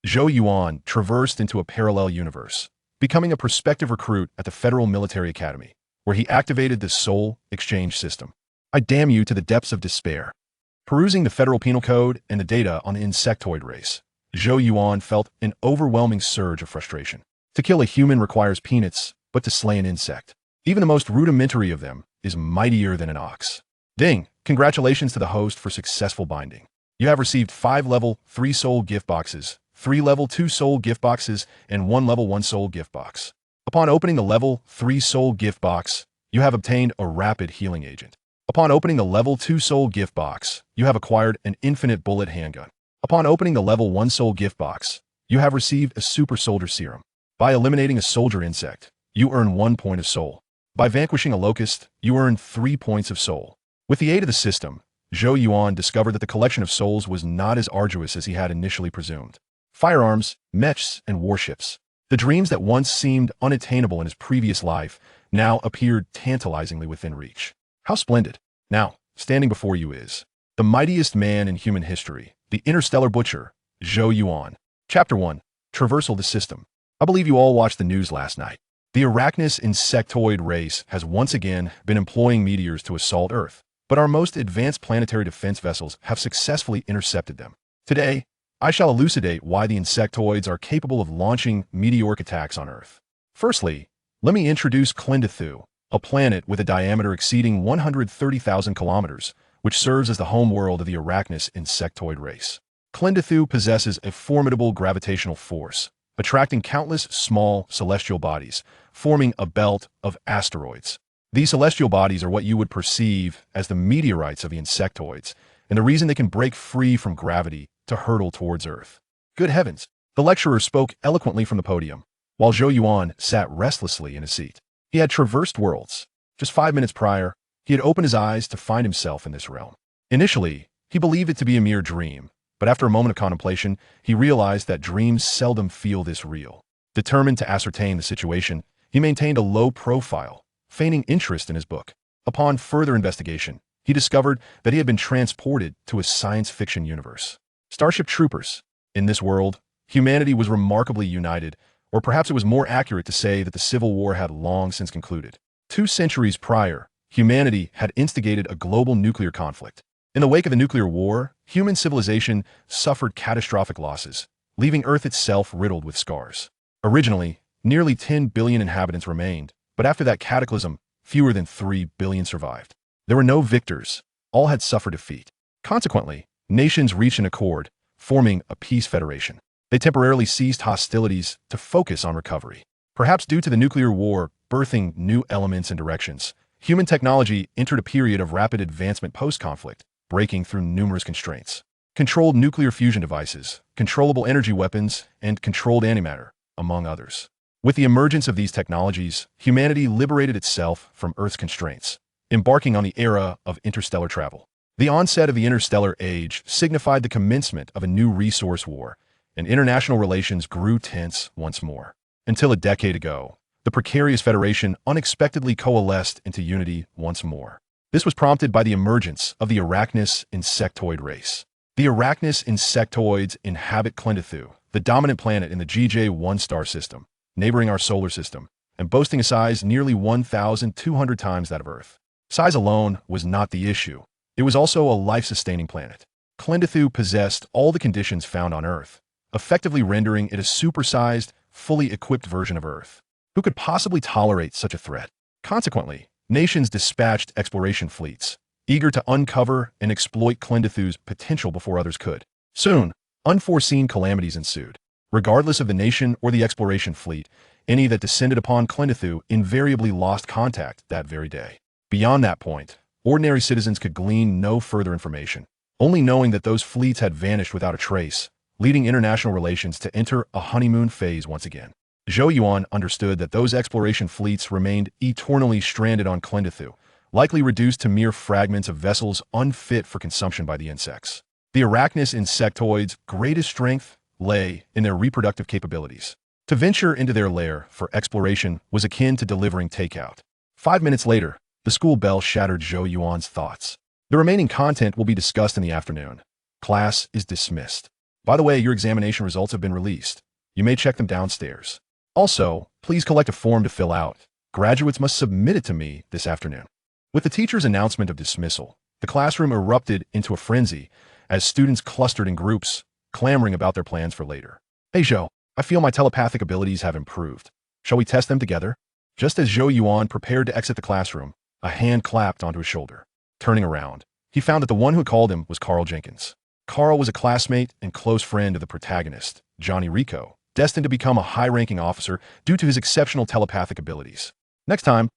Zhou Yuan traversed into a parallel universe, becoming a prospective recruit at the Federal Military Academy, where he activated the Soul Exchange system. I damn you to the depths of despair. Perusing the Federal Penal Code and the data on the insectoid race, Zhou Yuan felt an overwhelming surge of frustration. To kill a human requires peanuts, but to slay an insect, even the most rudimentary of them, is mightier than an ox. Ding! Congratulations to the host for successful binding. You have received 5 level 3 soul gift boxes, 3 level 2 soul gift boxes, and 1 level 1 soul gift box. Upon opening the level 3 soul gift box, you have obtained a rapid healing agent. Upon opening the level 2 soul gift box, you have acquired an infinite bullet handgun. Upon opening the level 1 soul gift box, you have received a Super Soldier Serum. By eliminating a soldier insect, you earn 1 point of soul. By vanquishing a locust, you earn 3 points of soul. With the aid of the system, Zhou Yuan discovered that the collection of souls was not as arduous as he had initially presumed. Firearms, mechs, and warships. The dreams that once seemed unattainable in his previous life now appeared tantalizingly within reach. How splendid! Now, standing before you is the mightiest man in human history, the interstellar butcher, Zhou Yuan. Chapter 1. Traversal the System. I believe you all watched the news last night. The Arachnus insectoid race has once again been employing meteors to assault Earth, but our most advanced planetary defense vessels have successfully intercepted them. Today, I shall elucidate why the insectoids are capable of launching meteoric attacks on Earth. Firstly, let me introduce Clindathu, a planet with a diameter exceeding 130,000 kilometers, which serves as the home world of the Arachnus insectoid race. Clindathu possesses a formidable gravitational force, attracting countless small celestial bodies, forming a belt of asteroids. These celestial bodies are what you would perceive as the meteorites of the insectoids, and the reason they can break free from gravity to hurtle towards Earth. Good heavens! The lecturer spoke eloquently from the podium, while Zhou Yuan sat restlessly in his seat. He had traversed worlds. Just 5 minutes prior, he had opened his eyes to find himself in this realm. Initially, he believed it to be a mere dream, but after a moment of contemplation, he realized that dreams seldom feel this real. Determined to ascertain the situation, he maintained a low profile, feigning interest in his book. Upon further investigation, he discovered that he had been transported to a science fiction universe. Starship Troopers. In this world, humanity was remarkably united, or perhaps it was more accurate to say that the Civil War had long since concluded. 2 centuries prior, humanity had instigated a global nuclear conflict. In the wake of the nuclear war, human civilization suffered catastrophic losses, leaving Earth itself riddled with scars. Originally, nearly 10 billion inhabitants remained, but after that cataclysm, fewer than 3 billion survived. There were no victors. All had suffered defeat. Consequently, nations reached an accord, forming a peace federation. They temporarily ceased hostilities to focus on recovery. Perhaps due to the nuclear war birthing new elements and directions, human technology entered a period of rapid advancement post-conflict, breaking through numerous constraints. Controlled nuclear fusion devices, controllable energy weapons, and controlled antimatter, among others. With the emergence of these technologies, humanity liberated itself from Earth's constraints, embarking on the era of interstellar travel. The onset of the interstellar age signified the commencement of a new resource war, and international relations grew tense once more. Until a decade ago, the precarious Federation unexpectedly coalesced into unity once more. This was prompted by the emergence of the Arachnus insectoid race. The Arachnus insectoids inhabit Clindathu, the dominant planet in the GJ-1 star system, neighboring our solar system, and boasting a size nearly 1,200 times that of Earth. Size alone was not the issue. It was also a life-sustaining planet. Clindathu possessed all the conditions found on Earth, effectively rendering it a supersized, fully equipped version of Earth. Who could possibly tolerate such a threat? Consequently, nations dispatched exploration fleets, eager to uncover and exploit Clindathu's potential before others could. Soon, unforeseen calamities ensued. Regardless of the nation or the exploration fleet, any that descended upon Clindathu invariably lost contact that very day. Beyond that point, ordinary citizens could glean no further information, only knowing that those fleets had vanished without a trace, leading international relations to enter a honeymoon phase once again. Zhou Yuan understood that those exploration fleets remained eternally stranded on Clindathu, likely reduced to mere fragments of vessels unfit for consumption by the insects. The Arachnus insectoids' greatest strength lay in their reproductive capabilities. To venture into their lair for exploration was akin to delivering takeout. 5 minutes later, the school bell shattered Zhou Yuan's thoughts. The remaining content will be discussed in the afternoon. Class is dismissed. By the way, your examination results have been released. You may check them downstairs. Also, please collect a form to fill out. Graduates must submit it to me this afternoon." With the teacher's announcement of dismissal, the classroom erupted into a frenzy as students clustered in groups, clamoring about their plans for later. "Hey, Zhou, I feel my telepathic abilities have improved. Shall we test them together?" Just as Zhou Yuan prepared to exit the classroom, a hand clapped onto his shoulder. Turning around, he found that the one who had called him was Carl Jenkins. Carl was a classmate and close friend of the protagonist, Johnny Rico, destined to become a high-ranking officer due to his exceptional telepathic abilities. Next time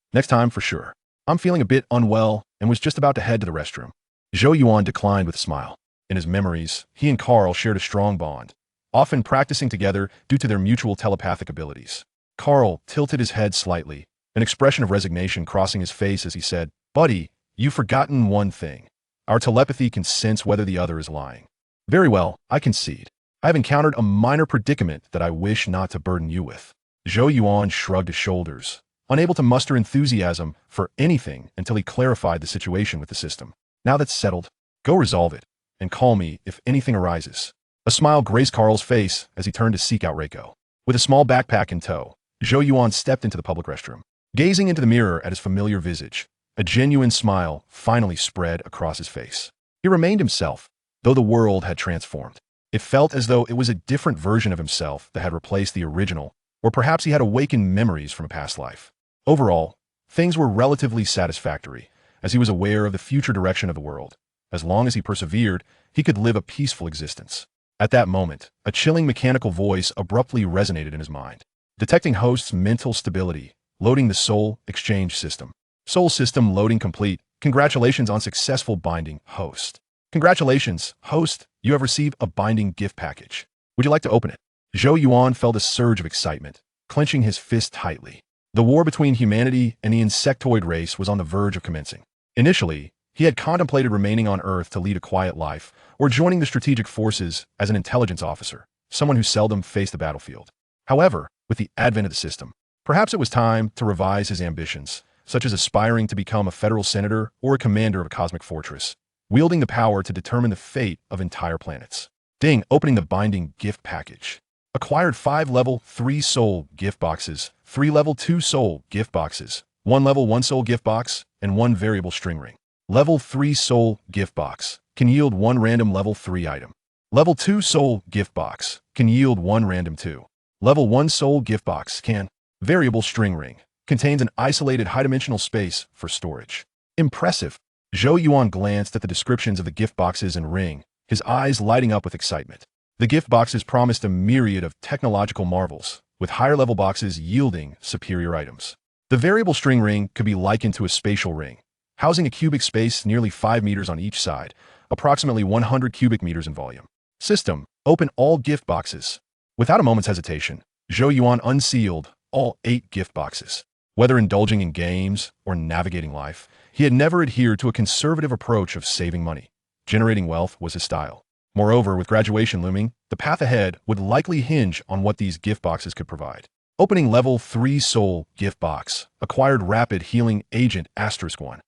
for sure. I'm feeling a bit unwell and was just about to head to the restroom." Zhou Yuan declined with a smile. In his memories, he and Carl shared a strong bond, often practicing together due to their mutual telepathic abilities. Carl tilted his head slightly, an expression of resignation crossing his face as he said, "Buddy, you've forgotten one thing. Our telepathy can sense whether the other is lying." "Very well, I concede. I have encountered a minor predicament that I wish not to burden you with." Zhou Yuan shrugged his shoulders, unable to muster enthusiasm for anything until he clarified the situation with the system. "Now that's settled, go resolve it, and call me if anything arises." A smile graced Carl's face as he turned to seek out Reiko. With a small backpack in tow, Zhou Yuan stepped into the public restroom. Gazing into the mirror at his familiar visage, a genuine smile finally spread across his face. He remained himself, though the world had transformed. It felt as though it was a different version of himself that had replaced the original, or perhaps he had awakened memories from a past life. Overall, things were relatively satisfactory, as he was aware of the future direction of the world. As long as he persevered, he could live a peaceful existence. At that moment, a chilling mechanical voice abruptly resonated in his mind. Detecting host's mental stability, loading the soul exchange system. Soul system loading complete. Congratulations on successful binding, host. Congratulations, host, you have received a binding gift package. Would you like to open it? Zhou Yuan felt a surge of excitement, clenching his fist tightly. The war between humanity and the insectoid race was on the verge of commencing. Initially, he had contemplated remaining on Earth to lead a quiet life, or joining the strategic forces as an intelligence officer, someone who seldom faced the battlefield. However, with the advent of the system, perhaps it was time to revise his ambitions, such as aspiring to become a federal senator or a commander of a cosmic fortress, wielding the power to determine the fate of entire planets. Ding, opening the binding gift package. Acquired 5 level 3 soul gift boxes, 3 level 2 soul gift boxes, 1 level 1 soul gift box, and 1 variable string ring. Level 3 soul gift box can yield 1 random level 3 item. Level 2 soul gift box can yield 1 random 2. Level 1 soul gift box can. Variable string ring contains an isolated high-dimensional space for storage. Impressive. Zhou Yuan glanced at the descriptions of the gift boxes and ring, his eyes lighting up with excitement. The gift boxes promised a myriad of technological marvels, with higher-level boxes yielding superior items. The variable string ring could be likened to a spatial ring, housing a cubic space nearly 5 meters on each side, approximately 100 cubic meters in volume. System, open all gift boxes. Without a moment's hesitation, Zhou Yuan unsealed all 8 gift boxes. Whether indulging in games or navigating life, he had never adhered to a conservative approach of saving money. Generating wealth was his style. Moreover, with graduation looming, the path ahead would likely hinge on what these gift boxes could provide. Opening level 3 soul gift box. Acquired rapid healing agent *1.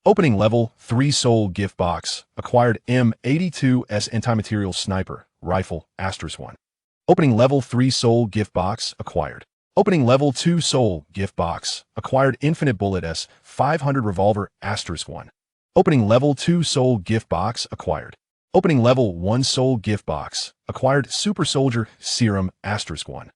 Opening level 3 soul gift box. Acquired M82S anti-material sniper rifle *1. Opening level 3 soul gift box. Acquired. Opening level 2 soul gift box. Acquired infinite bullet S500 revolver *1. Opening level 2 soul gift box. Acquired. Opening level 1 soul gift box. Acquired Super Soldier Serum *1.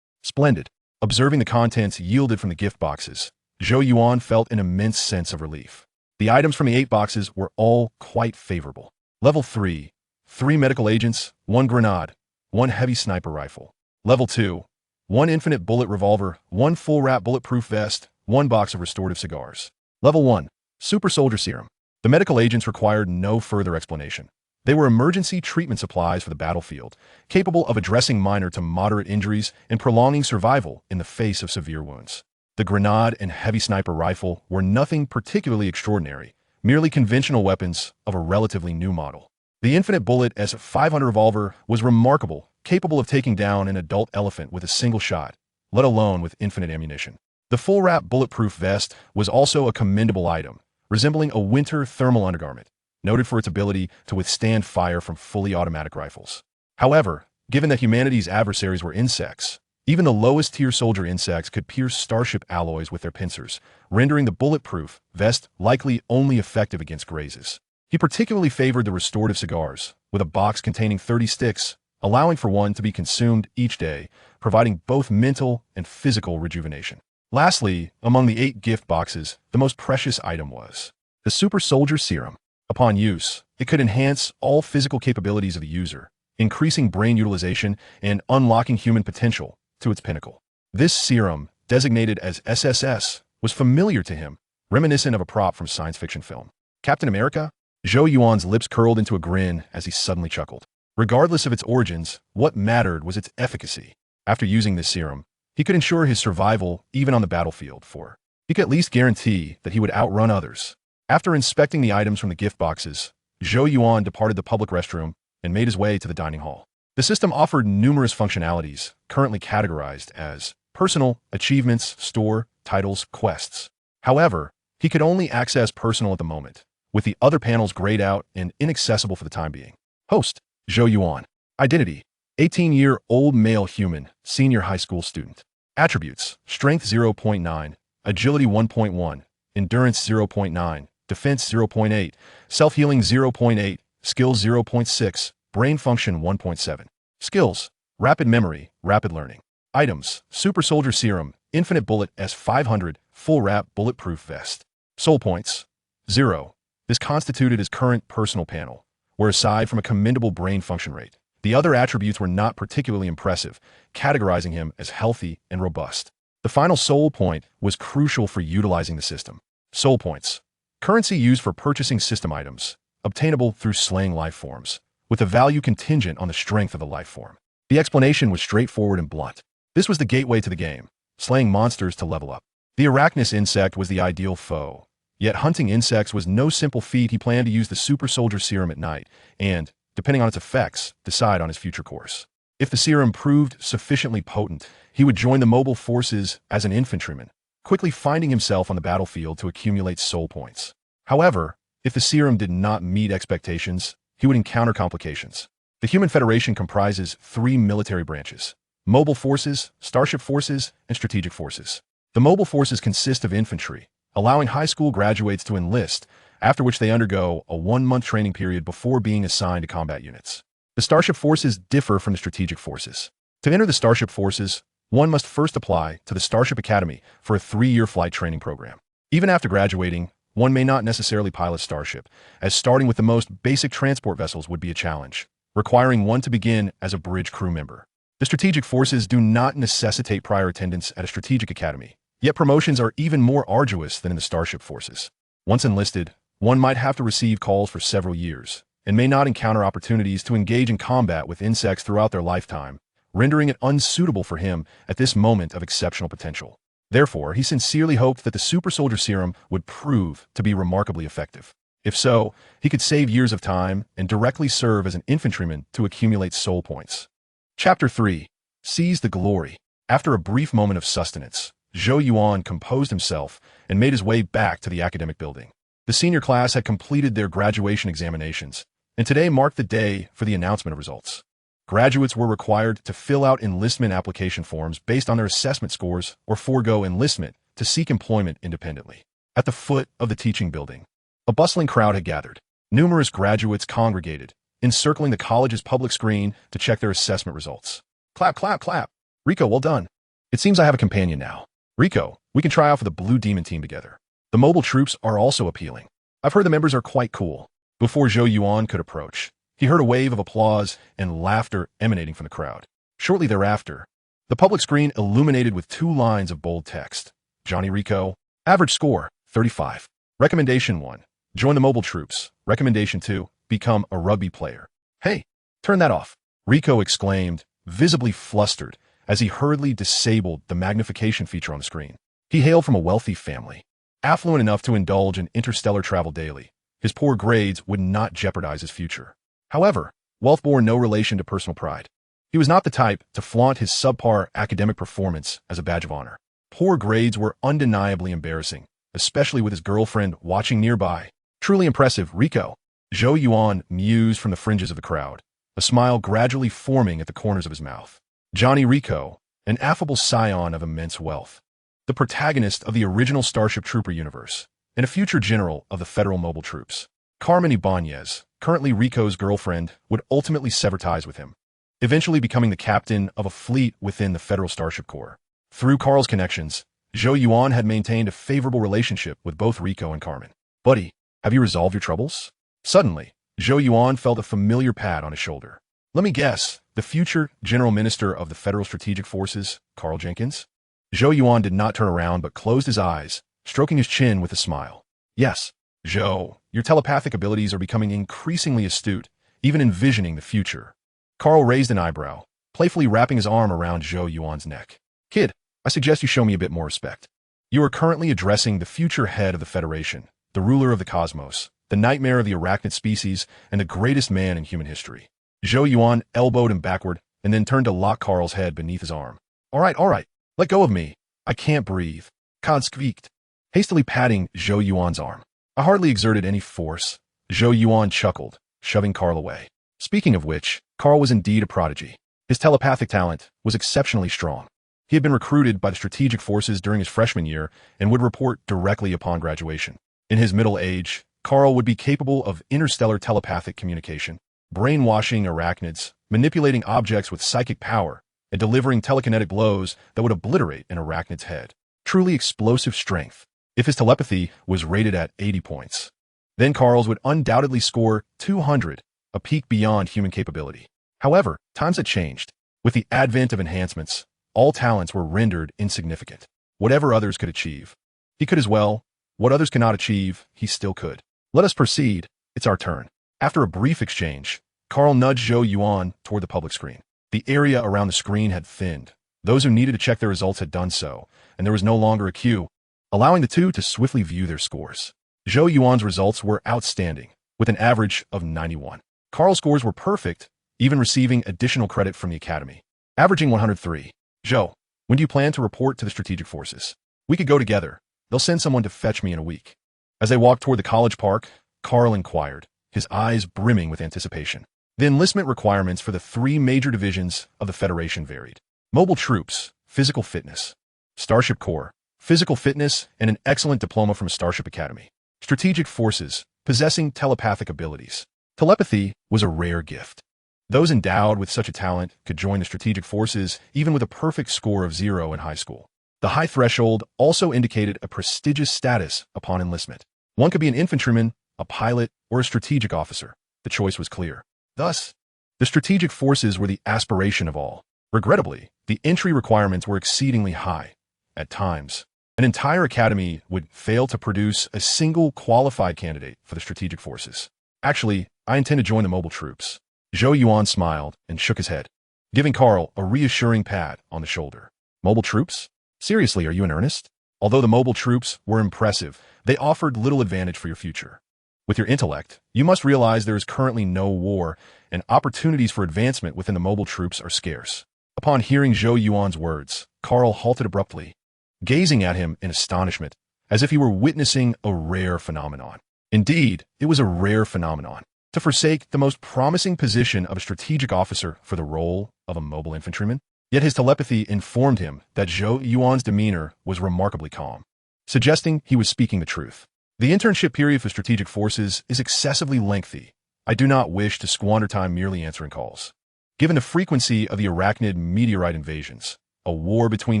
Splendid. Observing the contents yielded from the gift boxes, Zhou Yuan felt an immense sense of relief. The items from the 8 boxes were all quite favorable. Level 3, 3 medical agents, 1 grenade, 1 heavy sniper rifle. Level 2, 1 infinite bullet revolver, 1 full wrap bulletproof vest, 1 box of restorative cigars. Level 1, Super Soldier Serum. The medical agents required no further explanation. They were emergency treatment supplies for the battlefield, capable of addressing minor to moderate injuries and prolonging survival in the face of severe wounds. The grenade and heavy sniper rifle were nothing particularly extraordinary, merely conventional weapons of a relatively new model. The infinite bullet S500 revolver was remarkable, capable of taking down an adult elephant with a single shot, let alone with infinite ammunition. The full wrap bulletproof vest was also a commendable item, resembling a winter thermal undergarment, noted for its ability to withstand fire from fully automatic rifles. However, Given that humanity's adversaries were insects, even the lowest-tier soldier insects could pierce starship alloys with their pincers, rendering the bulletproof vest likely only effective against grazes. He particularly favored the restorative cigars, with a box containing 30 sticks, allowing for one to be consumed each day, providing both mental and physical rejuvenation. Lastly, among the 8 gift boxes, the most precious item was the Super Soldier Serum. Upon use, it could enhance all physical capabilities of the user, increasing brain utilization and unlocking human potential to its pinnacle. This serum, designated as SSS, was familiar to him, reminiscent of a prop from science fiction film. Captain America? Zhou Yuan's lips curled into a grin as he suddenly chuckled. Regardless of its origins, what mattered was its efficacy. After using this serum, he could ensure his survival even on the battlefield, for he could at least guarantee that he would outrun others. After inspecting the items from the gift boxes, Zhou Yuan departed the public restroom and made his way to the dining hall. The system offered numerous functionalities, currently categorized as personal, achievements, store, titles, quests. However, he could only access personal at the moment, with the other panels grayed out and inaccessible for the time being. Host, Zhou Yuan. Identity, 18-year-old male human, senior high school student. Attributes, strength 0.9, agility 1.1, endurance 0.9, defense 0.8, self-healing 0.8, skills 0.6, brain function 1.7. Skills, rapid memory, rapid learning. Items, Super Soldier Serum, infinite bullet S500, full wrap bulletproof vest. Soul points, 0. This constituted his current personal panel, where aside from a commendable brain function rate, the other attributes were not particularly impressive, categorizing him as healthy and robust. The final soul point was crucial for utilizing the system. Soul points, currency used for purchasing system items, obtainable through slaying life forms, with a value contingent on the strength of the life form. The explanation was straightforward and blunt. This was the gateway to the game, slaying monsters to level up. The arachnous insect was the ideal foe, yet hunting insects was no simple feat. He planned to use the Super Soldier Serum at night and, depending on its effects, decide on his future course. If the serum proved sufficiently potent, he would join the mobile forces as an infantryman, quickly finding himself on the battlefield to accumulate soul points. However, if the serum did not meet expectations, he would encounter complications. The Human Federation comprises 3 military branches: mobile forces, starship forces, and strategic forces. The mobile forces consist of infantry, allowing high school graduates to enlist, after which they undergo a 1-month training period before being assigned to combat units. The starship forces differ from the strategic forces. To enter the starship forces, one must first apply to the Starship Academy for a 3-year flight training program. Even after graduating, one may not necessarily pilot Starship, as starting with the most basic transport vessels would be a challenge, requiring one to begin as a bridge crew member. The strategic forces do not necessitate prior attendance at a strategic academy, yet promotions are even more arduous than in the Starship forces. Once enlisted, one might have to receive calls for several years, and may not encounter opportunities to engage in combat with insects throughout their lifetime, rendering it unsuitable for him at this moment of exceptional potential. Therefore, he sincerely hoped that the Super Soldier Serum would prove to be remarkably effective. If so, he could save years of time and directly serve as an infantryman to accumulate soul points. Chapter 3. Seize the Glory. After a brief moment of sustenance, Zhou Yuan composed himself and made his way back to the academic building. The senior class had completed their graduation examinations, and today marked the day for the announcement of results. Graduates were required to fill out enlistment application forms based on their assessment scores or forego enlistment to seek employment independently. At the foot of the teaching building, a bustling crowd had gathered. Numerous graduates congregated, encircling the college's public screen to check their assessment results. Clap, clap, clap. Rico, well done. It seems I have a companion now. Rico, we can try out for the Blue Demon team together. The mobile troops are also appealing. I've heard the members are quite cool. Before Zhou Yuan could approach, he heard a wave of applause and laughter emanating from the crowd. Shortly thereafter, the public screen illuminated with 2 lines of bold text. Johnny Rico, average score, 35. Recommendation 1, join the mobile troops. Recommendation 2, become a rugby player. Hey, turn that off, Rico exclaimed, visibly flustered, as he hurriedly disabled the magnification feature on the screen. He hailed from a wealthy family, affluent enough to indulge in interstellar travel daily. His poor grades would not jeopardize his future. However, wealth bore no relation to personal pride. He was not the type to flaunt his subpar academic performance as a badge of honor. Poor grades were undeniably embarrassing, especially with his girlfriend watching nearby. Truly impressive, Rico, Zhou Yuan mused from the fringes of the crowd, a smile gradually forming at the corners of his mouth. Johnny Rico, an affable scion of immense wealth, the protagonist of the original Starship Trooper universe, and a future general of the Federal Mobile Troops. Carmen Ibanez, currently Rico's girlfriend, would ultimately sever ties with him, eventually becoming the captain of a fleet within the Federal Starship Corps. Through Carl's connections, Zhou Yuan had maintained a favorable relationship with both Rico and Carmen. "Buddy, have you resolved your troubles?" Suddenly, Zhou Yuan felt a familiar pat on his shoulder. "Let me guess, the future General Minister of the Federal Strategic Forces, Carl Jenkins?" Zhou Yuan did not turn around but closed his eyes, stroking his chin with a smile. "Yes, Zhou, your telepathic abilities are becoming increasingly astute, even envisioning the future." Carl raised an eyebrow, playfully wrapping his arm around Zhou Yuan's neck. "Kid, I suggest you show me a bit more respect. You are currently addressing the future head of the Federation, the ruler of the cosmos, the nightmare of the arachnid species, and the greatest man in human history." Zhou Yuan elbowed him backward and then turned to lock Carl's head beneath his arm. All right, let go of me. I can't breathe." Khan squeaked, hastily patting Zhou Yuan's arm. "I hardly exerted any force." Zhou Yuan chuckled, shoving Carl away. Speaking of which, Carl was indeed a prodigy. His telepathic talent was exceptionally strong. He had been recruited by the strategic forces during his freshman year and would report directly upon graduation. In his middle age, Carl would be capable of interstellar telepathic communication, brainwashing arachnids, manipulating objects with psychic power, and delivering telekinetic blows that would obliterate an arachnid's head. Truly explosive strength. If his telepathy was rated at 80 points, then Carl's would undoubtedly score 200, a peak beyond human capability. However, times had changed. With the advent of enhancements, all talents were rendered insignificant. Whatever others could achieve, he could as well. What others cannot achieve, he still could. "Let us proceed. It's our turn." After a brief exchange, Carl nudged Zhou Yuan toward the public screen. The area around the screen had thinned. Those who needed to check their results had done so, and there was no longer a queue, allowing the two to swiftly view their scores. Zhou Yuan's results were outstanding, with an average of 91. Carl's scores were perfect, even receiving additional credit from the Academy, averaging 103. "Zhou, when do you plan to report to the strategic forces? We could go together. They'll send someone to fetch me in a week." As they walked toward the college park, Carl inquired, his eyes brimming with anticipation. The enlistment requirements for the three major divisions of the Federation varied. Mobile troops, physical fitness. Starship Corps, physical fitness and an excellent diploma from a Starship Academy. Strategic forces, possessing telepathic abilities. Telepathy was a rare gift. Those endowed with such a talent could join the strategic forces even with a perfect score of 0 in high school. The high threshold also indicated a prestigious status upon enlistment. One could be an infantryman, a pilot, or a strategic officer. The choice was clear. Thus, the strategic forces were the aspiration of all. Regrettably, the entry requirements were exceedingly high. At times, an entire academy would fail to produce a single qualified candidate for the strategic forces. "Actually, I intend to join the mobile troops." Zhou Yuan smiled and shook his head, giving Carl a reassuring pat on the shoulder. "Mobile troops? Seriously, are you in earnest?" Although the mobile troops were impressive, they offered little advantage for your future. With your intellect, you must realize there is currently no war, and opportunities for advancement within the mobile troops are scarce. Upon hearing Zhou Yuan's words, Carl halted abruptly, gazing at him in astonishment, as if he were witnessing a rare phenomenon. Indeed, it was a rare phenomenon. To forsake the most promising position of a strategic officer for the role of a mobile infantryman? Yet his telepathy informed him that Zhou Yuan's demeanor was remarkably calm, suggesting he was speaking the truth. "The internship period for strategic forces is excessively lengthy. I do not wish to squander time merely answering calls. Given the frequency of the arachnid meteorite invasions, a war between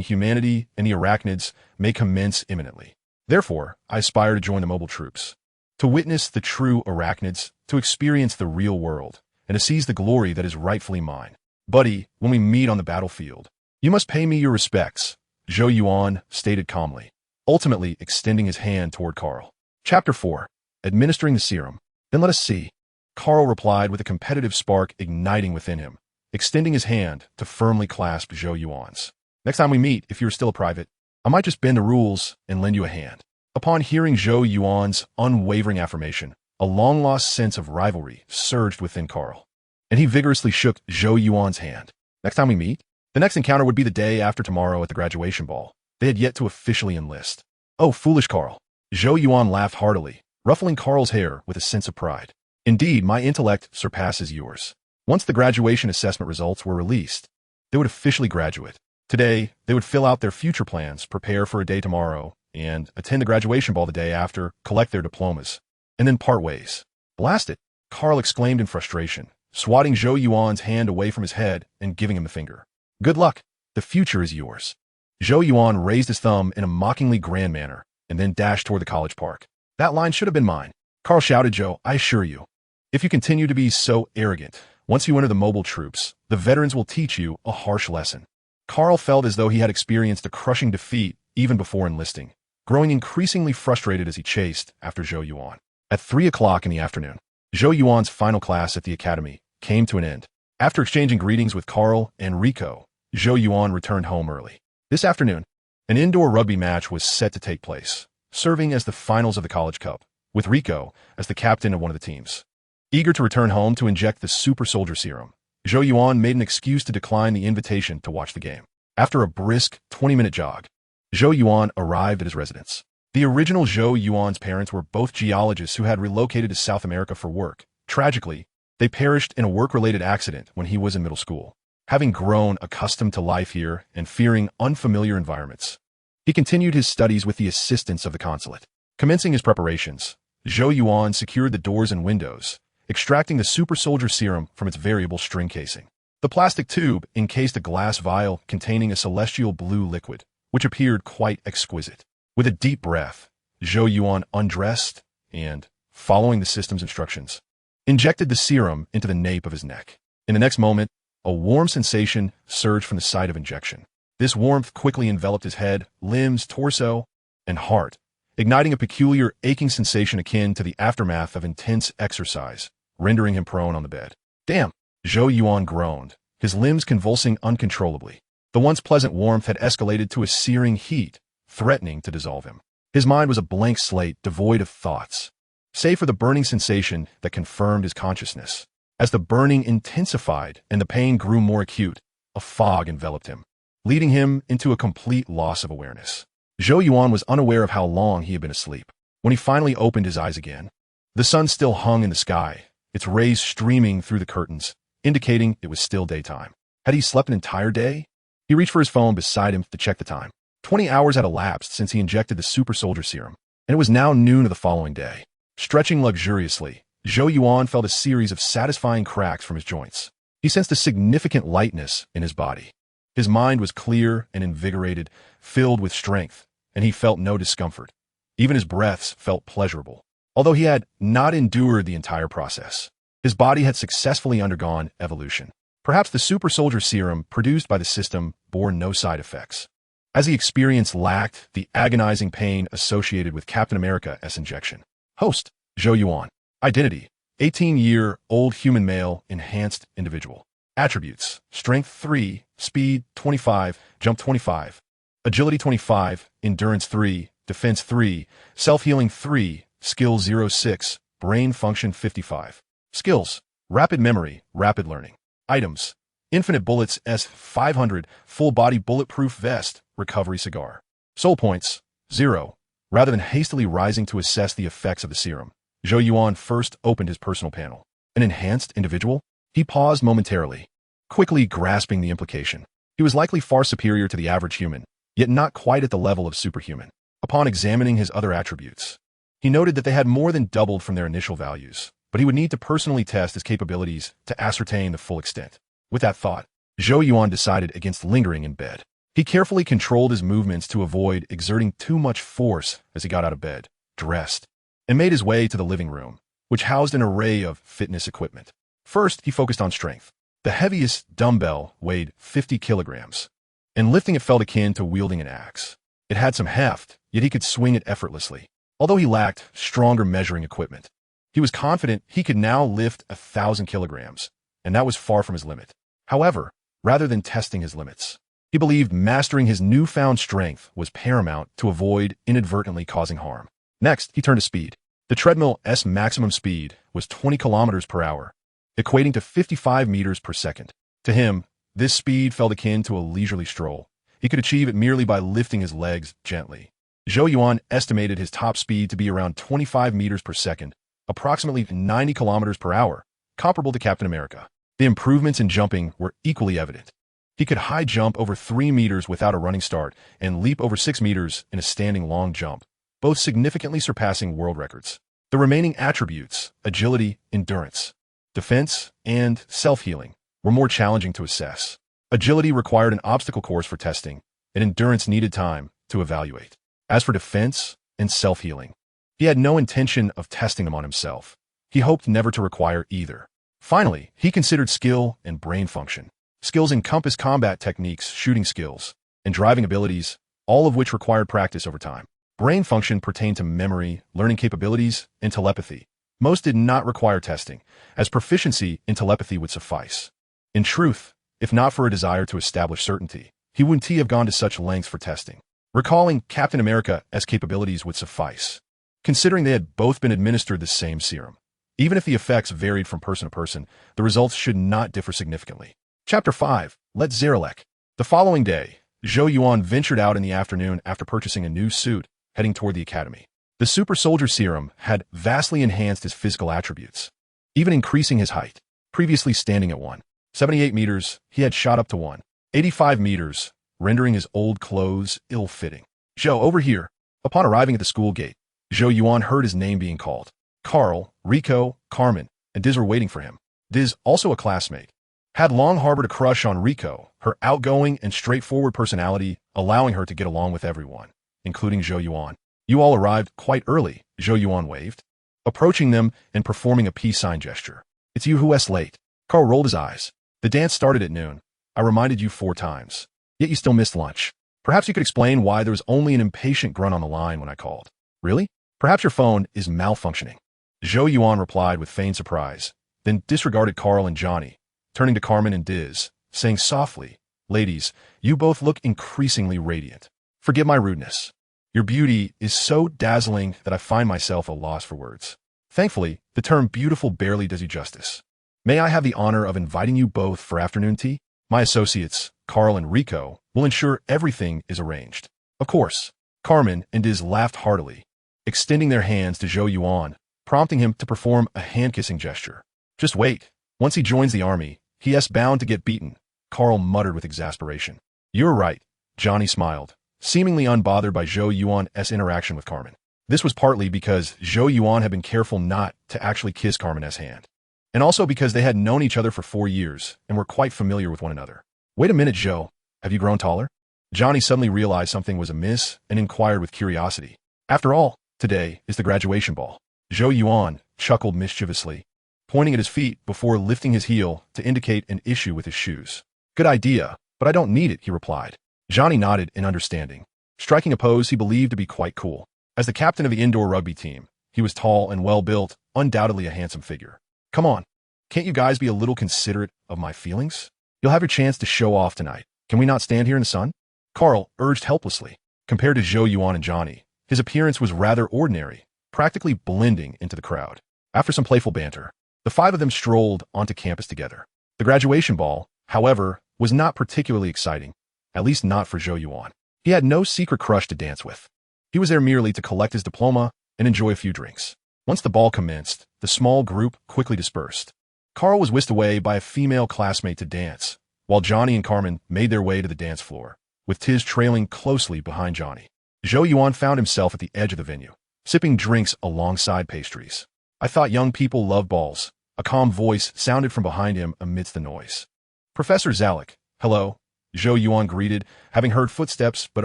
humanity and the arachnids may commence imminently. Therefore, I aspire to join the mobile troops, to witness the true arachnids, to experience the real world, and to seize the glory that is rightfully mine. Buddy, when we meet on the battlefield, you must pay me your respects," Zhou Yuan stated calmly, ultimately extending his hand toward Carl. Chapter 4. Administering the Serum. "Then let us see." Carl replied with a competitive spark igniting within him, extending his hand to firmly clasp Zhou Yuan's. "Next time we meet, if you're still a private, I might just bend the rules and lend you a hand." Upon hearing Zhou Yuan's unwavering affirmation, a long-lost sense of rivalry surged within Carl, and he vigorously shook Zhou Yuan's hand. "Next time we meet?" The next encounter would be the day after tomorrow at the graduation ball. They had yet to officially enlist. "Oh, foolish Carl." Zhou Yuan laughed heartily, ruffling Carl's hair with a sense of pride. "Indeed, my intellect surpasses yours. Once the graduation assessment results were released, they would officially graduate. Today, they would fill out their future plans, prepare for a day tomorrow, and attend the graduation ball the day after, collect their diplomas, and then part ways. Blast it, Carl exclaimed in frustration, swatting Zhou Yuan's hand away from his head and giving him the finger. Good luck. The future is yours. Zhou Yuan raised his thumb in a mockingly grand manner and then dashed toward the college park. That line should have been mine. Carl shouted, Zhou, I assure you. If you continue to be so arrogant, once you enter the mobile troops, the veterans will teach you a harsh lesson. Carl felt as though he had experienced a crushing defeat even before enlisting, growing increasingly frustrated as he chased after Zhou Yuan. At 3 o'clock in the afternoon, Zhou Yuan's final class at the academy came to an end. After exchanging greetings with Carl and Rico, Zhou Yuan returned home early. This afternoon, an indoor rugby match was set to take place, serving as the finals of the College Cup, with Rico as the captain of one of the teams. Eager to return home to inject the Super Soldier Serum, Zhou Yuan made an excuse to decline the invitation to watch the game. After a brisk 20-minute jog, Zhou Yuan arrived at his residence. The original Zhou Yuan's parents were both geologists who had relocated to South America for work. Tragically, they perished in a work-related accident when he was in middle school. Having grown accustomed to life here and fearing unfamiliar environments, he continued his studies with the assistance of the consulate. Commencing his preparations, Zhou Yuan secured the doors and windows, extracting the Super Soldier Serum from its variable string casing. The plastic tube encased a glass vial containing a celestial blue liquid, which appeared quite exquisite. With a deep breath, Zhou Yuan undressed and, following the system's instructions, injected the serum into the nape of his neck. In the next moment, a warm sensation surged from the site of injection. This warmth quickly enveloped his head, limbs, torso, and heart, igniting a peculiar aching sensation akin to the aftermath of intense exercise, rendering him prone on the bed. Damn! Zhou Yuan groaned, his limbs convulsing uncontrollably. The once pleasant warmth had escalated to a searing heat, threatening to dissolve him. His mind was a blank slate devoid of thoughts, save for the burning sensation that confirmed his consciousness. As the burning intensified and the pain grew more acute, a fog enveloped him, leading him into a complete loss of awareness. Zhou Yuan was unaware of how long he had been asleep. When he finally opened his eyes again, the sun still hung in the sky, its rays streaming through the curtains, indicating it was still daytime. Had he slept an entire day? He reached for his phone beside him to check the time. 20 hours had elapsed since he injected the Super Soldier Serum, and it was now noon of the following day. Stretching luxuriously, Zhou Yuan felt a series of satisfying cracks from his joints. He sensed a significant lightness in his body. His mind was clear and invigorated, filled with strength, and he felt no discomfort. Even his breaths felt pleasurable. Although he had not endured the entire process, his body had successfully undergone evolution. Perhaps the Super Soldier Serum produced by the system bore no side effects, as he experienced lacked the agonizing pain associated with Captain America's injection. Host, Zhou Yuan. Identity, 18-year-old human male, enhanced individual. Attributes, strength 3, speed 25, jump 25, agility 25, endurance 3, defense 3, self-healing 3, skill 06, brain function 55. Skills, rapid memory, rapid learning. Items, infinite bullets S500, full-body bulletproof vest, recovery cigar. Soul points, 0. Rather than hastily rising to assess the effects of the serum, Zhou Yuan first opened his personal panel. An enhanced individual? He paused momentarily, quickly grasping the implication. He was likely far superior to the average human, yet not quite at the level of superhuman. Upon examining his other attributes, he noted that they had more than doubled from their initial values, but he would need to personally test his capabilities to ascertain the full extent. With that thought, Zhou Yuan decided against lingering in bed. He carefully controlled his movements to avoid exerting too much force as he got out of bed, dressed, and made his way to the living room, which housed an array of fitness equipment. First, he focused on strength. The heaviest dumbbell weighed 50 kilograms, and lifting it felt akin to wielding an axe. It had some heft, yet he could swing it effortlessly. Although he lacked stronger measuring equipment, he was confident he could now lift 1,000 kilograms, and that was far from his limit. However, rather than testing his limits, he believed mastering his newfound strength was paramount to avoid inadvertently causing harm. Next, he turned to speed. The treadmill's maximum speed was 20 kilometers per hour, equating to 55 meters per second. To him, this speed felt akin to a leisurely stroll. He could achieve it merely by lifting his legs gently. Zhou Yuan estimated his top speed to be around 25 meters per second, approximately 90 kilometers per hour, comparable to Captain America. The improvements in jumping were equally evident. He could high jump over 3 meters without a running start and leap over 6 meters in a standing long jump, both significantly surpassing world records. The remaining attributes, agility, endurance, defense, and self-healing, were more challenging to assess. Agility required an obstacle course for testing, and endurance needed time to evaluate. As for defense and self-healing, he had no intention of testing them on himself. He hoped never to require either. Finally, he considered skill and brain function. Skills encompass combat techniques, shooting skills, and driving abilities, all of which required practice over time. Brain function pertained to memory, learning capabilities, and telepathy. Most did not require testing, as proficiency in telepathy would suffice. In truth, if not for a desire to establish certainty, he wouldn't have gone to such lengths for testing. Recalling Captain America as capabilities would suffice, considering they had both been administered the same serum. Even if the effects varied from person to person, the results should not differ significantly. Chapter 5. Let Zarelek. The following day, Zhou Yuan ventured out in the afternoon after purchasing a new suit, heading toward the academy. The Super Soldier Serum had vastly enhanced his physical attributes, even increasing his height. Previously standing at 178 meters, he had shot up to 185 meters, rendering his old clothes ill-fitting. Zhou, over here. Upon arriving at the school gate, Zhou Yuan heard his name being called. Carl, Rico, Carmen, and Diz were waiting for him. Diz, also a classmate, had long harbored a crush on Rico, her outgoing and straightforward personality allowing her to get along with everyone, including Zhou Yuan. You all arrived quite early, Zhou Yuan waved, approaching them and performing a peace sign gesture. It's you who's late. Carl rolled his eyes. The dance started at noon. I reminded you 4 times. Yet you still missed lunch. Perhaps you could explain why there was only an impatient grunt on the line when I called. Really? Perhaps your phone is malfunctioning. Zhou Yuan replied with feigned surprise, then disregarded Carl and Johnny, turning to Carmen and Diz, saying softly, Ladies, you both look increasingly radiant. Forgive my rudeness. Your beauty is so dazzling that I find myself at a loss for words. Thankfully, the term beautiful barely does you justice. May I have the honor of inviting you both for afternoon tea? My associates, Carl and Rico, will ensure everything is arranged. Of course. Carmen and Diz laughed heartily, extending their hands to Zhou Yuan, prompting him to perform a hand-kissing gesture. Just wait. Once he joins the army, he is bound to get beaten, Carl muttered with exasperation. You're right, Johnny smiled, seemingly unbothered by Zhou Yuan's interaction with Carmen. This was partly because Zhou Yuan had been careful not to actually kiss Carmen's hand, and also because they had known each other for 4 years and were quite familiar with one another. Wait a minute, Zhou. Have you grown taller? Johnny suddenly realized something was amiss and inquired with curiosity. After all, today is the graduation ball. Zhou Yuan chuckled mischievously, pointing at his feet before lifting his heel to indicate an issue with his shoes. Good idea, but I don't need it, he replied. Johnny nodded in understanding, striking a pose he believed to be quite cool. As the captain of the indoor rugby team, he was tall and well-built, undoubtedly a handsome figure. Come on, can't you guys be a little considerate of my feelings? You'll have your chance to show off tonight. Can we not stand here in the sun? Carl urged helplessly. Compared to Zhou Yuan and Johnny, his appearance was rather ordinary, practically blending into the crowd. After some playful banter, the 5 of them strolled onto campus together. The graduation ball, however, was not particularly exciting, at least not for Zhou Yuan. He had no secret crush to dance with. He was there merely to collect his diploma and enjoy a few drinks. Once the ball commenced, the small group quickly dispersed. Carl was whisked away by a female classmate to dance, while Johnny and Carmen made their way to the dance floor, with Tiz trailing closely behind Johnny. Zhou Yuan found himself at the edge of the venue, sipping drinks alongside pastries. I thought young people loved balls. A calm voice sounded from behind him amidst the noise. Professor Zalek, hello, Zhou Yuan greeted, having heard footsteps but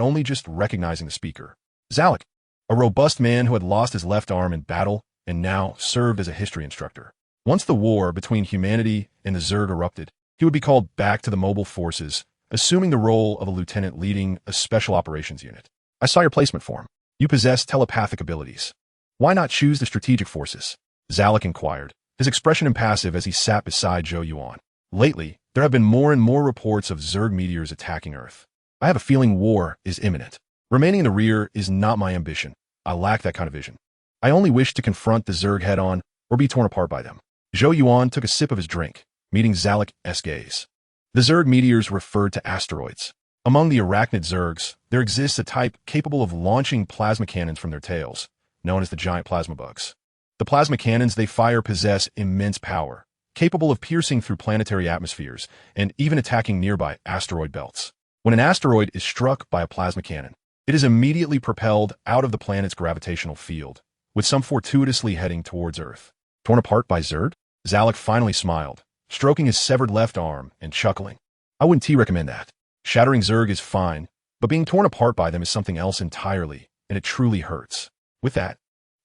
only just recognizing the speaker. Zalek, a robust man who had lost his left arm in battle and now served as a history instructor. Once the war between humanity and the Zerg erupted, he would be called back to the mobile forces, assuming the role of a lieutenant leading a special operations unit. I saw your placement form. You possess telepathic abilities. Why not choose the strategic forces? Zalek inquired, his expression impassive as he sat beside Zhou Yuan. Lately, there have been more and more reports of Zerg meteors attacking Earth. I have a feeling war is imminent. Remaining in the rear is not my ambition. I lack that kind of vision. I only wish to confront the Zerg head-on or be torn apart by them. Zhou Yuan took a sip of his drink, meeting Zalek's gaze. The Zerg meteors referred to asteroids. Among the arachnid Zergs, there exists a type capable of launching plasma cannons from their tails, known as the giant plasma bugs. The plasma cannons they fire possess immense power, capable of piercing through planetary atmospheres and even attacking nearby asteroid belts. When an asteroid is struck by a plasma cannon, it is immediately propelled out of the planet's gravitational field, with some fortuitously heading towards Earth. Torn apart by Zerd? Zalek finally smiled, stroking his severed left arm and chuckling. I wouldn't recommend that. Shattering Zerg is fine, but being torn apart by them is something else entirely, and it truly hurts. With that,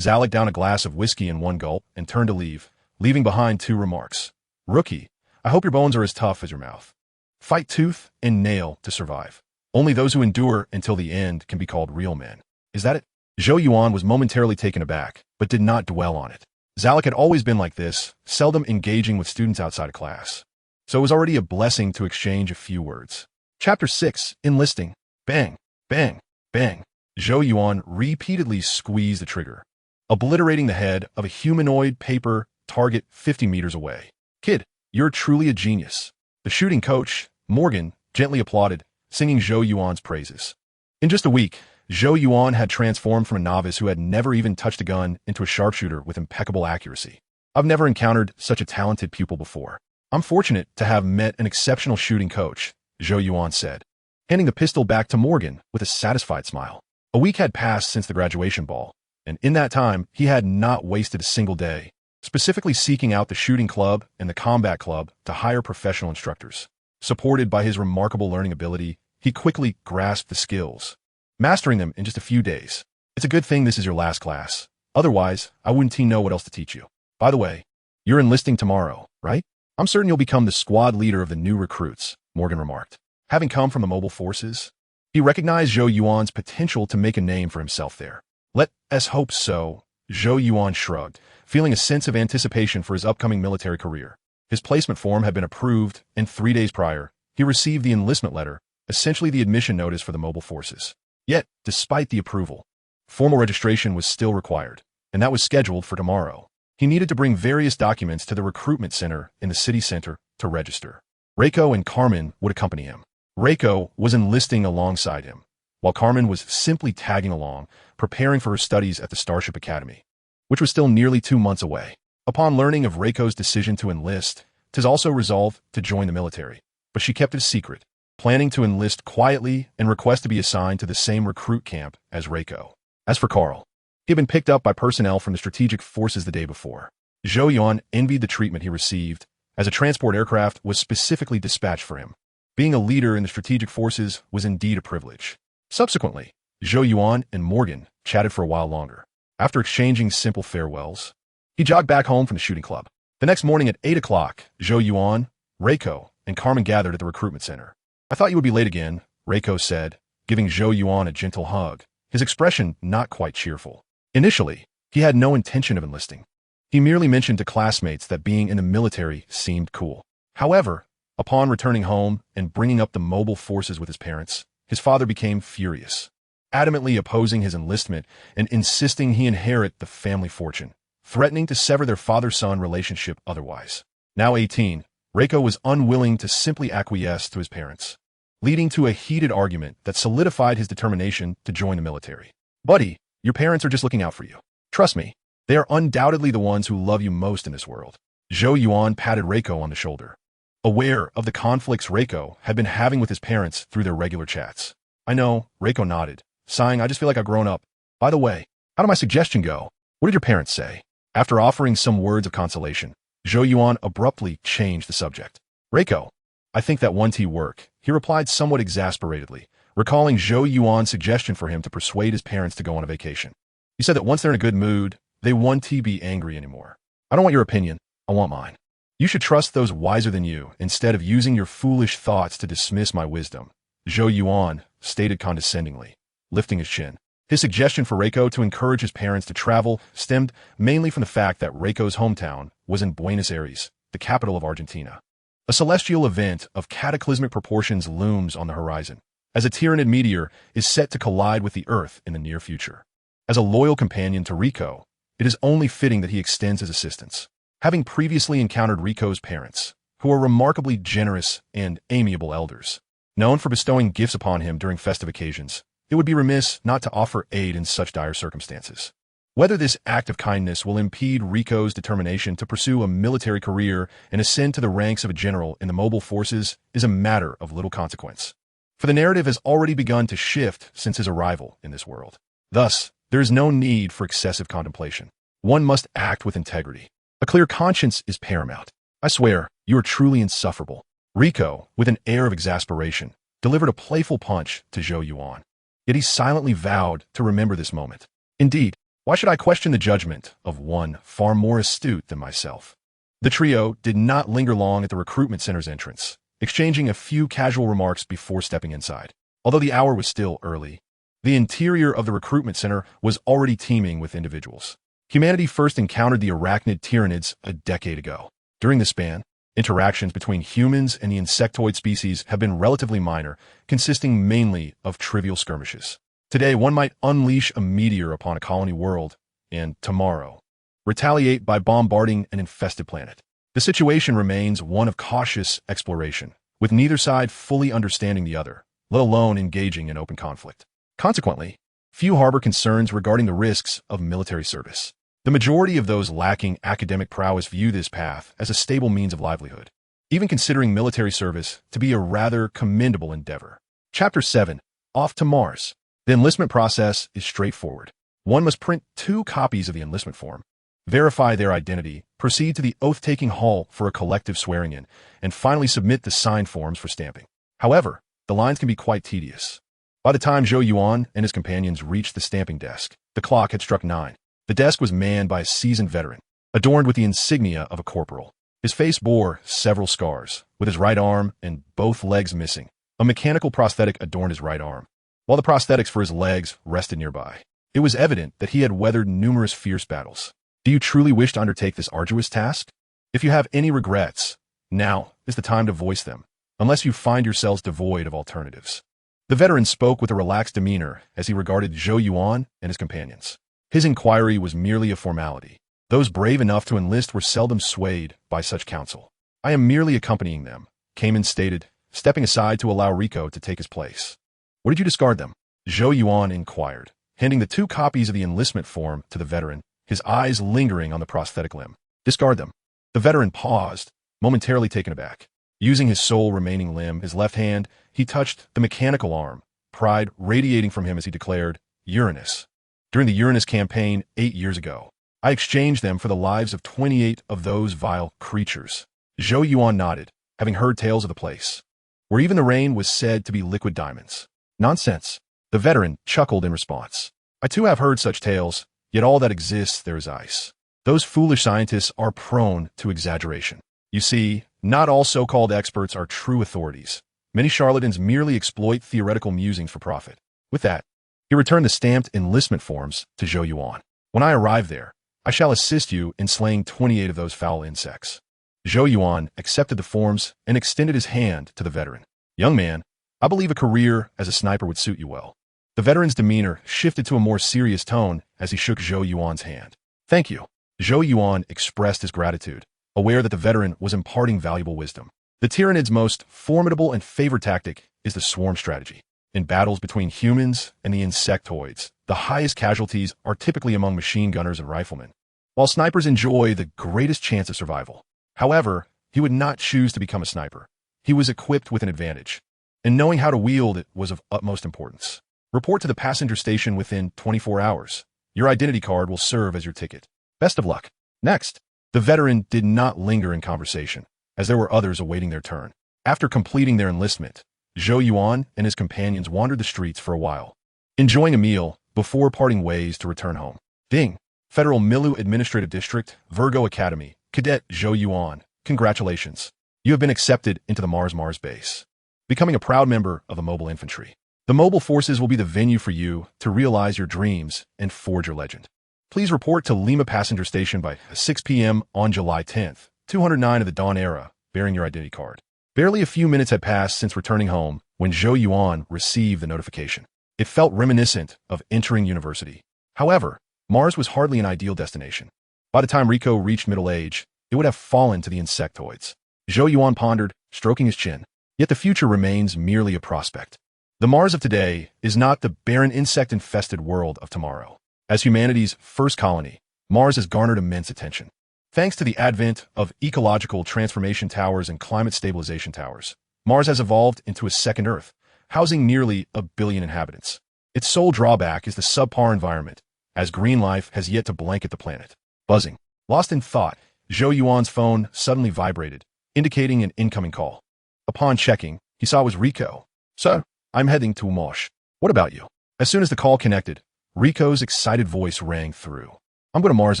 Zalek downed a glass of whiskey in one gulp and turned to leave, leaving behind two remarks. Rookie, I hope your bones are as tough as your mouth. Fight tooth and nail to survive. Only those who endure until the end can be called real men. Is that it? Zhou Yuan was momentarily taken aback, but did not dwell on it. Zalek had always been like this, seldom engaging with students outside of class. So it was already a blessing to exchange a few words. Chapter 6, Enlisting. Bang, bang, bang. Zhou Yuan repeatedly squeezed the trigger, obliterating the head of a humanoid paper target 50 meters away. Kid, you're truly a genius. The shooting coach, Morgan, gently applauded, singing Zhou Yuan's praises. In just a week, Zhou Yuan had transformed from a novice who had never even touched a gun into a sharpshooter with impeccable accuracy. I've never encountered such a talented pupil before. I'm fortunate to have met an exceptional shooting coach, Zhou Yuan said, handing the pistol back to Morgan with a satisfied smile. A week had passed since the graduation ball, and in that time, he had not wasted a single day, specifically seeking out the shooting club and the combat club to hire professional instructors. Supported by his remarkable learning ability, he quickly grasped the skills, mastering them in just a few days. It's a good thing this is your last class. Otherwise, I wouldn't know what else to teach you. By the way, you're enlisting tomorrow, right? I'm certain you'll become the squad leader of the new recruits, Morgan remarked. Having come from the mobile forces, he recognized Zhou Yuan's potential to make a name for himself there. Let us hope so, Zhou Yuan shrugged, feeling a sense of anticipation for his upcoming military career. His placement form had been approved, and 3 days prior, he received the enlistment letter, essentially the admission notice for the mobile forces. Yet, despite the approval, formal registration was still required, and that was scheduled for tomorrow. He needed to bring various documents to the recruitment center in the city center to register. Reiko and Carmen would accompany him. Reiko was enlisting alongside him, while Carmen was simply tagging along, preparing for her studies at the Starship Academy, which was still nearly 2 months away. Upon learning of Reiko's decision to enlist, Tiz also resolved to join the military, but she kept it a secret, planning to enlist quietly and request to be assigned to the same recruit camp as Reiko. As for Carl, he had been picked up by personnel from the strategic forces the day before. Zhou Yuan envied the treatment he received, as a transport aircraft was specifically dispatched for him. Being a leader in the strategic forces was indeed a privilege. Subsequently, Zhou Yuan and Morgan chatted for a while longer. After exchanging simple farewells, he jogged back home from the shooting club. The next morning at 8 o'clock, Zhou Yuan, Reiko, and Carmen gathered at the recruitment center. I thought you would be late again, Reiko said, giving Zhou Yuan a gentle hug, his expression not quite cheerful. Initially, he had no intention of enlisting. He merely mentioned to classmates that being in the military seemed cool. However, upon returning home and bringing up the mobile forces with his parents, his father became furious, adamantly opposing his enlistment and insisting he inherit the family fortune, threatening to sever their father-son relationship otherwise. Now 18, Reiko was unwilling to simply acquiesce to his parents, leading to a heated argument that solidified his determination to join the military. Buddy, your parents are just looking out for you. Trust me, they are undoubtedly the ones who love you most in this world. Zhou Yuan patted Reiko on the shoulder, aware of the conflicts Reiko had been having with his parents through their regular chats. I know, Reiko nodded, sighing, I just feel like I've grown up. By the way, how did my suggestion go? What did your parents say? After offering some words of consolation, Zhou Yuan abruptly changed the subject. Reiko, I think that 1T work, he replied somewhat exasperatedly, recalling Zhou Yuan's suggestion for him to persuade his parents to go on a vacation. He said that once they're in a good mood, they won't be angry anymore. I don't want your opinion, I want mine. You should trust those wiser than you instead of using your foolish thoughts to dismiss my wisdom, Zhou Yuan stated condescendingly, lifting his chin. His suggestion for Reiko to encourage his parents to travel stemmed mainly from the fact that Reiko's hometown was in Buenos Aires, the capital of Argentina. A celestial event of cataclysmic proportions looms on the horizon, as a Tyranid meteor is set to collide with the Earth in the near future. As a loyal companion to Reiko, it is only fitting that he extends his assistance. Having previously encountered Reiko's parents, who are remarkably generous and amiable elders, known for bestowing gifts upon him during festive occasions, it would be remiss not to offer aid in such dire circumstances. Whether this act of kindness will impede Rico's determination to pursue a military career and ascend to the ranks of a general in the mobile forces is a matter of little consequence. For the narrative has already begun to shift since his arrival in this world. Thus, there is no need for excessive contemplation. One must act with integrity. A clear conscience is paramount. I swear, you are truly insufferable. Rico, with an air of exasperation, delivered a playful punch to Zhou Yuan. Yet he silently vowed to remember this moment. Indeed, why should I question the judgment of one far more astute than myself? The trio did not linger long at the recruitment center's entrance, exchanging a few casual remarks before stepping inside. Although the hour was still early, the interior of the recruitment center was already teeming with individuals. Humanity first encountered the arachnid tyrannids a decade ago. During this span, interactions between humans and the insectoid species have been relatively minor, consisting mainly of trivial skirmishes. Today, one might unleash a meteor upon a colony world, and tomorrow, retaliate by bombarding an infested planet. The situation remains one of cautious exploration, with neither side fully understanding the other, let alone engaging in open conflict. Consequently, few harbor concerns regarding the risks of military service. The majority of those lacking academic prowess view this path as a stable means of livelihood, even considering military service to be a rather commendable endeavor. Chapter 7. Off to Mars. The enlistment process is straightforward. One must print 2 copies of the enlistment form, verify their identity, proceed to the oath-taking hall for a collective swearing-in, and finally submit the signed forms for stamping. However, the lines can be quite tedious. By the time Zhou Yuan and his companions reached the stamping desk, the clock had struck 9. The desk was manned by a seasoned veteran, adorned with the insignia of a corporal. His face bore several scars, with his right arm and both legs missing. A mechanical prosthetic adorned his right arm, while the prosthetics for his legs rested nearby. It was evident that he had weathered numerous fierce battles. Do you truly wish to undertake this arduous task? If you have any regrets, now is the time to voice them, unless you find yourselves devoid of alternatives. The veteran spoke with a relaxed demeanor as he regarded Zhou Yuan and his companions. His inquiry was merely a formality. Those brave enough to enlist were seldom swayed by such counsel. I am merely accompanying them, Kamen stated, stepping aside to allow Rico to take his place. What did you discard them? Zhou Yuan inquired, handing the 2 copies of the enlistment form to the veteran, his eyes lingering on the prosthetic limb. Discard them. The veteran paused, momentarily taken aback. Using his sole remaining limb, his left hand, he touched the mechanical arm, pride radiating from him as he declared, Uranus. During the Uranus campaign 8 years ago, I exchanged them for the lives of 28 of those vile creatures. Zhou Yuan nodded, having heard tales of the place, where even the rain was said to be liquid diamonds. Nonsense. The veteran chuckled in response. I too have heard such tales, yet all that exists there is ice. Those foolish scientists are prone to exaggeration. You see, not all so-called experts are true authorities. Many charlatans merely exploit theoretical musings for profit. With that, he returned the stamped enlistment forms to Zhou Yuan. When I arrive there, I shall assist you in slaying 28 of those foul insects. Zhou Yuan accepted the forms and extended his hand to the veteran. Young man, I believe a career as a sniper would suit you well. The veteran's demeanor shifted to a more serious tone as he shook Zhou Yuan's hand. Thank you. Zhou Yuan expressed his gratitude, aware that the veteran was imparting valuable wisdom. The tyrannid's most formidable and favored tactic is the swarm strategy. In battles between humans and the insectoids, the highest casualties are typically among machine gunners and riflemen, while snipers enjoy the greatest chance of survival. However, he would not choose to become a sniper. He was equipped with an advantage, and knowing how to wield it was of utmost importance. Report to the passenger station within 24 hours. Your identity card will serve as your ticket. Best of luck. Next, the veteran did not linger in conversation, as there were others awaiting their turn. After completing their enlistment, Zhou Yuan and his companions wandered the streets for a while, enjoying a meal before parting ways to return home. Ding! Federal Milu Administrative District, Virgo Academy, Cadet Zhou Yuan, congratulations. You have been accepted into the Mars base, becoming a proud member of the mobile infantry. The mobile forces will be the venue for you to realize your dreams and forge your legend. Please report to Lima Passenger Station by 6 p.m. on July 10th, 209 of the Dawn Era, bearing your identity card. Barely a few minutes had passed since returning home when Zhou Yuan received the notification. It felt reminiscent of entering university. However, Mars was hardly an ideal destination. By the time Rico reached middle age, it would have fallen to the insectoids. Zhou Yuan pondered, stroking his chin. Yet the future remains merely a prospect. The Mars of today is not the barren insect-infested world of tomorrow. As humanity's first colony, Mars has garnered immense attention. Thanks to the advent of ecological transformation towers and climate stabilization towers, Mars has evolved into a second Earth, housing nearly 1 billion inhabitants. Its sole drawback is the subpar environment, as green life has yet to blanket the planet. Buzzing. Lost in thought, Zhou Yuan's phone suddenly vibrated, indicating an incoming call. Upon checking, he saw it was Rico. "Sir, I'm heading to Mars. What about you?" As soon as the call connected, Rico's excited voice rang through. "I'm going to Mars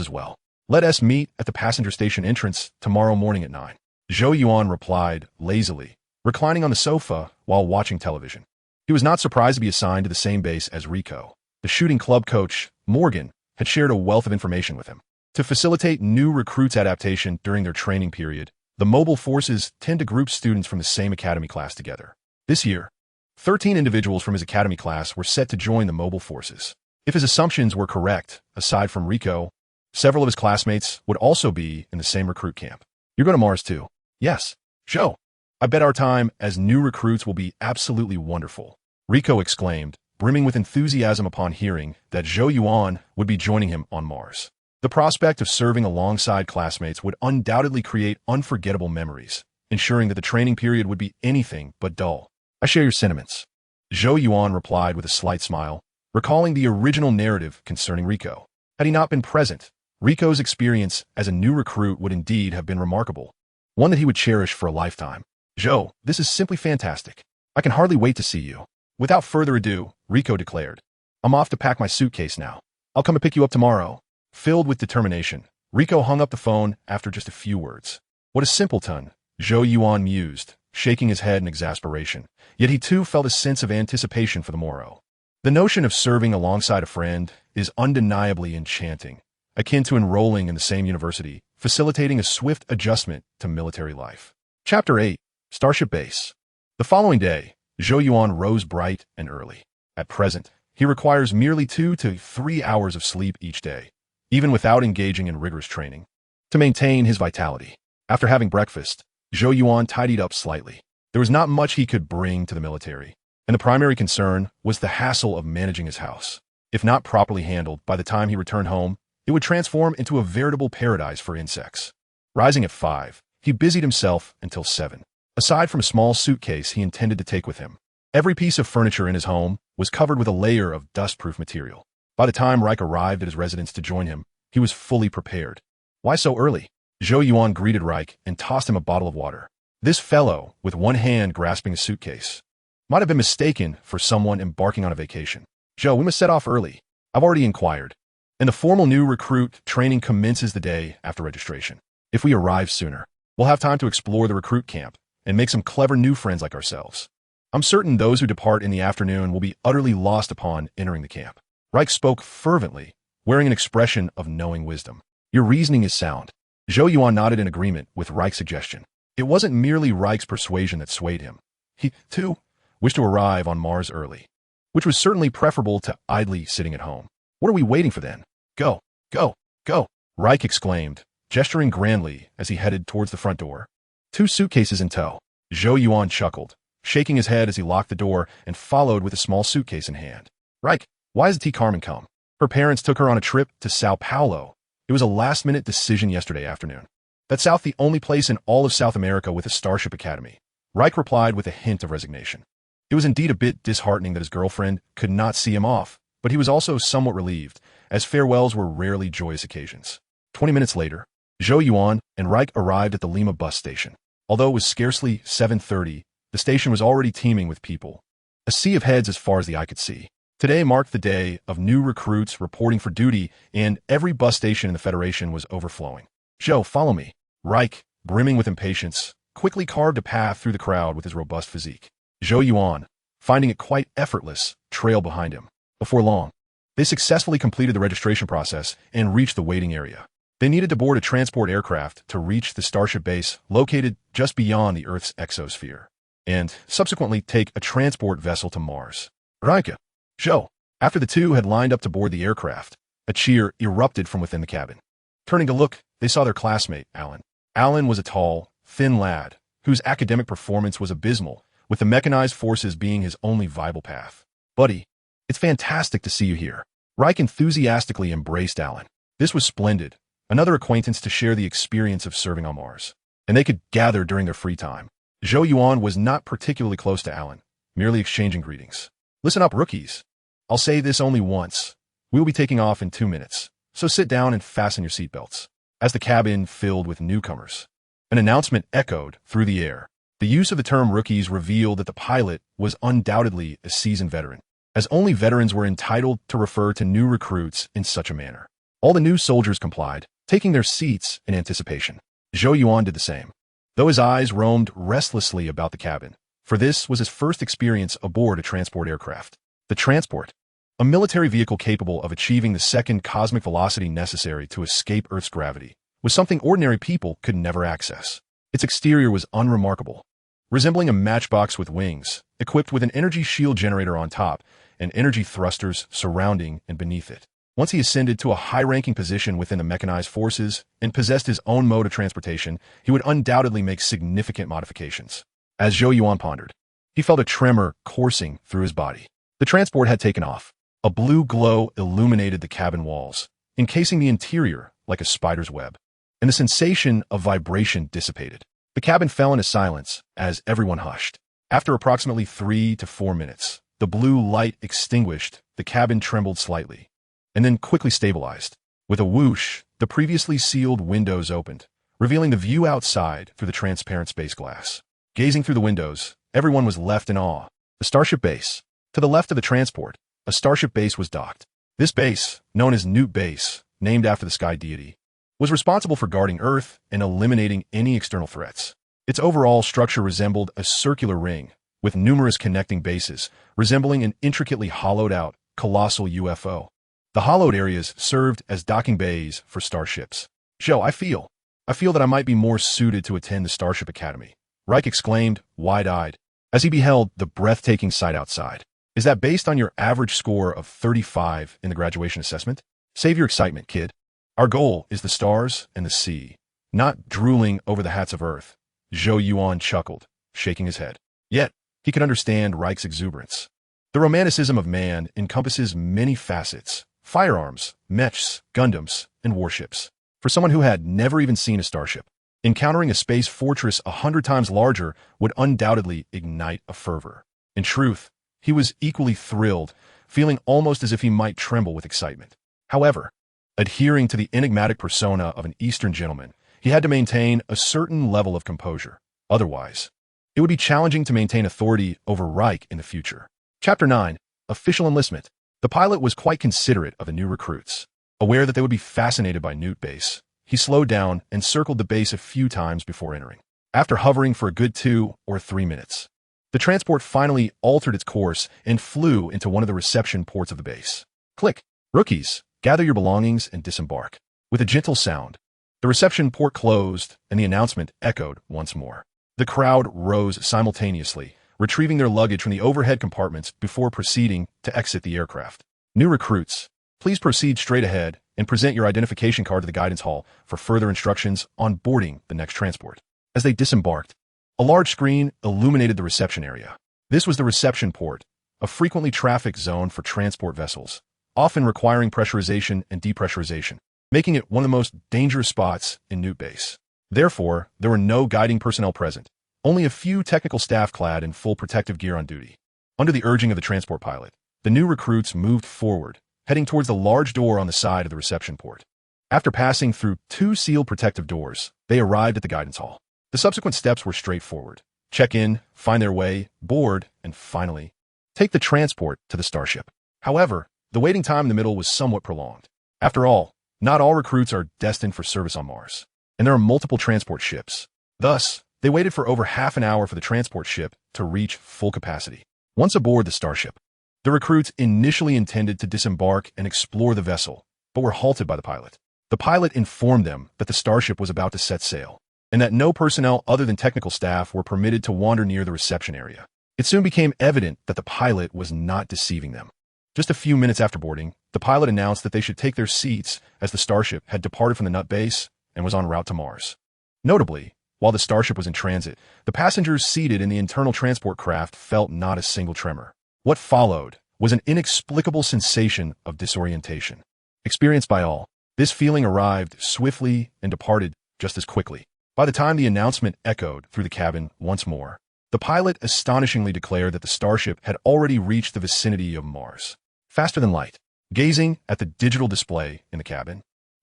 as well. Let us meet at the passenger station entrance tomorrow morning at 9. Zhou Yuan replied lazily, reclining on the sofa while watching television. He was not surprised to be assigned to the same base as Rico. The shooting club coach, Morgan, had shared a wealth of information with him. To facilitate new recruits' adaptation during their training period, the mobile forces tend to group students from the same academy class together. This year, 13 individuals from his academy class were set to join the mobile forces. If his assumptions were correct, aside from Rico, several of his classmates would also be in the same recruit camp. "You're going to Mars too?" "Yes. Zhou, I bet our time as new recruits will be absolutely wonderful," Rico exclaimed, brimming with enthusiasm upon hearing that Zhou Yuan would be joining him on Mars. The prospect of serving alongside classmates would undoubtedly create unforgettable memories, ensuring that the training period would be anything but dull. "I share your sentiments," Zhou Yuan replied with a slight smile, recalling the original narrative concerning Rico. Had he not been present, Rico's experience as a new recruit would indeed have been remarkable, one that he would cherish for a lifetime. "Zhou, this is simply fantastic. I can hardly wait to see you." Without further ado, Rico declared, "I'm off to pack my suitcase now. I'll come and pick you up tomorrow." Filled with determination, Rico hung up the phone after just a few words. What a simpleton, Zhou Yuan mused, shaking his head in exasperation, yet he too felt a sense of anticipation for the morrow. The notion of serving alongside a friend is undeniably enchanting, akin to enrolling in the same university, facilitating a swift adjustment to military life. Chapter 8. Starship Base. The following day, Zhou Yuan rose bright and early. At present, he requires merely 2 to 3 hours of sleep each day, even without engaging in rigorous training, to maintain his vitality. After having breakfast, Zhou Yuan tidied up slightly. There was not much he could bring to the military, and the primary concern was the hassle of managing his house. If not properly handled, by the time he returned home, it would transform into a veritable paradise for insects. Rising at 5, he busied himself until 7. Aside from a small suitcase he intended to take with him, every piece of furniture in his home was covered with a layer of dust-proof material. By the time Reich arrived at his residence to join him, he was fully prepared. "Why so early?" Zhou Yuan greeted Reich and tossed him a bottle of water. This fellow, with one hand grasping a suitcase, might have been mistaken for someone embarking on a vacation. "Zhou, we must set off early. I've already inquired, and the formal new recruit training commences the day after registration. If we arrive sooner, we'll have time to explore the recruit camp and make some clever new friends like ourselves. I'm certain those who depart in the afternoon will be utterly lost upon entering the camp." Reich spoke fervently, wearing an expression of knowing wisdom. "Your reasoning is sound." Zhou Yuan nodded in agreement with Reich's suggestion. It wasn't merely Reich's persuasion that swayed him. He, too, wished to arrive on Mars early, which was certainly preferable to idly sitting at home. "What are we waiting for then? Go, go, go," Reich exclaimed, gesturing grandly as he headed towards the front door. 2 suitcases in tow. Zhou Yuan chuckled, shaking his head as he locked the door and followed with a small suitcase in hand. "Reich, why hasn't T. Carmen come?" "Her parents took her on a trip to Sao Paulo. It was a last-minute decision yesterday afternoon. That's South the only place in all of South America with a Starship Academy," Reich replied with a hint of resignation. It was indeed a bit disheartening that his girlfriend could not see him off, but he was also somewhat relieved, as farewells were rarely joyous occasions. 20 minutes later, Zhou Yuan and Reich arrived at the Lima bus station. Although it was scarcely 7:30, the station was already teeming with people. A sea of heads as far as the eye could see. Today marked the day of new recruits reporting for duty, and every bus station in the Federation was overflowing. "Zhou, follow me." Reich, brimming with impatience, quickly carved a path through the crowd with his robust physique. Zhou Yuan, finding it quite effortless, trailed behind him. Before long, they successfully completed the registration process and reached the waiting area. They needed to board a transport aircraft to reach the Starship base located just beyond the Earth's exosphere, and subsequently take a transport vessel to Mars. "Reich, Zhou." After the two had lined up to board the aircraft, a cheer erupted from within the cabin. Turning to look, they saw their classmate, Alan. Alan was a tall, thin lad, whose academic performance was abysmal, with the mechanized forces being his only viable path. "Buddy, it's fantastic to see you here." Reich enthusiastically embraced Alan. This was splendid, another acquaintance to share the experience of serving on Mars. And they could gather during their free time. Zhou Yuan was not particularly close to Alan, merely exchanging greetings. Listen up, rookies. I'll say this only once. We will be taking off in 2 minutes, so sit down and fasten your seatbelts. As the cabin filled with newcomers, an announcement echoed through the air. The use of the term rookies revealed that the pilot was undoubtedly a seasoned veteran, as only veterans were entitled to refer to new recruits in such a manner. All the new soldiers complied, taking their seats in anticipation. Zhou Yuan did the same, though his eyes roamed restlessly about the cabin, for this was his first experience aboard a transport aircraft. The transport, a military vehicle capable of achieving the second cosmic velocity necessary to escape Earth's gravity, was something ordinary people could never access. Its exterior was unremarkable, resembling a matchbox with wings, equipped with an energy shield generator on top and energy thrusters surrounding and beneath it. Once he ascended to a high-ranking position within the mechanized forces and possessed his own mode of transportation, he would undoubtedly make significant modifications. As Zhou Yuan pondered, he felt a tremor coursing through his body. The transport had taken off. A blue glow illuminated the cabin walls, encasing the interior like a spider's web, and the sensation of vibration dissipated. The cabin fell into silence as everyone hushed. After approximately 3 to 4 minutes, the blue light extinguished, the cabin trembled slightly, and then quickly stabilized. With a whoosh, the previously sealed windows opened, revealing the view outside through the transparent space glass. Gazing through the windows, everyone was left in awe. The Starship base. To the left of the transport, a Starship base was docked. This base, known as Newt Base, named after the sky deity, was responsible for guarding Earth and eliminating any external threats. Its overall structure resembled a circular ring, with numerous connecting bases, resembling an intricately hollowed-out, colossal UFO. The hollowed areas served as docking bays for starships. Joe, I feel that I might be more suited to attend the Starship Academy, Reich exclaimed, wide-eyed, as he beheld the breathtaking sight outside. Is that based on your average score of 35 in the graduation assessment? Save your excitement, kid. Our goal is the stars and the sea, not drooling over the hats of Earth. Zhou Yuan chuckled, shaking his head. Yet, he could understand Reich's exuberance. The romanticism of man encompasses many facets: firearms, mechs, Gundams, and warships. For someone who had never even seen a starship, encountering a space fortress 100 times larger would undoubtedly ignite a fervor. In truth, he was equally thrilled, feeling almost as if he might tremble with excitement. However, adhering to the enigmatic persona of an Eastern gentleman, he had to maintain a certain level of composure. Otherwise, it would be challenging to maintain authority over Reich in the future. Chapter 9. Official Enlistment. The pilot was quite considerate of the new recruits. Aware that they would be fascinated by Newt Base, he slowed down and circled the base a few times before entering. After hovering for a good 2 or 3 minutes, the transport finally altered its course and flew into one of the reception ports of the base. Click. Rookies, gather your belongings and disembark. With a gentle sound, the reception port closed and the announcement echoed once more. The crowd rose simultaneously, retrieving their luggage from the overhead compartments before proceeding to exit the aircraft. New recruits, please proceed straight ahead and present your identification card to the guidance hall for further instructions on boarding the next transport. As they disembarked, a large screen illuminated the reception area. This was the reception port, a frequently trafficked zone for transport vessels, often requiring pressurization and depressurization, making it one of the most dangerous spots in Newt Base. Therefore, there were no guiding personnel present, only a few technical staff clad in full protective gear on duty. Under the urging of the transport pilot, the new recruits moved forward, heading towards the large door on the side of the reception port. After passing through 2 sealed protective doors, they arrived at the guidance hall. The subsequent steps were straightforward. Check in, find their way, board, and finally, take the transport to the starship. However, the waiting time in the middle was somewhat prolonged. After all, not all recruits are destined for service on Mars, and there are multiple transport ships. Thus, they waited for over half an hour for the transport ship to reach full capacity. Once aboard the starship, the recruits initially intended to disembark and explore the vessel, but were halted by the pilot. The pilot informed them that the starship was about to set sail, and that no personnel other than technical staff were permitted to wander near the reception area. It soon became evident that the pilot was not deceiving them. Just a few minutes after boarding, the pilot announced that they should take their seats as the starship had departed from the Nut Base and was en route to Mars. Notably, while the starship was in transit, the passengers seated in the internal transport craft felt not a single tremor. What followed was an inexplicable sensation of disorientation. Experienced by all, this feeling arrived swiftly and departed just as quickly. By the time the announcement echoed through the cabin once more, the pilot astonishingly declared that the starship had already reached the vicinity of Mars. Faster than light. Gazing at the digital display in the cabin,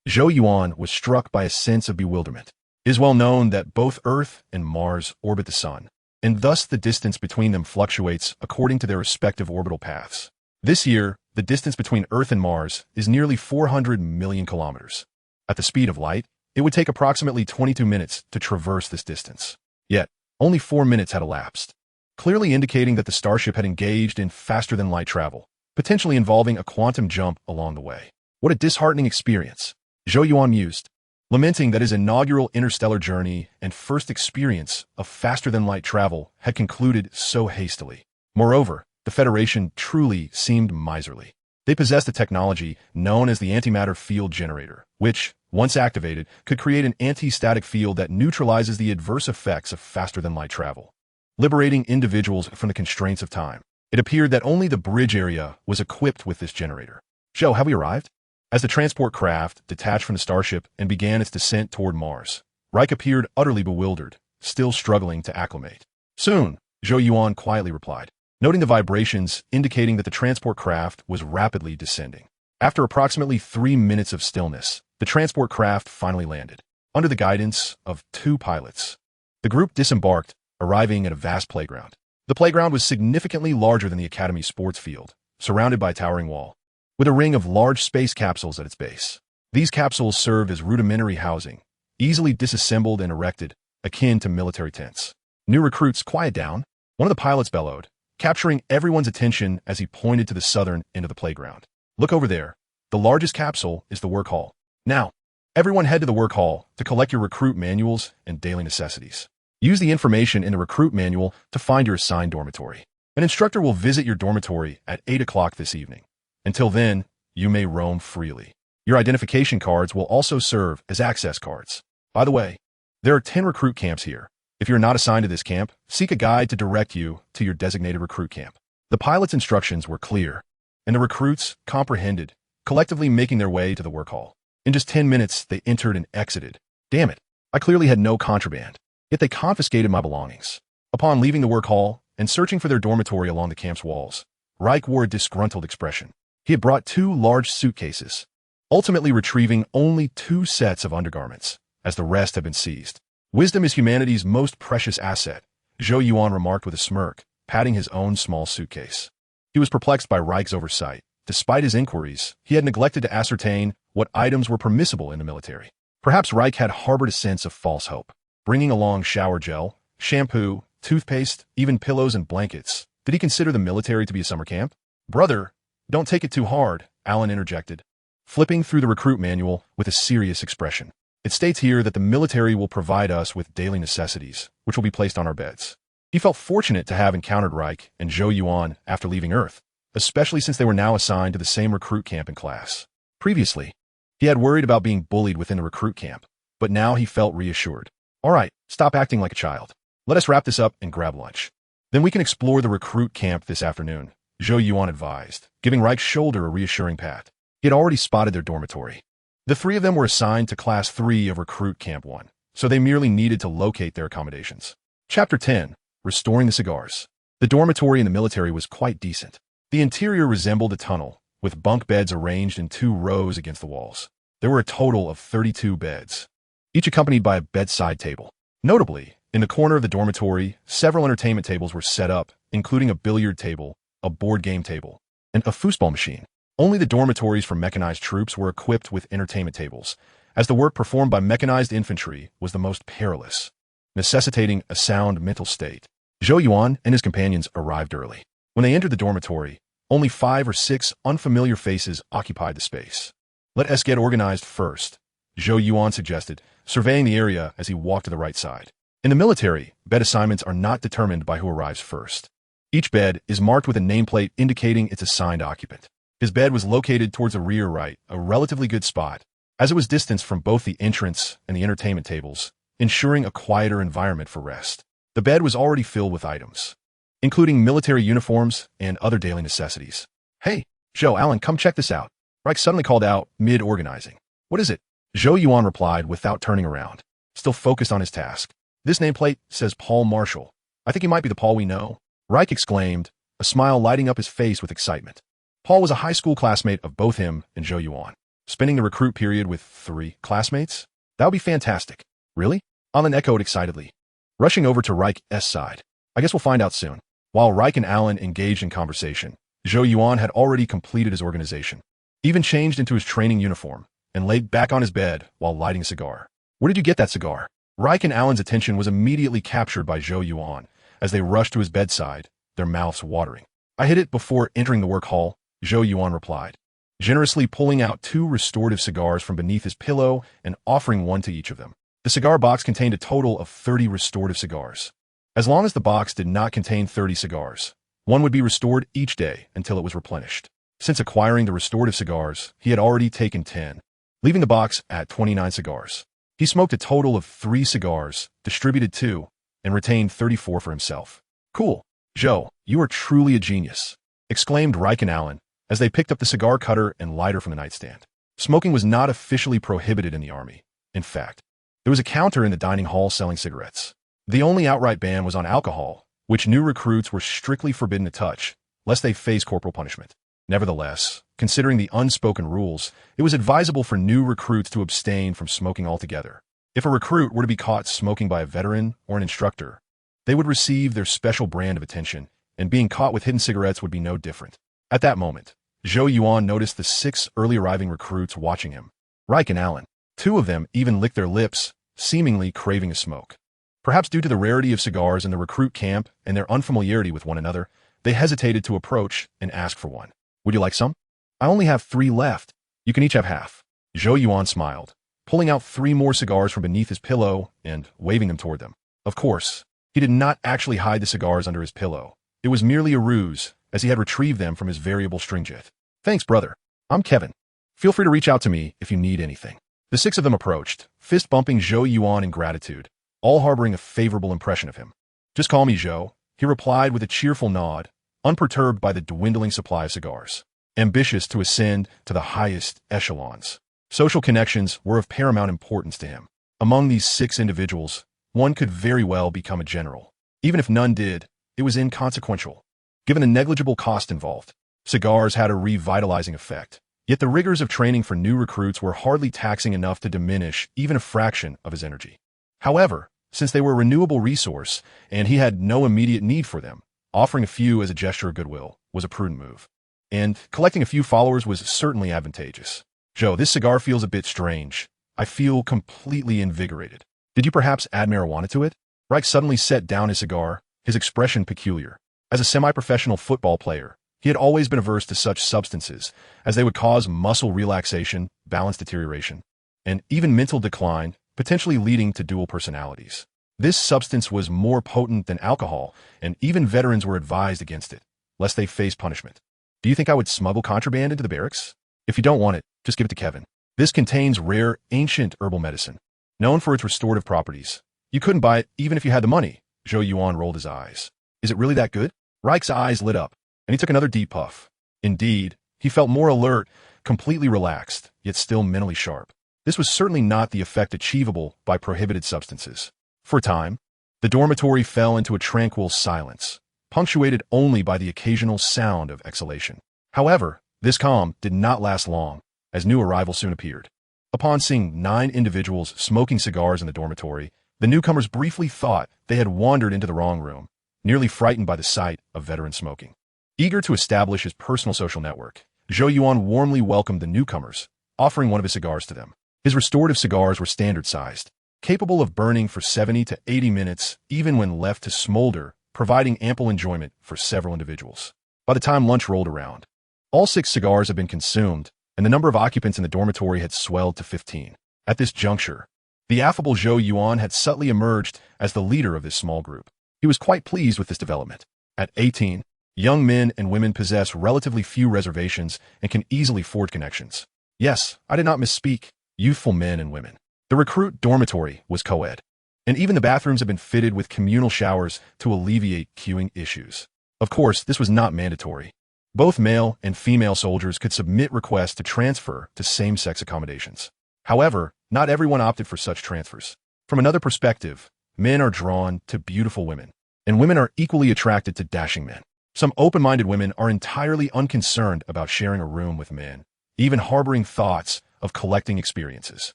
Zhou Yuan was struck by a sense of bewilderment. It is well known that both Earth and Mars orbit the Sun, and thus the distance between them fluctuates according to their respective orbital paths. This year, the distance between Earth and Mars is nearly 400 million kilometers. At the speed of light, it would take approximately 22 minutes to traverse this distance. Yet, only 4 minutes had elapsed, clearly indicating that the starship had engaged in faster-than-light travel, potentially involving a quantum jump along the way. What a disheartening experience, Zhou Yuan mused, lamenting that his inaugural interstellar journey and first experience of faster-than-light travel had concluded so hastily. Moreover, the Federation truly seemed miserly. They possessed a technology known as the antimatter field generator, which, once activated, could create an anti-static field that neutralizes the adverse effects of faster-than-light travel, liberating individuals from the constraints of time. It appeared that only the bridge area was equipped with this generator. Zhou, have we arrived? As the transport craft detached from the starship and began its descent toward Mars, Reich appeared utterly bewildered, still struggling to acclimate. Soon, Zhou Yuan quietly replied, noting the vibrations indicating that the transport craft was rapidly descending. After approximately 3 minutes of stillness, the transport craft finally landed. Under the guidance of 2 pilots, the group disembarked, arriving at a vast playground. The playground was significantly larger than the Academy sports field, surrounded by a towering wall, with a ring of large space capsules at its base. These capsules served as rudimentary housing, easily disassembled and erected, akin to military tents. New recruits, quiet down, one of the pilots bellowed, capturing everyone's attention as he pointed to the southern end of the playground. Look over there. The largest capsule is the work hall. Now, everyone head to the work hall to collect your recruit manuals and daily necessities. Use the information in the recruit manual to find your assigned dormitory. An instructor will visit your dormitory at 8 o'clock this evening. Until then, you may roam freely. Your identification cards will also serve as access cards. By the way, there are 10 recruit camps here. If you're not assigned to this camp, seek a guide to direct you to your designated recruit camp. The pilot's instructions were clear, and the recruits comprehended, collectively making their way to the work hall. In just 10 minutes, they entered and exited. Damn it, I clearly had no contraband, yet they confiscated my belongings. Upon leaving the work hall and searching for their dormitory along the camp's walls, Reich wore a disgruntled expression. He had brought 2 large suitcases, ultimately retrieving only 2 sets of undergarments, as the rest had been seized. Wisdom is humanity's most precious asset, Zhou Yuan remarked with a smirk, patting his own small suitcase. He was perplexed by Reich's oversight. Despite his inquiries, he had neglected to ascertain what items were permissible in the military. Perhaps Reich had harbored a sense of false hope. Bringing along shower gel, shampoo, toothpaste, even pillows and blankets, did he consider the military to be a summer camp? Brother, don't take it too hard, Alan interjected, flipping through the recruit manual with a serious expression. It states here that the military will provide us with daily necessities, which will be placed on our beds. He felt fortunate to have encountered Reich and Zhou Yuan after leaving Earth, especially since they were now assigned to the same recruit camp and class. Previously, he had worried about being bullied within the recruit camp, but now he felt reassured. All right, stop acting like a child. Let us wrap this up and grab lunch. Then we can explore the recruit camp this afternoon, Zhou Yuan advised, giving Reich's shoulder a reassuring pat. He had already spotted their dormitory. The 3 of them were assigned to Class 3 of Recruit Camp 1, so they merely needed to locate their accommodations. Chapter 10. Restoring the Cigars. The dormitory in the military was quite decent. The interior resembled a tunnel, with bunk beds arranged in 2 rows against the walls. There were a total of 32 beds, each accompanied by a bedside table. Notably, in the corner of the dormitory, several entertainment tables were set up, including a billiard table, a board game table, and a foosball machine. Only the dormitories for mechanized troops were equipped with entertainment tables, as the work performed by mechanized infantry was the most perilous, necessitating a sound mental state. Zhou Yuan and his companions arrived early. When they entered the dormitory, only 5 or 6 unfamiliar faces occupied the space. Let us get organized first, Zhou Yuan suggested, surveying the area as he walked to the right side. In the military, bed assignments are not determined by who arrives first. Each bed is marked with a nameplate indicating its assigned occupant. His bed was located towards the rear right, a relatively good spot, as it was distanced from both the entrance and the entertainment tables, ensuring a quieter environment for rest. The bed was already filled with items, including military uniforms and other daily necessities. Hey, Zhou, Alan, come check this out. Reich suddenly called out, mid-organizing. What is it? Zhou Yuan replied without turning around, still focused on his task. This nameplate says Paul Marshall. I think he might be the Paul we know. Reich exclaimed, a smile lighting up his face with excitement. Paul was a high school classmate of both him and Zhou Yuan. Spending the recruit period with 3 classmates? That would be fantastic. Really? Alan echoed excitedly, rushing over to Reich's side. I guess we'll find out soon. While Reich and Alan engaged in conversation, Zhou Yuan had already completed his organization, even changed into his training uniform, and laid back on his bed while lighting a cigar. Where did you get that cigar? Reich and Alan's attention was immediately captured by Zhou Yuan as they rushed to his bedside, their mouths watering. I hid it before entering the work hall, Zhou Yuan replied, generously pulling out 2 restorative cigars from beneath his pillow and offering one to each of them. The cigar box contained a total of 30 restorative cigars. As long as the box did not contain 30 cigars, one would be restored each day until it was replenished. Since acquiring the restorative cigars, he had already taken 10, leaving the box at 29 cigars. He smoked a total of 3 cigars, distributed 2, and retained 34 for himself. Cool. Zhou, you are truly a genius, exclaimed Reich and Alan as they picked up the cigar cutter and lighter from the nightstand. Smoking was not officially prohibited in the army. In fact, there was a counter in the dining hall selling cigarettes. The only outright ban was on alcohol, which new recruits were strictly forbidden to touch, lest they face corporal punishment. Nevertheless, considering the unspoken rules, it was advisable for new recruits to abstain from smoking altogether. If a recruit were to be caught smoking by a veteran or an instructor, they would receive their special brand of attention, and being caught with hidden cigarettes would be no different. At that moment, Zhou Yuan noticed the 6 early arriving recruits watching him. Reich and Alan. 2 of them even licked their lips, seemingly craving a smoke. Perhaps due to the rarity of cigars in the recruit camp and their unfamiliarity with one another, they hesitated to approach and ask for one. Would you like some? I only have 3 left. You can each have half. Zhou Yuan smiled, pulling out 3 more cigars from beneath his pillow and waving them toward them. Of course, he did not actually hide the cigars under his pillow. It was merely a ruse, as he had retrieved them from his variable string jet. Thanks, brother. I'm Kevin. Feel free to reach out to me if you need anything. The 6 of them approached, fist-bumping Zhou Yuan in gratitude, all harboring a favorable impression of him. Just call me Zhou, he replied with a cheerful nod, unperturbed by the dwindling supply of cigars. Ambitious to ascend to the highest echelons, social connections were of paramount importance to him. Among these 6 individuals, one could very well become a general. Even if none did, it was inconsequential, given the negligible cost involved. Cigars had a revitalizing effect. Yet the rigors of training for new recruits were hardly taxing enough to diminish even a fraction of his energy. However, since they were a renewable resource and he had no immediate need for them, offering a few as a gesture of goodwill was a prudent move. And collecting a few followers was certainly advantageous. Zhou, this cigar feels a bit strange. I feel completely invigorated. Did you perhaps add marijuana to it? Reich suddenly set down his cigar, his expression peculiar. As a semi-professional football player, he had always been averse to such substances, as they would cause muscle relaxation, balance deterioration, and even mental decline, potentially leading to dual personalities. This substance was more potent than alcohol, and even veterans were advised against it, lest they face punishment. Do you think I would smuggle contraband into the barracks? If you don't want it, just give it to Kevin. This contains rare, ancient herbal medicine, known for its restorative properties. You couldn't buy it even if you had the money. Zhou Yuan rolled his eyes. Is it really that good? Reich's eyes lit up, and he took another deep puff. Indeed, he felt more alert, completely relaxed, yet still mentally sharp. This was certainly not the effect achievable by prohibited substances. For a time, the dormitory fell into a tranquil silence, punctuated only by the occasional sound of exhalation. However, this calm did not last long, as new arrivals soon appeared. Upon seeing 9 individuals smoking cigars in the dormitory, the newcomers briefly thought they had wandered into the wrong room, nearly frightened by the sight of veteran smoking. Eager to establish his personal social network, Zhou Yuan warmly welcomed the newcomers, offering one of his cigars to them. His restorative cigars were standard-sized, capable of burning for 70 to 80 minutes, even when left to smolder, providing ample enjoyment for several individuals. By the time lunch rolled around, all 6 cigars had been consumed, and the number of occupants in the dormitory had swelled to 15. At this juncture, the affable Zhou Yuan had subtly emerged as the leader of this small group. He was quite pleased with this development. At 18, young men and women possess relatively few reservations and can easily forge connections. Yes, I did not misspeak. Youthful men and women. The recruit dormitory was co-ed, and even the bathrooms had been fitted with communal showers to alleviate queuing issues. Of course, this was not mandatory. Both male and female soldiers could submit requests to transfer to same-sex accommodations. However, not everyone opted for such transfers. From another perspective, men are drawn to beautiful women, and women are equally attracted to dashing men. Some open-minded women are entirely unconcerned about sharing a room with men, even harboring thoughts of collecting experiences.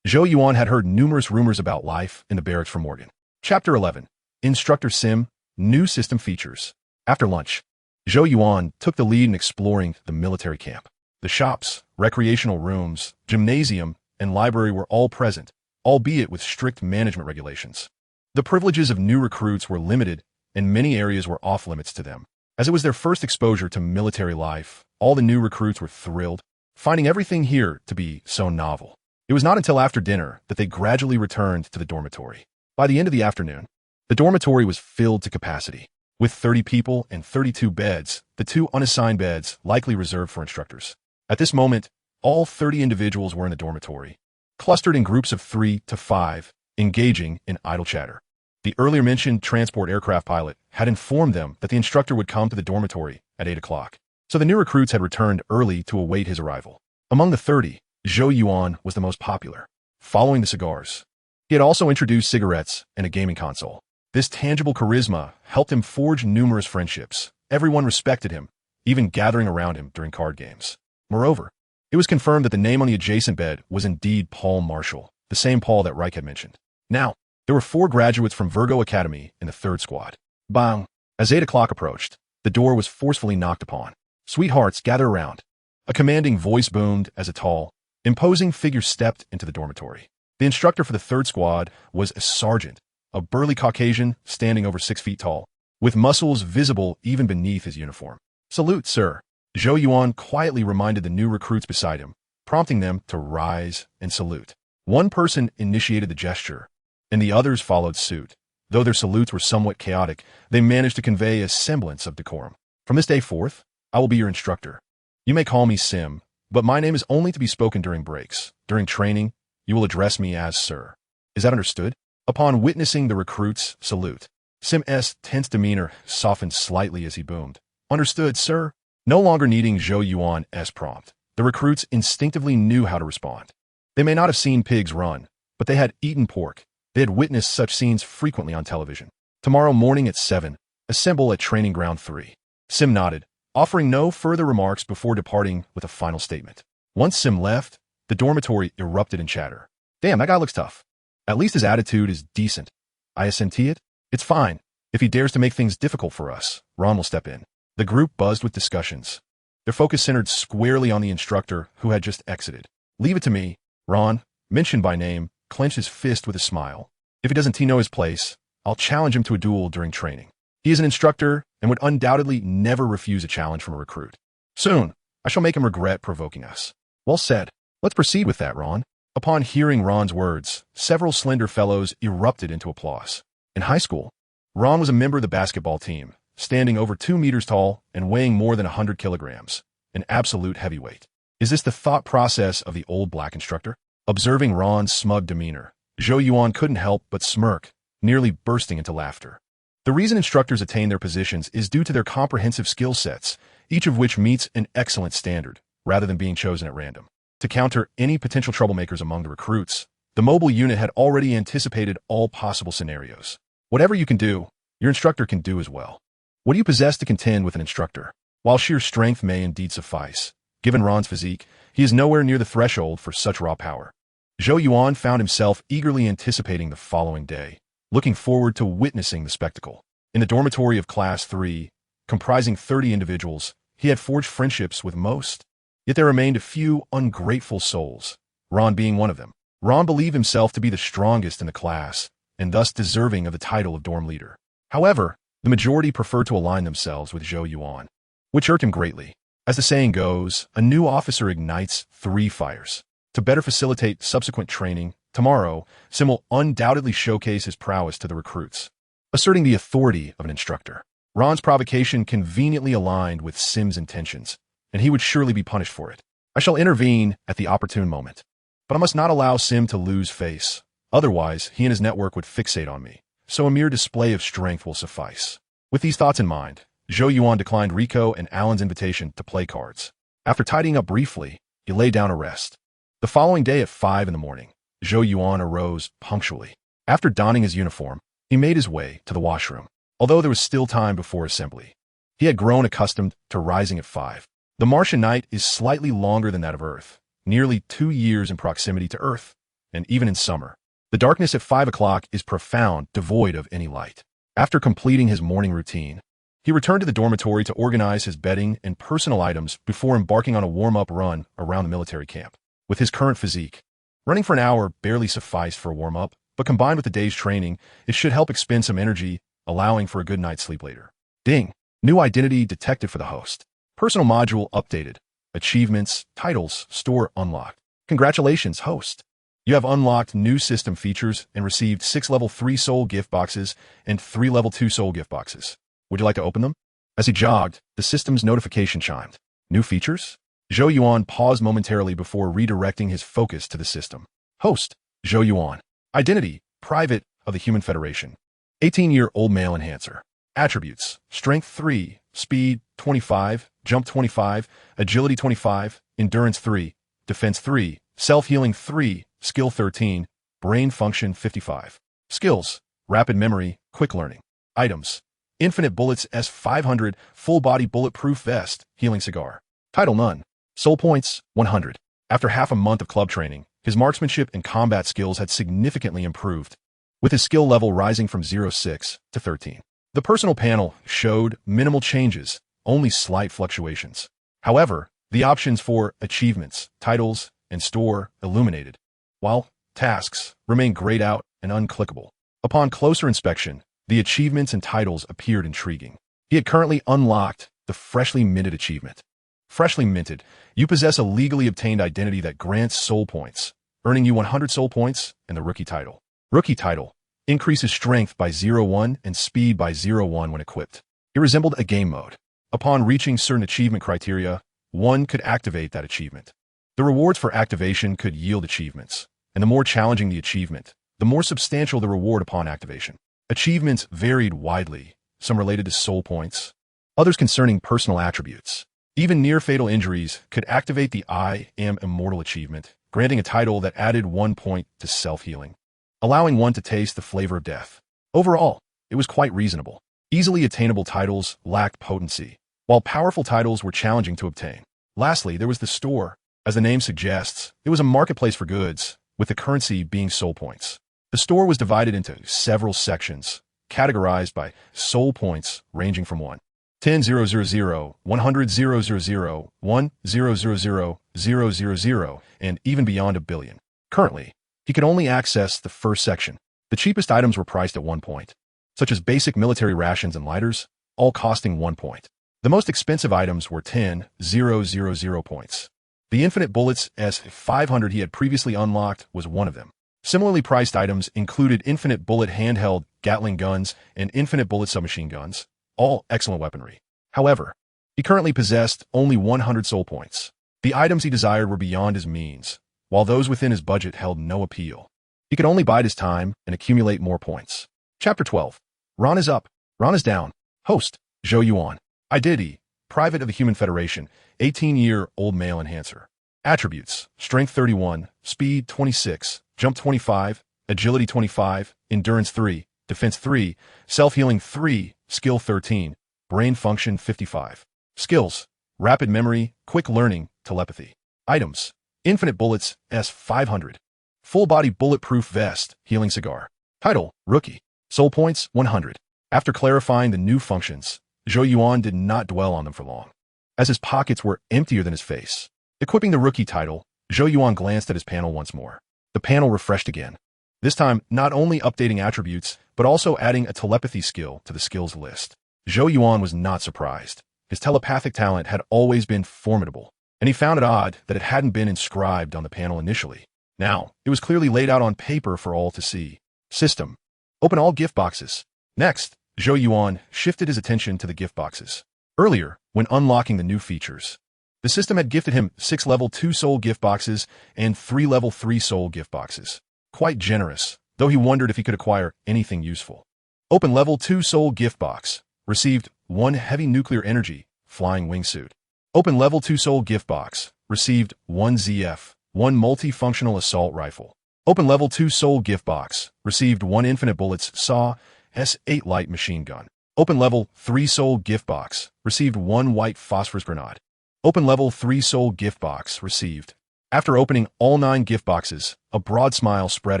Zhou Yuan had heard numerous rumors about life in the barracks from Morgan. Chapter 11. Instructor Sim, New System Features. After lunch, Zhou Yuan took the lead in exploring the military camp. The shops, recreational rooms, gymnasium, and library were all present, albeit with strict management regulations. The privileges of new recruits were limited, and many areas were off-limits to them. As it was their first exposure to military life, all the new recruits were thrilled, finding everything here to be so novel. It was not until after dinner that they gradually returned to the dormitory. By the end of the afternoon, the dormitory was filled to capacity. With 30 people and 32 beds, the 2 unassigned beds likely reserved for instructors. At this moment, all 30 individuals were in the dormitory, clustered in groups of 3 to 5, engaging in idle chatter. The earlier mentioned transport aircraft pilot had informed them that the instructor would come to the dormitory at 8 o'clock, so the new recruits had returned early to await his arrival. Among the 30, Zhou Yuan was the most popular, following the cigars. He had also introduced cigarettes and a gaming console. This tangible charisma helped him forge numerous friendships. Everyone respected him, even gathering around him during card games. Moreover, it was confirmed that the name on the adjacent bed was indeed Paul Marshall, the same Paul that Reich had mentioned. Now, there were 4 graduates from Virgo Academy in the 3rd squad. Bang! As 8 o'clock approached, the door was forcefully knocked upon. Sweethearts, gather around. A commanding voice boomed as a tall, imposing figure stepped into the dormitory. The instructor for the 3rd squad was a sergeant, a burly Caucasian standing over 6 feet tall, with muscles visible even beneath his uniform. Salute, sir. Zhou Yuan quietly reminded the new recruits beside him, prompting them to rise and salute. One person initiated the gesture, and the others followed suit. Though their salutes were somewhat chaotic, they managed to convey a semblance of decorum. From this day forth, I will be your instructor. You may call me Sim, but my name is only to be spoken during breaks. During training, you will address me as sir. Is that understood? Upon witnessing the recruit's salute, Sim's tense demeanor softened slightly as he boomed. Understood, sir. No longer needing Zhou Yuan's prompt, the recruits instinctively knew how to respond. They may not have seen pigs run, but they had eaten pork. They had witnessed such scenes frequently on television. Tomorrow morning at 7, assemble at Training Ground 3. Sim nodded, offering no further remarks before departing with a final statement. Once Sim left, the dormitory erupted in chatter. Damn, that guy looks tough. At least his attitude is decent. I assent it? It's fine. If he dares to make things difficult for us, Ron will step in. The group buzzed with discussions. Their focus centered squarely on the instructor who had just exited. Leave it to me. Ron, mentioned by name, clenched his fist with a smile. If he doesn't know his place, I'll challenge him to a duel during training. He is an instructor and would undoubtedly never refuse a challenge from a recruit. Soon, I shall make him regret provoking us. Well said. Let's proceed with that, Ron. Upon hearing Ron's words, several slender fellows erupted into applause. In high school, Ron was a member of the basketball team, standing over 2 meters tall and weighing more than 100 kilograms, an absolute heavyweight. Is this the thought process of the old black instructor? Observing Ron's smug demeanor, Zhou Yuan couldn't help but smirk, nearly bursting into laughter. The reason instructors attain their positions is due to their comprehensive skill sets, each of which meets an excellent standard, rather than being chosen at random. To counter any potential troublemakers among the recruits, the mobile unit had already anticipated all possible scenarios. Whatever you can do, your instructor can do as well. What do you possess to contend with an instructor? While sheer strength may indeed suffice, given Ron's physique, he is nowhere near the threshold for such raw power. Zhou Yuan found himself eagerly anticipating the following day, looking forward to witnessing the spectacle. In the dormitory of Class 3, comprising 30 individuals, he had forged friendships with most. Yet there remained a few ungrateful souls, Ron being one of them. Ron believed himself to be the strongest in the class, and thus deserving of the title of dorm leader. However, the majority preferred to align themselves with Zhou Yuan, which irked him greatly. As the saying goes, a new officer ignites 3 fires. To better facilitate subsequent training, tomorrow, Sim will undoubtedly showcase his prowess to the recruits, asserting the authority of an instructor. Ron's provocation conveniently aligned with Sim's intentions, and he would surely be punished for it. I shall intervene at the opportune moment. But I must not allow Sim to lose face. Otherwise, he and his network would fixate on me, so a mere display of strength will suffice. With these thoughts in mind, Zhou Yuan declined Rico and Alan's invitation to play cards. After tidying up briefly, he lay down to rest. The following day at 5 in the morning, Zhou Yuan arose punctually. After donning his uniform, he made his way to the washroom. Although there was still time before assembly, he had grown accustomed to rising at 5. The Martian night is slightly longer than that of Earth, nearly 2 years in proximity to Earth, and even in summer. The darkness at 5 o'clock is profound, devoid of any light. After completing his morning routine, he returned to the dormitory to organize his bedding and personal items before embarking on a warm-up run around the military camp. With his current physique, running for an hour barely sufficed for a warm-up, but combined with the day's training, it should help expend some energy, allowing for a good night's sleep later. Ding! New identity detected for the host. Personal module updated. Achievements, titles, store unlocked. Congratulations, host! You have unlocked new system features and received 6 level 3 soul gift boxes and 3 level 2 soul gift boxes. Would you like to open them? As he jogged, the system's notification chimed. New features? Zhou Yuan paused momentarily before redirecting his focus to the system. Host, Zhou Yuan. Identity, private of the Human Federation. 18-year-old male enhancer. Attributes, strength 3, speed 25, jump 25, agility 25, endurance 3, defense 3, self-healing 3, skill 13, brain function 55. Skills, rapid memory, quick learning. Items, infinite bullets S500, full-body bulletproof vest, healing cigar. Title none. Soul points, 100. After half a month of club training, his marksmanship and combat skills had significantly improved, with his skill level rising from 0.6 to 13. The personal panel showed minimal changes, only slight fluctuations. However, the options for achievements, titles, and store illuminated, while tasks remained grayed out and unclickable. Upon closer inspection, the achievements and titles appeared intriguing. He had currently unlocked the freshly minted achievement. Freshly minted, you possess a legally obtained identity that grants soul points, earning you 100 soul points and the rookie title. Rookie title increases strength by 0.1 and speed by 0.1 when equipped. It resembled a game mode. Upon reaching certain achievement criteria, one could activate that achievement. The rewards for activation could yield achievements, and the more challenging the achievement, the more substantial the reward upon activation. Achievements varied widely, some related to soul points, others concerning personal attributes. Even near-fatal injuries could activate the I Am Immortal achievement, granting a title that added 1 point to self-healing, allowing one to taste the flavor of death. Overall, it was quite reasonable. Easily attainable titles lacked potency, while powerful titles were challenging to obtain. Lastly, there was the store. As the name suggests, it was a marketplace for goods, with the currency being soul points. The store was divided into several sections, categorized by soul points ranging from 1, 10,000, 100,000, 1,000,000, and even beyond a billion. Currently, he could only access the first section. The cheapest items were priced at 1 point, such as basic military rations and lighters, all costing 1 point. The most expensive items were 10,000 points. The infinite bullets S500 he had previously unlocked was one of them. Similarly priced items included infinite bullet handheld Gatling guns and infinite bullet submachine guns, all excellent weaponry. However, he currently possessed only 100 soul points. The items he desired were beyond his means, while those within his budget held no appeal. He could only bide his time and accumulate more points. Chapter 12. Ron is up. Ron is down. Host, Zhou Yuan. Identity, private of the Human Federation, 18-year-old male enhancer. Attributes, strength 31, speed 26, jump 25, agility 25, endurance 3, defense 3, self-healing 3, skill 13, brain function 55. Skills, rapid memory, quick learning, telepathy. Items, infinite bullets S500. Full-body bulletproof vest, healing cigar. Title, rookie. Soul points, 100. After clarifying the new functions, Zhou Yuan did not dwell on them for long, as his pockets were emptier than his face. Equipping the rookie title, Zhou Yuan glanced at his panel once more. The panel refreshed again, this time not only updating attributes, but also adding a telepathy skill to the skills list. Zhou Yuan was not surprised. His telepathic talent had always been formidable, and he found it odd that it hadn't been inscribed on the panel initially. Now, it was clearly laid out on paper for all to see. System. Open all gift boxes. Next, Zhou Yuan shifted his attention to the gift boxes. Earlier, when unlocking the new features, the system had gifted him 6 level 2 soul gift boxes and 3 level 3 soul gift boxes. Quite generous, though he wondered if he could acquire anything useful. Open level 2 soul gift box. Received 1 heavy nuclear energy, flying wingsuit. Open Level 2 Soul Gift Box, received 1 ZF, 1 multifunctional assault rifle. Open Level 2 Soul Gift Box, received 1 infinite bullets SAW S8 light machine gun. Open Level 3 Soul Gift Box, received 1 white phosphorus grenade. Open Level 3 Soul Gift Box, received. After opening all 9 gift boxes, a broad smile spread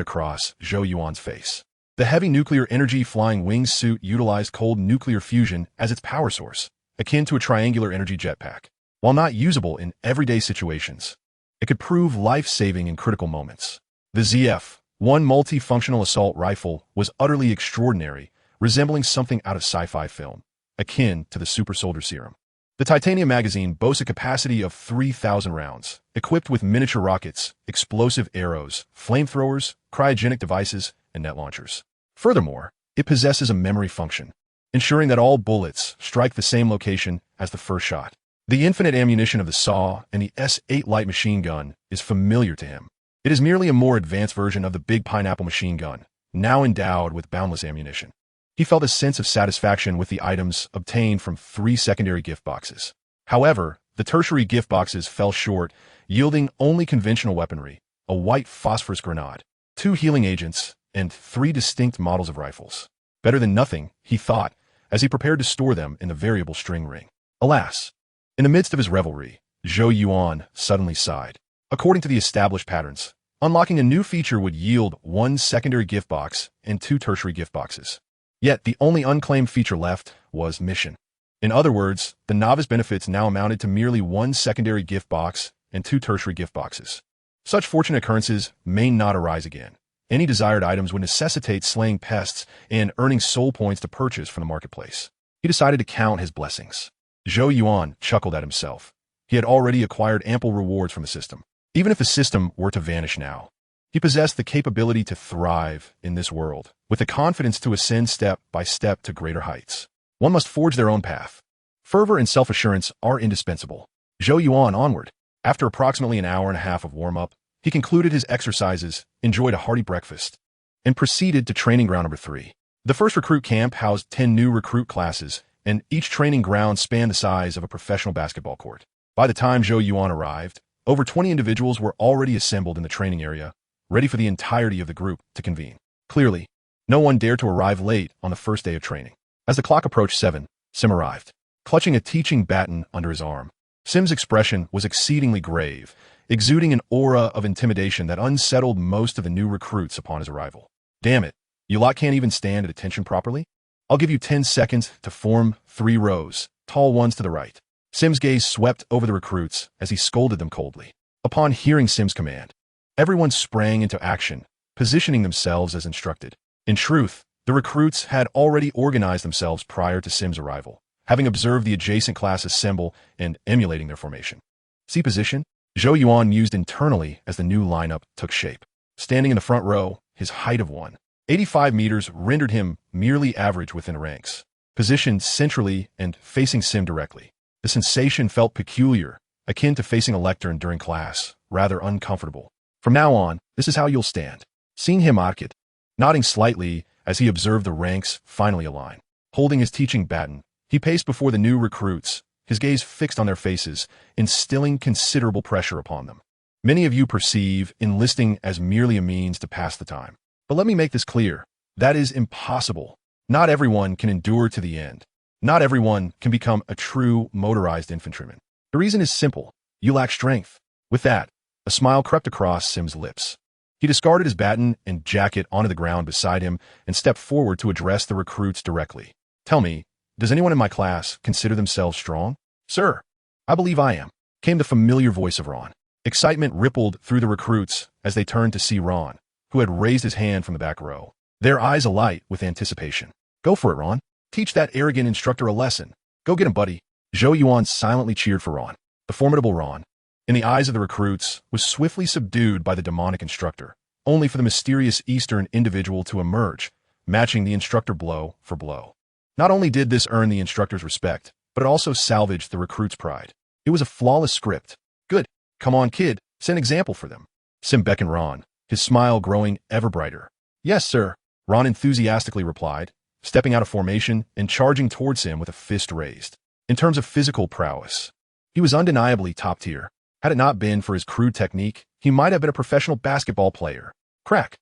across Zhou Yuan's face. The heavy nuclear energy flying wings suit utilized cold nuclear fusion as its power source, akin to a triangular energy jetpack. While not usable in everyday situations, it could prove life-saving in critical moments. The ZF-1 multifunctional assault rifle was utterly extraordinary, resembling something out of sci-fi film, akin to the Super Soldier Serum. The titanium magazine boasts a capacity of 3,000 rounds, equipped with miniature rockets, explosive arrows, flamethrowers, cryogenic devices, and net launchers. Furthermore, it possesses a memory function, ensuring that all bullets strike the same location as the first shot. The infinite ammunition of the SAW and the S8 light machine gun is familiar to him. It is merely a more advanced version of the Big Pineapple machine gun, now endowed with boundless ammunition. He felt a sense of satisfaction with the items obtained from 3 secondary gift boxes. However, the tertiary gift boxes fell short, yielding only conventional weaponry, a white phosphorus grenade, 2 healing agents, and 3 distinct models of rifles. Better than nothing, he thought, as he prepared to store them in the variable string ring. Alas! In the midst of his revelry, Zhou Yuan suddenly sighed. According to the established patterns, unlocking a new feature would yield 1 secondary gift box and 2 tertiary gift boxes. Yet the only unclaimed feature left was mission. In other words, the novice benefits now amounted to merely 1 secondary gift box and 2 tertiary gift boxes. Such fortunate occurrences may not arise again. Any desired items would necessitate slaying pests and earning soul points to purchase from the marketplace. He decided to count his blessings. Zhou Yuan chuckled at himself. He had already acquired ample rewards from the system. Even if the system were to vanish now, he possessed the capability to thrive in this world, with the confidence to ascend step by step to greater heights. One must forge their own path. Fervor and self-assurance are indispensable. Zhou Yuan onward. After approximately an hour and a half of warm-up, he concluded his exercises, enjoyed a hearty breakfast, and proceeded to training ground number 3. The first recruit camp housed 10 new recruit classes, and each training ground spanned the size of a professional basketball court. By the time Zhou Yuan arrived, over 20 individuals were already assembled in the training area, ready for the entirety of the group to convene. Clearly, no one dared to arrive late on the first day of training. As the clock approached 7, Sim arrived, clutching a teaching baton under his arm. Sim's expression was exceedingly grave, exuding an aura of intimidation that unsettled most of the new recruits upon his arrival. Damn it, you lot can't even stand at attention properly? I'll give you 10 seconds to form 3 rows, tall ones to the right. Sim's gaze swept over the recruits as he scolded them coldly. Upon hearing Sim's command, everyone sprang into action, positioning themselves as instructed. In truth, the recruits had already organized themselves prior to Sim's arrival, having observed the adjacent class assemble and emulating their formation. See position? Zhou Yuan mused internally as the new lineup took shape. Standing in the front row, his height of 185 meters rendered him merely average within the ranks. Positioned centrally and facing Sim directly, the sensation felt peculiar, akin to facing a lectern during class, rather uncomfortable. From now on, this is how you'll stand. Seeing him arced, nodding slightly as he observed the ranks finally align. Holding his teaching baton, he paced before the new recruits, his gaze fixed on their faces, instilling considerable pressure upon them. Many of you perceive enlisting as merely a means to pass the time. But let me make this clear. That is impossible. Not everyone can endure to the end. Not everyone can become a true motorized infantryman. The reason is simple. You lack strength. With that, a smile crept across Sim's lips. He discarded his baton and jacket onto the ground beside him and stepped forward to address the recruits directly. Tell me, does anyone in my class consider themselves strong? Sir, I believe I am, came the familiar voice of Ron. Excitement rippled through the recruits as they turned to see Ron, who had raised his hand from the back row, their eyes alight with anticipation. Go for it, Ron. Teach that arrogant instructor a lesson. Go get him, buddy. Zhou Yuan silently cheered for Ron. The formidable Ron, in the eyes of the recruits, was swiftly subdued by the demonic instructor, only for the mysterious Eastern individual to emerge, matching the instructor blow for blow. Not only did this earn the instructor's respect, but it also salvaged the recruit's pride. It was a flawless script. Good. Come on, kid. Set an example for them. Sim beckoned Ron, his smile growing ever brighter. Yes, sir, Ron enthusiastically replied, stepping out of formation and charging towards him with a fist raised. In terms of physical prowess, he was undeniably top tier. Had it not been for his crude technique, he might have been a professional basketball player. Crack.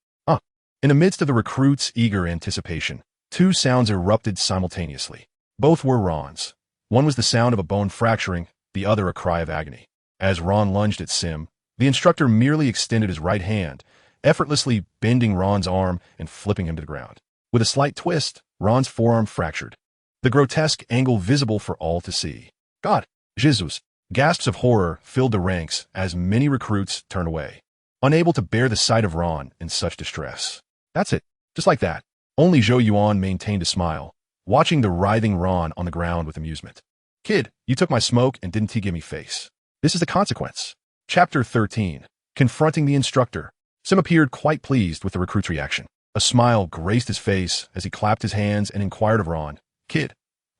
In the midst of the recruits' eager anticipation, two sounds erupted simultaneously. Both were Ron's. One was the sound of a bone fracturing, the other a cry of agony. As Ron lunged at Sim, the instructor merely extended his right hand, effortlessly bending Ron's arm and flipping him to the ground. With a slight twist, Ron's forearm fractured, the grotesque angle visible for all to see. God, Jesus! Gasps of horror filled the ranks as many recruits turned away, unable to bear the sight of Ron in such distress. That's it. Just like that. Only Zhou Yuan maintained a smile, watching the writhing Ron on the ground with amusement. Kid, you took my smoke and didn't give me face. This is the consequence. Chapter 13. Confronting the Instructor. Sim appeared quite pleased with the recruit's reaction. A smile graced his face as he clapped his hands and inquired of Ron. Kid,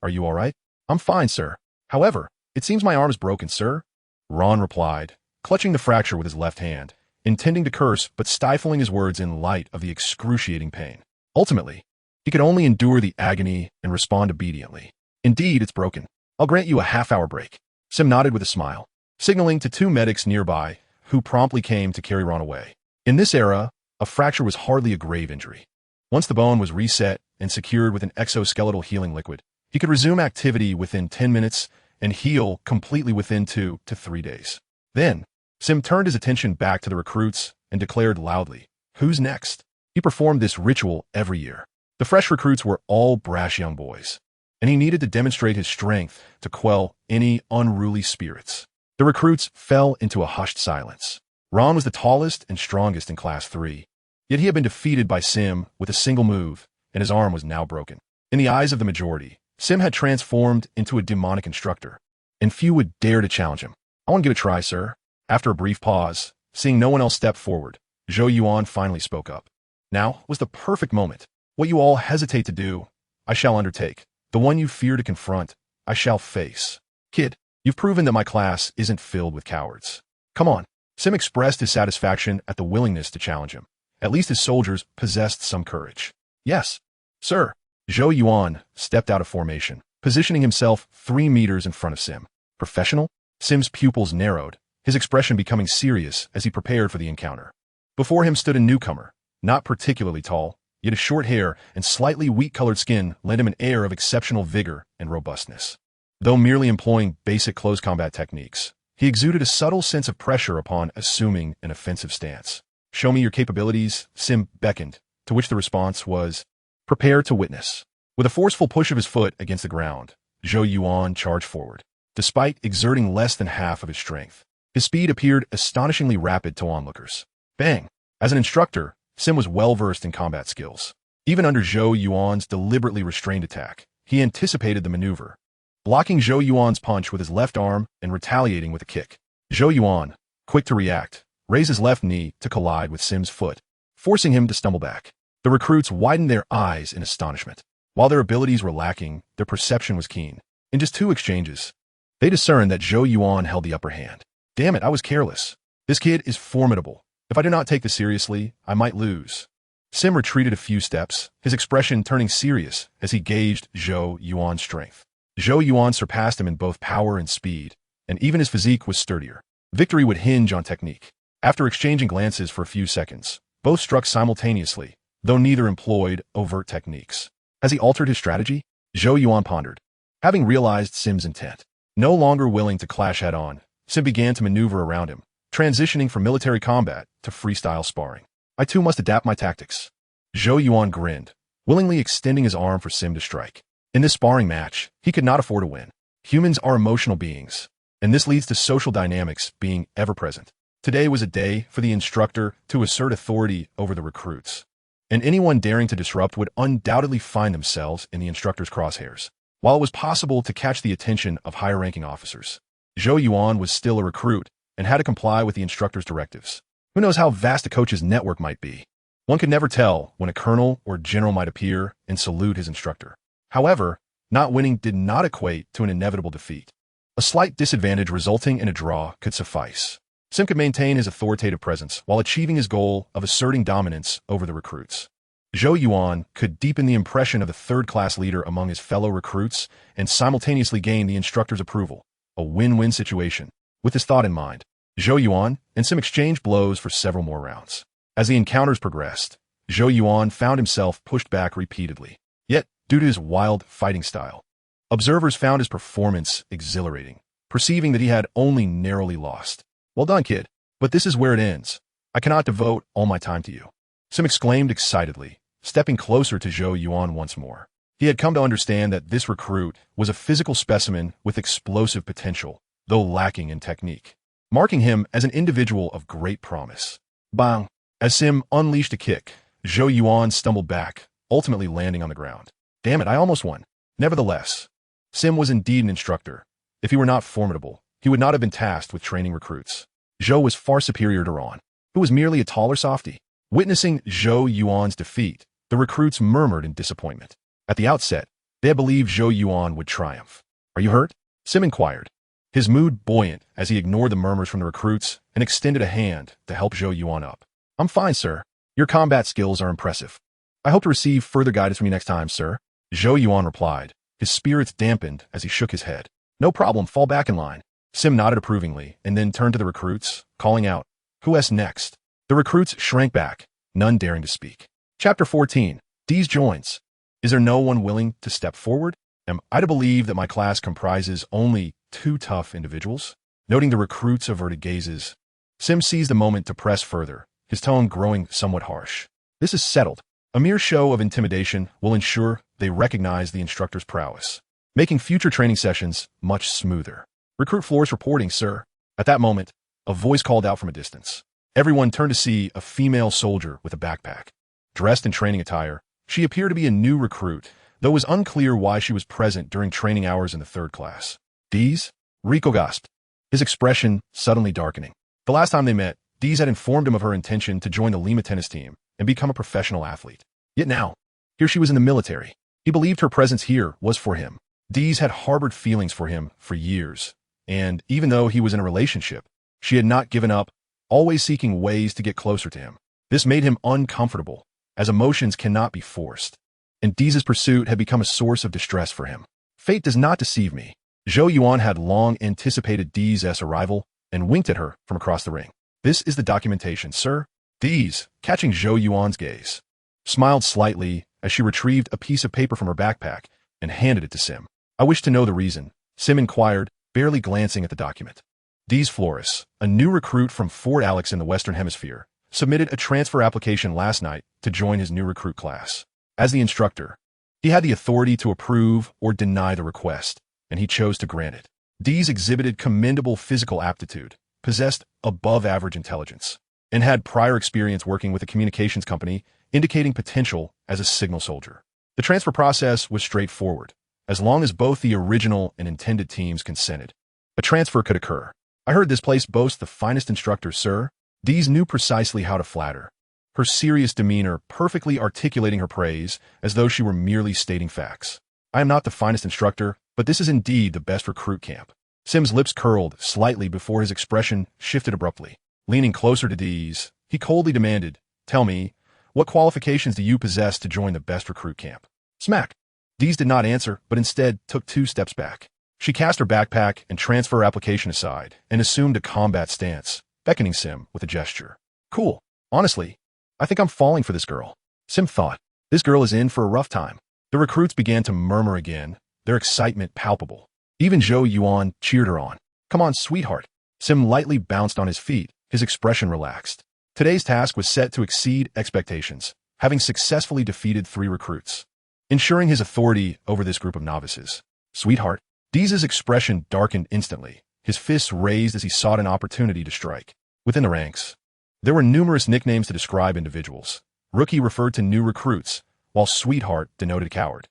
are you all right? I'm fine, sir. However, it seems my arm is broken, sir. Ron replied, clutching the fracture with his left hand, intending to curse but stifling his words in light of the excruciating pain. Ultimately, he could only endure the agony and respond obediently. Indeed, it's broken. I'll grant you a half-hour break. Sim nodded with a smile, signaling to two medics nearby, who promptly came to carry Ron away. In this era, a fracture was hardly a grave injury. Once the bone was reset and secured with an exoskeletal healing liquid, he could resume activity within 10 minutes and heal completely within 2 to 3 days. Then, Sim turned his attention back to the recruits and declared loudly, "Who's next?" He performed this ritual every year. The fresh recruits were all brash young boys, and he needed to demonstrate his strength to quell any unruly spirits. The recruits fell into a hushed silence. Ron was the tallest and strongest in Class 3, yet he had been defeated by Sim with a single move, and his arm was now broken. In the eyes of the majority, Sim had transformed into a demonic instructor, and few would dare to challenge him. "I want to give it a try, sir." After a brief pause, seeing no one else step forward, Zhou Yuan finally spoke up. Now was the perfect moment. What you all hesitate to do, I shall undertake. The one you fear to confront, I shall face. Kid, you've proven that my class isn't filled with cowards. Come on. Sim expressed his satisfaction at the willingness to challenge him. At least his soldiers possessed some courage. Yes, sir. Zhou Yuan stepped out of formation, positioning himself 3 meters in front of Sim. Professional? Sim's pupils narrowed, his expression becoming serious as he prepared for the encounter. Before him stood a newcomer, not particularly tall, yet his short hair and slightly wheat-colored skin lent him an air of exceptional vigor and robustness. Though merely employing basic close combat techniques, he exuded a subtle sense of pressure upon assuming an offensive stance. "Show me your capabilities," Sim beckoned, to which the response was, "Prepare to witness." With a forceful push of his foot against the ground, Zhou Yuan charged forward. Despite exerting less than half of his strength, his speed appeared astonishingly rapid to onlookers. Bang! As an instructor, Sim was well-versed in combat skills. Even under Zhou Yuan's deliberately restrained attack, he anticipated the maneuver, blocking Zhou Yuan's punch with his left arm and retaliating with a kick. Zhou Yuan, quick to react, raised his left knee to collide with Sim's foot, forcing him to stumble back. The recruits widened their eyes in astonishment. While their abilities were lacking, their perception was keen. In just 2 exchanges, they discerned that Zhou Yuan held the upper hand. Damn it, I was careless. This kid is formidable. If I do not take this seriously, I might lose. Sim retreated a few steps, his expression turning serious as he gauged Zhou Yuan's strength. Zhou Yuan surpassed him in both power and speed, and even his physique was sturdier. Victory would hinge on technique. After exchanging glances for a few seconds, both struck simultaneously, though neither employed overt techniques. Has he altered his strategy? Zhou Yuan pondered, having realized Sim's intent. No longer willing to clash head-on, Sim began to maneuver around him, transitioning from military combat to freestyle sparring. I too must adapt my tactics. Zhou Yuan grinned, willingly extending his arm for Sim to strike. In this sparring match, he could not afford to win. Humans are emotional beings, and this leads to social dynamics being ever-present. Today was a day for the instructor to assert authority over the recruits, and anyone daring to disrupt would undoubtedly find themselves in the instructor's crosshairs. While it was possible to catch the attention of higher-ranking officers, Zhou Yuan was still a recruit and had to comply with the instructor's directives. Who knows how vast a coach's network might be? One could never tell when a colonel or general might appear and salute his instructor. However, not winning did not equate to an inevitable defeat. A slight disadvantage resulting in a draw could suffice. Sim could maintain his authoritative presence while achieving his goal of asserting dominance over the recruits. Zhou Yuan could deepen the impression of the third-class leader among his fellow recruits and simultaneously gain the instructor's approval, a win-win situation. With this thought in mind, Zhou Yuan and Sim exchanged blows for several more rounds. As the encounters progressed, Zhou Yuan found himself pushed back repeatedly. Yet, due to his wild fighting style, observers found his performance exhilarating, perceiving that he had only narrowly lost. "Well done, kid, but this is where it ends. I cannot devote all my time to you," Sim exclaimed excitedly, stepping closer to Zhou Yuan once more. He had come to understand that this recruit was a physical specimen with explosive potential, though lacking in technique, marking him as an individual of great promise. Bang! As Sim unleashed a kick, Zhou Yuan stumbled back, ultimately landing on the ground. Damn it, I almost won. Nevertheless, Sim was indeed an instructor. If he were not formidable, he would not have been tasked with training recruits. Zhou was far superior to Ron, who was merely a taller softy. Witnessing Zhou Yuan's defeat, the recruits murmured in disappointment. At the outset, they had believed Zhou Yuan would triumph. "Are you hurt?" Sim inquired, his mood buoyant as he ignored the murmurs from the recruits and extended a hand to help Zhou Yuan up. "I'm fine, sir. Your combat skills are impressive. I hope to receive further guidance from you next time, sir," Zhou Yuan replied, his spirits dampened as he shook his head. "No problem, fall back in line." Sim nodded approvingly and then turned to the recruits, calling out, "Who's next?" The recruits shrank back, none daring to speak. Chapter 14. D's joins. Is there no one willing to step forward? Am I to believe that my class comprises only 2 tough individuals? Noting the recruits' averted gazes, Sim seized the moment to press further, his tone growing somewhat harsh. "This is settled. A mere show of intimidation will ensure they recognize the instructor's prowess, making future training sessions much smoother." "Recruit floors reporting, sir." At that moment, a voice called out from a distance. Everyone turned to see a female soldier with a backpack. Dressed in training attire, she appeared to be a new recruit, though it was unclear why she was present during training hours in the 3rd class. "D's?" Rico gasped, his expression suddenly darkening. The last time they met, D's had informed him of her intention to join the Lima tennis team and become a professional athlete. Yet now, here she was in the military. He believed her presence here was for him. D's had harbored feelings for him for years, and even though he was in a relationship, she had not given up, always seeking ways to get closer to him. This made him uncomfortable, as emotions cannot be forced, and D's pursuit had become a source of distress for him. Fate does not deceive me. Zhou Yuan had long anticipated D's arrival and winked at her from across the ring. "This is the documentation, sir." D's, catching Zhou Yuan's gaze, smiled slightly as she retrieved a piece of paper from her backpack and handed it to Sim. "I wish to know the reason," Sim inquired, barely glancing at the document. D's Flores, a new recruit from Fort Alex in the Western Hemisphere, submitted a transfer application last night to join his new recruit class. As the instructor, he had the authority to approve or deny the request, and he chose to grant it. D's exhibited commendable physical aptitude, possessed above-average intelligence, and had prior experience working with a communications company, indicating potential as a signal soldier. The transfer process was straightforward. As long as both the original and intended teams consented, a transfer could occur. "I heard this place boasts the finest instructors, sir." D's knew precisely how to flatter, her serious demeanor perfectly articulating her praise as though she were merely stating facts. "I am not the finest instructor, but this is indeed the best recruit camp." Sim's lips curled slightly before his expression shifted abruptly. Leaning closer to D's, he coldly demanded, "Tell me, what qualifications do you possess to join the best recruit camp?" Smack! D's did not answer, but instead took 2 steps back. She cast her backpack and transfer application aside and assumed a combat stance, beckoning Sim with a gesture. "Cool. Honestly, I think I'm falling for this girl." Sim thought, this girl is in for a rough time. The recruits began to murmur again, their excitement palpable. Even Zhou Yuan cheered her on. "Come on, sweetheart." Sim lightly bounced on his feet, his expression relaxed. Today's task was set to exceed expectations, having successfully defeated 3 recruits, ensuring his authority over this group of novices. "Sweetheart." Deez's expression darkened instantly, his fists raised as he sought an opportunity to strike. Within the ranks, there were numerous nicknames to describe individuals. Rookie referred to new recruits, while Sweetheart denoted coward.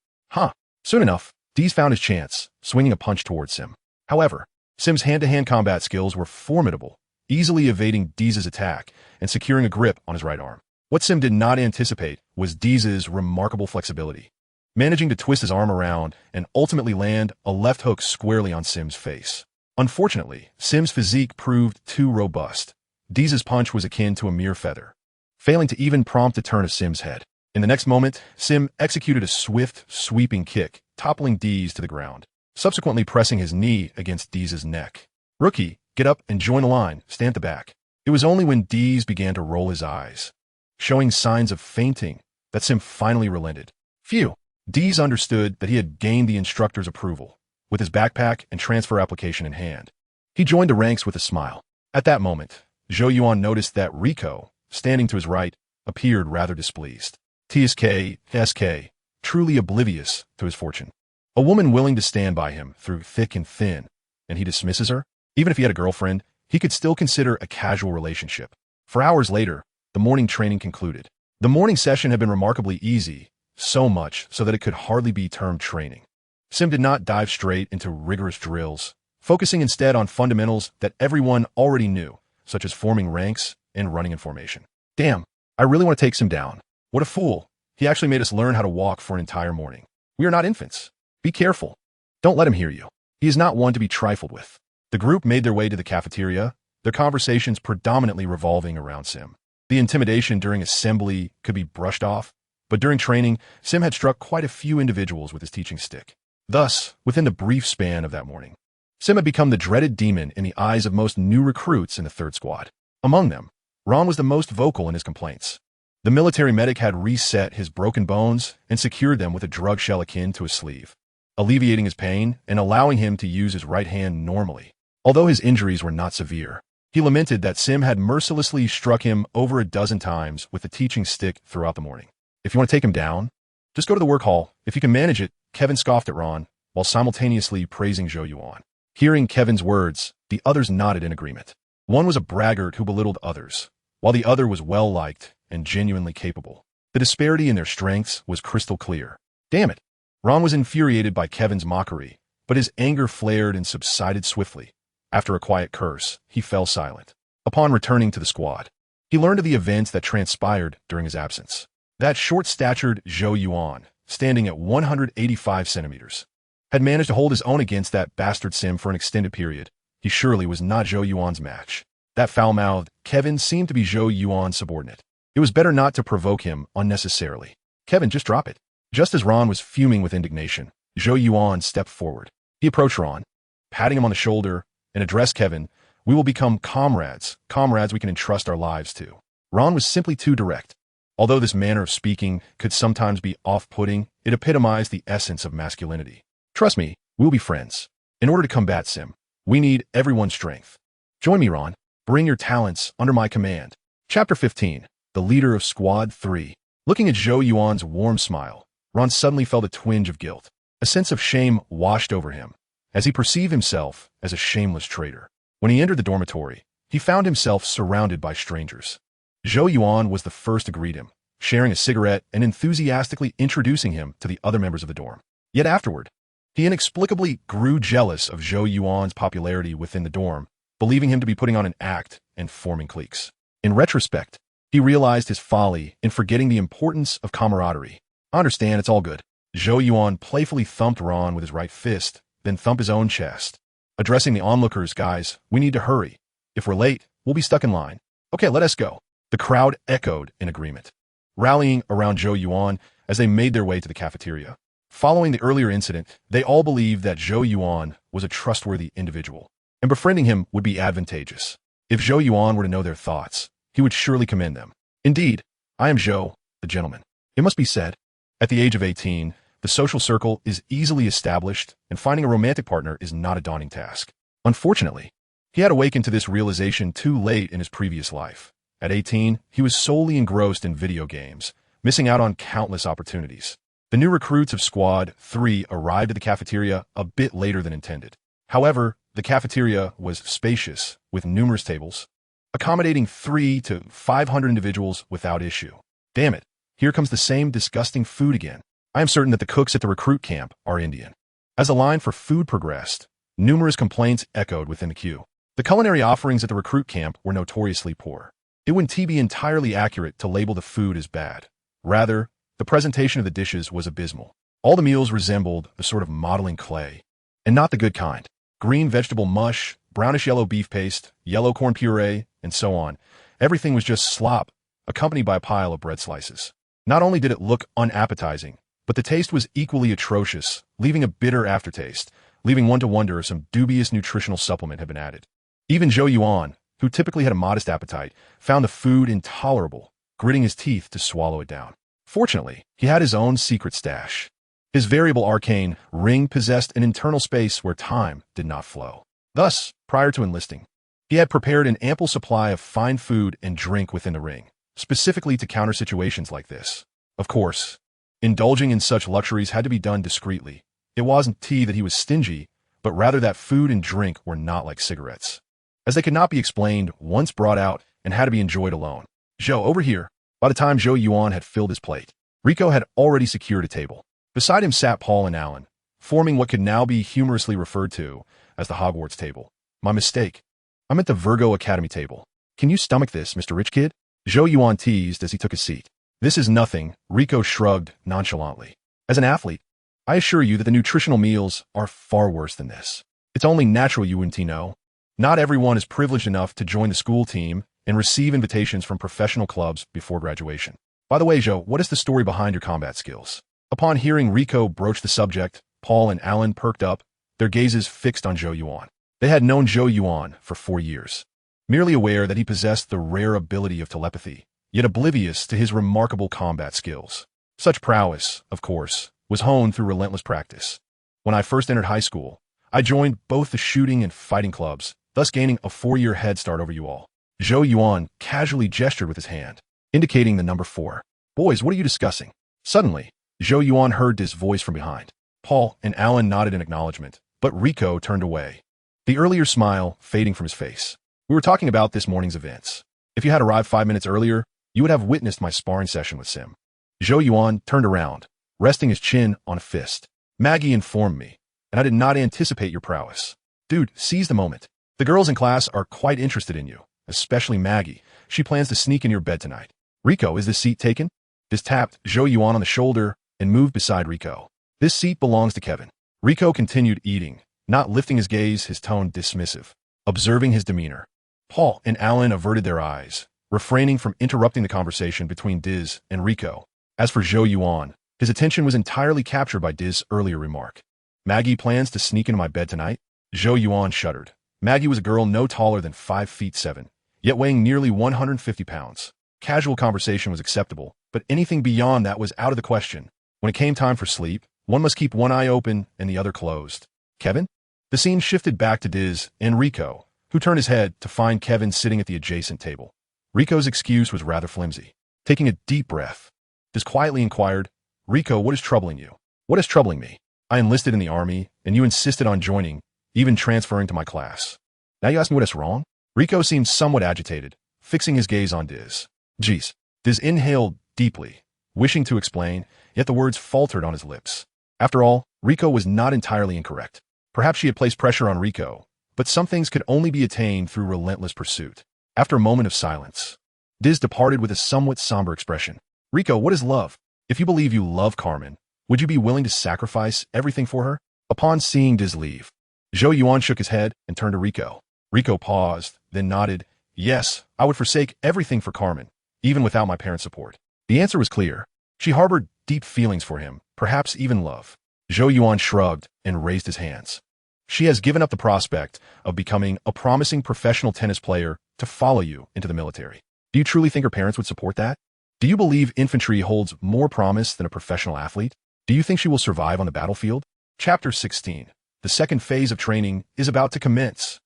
Soon enough, Deez found his chance, swinging a punch towards Sim. However, Sim's hand-to-hand combat skills were formidable, easily evading Deez's attack and securing a grip on his right arm. What Sim did not anticipate was Deez's remarkable flexibility, managing to twist his arm around and ultimately land a left hook squarely on Sim's face. Unfortunately, Sim's physique proved too robust. Deez's punch was akin to a mere feather, failing to even prompt a turn of Sim's head. In the next moment, Sim executed a swift, sweeping kick, toppling Dees to the ground, subsequently pressing his knee against Dees' neck. "Rookie, get up and join the line, stand at the back." It was only when Dees began to roll his eyes, showing signs of fainting, that Sim finally relented. Phew! Dees understood that he had gained the instructor's approval, with his backpack and transfer application in hand. He joined the ranks with a smile. At that moment, Zhou Yuan noticed that Rico, standing to his right, appeared rather displeased. TSK, truly oblivious to his fortune. A woman willing to stand by him through thick and thin, and he dismisses her? Even if he had a girlfriend, he could still consider a casual relationship. 4 hours later, the morning training concluded. The morning session had been remarkably easy, so much so that it could hardly be termed training. Sim did not dive straight into rigorous drills, focusing instead on fundamentals that everyone already knew, such as forming ranks and running in formation. Damn, I really want to take Sim down. What a fool. He actually made us learn how to walk for an entire morning. We are not infants. Be careful. Don't let him hear you. He is not one to be trifled with. The group made their way to the cafeteria, their conversations predominantly revolving around Sim. The intimidation during assembly could be brushed off, but during training, Sim had struck quite a few individuals with his teaching stick. Thus, within the brief span of that morning, Sim had become the dreaded demon in the eyes of most new recruits in the 3rd Squad. Among them, Ron was the most vocal in his complaints. The military medic had reset his broken bones and secured them with a drug shell akin to a sleeve, alleviating his pain and allowing him to use his right hand normally. Although his injuries were not severe, he lamented that Sim had mercilessly struck him over a dozen times with the teaching stick throughout the morning. If you want to take him down, just go to the work hall. If you can manage it, Kevin scoffed at Ron, while simultaneously praising Zhou Yuan. Hearing Kevin's words, the others nodded in agreement. One was a braggart who belittled others, while the other was well-liked and genuinely capable. The disparity in their strengths was crystal clear. Damn it! Ron was infuriated by Kevin's mockery, but his anger flared and subsided swiftly. After a quiet curse, he fell silent. Upon returning to the squad, he learned of the events that transpired during his absence. That short-statured Zhou Yuan, standing at 185 centimeters, had managed to hold his own against that bastard Sim for an extended period. He surely was not Zhou Yuan's match. That foul-mouthed Kevin seemed to be Zhou Yuan's subordinate. It was better not to provoke him unnecessarily. Kevin, just drop it. Just as Ron was fuming with indignation, Zhou Yuan stepped forward. He approached Ron, patting him on the shoulder, and addressed Kevin. "We will become comrades we can entrust our lives to." Ron was simply too direct. Although this manner of speaking could sometimes be off-putting, it epitomized the essence of masculinity. "Trust me, we'll be friends. In order to combat Sim, we need everyone's strength. Join me, Ron. Bring your talents under my command." Chapter 15. The Leader of Squad 3. Looking at Zhou Yuan's warm smile, Ron suddenly felt a twinge of guilt. A sense of shame washed over him, as he perceived himself as a shameless traitor. When he entered the dormitory, he found himself surrounded by strangers. Zhou Yuan was the first to greet him, sharing a cigarette and enthusiastically introducing him to the other members of the dorm. Yet afterward, he inexplicably grew jealous of Zhou Yuan's popularity within the dorm, believing him to be putting on an act and forming cliques. In retrospect, he realized his folly in forgetting the importance of camaraderie. "I understand, it's all good." Zhou Yuan playfully thumped Ron with his right fist, then thumped his own chest. Addressing the onlookers, "Guys, we need to hurry. If we're late, we'll be stuck in line. Okay, let us go." The crowd echoed in agreement, rallying around Zhou Yuan as they made their way to the cafeteria. Following the earlier incident, they all believed that Zhou Yuan was a trustworthy individual, and befriending him would be advantageous. If Zhou Yuan were to know their thoughts, he would surely commend them. "Indeed, I am Zhou, the gentleman." It must be said, at the age of 18, the social circle is easily established, and finding a romantic partner is not a daunting task. Unfortunately, he had awakened to this realization too late in his previous life. At 18, he was solely engrossed in video games, missing out on countless opportunities. The new recruits of Squad 3 arrived at the cafeteria a bit later than intended. However, the cafeteria was spacious, with numerous tables, accommodating 300 to 500 individuals without issue. Damn it, here comes the same disgusting food again. I am certain that the cooks at the recruit camp are Indian. As the line for food progressed, numerous complaints echoed within the queue. The culinary offerings at the recruit camp were notoriously poor. It wouldn't be entirely accurate to label the food as bad. Rather, the presentation of the dishes was abysmal. All the meals resembled a sort of modeling clay, and not the good kind. Green vegetable mush, brownish-yellow beef paste, yellow corn puree, and so on. Everything was just slop, accompanied by a pile of bread slices. Not only did it look unappetizing, but the taste was equally atrocious, leaving a bitter aftertaste, leaving one to wonder if some dubious nutritional supplement had been added. Even Zhou Yuan, who typically had a modest appetite, found the food intolerable, gritting his teeth to swallow it down. Fortunately, he had his own secret stash. His variable arcane ring possessed an internal space where time did not flow. Thus, prior to enlisting, he had prepared an ample supply of fine food and drink within the ring, specifically to counter situations like this. Of course, indulging in such luxuries had to be done discreetly. It wasn't that he was stingy, but rather that food and drink were not like cigarettes, as they could not be explained once brought out and had to be enjoyed alone. Zhou, over here. By the time Zhou Yuan had filled his plate, Rico had already secured a table. Beside him sat Paul and Alan, forming what could now be humorously referred to as the Hogwarts table. My mistake. I'm at the Virgo Academy table. Can you stomach this, Mr. Rich Kid? Zhou Yuan teased as he took his seat. This is nothing, Rico shrugged nonchalantly. As an athlete, I assure you that the nutritional meals are far worse than this. It's only natural you wouldn't know. Not everyone is privileged enough to join the school team and receive invitations from professional clubs before graduation. By the way, Zhou, what is the story behind your combat skills? Upon hearing Rico broach the subject, Paul and Alan perked up, their gazes fixed on Zhou Yuan. They had known Zhou Yuan for 4 years, merely aware that he possessed the rare ability of telepathy, yet oblivious to his remarkable combat skills. Such prowess, of course, was honed through relentless practice. When I first entered high school, I joined both the shooting and fighting clubs, thus gaining a 4-year head start over you all. Zhou Yuan casually gestured with his hand, indicating the number 4. Boys, what are you discussing? Suddenly, Zhou Yuan heard his voice from behind. Paul and Alan nodded in acknowledgement, but Rico turned away, the earlier smile fading from his face. We were talking about this morning's events. If you had arrived 5 minutes earlier, you would have witnessed my sparring session with Sim. Zhou Yuan turned around, resting his chin on a fist. Maggie informed me, and I did not anticipate your prowess. Dude, seize the moment. The girls in class are quite interested in you, especially Maggie. She plans to sneak in your bed tonight. Rico, is this seat taken? Diz tapped Zhou Yuan on the shoulder and moved beside Rico. This seat belongs to Kevin. Rico continued eating, not lifting his gaze, his tone dismissive, observing his demeanor. Paul and Alan averted their eyes, refraining from interrupting the conversation between Diz and Rico. As for Zhou Yuan, his attention was entirely captured by Diz's earlier remark. Maggie plans to sneak into my bed tonight? Zhou Yuan shuddered. Maggie was a girl no taller than 5'7", yet weighing nearly 150 pounds. Casual conversation was acceptable, but anything beyond that was out of the question. When it came time for sleep, one must keep one eye open and the other closed. Kevin? The scene shifted back to Diz and Rico, who turned his head to find Kevin sitting at the adjacent table. Rico's excuse was rather flimsy. Taking a deep breath, Diz quietly inquired, Rico, what is troubling you? What is troubling me? I enlisted in the army, and you insisted on joining, even transferring to my class. Now you ask me what is wrong? Rico seemed somewhat agitated, fixing his gaze on Diz. Geez. Diz inhaled deeply, wishing to explain, yet the words faltered on his lips. After all, Rico was not entirely incorrect. Perhaps she had placed pressure on Rico, but some things could only be attained through relentless pursuit. After a moment of silence, Diz departed with a somewhat somber expression. Rico, what is love? If you believe you love Carmen, would you be willing to sacrifice everything for her? Upon seeing Diz leave, Zhou Yuan shook his head and turned to Rico. Rico paused, then nodded. Yes, I would forsake everything for Carmen, even without my parents' support. The answer was clear. She harbored deep feelings for him, perhaps even love. Zhou Yuan shrugged and raised his hands. She has given up the prospect of becoming a promising professional tennis player to follow you into the military. Do you truly think her parents would support that? Do you believe infantry holds more promise than a professional athlete? Do you think she will survive on the battlefield? Chapter 16. The second phase of training is about to commence.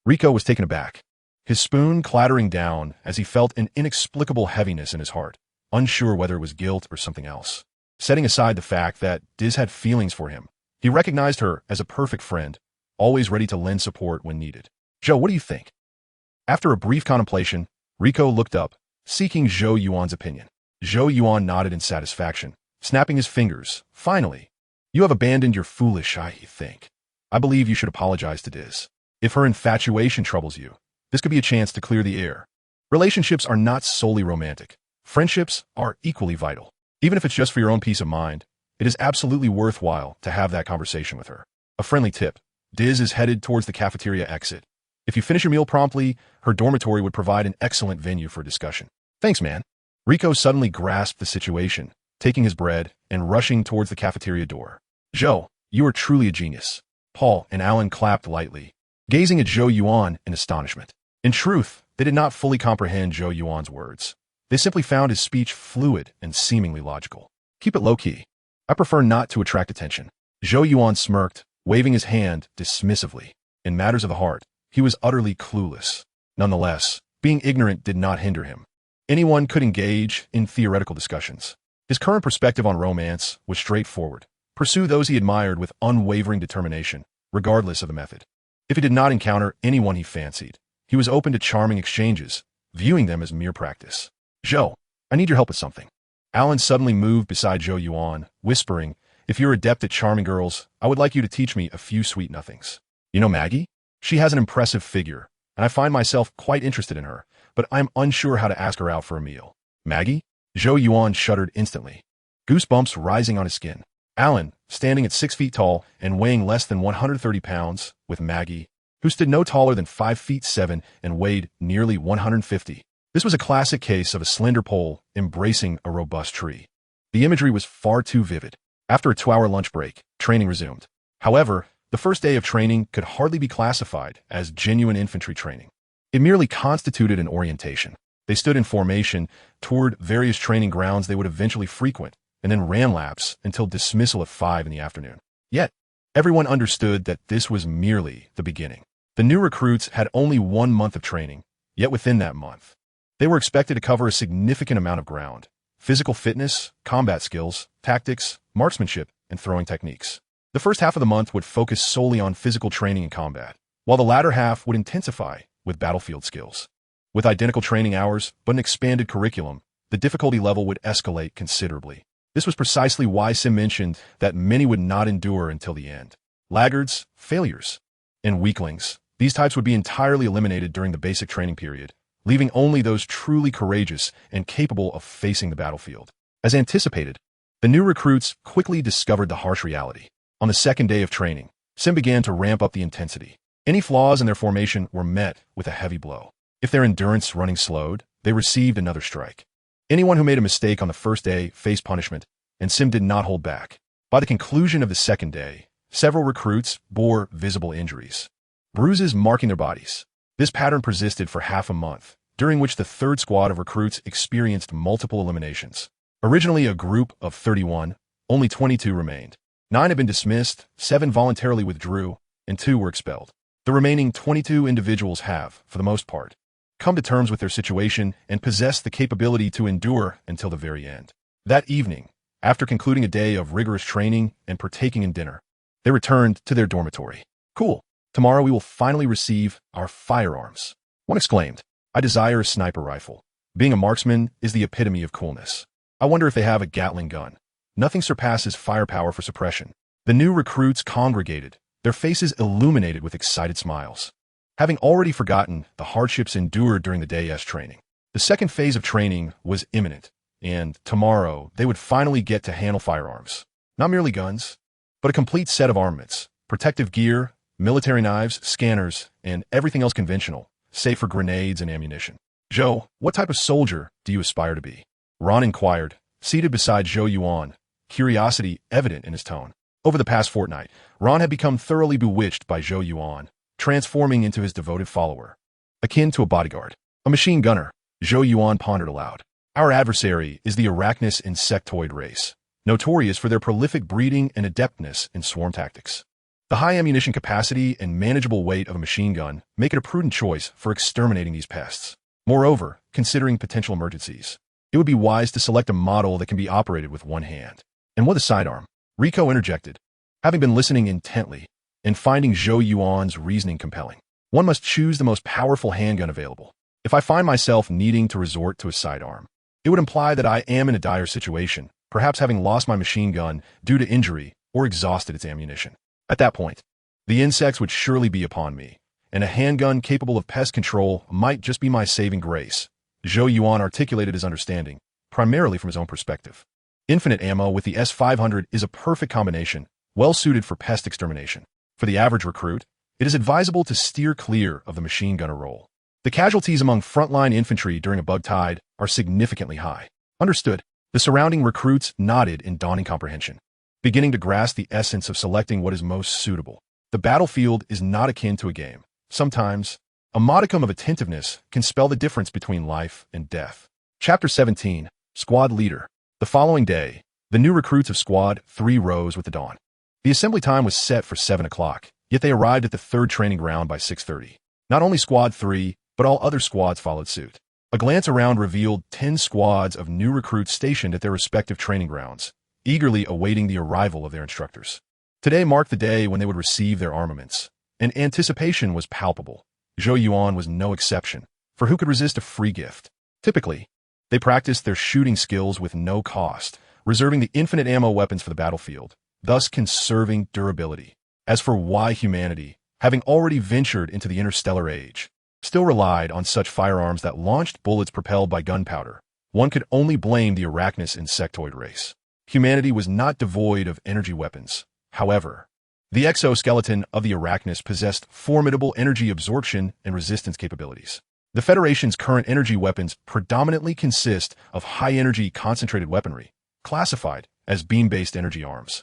Rico was taken aback, his spoon clattering down as he felt an inexplicable heaviness in his heart, unsure whether it was guilt or something else. Setting aside the fact that Diz had feelings for him, he recognized her as a perfect friend, always ready to lend support when needed. Zhou, what do you think? After a brief contemplation, Rico looked up, seeking Zhou Yuan's opinion. Zhou Yuan nodded in satisfaction, snapping his fingers. Finally, you have abandoned your foolish, I think. I believe you should apologize to Diz. If her infatuation troubles you, this could be a chance to clear the air. Relationships are not solely romantic. Friendships are equally vital. Even if it's just for your own peace of mind, it is absolutely worthwhile to have that conversation with her. A friendly tip. Diz is headed towards the cafeteria exit. If you finish your meal promptly, her dormitory would provide an excellent venue for discussion. Thanks, man. Rico suddenly grasped the situation, taking his bread and rushing towards the cafeteria door. Zhou, you are truly a genius. Paul and Alan clapped lightly, gazing at Zhou Yuan in astonishment. In truth, they did not fully comprehend Zhou Yuan's words. They simply found his speech fluid and seemingly logical. Keep it low-key. I prefer not to attract attention. Zhou Yuan smirked, waving his hand dismissively. In matters of the heart, he was utterly clueless. Nonetheless, being ignorant did not hinder him. Anyone could engage in theoretical discussions. His current perspective on romance was straightforward. Pursue those he admired with unwavering determination, regardless of the method. If he did not encounter anyone he fancied, he was open to charming exchanges, viewing them as mere practice. Zhou, I need your help with something. Alan suddenly moved beside Zhou Yuan, whispering, if you're adept at charming girls, I would like you to teach me a few sweet nothings. You know Maggie? She has an impressive figure, and I find myself quite interested in her, but I'm unsure how to ask her out for a meal. Maggie? Zhou Yuan shuddered instantly, goosebumps rising on his skin. Alan, standing at 6 feet tall and weighing less than 130 pounds, with Maggie, who stood no taller than 5 feet 7 and weighed nearly 150. This was a classic case of a slender pole embracing a robust tree. The imagery was far too vivid. After a 2-hour lunch break, training resumed. However, the first day of training could hardly be classified as genuine infantry training. It merely constituted an orientation. They stood in formation, toured various training grounds they would eventually frequent, and then ran laps until dismissal at 5 in the afternoon. Yet, everyone understood that this was merely the beginning. The new recruits had only 1 month of training, yet within that month, they were expected to cover a significant amount of ground: physical fitness, combat skills, tactics, marksmanship, and throwing techniques. The first half of the month would focus solely on physical training and combat, while the latter half would intensify with battlefield skills. With identical training hours, but an expanded curriculum, the difficulty level would escalate considerably. This was precisely why Sim mentioned that many would not endure until the end. Laggards, failures, and weaklings. These types would be entirely eliminated during the basic training period, leaving only those truly courageous and capable of facing the battlefield. As anticipated, the new recruits quickly discovered the harsh reality. On the second day of training, Sim began to ramp up the intensity. Any flaws in their formation were met with a heavy blow. If their endurance running slowed, they received another strike. Anyone who made a mistake on the first day faced punishment, and Sim did not hold back. By the conclusion of the second day, several recruits bore visible injuries, bruises marking their bodies. This pattern persisted for half a month, during which the third squad of recruits experienced multiple eliminations. Originally a group of 31, only 22 remained. 9 had been dismissed, 7 voluntarily withdrew, and 2 were expelled. The remaining 22 individuals have, for the most part, come to terms with their situation and possess the capability to endure until the very end. That evening, after concluding a day of rigorous training and partaking in dinner, they returned to their dormitory. Cool. Tomorrow we will finally receive our firearms. One exclaimed, I desire a sniper rifle. Being a marksman is the epitome of coolness. I wonder if they have a Gatling gun. Nothing surpasses firepower for suppression. The new recruits congregated, their faces illuminated with excited smiles, having already forgotten the hardships endured during the day's training. The second phase of training was imminent, and tomorrow they would finally get to handle firearms. Not merely guns, but a complete set of armaments, protective gear, military knives, scanners, and everything else conventional, save for grenades and ammunition. Zhou, what type of soldier do you aspire to be? Ron inquired, seated beside Zhou Yuan, curiosity evident in his tone. Over the past fortnight, Ron had become thoroughly bewitched by Zhou Yuan, transforming into his devoted follower. Akin to a bodyguard, a machine gunner, Zhou Yuan pondered aloud. Our adversary is the arachnous insectoid race, notorious for their prolific breeding and adeptness in swarm tactics. The high ammunition capacity and manageable weight of a machine gun make it a prudent choice for exterminating these pests. Moreover, considering potential emergencies, it would be wise to select a model that can be operated with one hand. And what a sidearm, Rico interjected, having been listening intently and finding Zhou Yuan's reasoning compelling. One must choose the most powerful handgun available. If I find myself needing to resort to a sidearm, it would imply that I am in a dire situation, perhaps having lost my machine gun due to injury or exhausted its ammunition. At that point, the insects would surely be upon me, and a handgun capable of pest control might just be my saving grace. Zhou Yuan articulated his understanding, primarily from his own perspective. Infinite ammo with the S500 is a perfect combination, well suited for pest extermination. For the average recruit, it is advisable to steer clear of the machine gunner role. The casualties among frontline infantry during a bug tide are significantly high. Understood. The surrounding recruits nodded in dawning comprehension, beginning to grasp the essence of selecting what is most suitable. The battlefield is not akin to a game. Sometimes, a modicum of attentiveness can spell the difference between life and death. Chapter 17, Squad Leader. The following day, the new recruits of Squad 3 rose with the dawn. The assembly time was set for 7 o'clock, yet they arrived at the third training ground by 6:30. Not only Squad 3, but all other squads followed suit. A glance around revealed 10 squads of new recruits stationed at their respective training grounds, eagerly awaiting the arrival of their instructors. Today marked the day when they would receive their armaments, and anticipation was palpable. Zhou Yuan was no exception, for who could resist a free gift? Typically, they practiced their shooting skills with no cost, reserving the infinite ammo weapons for the battlefield, thus conserving durability. As for why humanity, having already ventured into the interstellar age, still relied on such firearms that launched bullets propelled by gunpowder, one could only blame the arachnous insectoid race. Humanity was not devoid of energy weapons. However, the exoskeleton of the arachnids possessed formidable energy absorption and resistance capabilities. The Federation's current energy weapons predominantly consist of high-energy concentrated weaponry, classified as beam-based energy arms,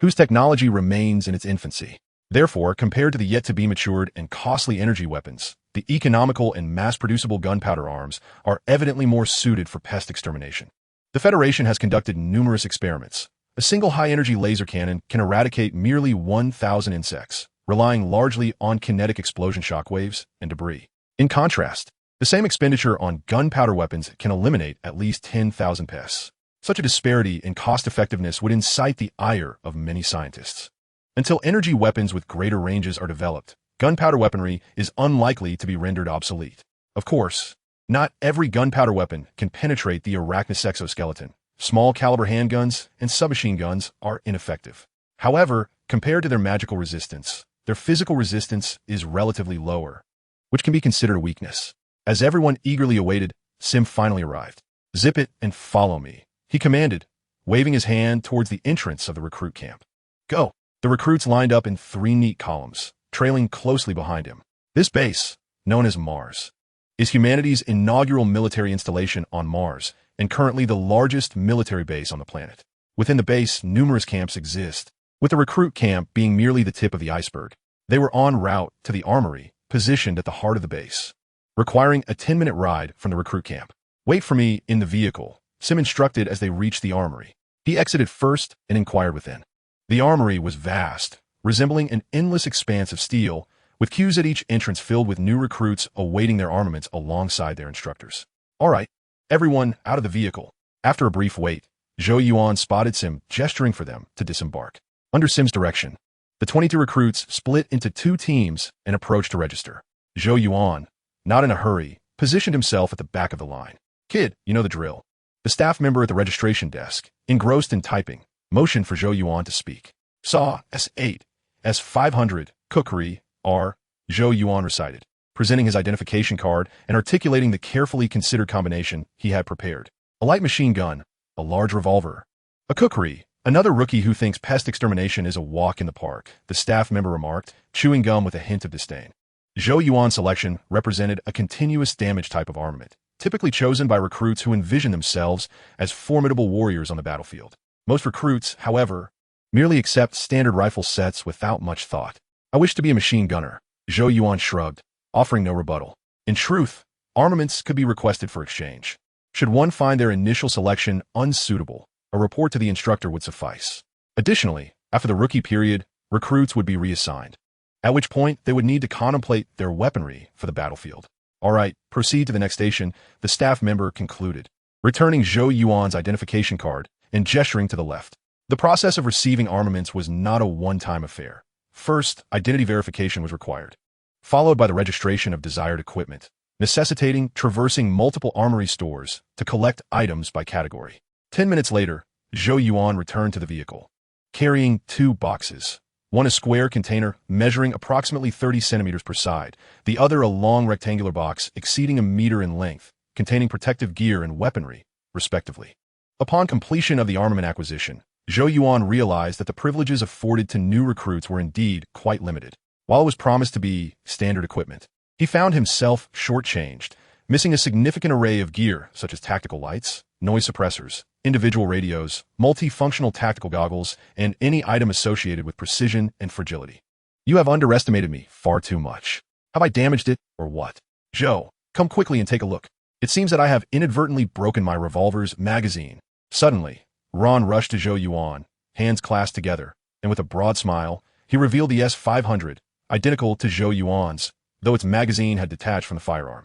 whose technology remains in its infancy. Therefore, compared to the yet-to-be-matured and costly energy weapons, the economical and mass-producible gunpowder arms are evidently more suited for pest extermination. The Federation has conducted numerous experiments. A single high-energy laser cannon can eradicate merely 1,000 insects, relying largely on kinetic explosion shockwaves and debris. In contrast, the same expenditure on gunpowder weapons can eliminate at least 10,000 pests. Such a disparity in cost-effectiveness would incite the ire of many scientists. Until energy weapons with greater ranges are developed, gunpowder weaponry is unlikely to be rendered obsolete. Of course, not every gunpowder weapon can penetrate the arachnid exoskeleton. Small-caliber handguns and submachine guns are ineffective. However, compared to their magical resistance, their physical resistance is relatively lower, which can be considered a weakness. As everyone eagerly awaited, Sim finally arrived. "Zip it and follow me," he commanded, waving his hand towards the entrance of the recruit camp. "Go." The recruits lined up in 3 neat columns, trailing closely behind him. This base, known as Mars, is humanity's inaugural military installation on Mars, and currently the largest military base on the planet. Within the base, numerous camps exist, with the recruit camp being merely the tip of the iceberg. They were en route to the armory, positioned at the heart of the base, requiring a 10-minute ride from the recruit camp. "Wait for me in the vehicle," Sim instructed as they reached the armory. He exited first and inquired within. The armory was vast, resembling an endless expanse of steel, with queues at each entrance filled with new recruits awaiting their armaments alongside their instructors. "All right, everyone out of the vehicle." After a brief wait, Zhou Yuan spotted Sim gesturing for them to disembark. Under Sim's direction, the 22 recruits split into 2 teams and approached to register. Zhou Yuan, not in a hurry, positioned himself at the back of the line. "Kid, you know the drill." The staff member at the registration desk, engrossed in typing, motioned for Zhou Yuan to speak. "Saw S8, S500, cookery, R," Zhou Yuan recited, presenting his identification card and articulating the carefully considered combination he had prepared. "A light machine gun, a large revolver, a cookery, another rookie who thinks pest extermination is a walk in the park," the staff member remarked, chewing gum with a hint of disdain. Zhou Yuan's selection represented a continuous damage type of armament, typically chosen by recruits who envision themselves as formidable warriors on the battlefield. Most recruits, however, merely accept standard rifle sets without much thought. "I wish to be a machine gunner," Zhou Yuan shrugged, offering no rebuttal. In truth, armaments could be requested for exchange. Should one find their initial selection unsuitable, a report to the instructor would suffice. Additionally, after the rookie period, recruits would be reassigned, at which point they would need to contemplate their weaponry for the battlefield. "All right, proceed to the next station," the staff member concluded, returning Zhou Yuan's identification card and gesturing to the left. The process of receiving armaments was not a one-time affair. First, identity verification was required, followed by the registration of desired equipment, necessitating traversing multiple armory stores to collect items by category. 10 minutes later, Zhou Yuan returned to the vehicle, carrying 2 boxes. One a square container measuring approximately 30 centimeters per side, the other a long rectangular box exceeding a meter in length, containing protective gear and weaponry, respectively. Upon completion of the armament acquisition, Zhou Yuan realized that the privileges afforded to new recruits were indeed quite limited. While it was promised to be standard equipment, he found himself shortchanged, missing a significant array of gear such as tactical lights, noise suppressors, individual radios, multifunctional tactical goggles, and any item associated with precision and fragility. You have underestimated me far too much. Have I damaged it, or what? Zhou, come quickly and take a look. It seems that I have inadvertently broken my revolver's magazine. Suddenly, Ron rushed to Zhou Yuan, hands clasped together, and with a broad smile, he revealed the S-500, identical to Zhou Yuan's, though its magazine had detached from the firearm.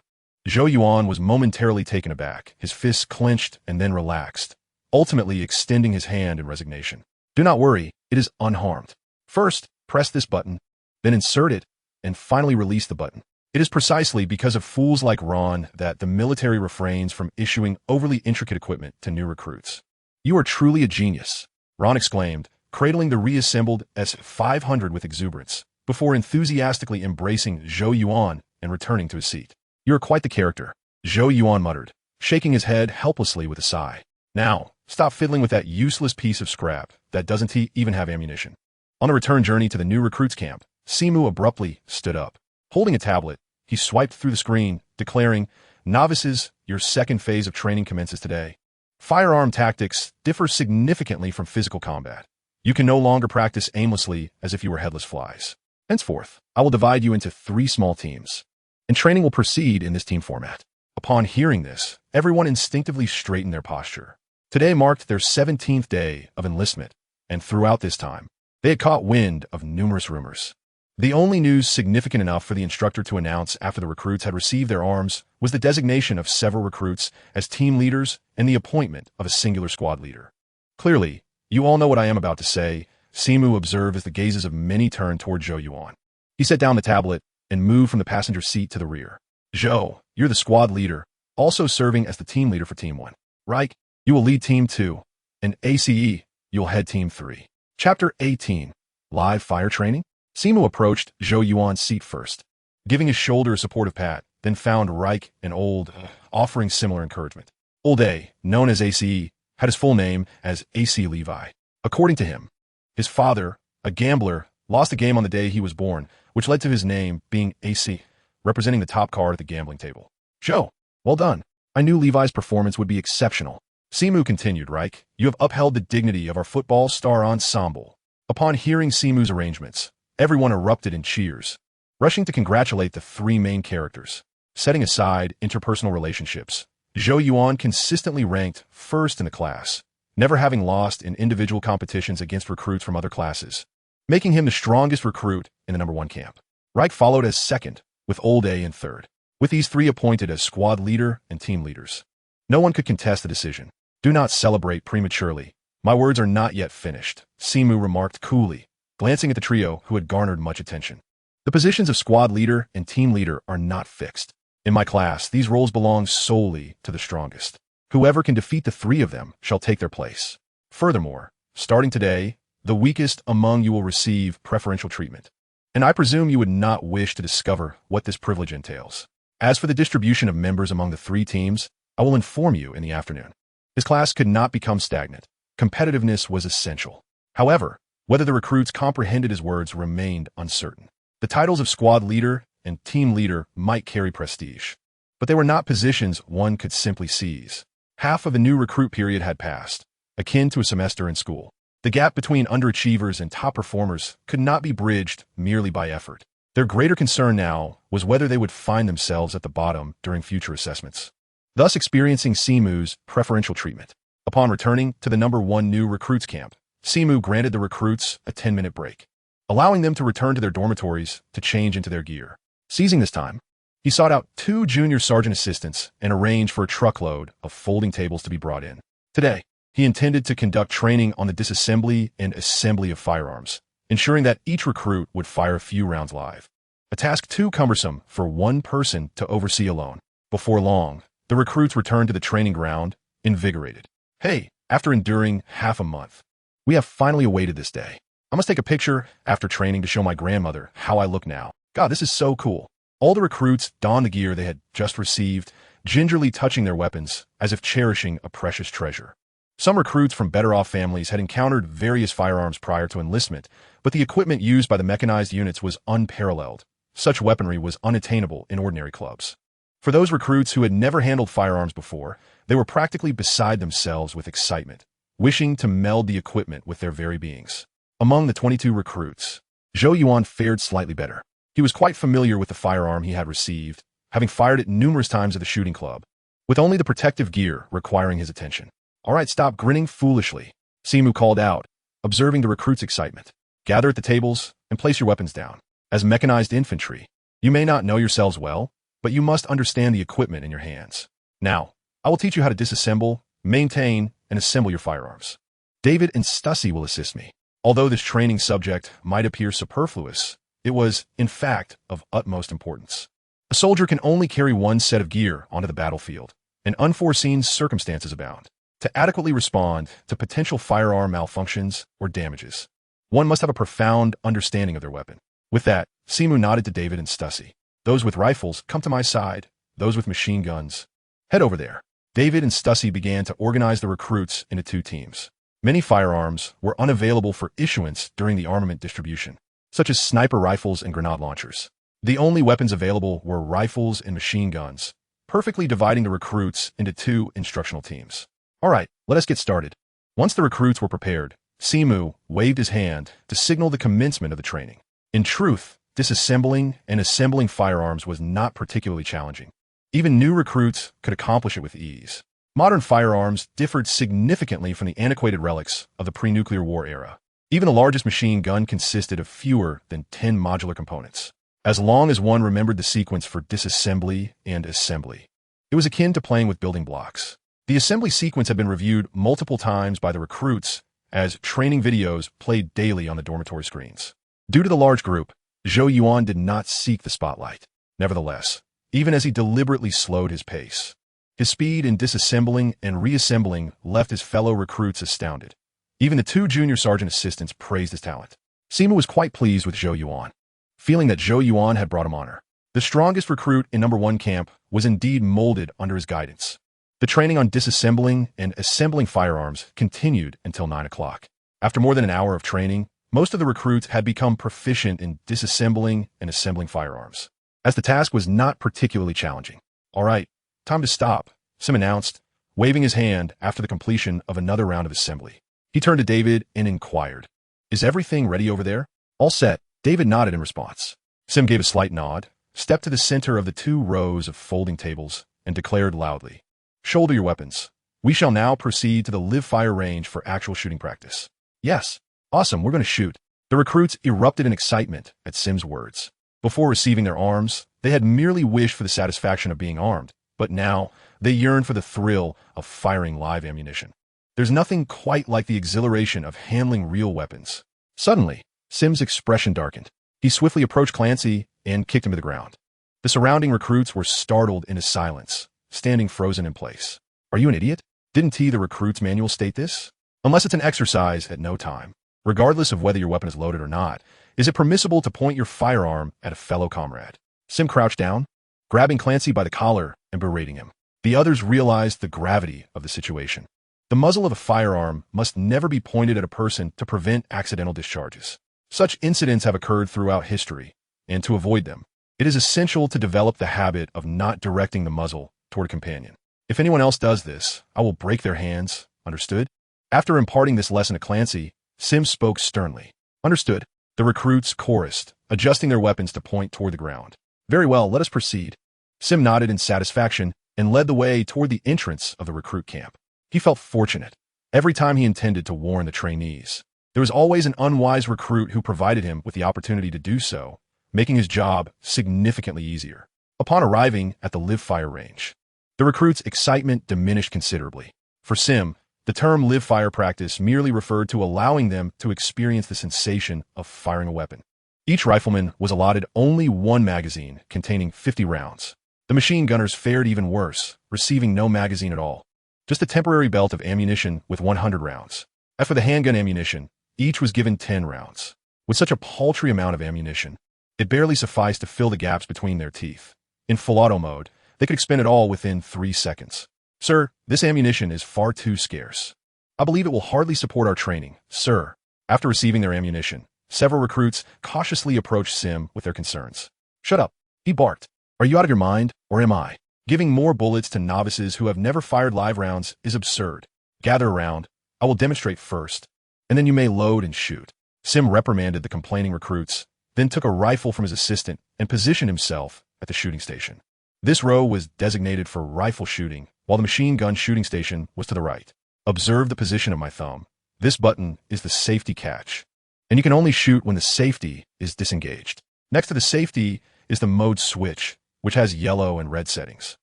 Zhou Yuan was momentarily taken aback, his fists clenched and then relaxed, ultimately extending his hand in resignation. Do not worry, it is unharmed. First, press this button, then insert it, and finally release the button. It is precisely because of fools like Ron that the military refrains from issuing overly intricate equipment to new recruits. You are truly a genius, Ron exclaimed, cradling the reassembled S-500 with exuberance, before enthusiastically embracing Zhou Yuan and returning to his seat. You are quite the character, Zhou Yuan muttered, shaking his head helplessly with a sigh. Now, stop fiddling with that useless piece of scrap that doesn't even have ammunition. On a return journey to the new recruits camp, Simu abruptly stood up. Holding a tablet, he swiped through the screen, declaring, "Novices, your second phase of training commences today. Firearm tactics differ significantly from physical combat. You can no longer practice aimlessly as if you were headless flies. Henceforth, I will divide you into 3 small teams, and training will proceed in this team format." Upon hearing this, everyone instinctively straightened their posture. Today marked their 17th day of enlistment, and throughout this time, they had caught wind of numerous rumors. The only news significant enough for the instructor to announce after the recruits had received their arms was the designation of several recruits as team leaders and the appointment of a singular squad leader. Clearly, you all know what I am about to say, Simu observed as the gazes of many turned toward Zhou Yuan. He set down the tablet and moved from the passenger seat to the rear. Zhou, you're the squad leader, also serving as the team leader for Team 1. Right? You will lead Team 2, and ACE, you'll head Team 3. Chapter 18, Live Fire Training? Simu approached Zhou Yuan's seat first, giving his shoulder a supportive pat, then found Reich and Old, offering similar encouragement. Old A, known as ACE, had his full name as AC Levi. According to him, his father, a gambler, lost a game on the day he was born, which led to his name being AC, representing the top card at the gambling table. Zhou, well done. I knew Levi's performance would be exceptional. Simu continued, Reich, you have upheld the dignity of our football star ensemble. Upon hearing Simu's arrangements, everyone erupted in cheers, rushing to congratulate the 3 main characters. Setting aside interpersonal relationships, Zhou Yuan consistently ranked first in the class, never having lost in individual competitions against recruits from other classes, making him the strongest recruit in the number 1 camp. Reich followed as second, with Old A in third, with these 3 appointed as squad leader and team leaders. No one could contest the decision. Do not celebrate prematurely. My words are not yet finished, Simu remarked coolly, glancing at the trio who had garnered much attention. The positions of squad leader and team leader are not fixed. In my class, these roles belong solely to the strongest. Whoever can defeat the 3 of them shall take their place. Furthermore, starting today, the weakest among you will receive preferential treatment. And I presume you would not wish to discover what this privilege entails. As for the distribution of members among the 3 teams, I will inform you in the afternoon. His class could not become stagnant. Competitiveness was essential. However, whether the recruits comprehended his words remained uncertain. The titles of squad leader and team leader might carry prestige, but they were not positions one could simply seize. Half of the new recruit period had passed, akin to a semester in school. The gap between underachievers and top performers could not be bridged merely by effort. Their greater concern now was whether they would find themselves at the bottom during future assessments, thus experiencing Simu's preferential treatment. Upon returning to the number 1 new recruits camp, Simu granted the recruits a 10-minute break, allowing them to return to their dormitories to change into their gear. Seizing this time, he sought out 2 junior sergeant assistants and arranged for a truckload of folding tables to be brought in. Today, he intended to conduct training on the disassembly and assembly of firearms, ensuring that each recruit would fire a few rounds live. A task too cumbersome for one person to oversee alone. Before long, the recruits returned to the training ground, invigorated. Hey, after enduring half a month, we have finally awaited this day. I must take a picture after training to show my grandmother how I look now. God, this is so cool. All the recruits donned the gear they had just received, gingerly touching their weapons as if cherishing a precious treasure. Some recruits from better-off families had encountered various firearms prior to enlistment, but the equipment used by the mechanized units was unparalleled. Such weaponry was unattainable in ordinary clubs. For those recruits who had never handled firearms before, they were practically beside themselves with excitement, wishing to meld the equipment with their very beings. Among the 22 recruits, Zhou Yuan fared slightly better. He was quite familiar with the firearm he had received, having fired it numerous times at the shooting club, with only the protective gear requiring his attention. "All right, stop grinning foolishly," Simu called out, observing the recruits' excitement. "Gather at the tables and place your weapons down. As mechanized infantry, you may not know yourselves well, but you must understand the equipment in your hands. Now, I will teach you how to disassemble, maintain, and assemble your firearms. David and Stussy will assist me." Although this training subject might appear superfluous, it was, in fact, of utmost importance. A soldier can only carry one set of gear onto the battlefield, and unforeseen circumstances abound. To adequately respond to potential firearm malfunctions or damages, one must have a profound understanding of their weapon. With that, Simu nodded to David and Stussy. "Those with rifles, come to my side. Those with machine guns, head over there." David and Stussy began to organize the recruits into 2 teams. Many firearms were unavailable for issuance during the armament distribution, such as sniper rifles and grenade launchers. The only weapons available were rifles and machine guns, perfectly dividing the recruits into 2 instructional teams. "All right, let us get started." Once the recruits were prepared, Simu waved his hand to signal the commencement of the training. In truth, disassembling and assembling firearms was not particularly challenging. Even new recruits could accomplish it with ease. Modern firearms differed significantly from the antiquated relics of the pre-nuclear war era. Even the largest machine gun consisted of fewer than 10 modular components. As long as one remembered the sequence for disassembly and assembly, it was akin to playing with building blocks. The assembly sequence had been reviewed multiple times by the recruits as training videos played daily on the dormitory screens. Due to the large group, Zhou Yuan did not seek the spotlight. Nevertheless, even as he deliberately slowed his pace, his speed in disassembling and reassembling left his fellow recruits astounded. Even the 2 junior sergeant assistants praised his talent. Simu was quite pleased with Zhou Yuan, feeling that Zhou Yuan had brought him honor. The strongest recruit in No. 1 camp was indeed molded under his guidance. The training on disassembling and assembling firearms continued until 9 o'clock. After more than an hour of training, most of the recruits had become proficient in disassembling and assembling firearms, as the task was not particularly challenging. "All right, time to stop," Sim announced, waving his hand after the completion of another round of assembly. He turned to David and inquired, "Is everything ready over there?" "All set," David nodded in response. Sim gave a slight nod, stepped to the center of the 2 rows of folding tables, and declared loudly, "Shoulder your weapons. We shall now proceed to the live-fire range for actual shooting practice." "Yes. Awesome, we're going to shoot." The recruits erupted in excitement at Sim's words. Before receiving their arms, they had merely wished for the satisfaction of being armed, but now they yearned for the thrill of firing live ammunition. There's nothing quite like the exhilaration of handling real weapons. Suddenly, Sim's expression darkened. He swiftly approached Clancy and kicked him to the ground. The surrounding recruits were startled into silence, standing frozen in place. "Are you an idiot? Didn't the recruit's manual state this? Unless it's an exercise at no time, regardless of whether your weapon is loaded or not, is it permissible to point your firearm at a fellow comrade?" Sim crouched down, grabbing Clancy by the collar and berating him. The others realized the gravity of the situation. The muzzle of a firearm must never be pointed at a person to prevent accidental discharges. Such incidents have occurred throughout history, and to avoid them, it is essential to develop the habit of not directing the muzzle toward a companion. "If anyone else does this, I will break their hands, understood?" After imparting this lesson to Clancy, Sim spoke sternly. "Understood." The recruits chorused, adjusting their weapons to point toward the ground. "Very well, let us proceed." Sim nodded in satisfaction and led the way toward the entrance of the recruit camp. He felt fortunate. Every time he intended to warn the trainees, there was always an unwise recruit who provided him with the opportunity to do so, making his job significantly easier. Upon arriving at the live-fire range, the recruits' excitement diminished considerably. For Sim, the term live-fire practice merely referred to allowing them to experience the sensation of firing a weapon. Each rifleman was allotted only 1 magazine containing 50 rounds. The machine gunners fared even worse, receiving no magazine at all, just a temporary belt of ammunition with 100 rounds. As for the handgun ammunition, each was given 10 rounds. With such a paltry amount of ammunition, it barely sufficed to fill the gaps between their teeth. In full auto mode, they could expend it all within 3 seconds. "Sir, this ammunition is far too scarce. I believe it will hardly support our training, sir." After receiving their ammunition, several recruits cautiously approached Sim with their concerns. "Shut up," he barked. "Are you out of your mind, or am I?" Giving more bullets to novices who have never fired live rounds is absurd. Gather around. I will demonstrate first, and then you may load and shoot. Sim reprimanded the complaining recruits, then took a rifle from his assistant and positioned himself at the shooting station. This row was designated for rifle shooting, while the machine gun shooting station was to the right. Observe the position of my thumb. This button is the safety catch, and you can only shoot when the safety is disengaged. Next to the safety is the mode switch, which has yellow and red settings,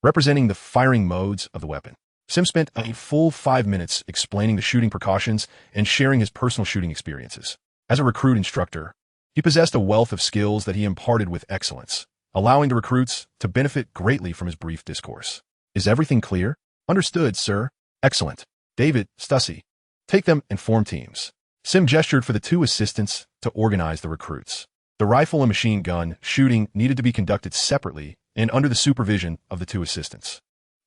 representing the firing modes of the weapon. Sim spent a full 5 minutes explaining the shooting precautions and sharing his personal shooting experiences. As a recruit instructor, he possessed a wealth of skills that he imparted with excellence, allowing the recruits to benefit greatly from his brief discourse. Is everything clear? Understood, sir. Excellent. David, Stussy, take them and form teams. Sim gestured for the two assistants to organize the recruits. The rifle and machine gun shooting needed to be conducted separately and under the supervision of the two assistants.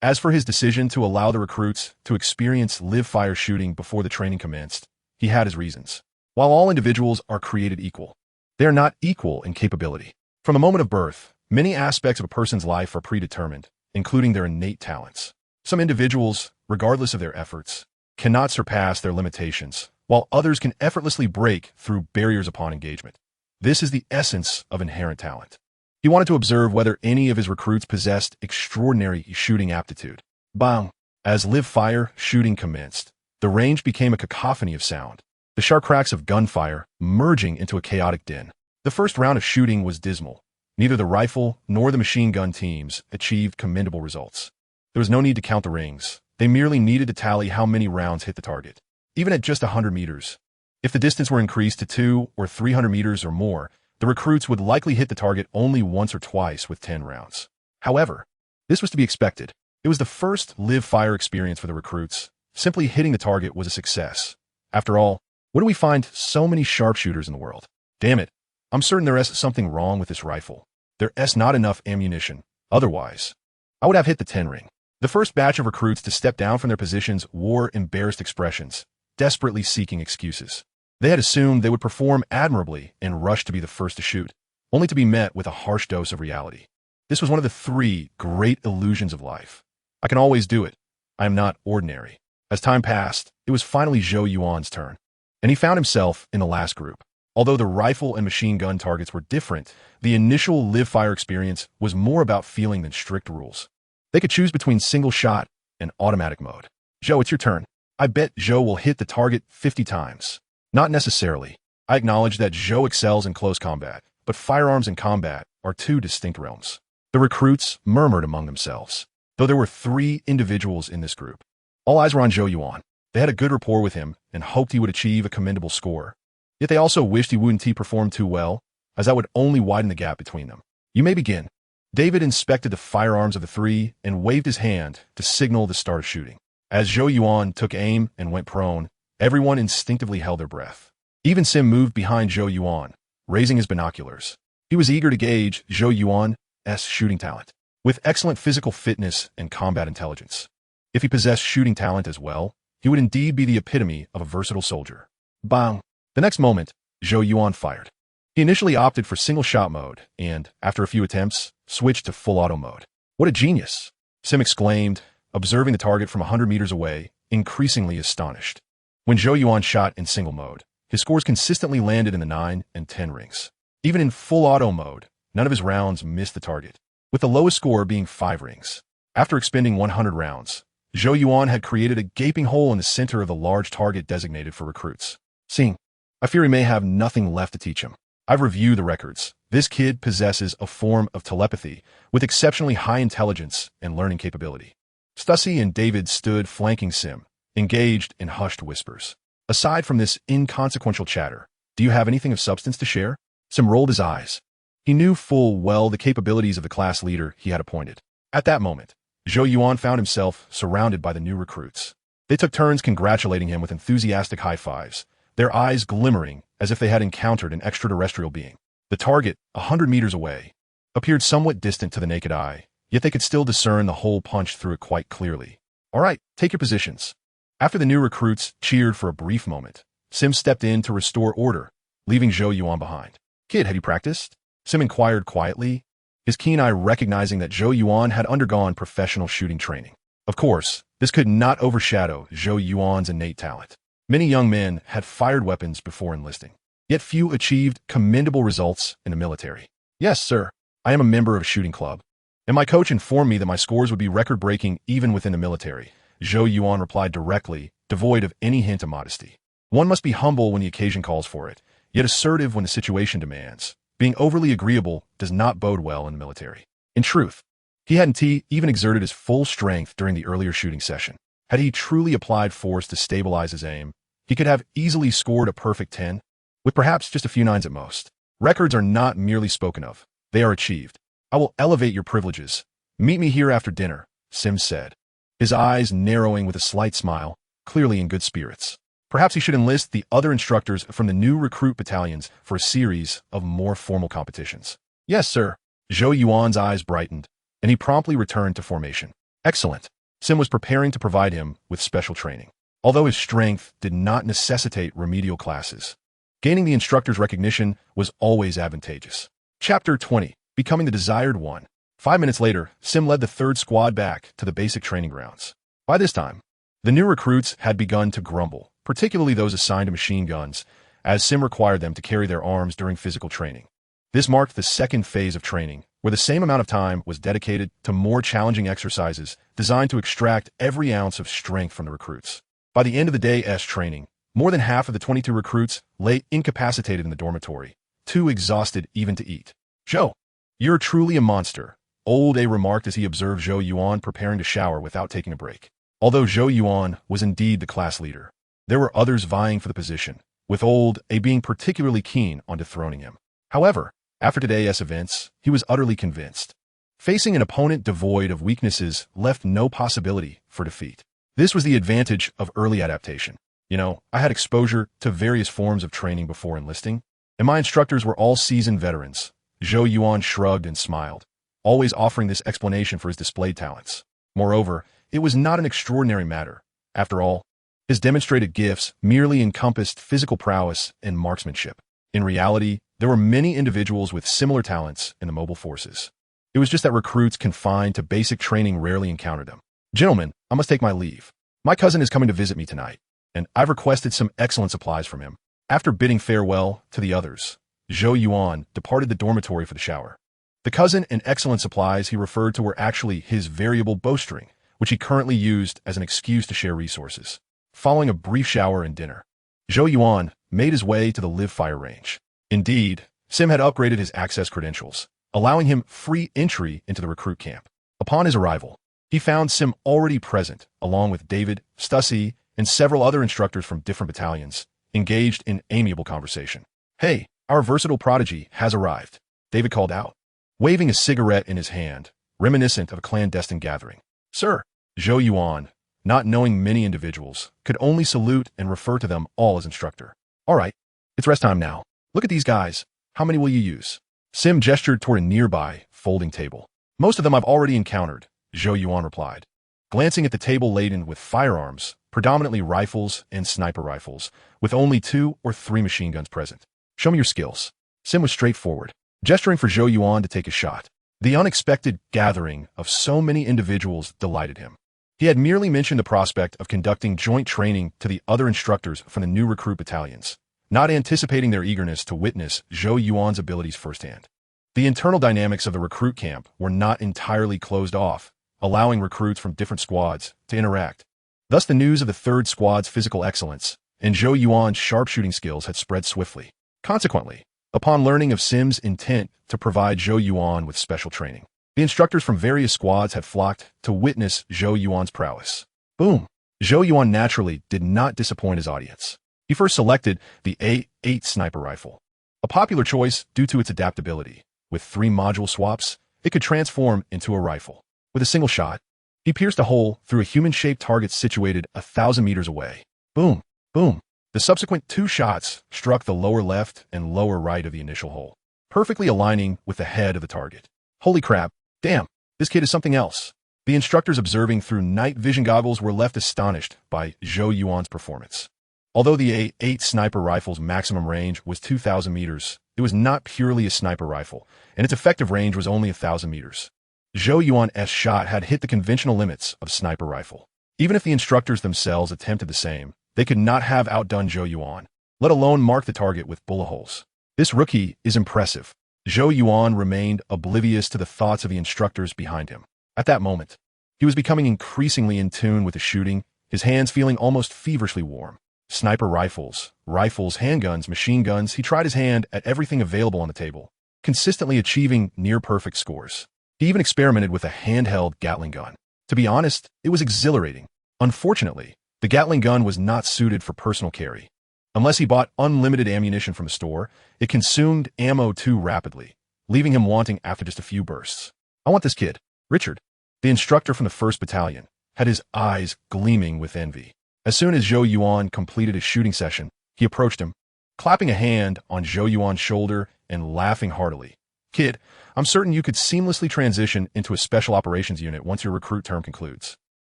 As for his decision to allow the recruits to experience live-fire shooting before the training commenced, he had his reasons. While all individuals are created equal, they are not equal in capability. From the moment of birth, many aspects of a person's life are predetermined, including their innate talents. Some individuals, regardless of their efforts, cannot surpass their limitations, while others can effortlessly break through barriers upon engagement. This is the essence of inherent talent. He wanted to observe whether any of his recruits possessed extraordinary shooting aptitude. Bang! As live-fire shooting commenced, the range became a cacophony of sound, the sharp cracks of gunfire merging into a chaotic din. The first round of shooting was dismal. Neither the rifle nor the machine gun teams achieved commendable results. There was no need to count the rings. They merely needed to tally how many rounds hit the target. Even at just 100 meters, if the distance were increased to 200 or 300 meters or more, the recruits would likely hit the target only once or twice with 10 rounds. However, this was to be expected. It was the first live-fire experience for the recruits. Simply hitting the target was a success. After all, where do we find so many sharpshooters in the world? Damn it, I'm certain there is something wrong with this rifle. There is not enough ammunition. Otherwise, I would have hit the 10 ring. The first batch of recruits to step down from their positions wore embarrassed expressions, desperately seeking excuses. They had assumed they would perform admirably and rush to be the first to shoot, only to be met with a harsh dose of reality. This was one of the 3 great illusions of life. I can always do it. I am not ordinary. As time passed, it was finally Zhou Yuan's turn, and he found himself in the last group. Although the rifle and machine gun targets were different, the initial live-fire experience was more about feeling than strict rules. They could choose between single shot and automatic mode. Zhou, it's your turn. I bet Zhou will hit the target 50 times. Not necessarily. I acknowledge that Zhou excels in close combat, but firearms and combat are 2 distinct realms. The recruits murmured among themselves, though there were 3 individuals in this group. All eyes were on Zhou Yuan. They had a good rapport with him and hoped he would achieve a commendable score. Yet they also wished he wouldn't perform too well, as that would only widen the gap between them. You may begin. David inspected the firearms of the 3 and waved his hand to signal the start of shooting. As Zhou Yuan took aim and went prone, everyone instinctively held their breath. Even Sim moved behind Zhou Yuan, raising his binoculars. He was eager to gauge Zhou Yuan's shooting talent. With excellent physical fitness and combat intelligence, if he possessed shooting talent as well, he would indeed be the epitome of a versatile soldier. Bang! The next moment, Zhou Yuan fired. He initially opted for single-shot mode and, after a few attempts, switched to full auto mode. What a genius! Sim exclaimed, observing the target from 100 meters away, increasingly astonished. When Zhou Yuan shot in single mode, his scores consistently landed in the 9 and 10 rings. Even in full auto mode, none of his rounds missed the target, with the lowest score being 5 rings. After expending 100 rounds, Zhou Yuan had created a gaping hole in the center of the large target designated for recruits. Seeing, I fear he may have nothing left to teach him. I've reviewed the records. This kid possesses a form of telepathy with exceptionally high intelligence and learning capability. Stussy and David stood flanking Sim, engaged in hushed whispers. Aside from this inconsequential chatter, do you have anything of substance to share? Sim rolled his eyes. He knew full well the capabilities of the class leader he had appointed. At that moment, Zhou Yuan found himself surrounded by the new recruits. They took turns congratulating him with enthusiastic high fives, their eyes glimmering as if they had encountered an extraterrestrial being. The target, 100 meters away, appeared somewhat distant to the naked eye, yet they could still discern the hole punched through it quite clearly. All right, take your positions. After the new recruits cheered for a brief moment, Sim stepped in to restore order, leaving Zhou Yuan behind. Kid, have you practiced? Sim inquired quietly, his keen eye recognizing that Zhou Yuan had undergone professional shooting training. Of course, this could not overshadow Zhou Yuan's innate talent. Many young men had fired weapons before enlisting, yet few achieved commendable results in the military. Yes, sir, I am a member of a shooting club, and my coach informed me that my scores would be record-breaking even within the military. Zhou Yuan replied directly, devoid of any hint of modesty. One must be humble when the occasion calls for it, yet assertive when the situation demands. Being overly agreeable does not bode well in the military. In truth, he hadn't even exerted his full strength during the earlier shooting session. Had he truly applied force to stabilize his aim, he could have easily scored a perfect 10, with perhaps just a few nines at most. Records are not merely spoken of, they are achieved. I will elevate your privileges. Meet me here after dinner, Sim said, his eyes narrowing with a slight smile, clearly in good spirits. Perhaps he should enlist the other instructors from the new recruit battalions for a series of more formal competitions. Yes, sir. Zhou Yuan's eyes brightened, and he promptly returned to formation. Excellent. Sim was preparing to provide him with special training. Although his strength did not necessitate remedial classes, gaining the instructor's recognition was always advantageous. Chapter 20. Becoming the Desired One. 5 minutes later, Sim led the third squad back to the basic training grounds. By this time, the new recruits had begun to grumble, particularly those assigned to machine guns, as Sim required them to carry their arms during physical training. This marked the second phase of training, where the same amount of time was dedicated to more challenging exercises designed to extract every ounce of strength from the recruits. By the end of the day's training, more than half of the 22 recruits lay incapacitated in the dormitory, too exhausted even to eat. Zhou, you're truly a monster, Old A remarked as he observed Zhou Yuan preparing to shower without taking a break. Although Zhou Yuan was indeed the class leader, there were others vying for the position, with Old A being particularly keen on dethroning him. However, after today's events, he was utterly convinced. Facing an opponent devoid of weaknesses left no possibility for defeat. This was the advantage of early adaptation. I had exposure to various forms of training before enlisting, and my instructors were all seasoned veterans. Zhou Yuan shrugged and smiled, always offering this explanation for his displayed talents. Moreover, it was not an extraordinary matter. After all, his demonstrated gifts merely encompassed physical prowess and marksmanship. In reality, there were many individuals with similar talents in the mobile forces. It was just that recruits confined to basic training rarely encountered them. Gentlemen, I must take my leave. My cousin is coming to visit me tonight, and I've requested some excellent supplies from him. After bidding farewell to the others, Zhou Yuan departed the dormitory for the shower. The cousin and excellent supplies he referred to were actually his variable bowstring, which he currently used as an excuse to share resources. Following a brief shower and dinner, Zhou Yuan made his way to the live fire range. Indeed, Sim had upgraded his access credentials, allowing him free entry into the recruit camp. Upon his arrival, he found Sim already present, along with David, Stussy, and several other instructors from different battalions, engaged in amiable conversation. Hey, our versatile prodigy has arrived, David called out, waving a cigarette in his hand, reminiscent of a clandestine gathering. Sir, Zhou Yuan, not knowing many individuals, could only salute and refer to them all as instructor. All right, it's rest time now. Look at these guys. How many will you use? Sim gestured toward a nearby folding table. Most of them I've already encountered, Zhou Yuan replied, glancing at the table laden with firearms, predominantly rifles and sniper rifles, with only 2 or 3 machine guns present. Show me your skills. Sim was straightforward, gesturing for Zhou Yuan to take a shot. The unexpected gathering of so many individuals delighted him. He had merely mentioned the prospect of conducting joint training to the other instructors from the new recruit battalions, not anticipating their eagerness to witness Zhou Yuan's abilities firsthand. The internal dynamics of the recruit camp were not entirely closed off, allowing recruits from different squads to interact. Thus the news of the third squad's physical excellence and Zhou Yuan's sharpshooting skills had spread swiftly. Consequently, upon learning of Sim's intent to provide Zhou Yuan with special training, the instructors from various squads had flocked to witness Zhou Yuan's prowess. Boom! Zhou Yuan naturally did not disappoint his audience. He first selected the A8 sniper rifle, a popular choice due to its adaptability. With 3 module swaps, it could transform into a rifle. With a single shot, he pierced a hole through a human-shaped target situated 1,000 meters away. Boom! Boom! The subsequent 2 shots struck the lower left and lower right of the initial hole, perfectly aligning with the head of the target. Holy crap! Damn! This kid is something else. The instructors observing through night vision goggles were left astonished by Zhou Yuan's performance. Although the A8 sniper rifle's maximum range was 2,000 meters, it was not purely a sniper rifle, and its effective range was only 1,000 meters. Zhou Yuan's shot had hit the conventional limits of sniper rifle. Even if the instructors themselves attempted the same, they could not have outdone Zhou Yuan, let alone mark the target with bullet holes. This rookie is impressive. Zhou Yuan remained oblivious to the thoughts of the instructors behind him. At that moment, he was becoming increasingly in tune with the shooting, his hands feeling almost feverishly warm. Sniper rifles, handguns, machine guns, he tried his hand at everything available on the table, consistently achieving near-perfect scores. He even experimented with a handheld Gatling gun. To be honest, it was exhilarating. Unfortunately, the Gatling gun was not suited for personal carry. Unless he bought unlimited ammunition from the store, it consumed ammo too rapidly, leaving him wanting after just a few bursts. I want this kid. Richard, the instructor from the 1st Battalion, had his eyes gleaming with envy. As soon as Zhou Yuan completed his shooting session, he approached him, clapping a hand on Zhou Yuan's shoulder and laughing heartily. Kid, I'm certain you could seamlessly transition into a special operations unit once your recruit term concludes.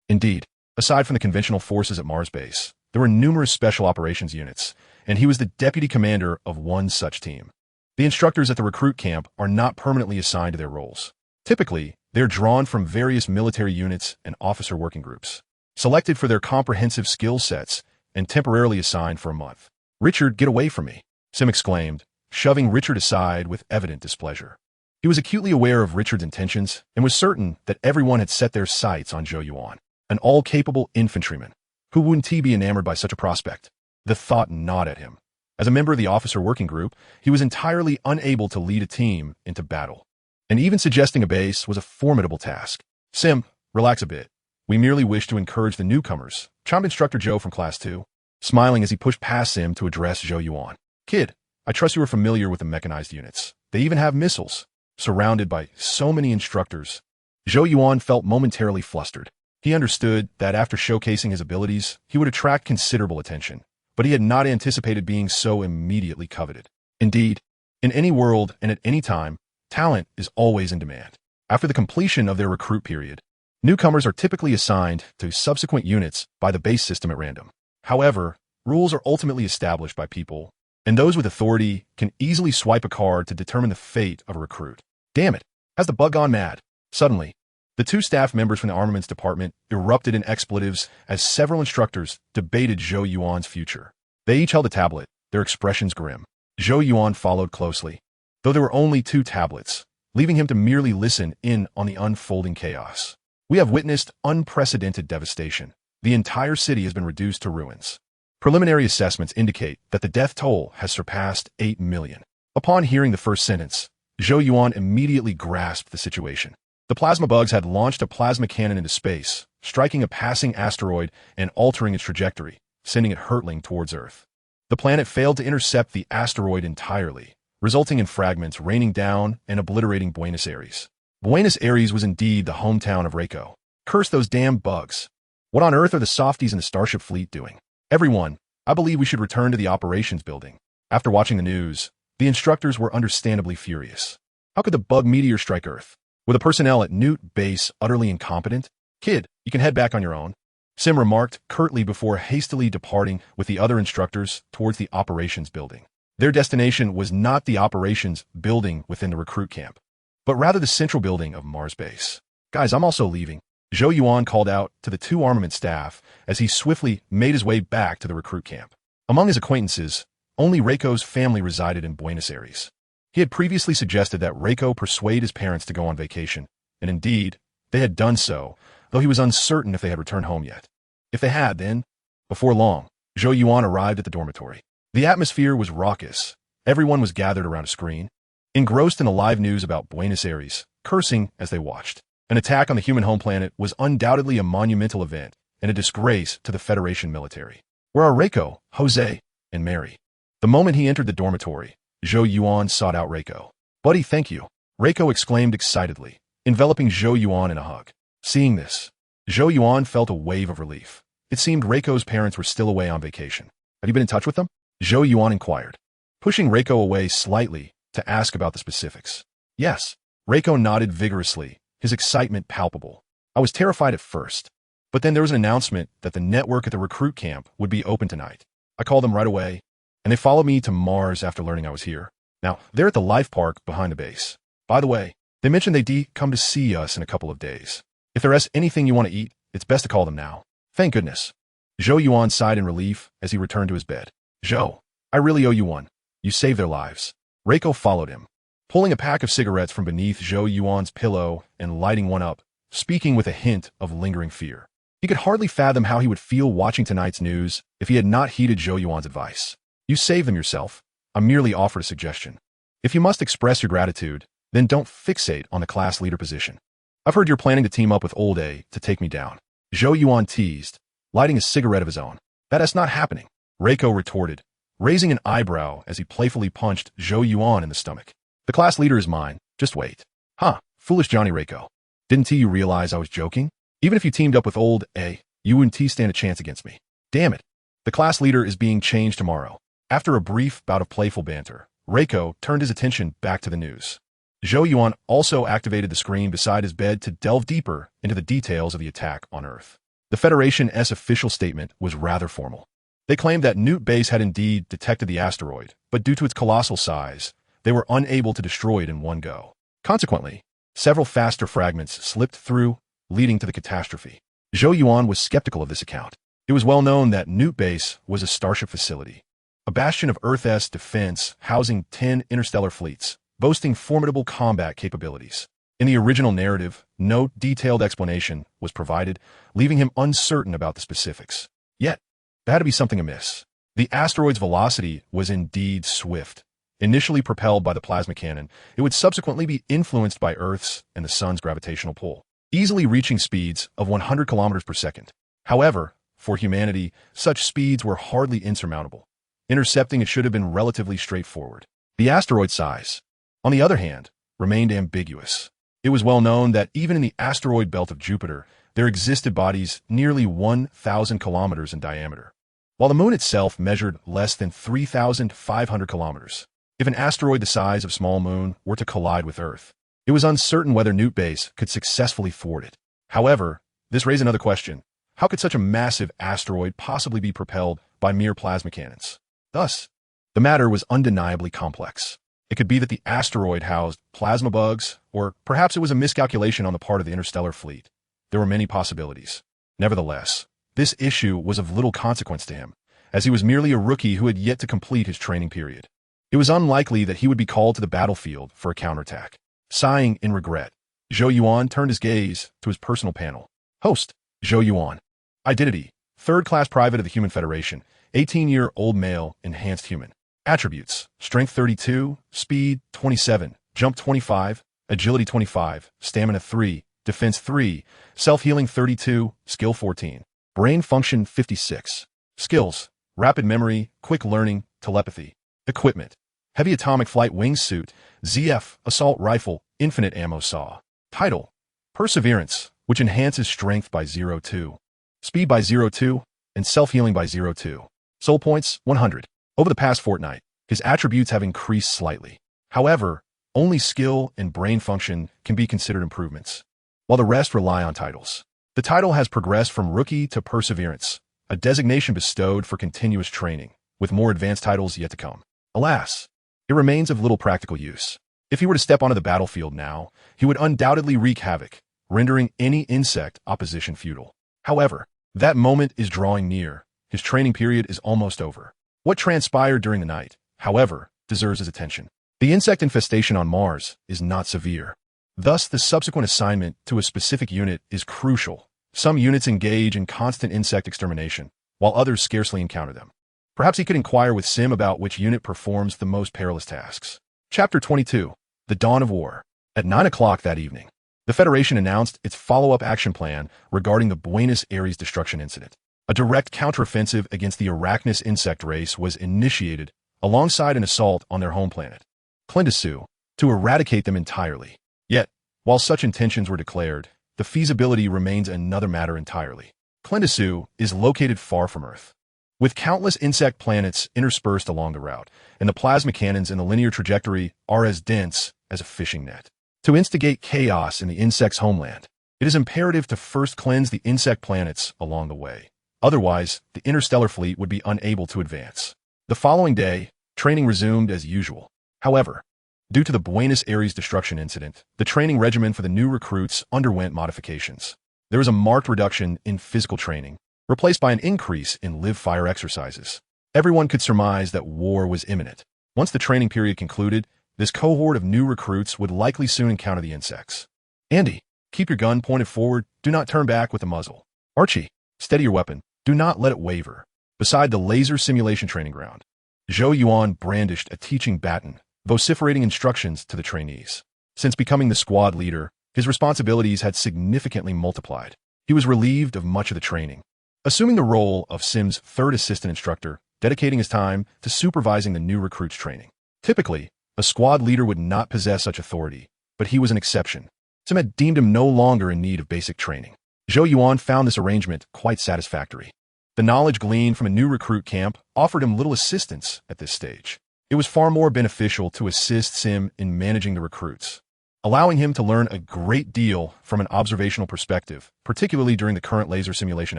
Indeed, aside from the conventional forces at Mars base, there were numerous special operations units, and he was the deputy commander of one such team. The instructors at the recruit camp are not permanently assigned to their roles. Typically, they're drawn from various military units and officer working groups, selected for their comprehensive skill sets and temporarily assigned for a month. Richard, get away from me, Sim exclaimed, shoving Richard aside with evident displeasure. He was acutely aware of Richard's intentions and was certain that everyone had set their sights on Zhou Yuan, an all-capable infantryman. Who wouldn't he be enamored by such a prospect? The thought gnawed at him. As a member of the officer working group, he was entirely unable to lead a team into battle. And even suggesting a base was a formidable task. Sim, relax a bit. We merely wish to encourage the newcomers, chimed Instructor Joe from Class 2, smiling as he pushed past Sim to address Zhou Yuan. Kid, I trust you are familiar with the mechanized units. They even have missiles. Surrounded by so many instructors, Zhou Yuan felt momentarily flustered. He understood that after showcasing his abilities, he would attract considerable attention, but he had not anticipated being so immediately coveted. Indeed, in any world and at any time, talent is always in demand. After the completion of their recruit period, newcomers are typically assigned to subsequent units by the base system at random. However, rules are ultimately established by people, and those with authority can easily swipe a card to determine the fate of a recruit. Damn it, has the bug gone mad? Suddenly, the two staff members from the armaments department erupted in expletives as several instructors debated Zhou Yuan's future. They each held a tablet, their expressions grim. Zhou Yuan followed closely, though there were only 2 tablets, leaving him to merely listen in on the unfolding chaos. We have witnessed unprecedented devastation. The entire city has been reduced to ruins. Preliminary assessments indicate that the death toll has surpassed 8 million. Upon hearing the first sentence, Zhou Yuan immediately grasped the situation. The plasma bugs had launched a plasma cannon into space, striking a passing asteroid and altering its trajectory, sending it hurtling towards Earth. The planet failed to intercept the asteroid entirely, resulting in fragments raining down and obliterating Buenos Aires. Buenos Aires was indeed the hometown of Reiko. Curse those damn bugs. What on earth are the softies in the Starship fleet doing? Everyone, I believe we should return to the operations building. After watching the news, the instructors were understandably furious. How could the bug meteor strike Earth? Were the personnel at Newt Base utterly incompetent? Kid, you can head back on your own, Sim remarked curtly before hastily departing with the other instructors towards the operations building. Their destination was not the operations building within the recruit camp, but rather the central building of Mars Base. Guys, I'm also leaving, Zhou Yuan called out to the 2 armament staff as he swiftly made his way back to the recruit camp. Among his acquaintances, only Reiko's family resided in Buenos Aires. He had previously suggested that Reiko persuade his parents to go on vacation, and indeed, they had done so, though he was uncertain if they had returned home yet. If they had, then, before long, Zhou Yuan arrived at the dormitory. The atmosphere was raucous. Everyone was gathered around a screen, engrossed in the live news about Buenos Aires, cursing as they watched. An attack on the human home planet was undoubtedly a monumental event and a disgrace to the Federation military. Where are Reiko, Jose, and Mary? The moment he entered the dormitory, Zhou Yuan sought out Reiko. Buddy, thank you, Reiko exclaimed excitedly, enveloping Zhou Yuan in a hug. Seeing this, Zhou Yuan felt a wave of relief. It seemed Reiko's parents were still away on vacation. Have you been in touch with them? Zhou Yuan inquired, pushing Reiko away slightly to ask about the specifics. Yes, Reiko nodded vigorously, his excitement palpable. I was terrified at first, but then there was an announcement that the network at the recruit camp would be open tonight. I called them right away, and they followed me to Mars after learning I was here. Now, they're at the life park behind the base. By the way, they mentioned they'd come to see us in a couple of days. If there's anything you want to eat, it's best to call them now. Thank goodness. Zhou Yuan sighed in relief as he returned to his bed. Zhou, I really owe you one. You saved their lives. Reiko followed him, pulling a pack of cigarettes from beneath Zhou Yuan's pillow and lighting one up, speaking with a hint of lingering fear. He could hardly fathom how he would feel watching tonight's news if he had not heeded Zhou Yuan's advice. You saved them yourself. I merely offered a suggestion. If you must express your gratitude, then don't fixate on the class leader position. I've heard you're planning to team up with Old A to take me down. Zhou Yuan teased, lighting a cigarette of his own. That is not happening, Reiko retorted, raising an eyebrow as he playfully punched Zhou Yuan in the stomach. The class leader is mine. Just wait. Huh, foolish Johnny Reiko. Didn't you realize I was joking? Even if you teamed up with Old A, you wouldn't stand a chance against me. Damn it. The class leader is being changed tomorrow. After a brief bout of playful banter, Reiko turned his attention back to the news. Zhou Yuan also activated the screen beside his bed to delve deeper into the details of the attack on Earth. The Federation's official statement was rather formal. They claimed that Newt Base had indeed detected the asteroid, but due to its colossal size, they were unable to destroy it in one go. Consequently, several faster fragments slipped through, leading to the catastrophe. Zhou Yuan was skeptical of this account. It was well known that Newt Base was a Starship facility, a bastion of Earth's defense housing 10 interstellar fleets, boasting formidable combat capabilities. In the original narrative, no detailed explanation was provided, leaving him uncertain about the specifics. Yet, there had to be something amiss. The asteroid's velocity was indeed swift. Initially propelled by the plasma cannon, it would subsequently be influenced by Earth's and the Sun's gravitational pull, easily reaching speeds of 100 kilometers per second. However, for humanity, such speeds were hardly insurmountable. Intercepting it should have been relatively straightforward. The asteroid size, on the other hand, remained ambiguous. It was well known that even in the asteroid belt of Jupiter, there existed bodies nearly 1,000 kilometers in diameter, while the moon itself measured less than 3,500 kilometers. If an asteroid the size of Small Moon were to collide with Earth, it was uncertain whether Newt Base could successfully thwart it. However, this raised another question. How could such a massive asteroid possibly be propelled by mere plasma cannons? Thus, the matter was undeniably complex. It could be that the asteroid housed plasma bugs, or perhaps it was a miscalculation on the part of the interstellar fleet. There were many possibilities. Nevertheless, this issue was of little consequence to him, as he was merely a rookie who had yet to complete his training period. It was unlikely that he would be called to the battlefield for a counterattack. Sighing in regret, Zhou Yuan turned his gaze to his personal panel. Host, Zhou Yuan. Identity, third-class private of the Human Federation, 18-year-old male, enhanced human. Attributes, strength 32, speed 27, jump 25, agility 25, stamina 3, defense 3, self-healing 32, skill 14, brain function 56. Skills, rapid memory, quick learning, telepathy. Equipment, heavy atomic flight wingsuit, ZF, assault rifle, infinite ammo saw. Title, perseverance, which enhances strength by 0.2, speed by 0.2, and self-healing by 0.2. Soul points, 100. Over the past fortnight, his attributes have increased slightly. However, only skill and brain function can be considered improvements, while the rest rely on titles. The title has progressed from rookie to perseverance, a designation bestowed for continuous training, with more advanced titles yet to come. Alas, it remains of little practical use. If he were to step onto the battlefield now, he would undoubtedly wreak havoc, rendering any insect opposition futile. However, that moment is drawing near. His training period is almost over. What transpired during the night, however, deserves his attention. The insect infestation on Mars is not severe. Thus, the subsequent assignment to a specific unit is crucial. Some units engage in constant insect extermination, while others scarcely encounter them. Perhaps he could inquire with Sim about which unit performs the most perilous tasks. Chapter 22. The Dawn of War. At 9 o'clock that evening, the Federation announced its follow-up action plan regarding the Buenos Aires destruction incident. A direct counteroffensive against the Arachnus insect race was initiated alongside an assault on their home planet, Clindasu, to eradicate them entirely. Yet, while such intentions were declared, the feasibility remains another matter entirely. Clindasu is located far from Earth, with countless insect planets interspersed along the route, and the plasma cannons in the linear trajectory are as dense as a fishing net. To instigate chaos in the insect's homeland, it is imperative to first cleanse the insect planets along the way. Otherwise, the interstellar fleet would be unable to advance. The following day, training resumed as usual. However, due to the Buenos Aires destruction incident, the training regimen for the new recruits underwent modifications. There was a marked reduction in physical training, replaced by an increase in live-fire exercises. Everyone could surmise that war was imminent. Once the training period concluded, this cohort of new recruits would likely soon encounter the insects. Andy, keep your gun pointed forward. Do not turn back with the muzzle. Archie, steady your weapon. Do not let it waver. Beside the laser simulation training ground, Zhou Yuan brandished a teaching baton, vociferating instructions to the trainees. Since becoming the squad leader, his responsibilities had significantly multiplied. He was relieved of much of the training, assuming the role of Sim's third assistant instructor, dedicating his time to supervising the new recruits' training. Typically, a squad leader would not possess such authority, but he was an exception. Sim had deemed him no longer in need of basic training. Zhou Yuan found this arrangement quite satisfactory. The knowledge gleaned from a new recruit camp offered him little assistance at this stage. It was far more beneficial to assist Sim in managing the recruits, allowing him to learn a great deal from an observational perspective, particularly during the current laser simulation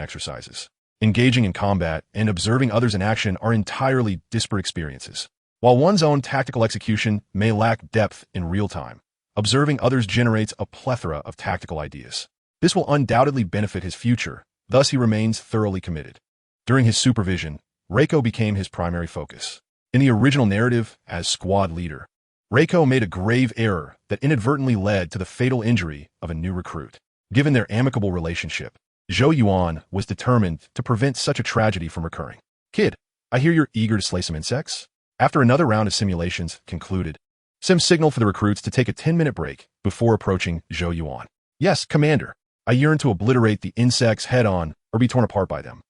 exercises. Engaging in combat and observing others in action are entirely disparate experiences. While one's own tactical execution may lack depth in real time, observing others generates a plethora of tactical ideas. This will undoubtedly benefit his future, thus he remains thoroughly committed. During his supervision, Reiko became his primary focus. In the original narrative, as squad leader, Reiko made a grave error that inadvertently led to the fatal injury of a new recruit. Given their amicable relationship, Zhou Yuan was determined to prevent such a tragedy from recurring. Kid, I hear you're eager to slay some insects? After another round of simulations concluded, Sim signaled for the recruits to take a 10-minute break before approaching Zhou Yuan. Yes, Commander. I yearn to obliterate the insects head-on or be torn apart by them.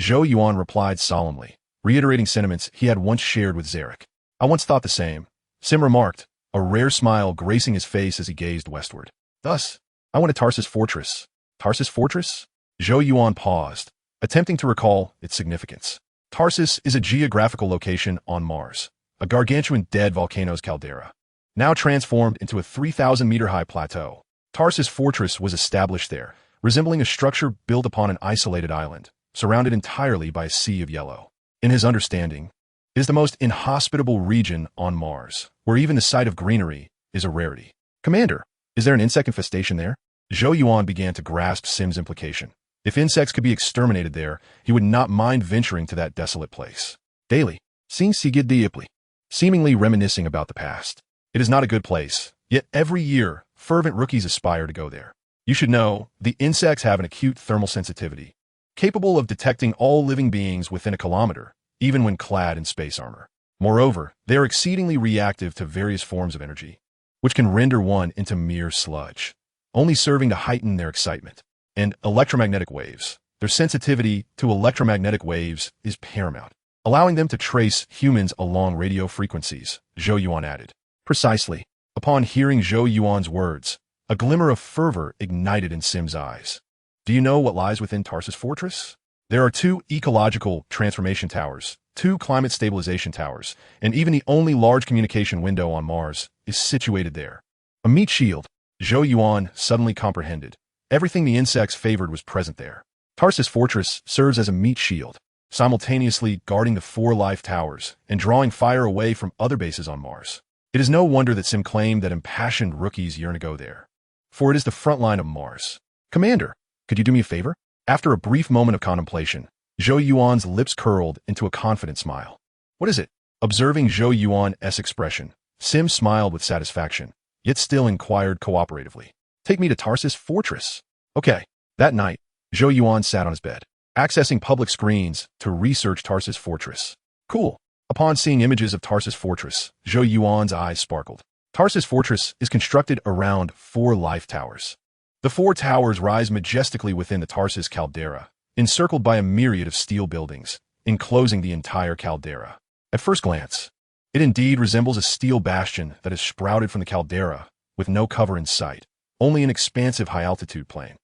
Zhou Yuan replied solemnly, reiterating sentiments he had once shared with Zarek. I once thought the same, Sim remarked, a rare smile gracing his face as he gazed westward. Thus, I went to Tarsus Fortress. Tarsus Fortress? Zhou Yuan paused, attempting to recall its significance. Tarsus is a geographical location on Mars, a gargantuan dead volcano's caldera, now transformed into a 3,000-meter-high plateau. Tarsus Fortress was established there, resembling a structure built upon an isolated island, surrounded entirely by a sea of yellow. In his understanding, it is the most inhospitable region on Mars, where even the sight of greenery is a rarity. Commander, is there an insect infestation there? Zhou Yuan began to grasp Sim's implication. If insects could be exterminated there, he would not mind venturing to that desolate place. Daily, seeing Sigid deeply, seemingly reminiscing about the past. It is not a good place, yet every year, fervent rookies aspire to go there. You should know, the insects have an acute thermal sensitivity, capable of detecting all living beings within a kilometer, even when clad in space armor. Moreover, they are exceedingly reactive to various forms of energy, which can render one into mere sludge, only serving to heighten their excitement. And electromagnetic waves. Their sensitivity to electromagnetic waves is paramount, allowing them to trace humans along radio frequencies, Zhou Yuan added. Precisely. Upon hearing Zhou Yuan's words, a glimmer of fervor ignited in Sim's eyes. Do you know what lies within Tarsus Fortress? There are 2 ecological transformation towers, 2 climate stabilization towers, and even the only large communication window on Mars is situated there. A meat shield, Zhou Yuan suddenly comprehended. Everything the insects favored was present there. Tarsus Fortress serves as a meat shield, simultaneously guarding the 4 life towers and drawing fire away from other bases on Mars. It is no wonder that Sim claimed that impassioned rookies yearn to go there, for it is the front line of Mars. Commander, could you do me a favor? After a brief moment of contemplation, Zhou Yuan's lips curled into a confident smile. What is it? Observing Zhou Yuan's expression, Sim smiled with satisfaction, yet still inquired cooperatively. Take me to Tarsus Fortress. Okay. That night, Zhou Yuan sat on his bed, accessing public screens to research Tarsus Fortress. Cool. Upon seeing images of Tarsus Fortress, Zhou Yuan's eyes sparkled. Tarsus Fortress is constructed around 4 life towers. The 4 towers rise majestically within the Tarsus caldera, encircled by a myriad of steel buildings, enclosing the entire caldera. At first glance, it indeed resembles a steel bastion that has sprouted from the caldera, with no cover in sight. Only an expansive high-altitude plain.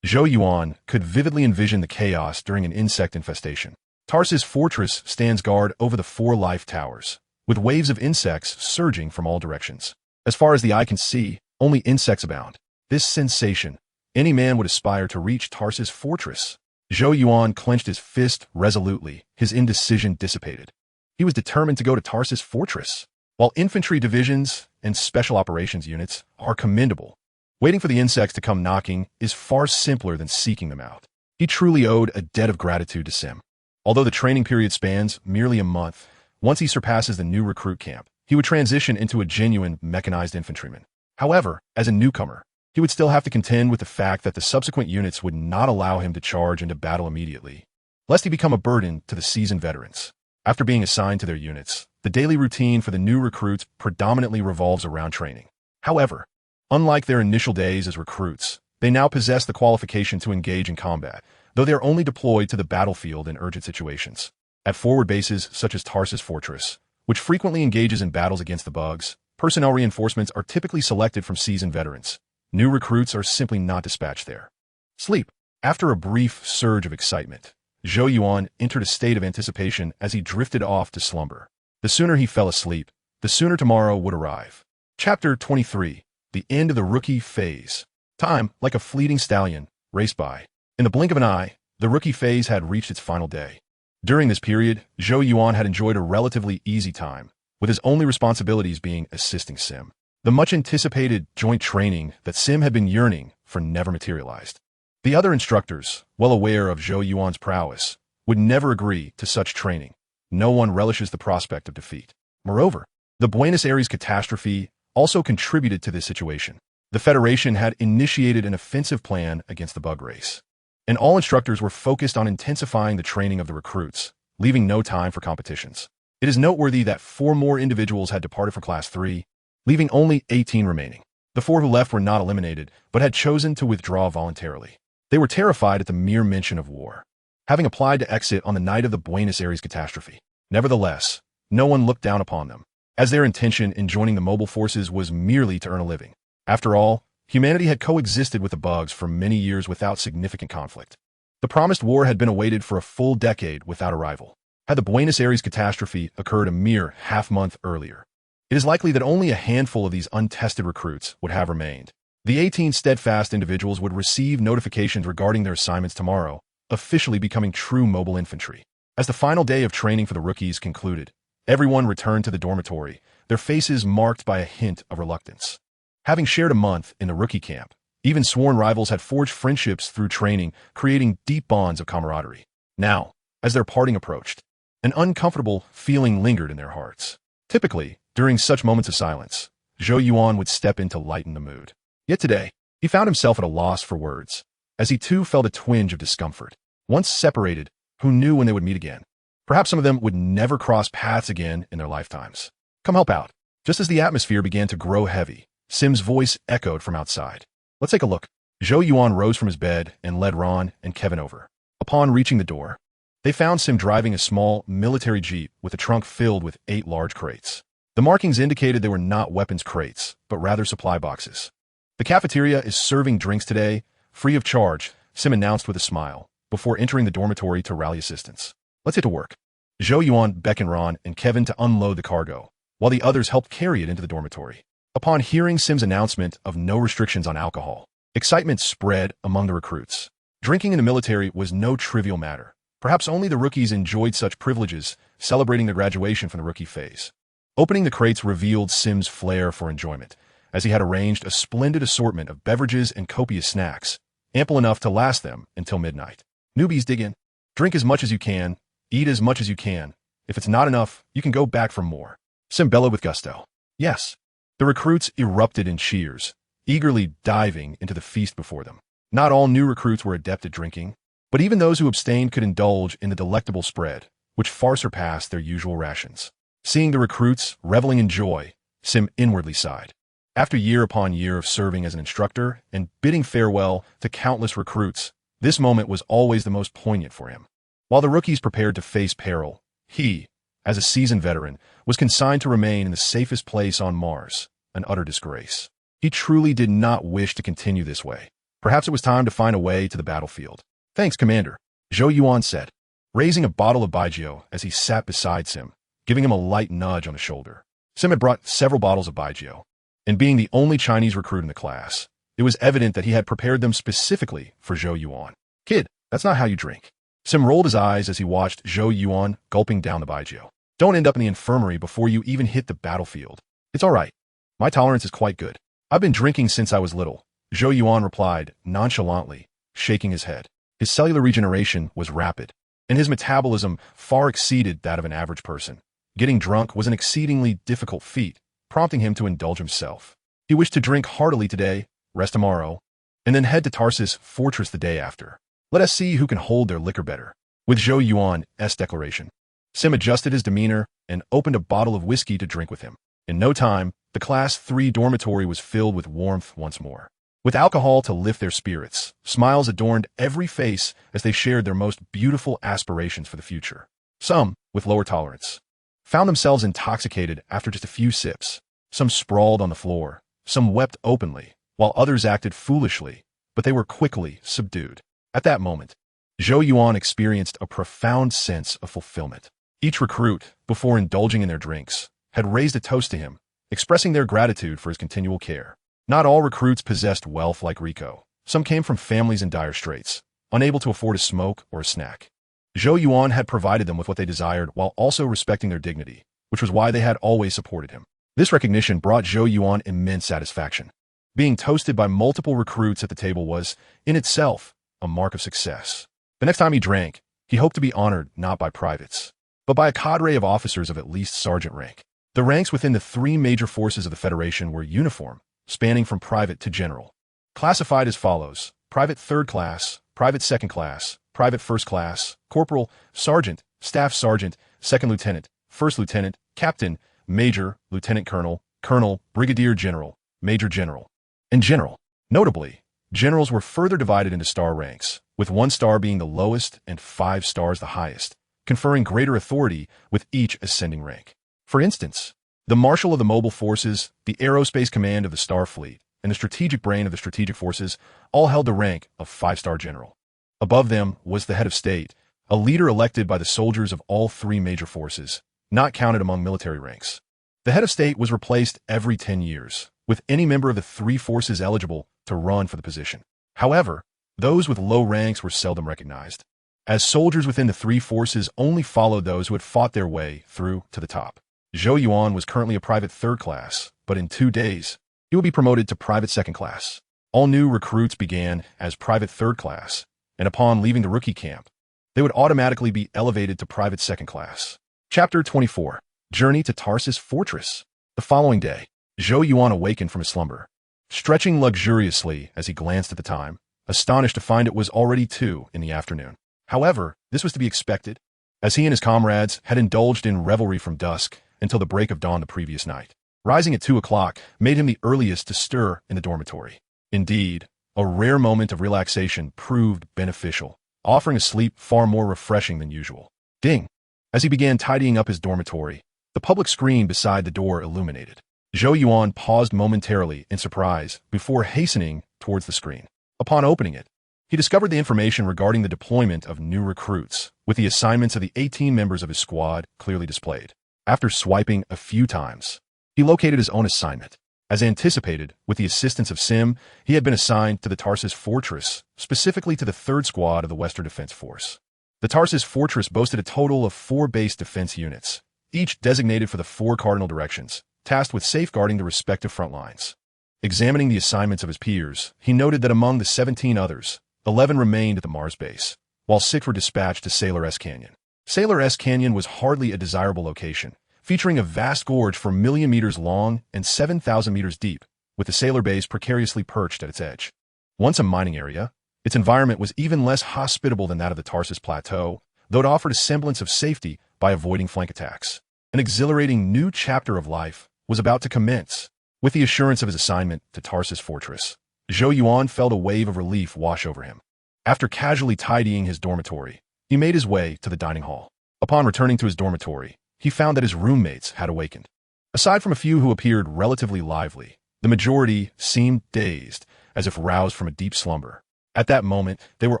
Zhou Yuan could vividly envision the chaos during an insect infestation. Tarsus Fortress stands guard over the 4 life towers, with waves of insects surging from all directions. As far as the eye can see, only insects abound. This sensation, any man would aspire to reach Tarsus Fortress. Zhou Yuan clenched his fist resolutely, his indecision dissipated. He was determined to go to Tarsus Fortress. While infantry divisions and special operations units are commendable, waiting for the insects to come knocking is far simpler than seeking them out. He truly owed a debt of gratitude to Sim. Although the training period spans merely a month, once he surpasses the new recruit camp, he would transition into a genuine mechanized infantryman. However, as a newcomer, he would still have to contend with the fact that the subsequent units would not allow him to charge into battle immediately, lest he become a burden to the seasoned veterans. After being assigned to their units, the daily routine for the new recruits predominantly revolves around training. However, unlike their initial days as recruits, they now possess the qualification to engage in combat, though they are only deployed to the battlefield in urgent situations. At forward bases such as Tarsus Fortress, which frequently engages in battles against the bugs, personnel reinforcements are typically selected from seasoned veterans. New recruits are simply not dispatched there. Sleep. After a brief surge of excitement, Zhou Yuan entered a state of anticipation as he drifted off to slumber. The sooner he fell asleep, the sooner tomorrow would arrive. Chapter 23. The end of the rookie phase. Time, like a fleeting stallion, raced by. In the blink of an eye, the rookie phase had reached its final day. During this period, Zhou Yuan had enjoyed a relatively easy time, with his only responsibilities being assisting Sim. The much-anticipated joint training that Sim had been yearning for never materialized. The other instructors, well aware of Zhou Yuan's prowess, would never agree to such training. No one relishes the prospect of defeat. Moreover, the Buenos Aires catastrophe also contributed to this situation. The Federation had initiated an offensive plan against the bug race, and all instructors were focused on intensifying the training of the recruits, leaving no time for competitions. It is noteworthy that 4 more individuals had departed from Class 3, leaving only 18 remaining. The 4 who left were not eliminated, but had chosen to withdraw voluntarily. They were terrified at the mere mention of war, having applied to exit on the night of the Buenos Aires catastrophe. Nevertheless, no one looked down upon them, as their intention in joining the mobile forces was merely to earn a living. After all, humanity had coexisted with the bugs for many years without significant conflict. The promised war had been awaited for a full decade without a rival. Had the Buenos Aires catastrophe occurred a mere half-month earlier, it is likely that only a handful of these untested recruits would have remained. The 18 steadfast individuals would receive notifications regarding their assignments tomorrow, officially becoming true mobile infantry. As the final day of training for the rookies concluded, everyone returned to the dormitory, their faces marked by a hint of reluctance. Having shared a month in the rookie camp, even sworn rivals had forged friendships through training, creating deep bonds of camaraderie. Now, as their parting approached, an uncomfortable feeling lingered in their hearts. Typically, during such moments of silence, Zhou Yuan would step in to lighten the mood. Yet today, he found himself at a loss for words, as he too felt a twinge of discomfort. Once separated, who knew when they would meet again? Perhaps some of them would never cross paths again in their lifetimes. Come help out. Just as the atmosphere began to grow heavy, Sim's voice echoed from outside. Let's take a look. Zhou Yuan rose from his bed and led Ron and Kevin over. Upon reaching the door, they found Sim driving a small military jeep with a trunk filled with 8 large crates. The markings indicated they were not weapons crates, but rather supply boxes. The cafeteria is serving drinks today, free of charge, Sim announced with a smile, before entering the dormitory to rally assistance. Let's get to work. Zhou Yuan beckoned Ron and Kevin to unload the cargo, while the others helped carry it into the dormitory. Upon hearing Sim's announcement of no restrictions on alcohol, excitement spread among the recruits. Drinking in the military was no trivial matter. Perhaps only the rookies enjoyed such privileges, celebrating their graduation from the rookie phase. Opening the crates revealed Sim's flair for enjoyment, as he had arranged a splendid assortment of beverages and copious snacks, ample enough to last them until midnight. Newbies, dig in. Drink as much as you can, eat as much as you can. If it's not enough, you can go back for more. Sim bellowed with gusto. Yes. The recruits erupted in cheers, eagerly diving into the feast before them. Not all new recruits were adept at drinking, but even those who abstained could indulge in the delectable spread, which far surpassed their usual rations. Seeing the recruits reveling in joy, Sim inwardly sighed. After year upon year of serving as an instructor and bidding farewell to countless recruits, this moment was always the most poignant for him. While the rookies prepared to face peril, he, as a seasoned veteran, was consigned to remain in the safest place on Mars, an utter disgrace. He truly did not wish to continue this way. Perhaps it was time to find a way to the battlefield. Thanks, Commander, Zhou Yuan said, raising a bottle of Baijiu as he sat beside Sim, giving him a light nudge on the shoulder. Sim had brought several bottles of Baijiu, and being the only Chinese recruit in the class, it was evident that he had prepared them specifically for Zhou Yuan. Kid, That's not how you drink. Sim rolled his eyes as he watched Zhou Yuan gulping down the baijiu. Don't end up in the infirmary before you even hit the battlefield. It's all right. My tolerance is quite good. I've been drinking since I was little, Zhou Yuan replied nonchalantly, shaking his head. His cellular regeneration was rapid, and his metabolism far exceeded that of an average person. Getting drunk was an exceedingly difficult feat, prompting him to indulge himself. He wished to drink heartily today, rest tomorrow, and then head to Tarsus Fortress the day after. Let us see who can hold their liquor better. With Zhou Yuan's declaration, Sim adjusted his demeanor and opened a bottle of whiskey to drink with him. In no time, the Class 3 dormitory was filled with warmth once more. With alcohol to lift their spirits, smiles adorned every face as they shared their most beautiful aspirations for the future. Some, with lower tolerance, found themselves intoxicated after just a few sips. Some sprawled on the floor, some wept openly, while others acted foolishly, but they were quickly subdued. At that moment, Zhou Yuan experienced a profound sense of fulfillment. Each recruit, before indulging in their drinks, had raised a toast to him, expressing their gratitude for his continual care. Not all recruits possessed wealth like Rico. Some came from families in dire straits, unable to afford a smoke or a snack. Zhou Yuan had provided them with what they desired while also respecting their dignity, which was why they had always supported him. This recognition brought Zhou Yuan immense satisfaction. Being toasted by multiple recruits at the table was, in itself, a mark of success. The next time he drank, he hoped to be honored not by privates, but by a cadre of officers of at least sergeant rank. The ranks within the three major forces of the Federation were uniform, spanning from private to general. Classified as follows: Private 3rd Class, Private 2nd Class, Private 1st Class, Corporal, Sergeant, Staff Sergeant, 2nd Lieutenant, 1st Lieutenant, Captain, Major, Lieutenant Colonel, Colonel, Brigadier General, Major General, and General. Notably, generals were further divided into star ranks, with 1 star being the lowest and 5 stars the highest, conferring greater authority with each ascending rank. For instance, the Marshal of the Mobile Forces, the Aerospace Command of the Star Fleet, and the Strategic Brain of the Strategic Forces all held the rank of 5-star general. Above them was the head of state, a leader elected by the soldiers of all 3 major forces, not counted among military ranks. The head of state was replaced every 10 years, with any member of the 3 forces eligible to run for the position. However, those with low ranks were seldom recognized, as soldiers within the 3 forces only followed those who had fought their way through to the top. Zhou Yuan was currently a Private 3rd Class, but in 2 days, he will be promoted to Private 2nd Class. All new recruits began as Private 3rd Class, and upon leaving the rookie camp, they would automatically be elevated to Private 2nd Class. Chapter 24. Journey to Tarsus Fortress. The following day, Zhou Yuan awakened from his slumber, stretching luxuriously as he glanced at the time, astonished to find it was already 2 in the afternoon. However, this was to be expected, as he and his comrades had indulged in revelry from dusk until the break of dawn the previous night. Rising at 2 o'clock made him the earliest to stir in the dormitory. Indeed, a rare moment of relaxation proved beneficial, offering a sleep far more refreshing than usual. Ding! As he began tidying up his dormitory, the public screen beside the door illuminated. Zhou Yuan paused momentarily in surprise before hastening towards the screen. Upon opening it, he discovered the information regarding the deployment of new recruits, with the assignments of the 18 members of his squad clearly displayed. After swiping a few times, he located his own assignment. As anticipated, with the assistance of Sim, he had been assigned to the Tarsus Fortress, specifically to the 3rd Squad of the Western Defense Force. The Tarsus Fortress boasted a total of 4 base defense units, each designated for the 4 cardinal directions, tasked with safeguarding the respective front lines. Examining the assignments of his peers, he noted that among the 17 others, 11 remained at the Mars base, while 6 were dispatched to Sailor S Canyon. Sailor S Canyon was hardly a desirable location, featuring a vast gorge 4 million meters long and 7,000 meters deep, with the Sailor base precariously perched at its edge. Once a mining area, its environment was even less hospitable than that of the Tarsus Plateau, though it offered a semblance of safety by avoiding flank attacks. An exhilarating new chapter of life was about to commence. With the assurance of his assignment to Tarsus Fortress, Zhou Yuan felt a wave of relief wash over him. After casually tidying his dormitory, he made his way to the dining hall. Upon returning to his dormitory, he found that his roommates had awakened. Aside from a few who appeared relatively lively, the majority seemed dazed, as if roused from a deep slumber. At that moment, they were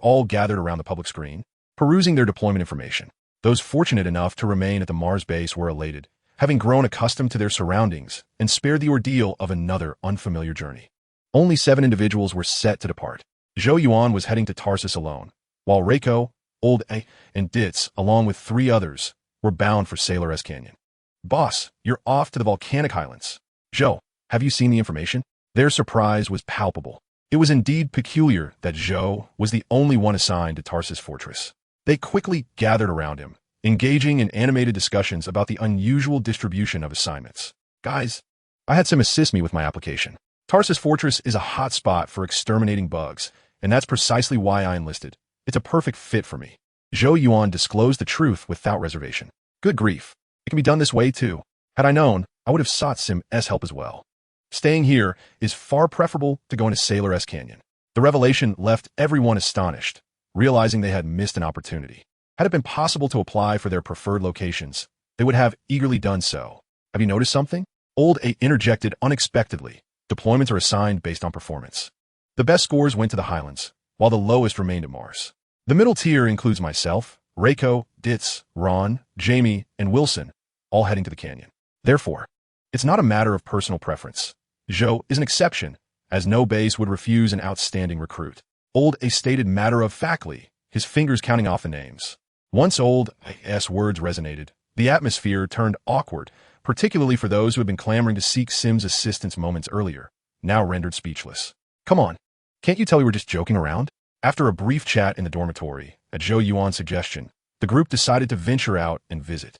all gathered around the public screen, perusing their deployment information. Those fortunate enough to remain at the Mars base were elated, having grown accustomed to their surroundings and spared the ordeal of another unfamiliar journey. Only 7 individuals were set to depart. Zhou Yuan was heading to Tarsus alone, while Reiko, Old A, and Ditz, along with 3 others, were bound for Sailor S Canyon. Boss, you're off to the volcanic highlands. Zhou, have you seen the information? Their surprise was palpable. It was indeed peculiar that Zhou was the only one assigned to Tarsus Fortress. They quickly gathered around him, engaging in animated discussions about the unusual distribution of assignments. Guys, I had Sim assist me with my application. Tarsus Fortress is a hot spot for exterminating bugs, and that's precisely why I enlisted. It's a perfect fit for me. Zhou Yuan disclosed the truth without reservation. Good grief. It can be done this way too. Had I known, I would have sought Sim's help as well. Staying here is far preferable to going to Sailor S Canyon. The revelation left everyone astonished, realizing they had missed an opportunity. Had it been possible to apply for their preferred locations, they would have eagerly done so. Have you noticed something? Old A interjected unexpectedly. Deployments are assigned based on performance. The best scores went to the Highlands, while the lowest remained at Mars. The middle tier includes myself, Reiko, Ditz, Ron, Jamie, and Wilson, all heading to the canyon. Therefore, it's not a matter of personal preference. Zhou is an exception, as no base would refuse an outstanding recruit. Old A stated matter-of-factly, his fingers counting off the names. Once Old A's words resonated, the atmosphere turned awkward, particularly for those who had been clamoring to seek Sim's assistance moments earlier, now rendered speechless. Come on, can't you tell we were just joking around? After a brief chat in the dormitory, at Zhou Yuan's suggestion, the group decided to venture out and visit.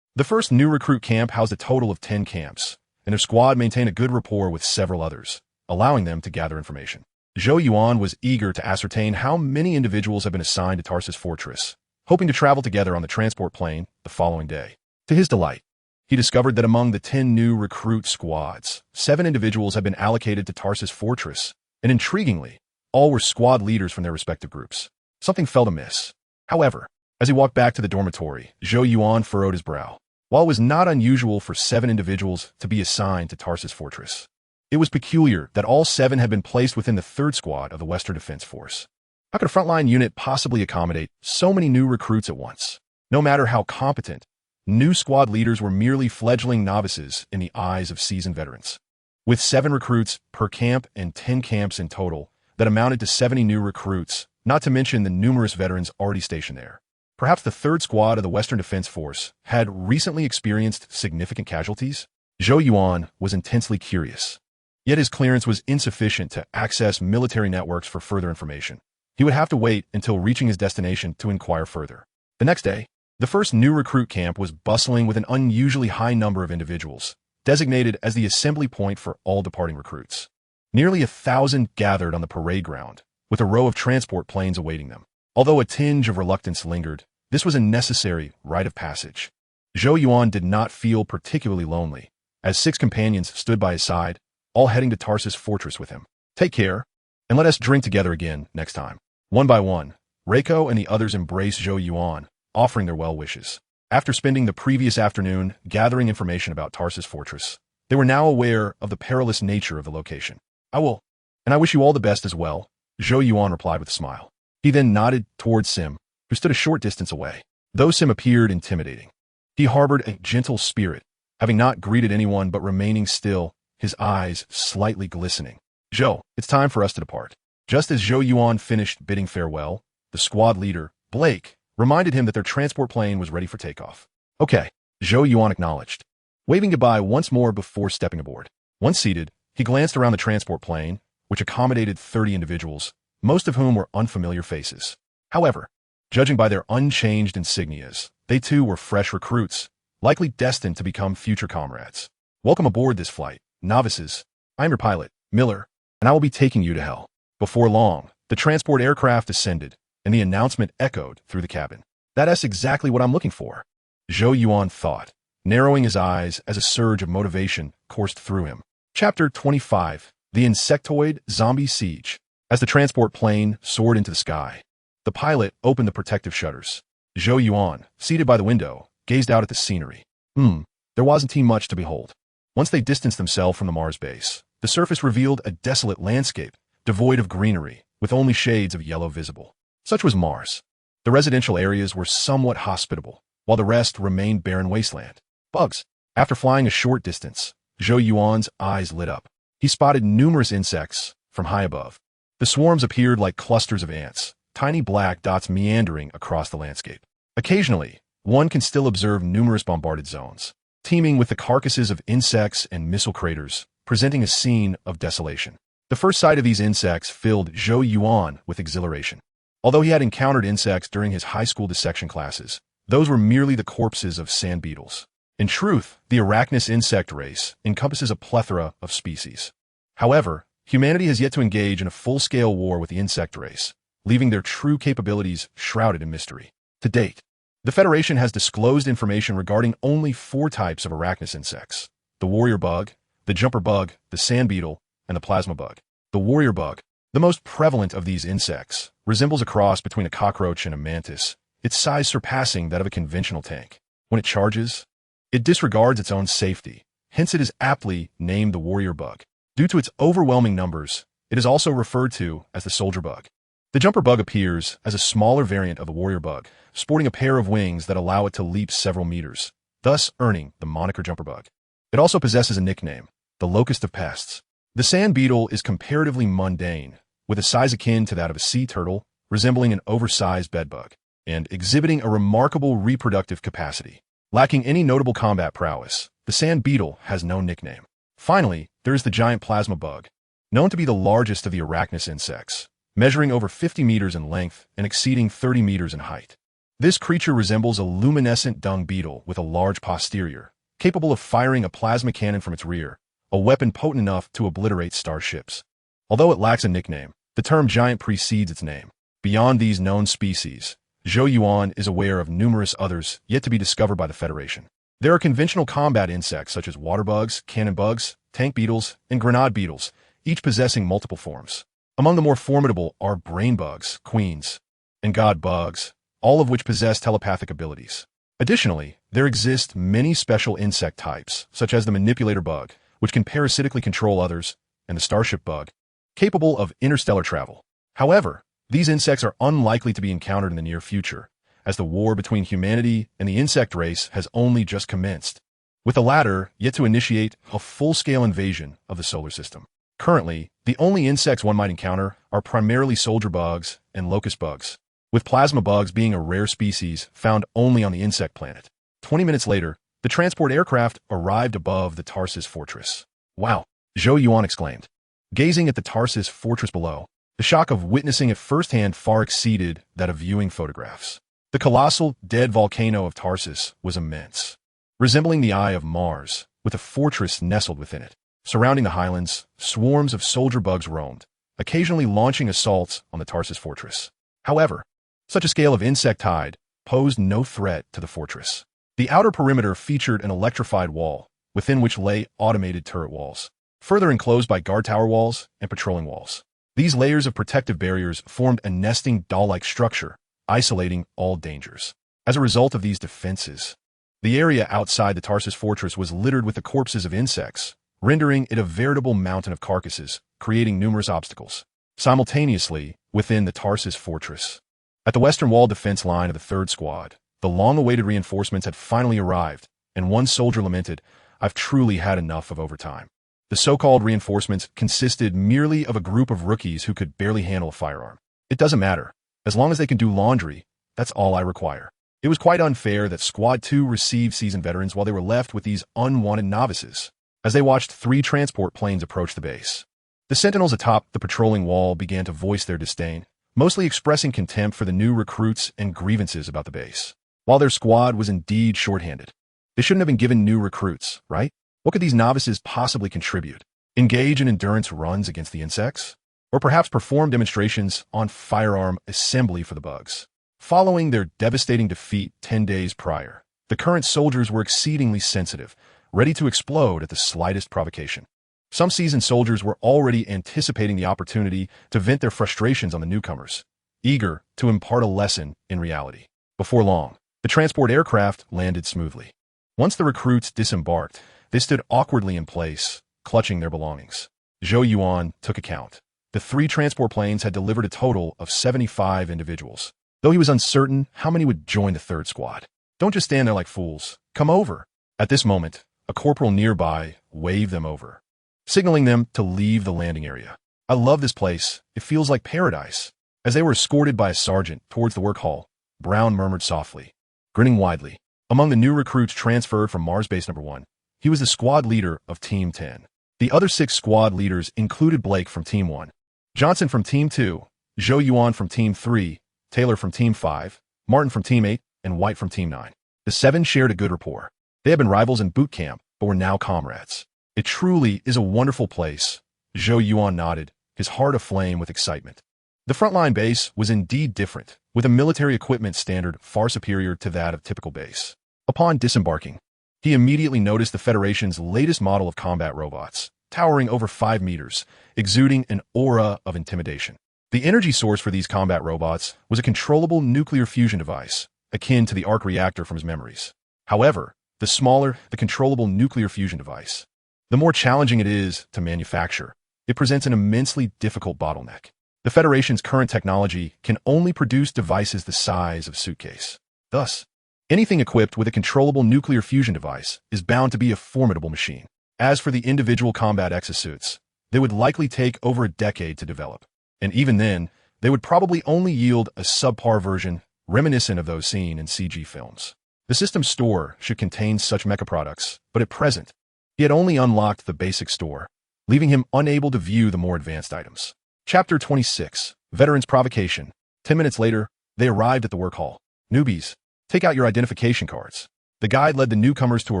The first new recruit camp housed a total of 10 camps, and their squad maintained a good rapport with several others, allowing them to gather information. Zhou Yuan was eager to ascertain how many individuals had been assigned to Tarsus Fortress, hoping to travel together on the transport plane the following day. To his delight, he discovered that among the 10 new recruit squads, 7 individuals had been allocated to Tarsus Fortress, and intriguingly, all were squad leaders from their respective groups. Something felt amiss. However, as he walked back to the dormitory, Zhou Yuan furrowed his brow. While it was not unusual for 7 individuals to be assigned to Tarsus Fortress, it was peculiar that all 7 had been placed within the 3rd Squad of the Western Defense Force. How could a frontline unit possibly accommodate so many new recruits at once? No matter how competent, new squad leaders were merely fledgling novices in the eyes of seasoned veterans. With 7 recruits per camp and 10 camps in total, that amounted to 70 new recruits, not to mention the numerous veterans already stationed there. Perhaps the 3rd Squad of the Western Defense Force had recently experienced significant casualties? Zhou Yuan was intensely curious. Yet his clearance was insufficient to access military networks for further information. He would have to wait until reaching his destination to inquire further. The next day, the first new recruit camp was bustling with an unusually high number of individuals, designated as the assembly point for all departing recruits. Nearly 1,000 gathered on the parade ground, with a row of transport planes awaiting them. Although a tinge of reluctance lingered, this was a necessary rite of passage. Zhou Yuan did not feel particularly lonely, as 6 companions stood by his side, all heading to Tarsus Fortress with him. Take care, and let us drink together again next time. One by one, Reiko and the others embraced Zhou Yuan, offering their well wishes. After spending the previous afternoon gathering information about Tarsus Fortress, they were now aware of the perilous nature of the location. I will, and I wish you all the best as well, Zhou Yuan replied with a smile. He then nodded towards Sim, who stood a short distance away. Though Sim appeared intimidating, he harbored a gentle spirit, having not greeted anyone but remaining still, his eyes slightly glistening. Zhou, it's time for us to depart. Just as Zhou Yuan finished bidding farewell, the squad leader, Blake, reminded him that their transport plane was ready for takeoff. Okay, Zhou Yuan acknowledged, waving goodbye once more before stepping aboard. Once seated, he glanced around the transport plane, which accommodated 30 individuals, most of whom were unfamiliar faces. However, judging by their unchanged insignias, they too were fresh recruits, likely destined to become future comrades. Welcome aboard this flight, novices. I'm your pilot, Miller, and I will be taking you to hell. Before long, the transport aircraft descended, and the announcement echoed through the cabin. That's exactly what I'm looking for, Zhou Yuan thought, narrowing his eyes as a surge of motivation coursed through him. Chapter 25, The Insectoid Zombie Siege. As the transport plane soared into the sky, the pilot opened the protective shutters. Zhou Yuan, seated by the window, gazed out at the scenery. There wasn't much to behold. Once they distanced themselves from the Mars base, the surface revealed a desolate landscape, devoid of greenery, with only shades of yellow visible. Such was Mars. The residential areas were somewhat hospitable, while the rest remained barren wasteland. Bugs. After flying a short distance, Zhou Yuan's eyes lit up. He spotted numerous insects from high above. The swarms appeared like clusters of ants, tiny black dots meandering across the landscape. Occasionally, one can still observe numerous bombarded zones, teeming with the carcasses of insects and missile craters, presenting a scene of desolation. The first sight of these insects filled Zhou Yuan with exhilaration. Although he had encountered insects during his high school dissection classes, those were merely the corpses of sand beetles. In truth, the arachnous insect race encompasses a plethora of species. However, humanity has yet to engage in a full-scale war with the insect race, leaving their true capabilities shrouded in mystery. To date, the Federation has disclosed information regarding only 4 types of arachnous insects: the warrior bug, the jumper bug, the sand beetle, and the plasma bug. The warrior bug, the most prevalent of these insects, resembles a cross between a cockroach and a mantis, its size surpassing that of a conventional tank. When it charges, it disregards its own safety, hence it is aptly named the warrior bug. Due to its overwhelming numbers, it is also referred to as the soldier bug. The jumper bug appears as a smaller variant of the warrior bug, sporting a pair of wings that allow it to leap several meters, thus earning the moniker jumper bug. It also possesses a nickname, the Locust of pests. The sand beetle is comparatively mundane, with a size akin to that of a sea turtle, resembling an oversized bedbug, and exhibiting a remarkable reproductive capacity. Lacking any notable combat prowess, the sand beetle has no nickname. Finally, there is the giant plasma bug, known to be the largest of the arachnous insects, measuring over 50 meters in length and exceeding 30 meters in height. This creature resembles a luminescent dung beetle with a large posterior, capable of firing a plasma cannon from its rear, a weapon potent enough to obliterate starships. Although it lacks a nickname, the term giant precedes its name. Beyond these known species, Zhou Yuan is aware of numerous others yet to be discovered by the Federation. There are conventional combat insects such as water bugs, cannon bugs, tank beetles, and grenade beetles, each possessing multiple forms. Among the more formidable are brain bugs, queens, and god bugs, all of which possess telepathic abilities. Additionally, there exist many special insect types, such as the manipulator bug, which can parasitically control others, and the Starship Bug, capable of interstellar travel. However, these insects are unlikely to be encountered in the near future, as the war between humanity and the insect race has only just commenced, with the latter yet to initiate a full-scale invasion of the solar system. Currently, the only insects one might encounter are primarily soldier bugs and locust bugs, with plasma bugs being a rare species found only on the insect planet. 20 minutes later, the transport aircraft arrived above the Tarsus fortress. "Wow," Zhou Yuan exclaimed. Gazing at the Tarsus fortress below, the shock of witnessing it firsthand far exceeded that of viewing photographs. The colossal, dead volcano of Tarsus was immense, resembling the eye of Mars, with a fortress nestled within it. Surrounding the highlands, swarms of soldier bugs roamed, occasionally launching assaults on the Tarsus fortress. However, such a scale of insect tide posed no threat to the fortress. The outer perimeter featured an electrified wall, within which lay automated turret walls, further enclosed by guard tower walls and patrolling walls. These layers of protective barriers formed a nesting doll-like structure, isolating all dangers. As a result of these defenses, the area outside the Tarsus fortress was littered with the corpses of insects, rendering it a veritable mountain of carcasses, creating numerous obstacles. Simultaneously, within the Tarsus fortress, at the western wall defense line of the 3rd Squad, the long-awaited reinforcements had finally arrived, and one soldier lamented, "I've truly had enough of overtime." The so-called reinforcements consisted merely of a group of rookies who could barely handle a firearm. "It doesn't matter. As long as they can do laundry, that's all I require." It was quite unfair that Squad 2 received seasoned veterans while they were left with these unwanted novices, as they watched 3 transport planes approach the base. The sentinels atop the patrolling wall began to voice their disdain, mostly expressing contempt for the new recruits and grievances about the base. While their squad was indeed shorthanded, they shouldn't have been given new recruits, right? What could these novices possibly contribute? Engage in endurance runs against the insects? Or perhaps perform demonstrations on firearm assembly for the bugs? Following their devastating defeat 10 days prior, the current soldiers were exceedingly sensitive, ready to explode at the slightest provocation. Some seasoned soldiers were already anticipating the opportunity to vent their frustrations on the newcomers, eager to impart a lesson in reality. Before long, the transport aircraft landed smoothly. Once the recruits disembarked, they stood awkwardly in place, clutching their belongings. Zhou Yuan took account. The 3 transport planes had delivered a total of 75 individuals, though he was uncertain how many would join the 3rd Squad. "Don't just stand there like fools. Come over." At this moment, a corporal nearby waved them over, signaling them to leave the landing area. "I love this place. It feels like paradise." As they were escorted by a sergeant towards the work hall, Brown murmured softly, grinning widely. Among the new recruits transferred from Mars Base Number 1, he was the squad leader of Team 10. The other 6 squad leaders included Blake from Team 1, Johnson from Team 2, Zhou Yuan from Team 3, Taylor from Team 5, Martin from Team 8, and White from Team 9. The 7 shared a good rapport. They had been rivals in boot camp, but were now comrades. It truly is a wonderful place. Zhou Yuan nodded, his heart aflame with excitement. The frontline base was indeed different, with a military equipment standard far superior to that of typical base. Upon disembarking, he immediately noticed the Federation's latest model of combat robots, towering over 5 meters, exuding an aura of intimidation. The energy source for these combat robots was a controllable nuclear fusion device, akin to the arc reactor from his memories. However, the smaller the controllable nuclear fusion device, the more challenging it is to manufacture. It presents an immensely difficult bottleneck. The Federation's current technology can only produce devices the size of a suitcase. Thus, anything equipped with a controllable nuclear fusion device is bound to be a formidable machine. As for the individual combat exosuits, they would likely take over a decade to develop. And even then, they would probably only yield a subpar version reminiscent of those seen in CG films. The system's store should contain such mecha products, but at present, he had only unlocked the basic store, leaving him unable to view the more advanced items. Chapter 26, Veterans Provocation. 10 minutes later, they arrived at the work hall. Newbies, take out your identification cards. The guide led the newcomers to a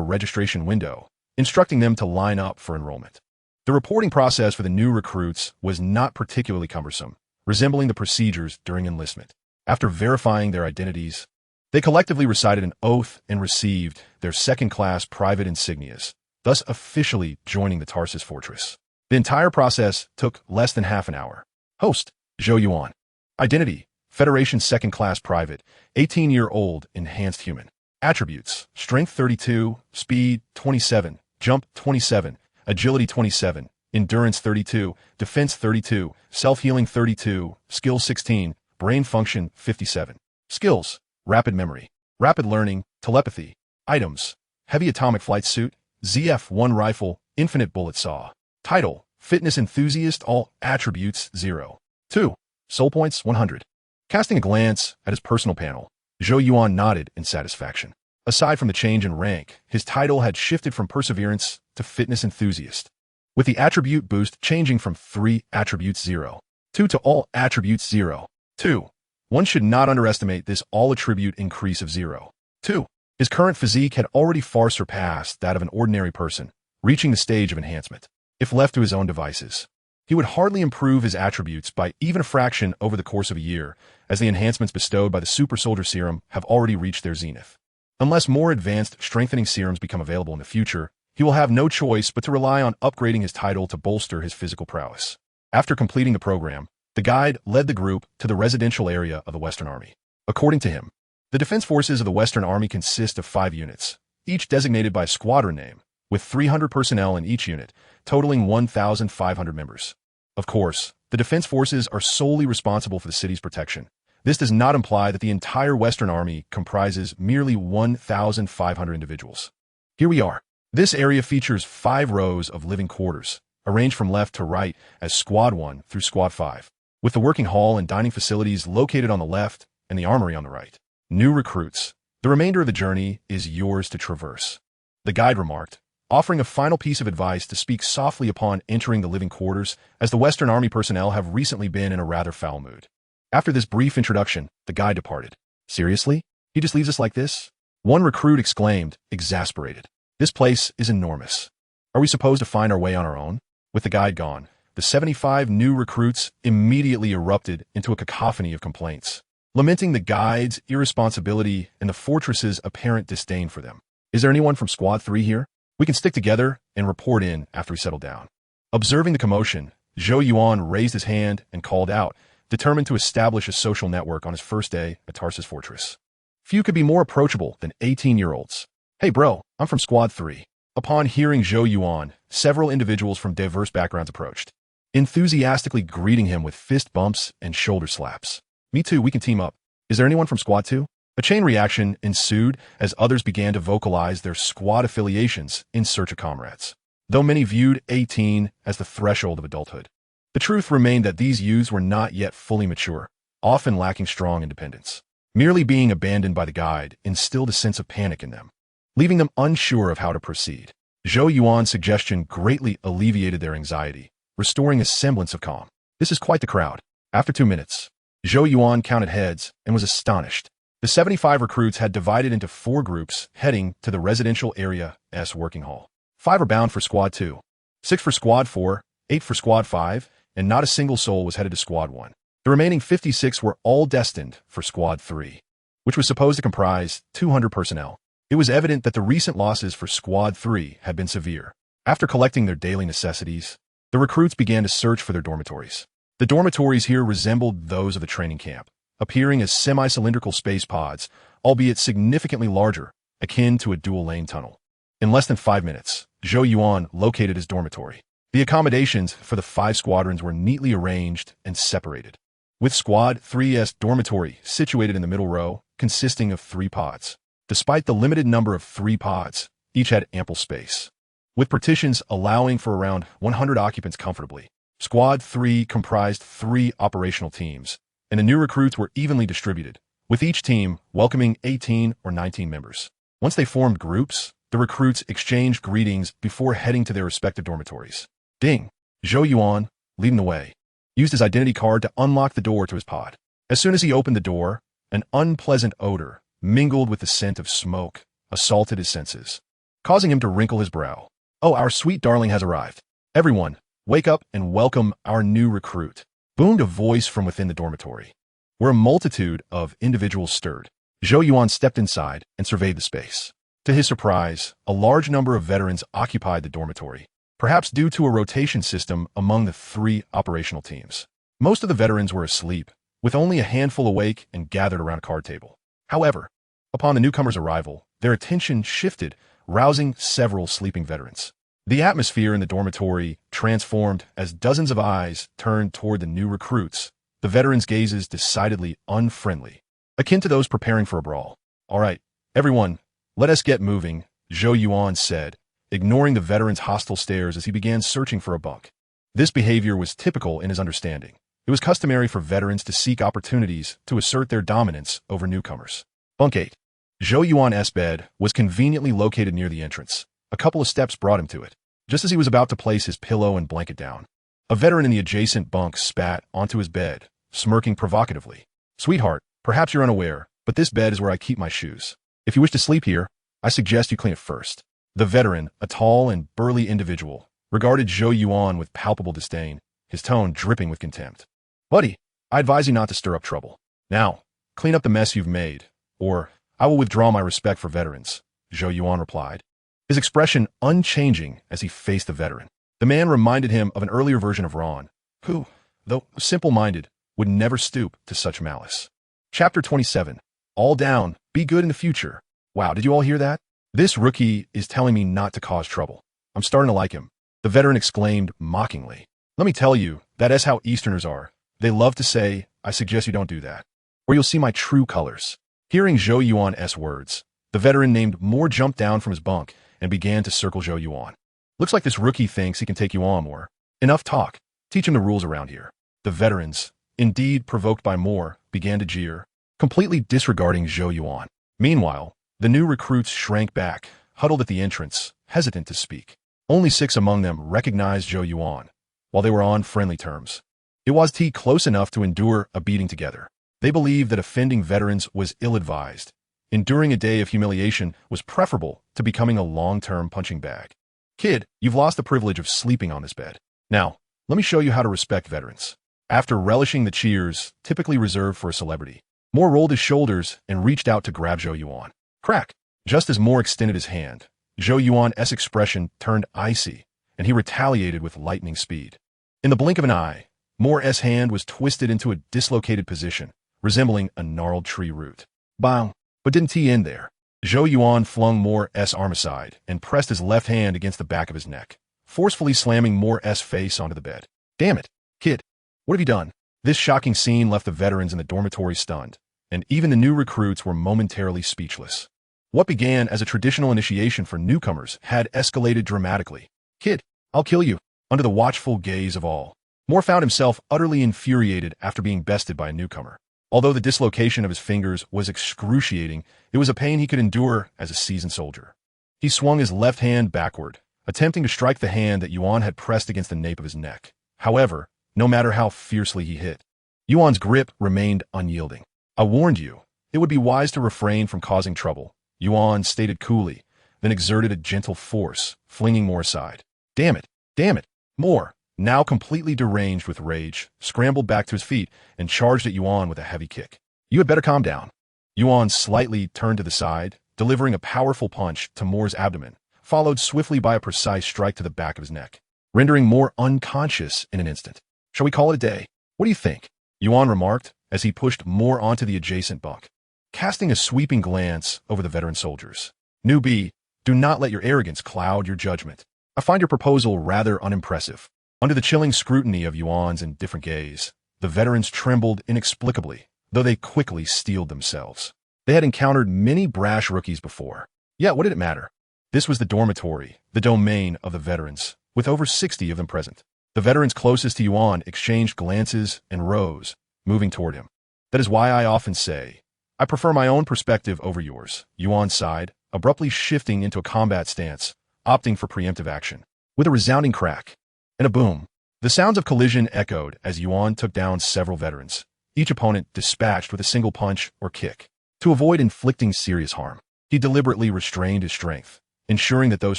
registration window, instructing them to line up for enrollment. The reporting process for the new recruits was not particularly cumbersome, resembling the procedures during enlistment. After verifying their identities, they collectively recited an oath and received their second-class private insignias, thus officially joining the Tarsus fortress. The entire process took less than half an hour. Host, Zhou Yuan. Identity, Federation second-class private, 18-year-old enhanced human. Attributes, strength 32, speed 27, jump 27, agility 27, endurance 32, defense 32, self-healing 32, skill 16, brain function 57. Skills, rapid memory, rapid learning, telepathy. Items, heavy atomic flight suit, ZF-1 rifle, infinite bullet saw. Title, fitness enthusiast, all attributes 0. 2. Soul points 100. Casting a glance at his personal panel, Zhou Yuan nodded in satisfaction. Aside from the change in rank, his title had shifted from perseverance to fitness enthusiast, with the attribute boost changing from 3 attributes 0. 2 to all attributes 0. 2. One should not underestimate this all-attribute increase of 0. 2. His current physique had already far surpassed that of an ordinary person, reaching the stage of enhancement. If left to his own devices, he would hardly improve his attributes by even a fraction over the course of a year, as the enhancements bestowed by the Super Soldier Serum have already reached their zenith. Unless more advanced strengthening serums become available in the future, he will have no choice but to rely on upgrading his title to bolster his physical prowess. After completing the program, the guide led the group to the residential area of the Western Army. According to him, the defense forces of the Western Army consist of 5 units, each designated by a squadron name, with 300 personnel in each unit, totaling 1,500 members. Of course, the defense forces are solely responsible for the city's protection. This does not imply that the entire Western Army comprises merely 1,500 individuals. Here we are. This area features 5 rows of living quarters, arranged from left to right as Squad 1 through Squad 5, with the working hall and dining facilities located on the left and the armory on the right. New recruits, the remainder of the journey is yours to traverse. The guide remarked, offering a final piece of advice to speak softly upon entering the living quarters, as the Western Army personnel have recently been in a rather foul mood. After this brief introduction, the guide departed. Seriously? He just leaves us like this? One recruit exclaimed, exasperated. This place is enormous. Are we supposed to find our way on our own? With the guide gone, the 75 new recruits immediately erupted into a cacophony of complaints, lamenting the guide's irresponsibility and the fortress's apparent disdain for them. Is there anyone from Squad 3 here? We can stick together and report in after we settle down. Observing the commotion, Zhou Yuan raised his hand and called out, determined to establish a social network on his first day at Tarsus Fortress. Few could be more approachable than 18-year-olds. Hey bro, I'm from Squad 3. Upon hearing Zhou Yuan, several individuals from diverse backgrounds approached, enthusiastically greeting him with fist bumps and shoulder slaps. Me too, we can team up. Is there anyone from Squad 2? A chain reaction ensued as others began to vocalize their squad affiliations in search of comrades. Though many viewed 18 as the threshold of adulthood, the truth remained that these youths were not yet fully mature. often lacking strong independence. Merely being abandoned by the guide instilled a sense of panic in them, leaving them unsure of how to proceed. Zhou Yuan's suggestion greatly alleviated their anxiety, restoring a semblance of calm. This is quite the crowd. After 2 minutes, Zhou Yuan counted heads and was astonished. The 75 recruits had divided into 4 groups heading to the residential area's working hall. 5 are bound for Squad 2, 6 for Squad 4, 8 for Squad 5, and not a single soul was headed to Squad 1. The remaining 56 were all destined for Squad 3, which was supposed to comprise 200 personnel. It was evident that the recent losses for Squad 3 had been severe. After collecting their daily necessities, the recruits began to search for their dormitories. The dormitories here resembled those of the training camp, appearing as semi-cylindrical space pods, albeit significantly larger, akin to a dual-lane tunnel. In less than 5 minutes, Zhou Yuan located his dormitory. The accommodations for the 5 squadrons were neatly arranged and separated, with Squad 3's dormitory situated in the middle row, consisting of 3 pods. Despite the limited number of 3 pods, each had ample space, with partitions allowing for around 100 occupants comfortably. Squad 3 comprised 3 operational teams, and the new recruits were evenly distributed, with each team welcoming 18 or 19 members. Once they formed groups, the recruits exchanged greetings before heading to their respective dormitories. Ding! Zhou Yuan, leading the way, used his identity card to unlock the door to his pod. As soon as he opened the door, an unpleasant odor, mingled with the scent of smoke, assaulted his senses, causing him to wrinkle his brow. Oh, our sweet darling has arrived. Everyone, wake up and welcome our new recruit, boomed a voice from within the dormitory, where a multitude of individuals stirred. Zhou Yuan stepped inside and surveyed the space. To his surprise, a large number of veterans occupied the dormitory, perhaps due to a rotation system among the 3 operational teams. Most of the veterans were asleep, with only a handful awake and gathered around a card table. However, upon the newcomers' arrival, their attention shifted, rousing several sleeping veterans. The atmosphere in the dormitory transformed as dozens of eyes turned toward the new recruits, the veterans' gazes decidedly unfriendly, akin to those preparing for a brawl. All right, everyone, let us get moving, Zhou Yuan said, ignoring the veteran's hostile stares as he began searching for a bunk. This behavior was typical in his understanding. It was customary for veterans to seek opportunities to assert their dominance over newcomers. Bunk 8. Zhou Yuan's bed was conveniently located near the entrance. A couple of steps brought him to it. Just as he was about to place his pillow and blanket down, a veteran in the adjacent bunk spat onto his bed, smirking provocatively. Sweetheart, perhaps you're unaware, but this bed is where I keep my shoes. If you wish to sleep here, I suggest you clean it first. The veteran, a tall and burly individual, regarded Zhou Yuan with palpable disdain, his tone dripping with contempt. Buddy, I advise you not to stir up trouble. Now, clean up the mess you've made, or I will withdraw my respect for veterans, Zhou Yuan replied, his expression unchanging as he faced the veteran. The man reminded him of an earlier version of Ron, who, though simple-minded, would never stoop to such malice. Chapter 27. All down, be good in the future. Wow, did you all hear that? This rookie is telling me not to cause trouble. I'm starting to like him, the veteran exclaimed mockingly. Let me tell you, that's how Easterners are. They love to say, I suggest you don't do that, or you'll see my true colors. Hearing Zhou Yuan's words, the veteran named more jumped down from his bunk and began to circle Zhou Yuan. Looks like this rookie thinks he can take you on more. Enough talk. Teach him the rules around here. The veterans, indeed provoked by more, began to jeer, completely disregarding Zhou Yuan. Meanwhile, the new recruits shrank back, huddled at the entrance, hesitant to speak. Only 6 among them recognized Zhou Yuan, while they were on friendly terms. It was close enough to endure a beating together. They believed that offending veterans was ill-advised. Enduring a day of humiliation was preferable to becoming a long-term punching bag. Kid, you've lost the privilege of sleeping on this bed. Now, let me show you how to respect veterans. After relishing the cheers typically reserved for a celebrity, Moore rolled his shoulders and reached out to grab Zhou Yuan. Crack! Just as Moore extended his hand, Zhou Yuan's expression turned icy, and he retaliated with lightning speed. In the blink of an eye, Moore's hand was twisted into a dislocated position, resembling a gnarled tree root. Bang! But didn't he end there? Zhou Yuan flung Moore's arm aside and pressed his left hand against the back of his neck, forcefully slamming Moore's face onto the bed. Damn it, kid! What have you done? This shocking scene left the veterans in the dormitory stunned, and even the new recruits were momentarily speechless. What began as a traditional initiation for newcomers had escalated dramatically. Kid, I'll kill you, under the watchful gaze of all. Moore found himself utterly infuriated after being bested by a newcomer. Although the dislocation of his fingers was excruciating, it was a pain he could endure as a seasoned soldier. He swung his left hand backward, attempting to strike the hand that Yuan had pressed against the nape of his neck. However, no matter how fiercely he hit, Yuan's grip remained unyielding. "I warned you. It would be wise to refrain from causing trouble," Yuan stated coolly, then exerted a gentle force, flinging more aside. Damn it! Damn it! More! Now completely deranged with rage, scrambled back to his feet and charged at Yuan with a heavy kick. "You had better calm down." Yuan slightly turned to the side, delivering a powerful punch to Moore's abdomen, followed swiftly by a precise strike to the back of his neck, rendering Moore unconscious in an instant. "Shall we call it a day? What do you think?" Yuan remarked as he pushed Moore onto the adjacent bunk, casting a sweeping glance over the veteran soldiers. "Newbie, do not let your arrogance cloud your judgment. I find your proposal rather unimpressive." Under the chilling scrutiny of Yuan's indifferent gaze, the veterans trembled inexplicably, though they quickly steeled themselves. They had encountered many brash rookies before. Yet what did it matter? This was the dormitory, the domain of the veterans, with over 60 of them present. The veterans closest to Yuan exchanged glances and rose, moving toward him. "That is why I often say, I prefer my own perspective over yours," Yuan sighed, abruptly shifting into a combat stance, opting for preemptive action. With a resounding crack and a boom, the sounds of collision echoed as Yuan took down several veterans, each opponent dispatched with a single punch or kick. To avoid inflicting serious harm, he deliberately restrained his strength, ensuring that those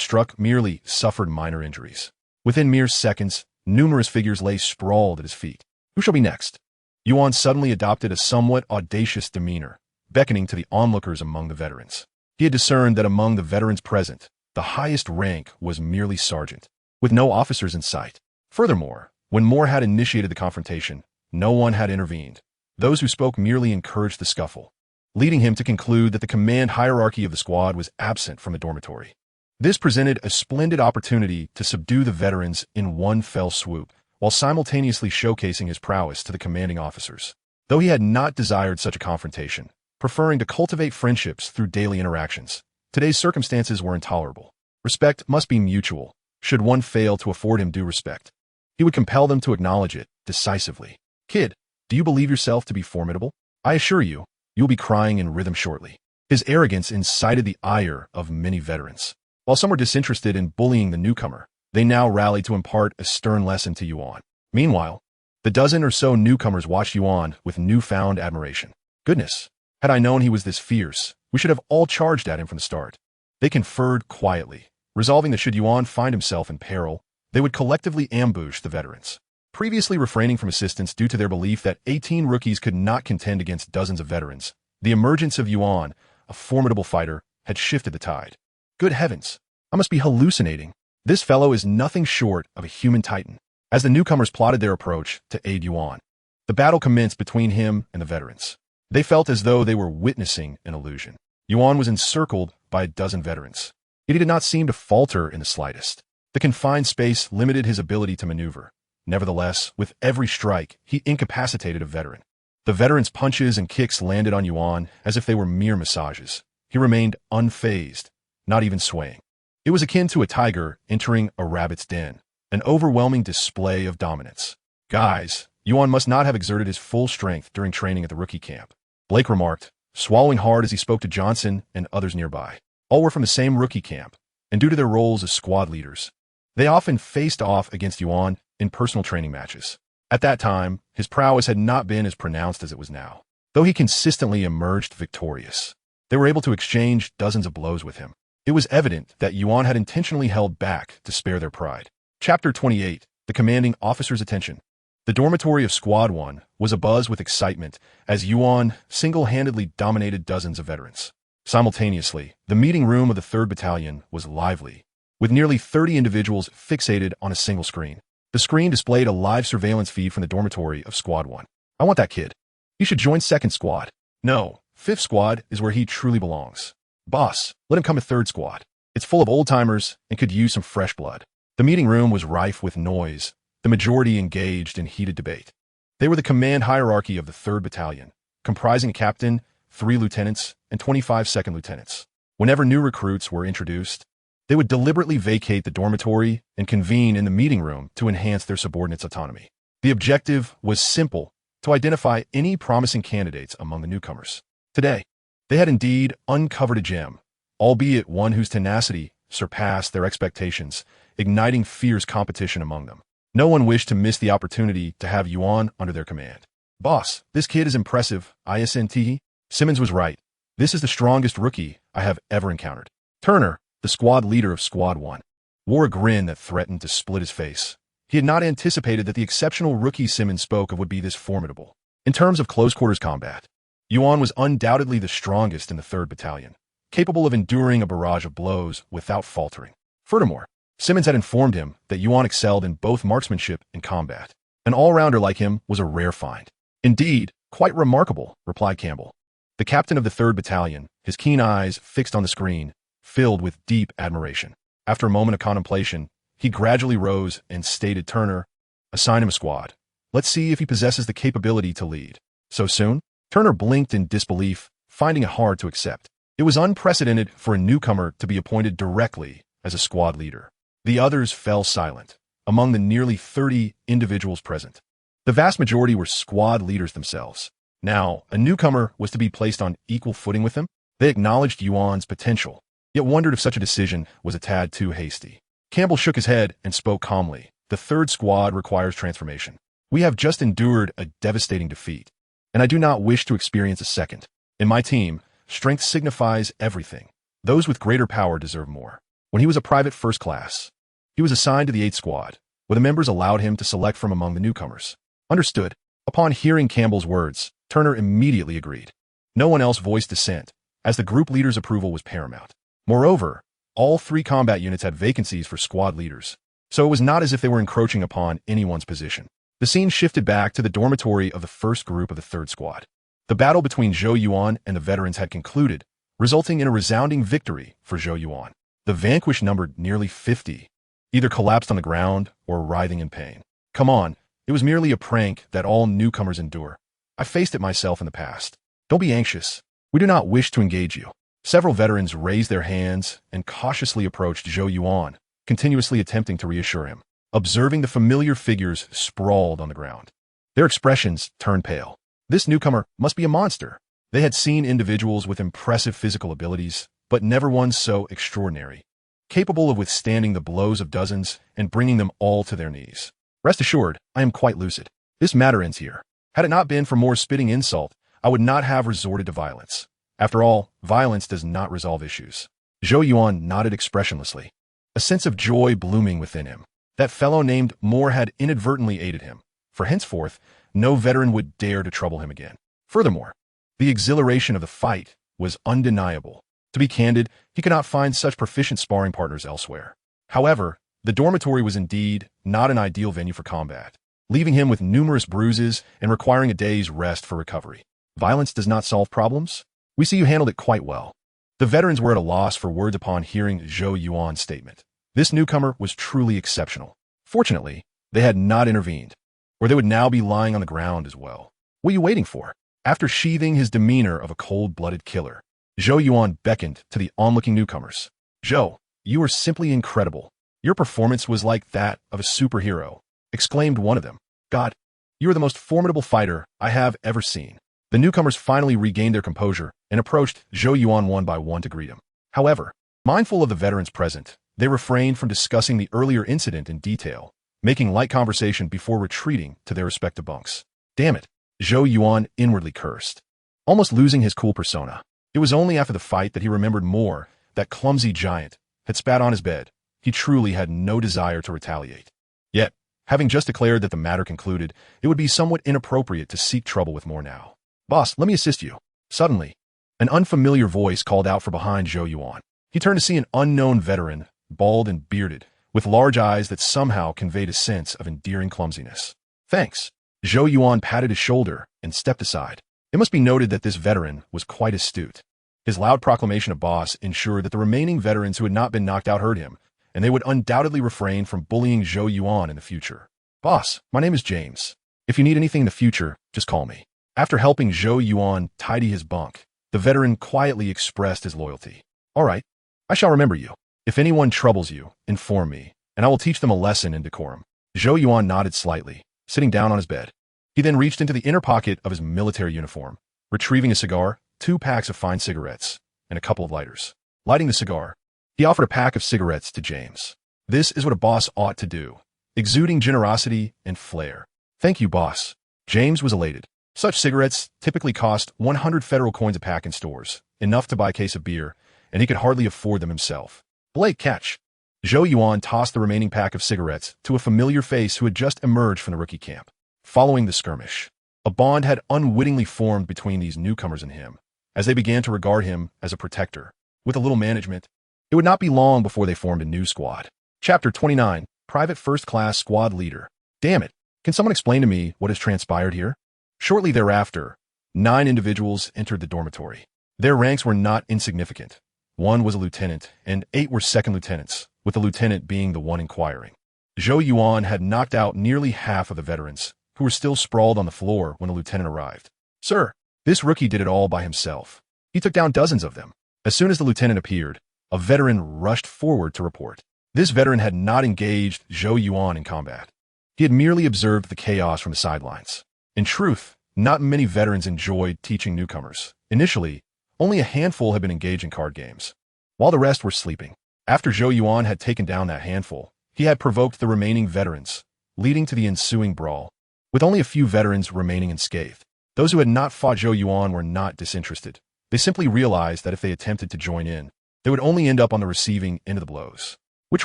struck merely suffered minor injuries. Within mere seconds, numerous figures lay sprawled at his feet. Who shall be next? Yuan suddenly adopted a somewhat audacious demeanor, beckoning to the onlookers among the veterans. He had discerned that among the veterans present, the highest rank was merely sergeant, with no officers in sight. Furthermore, when Moore had initiated the confrontation, no one had intervened. Those who spoke merely encouraged the scuffle, leading him to conclude that the command hierarchy of the squad was absent from the dormitory. This presented a splendid opportunity to subdue the veterans in one fell swoop, while simultaneously showcasing his prowess to the commanding officers. Though he had not desired such a confrontation, preferring to cultivate friendships through daily interactions, today's circumstances were intolerable. Respect must be mutual. Should one fail to afford him due respect, he would compel them to acknowledge it decisively. "Kid, do you believe yourself to be formidable? I assure you, you'll be crying in rhythm shortly." His arrogance incited the ire of many veterans. While some were disinterested in bullying the newcomer, they now rallied to impart a stern lesson to Yuan. Meanwhile, the dozen or so newcomers watched Yuan with newfound admiration. "Goodness, had I known he was this fierce, we should have all charged at him from the start." They conferred quietly, resolving that should Yuan find himself in peril, they would collectively ambush the veterans. Previously refraining from assistance due to their belief that 18 rookies could not contend against dozens of veterans, the emergence of Yuan, a formidable fighter, had shifted the tide. Good heavens, I must be hallucinating. This fellow is nothing short of a human titan. As the newcomers plotted their approach to aid Yuan, the battle commenced between him and the veterans. They felt as though they were witnessing an illusion. Yuan was encircled by a dozen veterans. Yet he did not seem to falter in the slightest. The confined space limited his ability to maneuver. Nevertheless, with every strike, he incapacitated a veteran. The veteran's punches and kicks landed on Yuan as if they were mere massages. He remained unfazed, not even swaying. It was akin to a tiger entering a rabbit's den, an overwhelming display of dominance. "Guys, Yuan must not have exerted his full strength during training at the rookie camp," Blake remarked, swallowing hard as he spoke to Johnson and others nearby. All were from the same rookie camp, and due to their roles as squad leaders, they often faced off against Yuan in personal training matches. At that time, his prowess had not been as pronounced as it was now. Though he consistently emerged victorious, they were able to exchange dozens of blows with him. It was evident that Yuan had intentionally held back to spare their pride. Chapter 28, The Commanding Officer's Attention. The dormitory of Squad 1 was abuzz with excitement as Yuan single-handedly dominated dozens of veterans. Simultaneously, the meeting room of the 3rd Battalion was lively, with nearly 30 individuals fixated on a single screen. The screen displayed a live surveillance feed from the dormitory of Squad 1. "I want that kid. He should join 2nd Squad. No, 5th Squad is where he truly belongs. Boss, let him come to 3rd Squad. It's full of old-timers and could use some fresh blood." The meeting room was rife with noise, the majority engaged in heated debate. They were the command hierarchy of the 3rd Battalion, comprising a captain, 3 lieutenants, and 25 second lieutenants. Whenever new recruits were introduced, they would deliberately vacate the dormitory and convene in the meeting room to enhance their subordinates' autonomy. The objective was simple: to identify any promising candidates among the newcomers. Today, they had indeed uncovered a gem, albeit one whose tenacity surpassed their expectations, igniting fierce competition among them. No one wished to miss the opportunity to have Yuan under their command. Boss, this kid is impressive, ISNT. Simmons was right. This is the strongest rookie I have ever encountered. Turner, the squad leader of Squad 1, wore a grin that threatened to split his face. He had not anticipated that the exceptional rookie Simmons spoke of would be this formidable. In terms of close-quarters combat, Yuan was undoubtedly the strongest in the 3rd Battalion, capable of enduring a barrage of blows without faltering. Furthermore, Simmons had informed him that Yuan excelled in both marksmanship and combat. An all-rounder like him was a rare find. Indeed, quite remarkable, replied Campbell. The captain of the 3rd Battalion, his keen eyes fixed on the screen, filled with deep admiration. After a moment of contemplation, he gradually rose and stated, Turner, assign him a squad. Let's see if he possesses the capability to lead. So soon? Turner blinked in disbelief, finding it hard to accept. It was unprecedented for a newcomer to be appointed directly as a squad leader. The others fell silent, among the nearly 30 individuals present. The vast majority were squad leaders themselves. Now, a newcomer was to be placed on equal footing with him. They acknowledged Yuan's potential, yet wondered if such a decision was a tad too hasty. Campbell shook his head and spoke calmly. The 3rd squad requires transformation. We have just endured a devastating defeat, and I do not wish to experience a second. In my team, strength signifies everything. Those with greater power deserve more. When he was a private first class, he was assigned to the 8th squad, where the members allowed him to select from among the newcomers. Understood. Upon hearing Campbell's words, Turner immediately agreed. No one else voiced dissent, as the group leader's approval was paramount. Moreover, all 3 combat units had vacancies for squad leaders, so it was not as if they were encroaching upon anyone's position. The scene shifted back to the dormitory of the first group of the 3rd squad. The battle between Zhou Yuan and the veterans had concluded, resulting in a resounding victory for Zhou Yuan. The vanquished numbered nearly 50, either collapsed on the ground or writhing in pain. Come on, it was merely a prank that all newcomers endure. I faced it myself in the past. Don't be anxious. We do not wish to engage you. Several veterans raised their hands and cautiously approached Zhou Yuan, continuously attempting to reassure him, observing the familiar figures sprawled on the ground. Their expressions turned pale. This newcomer must be a monster. They had seen individuals with impressive physical abilities, but never one so extraordinary, capable of withstanding the blows of dozens and bringing them all to their knees. Rest assured, I am quite lucid. This matter ends here. Had it not been for more spitting insult, I would not have resorted to violence. After all, violence does not resolve issues. Zhou Yuan nodded expressionlessly, a sense of joy blooming within him. That fellow named Moore had inadvertently aided him, for henceforth, no veteran would dare to trouble him again. Furthermore, the exhilaration of the fight was undeniable. To be candid, he could not find such proficient sparring partners elsewhere. However, the dormitory was indeed not an ideal venue for combat, leaving him with numerous bruises and requiring a day's rest for recovery. Violence does not solve problems? We see you handled it quite well. The veterans were at a loss for words upon hearing Zhou Yuan's statement. This newcomer was truly exceptional. Fortunately, they had not intervened, or they would now be lying on the ground as well. What are you waiting for? After sheathing his demeanor of a cold-blooded killer, Zhou Yuan beckoned to the onlooking newcomers. Zhou, you are simply incredible. Your performance was like that of a superhero, exclaimed one of them. God, you are the most formidable fighter I have ever seen. The newcomers finally regained their composure and approached Zhou Yuan one by one to greet him. However, mindful of the veterans present, they refrained from discussing the earlier incident in detail, making light conversation before retreating to their respective bunks. Damn it, Zhou Yuan inwardly cursed, almost losing his cool persona. It was only after the fight that he remembered Moore, that clumsy giant, had spat on his bed. He truly had no desire to retaliate. Yet, having just declared that the matter concluded, it would be somewhat inappropriate to seek trouble with Moore now. Boss, let me assist you. Suddenly, an unfamiliar voice called out from behind Zhou Yuan. He turned to see an unknown veteran, bald and bearded, with large eyes that somehow conveyed a sense of endearing clumsiness. Thanks. Zhou Yuan patted his shoulder and stepped aside. It must be noted that this veteran was quite astute. His loud proclamation of boss ensured that the remaining veterans who had not been knocked out heard him, and they would undoubtedly refrain from bullying Zhou Yuan in the future. Boss, my name is James. If you need anything in the future, just call me. After helping Zhou Yuan tidy his bunk, the veteran quietly expressed his loyalty. All right, I shall remember you. If anyone troubles you, inform me, and I will teach them a lesson in decorum. Zhou Yuan nodded slightly, sitting down on his bed. He then reached into the inner pocket of his military uniform, retrieving a cigar, 2 packs of fine cigarettes, and a couple of lighters. Lighting the cigar, he offered a pack of cigarettes to James. This is what a boss ought to do, exuding generosity and flair. Thank you, boss. James was elated. Such cigarettes typically cost 100 federal coins a pack in stores, enough to buy a case of beer, and he could hardly afford them himself. Blake, catch. Zhou Yuan tossed the remaining pack of cigarettes to a familiar face who had just emerged from the rookie camp. Following the skirmish, a bond had unwittingly formed between these newcomers and him, as they began to regard him as a protector. With a little management, it would not be long before they formed a new squad. Chapter 29, Private First Class Squad Leader. Damn it, can someone explain to me what has transpired here? Shortly thereafter, 9 individuals entered the dormitory. Their ranks were not insignificant. 1 was a lieutenant, and 8 were second lieutenants, with the lieutenant being the one inquiring. Zhou Yuan had knocked out nearly half of the veterans, who were still sprawled on the floor when the lieutenant arrived. Sir, this rookie did it all by himself. He took down dozens of them. As soon as the lieutenant appeared, a veteran rushed forward to report. This veteran had not engaged Zhou Yuan in combat. He had merely observed the chaos from the sidelines. In truth, not many veterans enjoyed teaching newcomers. Initially, only a handful had been engaged in card games, while the rest were sleeping. After Zhou Yuan had taken down that handful, he had provoked the remaining veterans, leading to the ensuing brawl, with only a few veterans remaining unscathed. Those who had not fought Zhou Yuan were not disinterested. They simply realized that if they attempted to join in, they would only end up on the receiving end of the blows. Which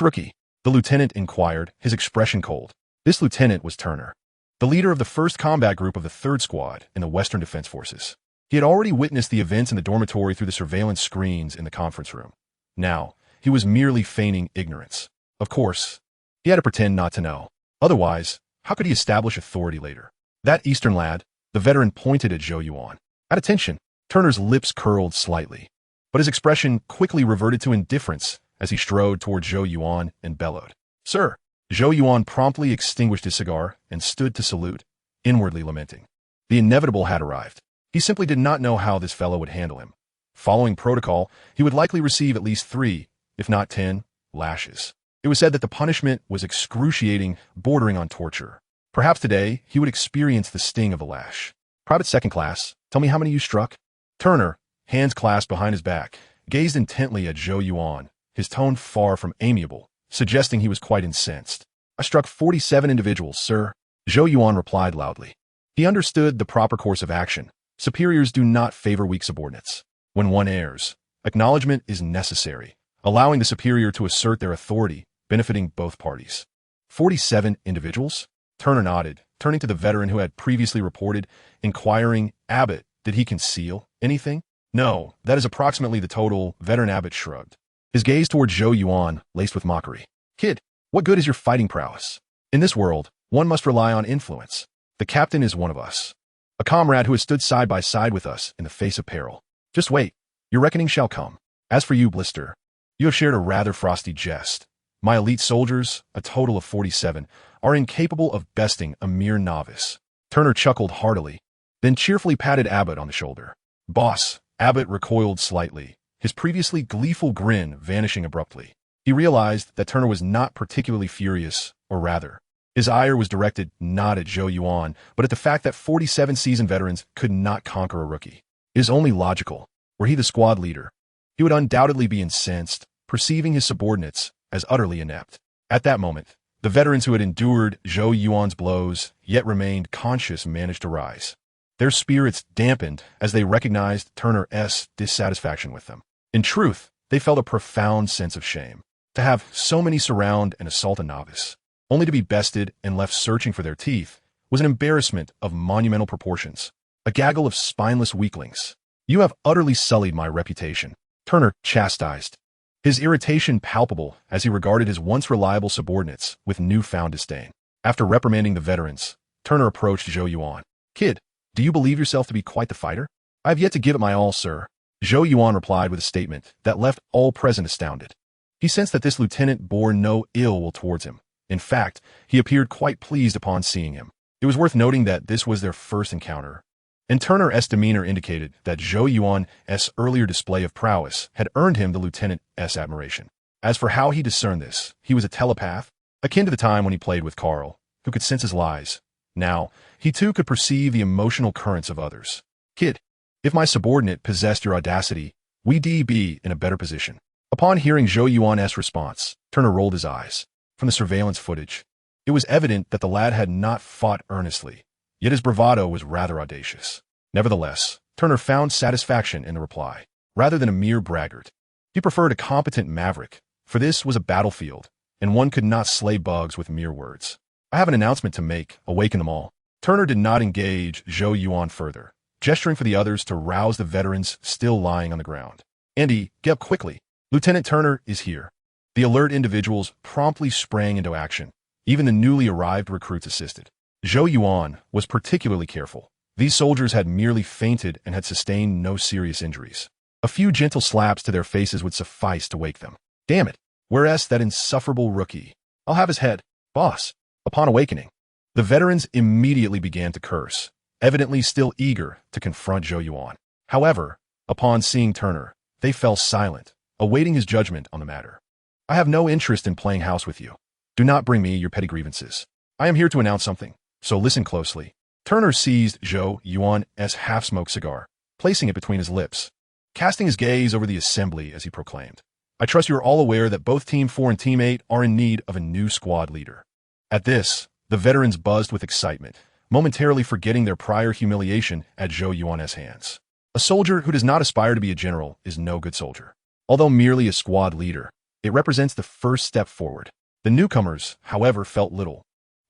rookie? The lieutenant inquired, his expression cold. This lieutenant was Turner, the leader of the 1st Combat Group of the 3rd Squad in the Western Defense Forces. He had already witnessed the events in the dormitory through the surveillance screens in the conference room. Now, he was merely feigning ignorance. Of course, he had to pretend not to know. Otherwise, how could he establish authority later? That Eastern lad, the veteran, pointed at Zhou Yuan. At attention, Turner's lips curled slightly, but his expression quickly reverted to indifference as he strode toward Zhou Yuan and bellowed. Sir! Zhou Yuan promptly extinguished his cigar and stood to salute, inwardly lamenting. The inevitable had arrived. He simply did not know how this fellow would handle him. Following protocol, he would likely receive at least 3, if not 10, lashes. It was said that the punishment was excruciating, bordering on torture. Perhaps today, he would experience the sting of a lash. Private Second Class, tell me how many you struck? Turner, hands clasped behind his back, gazed intently at Zhou Yuan, his tone far from amiable, suggesting he was quite incensed. I struck 47 individuals, sir. Zhou Yuan replied loudly. He understood the proper course of action. Superiors do not favor weak subordinates. When one errs, acknowledgement is necessary, allowing the superior to assert their authority, benefiting both parties. 47 individuals? Turner nodded, turning to the veteran who had previously reported, inquiring, Abbott, did he conceal anything? No, that is approximately the total. Veteran Abbott shrugged, his gaze toward Zhou Yuan laced with mockery. Kid, what good is your fighting prowess? In this world, one must rely on influence. The captain is one of us, a comrade who has stood side by side with us in the face of peril. Just wait, your reckoning shall come. As for you, Blister, you have shared a rather frosty jest. My elite soldiers, a total of 47, are incapable of besting a mere novice. Turner chuckled heartily, then cheerfully patted Abbott on the shoulder. Boss, Abbott recoiled slightly, his previously gleeful grin vanishing abruptly. He realized that Turner was not particularly furious, or rather, his ire was directed not at Zhou Yuan, but at the fact that 47 seasoned veterans could not conquer a rookie. It is only logical. Were he the squad leader, he would undoubtedly be incensed, perceiving his subordinates as utterly inept. At that moment, the veterans who had endured Zhou Yuan's blows yet remained conscious managed to rise. Their spirits dampened as they recognized Turner's dissatisfaction with them. In truth, they felt a profound sense of shame. To have so many surround and assault a novice, only to be bested and left searching for their teeth, was an embarrassment of monumental proportions. A gaggle of spineless weaklings. You have utterly sullied my reputation, Turner chastised, his irritation palpable as he regarded his once reliable subordinates with newfound disdain. After reprimanding the veterans, Turner approached Zhou Yuan. Kid, do you believe yourself to be quite the fighter? I have yet to give it my all, sir. Zhou Yuan replied with a statement that left all present astounded. He sensed that this lieutenant bore no ill will towards him. In fact, he appeared quite pleased upon seeing him. It was worth noting that this was their first encounter, and Turner's demeanor indicated that Zhou Yuan's earlier display of prowess had earned him the lieutenant's admiration. As for how he discerned this, he was a telepath, akin to the time when he played with Carl, who could sense his lies, Now, he too could perceive the emotional currents of others. Kid, if my subordinate possessed your audacity, we'd be in a better position. Upon hearing Zhou Yuan's response, Turner rolled his eyes. From the surveillance footage, it was evident that the lad had not fought earnestly, yet his bravado was rather audacious. Nevertheless, Turner found satisfaction in the reply. Rather than a mere braggart, he preferred a competent maverick, for this was a battlefield, and one could not slay bugs with mere words. I have an announcement to make, awaken them all. Turner did not engage Zhou Yuan further, gesturing for the others to rouse the veterans still lying on the ground. Andy, get up quickly. Lieutenant Turner is here. The alert individuals promptly sprang into action. Even the newly arrived recruits assisted. Zhou Yuan was particularly careful. These soldiers had merely fainted and had sustained no serious injuries. A few gentle slaps to their faces would suffice to wake them. Damn it, whereas that insufferable rookie. I'll have his head, boss. Upon awakening, the veterans immediately began to curse, evidently still eager to confront Zhou Yuan. However, upon seeing Turner, they fell silent, awaiting his judgment on the matter. I have no interest in playing house with you. Do not bring me your petty grievances. I am here to announce something, so listen closely. Turner seized Zhou Yuan's half-smoked cigar, placing it between his lips, casting his gaze over the assembly as he proclaimed, I trust you are all aware that both Team 4 and Team 8 are in need of a new squad leader. At this, the veterans buzzed with excitement, momentarily forgetting their prior humiliation at Zhou Yuan's hands. A soldier who does not aspire to be a general is no good soldier. Although merely a squad leader, it represents the first step forward. The newcomers, however, felt little.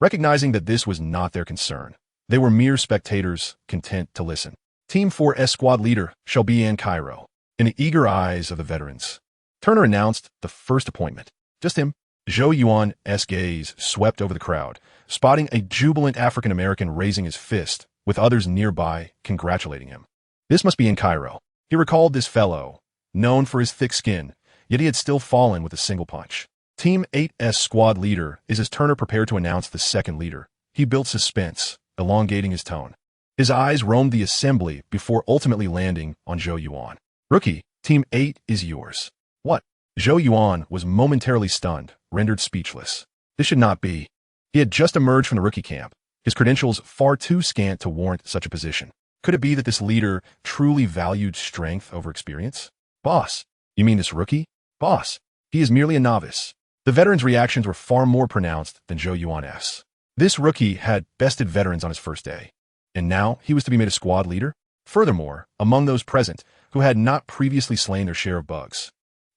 Recognizing that this was not their concern, they were mere spectators, content to listen. Team 4's squad leader shall be in Cairo. In the eager eyes of the veterans, Turner announced the first appointment. Just him. Zhou Yuan's gaze swept over the crowd, spotting a jubilant African-American raising his fist, with others nearby congratulating him. This must be in Cairo. He recalled this fellow, known for his thick skin, yet he had still fallen with a single punch. Team 8's squad leader is as Turner prepared to announce the second leader. He built suspense, elongating his tone. His eyes roamed the assembly before ultimately landing on Zhou Yuan. Rookie, Team 8 is yours. What? Zhou Yuan was momentarily stunned, rendered speechless. This should not be. He had just emerged from the rookie camp, his credentials far too scant to warrant such a position. Could it be that this leader truly valued strength over experience? Boss, you mean this rookie? Boss, he is merely a novice. The veterans' reactions were far more pronounced than Zhou Yuan's. This rookie had bested veterans on his first day, and now he was to be made a squad leader? Furthermore, among those present who had not previously slain their share of bugs.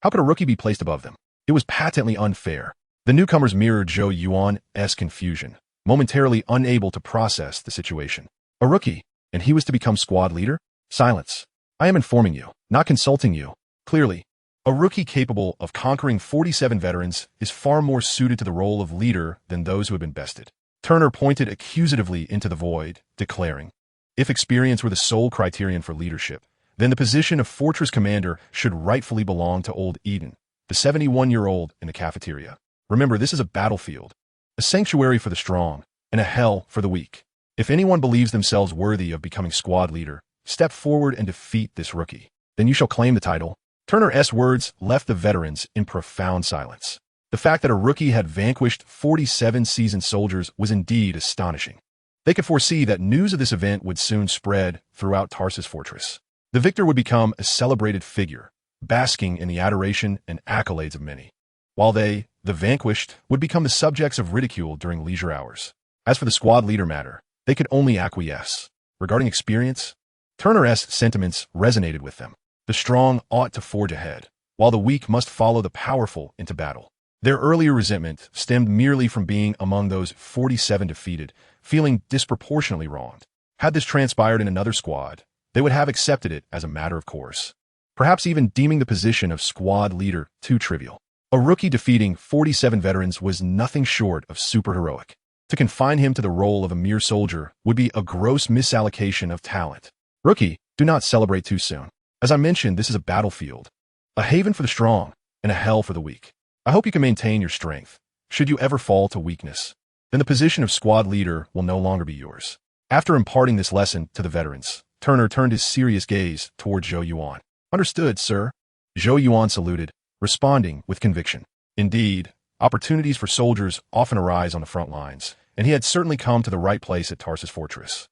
How could a rookie be placed above them? It was patently unfair. The newcomers mirrored Zhou Yuan's confusion, momentarily unable to process the situation. A rookie, and he was to become squad leader? Silence. I am informing you, not consulting you. Clearly, a rookie capable of conquering 47 veterans is far more suited to the role of leader than those who had been bested. Turner pointed accusatively into the void, declaring, if experience were the sole criterion for leadership, then the position of fortress commander should rightfully belong to old Eden, the 71-year-old in the cafeteria. Remember, this is a battlefield, a sanctuary for the strong, and a hell for the weak. If anyone believes themselves worthy of becoming squad leader, step forward and defeat this rookie. Then you shall claim the title. Turner's words left the veterans in profound silence. The fact that a rookie had vanquished 47 seasoned soldiers was indeed astonishing. They could foresee that news of this event would soon spread throughout Tarsus Fortress. The victor would become a celebrated figure, basking in the adoration and accolades of many, while they, the vanquished, would become the subjects of ridicule during leisure hours. As for the squad leader matter, they could only acquiesce. Regarding experience, Turner's sentiments resonated with them. The strong ought to forge ahead, while the weak must follow the powerful into battle. Their earlier resentment stemmed merely from being among those 47 defeated, feeling disproportionately wronged. Had this transpired in another squad, they would have accepted it as a matter of course, perhaps even deeming the position of squad leader too trivial. A rookie defeating 47 veterans was nothing short of superheroic. To confine him to the role of a mere soldier would be a gross misallocation of talent. Rookie, do not celebrate too soon. As I mentioned, this is a battlefield, a haven for the strong, and a hell for the weak. I hope you can maintain your strength. Should you ever fall to weakness, then the position of squad leader will no longer be yours. After imparting this lesson to the veterans, Turner turned his serious gaze toward Zhou Yuan. Understood, sir. Zhou Yuan saluted, responding with conviction. Indeed, opportunities for soldiers often arise on the front lines, and he had certainly come to the right place at Tarsus Fortress.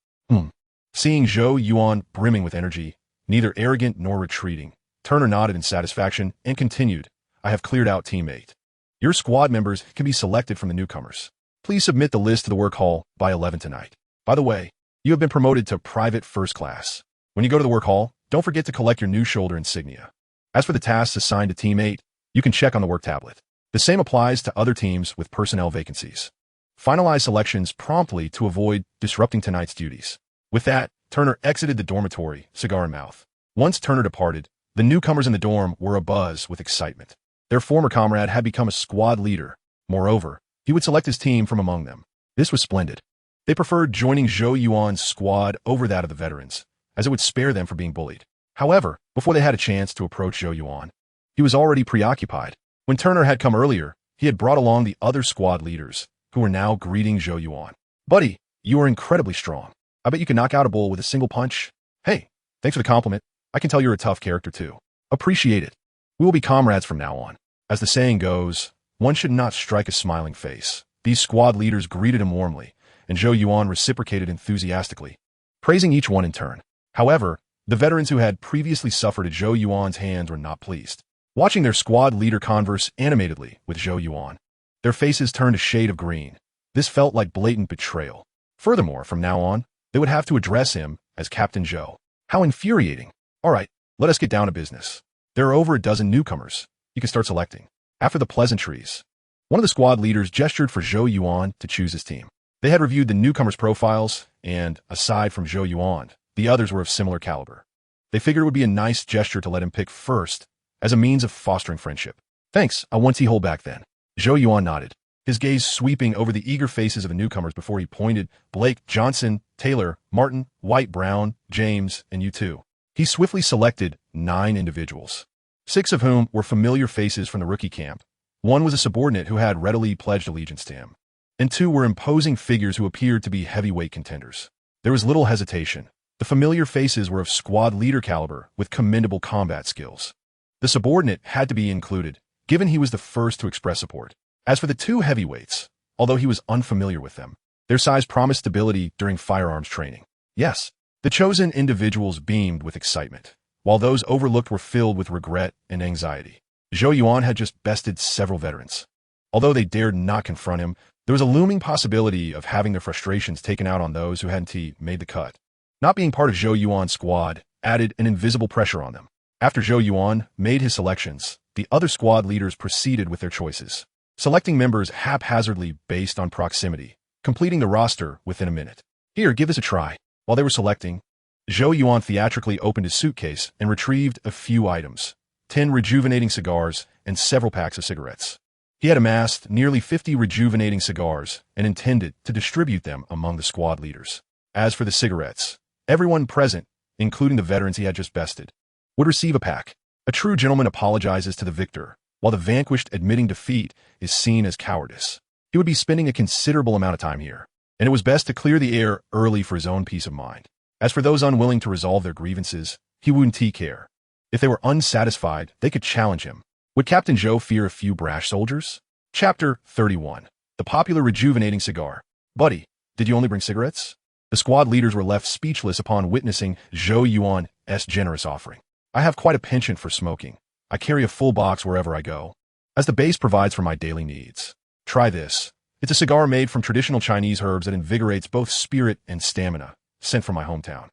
Seeing Zhou Yuan brimming with energy, neither arrogant nor retreating, Turner nodded in satisfaction and continued, I have cleared out teammate. Your squad members can be selected from the newcomers. Please submit the list to the work hall by 11 tonight. By the way, you have been promoted to Private First Class. When you go to the work hall, don't forget to collect your new shoulder insignia. As for the tasks assigned to teammate, you can check on the work tablet. The same applies to other teams with personnel vacancies. Finalize selections promptly to avoid disrupting tonight's duties. With that, Turner exited the dormitory, cigar in mouth. Once Turner departed, the newcomers in the dorm were abuzz with excitement. Their former comrade had become a squad leader. Moreover, he would select his team from among them. This was splendid. They preferred joining Zhou Yuan's squad over that of the veterans, as it would spare them from being bullied. However, before they had a chance to approach Zhou Yuan, he was already preoccupied. When Turner had come earlier, he had brought along the other squad leaders, who were now greeting Zhou Yuan. Buddy, you are incredibly strong. I bet you can knock out a bull with a single punch. Hey, thanks for the compliment. I can tell you're a tough character too. Appreciate it. We will be comrades from now on. As the saying goes, one should not strike a smiling face. These squad leaders greeted him warmly, and Zhou Yuan reciprocated enthusiastically, praising each one in turn. However, the veterans who had previously suffered at Zhou Yuan's hands were not pleased. Watching their squad leader converse animatedly with Zhou Yuan, their faces turned a shade of green. This felt like blatant betrayal. Furthermore, from now on, they would have to address him as Captain Zhou. How infuriating. All right, let us get down to business. There are over a dozen newcomers. You can start selecting. After the pleasantries, one of the squad leaders gestured for Zhou Yuan to choose his team. They had reviewed the newcomers' profiles, and, aside from Zhou Yuan, the others were of similar caliber. They figured it would be a nice gesture to let him pick first, as a means of fostering friendship. Thanks, I won't hold back then. Zhou Yuan nodded, his gaze sweeping over the eager faces of the newcomers before he pointed Blake, Johnson, Taylor, Martin, White, Brown, James, and you two. He swiftly selected 9 individuals, 6 of whom were familiar faces from the rookie camp. 1 was a subordinate who had readily pledged allegiance to him, and 2 were imposing figures who appeared to be heavyweight contenders. There was little hesitation. The familiar faces were of squad leader caliber with commendable combat skills. The subordinate had to be included, given he was the first to express support. As for the 2 heavyweights, although he was unfamiliar with them, their size promised stability during firearms training. Yes, the chosen individuals beamed with excitement, while those overlooked were filled with regret and anxiety. Zhou Yuan had just bested several veterans. Although they dared not confront him, there was a looming possibility of having their frustrations taken out on those who hadn't made the cut. Not being part of Zhou Yuan's squad added an invisible pressure on them. After Zhou Yuan made his selections, the other squad leaders proceeded with their choices, selecting members haphazardly based on proximity, completing the roster within a minute. Here, give this a try. While they were selecting, Zhou Yuan theatrically opened his suitcase and retrieved a few items, 10 rejuvenating cigars and several packs of cigarettes. He had amassed nearly 50 rejuvenating cigars and intended to distribute them among the squad leaders. As for the cigarettes, everyone present, including the veterans he had just bested, would receive a pack. A true gentleman apologizes to the victor, while the vanquished admitting defeat is seen as cowardice. He would be spending a considerable amount of time here, and it was best to clear the air early for his own peace of mind. As for those unwilling to resolve their grievances, he wouldn't care. If they were unsatisfied, they could challenge him. Would Captain Zhou fear a few brash soldiers? Chapter 31. The popular rejuvenating cigar. Buddy, did you only bring cigarettes? The squad leaders were left speechless upon witnessing Zhou Yuan's generous offering. I have quite a penchant for smoking. I carry a full box wherever I go, as the base provides for my daily needs. Try this. It's a cigar made from traditional Chinese herbs that invigorates both spirit and stamina, sent from my hometown.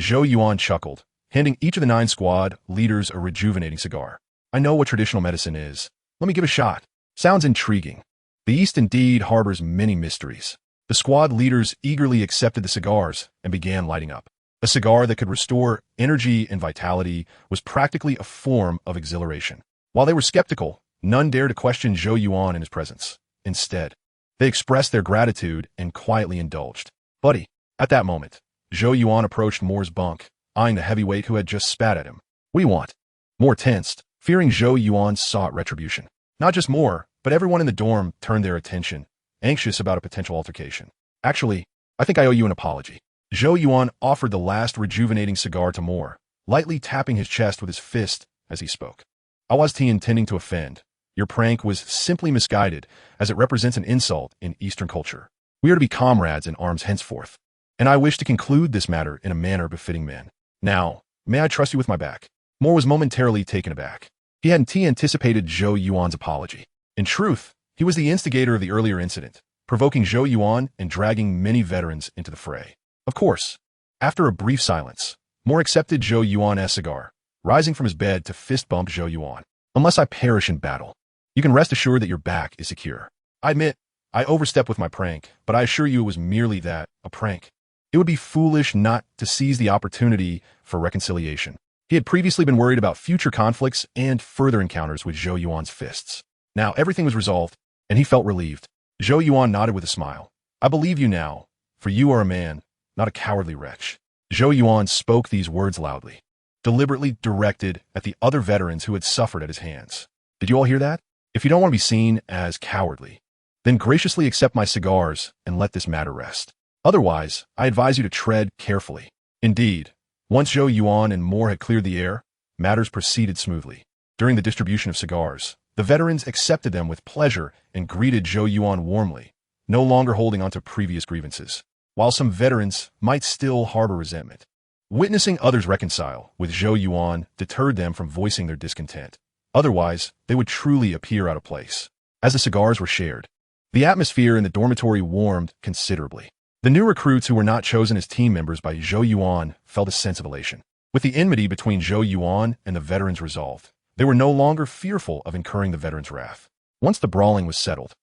Zhou Yuan chuckled, handing each of the 9 squad leaders a rejuvenating cigar. I know what traditional medicine is. Let me give a shot. Sounds intriguing. The East indeed harbors many mysteries. The squad leaders eagerly accepted the cigars and began lighting up. A cigar that could restore energy and vitality was practically a form of exhilaration. While they were skeptical, none dared to question Zhou Yuan in his presence. Instead, they expressed their gratitude and quietly indulged. Buddy, at that moment, Zhou Yuan approached Moore's bunk, eyeing the heavyweight who had just spat at him. We want. Moore tensed, fearing Zhou Yuan sought retribution. Not just Moore, but everyone in the dorm turned their attention, anxious about a potential altercation. Actually, I think I owe you an apology. Zhou Yuan offered the last rejuvenating cigar to Moore, lightly tapping his chest with his fist as he spoke. I wasn't intending to offend. Your prank was simply misguided, as it represents an insult in Eastern culture. We are to be comrades in arms henceforth, and I wish to conclude this matter in a manner befitting men. Now, may I trust you with my back?" Moore was momentarily taken aback. He hadn't anticipated Zhou Yuan's apology. In truth, he was the instigator of the earlier incident, provoking Zhou Yuan and dragging many veterans into the fray. Of course, after a brief silence, Moore accepted Zhou Yuan's cigar, rising from his bed to fist-bump Zhou Yuan. "Unless I perish in battle, you can rest assured that your back is secure. I admit, I overstepped with my prank, but I assure you it was merely that, a prank. It would be foolish not to seize the opportunity for reconciliation." He had previously been worried about future conflicts and further encounters with Zhou Yuan's fists. Now everything was resolved, and he felt relieved. Zhou Yuan nodded with a smile. "I believe you now, for you are a man, not a cowardly wretch." Zhou Yuan spoke these words loudly, deliberately directed at the other veterans who had suffered at his hands. "Did you all hear that? If you don't want to be seen as cowardly, then graciously accept my cigars and let this matter rest. Otherwise, I advise you to tread carefully." Indeed, once Zhou Yuan and Moore had cleared the air, matters proceeded smoothly. During the distribution of cigars, the veterans accepted them with pleasure and greeted Zhou Yuan warmly, no longer holding on to previous grievances, while some veterans might still harbor resentment. Witnessing others reconcile with Zhou Yuan deterred them from voicing their discontent. Otherwise, they would truly appear out of place. As the cigars were shared, the atmosphere in the dormitory warmed considerably. The new recruits who were not chosen as team members by Zhou Yuan felt a sense of elation. With the enmity between Zhou Yuan and the veterans resolved, they were no longer fearful of incurring the veterans' wrath. Once the brawling was settled,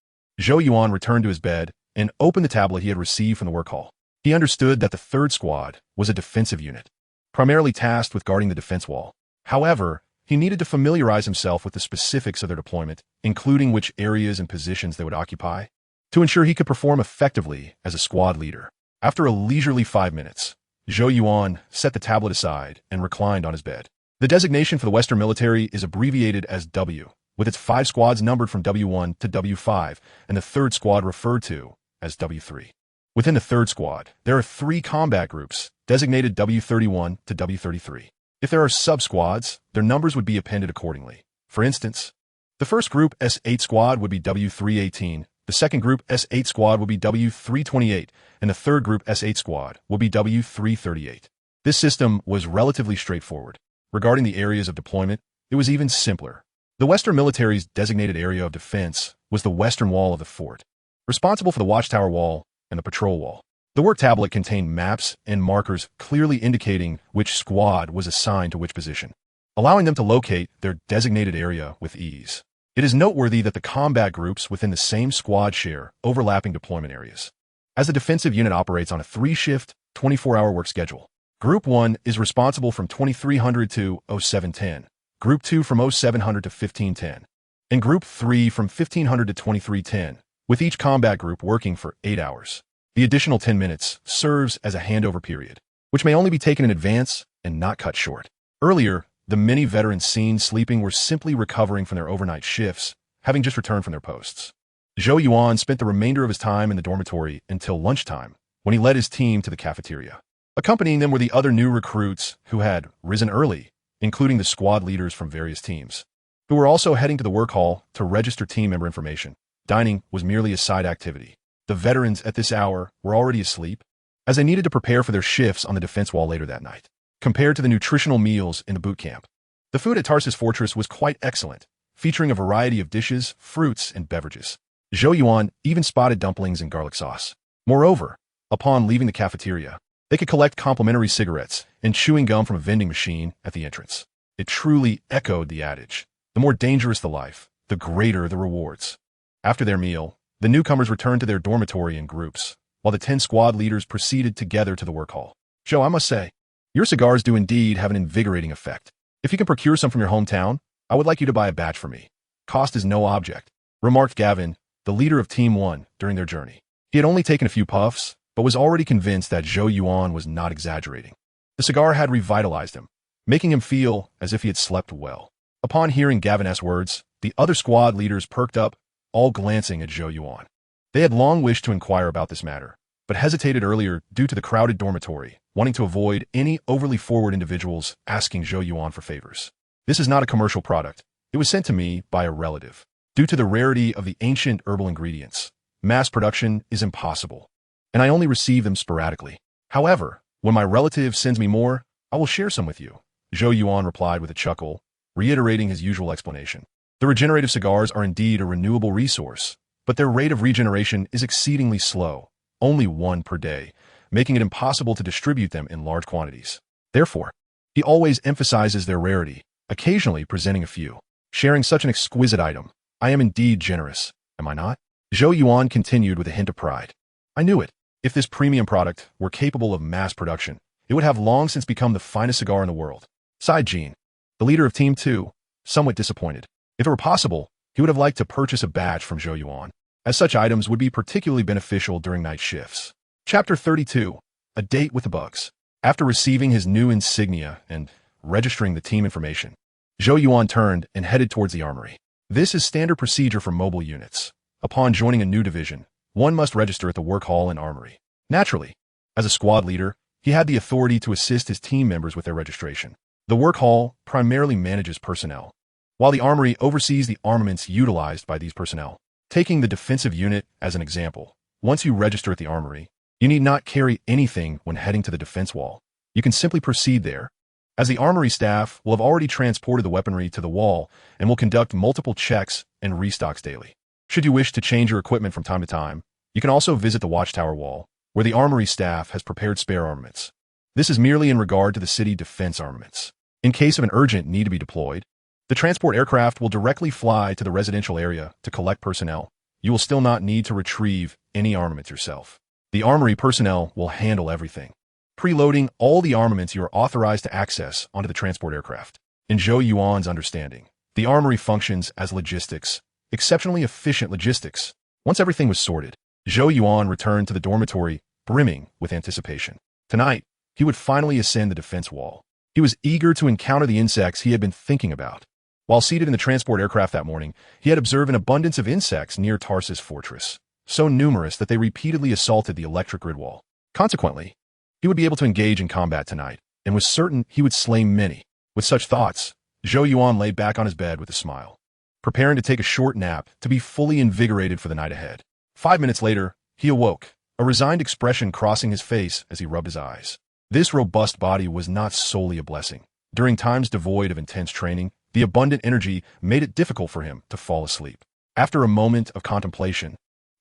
Zhou Yuan returned to his bed and opened the tablet he had received from the work hall. He understood that the third squad was a defensive unit, primarily tasked with guarding the defense wall. However, he needed to familiarize himself with the specifics of their deployment, including which areas and positions they would occupy, to ensure he could perform effectively as a squad leader. After a leisurely 5 minutes, Zhou Yuan set the tablet aside and reclined on his bed. The designation for the Western military is abbreviated as W, with its 5 squads numbered from W1 to W5, and the third squad referred to as W3. Within the third squad, there are 3 combat groups, designated W31 to W33. If there are sub-squads, their numbers would be appended accordingly. For instance, the first group S8 squad would be W318, the second group S8 squad would be W328, and the third group S8 squad would be W338. This system was relatively straightforward. Regarding the areas of deployment, it was even simpler. The Western military's designated area of defense was the western wall of the fort, responsible for the watchtower wall and the patrol wall. The work tablet contained maps and markers clearly indicating which squad was assigned to which position, allowing them to locate their designated area with ease. It is noteworthy that the combat groups within the same squad share overlapping deployment areas, as the defensive unit operates on a 3-shift, 24-hour work schedule. Group 1 is responsible from 2300 to 0710, Group 2 from 0700 to 1510, and Group 3 from 1500 to 2310, with each combat group working for 8 hours. The additional 10 minutes serves as a handover period, which may only be taken in advance and not cut short. Earlier, the many veterans seen sleeping were simply recovering from their overnight shifts, having just returned from their posts. Zhou Yuan spent the remainder of his time in the dormitory until lunchtime, when he led his team to the cafeteria. Accompanying them were the other new recruits who had risen early, including the squad leaders from various teams, who were also heading to the work hall to register team member information. Dining was merely a side activity. The veterans at this hour were already asleep, as they needed to prepare for their shifts on the defense wall later that night. Compared to the nutritional meals in the boot camp, the food at Tarsus Fortress was quite excellent, featuring a variety of dishes, fruits, and beverages. Zhou Yuan even spotted dumplings and garlic sauce. Moreover, upon leaving the cafeteria, they could collect complimentary cigarettes and chewing gum from a vending machine at the entrance. It truly echoed the adage, the more dangerous the life, the greater the rewards. After their meal, the newcomers returned to their dormitory in groups, while the 10 squad leaders proceeded together to the work hall. "Zhou, I must say, your cigars do indeed have an invigorating effect. If you can procure some from your hometown, I would like you to buy a batch for me. Cost is no object," remarked Gavin, the leader of Team 1, during their journey. He had only taken a few puffs, but was already convinced that Zhou Yuan was not exaggerating. The cigar had revitalized him, making him feel as if he had slept well. Upon hearing Gavin's words, the other squad leaders perked up, all glancing at Zhou Yuan. They had long wished to inquire about this matter, but hesitated earlier due to the crowded dormitory, wanting to avoid any overly forward individuals asking Zhou Yuan for favors. "This is not a commercial product. It was sent to me by a relative. Due to the rarity of the ancient herbal ingredients, mass production is impossible," and I only receive them sporadically. However, when my relative sends me more, I will share some with you. Zhou Yuan replied with a chuckle, reiterating his usual explanation. The regenerative cigars are indeed a renewable resource, but their rate of regeneration is exceedingly slow, only one per day, making it impossible to distribute them in large quantities. Therefore, he always emphasizes their rarity, occasionally presenting a few. Sharing such an exquisite item, I am indeed generous, am I not? Zhou Yuan continued with a hint of pride. I knew it. If this premium product were capable of mass production, it would have long since become the finest cigar in the world. Sighed Jean, the leader of Team 2, somewhat disappointed. If it were possible, he would have liked to purchase a batch from Zhou Yuan, as such items would be particularly beneficial during night shifts. Chapter 32. A Date with the Bugs. After receiving his new insignia and registering the team information, Zhou Yuan turned and headed towards the armory. This is standard procedure for mobile units. Upon joining a new division, one must register at the work hall and armory. Naturally, as a squad leader, he had the authority to assist his team members with their registration. The work hall primarily manages personnel, while the armory oversees the armaments utilized by these personnel. Taking the defensive unit as an example, once you register at the armory, you need not carry anything when heading to the defense wall. You can simply proceed there, as the armory staff will have already transported the weaponry to the wall and will conduct multiple checks and restocks daily. Should you wish to change your equipment from time to time, you can also visit the watchtower wall, where the armory staff has prepared spare armaments. This is merely in regard to the city defense armaments. In case of an urgent need to be deployed, the transport aircraft will directly fly to the residential area to collect personnel. You will still not need to retrieve any armaments yourself. The armory personnel will handle everything, preloading all the armaments you are authorized to access onto the transport aircraft. In Zhou Yuan's understanding, the armory functions as logistics, exceptionally efficient logistics. Once everything was sorted, Zhou Yuan returned to the dormitory, brimming with anticipation. Tonight, he would finally ascend the defense wall. He was eager to encounter the insects he had been thinking about. While seated in the transport aircraft that morning, he had observed an abundance of insects near Tarsus Fortress, so numerous that they repeatedly assaulted the electric grid wall. Consequently, he would be able to engage in combat tonight, and was certain he would slay many. With such thoughts, Zhou Yuan lay back on his bed with a smile, preparing to take a short nap to be fully invigorated for the night ahead. 5 minutes later, he awoke, a resigned expression crossing his face as he rubbed his eyes. This robust body was not solely a blessing. During times devoid of intense training, the abundant energy made it difficult for him to fall asleep. After a moment of contemplation,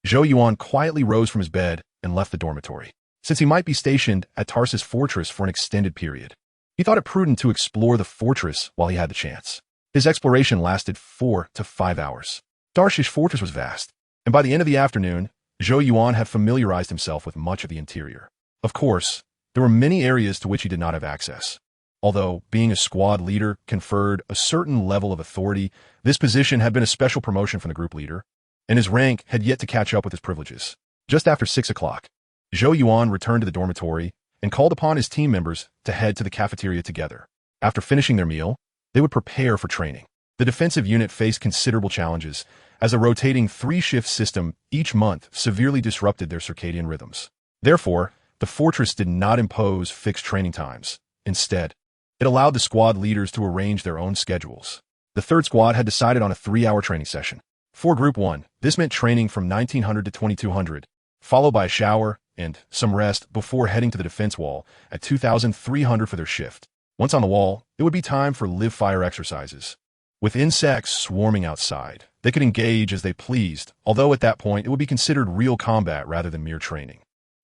Zhou Yuan quietly rose from his bed and left the dormitory. Since he might be stationed at Tarsus Fortress for an extended period, he thought it prudent to explore the fortress while he had the chance. His exploration lasted 4 to 5 hours. Starship Fortress was vast, and by the end of the afternoon, Zhou Yuan had familiarized himself with much of the interior. Of course, there were many areas to which he did not have access. Although being a squad leader conferred a certain level of authority, this position had been a special promotion from the group leader, and his rank had yet to catch up with his privileges. Just after 6 o'clock, Zhou Yuan returned to the dormitory and called upon his team members to head to the cafeteria together. After finishing their meal, they would prepare for training. The defensive unit faced considerable challenges, as a rotating 3-shift system each month severely disrupted their circadian rhythms. Therefore, the fortress did not impose fixed training times. Instead, it allowed the squad leaders to arrange their own schedules. The third squad had decided on a 3-hour training session. For Group 1, this meant training from 1900 to 2200, followed by a shower and some rest before heading to the defense wall at 2300 for their shift. Once on the wall, it would be time for live-fire exercises. With insects swarming outside, they could engage as they pleased, although at that point it would be considered real combat rather than mere training.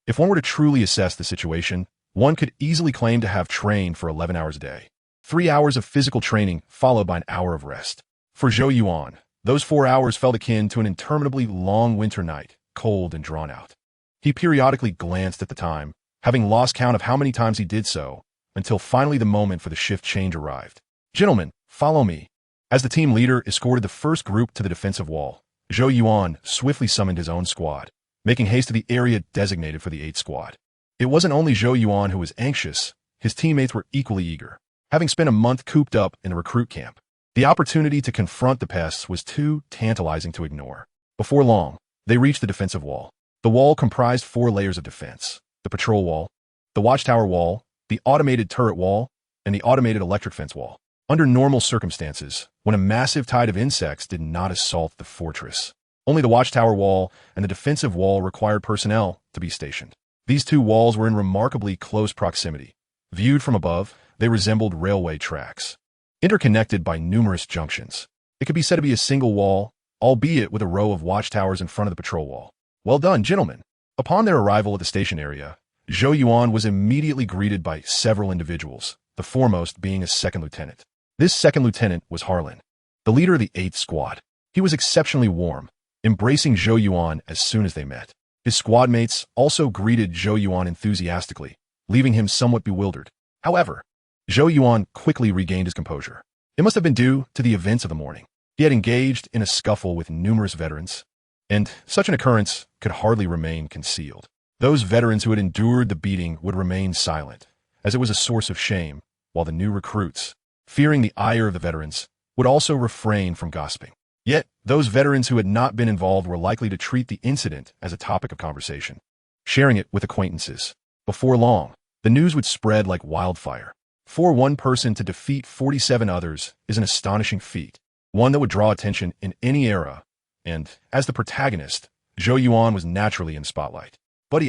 If one were to truly assess the situation, one could easily claim to have trained for 11 hours a day. 3 hours of physical training followed by an hour of rest. For Zhou Yuan, those 4 hours felt akin to an interminably long winter night, cold and drawn out. He periodically glanced at the time, having lost count of how many times he did so, until finally the moment for the shift change arrived. Gentlemen, follow me. As the team leader escorted the first group to the defensive wall, Zhou Yuan swiftly summoned his own squad, making haste to the area designated for the 8th squad. It wasn't only Zhou Yuan who was anxious, his teammates were equally eager. Having spent a month cooped up in a recruit camp, the opportunity to confront the pests was too tantalizing to ignore. Before long, they reached the defensive wall. The wall comprised 4 layers of defense: the patrol wall, the watchtower wall, the automated turret wall, and the automated electric fence wall. Under normal circumstances, when a massive tide of insects did not assault the fortress, Only the watchtower wall and the defensive wall required personnel to be stationed. These two walls were in remarkably close proximity. Viewed from above, they resembled railway tracks, interconnected by numerous junctions. It could be said to be a single wall, albeit with a row of watchtowers in front of the patrol wall. Well done, gentlemen. Upon their arrival at the station area, Zhou Yuan was immediately greeted by several individuals, the foremost being a second lieutenant. This second lieutenant was Harlan, the leader of the 8th Squad. He was exceptionally warm, embracing Zhou Yuan as soon as they met. His squad mates also greeted Zhou Yuan enthusiastically, leaving him somewhat bewildered. However, Zhou Yuan quickly regained his composure. It must have been due to the events of the morning. He had engaged in a scuffle with numerous veterans, and such an occurrence could hardly remain concealed. Those veterans who had endured the beating would remain silent, as it was a source of shame, while the new recruits, fearing the ire of the veterans, would also refrain from gossiping. Yet, those veterans who had not been involved were likely to treat the incident as a topic of conversation, sharing it with acquaintances. Before long, the news would spread like wildfire. For one person to defeat 47 others is an astonishing feat, one that would draw attention in any era, and, as the protagonist, Zhou Yuan was naturally in the spotlight. But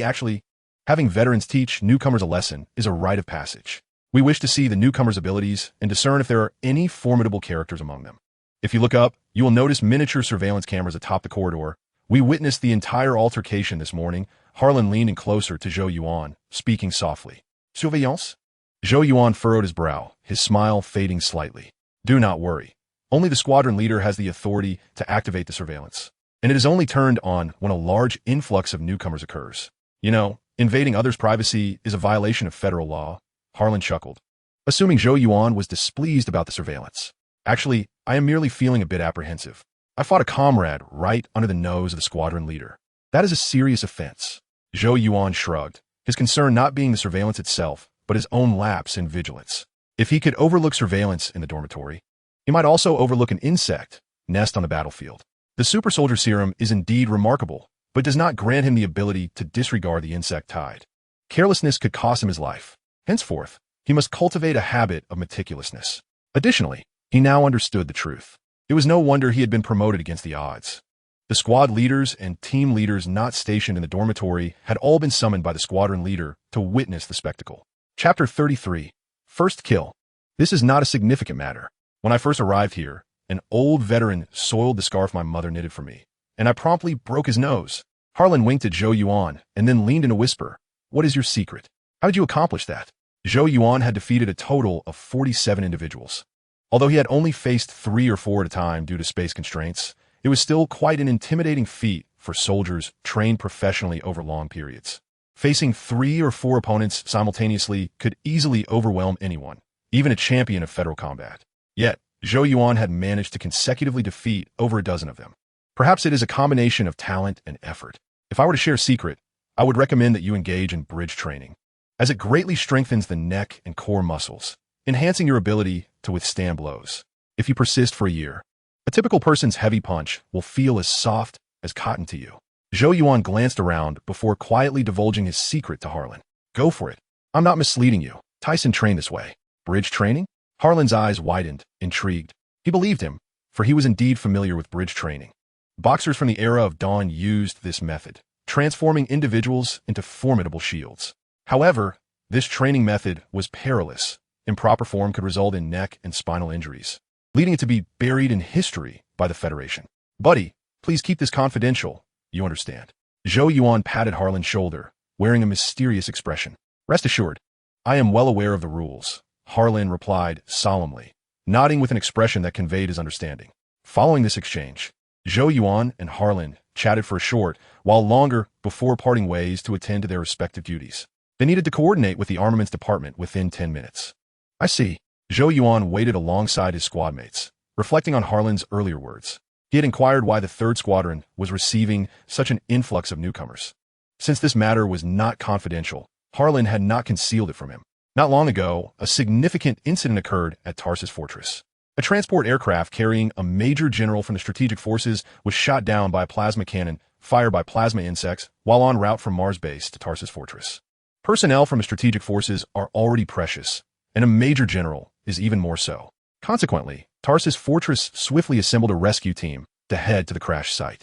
having veterans teach newcomers a lesson is a rite of passage. We wish to see the newcomers' abilities and discern if there are any formidable characters among them. If you look up, you will notice miniature surveillance cameras atop the corridor. We witnessed the entire altercation this morning. Harlan leaned in closer to Zhou Yuan, speaking softly. Surveillance? Zhou Yuan furrowed his brow, his smile fading slightly. Do not worry. Only the squadron leader has the authority to activate the surveillance, and it is only turned on when a large influx of newcomers occurs. You know, invading others' privacy is a violation of federal law. Harlan chuckled, assuming Zhou Yuan was displeased about the surveillance. Actually, I am merely feeling a bit apprehensive. I fought a comrade right under the nose of the squadron leader. That is a serious offense. Zhou Yuan shrugged, his concern not being the surveillance itself, but his own lapse in vigilance. If he could overlook surveillance in the dormitory, he might also overlook an insect nest on the battlefield. The Super Soldier Serum is indeed remarkable, but does not grant him the ability to disregard the insect tide. Carelessness could cost him his life. Henceforth, he must cultivate a habit of meticulousness. Additionally, he now understood the truth. It was no wonder he had been promoted against the odds. The squad leaders and team leaders not stationed in the dormitory had all been summoned by the squadron leader to witness the spectacle. Chapter 33. First Kill. This is not a significant matter. When I first arrived here, an old veteran soiled the scarf my mother knitted for me, and I promptly broke his nose. Harlan winked at Zhou Yuan and then leaned in a whisper. What is your secret? How did you accomplish that? Zhou Yuan had defeated a total of 47 individuals. Although he had only faced 3 or 4 at a time due to space constraints, it was still quite an intimidating feat for soldiers trained professionally over long periods. Facing 3 or 4 opponents simultaneously could easily overwhelm anyone, even a champion of federal combat. Yet, Zhou Yuan had managed to consecutively defeat over a dozen of them. Perhaps it is a combination of talent and effort. If I were to share a secret, I would recommend that you engage in bridge training, as it greatly strengthens the neck and core muscles, enhancing your ability to withstand blows. If you persist for a year, a typical person's heavy punch will feel as soft as cotton to you. Zhou Yuan glanced around before quietly divulging his secret to Harlan. Go for it. I'm not misleading you. Tyson trained this way. Bridge training? Harlan's eyes widened, intrigued. He believed him, for he was indeed familiar with bridge training. Boxers from the era of Dawn used this method, transforming individuals into formidable shields. However, this training method was perilous. Improper form could result in neck and spinal injuries, leading it to be buried in history by the Federation. Buddy, please keep this confidential. You understand. Zhou Yuan patted Harlan's shoulder, wearing a mysterious expression. Rest assured, I am well aware of the rules, Harlan replied solemnly, nodding with an expression that conveyed his understanding. Following this exchange, Zhou Yuan and Harlan chatted for a short while longer before parting ways to attend to their respective duties. They needed to coordinate with the armaments department within 10 minutes. I see. Zhou Yuan waited alongside his squad mates, reflecting on Harlan's earlier words. He had inquired why the 3rd Squadron was receiving such an influx of newcomers. Since this matter was not confidential, Harlan had not concealed it from him. Not long ago, a significant incident occurred at Tarsus Fortress. A transport aircraft carrying a major general from the strategic forces was shot down by a plasma cannon fired by plasma insects while en route from Mars Base to Tarsus Fortress. Personnel from the strategic forces are already precious, and a major general is even more so. Consequently, Tarsus Fortress swiftly assembled a rescue team to head to the crash site.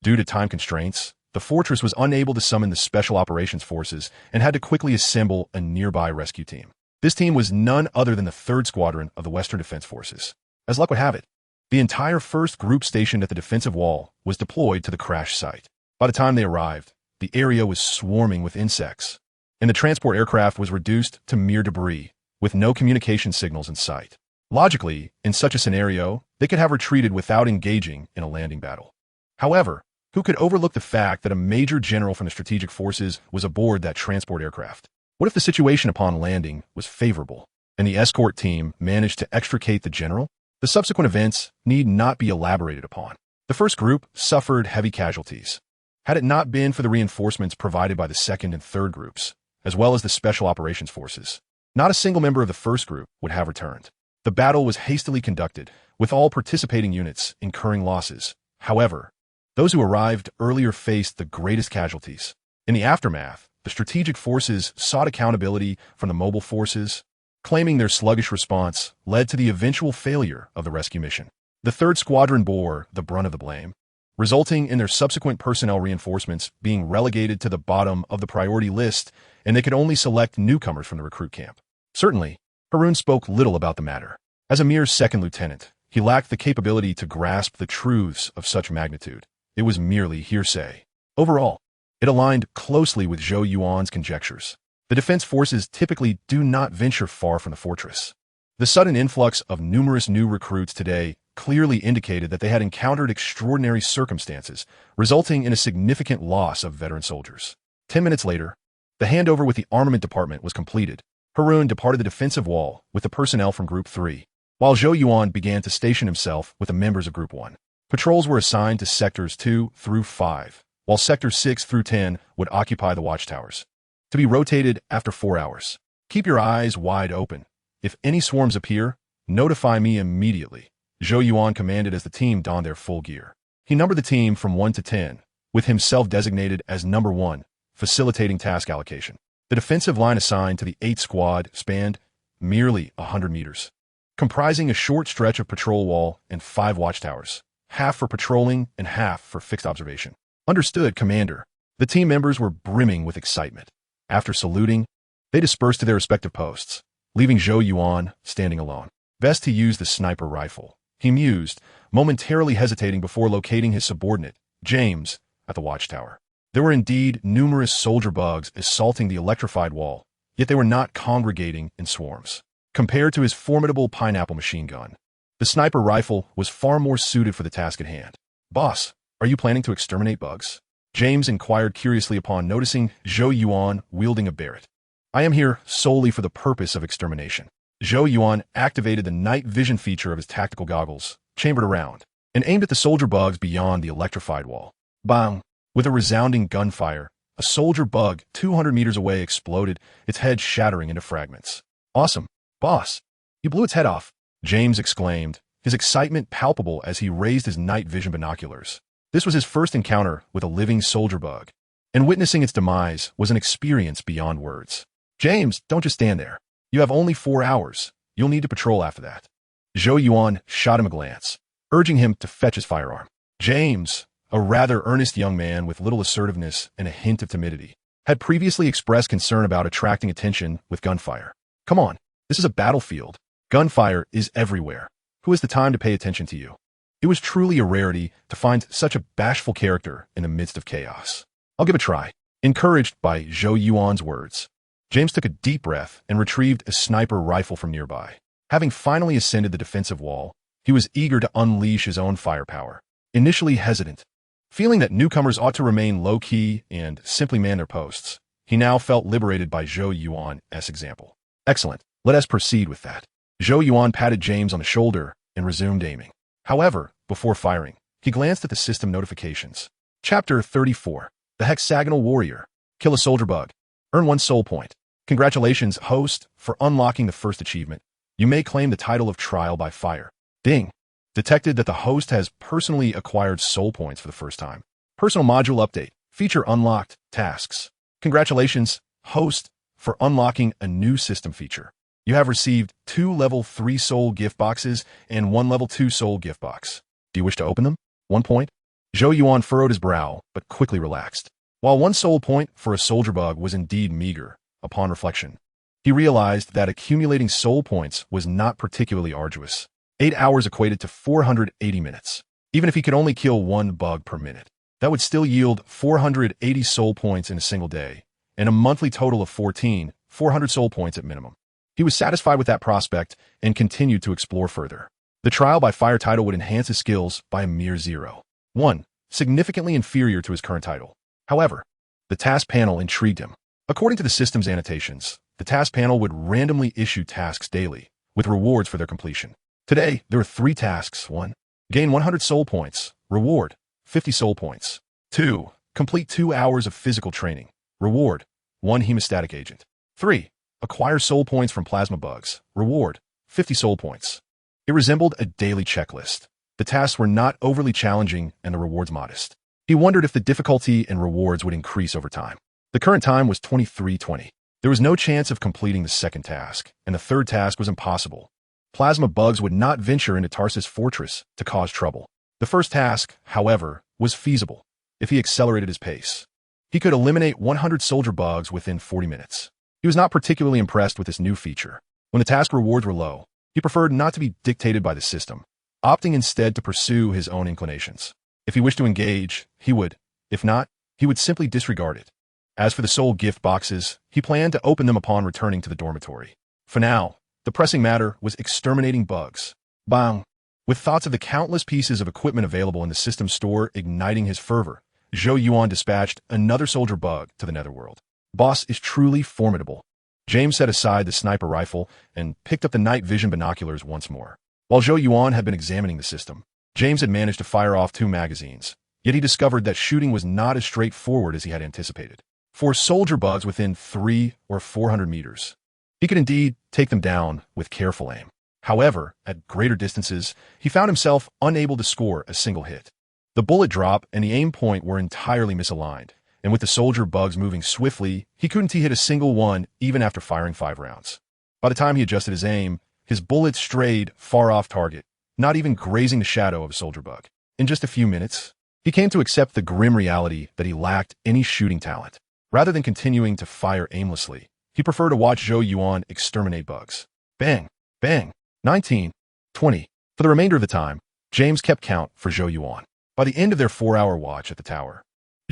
Due to time constraints, the fortress was unable to summon the Special Operations Forces and had to quickly assemble a nearby rescue team. This team was none other than the 3rd Squadron of the Western Defense Forces. As luck would have it, the entire 1st group stationed at the defensive wall was deployed to the crash site. By the time they arrived, the area was swarming with insects, and the transport aircraft was reduced to mere debris, with no communication signals in sight. Logically, in such a scenario, they could have retreated without engaging in a landing battle. However, who could overlook the fact that a major general from the strategic forces was aboard that transport aircraft? What if the situation upon landing was favorable, and the escort team managed to extricate the general? The subsequent events need not be elaborated upon. The first group suffered heavy casualties. Had it not been for the reinforcements provided by the 2nd and 3rd groups, as well as the Special Operations Forces, not a single member of the first group would have returned. The battle was hastily conducted, with all participating units incurring losses. However, those who arrived earlier faced the greatest casualties. In the aftermath, the strategic forces sought accountability from the mobile forces, claiming their sluggish response led to the eventual failure of the rescue mission. The 3rd Squadron bore the brunt of the blame, resulting in their subsequent personnel reinforcements being relegated to the bottom of the priority list, and they could only select newcomers from the recruit camp. Certainly, Harun spoke little about the matter. As a mere 2nd lieutenant, he lacked the capability to grasp the truths of such magnitude. It was merely hearsay. Overall, it aligned closely with Zhou Yuan's conjectures. The defense forces typically do not venture far from the fortress. The sudden influx of numerous new recruits today clearly indicated that they had encountered extraordinary circumstances, resulting in a significant loss of veteran soldiers. 10 minutes later, the handover with the armament department was completed. Harun departed the defensive wall with the personnel from Group 3, while Zhou Yuan began to station himself with the members of Group 1. Patrols were assigned to Sectors 2 through 5, while Sectors 6 through 10 would occupy the watchtowers, to be rotated after 4 hours. Keep your eyes wide open. If any swarms appear, notify me immediately, Zhou Yuan commanded as the team donned their full gear. He numbered the team from 1 to 10, with himself designated as number 1, facilitating task allocation. The defensive line assigned to the 8th Squad spanned merely 100 meters, comprising a short stretch of patrol wall and 5 watchtowers, half for patrolling and half for fixed observation. Understood, Commander. The team members were brimming with excitement. After saluting, they dispersed to their respective posts, leaving Zhou Yuan standing alone. Best to use the sniper rifle, he mused, momentarily hesitating before locating his subordinate, James, at the watchtower. There were indeed numerous soldier bugs assaulting the electrified wall, yet they were not congregating in swarms. Compared to his formidable pineapple machine gun, the sniper rifle was far more suited for the task at hand. Boss, are you planning to exterminate bugs? James inquired curiously upon noticing Zhou Yuan wielding a Barrett. I am here solely for the purpose of extermination. Zhou Yuan activated the night vision feature of his tactical goggles, chambered around, and aimed at the soldier bugs beyond the electrified wall. Bang! With a resounding gunfire, a soldier bug 200 meters away exploded, its head shattering into fragments. Awesome, boss! You blew its head off, James exclaimed, his excitement palpable as he raised his night vision binoculars. This was his first encounter with a living soldier bug, and witnessing its demise was an experience beyond words. James, don't just stand there. You have only 4 hours. You'll need to patrol after that. Zhou Yuan shot him a glance, urging him to fetch his firearm. James, a rather earnest young man with little assertiveness and a hint of timidity, had previously expressed concern about attracting attention with gunfire. Come on, this is a battlefield. Gunfire is everywhere. Who has the time to pay attention to you? It was truly a rarity to find such a bashful character in the midst of chaos. I'll give it a try. Encouraged by Zhou Yuan's words, James took a deep breath and retrieved a sniper rifle from nearby. Having finally ascended the defensive wall, he was eager to unleash his own firepower. Initially hesitant, feeling that newcomers ought to remain low-key and simply man their posts, he now felt liberated by Zhou Yuan's example. Excellent. Let us proceed with that. Zhou Yuan patted James on the shoulder and resumed aiming. However, before firing, he glanced at the system notifications. Chapter 34. The Hexagonal Warrior. Kill a soldier bug. Earn 1 soul point. Congratulations, host, for unlocking the first achievement. You may claim the title of Trial by Fire. Ding. Detected that the host has personally acquired soul points for the first time. Personal module update. Feature unlocked. Tasks. Congratulations, host, for unlocking a new system feature. You have received 2 level 3 soul gift boxes and 1 level 2 soul gift box. Do you wish to open them? 1 point. Zhou Yuan furrowed his brow, but quickly relaxed. While 1 soul point for a soldier bug was indeed meager, upon reflection, he realized that accumulating soul points was not particularly arduous. 8 hours equated to 480 minutes. Even if he could only kill 1 bug per minute, that would still yield 480 soul points in a single day, and a monthly total of 400 soul points at minimum. He was satisfied with that prospect and continued to explore further. The trial by fire title would enhance his skills by a mere 0.1, significantly inferior to his current title. However, the task panel intrigued him. According to the system's annotations, the task panel would randomly issue tasks daily, with rewards for their completion. Today, there are 3 tasks. 1. Gain 100 soul points. Reward, 50 soul points. 2. Complete 2 hours of physical training. Reward, 1 hemostatic agent. 3. Acquire soul points from plasma bugs. Reward, 50 soul points. It resembled a daily checklist. The tasks were not overly challenging and the rewards modest. He wondered if the difficulty and rewards would increase over time. The current time was 23:20. There was no chance of completing the second task, and the third task was impossible. Plasma bugs would not venture into Tarsus Fortress to cause trouble. The first task, however, was feasible if he accelerated his pace. He could eliminate 100 soldier bugs within 40 minutes. He was not particularly impressed with this new feature. When the task rewards were low, he preferred not to be dictated by the system, opting instead to pursue his own inclinations. If he wished to engage, he would. If not, he would simply disregard it. As for the soul gift boxes, he planned to open them upon returning to the dormitory. For now, the pressing matter was exterminating bugs. Bang! With thoughts of the countless pieces of equipment available in the system store igniting his fervor, Zhou Yuan dispatched another soldier bug to the netherworld. Boss is truly formidable. James set aside the sniper rifle and picked up the night vision binoculars once more. While Zhou Yuan had been examining the system, James had managed to fire off 2 magazines, yet he discovered that shooting was not as straightforward as he had anticipated. For soldier bugs within 300 or 400 meters, he could indeed take them down with careful aim. However, at greater distances, he found himself unable to score a single hit. The bullet drop and the aim point were entirely misaligned, and with the soldier bugs moving swiftly, he couldn't hit a single one even after firing 5 rounds. By the time he adjusted his aim, his bullets strayed far off target, not even grazing the shadow of a soldier bug. In just a few minutes, he came to accept the grim reality that he lacked any shooting talent. Rather than continuing to fire aimlessly, he preferred to watch Zhou Yuan exterminate bugs. Bang! Bang! 19, 20. For the remainder of the time, James kept count for Zhou Yuan. By the end of their 4-hour watch at the tower,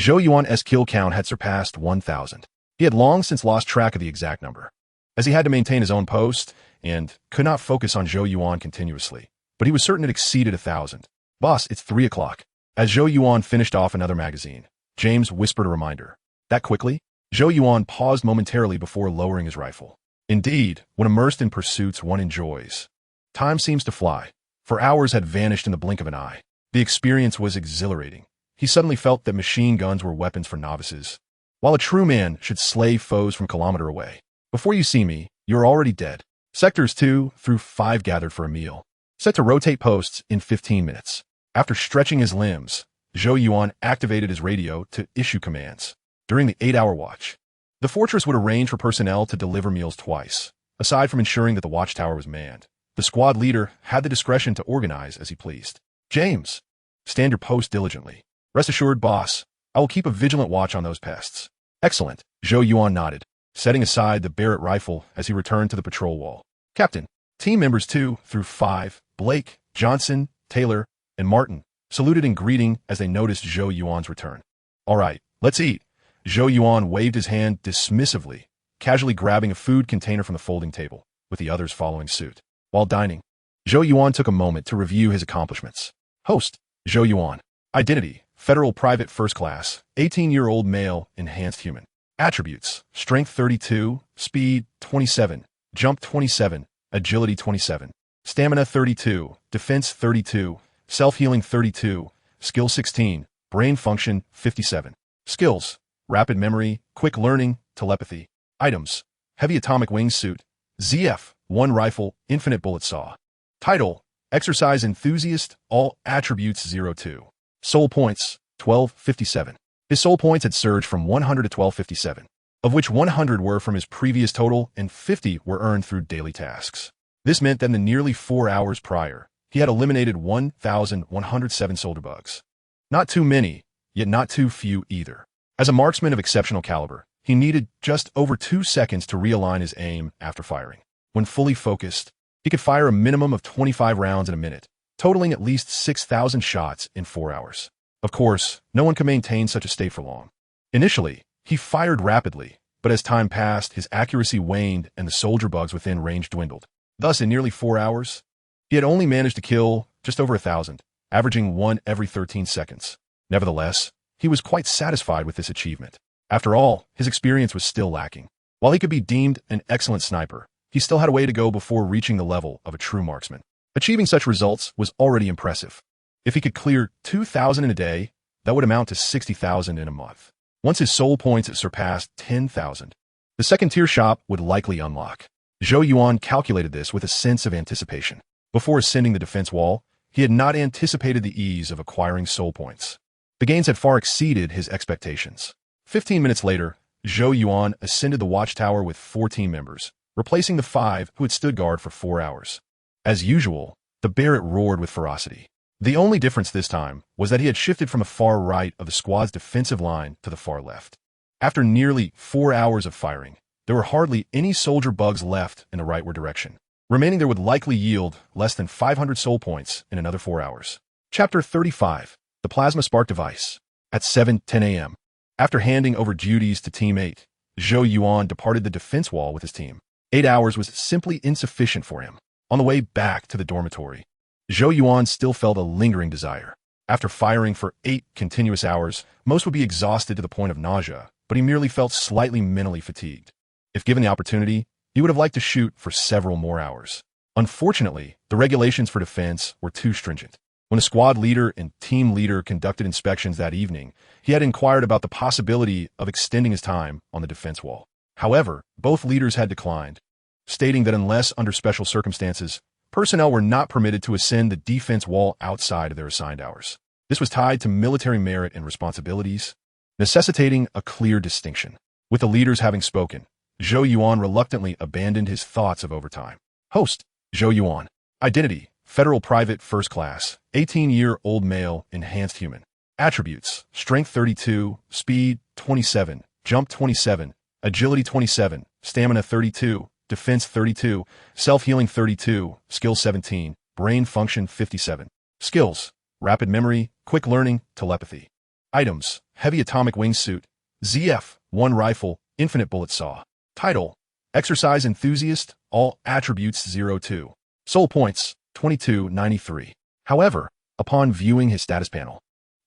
Zhou Yuan's kill count had surpassed 1,000. He had long since lost track of the exact number, as he had to maintain his own post and could not focus on Zhou Yuan continuously, but he was certain it exceeded 1,000. Boss, it's 3 o'clock. As Zhou Yuan finished off another magazine, James whispered a reminder. That quickly, Zhou Yuan paused momentarily before lowering his rifle. Indeed, when immersed in pursuits one enjoys, time seems to fly, for hours had vanished in the blink of an eye. The experience was exhilarating. He suddenly felt that machine guns were weapons for novices, while a true man should slay foes from kilometer away. Before you see me, you're already dead. Sectors 2 through 5 gathered for a meal, set to rotate posts in 15 minutes. After stretching his limbs, Zhou Yuan activated his radio to issue commands. During the 8-hour watch, the fortress would arrange for personnel to deliver meals twice. Aside from ensuring that the watchtower was manned, the squad leader had the discretion to organize as he pleased. James, stand your post diligently. Rest assured, boss, I will keep a vigilant watch on those pests. Excellent, Zhou Yuan nodded, setting aside the Barrett rifle as he returned to the patrol wall. Captain, team members 2 through 5, Blake, Johnson, Taylor, and Martin, saluted in greeting as they noticed Zhou Yuan's return. All right, let's eat. Zhou Yuan waved his hand dismissively, casually grabbing a food container from the folding table, with the others following suit. While dining, Zhou Yuan took a moment to review his accomplishments. Host, Zhou Yuan. Identity, Federal Private First Class, 18-year-old male, enhanced human. Attributes, Strength 32, Speed 27, Jump 27, Agility 27, Stamina 32, Defense 32, Self-Healing 32, Skill 16, Brain Function 57. Skills, Rapid Memory, Quick Learning, Telepathy. Items, Heavy Atomic Wingsuit, ZF, 1 Rifle, Infinite Bullet Saw. Title, Exercise Enthusiast, All Attributes 02. Soul Points, 1257. His soul points had surged from 100 to 1257, of which 100 were from his previous total and 50 were earned through daily tasks. This meant that in the nearly 4 hours prior, he had eliminated 1,107 soldier bugs. Not too many, yet not too few either. As a marksman of exceptional caliber, he needed just over 2 seconds to realign his aim after firing. When fully focused, he could fire a minimum of 25 rounds in a minute, totaling at least 6,000 shots in 4 hours. Of course, no one could maintain such a state for long. Initially, he fired rapidly, but as time passed, his accuracy waned and the soldier bugs within range dwindled. Thus, in nearly 4 hours, he had only managed to kill just over 1,000, averaging one every 13 seconds. Nevertheless, he was quite satisfied with this achievement. After all, his experience was still lacking. While he could be deemed an excellent sniper, he still had a way to go before reaching the level of a true marksman. Achieving such results was already impressive. If he could clear 2,000 in a day, that would amount to 60,000 in a month. Once his soul points had surpassed 10,000, the second-tier shop would likely unlock. Zhou Yuan calculated this with a sense of anticipation. Before ascending the defense wall, he had not anticipated the ease of acquiring soul points. The gains had far exceeded his expectations. 15 minutes later, Zhou Yuan ascended the watchtower with 4 team members, replacing the 5 who had stood guard for 4 hours. As usual, the Barrett roared with ferocity. The only difference this time was that he had shifted from the far right of the squad's defensive line to the far left. After nearly 4 hours of firing, there were hardly any soldier bugs left in the rightward direction. Remaining there would likely yield less than 500 soul points in another 4 hours. Chapter 35. The Plasma Spark Device. At 7:10 a.m. After handing over duties to Team 8, Zhou Yuan departed the defense wall with his team. 8 hours was simply insufficient for him. On the way back to the dormitory, Zhou Yuan still felt a lingering desire. After firing for 8 continuous hours, most would be exhausted to the point of nausea, but he merely felt slightly mentally fatigued. If given the opportunity, he would have liked to shoot for several more hours. Unfortunately, the regulations for defense were too stringent. When the squad leader and team leader conducted inspections that evening, he had inquired about the possibility of extending his time on the defense wall. However, both leaders had declined, stating that unless under special circumstances, personnel were not permitted to ascend the defense wall outside of their assigned hours. This was tied to military merit and responsibilities, necessitating a clear distinction. With the leaders having spoken, Zhou Yuan reluctantly abandoned his thoughts of overtime. Host, Zhou Yuan. Identity, Federal Private First Class, 18-year-old male, enhanced human. Attributes, Strength 32, Speed 27, Jump 27, Agility 27, Stamina 32, Defense 32, Self-Healing 32, Skill 17, Brain Function 57. Skills, Rapid Memory, Quick Learning, Telepathy. Items, Heavy Atomic Wingsuit, ZF-1 Rifle, Infinite Bullet Saw. Title, Exercise Enthusiast, all attributes 02. Soul points, 2293. However, upon viewing his status panel,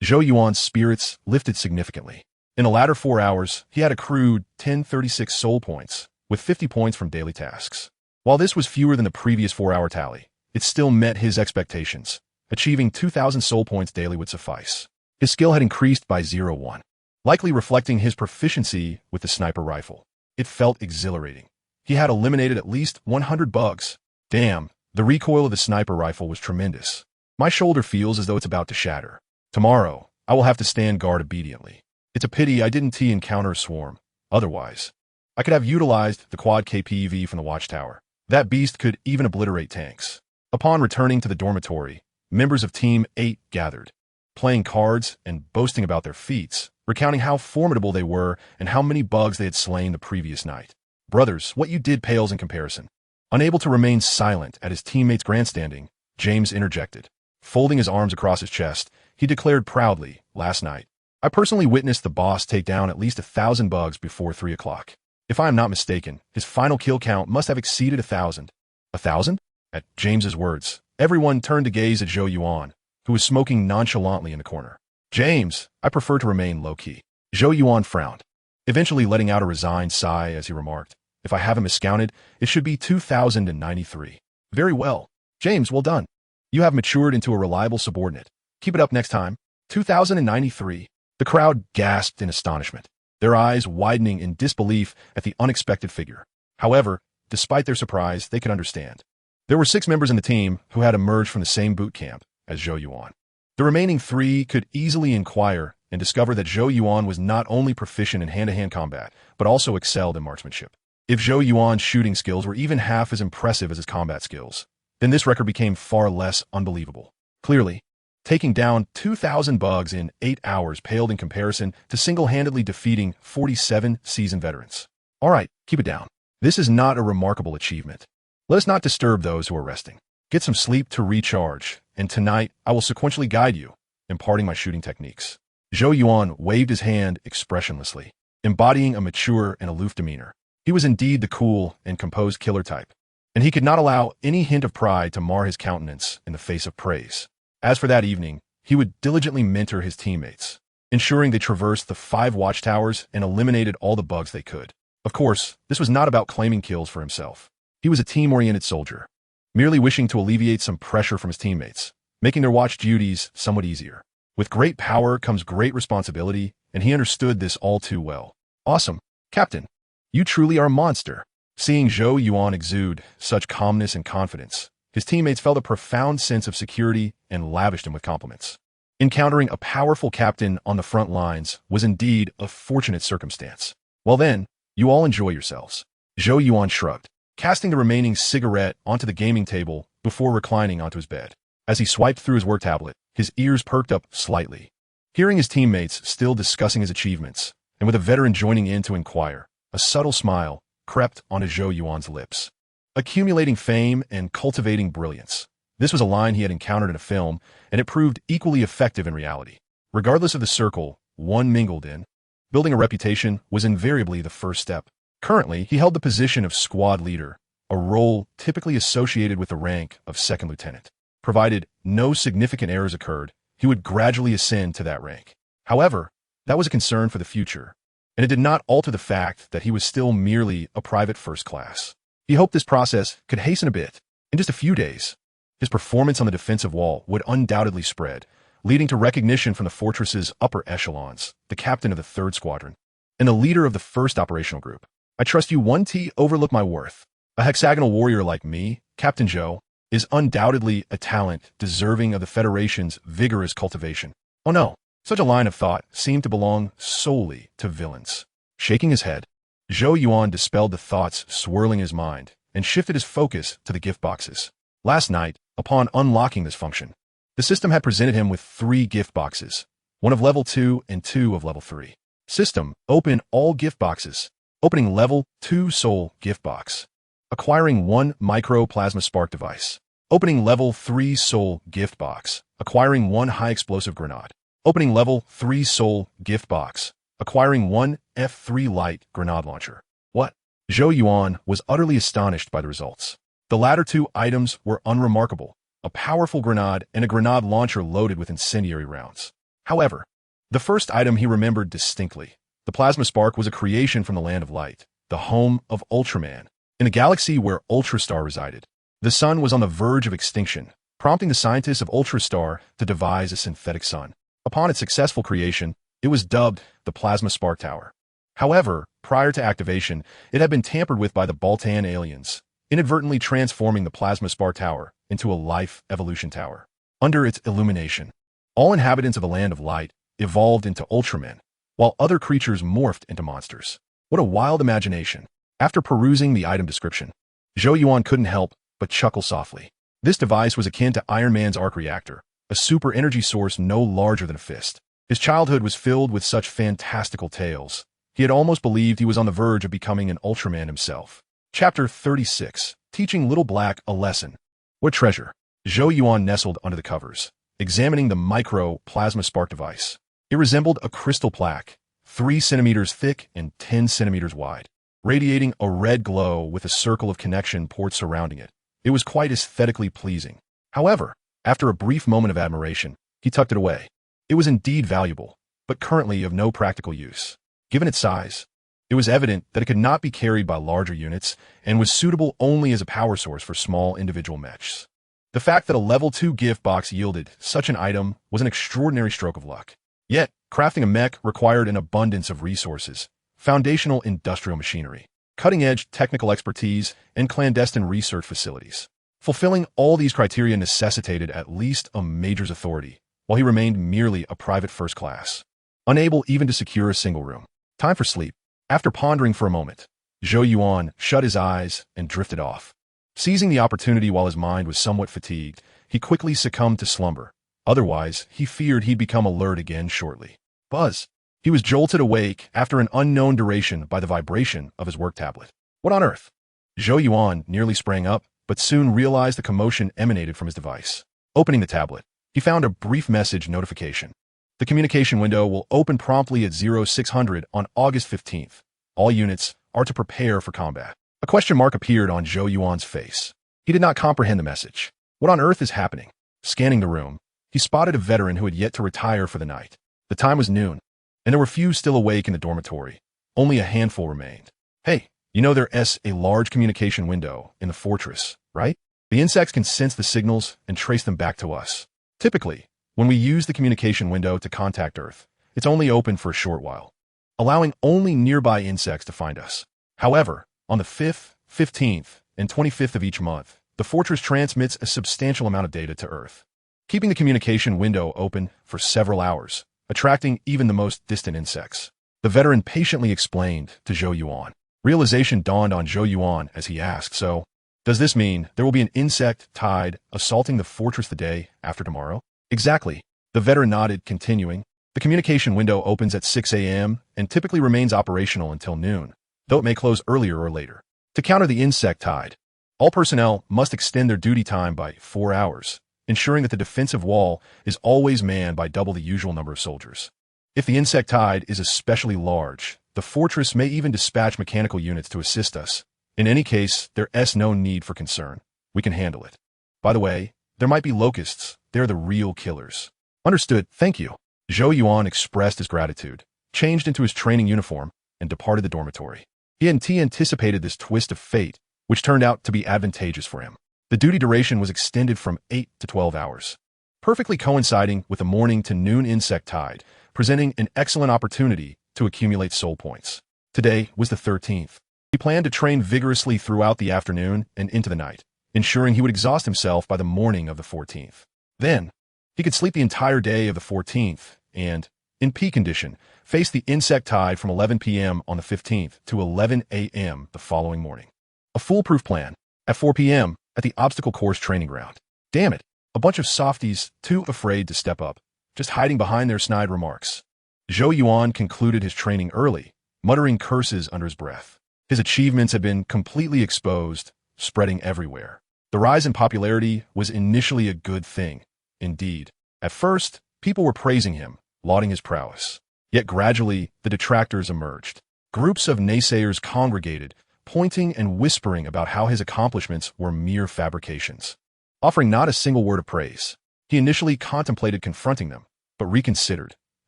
Zhou Yuan's spirits lifted significantly. In the latter 4 hours, he had accrued 1036 soul points, with 50 points from daily tasks. While this was fewer than the previous 4-hour tally, it still met his expectations. Achieving 2,000 soul points daily would suffice. His skill had increased by 0.1, likely reflecting his proficiency with the sniper rifle. It felt exhilarating. He had eliminated at least 100 bugs. Damn, the recoil of the sniper rifle was tremendous. My shoulder feels as though it's about to shatter. Tomorrow, I will have to stand guard obediently. It's a pity I didn't encounter a swarm. Otherwise, I could have utilized the quad KPV from the watchtower. That beast could even obliterate tanks. Upon returning to the dormitory, members of Team 8 gathered, playing cards and boasting about their feats, recounting how formidable they were and how many bugs they had slain the previous night. Brothers, what you did pales in comparison. Unable to remain silent at his teammates' grandstanding, James interjected. Folding his arms across his chest, he declared proudly, last night, I personally witnessed the boss take down at least 1,000 bugs before 3 o'clock. If I am not mistaken, his final kill count must have exceeded 1,000. 1,000? At James's words, everyone turned to gaze at Zhou Yuan, who was smoking nonchalantly in the corner. James, I prefer to remain low-key. Zhou Yuan frowned, eventually letting out a resigned sigh as he remarked, if I haven't miscounted, it should be 2,093. Very well. James, well done. You have matured into a reliable subordinate. Keep it up next time. 2,093. The crowd gasped in astonishment, their eyes widening in disbelief at the unexpected figure. However, despite their surprise, they could understand. There were 6 members in the team who had emerged from the same boot camp as Zhou Yuan. The remaining 3 could easily inquire and discover that Zhou Yuan was not only proficient in hand-to-hand combat, but also excelled in marksmanship. If Zhou Yuan's shooting skills were even half as impressive as his combat skills, then this record became far less unbelievable. Clearly, Taking down 2,000 bugs in 8 hours paled in comparison to single-handedly defeating 47 seasoned veterans. All right, keep it down. This is not a remarkable achievement. Let us not disturb those who are resting. Get some sleep to recharge, and tonight I will sequentially guide you, imparting my shooting techniques. Zhou Yuan waved his hand expressionlessly, embodying a mature and aloof demeanor. He was indeed the cool and composed killer type, and he could not allow any hint of pride to mar his countenance in the face of praise. As for that evening, he would diligently mentor his teammates, ensuring they traversed the 5 watchtowers and eliminated all the bugs they could. Of course, this was not about claiming kills for himself. He was a team-oriented soldier, merely wishing to alleviate some pressure from his teammates, making their watch duties somewhat easier. With great power comes great responsibility, and he understood this all too well. Awesome, Captain. You truly are a monster. Seeing Zhou Yuan exude such calmness and confidence, his teammates felt a profound sense of security and lavished him with compliments. Encountering a powerful captain on the front lines was indeed a fortunate circumstance. Well then, you all enjoy yourselves. Zhou Yuan shrugged, casting the remaining cigarette onto the gaming table before reclining onto his bed. As he swiped through his work tablet, his ears perked up slightly. Hearing his teammates still discussing his achievements, and with a veteran joining in to inquire, a subtle smile crept onto Zhou Yuan's lips. Accumulating fame and cultivating brilliance. This was a line he had encountered in a film, and it proved equally effective in reality. Regardless of the circle one mingled in, building a reputation was invariably the first step. Currently, he held the position of squad leader, a role typically associated with the rank of second lieutenant. Provided no significant errors occurred, he would gradually ascend to that rank. However, that was a concern for the future, and it did not alter the fact that he was still merely a private first class. He hoped this process could hasten a bit. In just a few days, his performance on the defensive wall would undoubtedly spread, leading to recognition from the fortress's upper echelons, the captain of the 3rd Squadron, and the leader of the 1st Operational Group. I trust you 1T overlook my worth. A hexagonal warrior like me, Captain Zhou, is undoubtedly a talent deserving of the Federation's vigorous cultivation. Oh no, such a line of thought seemed to belong solely to villains. Shaking his head, Zhou Yuan dispelled the thoughts swirling his mind and shifted his focus to the gift boxes. Last night, upon unlocking this function, the system had presented him with 3 gift boxes, one of level 2 and 2 of level 3. System, open all gift boxes. Opening level 2 soul gift box. Acquiring 1 micro plasma spark device. Opening level 3 soul gift box. Acquiring 1 high explosive grenade. Opening level 3 soul gift box. Acquiring 1 F3 light grenade launcher. What? Zhou Yuan was utterly astonished by the results. The latter 2 items were unremarkable, a powerful grenade and a grenade launcher loaded with incendiary rounds. However, the first item he remembered distinctly. The plasma spark was a creation from the land of light, the home of Ultraman, in a galaxy where Ultrastar resided. The sun was on the verge of extinction, prompting the scientists of Ultrastar to devise a synthetic sun. Upon its successful creation, it was dubbed the Plasma Spark Tower. However, prior to activation, it had been tampered with by the Baltan aliens, inadvertently transforming the Plasma Spark Tower into a life evolution tower. Under its illumination, all inhabitants of the land of light evolved into Ultramen, while other creatures morphed into monsters. What a wild imagination. After perusing the item description, Zhou Yuan couldn't help but chuckle softly. This device was akin to Iron Man's arc reactor, a super energy source no larger than a fist. His childhood was filled with such fantastical tales. He had almost believed he was on the verge of becoming an Ultraman himself. Chapter 36, Teaching Little Black a Lesson. What treasure? Zhou Yuan nestled under the covers, examining the micro plasma spark device. It resembled a crystal plaque, 3 centimeters thick and 10 centimeters wide, radiating a red glow with a circle of connection ports surrounding it. It was quite aesthetically pleasing. However, after a brief moment of admiration, he tucked it away. It was indeed valuable, but currently of no practical use. Given its size, it was evident that it could not be carried by larger units and was suitable only as a power source for small individual mechs. The fact that a level 2 gift box yielded such an item was an extraordinary stroke of luck. Yet, crafting a mech required an abundance of resources, foundational industrial machinery, cutting-edge technical expertise, and clandestine research facilities. Fulfilling all these criteria necessitated at least a major's authority, while he remained merely a private first class, unable even to secure a single room. Time for sleep. After pondering for a moment, Zhou Yuan shut his eyes and drifted off. Seizing the opportunity while his mind was somewhat fatigued, he quickly succumbed to slumber, Otherwise, he feared he'd become alert again shortly. Buzz. He was jolted awake after an unknown duration by the vibration of his work tablet. What on earth? Zhou Yuan nearly sprang up, but soon realized the commotion emanated from his device. Opening the tablet, he found a brief message notification. The communication window will open promptly at 0600 on August 15th. All units are to prepare for combat. A question mark appeared on Zhou Yuan's face. He did not comprehend the message. What on earth is happening? Scanning the room, he spotted a veteran who had yet to retire for the night. The time was noon, and there were few still awake in the dormitory. Only a handful remained. Hey, you know there's a large communication window in the fortress, right? The insects can sense the signals and trace them back to us. Typically, when we use the communication window to contact Earth, it's only open for a short while, allowing only nearby insects to find us. However, on the 5th, 15th, and 25th of each month, the fortress transmits a substantial amount of data to Earth, keeping the communication window open for several hours, attracting even the most distant insects. The veteran patiently explained to Zhou Yuan. Realization dawned on Zhou Yuan as he asked, so, does this mean there will be an insect tide assaulting the fortress the day after tomorrow? Exactly. The veteran nodded, continuing. The communication window opens at 6 a.m. and typically remains operational until noon, though it may close earlier or later. To counter the insect tide, all personnel must extend their duty time by 4 hours, ensuring that the defensive wall is always manned by double the usual number of soldiers. If the insect tide is especially large, the fortress may even dispatch mechanical units to assist us. In any case, there's no need for concern. We can handle it. By the way, there might be locusts. They're the real killers. Understood, thank you. Zhou Yuan expressed his gratitude, changed into his training uniform, and departed the dormitory. He hadn't anticipated this twist of fate, which turned out to be advantageous for him. The duty duration was extended from 8 to 12 hours, perfectly coinciding with the morning to noon insect tide, presenting an excellent opportunity to accumulate soul points. Today was the 13th. He planned to train vigorously throughout the afternoon and into the night, ensuring he would exhaust himself by the morning of the 14th. Then, he could sleep the entire day of the 14th and, in peak condition, face the insect tide from 11 p.m. on the 15th to 11 a.m. the following morning. A foolproof plan. At 4 p.m., at the obstacle course training ground. Damn it, a bunch of softies too afraid to step up, just hiding behind their snide remarks. Zhou Yuan concluded his training early, muttering curses under his breath. His achievements had been completely exposed, spreading everywhere. The rise in popularity was initially a good thing. Indeed, at first, people were praising him, lauding his prowess. Yet gradually, the detractors emerged. Groups of naysayers congregated, pointing and whispering about how his accomplishments were mere fabrications. Offering not a single word of praise, he initially contemplated confronting them, but reconsidered.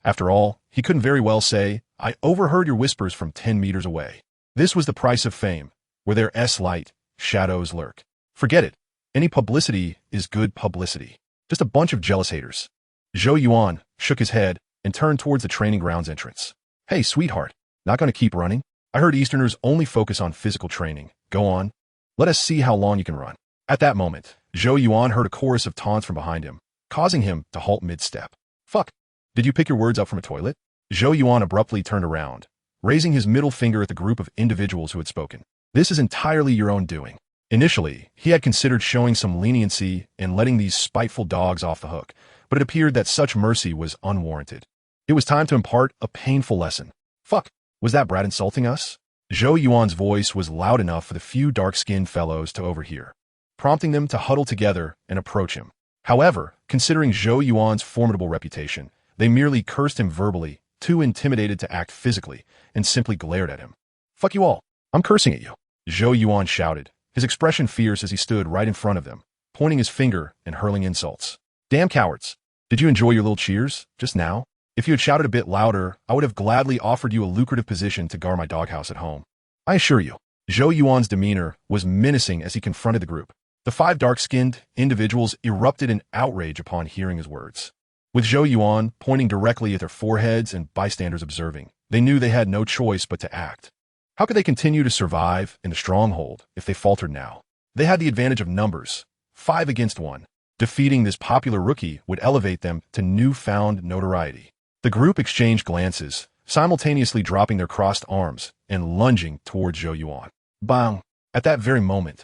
After all, he couldn't very well say, I overheard your whispers from 10 meters away. This was the price of fame. Where there's light, shadows lurk. Forget it. Any publicity is good publicity. Just a bunch of jealous haters. Zhou Yuan shook his head and turned towards the training grounds entrance. Hey, sweetheart, not going to keep running? I heard Easterners only focus on physical training. Go on. Let us see how long you can run. At that moment, Zhou Yuan heard a chorus of taunts from behind him, causing him to halt mid-step. Fuck. Did you pick your words up from a toilet? Zhou Yuan abruptly turned around, raising his middle finger at the group of individuals who had spoken. This is entirely your own doing. Initially, he had considered showing some leniency and letting these spiteful dogs off the hook, but it appeared that such mercy was unwarranted. It was time to impart a painful lesson. Fuck, was that brat insulting us? Zhou Yuan's voice was loud enough for the few dark-skinned fellows to overhear, prompting them to huddle together and approach him. However, considering Zhou Yuan's formidable reputation, they merely cursed him verbally, too intimidated to act physically, and simply glared at him. Fuck you all. I'm cursing at you. Zhou Yuan shouted, his expression fierce as he stood right in front of them, pointing his finger and hurling insults. Damn cowards. Did you enjoy your little cheers just now? If you had shouted a bit louder, I would have gladly offered you a lucrative position to guard my doghouse at home. I assure you. Zhou Yuan's demeanor was menacing as he confronted the group. The 5 dark-skinned individuals erupted in outrage upon hearing his words. With Zhou Yuan pointing directly at their foreheads and bystanders observing, they knew they had no choice but to act. How could they continue to survive in the stronghold if they faltered now? They had the advantage of numbers, 5 against 1. Defeating this popular rookie would elevate them to newfound notoriety. The group exchanged glances, simultaneously dropping their crossed arms and lunging towards Zhou Yuan. Bang! At that very moment,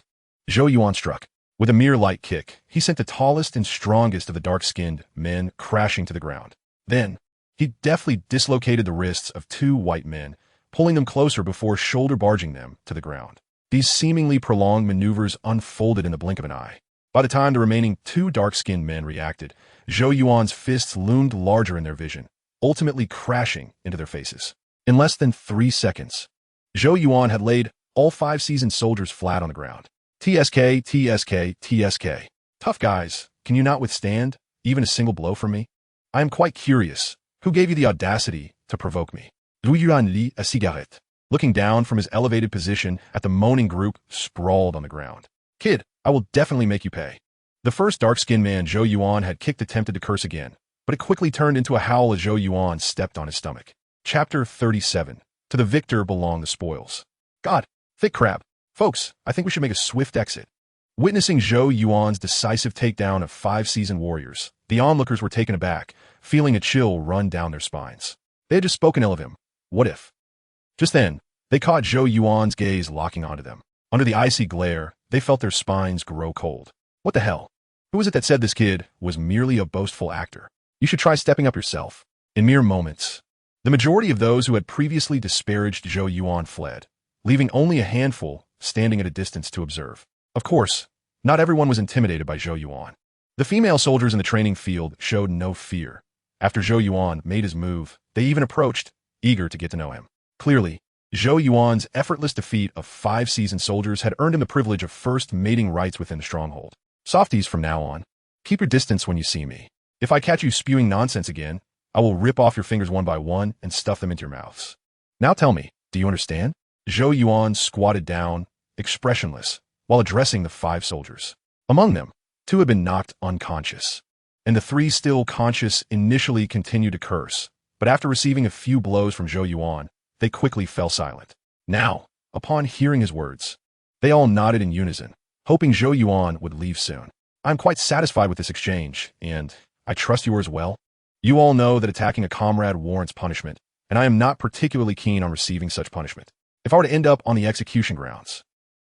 Zhou Yuan struck. With a mere light kick, he sent the tallest and strongest of the dark-skinned men crashing to the ground. Then, he deftly dislocated the wrists of 2 white men, pulling them closer before shoulder-barging them to the ground. These seemingly prolonged maneuvers unfolded in the blink of an eye. By the time the remaining 2 dark-skinned men reacted, Zhou Yuan's fists loomed larger in their vision, ultimately crashing into their faces. In less than 3 seconds, Zhou Yuan had laid all 5 seasoned soldiers flat on the ground. TSK, TSK, TSK. Tough guys, can you not withstand even a single blow from me? I am quite curious. Who gave you the audacity to provoke me? Zhou Yuan lit a cigarette, looking down from his elevated position at the moaning group sprawled on the ground. Kid, I will definitely make you pay. The first dark-skinned man Zhou Yuan had kicked attempted to curse again, but it quickly turned into a howl as Zhou Yuan stepped on his stomach. Chapter 37. To the victor belong the spoils. God, thick crap. Folks, I think we should make a swift exit. Witnessing Zhou Yuan's decisive takedown of 5 seasoned warriors, the onlookers were taken aback, feeling a chill run down their spines. They had just spoken ill of him. What if? Just then, they caught Zhou Yuan's gaze locking onto them. Under the icy glare, they felt their spines grow cold. What the hell? Who was it that said this kid was merely a boastful actor? You should try stepping up yourself. In mere moments, the majority of those who had previously disparaged Zhou Yuan fled, leaving only a handful standing at a distance to observe. Of course, not everyone was intimidated by Zhou Yuan. The female soldiers in the training field showed no fear. After Zhou Yuan made his move, they even approached, eager to get to know him. Clearly, Zhou Yuan's effortless defeat of 5 seasoned soldiers had earned him the privilege of first mating rights within the stronghold. Softies from now on, keep your distance when you see me. If I catch you spewing nonsense again, I will rip off your fingers one by one and stuff them into your mouths. Now tell me, do you understand? Zhou Yuan squatted down, expressionless, while addressing the 5 soldiers. Among them, 2 had been knocked unconscious, and the 3 still conscious initially continued to curse, but after receiving a few blows from Zhou Yuan, they quickly fell silent. Now, upon hearing his words, they all nodded in unison, hoping Zhou Yuan would leave soon. I'm quite satisfied with this exchange, and I trust you are as well. You all know that attacking a comrade warrants punishment, and I am not particularly keen on receiving such punishment. If I were to end up on the execution grounds.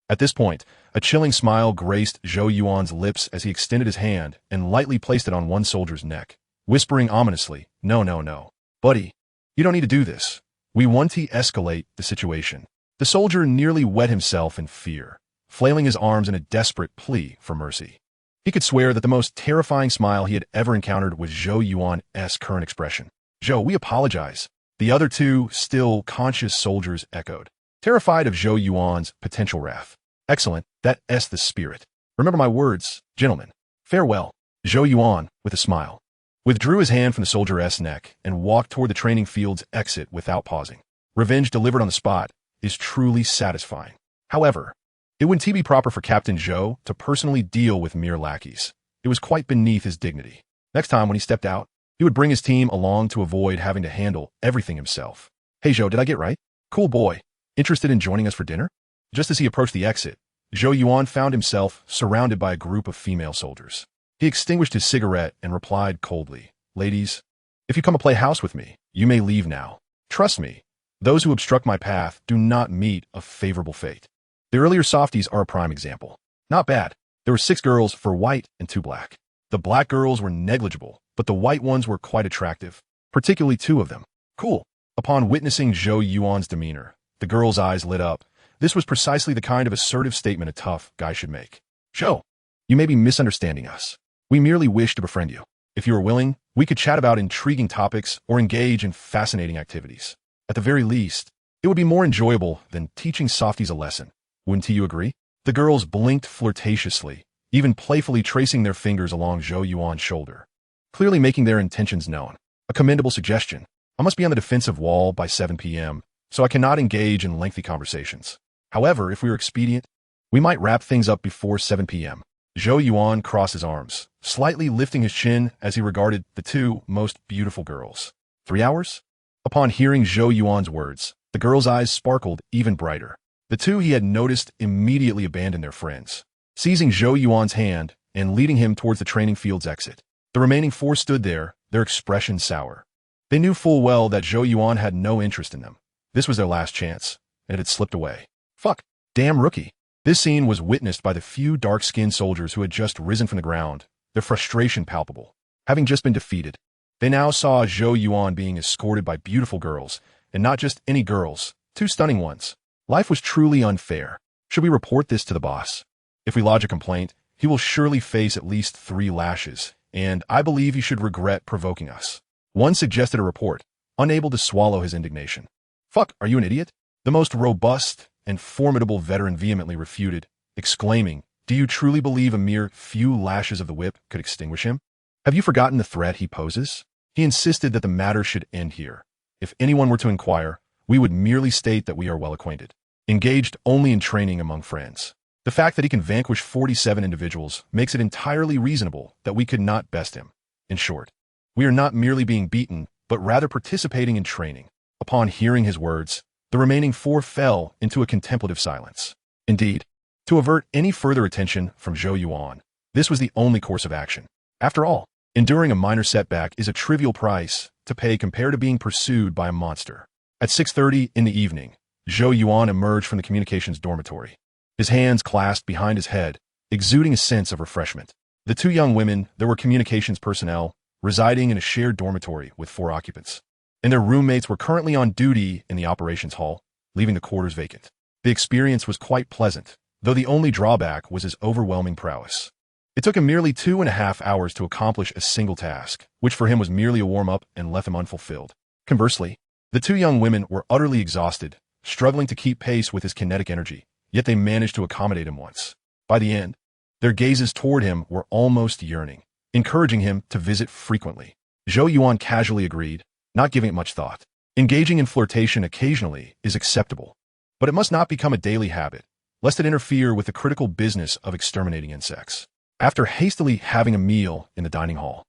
At this point, a chilling smile graced Zhou Yuan's lips as he extended his hand and lightly placed it on one soldier's neck, whispering ominously, "No, no, no. Buddy, you don't need to do this. We want to escalate the situation." The soldier nearly wet himself in fear, flailing his arms in a desperate plea for mercy. He could swear that the most terrifying smile he had ever encountered was Zhou Yuan's current expression. "Zhou, we apologize." The other 2, still conscious soldiers echoed, terrified of Zhou Yuan's potential wrath. "Excellent, that's the spirit. Remember my words, gentlemen. Farewell." Zhou Yuan, with a smile, withdrew his hand from the soldier's neck and walked toward the training field's exit without pausing. Revenge delivered on the spot is truly satisfying. However, it wouldn't be proper for Captain Zhou to personally deal with mere lackeys. It was quite beneath his dignity. Next time when he stepped out, he would bring his team along to avoid having to handle everything himself. "Hey Zhou, did I get right? Cool boy. Interested in joining us for dinner?" Just as he approached the exit, Zhou Yuan found himself surrounded by a group of female soldiers. He extinguished his cigarette and replied coldly, "Ladies, if you come to play house with me, you may leave now. Trust me, those who obstruct my path do not meet a favorable fate." The earlier softies are a prime example. Not bad. There were 6 girls for white and 2 black. The black girls were negligible, but the white ones were quite attractive, particularly 2 of them. Cool. Upon witnessing Zhou Yuan's demeanor, the girl's eyes lit up. This was precisely the kind of assertive statement a tough guy should make. "Zhou, you may be misunderstanding us. We merely wish to befriend you. If you are willing, we could chat about intriguing topics or engage in fascinating activities. At the very least, it would be more enjoyable than teaching softies a lesson. Wouldn't you agree?" The girls blinked flirtatiously, even playfully tracing their fingers along Zhou Yuan's shoulder, clearly making their intentions known. A commendable suggestion. I must be on the defensive wall by 7 p.m., so I cannot engage in lengthy conversations. However, if we are expedient, we might wrap things up before 7 p.m. Zhou Yuan crossed his arms, slightly lifting his chin as he regarded the 2 most beautiful girls. 3 hours? Upon hearing Zhou Yuan's words, the girl's eyes sparkled even brighter. The 2 he had noticed immediately abandoned their friends, seizing Zhou Yuan's hand and leading him towards the training field's exit. The remaining 4 stood there, their expressions sour. They knew full well that Zhou Yuan had no interest in them. This was their last chance, and it had slipped away. Fuck. Damn rookie. This scene was witnessed by the few dark-skinned soldiers who had just risen from the ground, their frustration palpable. Having just been defeated, they now saw Zhou Yuan being escorted by beautiful girls, and not just any girls, two stunning ones. Life was truly unfair. Should we report this to the boss? If we lodge a complaint, he will surely face at least 3 lashes, and I believe he should regret provoking us. One suggested a report, unable to swallow his indignation. Fuck, are you an idiot? The most robust and formidable veteran vehemently refuted, exclaiming, do you truly believe a mere few lashes of the whip could extinguish him? Have you forgotten the threat he poses? He insisted that the matter should end here. If anyone were to inquire, we would merely state that we are well acquainted, engaged only in training among friends. The fact that he can vanquish 47 individuals makes it entirely reasonable that we could not best him. In short, we are not merely being beaten, but rather participating in training. Upon hearing his words, the remaining 4 fell into a contemplative silence. Indeed, to avert any further attention from Zhou Yuan, this was the only course of action. After all, enduring a minor setback is a trivial price to pay compared to being pursued by a monster. At 6:30 in the evening, Zhou Yuan emerged from the communications dormitory, his hands clasped behind his head, exuding a sense of refreshment. The 2 young women, there were communications personnel, residing in a shared dormitory with 4 occupants, and their roommates were currently on duty in the operations hall, leaving the quarters vacant. The experience was quite pleasant, though the only drawback was his overwhelming prowess. It took him merely 2.5 hours to accomplish a single task, which for him was merely a warm-up and left him unfulfilled. Conversely, the 2 young women were utterly exhausted, struggling to keep pace with his kinetic energy, yet they managed to accommodate him once. By the end, their gazes toward him were almost yearning, encouraging him to visit frequently. Zhou Yuan casually agreed, not giving it much thought. Engaging in flirtation occasionally is acceptable, but it must not become a daily habit, lest it interfere with the critical business of exterminating insects. After hastily having a meal in the dining hall,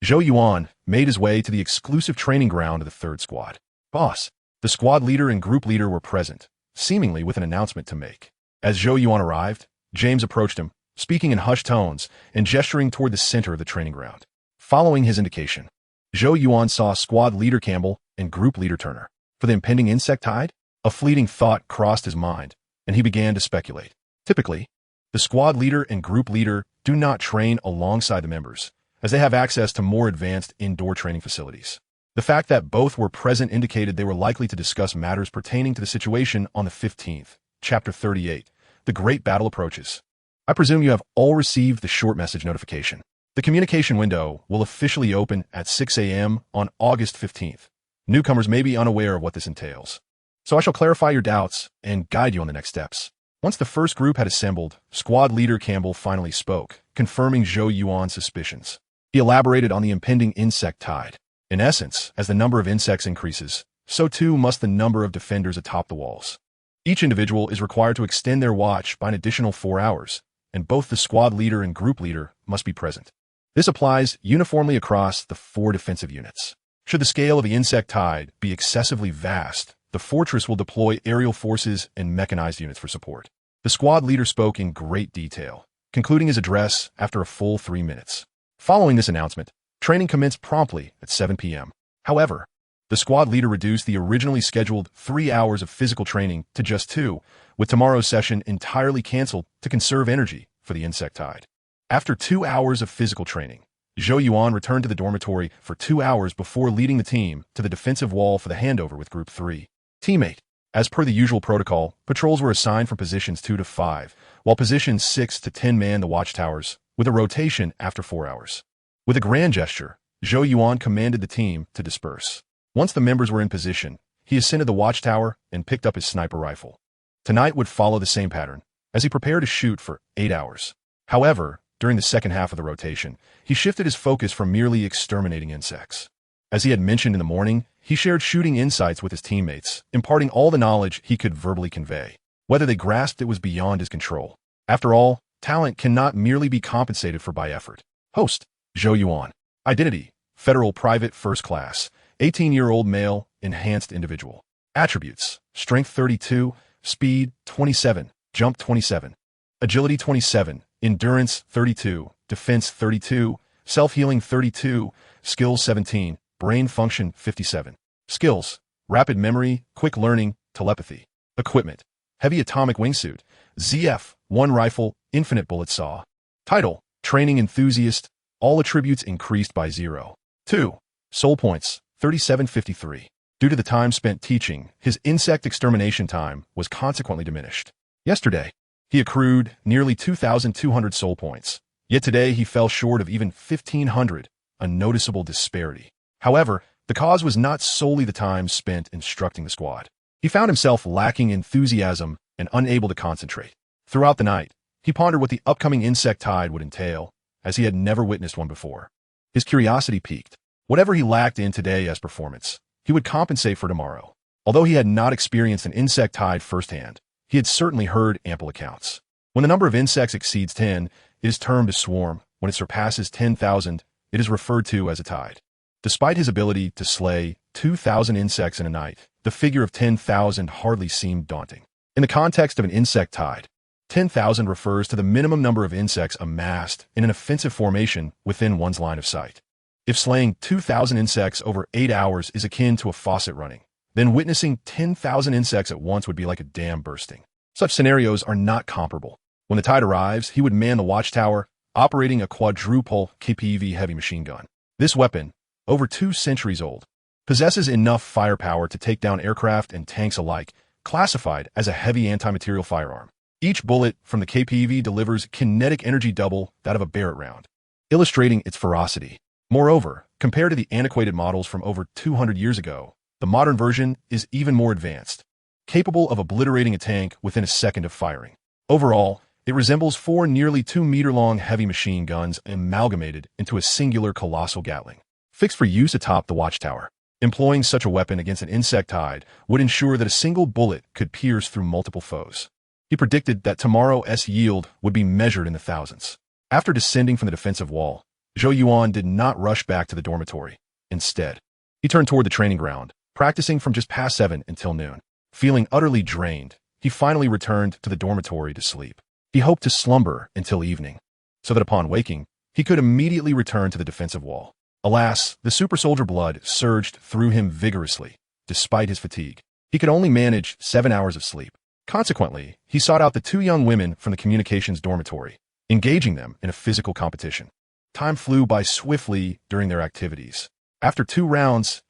Zhou Yuan made his way to the exclusive training ground of the 3rd Squad. Boss, the squad leader and group leader were present, seemingly with an announcement to make. As Zhou Yuan arrived, James approached him, speaking in hushed tones and gesturing toward the center of the training ground. Following his indication, Zhou Yuan saw squad leader Campbell and group leader Turner. For the impending insect tide, a fleeting thought crossed his mind, and he began to speculate. Typically, the squad leader and group leader do not train alongside the members, as they have access to more advanced indoor training facilities. The fact that both were present indicated they were likely to discuss matters pertaining to the situation on the 15th, Chapter 38, The Great Battle Approaches. I presume you have all received the short message notification. The communication window will officially open at 6 a.m. on August 15th. Newcomers may be unaware of what this entails, so I shall clarify your doubts and guide you on the next steps. Once the first group had assembled, squad leader Campbell finally spoke, confirming Zhou Yuan's suspicions. He elaborated on the impending insect tide. In essence, as the number of insects increases, so too must the number of defenders atop the walls. Each individual is required to extend their watch by an additional 4 hours, and both the squad leader and group leader must be present. This applies uniformly across the 4 defensive units. Should the scale of the insect tide be excessively vast, the fortress will deploy aerial forces and mechanized units for support. The squad leader spoke in great detail, concluding his address after a full 3 minutes. Following this announcement, training commenced promptly at 7 p.m. However, the squad leader reduced the originally scheduled 3 hours of physical training to just 2, with tomorrow's session entirely canceled to conserve energy for the insect tide. After 2 hours of physical training, Zhou Yuan returned to the dormitory for 2 hours before leading the team to the defensive wall for the handover with Group 3. Teammate. As per the usual protocol, patrols were assigned from positions 2 to 5, while positions 6 to 10 manned the watchtowers, with a rotation after 4 hours. With a grand gesture, Zhou Yuan commanded the team to disperse. Once the members were in position, he ascended the watchtower and picked up his sniper rifle. Tonight would follow the same pattern, as he prepared to shoot for 8 hours. However, during the second half of the rotation, he shifted his focus from merely exterminating insects. As he had mentioned in the morning, he shared shooting insights with his teammates, imparting all the knowledge he could verbally convey. Whether they grasped it was beyond his control. After all, talent cannot merely be compensated for by effort. Host, Zhou Yuan. Identity, Federal Private First Class, 18-year-old male, enhanced individual. Attributes, Strength 32, Speed 27, Jump 27, Agility 27, Endurance 32, Defense 32, Self-Healing 32, Skills 17, Brain Function 57. Skills, Rapid Memory, Quick Learning, Telepathy. Equipment, Heavy Atomic Wingsuit, ZF, 1 rifle, infinite bullet saw. Title, Training Enthusiast, all attributes increased by 0. 2. Soul points, 3753. Due to the time spent teaching, his insect extermination time was consequently diminished. Yesterday, he accrued nearly 2,200 soul points, yet today he fell short of even 1,500, a noticeable disparity. However, the cause was not solely the time spent instructing the squad. He found himself lacking enthusiasm and unable to concentrate. Throughout the night, he pondered what the upcoming insect tide would entail, as he had never witnessed one before. His curiosity piqued. Whatever he lacked in today as performance, he would compensate for tomorrow. Although he had not experienced an insect tide firsthand, he had certainly heard ample accounts. When the number of insects exceeds 10, it is termed a swarm. When it surpasses 10,000, it is referred to as a tide. Despite his ability to slay 2,000 insects in a night, the figure of 10,000 hardly seemed daunting. In the context of an insect tide, 10,000 refers to the minimum number of insects amassed in an offensive formation within one's line of sight. If slaying 2,000 insects over 8 hours is akin to a faucet running, then witnessing 10,000 insects at once would be like a dam bursting. Such scenarios are not comparable. When the tide arrives, he would man the watchtower, operating a quadruple KPV heavy machine gun. This weapon, over 2 centuries old, possesses enough firepower to take down aircraft and tanks alike, classified as a heavy anti-material firearm. Each bullet from the KPV delivers kinetic energy double that of a Barrett round, illustrating its ferocity. Moreover, compared to the antiquated models from over 200 years ago, the modern version is even more advanced, capable of obliterating a tank within a second of firing. Overall, it resembles 4 nearly 2-meter-long heavy machine guns amalgamated into a singular colossal Gatling, fixed for use atop the watchtower. Employing such a weapon against an insect tide would ensure that a single bullet could pierce through multiple foes. He predicted that tomorrow's yield would be measured in the thousands. After descending from the defensive wall, Zhou Yuan did not rush back to the dormitory. Instead, he turned toward the training ground, practicing from just past 7 until noon. Feeling utterly drained, he finally returned to the dormitory to sleep. He hoped to slumber until evening, so that upon waking, he could immediately return to the defensive wall. Alas, the super soldier blood surged through him vigorously, despite his fatigue. He could only manage 7 hours of sleep. Consequently, he sought out the 2 young women from the communications dormitory, engaging them in a physical competition. Time flew by swiftly during their activities. After 2 rounds,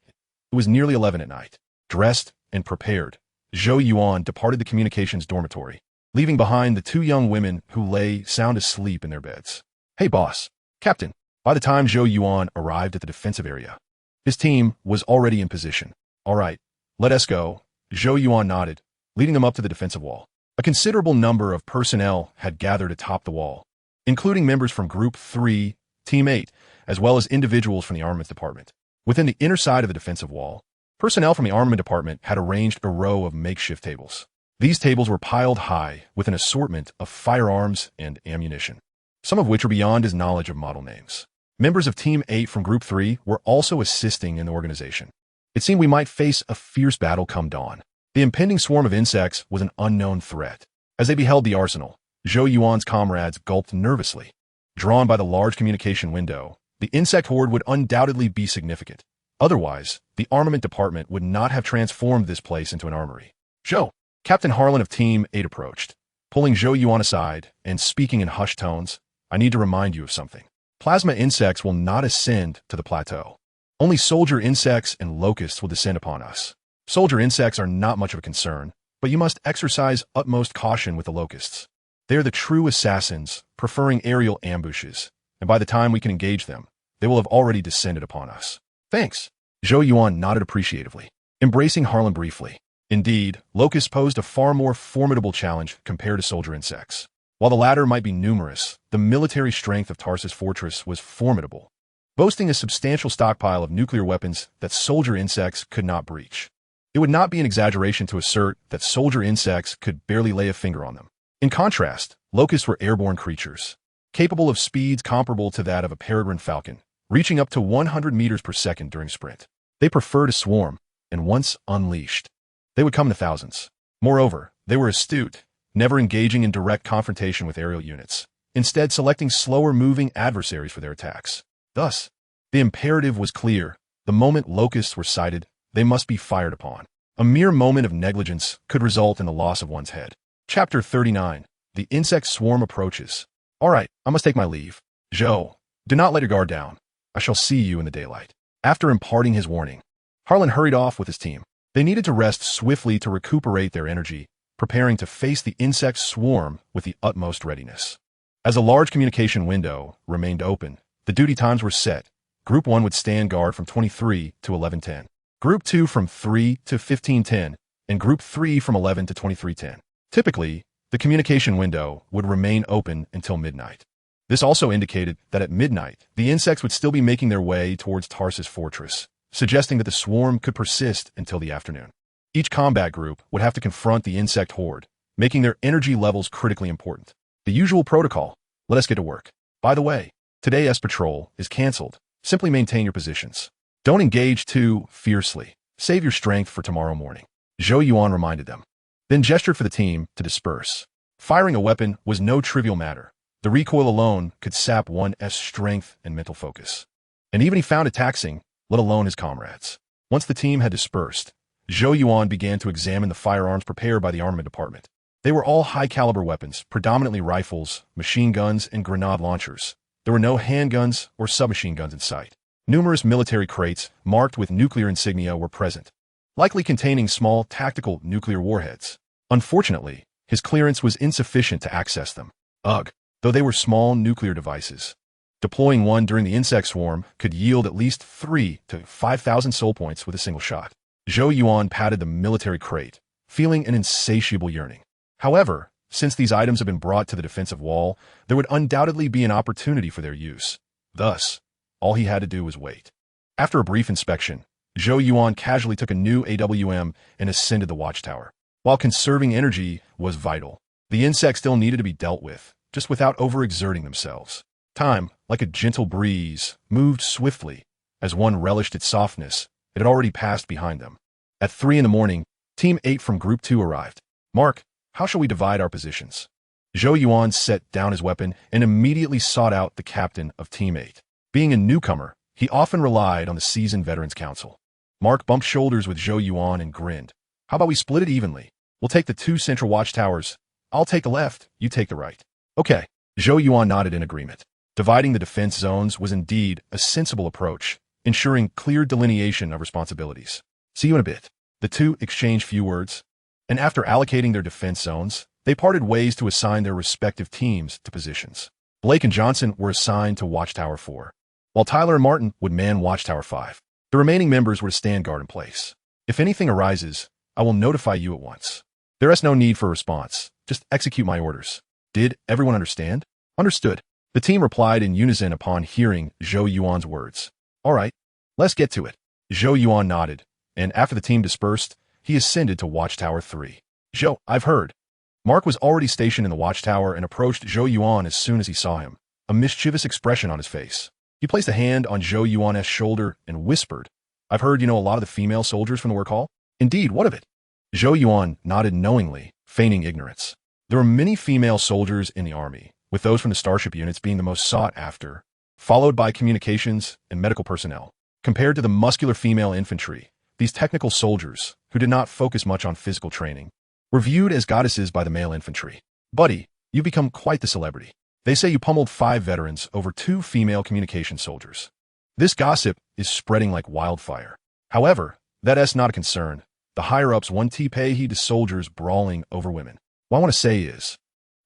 it was nearly 11 at night. Dressed and prepared, Zhou Yuan departed the communications dormitory, leaving behind the 2 young women who lay sound asleep in their beds. "Hey boss, Captain." By the time Zhou Yuan arrived at the defensive area, his team was already in position. "All right, let us go." Zhou Yuan nodded, leading them up to the defensive wall. A considerable number of personnel had gathered atop the wall, including members from Group 3, Team 8, as well as individuals from the Armament Department. Within the inner side of the defensive wall, personnel from the Armament Department had arranged a row of makeshift tables. These tables were piled high with an assortment of firearms and ammunition, some of which were beyond his knowledge of model names. Members of Team 8 from Group 3 were also assisting in the organization. It seemed we might face a fierce battle come dawn. The impending swarm of insects was an unknown threat. As they beheld the arsenal, Zhou Yuan's comrades gulped nervously. Drawn by the large communication window, the insect horde would undoubtedly be significant. Otherwise, the Armament Department would not have transformed this place into an armory. "Zhou," Captain Harlan of Team 8 approached, pulling Zhou Yuan aside and speaking in hushed tones. "I need to remind you of something. Plasma insects will not ascend to the plateau. Only soldier insects and locusts will descend upon us. Soldier insects are not much of a concern, but you must exercise utmost caution with the locusts. They are the true assassins, preferring aerial ambushes, and by the time we can engage them, they will have already descended upon us." "Thanks." Zhou Yuan nodded appreciatively, embracing Harlan briefly. Indeed, locusts posed a far more formidable challenge compared to soldier insects. While the latter might be numerous, the military strength of Tarsus Fortress was formidable, boasting a substantial stockpile of nuclear weapons that soldier insects could not breach. It would not be an exaggeration to assert that soldier insects could barely lay a finger on them. In contrast, locusts were airborne creatures, capable of speeds comparable to that of a peregrine falcon, reaching up to 100 meters per second during sprint. They prefer to swarm, and once unleashed, they would come in thousands. Moreover, they were astute, never engaging in direct confrontation with aerial units, instead selecting slower-moving adversaries for their attacks. Thus, the imperative was clear. The moment locusts were sighted, they must be fired upon. A mere moment of negligence could result in the loss of one's head. Chapter 39. The insect swarm approaches. All right, I must take my leave. Zhou, do not let your guard down. I shall see you in the daylight. After imparting his warning, Harlan hurried off with his team. They needed to rest swiftly to recuperate their energy, preparing to face the insect swarm with the utmost readiness. As a large communication window remained open, the duty times were set. Group 1 would stand guard from 23 to 11:10. Group 2 from 3 to 15:10, and Group 3 from 11 to 23:10. Typically, the communication window would remain open until midnight. This also indicated that at midnight, the insects would still be making their way towards Tarsus Fortress, suggesting that the swarm could persist until the afternoon. Each combat group would have to confront the insect horde, making their energy levels critically important. The usual protocol. Let us get to work. By the way, today's patrol is cancelled. Simply maintain your positions. Don't engage too fiercely. Save your strength for tomorrow morning. Zhou Yuan reminded them, then gestured for the team to disperse. Firing a weapon was no trivial matter. The recoil alone could sap one's strength and mental focus. And even he found it taxing, let alone his comrades. Once the team had dispersed, Zhou Yuan began to examine the firearms prepared by the armament department. They were all high-caliber weapons, predominantly rifles, machine guns, and grenade launchers. There were no handguns or submachine guns in sight. Numerous military crates marked with nuclear insignia were present, likely containing small tactical nuclear warheads. Unfortunately, his clearance was insufficient to access them. Ugh, though they were small nuclear devices. Deploying one during the insect swarm could yield at least 3 to 5,000 soul points with a single shot. Zhou Yuan patted the military crate, feeling an insatiable yearning. However, since these items have been brought to the defensive wall, there would undoubtedly be an opportunity for their use. Thus, all he had to do was wait. After a brief inspection, Zhou Yuan casually took a new AWM and ascended the watchtower. While conserving energy was vital, the insects still needed to be dealt with, just without overexerting themselves. Time, like a gentle breeze, moved swiftly. As one relished its softness, it had already passed behind them. At 3 in the morning, Team 8 from Group 2 arrived. Mark, how shall we divide our positions? Zhou Yuan set down his weapon and immediately sought out the captain of Team 8. Being a newcomer, he often relied on the seasoned Veterans Council. Mark bumped shoulders with Zhou Yuan and grinned. How about we split it evenly? We'll take the 2 central watchtowers. I'll take the left, you take the right. Okay. Zhou Yuan nodded in agreement. Dividing the defense zones was indeed a sensible approach, ensuring clear delineation of responsibilities. See you in a bit. The two exchanged few words, and after allocating their defense zones, they parted ways to assign their respective teams to positions. Blake and Johnson were assigned to Watchtower 4, while Tyler and Martin would man Watchtower 5. The remaining members were to stand guard in place. If anything arises, I will notify you at once. There is no need for a response. Just execute my orders. Did everyone understand? Understood. The team replied in unison upon hearing Zhou Yuan's words. All right, let's get to it. Zhou Yuan nodded, and after the team dispersed, he ascended to Watchtower 3. Zhou, I've heard. Mark was already stationed in the watchtower and approached Zhou Yuan as soon as he saw him, a mischievous expression on his face. He placed a hand on Zhou Yuan's shoulder and whispered, I've heard you know a lot of the female soldiers from the work hall? Indeed, what of it? Zhou Yuan nodded knowingly, feigning ignorance. There were many female soldiers in the army, with those from the Starship units being the most sought after, followed by communications and medical personnel. Compared to the muscular female infantry, these technical soldiers, who did not focus much on physical training, were viewed as goddesses by the male infantry. Buddy, you've become quite the celebrity. They say you pummeled 5 veterans over 2 female communication soldiers. This gossip is spreading like wildfire. However, that's not a concern. The higher-ups want to pay heed to soldiers brawling over women. What I want to say is,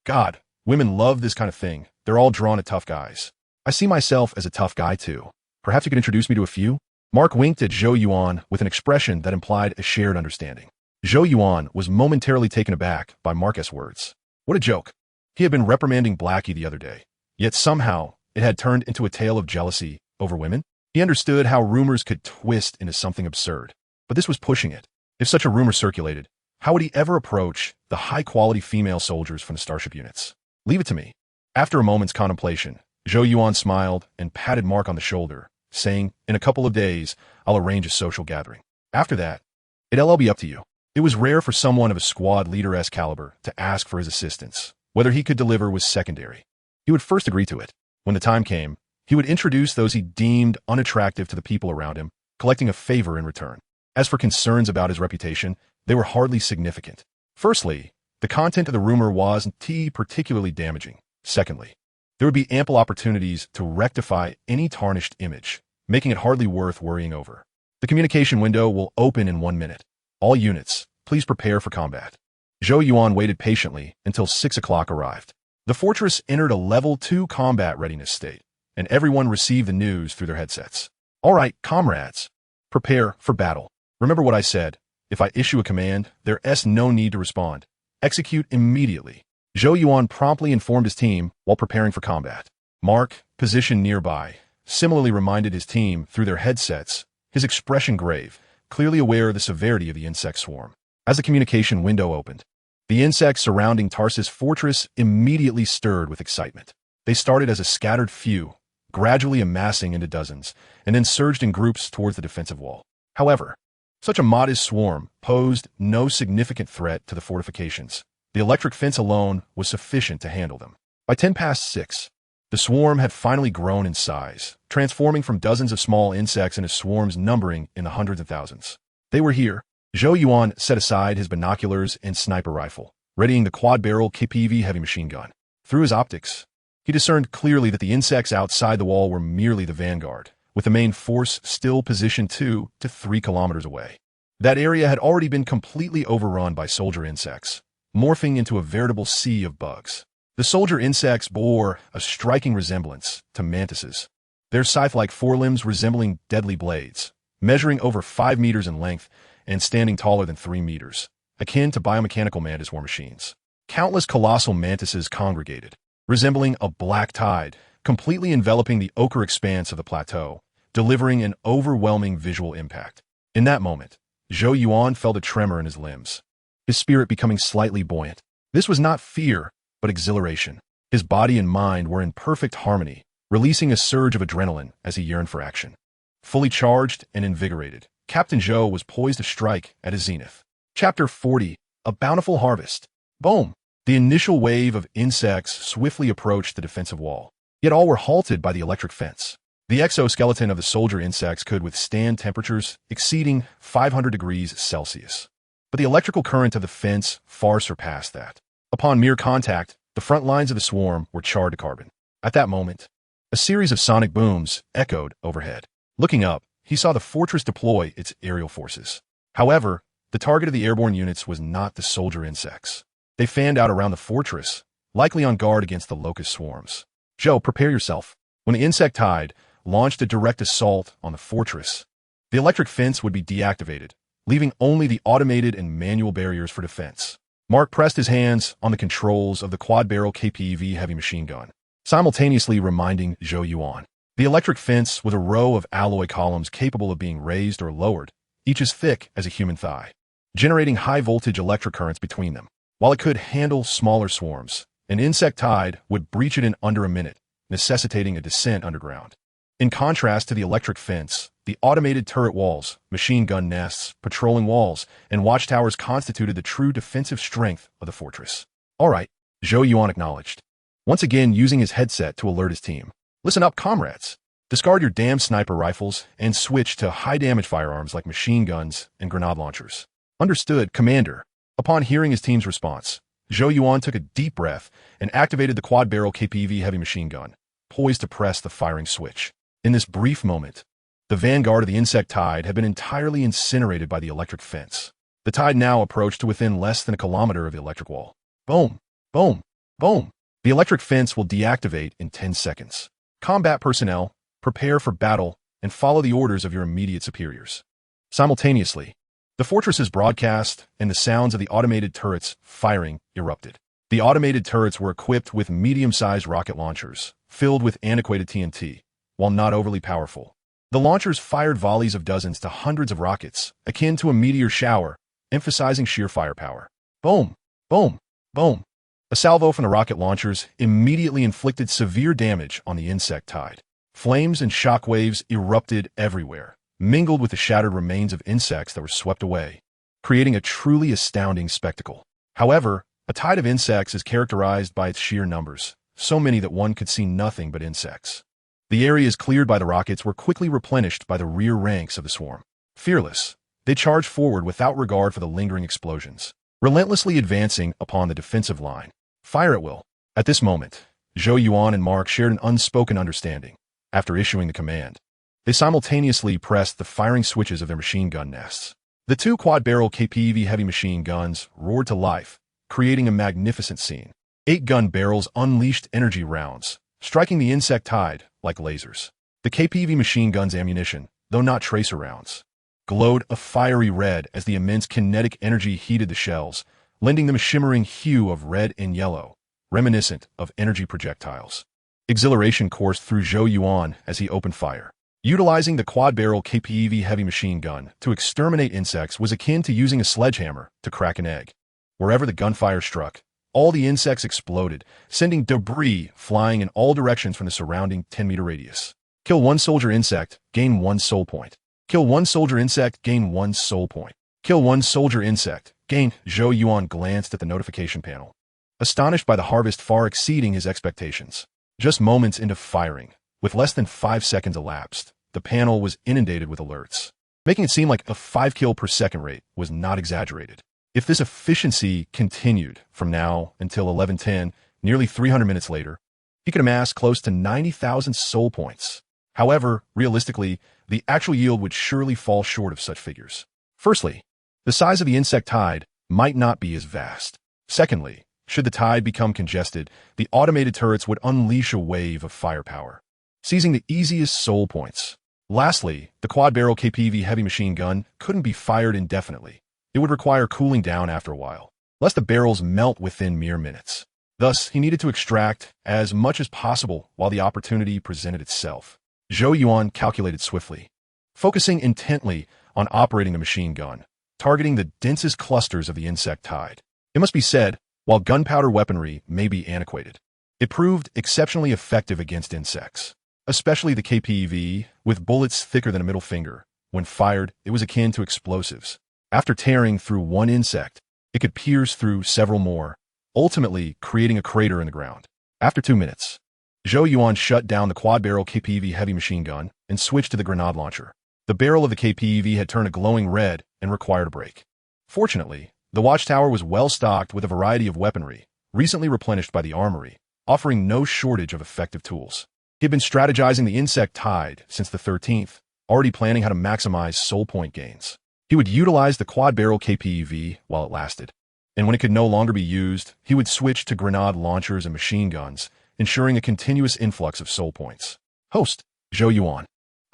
God, women love this kind of thing. They're all drawn to tough guys. I see myself as a tough guy too. Perhaps you could introduce me to a few? Mark winked at Zhou Yuan with an expression that implied a shared understanding. Zhou Yuan was momentarily taken aback by Mark's words. What a joke. He had been reprimanding Blackie the other day, yet somehow it had turned into a tale of jealousy over women. He understood how rumors could twist into something absurd, but this was pushing it. If such a rumor circulated, how would he ever approach the high-quality female soldiers from the Starship units? Leave it to me. After a moment's contemplation, Zhou Yuan smiled and patted Mark on the shoulder, saying, in a couple of days, I'll arrange a social gathering. After that, it'll be up to you. It was rare for someone of a squad leader-esque caliber to ask for his assistance. Whether he could deliver was secondary. He would first agree to it. When the time came, he would introduce those he deemed unattractive to the people around him, collecting a favor in return. As for concerns about his reputation, they were hardly significant. Firstly, The content of the rumor wasn't particularly damaging. Secondly, there would be ample opportunities to rectify any tarnished image, making it hardly worth worrying over. The communication window will open in 1 minute. All units, please prepare for combat. Zhou Yuan waited patiently until 6 o'clock arrived. The fortress entered a level 2 combat readiness state, and everyone received the news through their headsets. All right, comrades, prepare for battle. Remember what I said. If I issue a command, there's no need to respond. Execute immediately. Zhou Yuan promptly informed his team while preparing for combat. Mark, position nearby, similarly reminded his team through their headsets, his expression grave, clearly aware of the severity of the insect swarm. As the communication window opened, the insects surrounding Tarsus Fortress immediately stirred with excitement. They started as a scattered few, gradually amassing into dozens, and then surged in groups towards the defensive wall. However, such a modest swarm posed no significant threat to the fortifications. The electric fence alone was sufficient to handle them. By 6:10, the swarm had finally grown in size, transforming from dozens of small insects into swarms numbering in the hundreds of thousands. They were here. Zhou Yuan set aside his binoculars and sniper rifle, readying the quad-barrel KPV heavy machine gun. Through his optics, he discerned clearly that the insects outside the wall were merely the vanguard, with the main force still positioned 2 to 3 kilometers away. That area had already been completely overrun by soldier insects, morphing into a veritable sea of bugs. The soldier insects bore a striking resemblance to mantises, their scythe-like forelimbs resembling deadly blades, measuring over 5 meters in length and standing taller than 3 meters, akin to biomechanical mantis war machines. Countless colossal mantises congregated, resembling a black tide, completely enveloping the ochre expanse of the plateau, delivering an overwhelming visual impact. In that moment, Zhou Yuan felt a tremor in his limbs, his spirit becoming slightly buoyant. This was not fear, but exhilaration. His body and mind were in perfect harmony, releasing a surge of adrenaline as he yearned for action. Fully charged and invigorated, Captain Zhou was poised to strike at his zenith. Chapter 40, A Bountiful Harvest. Boom! The initial wave of insects swiftly approached the defensive wall, yet all were halted by the electric fence. The exoskeleton of the soldier insects could withstand temperatures exceeding 500 degrees Celsius. But the electrical current of the fence far surpassed that. Upon mere contact, the front lines of the swarm were charred to carbon. At that moment, a series of sonic booms echoed overhead. Looking up, he saw the fortress deploy its aerial forces. However, the target of the airborne units was not the soldier insects. They fanned out around the fortress, likely on guard against the Locust swarms. Zhou, prepare yourself. When the insect tide launched a direct assault on the fortress, the electric fence would be deactivated, leaving only the automated and manual barriers for defense. Mark pressed his hands on the controls of the quad-barrel KPV heavy machine gun, simultaneously reminding Zhou Yuan. The electric fence was a row of alloy columns capable of being raised or lowered, each as thick as a human thigh, generating high-voltage electric currents between them. While it could handle smaller swarms, an insect tide would breach it in under a minute, necessitating a descent underground. In contrast to the electric fence, the automated turret walls, machine gun nests, patrolling walls, and watchtowers constituted the true defensive strength of the fortress. All right, Zhou Yuan acknowledged, once again using his headset to alert his team. Listen up, comrades. Discard your damn sniper rifles and switch to high-damage firearms like machine guns and grenade launchers. Understood, Commander. Upon hearing his team's response, Zhou Yuan took a deep breath and activated the quad-barrel KPV heavy machine gun, poised to press the firing switch. In this brief moment, the vanguard of the insect tide had been entirely incinerated by the electric fence. The tide now approached to within less than a kilometer of the electric wall. Boom! Boom! Boom! The electric fence will deactivate in 10 seconds. Combat personnel, prepare for battle and follow the orders of your immediate superiors. Simultaneously, the fortress's broadcast and the sounds of the automated turrets firing erupted. The automated turrets were equipped with medium-sized rocket launchers, filled with antiquated TNT, while not overly powerful. The launchers fired volleys of dozens to hundreds of rockets, akin to a meteor shower, emphasizing sheer firepower. Boom! Boom! Boom! A salvo from the rocket launchers immediately inflicted severe damage on the insect tide. Flames and shockwaves erupted everywhere, mingled with the shattered remains of insects that were swept away, creating a truly astounding spectacle. However, a tide of insects is characterized by its sheer numbers, so many that one could see nothing but insects. The areas cleared by the rockets were quickly replenished by the rear ranks of the swarm. Fearless, they charged forward without regard for the lingering explosions. relentlessly advancing upon the defensive line. Fire at will. At this moment, Zhou Yuan and Mark shared an unspoken understanding. After issuing the command, they simultaneously pressed the firing switches of their machine gun nests. The two quad-barrel KPV heavy machine guns roared to life, creating a magnificent scene. 8 gun barrels unleashed energy rounds, striking the insect tide like lasers. The KPV machine gun's ammunition, though not tracer rounds, glowed a fiery red as the immense kinetic energy heated the shells, lending them a shimmering hue of red and yellow, reminiscent of energy projectiles. Exhilaration coursed through Zhou Yuan as he opened fire. Utilizing the quad-barrel KPV heavy machine gun to exterminate insects was akin to using a sledgehammer to crack an egg. Wherever the gunfire struck, all the insects exploded, sending debris flying in all directions from the surrounding 10-meter radius. Kill 1 soldier insect, gain 1 soul point. Kill 1 soldier insect, gain 1 soul point. Kill 1 soldier insect, gain. Zhou Yuan glanced at the notification panel, astonished by the harvest far exceeding his expectations. Just moments into firing, with less than 5 seconds elapsed, the panel was inundated with alerts, making it seem like a 5 kill per second rate was not exaggerated. If this efficiency continued from now until 11:10, nearly 300 minutes later, he could amass close to 90,000 soul points. However, realistically, the actual yield would surely fall short of such figures. Firstly, the size of the insect tide might not be as vast. Secondly, should the tide become congested, the automated turrets would unleash a wave of firepower, seizing the easiest soul points. Lastly, the quad-barrel KPV heavy machine gun couldn't be fired indefinitely. It would require cooling down after a while, lest the barrels melt within mere minutes. Thus, he needed to extract as much as possible while the opportunity presented itself. Zhou Yuan calculated swiftly, focusing intently on operating the machine gun, targeting the densest clusters of the insect tide. It must be said, while gunpowder weaponry may be antiquated, it proved exceptionally effective against insects, especially the KPV, with bullets thicker than a middle finger. When fired, it was akin to explosives. After tearing through one insect, it could pierce through several more, ultimately creating a crater in the ground. After 2 minutes, Zhou Yuan shut down the quad-barrel KPV heavy machine gun and switched to the grenade launcher. The barrel of the KPV had turned a glowing red and required a break. Fortunately, the watchtower was well stocked with a variety of weaponry, recently replenished by the armory, offering no shortage of effective tools. He had been strategizing the insect tide since the 13th, already planning how to maximize soul point gains. He would utilize the quad-barrel KPV while it lasted, and when it could no longer be used, he would switch to grenade launchers and machine guns, ensuring a continuous influx of soul points. Host, Zhou Yuan.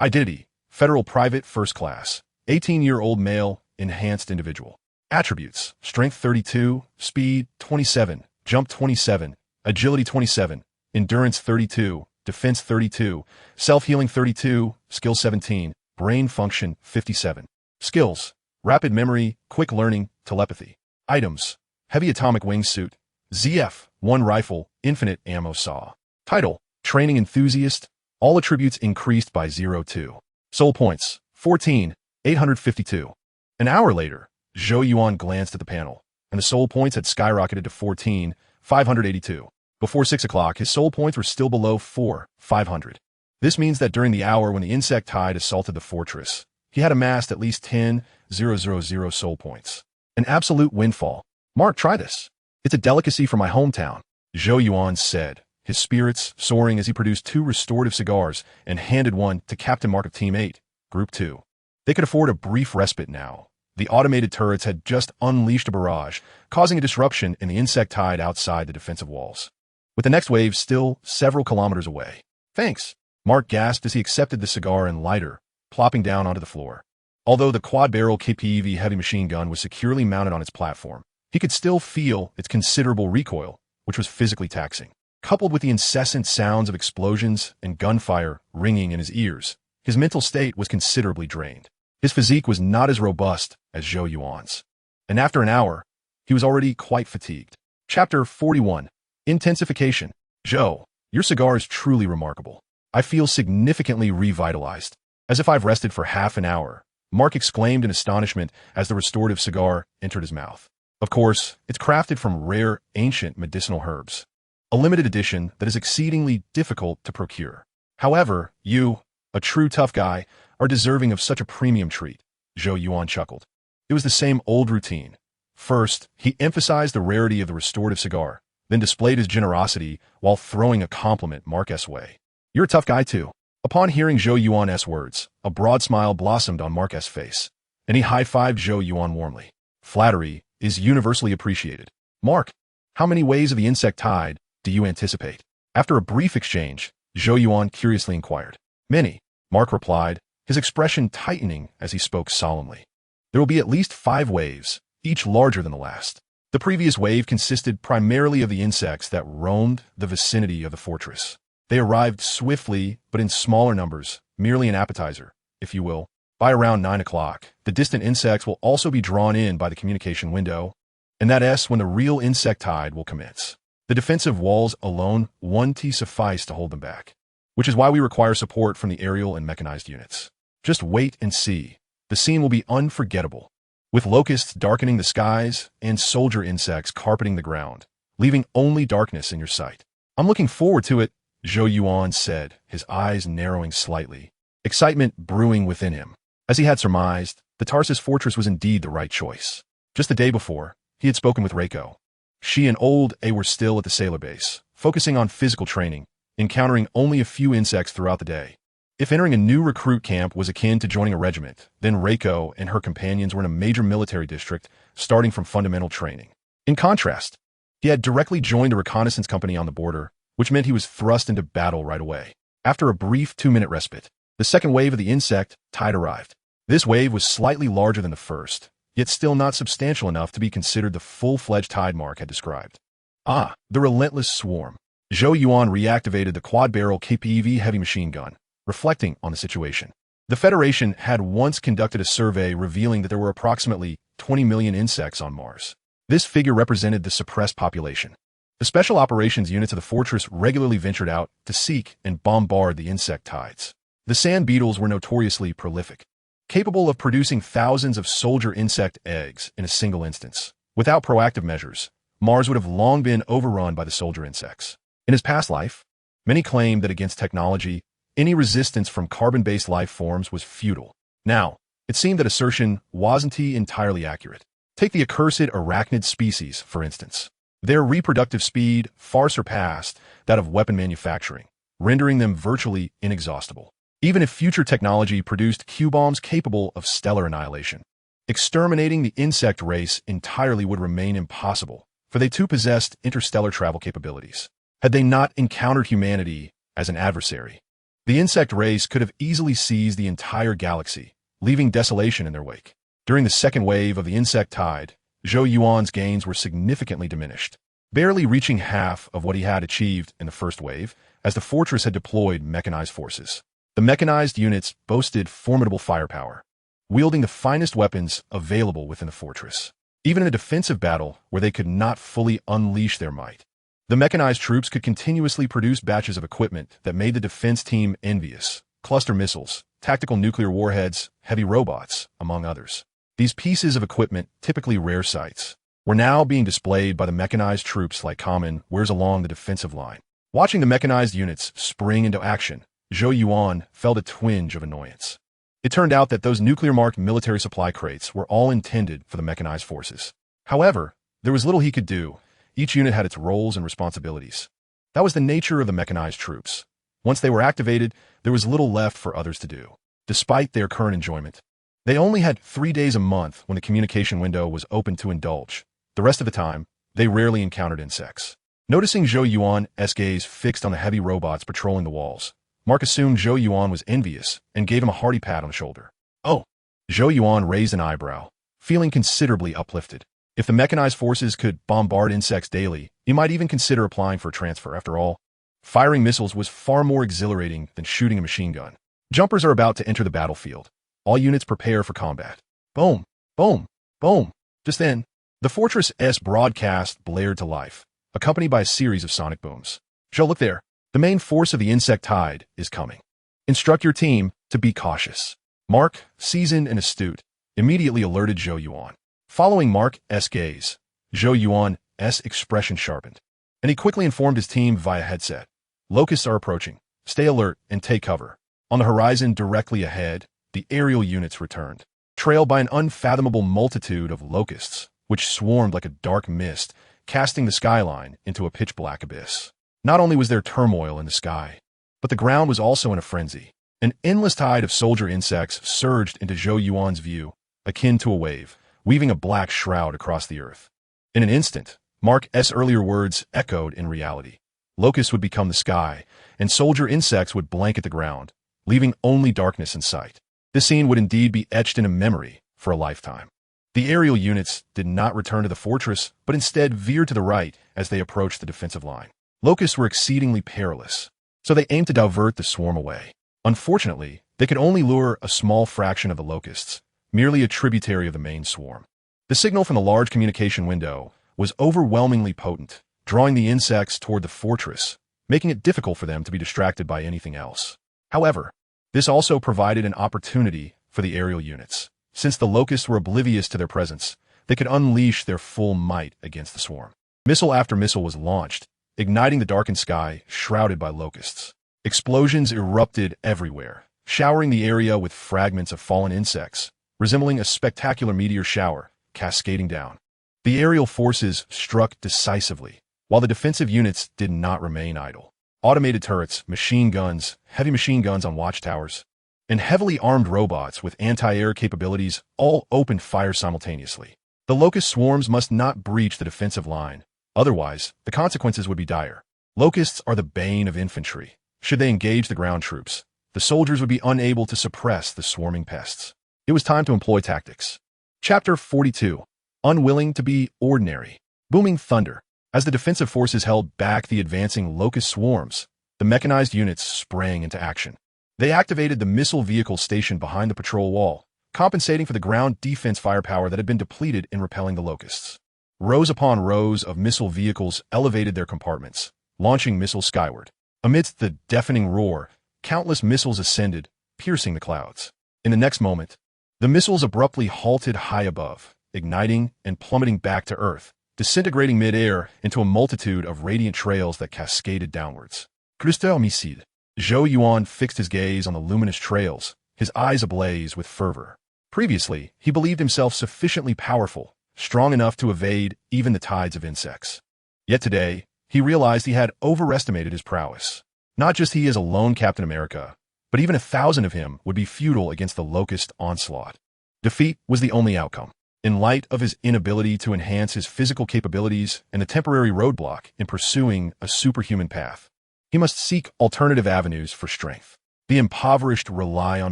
Identity, Federal Private First Class, 18-year-old male, enhanced individual. Attributes, Strength 32, Speed 27, Jump 27, Agility 27, Endurance 32, Defense 32, Self-Healing 32, Skill 17, Brain Function 57. Skills, Rapid Memory, Quick Learning, Telepathy. Items, Heavy Atomic Wingsuit, ZF, 1 Rifle, Infinite Ammo Saw. Title, Training Enthusiast, all attributes increased by 0.2. Soul points, 14,852. An hour later, Zhou Yuan glanced at the panel, and the soul points had skyrocketed to 14,582. Before 6 o'clock, his soul points were still below 4,500. This means that during the hour when the insect tide assaulted the fortress, he had amassed at least 10,000 soul points. An absolute windfall. Mark, try this. It's a delicacy from my hometown, Zhou Yuan said, his spirits soaring as he produced 2 restorative cigars and handed one to Captain Mark of Team 8, Group 2. They could afford a brief respite now. The automated turrets had just unleashed a barrage, causing a disruption in the insect tide outside the defensive walls, with the next wave still several kilometers away. Thanks, Mark gasped as he accepted the cigar and lighter, plopping down onto the floor. Although the quad-barrel KPV heavy machine gun was securely mounted on its platform, he could still feel its considerable recoil, which was physically taxing. Coupled with the incessant sounds of explosions and gunfire ringing in his ears, his mental state was considerably drained. His physique was not as robust as Zhou Yuan's, and after an hour, he was already quite fatigued. Chapter 41. Intensification. Zhou, your cigar is truly remarkable. I feel significantly revitalized. As if I've rested for half an hour, Mark exclaimed in astonishment as the restorative cigar entered his mouth. Of course, it's crafted from rare, ancient medicinal herbs, a limited edition that is exceedingly difficult to procure. However, you, a true tough guy, are deserving of such a premium treat, Zhou Yuan chuckled. It was the same old routine. First, he emphasized the rarity of the restorative cigar, then displayed his generosity while throwing a compliment Mark's way. "You're a tough guy, too." Upon hearing Zhou Yuan's words, a broad smile blossomed on Mark's face, and he high-fived Zhou Yuan warmly. Flattery is universally appreciated. "Mark, how many waves of the insect tide do you anticipate?" After a brief exchange, Zhou Yuan curiously inquired. "Many," Mark replied, his expression tightening as he spoke solemnly. "There will be at least 5 waves, each larger than the last. The previous wave consisted primarily of the insects that roamed the vicinity of the fortress. They arrived swiftly, but in smaller numbers, merely an appetizer, if you will. By around 9 o'clock, the distant insects will also be drawn in by the communication window, and that's when the real insect tide will commence. The defensive walls alone won't suffice to hold them back, which is why we require support from the aerial and mechanized units. Just wait and see. The scene will be unforgettable, with locusts darkening the skies and soldier insects carpeting the ground, leaving only darkness in your sight. I'm looking forward to it," Zhou Yuan said, his eyes narrowing slightly, excitement brewing within him. As he had surmised, the Tarsus fortress was indeed the right choice. Just the day before, he had spoken with Reiko. She and Old A were still at the sailor base, focusing on physical training, encountering only a few insects throughout the day. If entering a new recruit camp was akin to joining a regiment, then Reiko and her companions were in a major military district, starting from fundamental training. In contrast, he had directly joined a reconnaissance company on the border, which meant he was thrust into battle right away. After a brief 2-minute respite, the second wave of the insect tide arrived. This wave was slightly larger than the first, yet still not substantial enough to be considered the full-fledged tide Mark had described. The relentless swarm. Zhou Yuan reactivated the quad-barrel KPV heavy machine gun, reflecting on the situation. The Federation had once conducted a survey revealing that there were approximately 20 million insects on Mars. This figure represented the suppressed population. The special operations units of the fortress regularly ventured out to seek and bombard the insect tides. The sand beetles were notoriously prolific, capable of producing thousands of soldier insect eggs in a single instance. Without proactive measures, Mars would have long been overrun by the soldier insects. In his past life, many claimed that against technology, any resistance from carbon-based life forms was futile. Now, it seemed that assertion wasn't entirely accurate. Take the accursed arachnid species, for instance. Their reproductive speed far surpassed that of weapon manufacturing, rendering them virtually inexhaustible. Even if future technology produced Q-bombs capable of stellar annihilation, exterminating the insect race entirely would remain impossible, for they too possessed interstellar travel capabilities. Had they not encountered humanity as an adversary, the insect race could have easily seized the entire galaxy, leaving desolation in their wake. During the second wave of the insect tide, Zhou Yuan's gains were significantly diminished, barely reaching half of what he had achieved in the first wave, as the fortress had deployed mechanized forces. The mechanized units boasted formidable firepower, wielding the finest weapons available within the fortress. Even in a defensive battle where they could not fully unleash their might, the mechanized troops could continuously produce batches of equipment that made the defense team envious: cluster missiles, tactical nuclear warheads, heavy robots, among others. These pieces of equipment, typically rare sights, were now being displayed by the mechanized troops like common wares along the defensive line. Watching the mechanized units spring into action, Zhou Yuan felt a twinge of annoyance. It turned out that those nuclear-marked military supply crates were all intended for the mechanized forces. However, there was little he could do. Each unit had its roles and responsibilities. That was the nature of the mechanized troops. Once they were activated, there was little left for others to do. Despite their current enjoyment, they only had 3 days a month when the communication window was open to indulge. The rest of the time, they rarely encountered insects. Noticing Zhou Yuan's gaze fixed on the heavy robots patrolling the walls, Mark assumed Zhou Yuan was envious and gave him a hearty pat on the shoulder. "Oh!" Zhou Yuan raised an eyebrow, feeling considerably uplifted. If the mechanized forces could bombard insects daily, he might even consider applying for a transfer. After all, firing missiles was far more exhilarating than shooting a machine gun. Jumpers are about to enter the battlefield. All units prepare for combat. Boom, boom, boom. Just then, the fortress's broadcast blared to life, accompanied by a series of sonic booms. "Zhou, look there. The main force of the insect tide is coming. Instruct your team to be cautious." Mark, seasoned and astute, immediately alerted Zhou Yuan. Following Mark's gaze, Zhou Yuan's expression sharpened, and he quickly informed his team via headset. "Locusts are approaching. Stay alert and take cover." On the horizon directly ahead, the aerial units returned, trailed by an unfathomable multitude of locusts, which swarmed like a dark mist, casting the skyline into a pitch-black abyss. Not only was there turmoil in the sky, but the ground was also in a frenzy. An endless tide of soldier insects surged into Zhou Yuan's view, akin to a wave, weaving a black shroud across the earth. In an instant, Mark's earlier words echoed in reality. Locust would become the sky, and soldier insects would blanket the ground, leaving only darkness in sight. This scene would indeed be etched into memory for a lifetime. The aerial units did not return to the fortress, but instead veered to the right as they approached the defensive line. Locusts were exceedingly perilous, so they aimed to divert the swarm away. Unfortunately, they could only lure a small fraction of the locusts, merely a tributary of the main swarm. The signal from the large communication window was overwhelmingly potent, drawing the insects toward the fortress, making it difficult for them to be distracted by anything else. However, this also provided an opportunity for the aerial units. Since the locusts were oblivious to their presence, they could unleash their full might against the swarm. Missile after missile was launched, igniting the darkened sky shrouded by locusts. Explosions erupted everywhere, showering the area with fragments of fallen insects, resembling a spectacular meteor shower cascading down. The aerial forces struck decisively, while the defensive units did not remain idle. Automated turrets, machine guns, heavy machine guns on watchtowers, and heavily armed robots with anti-air capabilities all opened fire simultaneously. The locust swarms must not breach the defensive line, otherwise the consequences would be dire. Locusts are the bane of infantry. Should they engage the ground troops, the soldiers would be unable to suppress the swarming pests. It was time to employ tactics. Chapter 42. Unwilling to be ordinary. Booming thunder. As the defensive forces held back the advancing locust swarms, the mechanized units sprang into action. They activated the missile vehicle stationed behind the patrol wall, compensating for the ground defense firepower that had been depleted in repelling the locusts. Rows upon rows of missile vehicles elevated their compartments, launching missiles skyward. Amidst the deafening roar, countless missiles ascended, piercing the clouds. In the next moment, the missiles abruptly halted high above, igniting and plummeting back to Earth, disintegrating mid-air into a multitude of radiant trails that cascaded downwards. Crystal missile. Zhou Yuan fixed his gaze on the luminous trails, his eyes ablaze with fervor. Previously, he believed himself sufficiently powerful, strong enough to evade even the tides of insects. Yet today, he realized he had overestimated his prowess. Not just he as a lone Captain America, but even 1,000 of him would be futile against the locust onslaught. Defeat was the only outcome. In light of his inability to enhance his physical capabilities and the temporary roadblock in pursuing a superhuman path, he must seek alternative avenues for strength. The impoverished rely on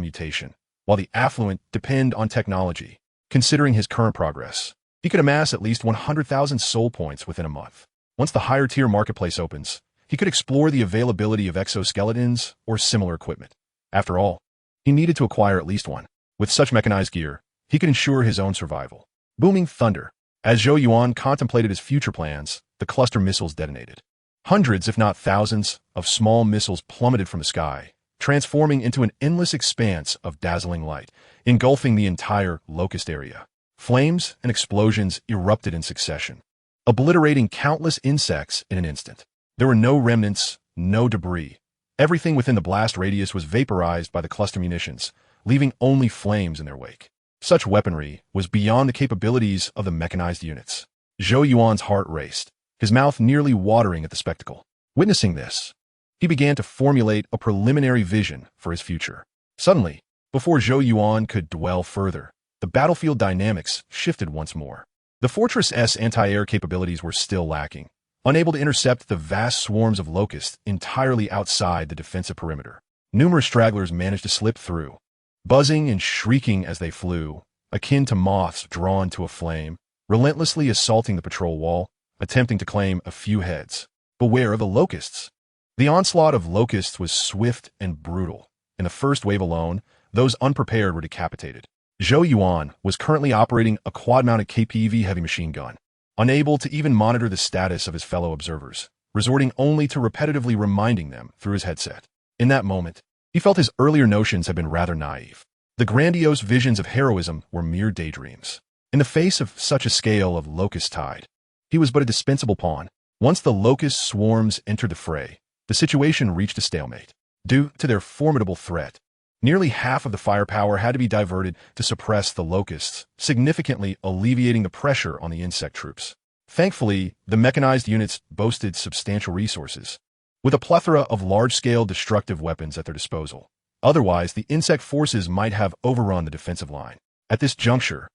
mutation, while the affluent depend on technology. Considering his current progress, he could amass at least 100,000 soul points within a month. Once the higher-tier marketplace opens, he could explore the availability of exoskeletons or similar equipment. After all, he needed to acquire at least one. With such mechanized gear, he could ensure his own survival. Booming thunder. As Zhou Yuan contemplated his future plans, the cluster missiles detonated. Hundreds, if not thousands, of small missiles plummeted from the sky, transforming into an endless expanse of dazzling light, engulfing the entire locust area. Flames and explosions erupted in succession, obliterating countless insects in an instant. There were no remnants, no debris. Everything within the blast radius was vaporized by the cluster munitions, leaving only flames in their wake. Such weaponry was beyond the capabilities of the mechanized units. Zhou Yuan's heart raced, his mouth nearly watering at the spectacle. Witnessing this, he began to formulate a preliminary vision for his future. Suddenly, before Zhou Yuan could dwell further, the battlefield dynamics shifted once more. The fortress's anti-air capabilities were still lacking, unable to intercept the vast swarms of locusts entirely outside the defensive perimeter. Numerous stragglers managed to slip through, buzzing and shrieking as they flew, akin to moths drawn to a flame, relentlessly assaulting the patrol wall, attempting to claim a few heads. Beware of the locusts. The onslaught of locusts was swift and brutal. In the first wave alone, those unprepared were decapitated. Zhou Yuan was currently operating a quad-mounted KPV heavy machine gun, unable to even monitor the status of his fellow observers, resorting only to repetitively reminding them through his headset. In that moment, he felt his earlier notions had been rather naive. The grandiose visions of heroism were mere daydreams. In the face of such a scale of locust tide, he was but a dispensable pawn. Once the locust swarms entered the fray, the situation reached a stalemate. Due to their formidable threat, Nearly half of the firepower had to be diverted to suppress the Locusts, significantly alleviating the pressure on the insect troops. Thankfully, the mechanized units boasted substantial resources, with a plethora of large-scale destructive weapons at their disposal. Otherwise, the insect forces might have overrun the defensive line. At this juncture,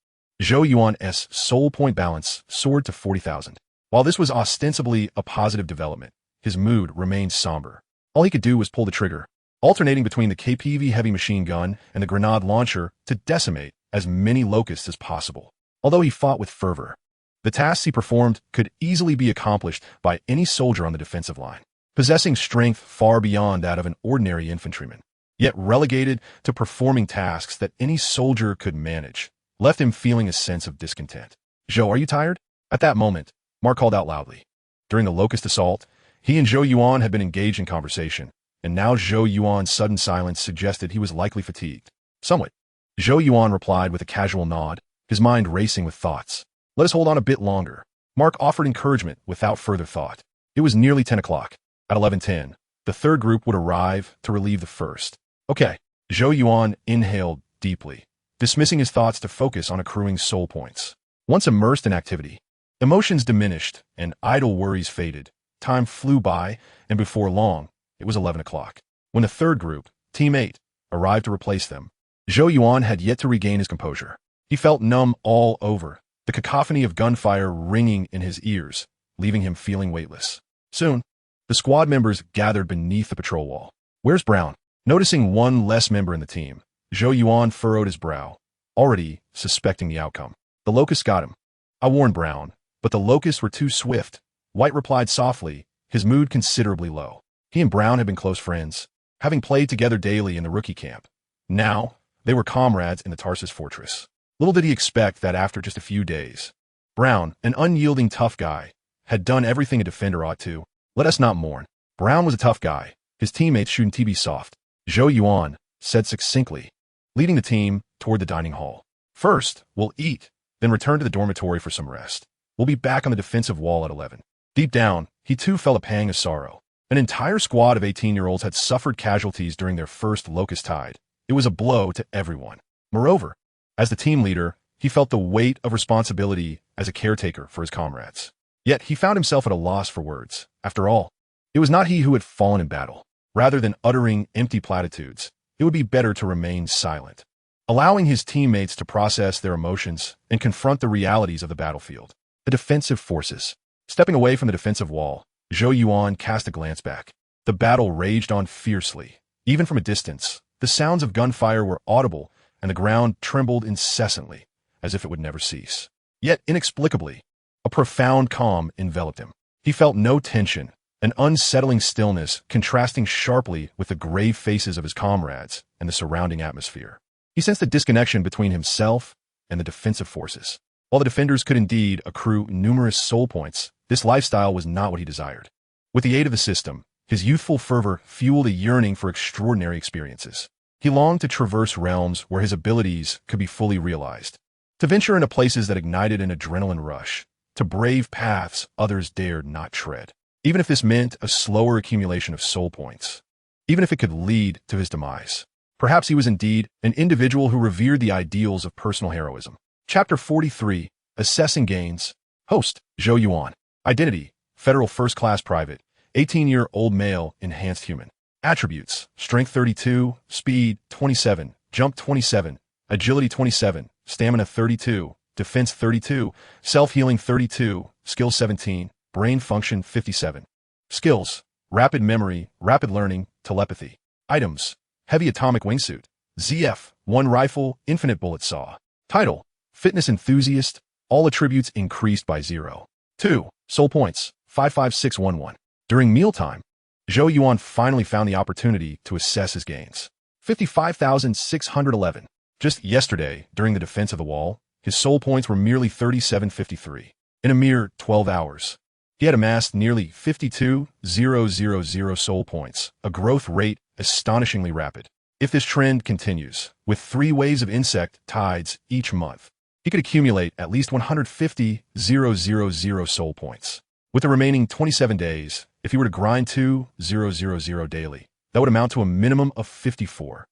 Zhou Yuan's soul point balance soared to 40,000. While this was ostensibly a positive development, his mood remained somber. All he could do was pull the trigger, alternating between the KPV heavy machine gun and the grenade launcher to decimate as many locusts as possible. Although he fought with fervor, the tasks he performed could easily be accomplished by any soldier on the defensive line, possessing strength far beyond that of an ordinary infantryman, yet relegated to performing tasks that any soldier could manage, left him feeling a sense of discontent. "Zhou, are you tired?" At that moment, Mark called out loudly. During the Locust assault, he and Zhou Yuan had been engaged in conversation, and now Zhou Yuan's sudden silence suggested he was likely fatigued. Somewhat. Zhou Yuan replied with a casual nod, his mind racing with thoughts. "Let us hold on a bit longer." Mark offered encouragement without further thought. It was nearly 10 o'clock. At 11:10, the third group would arrive to relieve the first. "Okay." Zhou Yuan inhaled deeply, dismissing his thoughts to focus on accruing soul points. Once immersed in activity, emotions diminished and idle worries faded. Time flew by, and before long, it was 11 o'clock. When the third group, Team 8, arrived to replace them, Zhou Yuan had yet to regain his composure. He felt numb all over, the cacophony of gunfire ringing in his ears, leaving him feeling weightless. Soon, the squad members gathered beneath the patrol wall. "Where's Brown?" Noticing one less member in the team, Zhou Yuan furrowed his brow, already suspecting the outcome. "The Locust got him." "I warned Brown, but the Locusts were too swift," White replied softly, his mood considerably low. He and Brown had been close friends, having played together daily in the rookie camp. Now, they were comrades in the Tarsus fortress. Little did he expect that after just a few days, Brown, an unyielding tough guy, had done everything a defender ought to. "Let us not mourn. Brown was a tough guy. His teammates shouldn't be soft," Zhou Yuan said succinctly, leading the team toward the dining hall. "First, we'll eat, then return to the dormitory for some rest. We'll be back on the defensive wall at 11. Deep down, he too felt a pang of sorrow. An entire squad of 18-year-olds had suffered casualties during their first Locust tide. It was a blow to everyone. Moreover, as the team leader, he felt the weight of responsibility as a caretaker for his comrades. Yet he found himself at a loss for words. After all, it was not he who had fallen in battle. Rather than uttering empty platitudes, it would be better to remain silent, allowing his teammates to process their emotions and confront the realities of the battlefield. The defensive forces. Stepping away from the defensive wall, Zhou Yuan cast a glance back. The battle raged on fiercely. Even from a distance, the sounds of gunfire were audible, and the ground trembled incessantly, as if it would never cease. Yet, inexplicably, a profound calm enveloped him. He felt no tension, an unsettling stillness contrasting sharply with the grave faces of his comrades and the surrounding atmosphere. He sensed a disconnection between himself and the defensive forces. While the defenders could indeed accrue numerous soul points, this lifestyle was not what he desired. With the aid of the system, his youthful fervor fueled a yearning for extraordinary experiences. He longed to traverse realms where his abilities could be fully realized, to venture into places that ignited an adrenaline rush, to brave paths others dared not tread, even if this meant a slower accumulation of soul points, even if it could lead to his demise. Perhaps he was indeed an individual who revered the ideals of personal heroism. Chapter 43, Assessing Gains. Host, Zhou Yuan. Identity, Federal First Class Private, 18-year-old male, enhanced human. Attributes, Strength 32, Speed 27, Jump 27, Agility 27, Stamina 32, Defense 32, Self-Healing 32, Skill 17, Brain Function 57. Skills, Rapid Memory, Rapid Learning, Telepathy. Items, Heavy Atomic Wingsuit, ZF, 1 Rifle, Infinite Bullet Saw. Title, Fitness Enthusiast, all attributes increased by 0. 2. Soul Points, 55611. During mealtime, Zhou Yuan finally found the opportunity to assess his gains. 55,611. Just yesterday, during the defense of the wall, his soul points were merely 3753. In a mere 12 hours, he had amassed nearly 52,000 soul points, a growth rate astonishingly rapid. If this trend continues, with 3 waves of insect tides each month, he could accumulate at least 150,000 soul points. With the remaining 27 days, if he were to grind 2,000 daily, that would amount to a minimum of 54.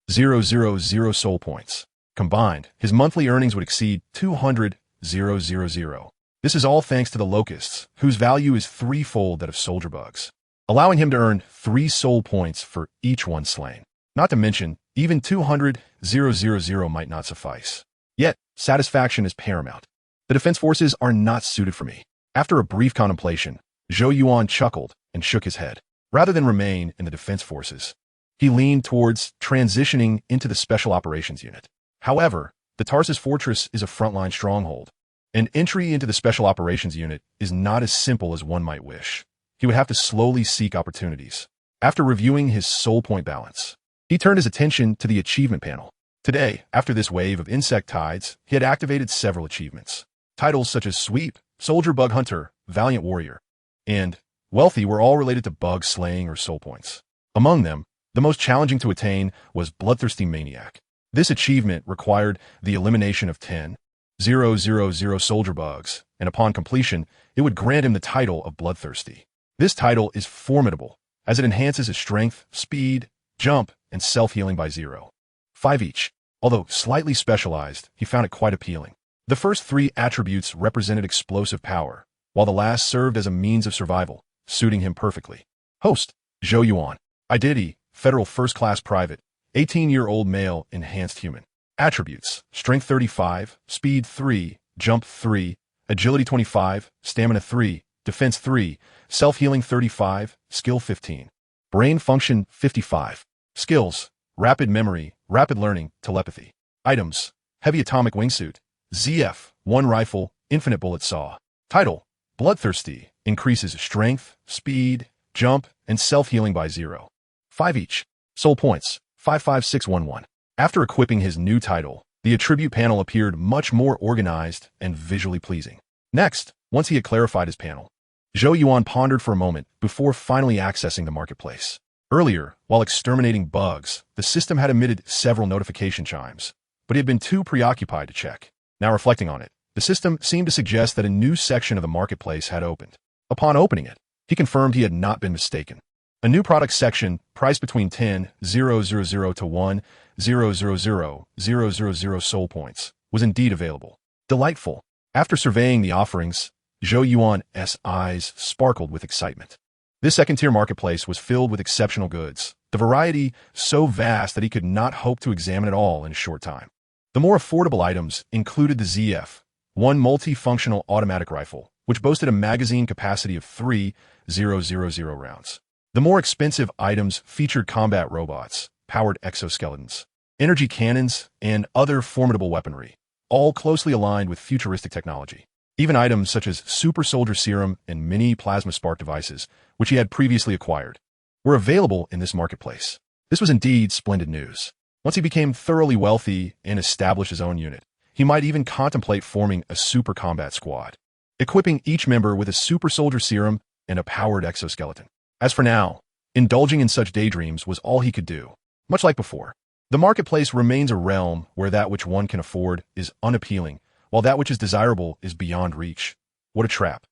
000 soul points. Combined, his monthly earnings would exceed 200,000. This is all thanks to the Locusts, whose value is threefold that of soldier bugs, allowing him to earn 3 soul points for each one slain. Not to mention, even 200,000 might not suffice. Yet, satisfaction is paramount. The defense forces are not suited for me. After a brief contemplation, Zhou Yuan chuckled and shook his head. Rather than remain in the defense forces, he leaned towards transitioning into the Special Operations Unit. However, the Tarsus Fortress is a frontline stronghold, and entry into the Special Operations Unit is not as simple as one might wish. He would have to slowly seek opportunities. After reviewing his soul point balance, he turned his attention to the achievement panel. Today, after this wave of insect tides, he had activated several achievements. Titles such as Sweep, Soldier Bug Hunter, Valiant Warrior, and Wealthy were all related to bug slaying or soul points. Among them, the most challenging to attain was Bloodthirsty Maniac. This achievement required the elimination of 10,000 soldier bugs, and upon completion, it would grant him the title of Bloodthirsty. This title is formidable, as it enhances his strength, speed, jump, and self-healing by 0.5 each. Although slightly specialized, he found it quite appealing. The first 3 attributes represented explosive power, while the last served as a means of survival, suiting him perfectly. Host, Zhou Yuan. Identity, Federal First Class Private, 18-year-old male, enhanced human. Attributes, Strength 35, Speed 3, Jump 3, Agility 25, Stamina 3, Defense 3, Self-Healing 35, Skill 15. Brain Function 55. Skills, Rapid Memory, Rapid Learning, Telepathy. Items, Heavy Atomic Wingsuit, ZF, 1 Rifle, Infinite Bullet Saw. Title, Bloodthirsty, increases strength, speed, jump, and self-healing by 0.5 each. Soul points, 55611. After equipping his new title, the attribute panel appeared much more organized and visually pleasing. Next, once he had clarified his panel, Zhou Yuan pondered for a moment before finally accessing the marketplace. Earlier, while exterminating bugs, the system had emitted several notification chimes, but he had been too preoccupied to check. Now reflecting on it, the system seemed to suggest that a new section of the marketplace had opened. Upon opening it, he confirmed he had not been mistaken. A new product section, priced between 10,000 to 1,000 soul points, was indeed available. Delightful. After surveying the offerings, Zhou Yuan's eyes sparkled with excitement. This second-tier marketplace was filled with exceptional goods, the variety so vast that he could not hope to examine it all in a short time. The more affordable items included the ZF, 1 multi-functional automatic rifle, which boasted a magazine capacity of 3,000 rounds. The more expensive items featured combat robots, powered exoskeletons, energy cannons, and other formidable weaponry, all closely aligned with futuristic technology. Even items such as Super Soldier Serum and mini plasma spark devices, which he had previously acquired, were available in this marketplace. This was indeed splendid news. Once he became thoroughly wealthy and established his own unit, he might even contemplate forming a super combat squad, equipping each member with a Super Soldier Serum and a powered exoskeleton. As for now, indulging in such daydreams was all he could do. Much like before, the marketplace remains a realm where that which one can afford is unappealing, while that which is desirable is beyond reach. What a trap.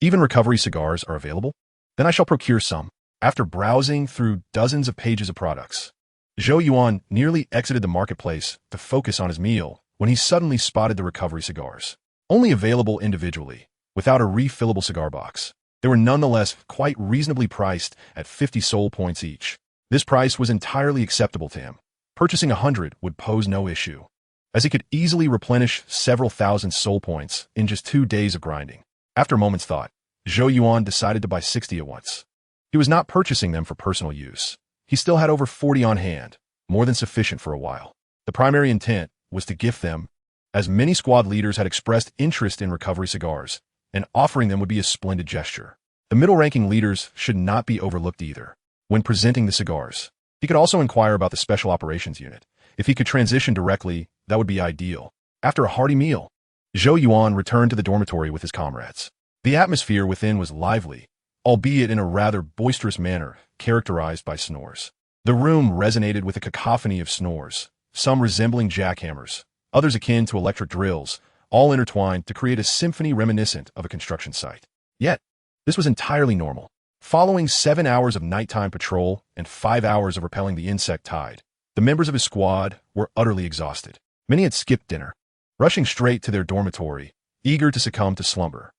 Even recovery cigars are available? Then I shall procure some. After browsing through dozens of pages of products, Zhou Yuan nearly exited the marketplace to focus on his meal when he suddenly spotted the recovery cigars. Only available individually, without a refillable cigar box, they were nonetheless quite reasonably priced at 50 soul points each. This price was entirely acceptable to him. Purchasing 100 would pose no issue, as he could easily replenish several thousand soul points in just 2 days of grinding. After a moment's thought, Zhou Yuan decided to buy 60 at once. He was not purchasing them for personal use. He still had over 40 on hand, more than sufficient for a while. The primary intent was to gift them, as many squad leaders had expressed interest in recovery cigars, and offering them would be a splendid gesture. The middle-ranking leaders should not be overlooked either. When presenting the cigars, he could also inquire about the Special Operations Unit. If he could transition directly, that would be ideal. After a hearty meal, Zhou Yuan returned to the dormitory with his comrades. The atmosphere within was lively, albeit in a rather boisterous manner, characterized by snores. The room resonated with a cacophony of snores, some resembling jackhammers, others akin to electric drills, all intertwined to create a symphony reminiscent of a construction site. Yet, this was entirely normal. Following 7 hours of nighttime patrol and 5 hours of repelling the insect tide, The members of his squad were utterly exhausted. Many had skipped dinner, rushing straight to their dormitory, eager to succumb to slumber.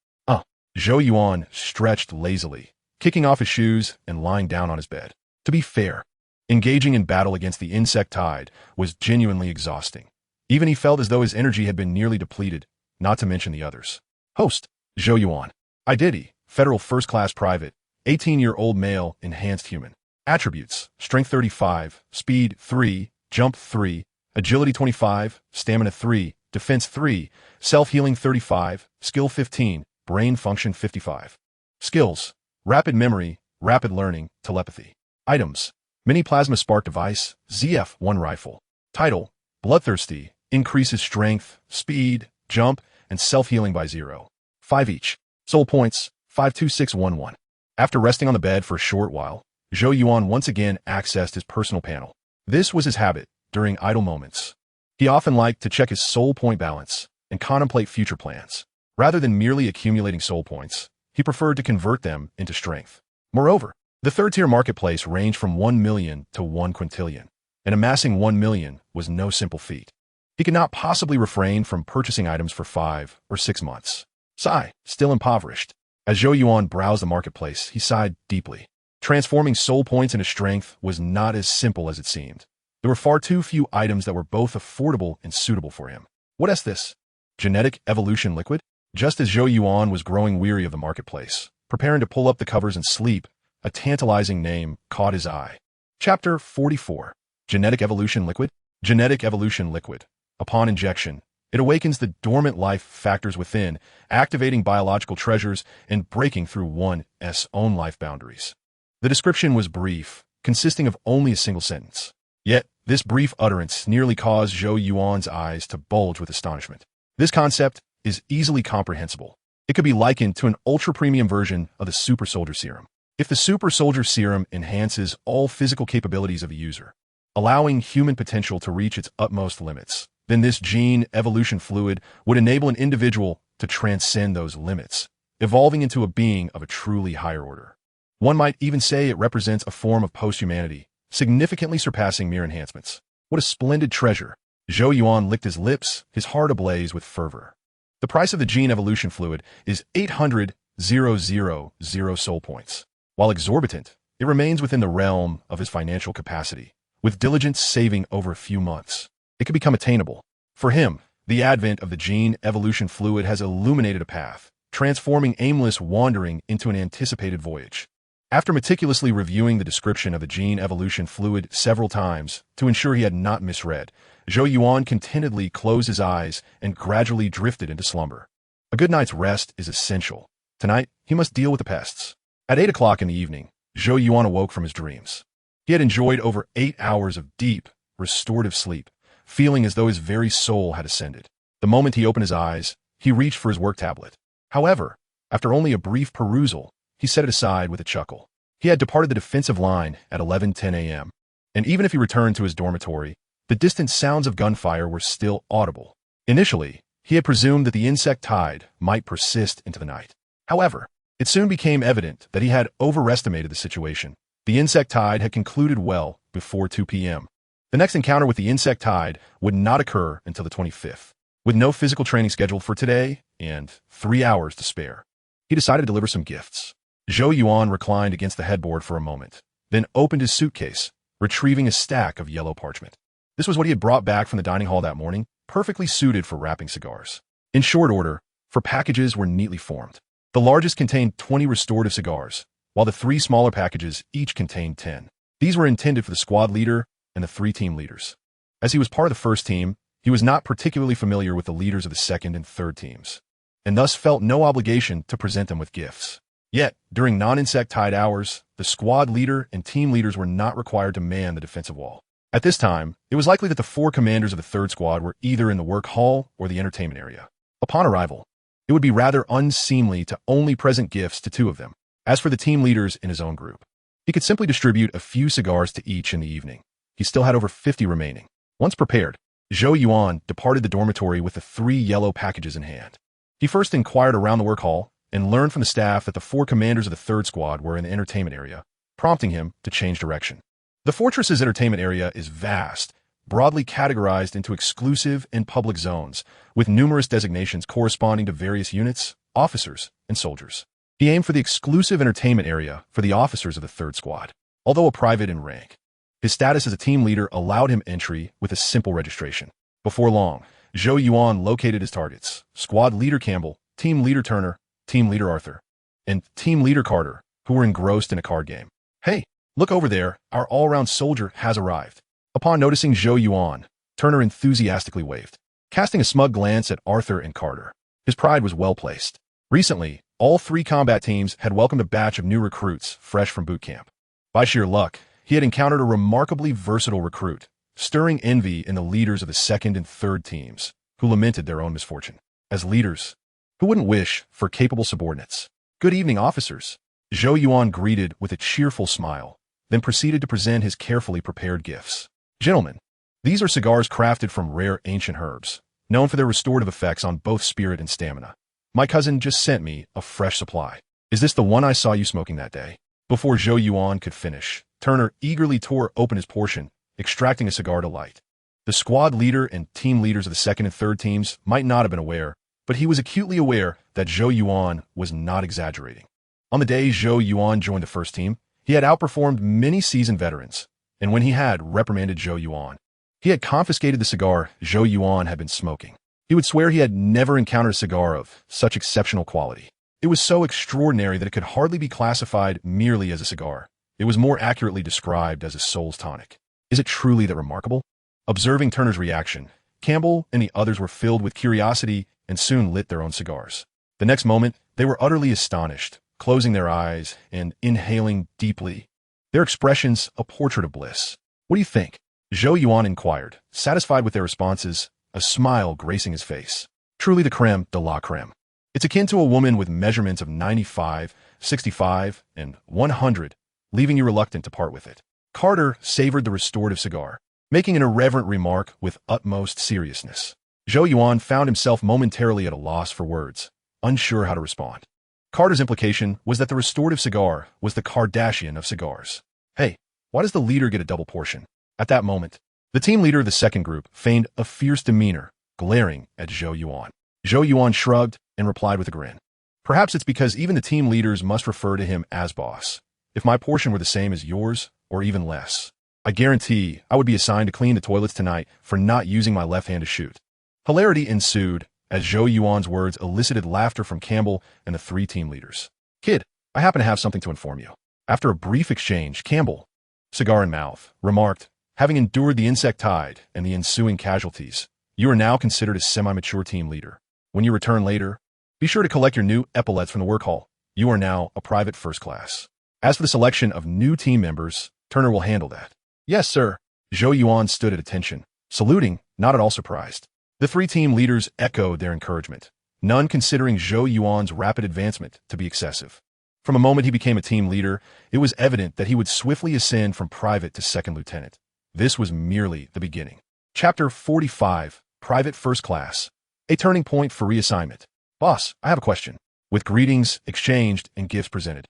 Zhou Yuan stretched lazily, kicking off his shoes and lying down on his bed. To be fair, engaging in battle against the insect tide was genuinely exhausting. Even he felt as though his energy had been nearly depleted, not to mention the others. Host, Zhou Yuan. Identity, Federal First Class Private, 18-year-old male, enhanced human. Attributes, Strength 35, Speed 3, Jump 3, Agility 25, Stamina 3, Defense 3, Self-Healing 35, Skill 15, Brain Function 55. Skills, Rapid Memory, Rapid Learning, Telepathy. Items, Mini Plasma Spark Device, ZF-1 Rifle. Title, Bloodthirsty, increases strength, speed, jump, and self-healing by 0. 5 each. Soul points, 52611. After resting on the bed for a short while, Zhou Yuan once again accessed his personal panel. This was his habit during idle moments. He often liked to check his soul point balance and contemplate future plans. Rather than merely accumulating soul points, he preferred to convert them into strength. Moreover, the third-tier marketplace ranged from 1 million to 1 quintillion, and amassing 1 million was no simple feat. He could not possibly refrain from purchasing items for 5 or 6 months. Sigh, still impoverished. As Zhou Yuan browsed the marketplace, he sighed deeply. Transforming soul points into strength was not as simple as it seemed. There were far too few items that were both affordable and suitable for him. What is this? Genetic evolution liquid? Just as Zhou Yuan was growing weary of the marketplace, preparing to pull up the covers and sleep, a tantalizing name caught his eye. Chapter 44. Genetic Evolution Liquid. Genetic Evolution Liquid. Upon injection, it awakens the dormant life factors within, activating biological treasures and breaking through one's own life boundaries. The description was brief, consisting of only a single sentence. Yet, this brief utterance nearly caused Zhou Yuan's eyes to bulge with astonishment. This concept is easily comprehensible. It could be likened to an ultra-premium version of the Super Soldier Serum. If the Super Soldier Serum enhances all physical capabilities of a user, allowing human potential to reach its utmost limits, then this gene evolution fluid would enable an individual to transcend those limits, evolving into a being of a truly higher order. One might even say it represents a form of post-humanity, significantly surpassing mere enhancements. What a splendid treasure! Zhou Yuan licked his lips, his heart ablaze with fervor. The price of the gene evolution fluid is 800,000 soul points. While exorbitant, it remains within the realm of his financial capacity, with diligence saving over a few months. It could become attainable. For him, the advent of the gene evolution fluid has illuminated a path, transforming aimless wandering into an anticipated voyage. After meticulously reviewing the description of the gene evolution fluid several times to ensure he had not misread, Zhou Yuan contentedly closed his eyes and gradually drifted into slumber. A good night's rest is essential. Tonight, he must deal with the pests. At 8 o'clock in the evening, Zhou Yuan awoke from his dreams. He had enjoyed over 8 hours of deep, restorative sleep, feeling as though his very soul had ascended. The moment he opened his eyes, he reached for his work tablet. However, after only a brief perusal, he set it aside with a chuckle. He had departed the defensive line at 11:10 a.m., and even if he returned to his dormitory, the distant sounds of gunfire were still audible. Initially, he had presumed that the insect tide might persist into the night. However, it soon became evident that he had overestimated the situation. The insect tide had concluded well before 2 p.m. The next encounter with the insect tide would not occur until the 25th. With no physical training scheduled for today and 3 hours to spare, he decided to deliver some gifts. Zhou Yuan reclined against the headboard for a moment, then opened his suitcase, retrieving a stack of yellow parchment. This was what he had brought back from the dining hall that morning, perfectly suited for wrapping cigars. In short order, 4 packages were neatly formed. The largest contained 20 restorative cigars, while the 3 smaller packages each contained 10. These were intended for the squad leader and the 3 team leaders. As he was part of the first team, he was not particularly familiar with the leaders of the second and third teams, and thus felt no obligation to present them with gifts. Yet, during non-insect tide hours, the squad leader and team leaders were not required to man the defensive wall. At this time, it was likely that the 4 commanders of the third squad were either in the work hall or the entertainment area. Upon arrival, it would be rather unseemly to only present gifts to 2 of them. As for the team leaders in his own group, he could simply distribute a few cigars to each in the evening. He still had over 50 remaining. Once prepared, Zhou Yuan departed the dormitory with the 3 yellow packages in hand. He first inquired around the work hall and learned from the staff that the 4 commanders of the third squad were in the entertainment area, prompting him to change direction. The fortress's entertainment area is vast, broadly categorized into exclusive and public zones, with numerous designations corresponding to various units, officers, and soldiers. He aimed for the exclusive entertainment area for the officers of the 3rd Squad. Although a private in rank, his status as a team leader allowed him entry with a simple registration. Before long, Zhou Yuan located his targets: Squad Leader Campbell, Team Leader Turner, Team Leader Arthur, and Team Leader Carter, who were engrossed in a card game. "Hey, look over there, our all-round soldier has arrived." Upon noticing Zhou Yuan, Turner enthusiastically waved, casting a smug glance at Arthur and Carter. His pride was well placed. Recently, all 3 combat teams had welcomed a batch of new recruits fresh from boot camp. By sheer luck, he had encountered a remarkably versatile recruit, stirring envy in the leaders of the 2nd and 3rd teams, who lamented their own misfortune. As leaders, who wouldn't wish for capable subordinates? "Good evening, officers." Zhou Yuan greeted with a cheerful smile, then proceeded to present his carefully prepared gifts. "Gentlemen, these are cigars crafted from rare ancient herbs, known for their restorative effects on both spirit and stamina. My cousin just sent me a fresh supply. Is this the one I saw you smoking that day?" Before Zhou Yuan could finish, Turner eagerly tore open his portion, extracting a cigar to light. The squad leader and team leaders of the 2nd and 3rd teams might not have been aware, but he was acutely aware that Zhou Yuan was not exaggerating. On the day Zhou Yuan joined the 1st team, he had outperformed many seasoned veterans, and when he had reprimanded Zhou Yuan, he had confiscated the cigar Zhou Yuan had been smoking. He would swear he had never encountered a cigar of such exceptional quality. It was so extraordinary that it could hardly be classified merely as a cigar. It was more accurately described as a soul's tonic. Is it truly that remarkable? Observing Turner's reaction, Campbell and the others were filled with curiosity and soon lit their own cigars. The next moment, they were utterly astonished, closing their eyes and inhaling deeply, their expressions a portrait of bliss. "What do you think?" Zhou Yuan inquired, satisfied with their responses, a smile gracing his face. "Truly the creme de la creme. It's akin to a woman with measurements of 95, 65, and 100, leaving you reluctant to part with it." Carter savored the restorative cigar, making an irreverent remark with utmost seriousness. Zhou Yuan found himself momentarily at a loss for words, unsure how to respond. Carter's implication was that the restorative cigar was the Kardashian of cigars. "Hey, why does the leader get a double portion?" At that moment, the team leader of the 2nd group feigned a fierce demeanor, glaring at Zhou Yuan. Zhou Yuan shrugged and replied with a grin. "Perhaps it's because even the team leaders must refer to him as boss. If my portion were the same as yours, or even less, I guarantee I would be assigned to clean the toilets tonight for not using my left hand to shoot." Hilarity ensued as Zhou Yuan's words elicited laughter from Campbell and the 3 team leaders. "Kid, I happen to have something to inform you." After a brief exchange, Campbell, cigar in mouth, remarked, "Having endured the insect tide and the ensuing casualties, you are now considered a semi-mature team leader. When you return later, be sure to collect your new epaulets from the work hall. You are now a private 1st class. As for the selection of new team members, Turner will handle that." "Yes, sir." Zhou Yuan stood at attention, saluting, not at all surprised. The 3 team leaders echoed their encouragement, none considering Zhou Yuan's rapid advancement to be excessive. From the moment he became a team leader, it was evident that he would swiftly ascend from private to 2nd lieutenant. This was merely the beginning. Chapter 45, Private 1st Class. A turning point for reassignment. "Boss, I have a question." With greetings exchanged and gifts presented,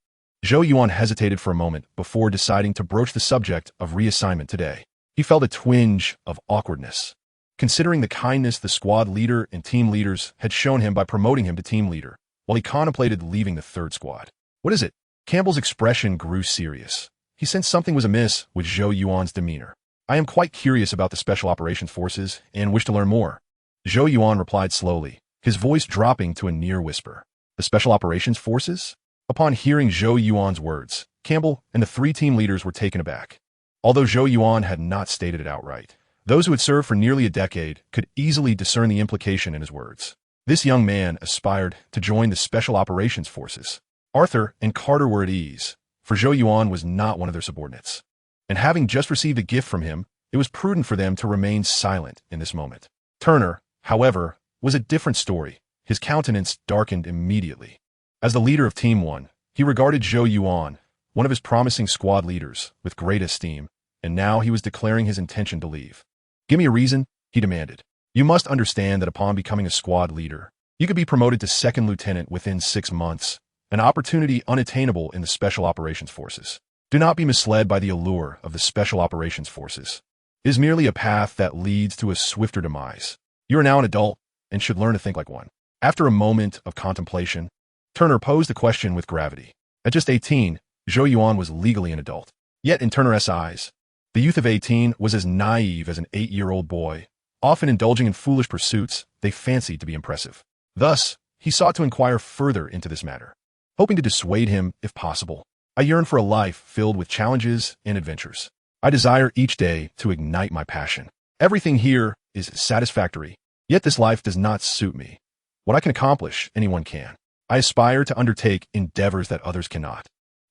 Zhou Yuan hesitated for a moment before deciding to broach the subject of reassignment today. He felt a twinge of awkwardness, considering the kindness the squad leader and team leaders had shown him by promoting him to team leader, while he contemplated leaving the 3rd Squad. "What is it?" Campbell's expression grew serious. He sensed something was amiss with Zhou Yuan's demeanor. "I am quite curious about the Special Operations Forces and wish to learn more." Zhou Yuan replied slowly, his voice dropping to a near whisper. "The Special Operations Forces?" Upon hearing Zhou Yuan's words, Campbell and the 3 team leaders were taken aback. Although Zhou Yuan had not stated it outright, those who had served for nearly a decade could easily discern the implication in his words. This young man aspired to join the Special Operations Forces. Arthur and Carter were at ease, for Zhou Yuan was not one of their subordinates. And having just received a gift from him, it was prudent for them to remain silent in this moment. Turner, however, was a different story. His countenance darkened immediately. As the leader of Team 1, he regarded Zhou Yuan, one of his promising squad leaders, with great esteem, and now he was declaring his intention to leave. "Give me a reason," he demanded. "You must understand that upon becoming a squad leader, you could be promoted to 2nd lieutenant within 6 months, an opportunity unattainable in the Special Operations Forces. Do not be misled by the allure of the Special Operations Forces. It is merely a path that leads to a swifter demise. You are now an adult and should learn to think like one. After a moment of contemplation, Turner posed the question with gravity. At just 18, Zhou Yuan was legally an adult. Yet in Turner's eyes, the youth of 18 was as naive as an 8-year-old boy, often indulging in foolish pursuits they fancied to be impressive. Thus, he sought to inquire further into this matter, hoping to dissuade him if possible. I yearn for a life filled with challenges and adventures. I desire each day to ignite my passion. Everything here is satisfactory, yet this life does not suit me. What I can accomplish, anyone can. I aspire to undertake endeavors that others cannot.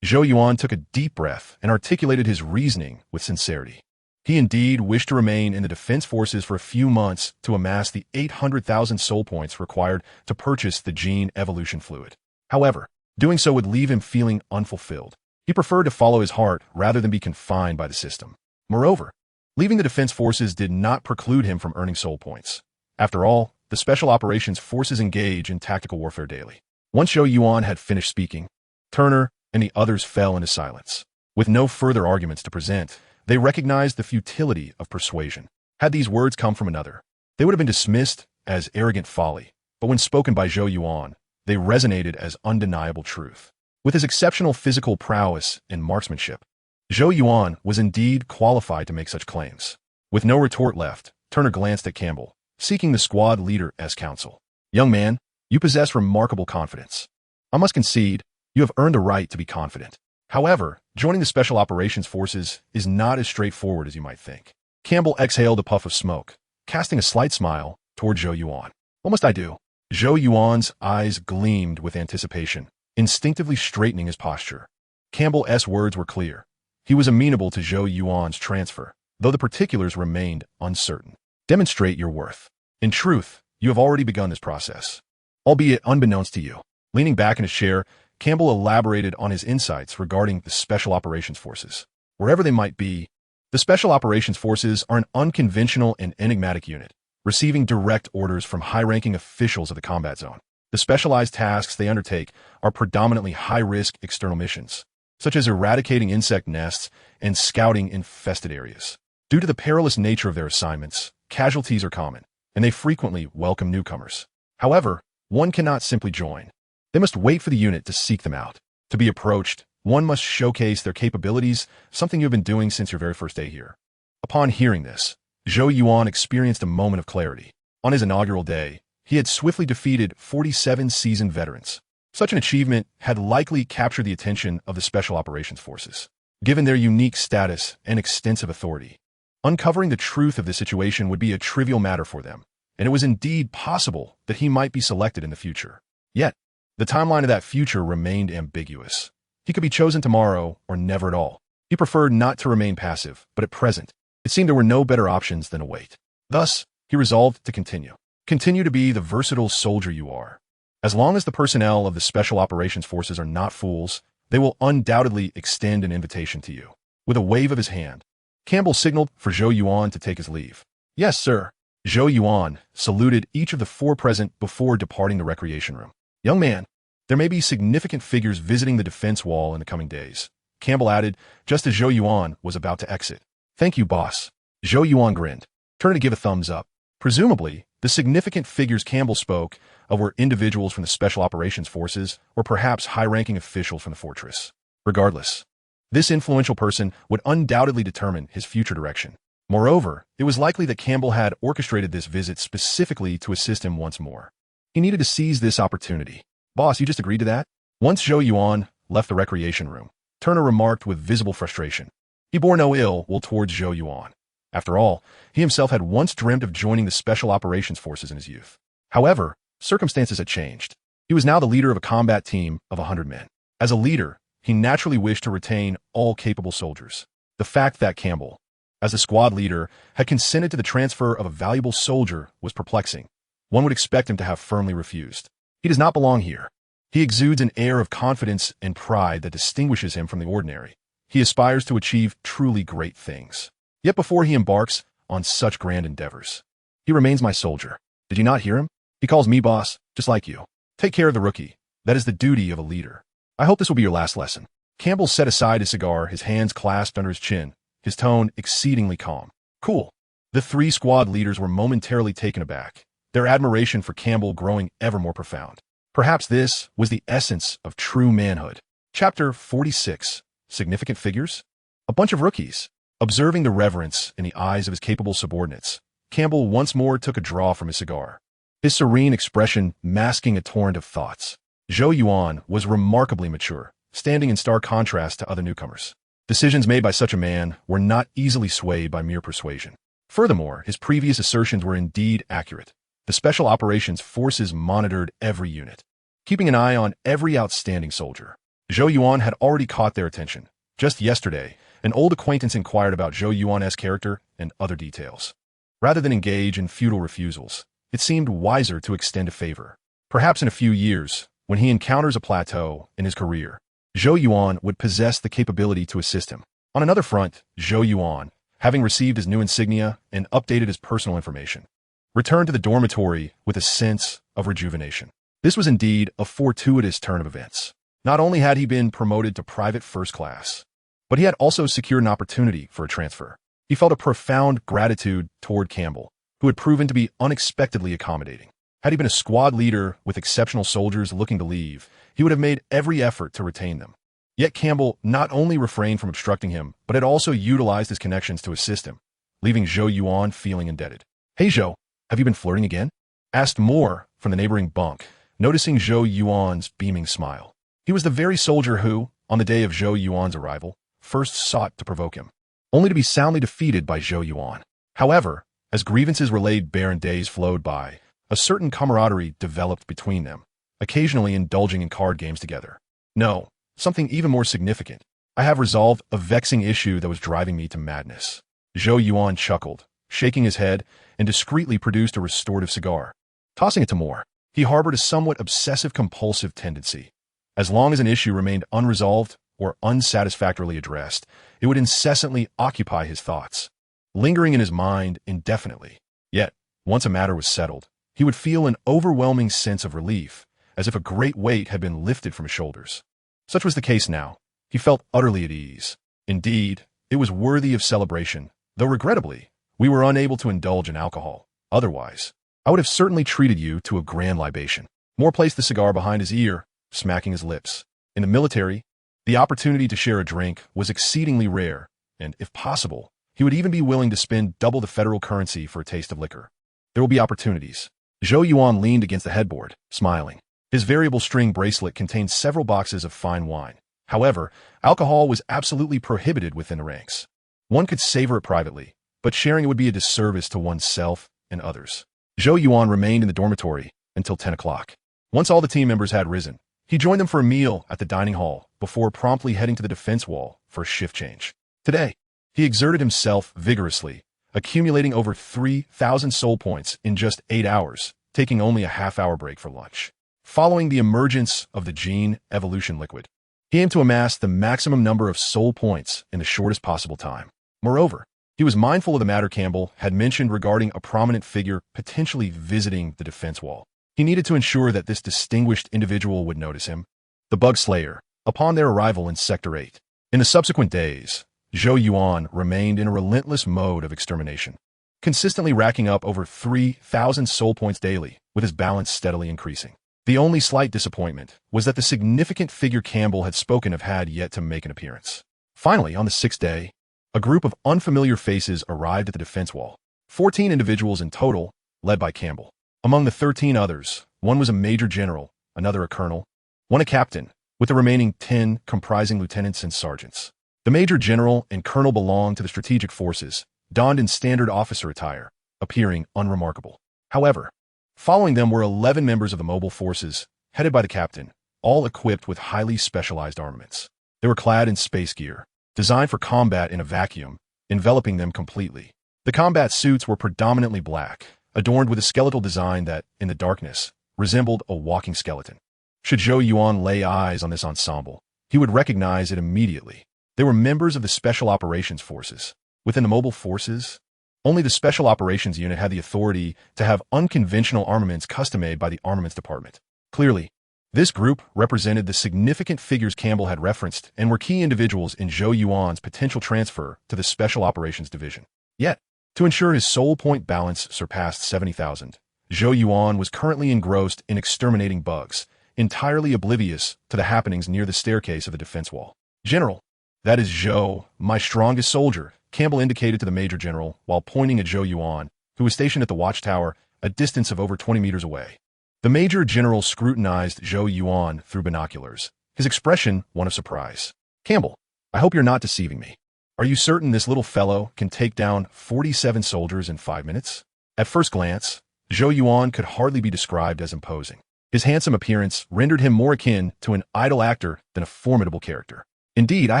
Zhou Yuan took a deep breath and articulated his reasoning with sincerity. He indeed wished to remain in the defense forces for a few months to amass the 800,000 soul points required to purchase the gene evolution fluid. However, doing so would leave him feeling unfulfilled. He preferred to follow his heart rather than be confined by the system. Moreover, leaving the defense forces did not preclude him from earning soul points. After all, the Special Operations Forces engage in tactical warfare daily. Once Zhou Yuan had finished speaking, Turner and the others fell into silence. With no further arguments to present, they recognized the futility of persuasion. Had these words come from another, they would have been dismissed as arrogant folly, but when spoken by Zhou Yuan, they resonated as undeniable truth. With his exceptional physical prowess and marksmanship, Zhou Yuan was indeed qualified to make such claims. With no retort left, Turner glanced at Campbell, seeking the squad leader as counsel. Young man, you possess remarkable confidence. I must concede, you have earned the right to be confident. However, joining the Special Operations Forces is not as straightforward as you might think. Campbell exhaled a puff of smoke, casting a slight smile toward Zhou Yuan. What must I do? Zhou Yuan's eyes gleamed with anticipation, instinctively straightening his posture. Campbell's words were clear. He was amenable to Zhou Yuan's transfer, though the particulars remained uncertain. Demonstrate your worth. In truth, you have already begun this process, albeit unbeknownst to you. Leaning back in his chair, Campbell elaborated on his insights regarding the Special Operations Forces. Wherever they might be, the Special Operations Forces are an unconventional and enigmatic unit, receiving direct orders from high-ranking officials of the combat zone. The specialized tasks they undertake are predominantly high-risk external missions, such as eradicating insect nests and scouting infested areas. Due to the perilous nature of their assignments, casualties are common, and they frequently welcome newcomers. However, one cannot simply join. They must wait for the unit to seek them out. To be approached, one must showcase their capabilities, something you have been doing since your very first day here. Upon hearing this, Zhou Yuan experienced a moment of clarity. On his inaugural day, he had swiftly defeated 47 seasoned veterans. Such an achievement had likely captured the attention of the Special Operations Forces, given their unique status and extensive authority. Uncovering the truth of the situation would be a trivial matter for them, and it was indeed possible that he might be selected in the future. Yet, the timeline of that future remained ambiguous. He could be chosen tomorrow or never at all. He preferred not to remain passive, but at present, it seemed there were no better options than to wait. Thus, he resolved to continue. Continue to be the versatile soldier you are. As long as the personnel of the Special Operations Forces are not fools, they will undoubtedly extend an invitation to you. With a wave of his hand, Campbell signaled for Zhou Yuan to take his leave. Yes, sir. Zhou Yuan saluted each of the four present before departing the recreation room. Young man, there may be significant figures visiting the defense wall in the coming days, Campbell added, just as Zhou Yuan was about to exit. Thank you, boss. Zhou Yuan grinned, turning to give a thumbs up. Presumably, the significant figures Campbell spoke of were individuals from the Special Operations Forces or perhaps high-ranking officials from the fortress. Regardless, this influential person would undoubtedly determine his future direction. Moreover, it was likely that Campbell had orchestrated this visit specifically to assist him once more. He needed to seize this opportunity. Boss, you just agreed to that? Once Zhou Yuan left the recreation room, Turner remarked with visible frustration. He bore no ill will towards Zhou Yuan. After all, he himself had once dreamt of joining the Special Operations Forces in his youth. However, circumstances had changed. He was now the leader of a combat team of 100 men. As a leader, he naturally wished to retain all capable soldiers. The fact that Campbell, as the squad leader, had consented to the transfer of a valuable soldier was perplexing. One would expect him to have firmly refused. He does not belong here. He exudes an air of confidence and pride that distinguishes him from the ordinary. He aspires to achieve truly great things. Yet before he embarks on such grand endeavors, he remains my soldier. Did you not hear him? He calls me boss, just like you. Take care of the rookie. That is the duty of a leader. I hope this will be your last lesson. Campbell set aside his cigar, his hands clasped under his chin, his tone exceedingly calm. Cool. The three squad leaders were momentarily taken aback, their admiration for Campbell growing ever more profound. Perhaps this was the essence of true manhood. Chapter 46. Significant Figures? A bunch of rookies. Observing the reverence in the eyes of his capable subordinates, Campbell once more took a draw from his cigar, his serene expression masking a torrent of thoughts. Zhou Yuan was remarkably mature, standing in stark contrast to other newcomers. Decisions made by such a man were not easily swayed by mere persuasion. Furthermore, his previous assertions were indeed accurate. The Special Operations Forces monitored every unit, keeping an eye on every outstanding soldier. Zhou Yuan had already caught their attention. Just yesterday, an old acquaintance inquired about Zhou Yuan's character and other details. Rather than engage in futile refusals, it seemed wiser to extend a favor. Perhaps in a few years, when he encounters a plateau in his career, Zhou Yuan would possess the capability to assist him. On another front, Zhou Yuan, having received his new insignia and updated his personal information, returned to the dormitory with a sense of rejuvenation. This was indeed a fortuitous turn of events. Not only had he been promoted to private first class, but he had also secured an opportunity for a transfer. He felt a profound gratitude toward Campbell, who had proven to be unexpectedly accommodating. Had he been a squad leader with exceptional soldiers looking to leave, he would have made every effort to retain them. Yet Campbell not only refrained from obstructing him, but had also utilized his connections to assist him, leaving Zhou Yuan feeling indebted. "Hey Zhou, have you been flirting again?" asked Moore from the neighboring bunk, noticing Zhou Yuan's beaming smile. He was the very soldier who, on the day of Zhou Yuan's arrival, first sought to provoke him, only to be soundly defeated by Zhou Yuan. However, as grievances were laid bare and days flowed by, a certain camaraderie developed between them, occasionally indulging in card games together. No, something even more significant. I have resolved a vexing issue that was driving me to madness. Zhou Yuan chuckled, shaking his head, and discreetly produced a restorative cigar. Tossing it to Moore, he harbored a somewhat obsessive-compulsive tendency. As long as an issue remained unresolved or unsatisfactorily addressed, it would incessantly occupy his thoughts, lingering in his mind indefinitely. Yet, once a matter was settled, he would feel an overwhelming sense of relief, as if a great weight had been lifted from his shoulders. Such was the case now. He felt utterly at ease. Indeed, it was worthy of celebration, though regrettably, we were unable to indulge in alcohol. Otherwise, I would have certainly treated you to a grand libation. Moore placed the cigar behind his ear, smacking his lips. In the military, the opportunity to share a drink was exceedingly rare, and, if possible, he would even be willing to spend double the federal currency for a taste of liquor. There will be opportunities. Zhou Yuan leaned against the headboard, smiling. His variable string bracelet contained several boxes of fine wine. However, alcohol was absolutely prohibited within the ranks. One could savor it privately, but sharing it would be a disservice to oneself and others. Zhou Yuan remained in the dormitory until 10 o'clock. Once all the team members had risen, he joined them for a meal at the dining hall before promptly heading to the defense wall for a shift change. Today, he exerted himself vigorously, accumulating over 3,000 soul points in just 8 hours, taking only a half-hour break for lunch. Following the emergence of the gene evolution liquid, he aimed to amass the maximum number of soul points in the shortest possible time. Moreover, he was mindful of the matter Campbell had mentioned regarding a prominent figure potentially visiting the defense wall. He needed to ensure that this distinguished individual would notice him, the Bug Slayer, upon their arrival in Sector 8. In the subsequent days, Zhou Yuan remained in a relentless mode of extermination, consistently racking up over 3,000 soul points daily, with his balance steadily increasing. The only slight disappointment was that the significant figure Campbell had spoken of had yet to make an appearance. Finally, on the 6th day, a group of unfamiliar faces arrived at the defense wall. 14 individuals in total, led by Campbell. Among the 13 others, one was a major general, another a colonel, one a captain, with the remaining 10 comprising lieutenants and sergeants. The major general and colonel belonged to the strategic forces, donned in standard officer attire, appearing unremarkable. However, following them were 11 members of the mobile forces, headed by the captain, all equipped with highly specialized armaments. They were clad in space gear, designed for combat in a vacuum, enveloping them completely. The combat suits were predominantly black, adorned with a skeletal design that, in the darkness, resembled a walking skeleton. Should Zhou Yuan lay eyes on this ensemble, he would recognize it immediately. They were members of the Special Operations Forces. Within the mobile forces, only the Special Operations Unit had the authority to have unconventional armaments custom-made by the Armaments Department. Clearly, This group represented the significant figures Campbell had referenced and were key individuals in Zhou Yuan's potential transfer to the Special Operations Division. Yet, to ensure his soul point balance surpassed 70,000, Zhou Yuan was currently engrossed in exterminating bugs, entirely oblivious to the happenings near the staircase of the defense wall. General, that is Zhou, my strongest soldier, Campbell indicated to the Major General while pointing at Zhou Yuan, who was stationed at the watchtower, a distance of over 20 meters away. The Major General scrutinized Zhou Yuan through binoculars, his expression one of surprise. Campbell, I hope you're not deceiving me. Are you certain this little fellow can take down 47 soldiers in 5 minutes? At first glance, Zhou Yuan could hardly be described as imposing. His handsome appearance rendered him more akin to an idle actor than a formidable character. Indeed, I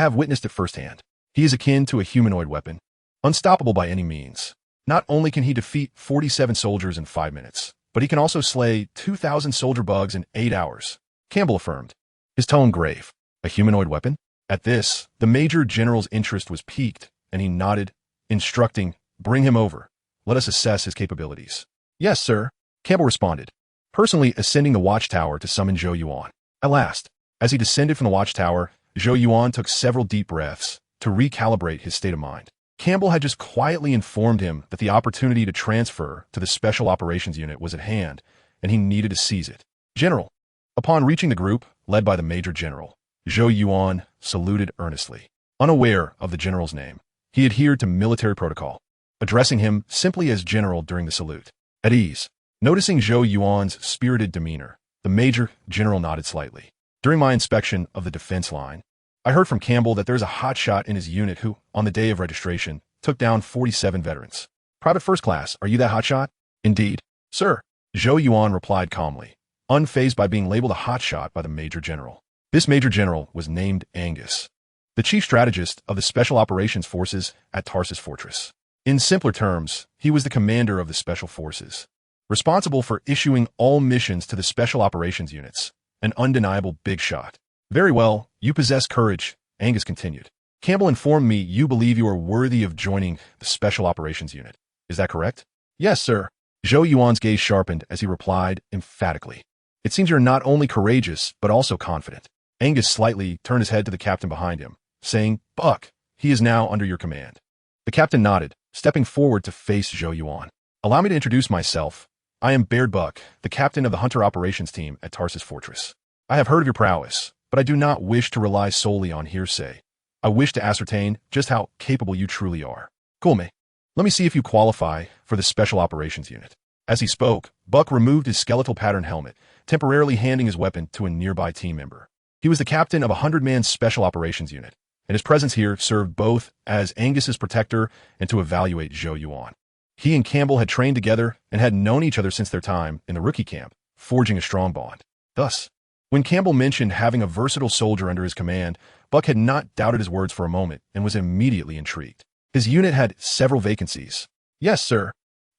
have witnessed it firsthand. He is akin to a humanoid weapon, unstoppable by any means. Not only can he defeat 47 soldiers in 5 minutes, but he can also slay 2,000 soldier bugs in 8 hours, Campbell affirmed, his tone grave. A humanoid weapon? At this, the Major General's interest was piqued, and he nodded, instructing, bring him over. Let us assess his capabilities. Yes, sir, Campbell responded, personally ascending the watchtower to summon Zhou Yuan. At last, as he descended from the watchtower, Zhou Yuan took several deep breaths to recalibrate his state of mind. Campbell had just quietly informed him that the opportunity to transfer to the Special Operations Unit was at hand, and he needed to seize it. General, upon reaching the group, led by the Major General, Zhou Yuan saluted earnestly. Unaware of the general's name, he adhered to military protocol, addressing him simply as General during the salute. At ease, noticing Zhou Yuan's spirited demeanor, the Major General nodded slightly. During my inspection of the defense line, I heard from Campbell that there's a hotshot in his unit who, on the day of registration, took down 47 veterans. Private First Class, are you that hotshot? Indeed, sir, Zhou Yuan replied calmly, unfazed by being labeled a hotshot by the Major General. This Major General was named Angus, the chief strategist of the Special Operations Forces at Tarsus Fortress. In simpler terms, he was the commander of the Special Forces, responsible for issuing all missions to the Special Operations Units, an undeniable big shot. Very well, you possess courage, Angus continued. Campbell informed me you believe you are worthy of joining the Special Operations Unit. Is that correct? Yes, sir. Zhou Yuan's gaze sharpened as he replied emphatically. It seems you're not only courageous, but also confident. Angus slightly turned his head to the captain behind him, saying, Buck, he is now under your command. The captain nodded, stepping forward to face Zhou Yuan. Allow me to introduce myself. I am Baird Buck, the captain of the Hunter Operations Team at Tarsus Fortress. I have heard of your prowess, but I do not wish to rely solely on hearsay. I wish to ascertain just how capable you truly are. Cool, me. Let me see if you qualify for the Special Operations Unit. As he spoke, Buck removed his skeletal pattern helmet, temporarily handing his weapon to a nearby team member. He was the captain of a 100-man Special Operations Unit, and his presence here served both as Angus's protector and to evaluate Zhou Yuan. He and Campbell had trained together and had known each other since their time in the rookie camp, forging a strong bond. Thus, when Campbell mentioned having a versatile soldier under his command, Buck had not doubted his words for a moment and was immediately intrigued. His unit had several vacancies. Yes, sir.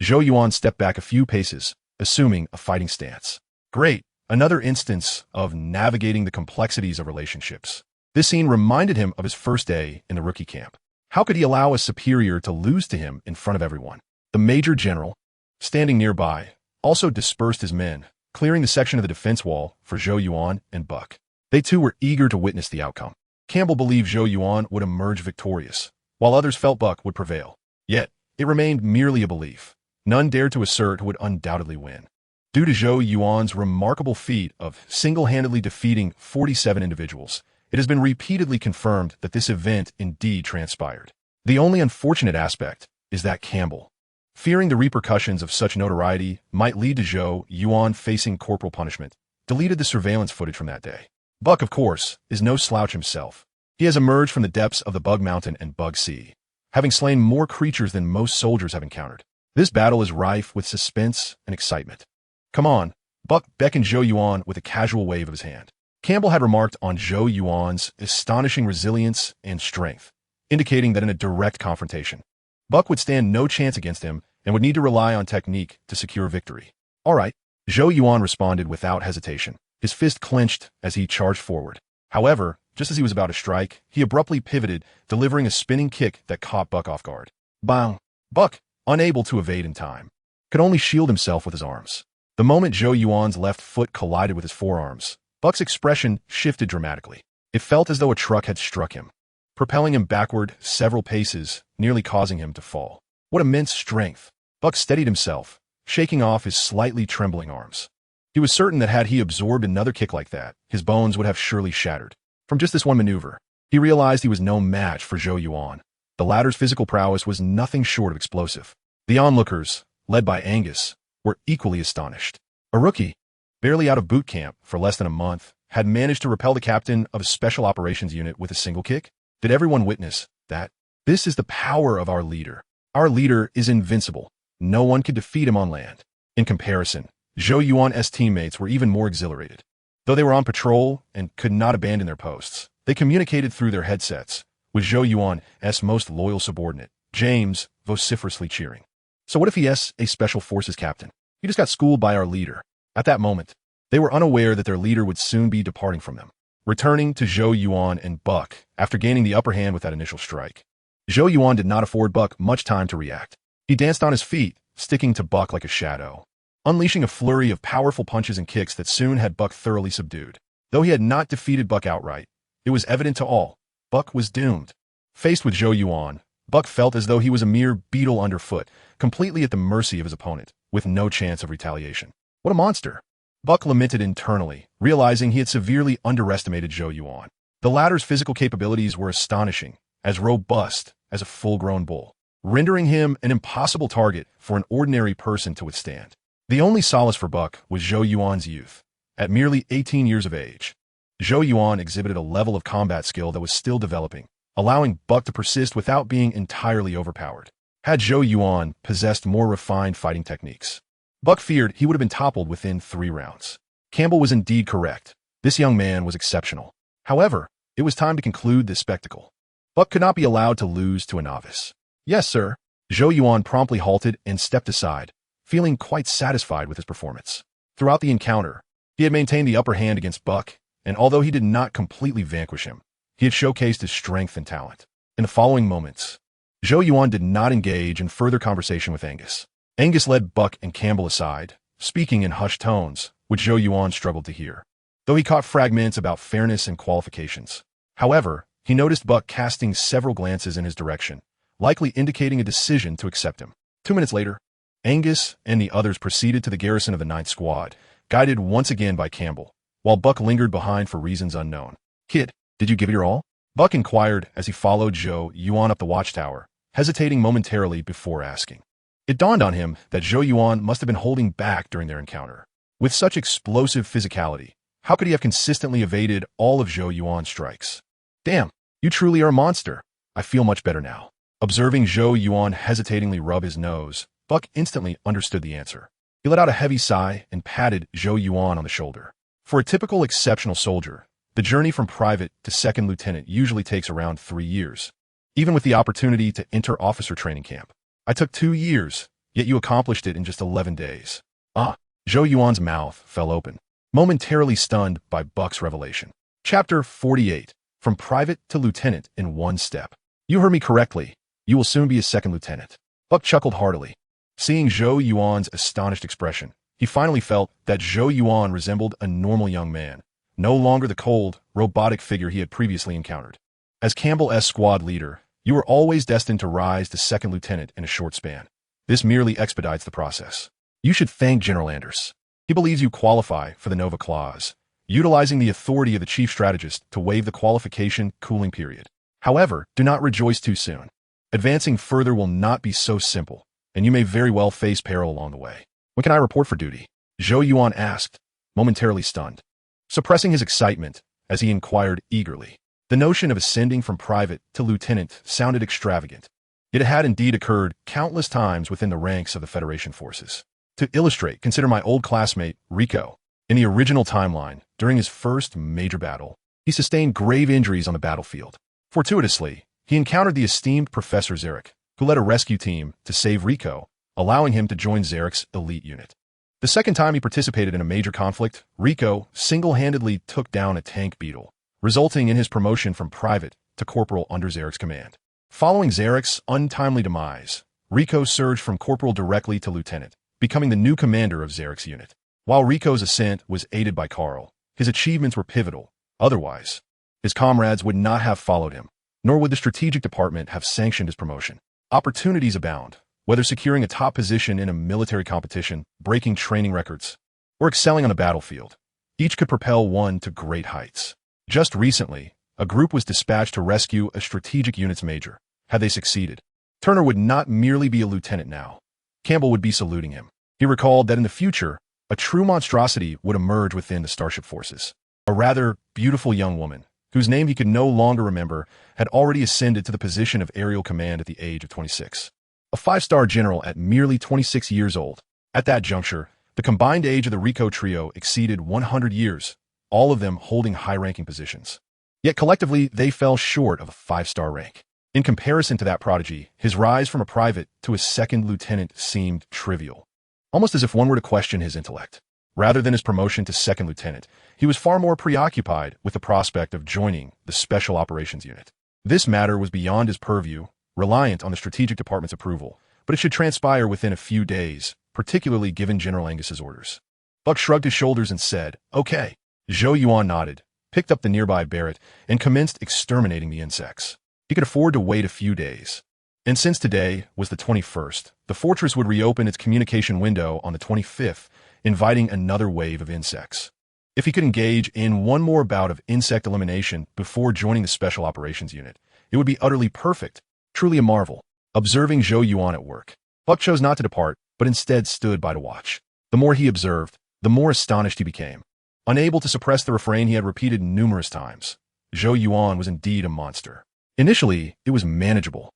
Zhou Yuan stepped back a few paces, assuming a fighting stance. Great. Another instance of navigating the complexities of relationships. This scene reminded him of his first day in the rookie camp. How could he allow a superior to lose to him in front of everyone? The Major General, standing nearby, also dispersed his men, clearing the section of the defense wall for Zhou Yuan and Buck. They too were eager to witness the outcome. Campbell believed Zhou Yuan would emerge victorious, while others felt Buck would prevail. Yet, it remained merely a belief. None dared to assert who would undoubtedly win. Due to Zhou Yuan's remarkable feat of single-handedly defeating 47 individuals, it has been repeatedly confirmed that this event indeed transpired. The only unfortunate aspect is that Campbell, fearing the repercussions of such notoriety might lead to Zhou Yuan facing corporal punishment, deleted the surveillance footage from that day. Buck, of course, is no slouch himself. He has emerged from the depths of the Bug Mountain and Bug Sea, having slain more creatures than most soldiers have encountered. This battle is rife with suspense and excitement. Come on, Buck beckoned Zhou Yuan with a casual wave of his hand. Campbell had remarked on Zhou Yuan's astonishing resilience and strength, indicating that in a direct confrontation, Buck would stand no chance against him and would need to rely on technique to secure victory. All right, Zhou Yuan responded without hesitation, his fist clenched as he charged forward. However, just as he was about to strike, he abruptly pivoted, delivering a spinning kick that caught Buck off guard. Bang! Buck, unable to evade in time, could only shield himself with his arms. The moment Zhou Yuan's left foot collided with his forearms, Buck's expression shifted dramatically. It felt as though a truck had struck him, propelling him backward several paces, nearly causing him to fall. What immense strength! Buck steadied himself, shaking off his slightly trembling arms. He was certain that had he absorbed another kick like that, his bones would have surely shattered. From just this one maneuver, he realized he was no match for Zhou Yuan. The latter's physical prowess was nothing short of explosive. The onlookers, led by Angus, were equally astonished. A rookie, barely out of boot camp for less than a month, had managed to repel the captain of a special operations unit with a single kick? Did everyone witness that? This is the power of our leader. Our leader is invincible. No one could defeat him on land. In comparison, Zhou Yuan's teammates were even more exhilarated. Though they were on patrol and could not abandon their posts, they communicated through their headsets, with Zhou Yuan's most loyal subordinate, James, vociferously cheering. So what if he is a special forces captain? He just got schooled by our leader. At that moment, they were unaware that their leader would soon be departing from them, returning to Zhou Yuan and Buck after gaining the upper hand with that initial strike. Zhou Yuan did not afford Buck much time to react. He danced on his feet, sticking to Buck like a shadow, unleashing a flurry of powerful punches and kicks that soon had Buck thoroughly subdued. Though he had not defeated Buck outright, it was evident to all, Buck was doomed. Faced with Zhou Yuan, Buck felt as though he was a mere beetle underfoot, completely at the mercy of his opponent, with no chance of retaliation. What a monster! Buck lamented internally, realizing he had severely underestimated Zhou Yuan. The latter's physical capabilities were astonishing, as robust as a full-grown bull, rendering him an impossible target for an ordinary person to withstand. The only solace for Buck was Zhou Yuan's youth. At merely 18 years of age, Zhou Yuan exhibited a level of combat skill that was still developing, allowing Buck to persist without being entirely overpowered. Had Zhou Yuan possessed more refined fighting techniques, Buck feared he would have been toppled within 3 rounds. Campbell was indeed correct. This young man was exceptional. However, it was time to conclude this spectacle. Buck could not be allowed to lose to a novice. Yes, sir. Zhou Yuan promptly halted and stepped aside, feeling quite satisfied with his performance. Throughout the encounter, he had maintained the upper hand against Buck, and although he did not completely vanquish him, he had showcased his strength and talent. In the following moments, Zhou Yuan did not engage in further conversation with Angus. Angus led Buck and Campbell aside, speaking in hushed tones, which Zhou Yuan struggled to hear, though he caught fragments about fairness and qualifications. However, he noticed Buck casting several glances in his direction, likely indicating a decision to accept him. 2 minutes later, Angus and the others proceeded to the garrison of the 9th Squad, guided once again by Campbell, while Buck lingered behind for reasons unknown. Kid, did you give it your all? Buck inquired as he followed Zhou Yuan up the watchtower, hesitating momentarily before asking. It dawned on him that Zhou Yuan must have been holding back during their encounter. With such explosive physicality, how could he have consistently evaded all of Zhou Yuan's strikes? Damn, you truly are a monster. I feel much better now. Observing Zhou Yuan hesitatingly rub his nose, Buck instantly understood the answer. He let out a heavy sigh and patted Zhou Yuan on the shoulder. For a typical exceptional soldier, the journey from private to second lieutenant usually takes around 3 years, even with the opportunity to enter officer training camp. I took 2 years, yet you accomplished it in just 11 days. Zhou Yuan's mouth fell open, momentarily stunned by Buck's revelation. Chapter 48. From Private to Lieutenant in 1 step. You heard me correctly. You will soon be a second lieutenant. Buck chuckled heartily. Seeing Zhou Yuan's astonished expression, he finally felt that Zhou Yuan resembled a normal young man, no longer the cold, robotic figure he had previously encountered. As Campbell's squad leader, you were always destined to rise to second lieutenant in a short span. This merely expedites the process. You should thank General Anders. He believes you qualify for the Nova Clause, utilizing the authority of the chief strategist to waive the qualification cooling period. However, do not rejoice too soon. Advancing further will not be so simple, and you may very well face peril along the way. When can I report for duty? Zhou Yuan asked, momentarily stunned, suppressing his excitement as he inquired eagerly. The notion of ascending from private to lieutenant sounded extravagant, yet it had indeed occurred countless times within the ranks of the Federation forces. To illustrate, consider my old classmate, Rico. In the original timeline, during his first major battle, he sustained grave injuries on the battlefield. Fortuitously, he encountered the esteemed Professor Zarek, who led a rescue team to save Rico, allowing him to join Zarek's elite unit. The second time he participated in a major conflict, Rico single-handedly took down a tank beetle, resulting in his promotion from private to corporal under Zarek's command. Following Zarek's untimely demise, Rico surged from corporal directly to lieutenant, becoming the new commander of Zarek's unit. While Rico's ascent was aided by Carl, His achievements were pivotal. Otherwise, his comrades would not have followed him, nor would the strategic department have sanctioned his promotion. Opportunities abound, whether securing a top position in a military competition, breaking training records, or excelling on a battlefield. Each could propel one to great heights. Just recently, a group was dispatched to rescue a strategic unit's major. Had they succeeded, Turner would not merely be a lieutenant now. Campbell would be saluting him. He recalled that in the future, a true monstrosity would emerge within the Starship forces. A rather beautiful young woman, whose name he could no longer remember, had already ascended to the position of aerial command at the age of 26. A 5-star general at merely 26 years old. At that juncture, the combined age of the Rico trio exceeded 100 years, all of them holding high-ranking positions. Yet collectively, they fell short of a 5-star rank. In comparison to that prodigy, his rise from a private to a second lieutenant seemed trivial, almost as if one were to question his intellect. Rather than his promotion to second lieutenant, he was far more preoccupied with the prospect of joining the Special Operations Unit. This matter was beyond his purview, reliant on the strategic department's approval, but it should transpire within a few days, particularly given General Angus's orders. Buck shrugged his shoulders and said, "Okay." Zhou Yuan nodded, picked up the nearby Barrett, and commenced exterminating the insects. He could afford to wait a few days. And since today was the 21st, the fortress would reopen its communication window on the 25th, inviting another wave of insects. If he could engage in one more bout of insect elimination before joining the Special Operations Unit, it would be utterly perfect, truly a marvel. Observing Zhou Yuan at work, Buck chose not to depart, but instead stood by to watch. The more he observed, the more astonished he became. Unable to suppress the refrain he had repeated numerous times, Zhou Yuan was indeed a monster. Initially, it was manageable.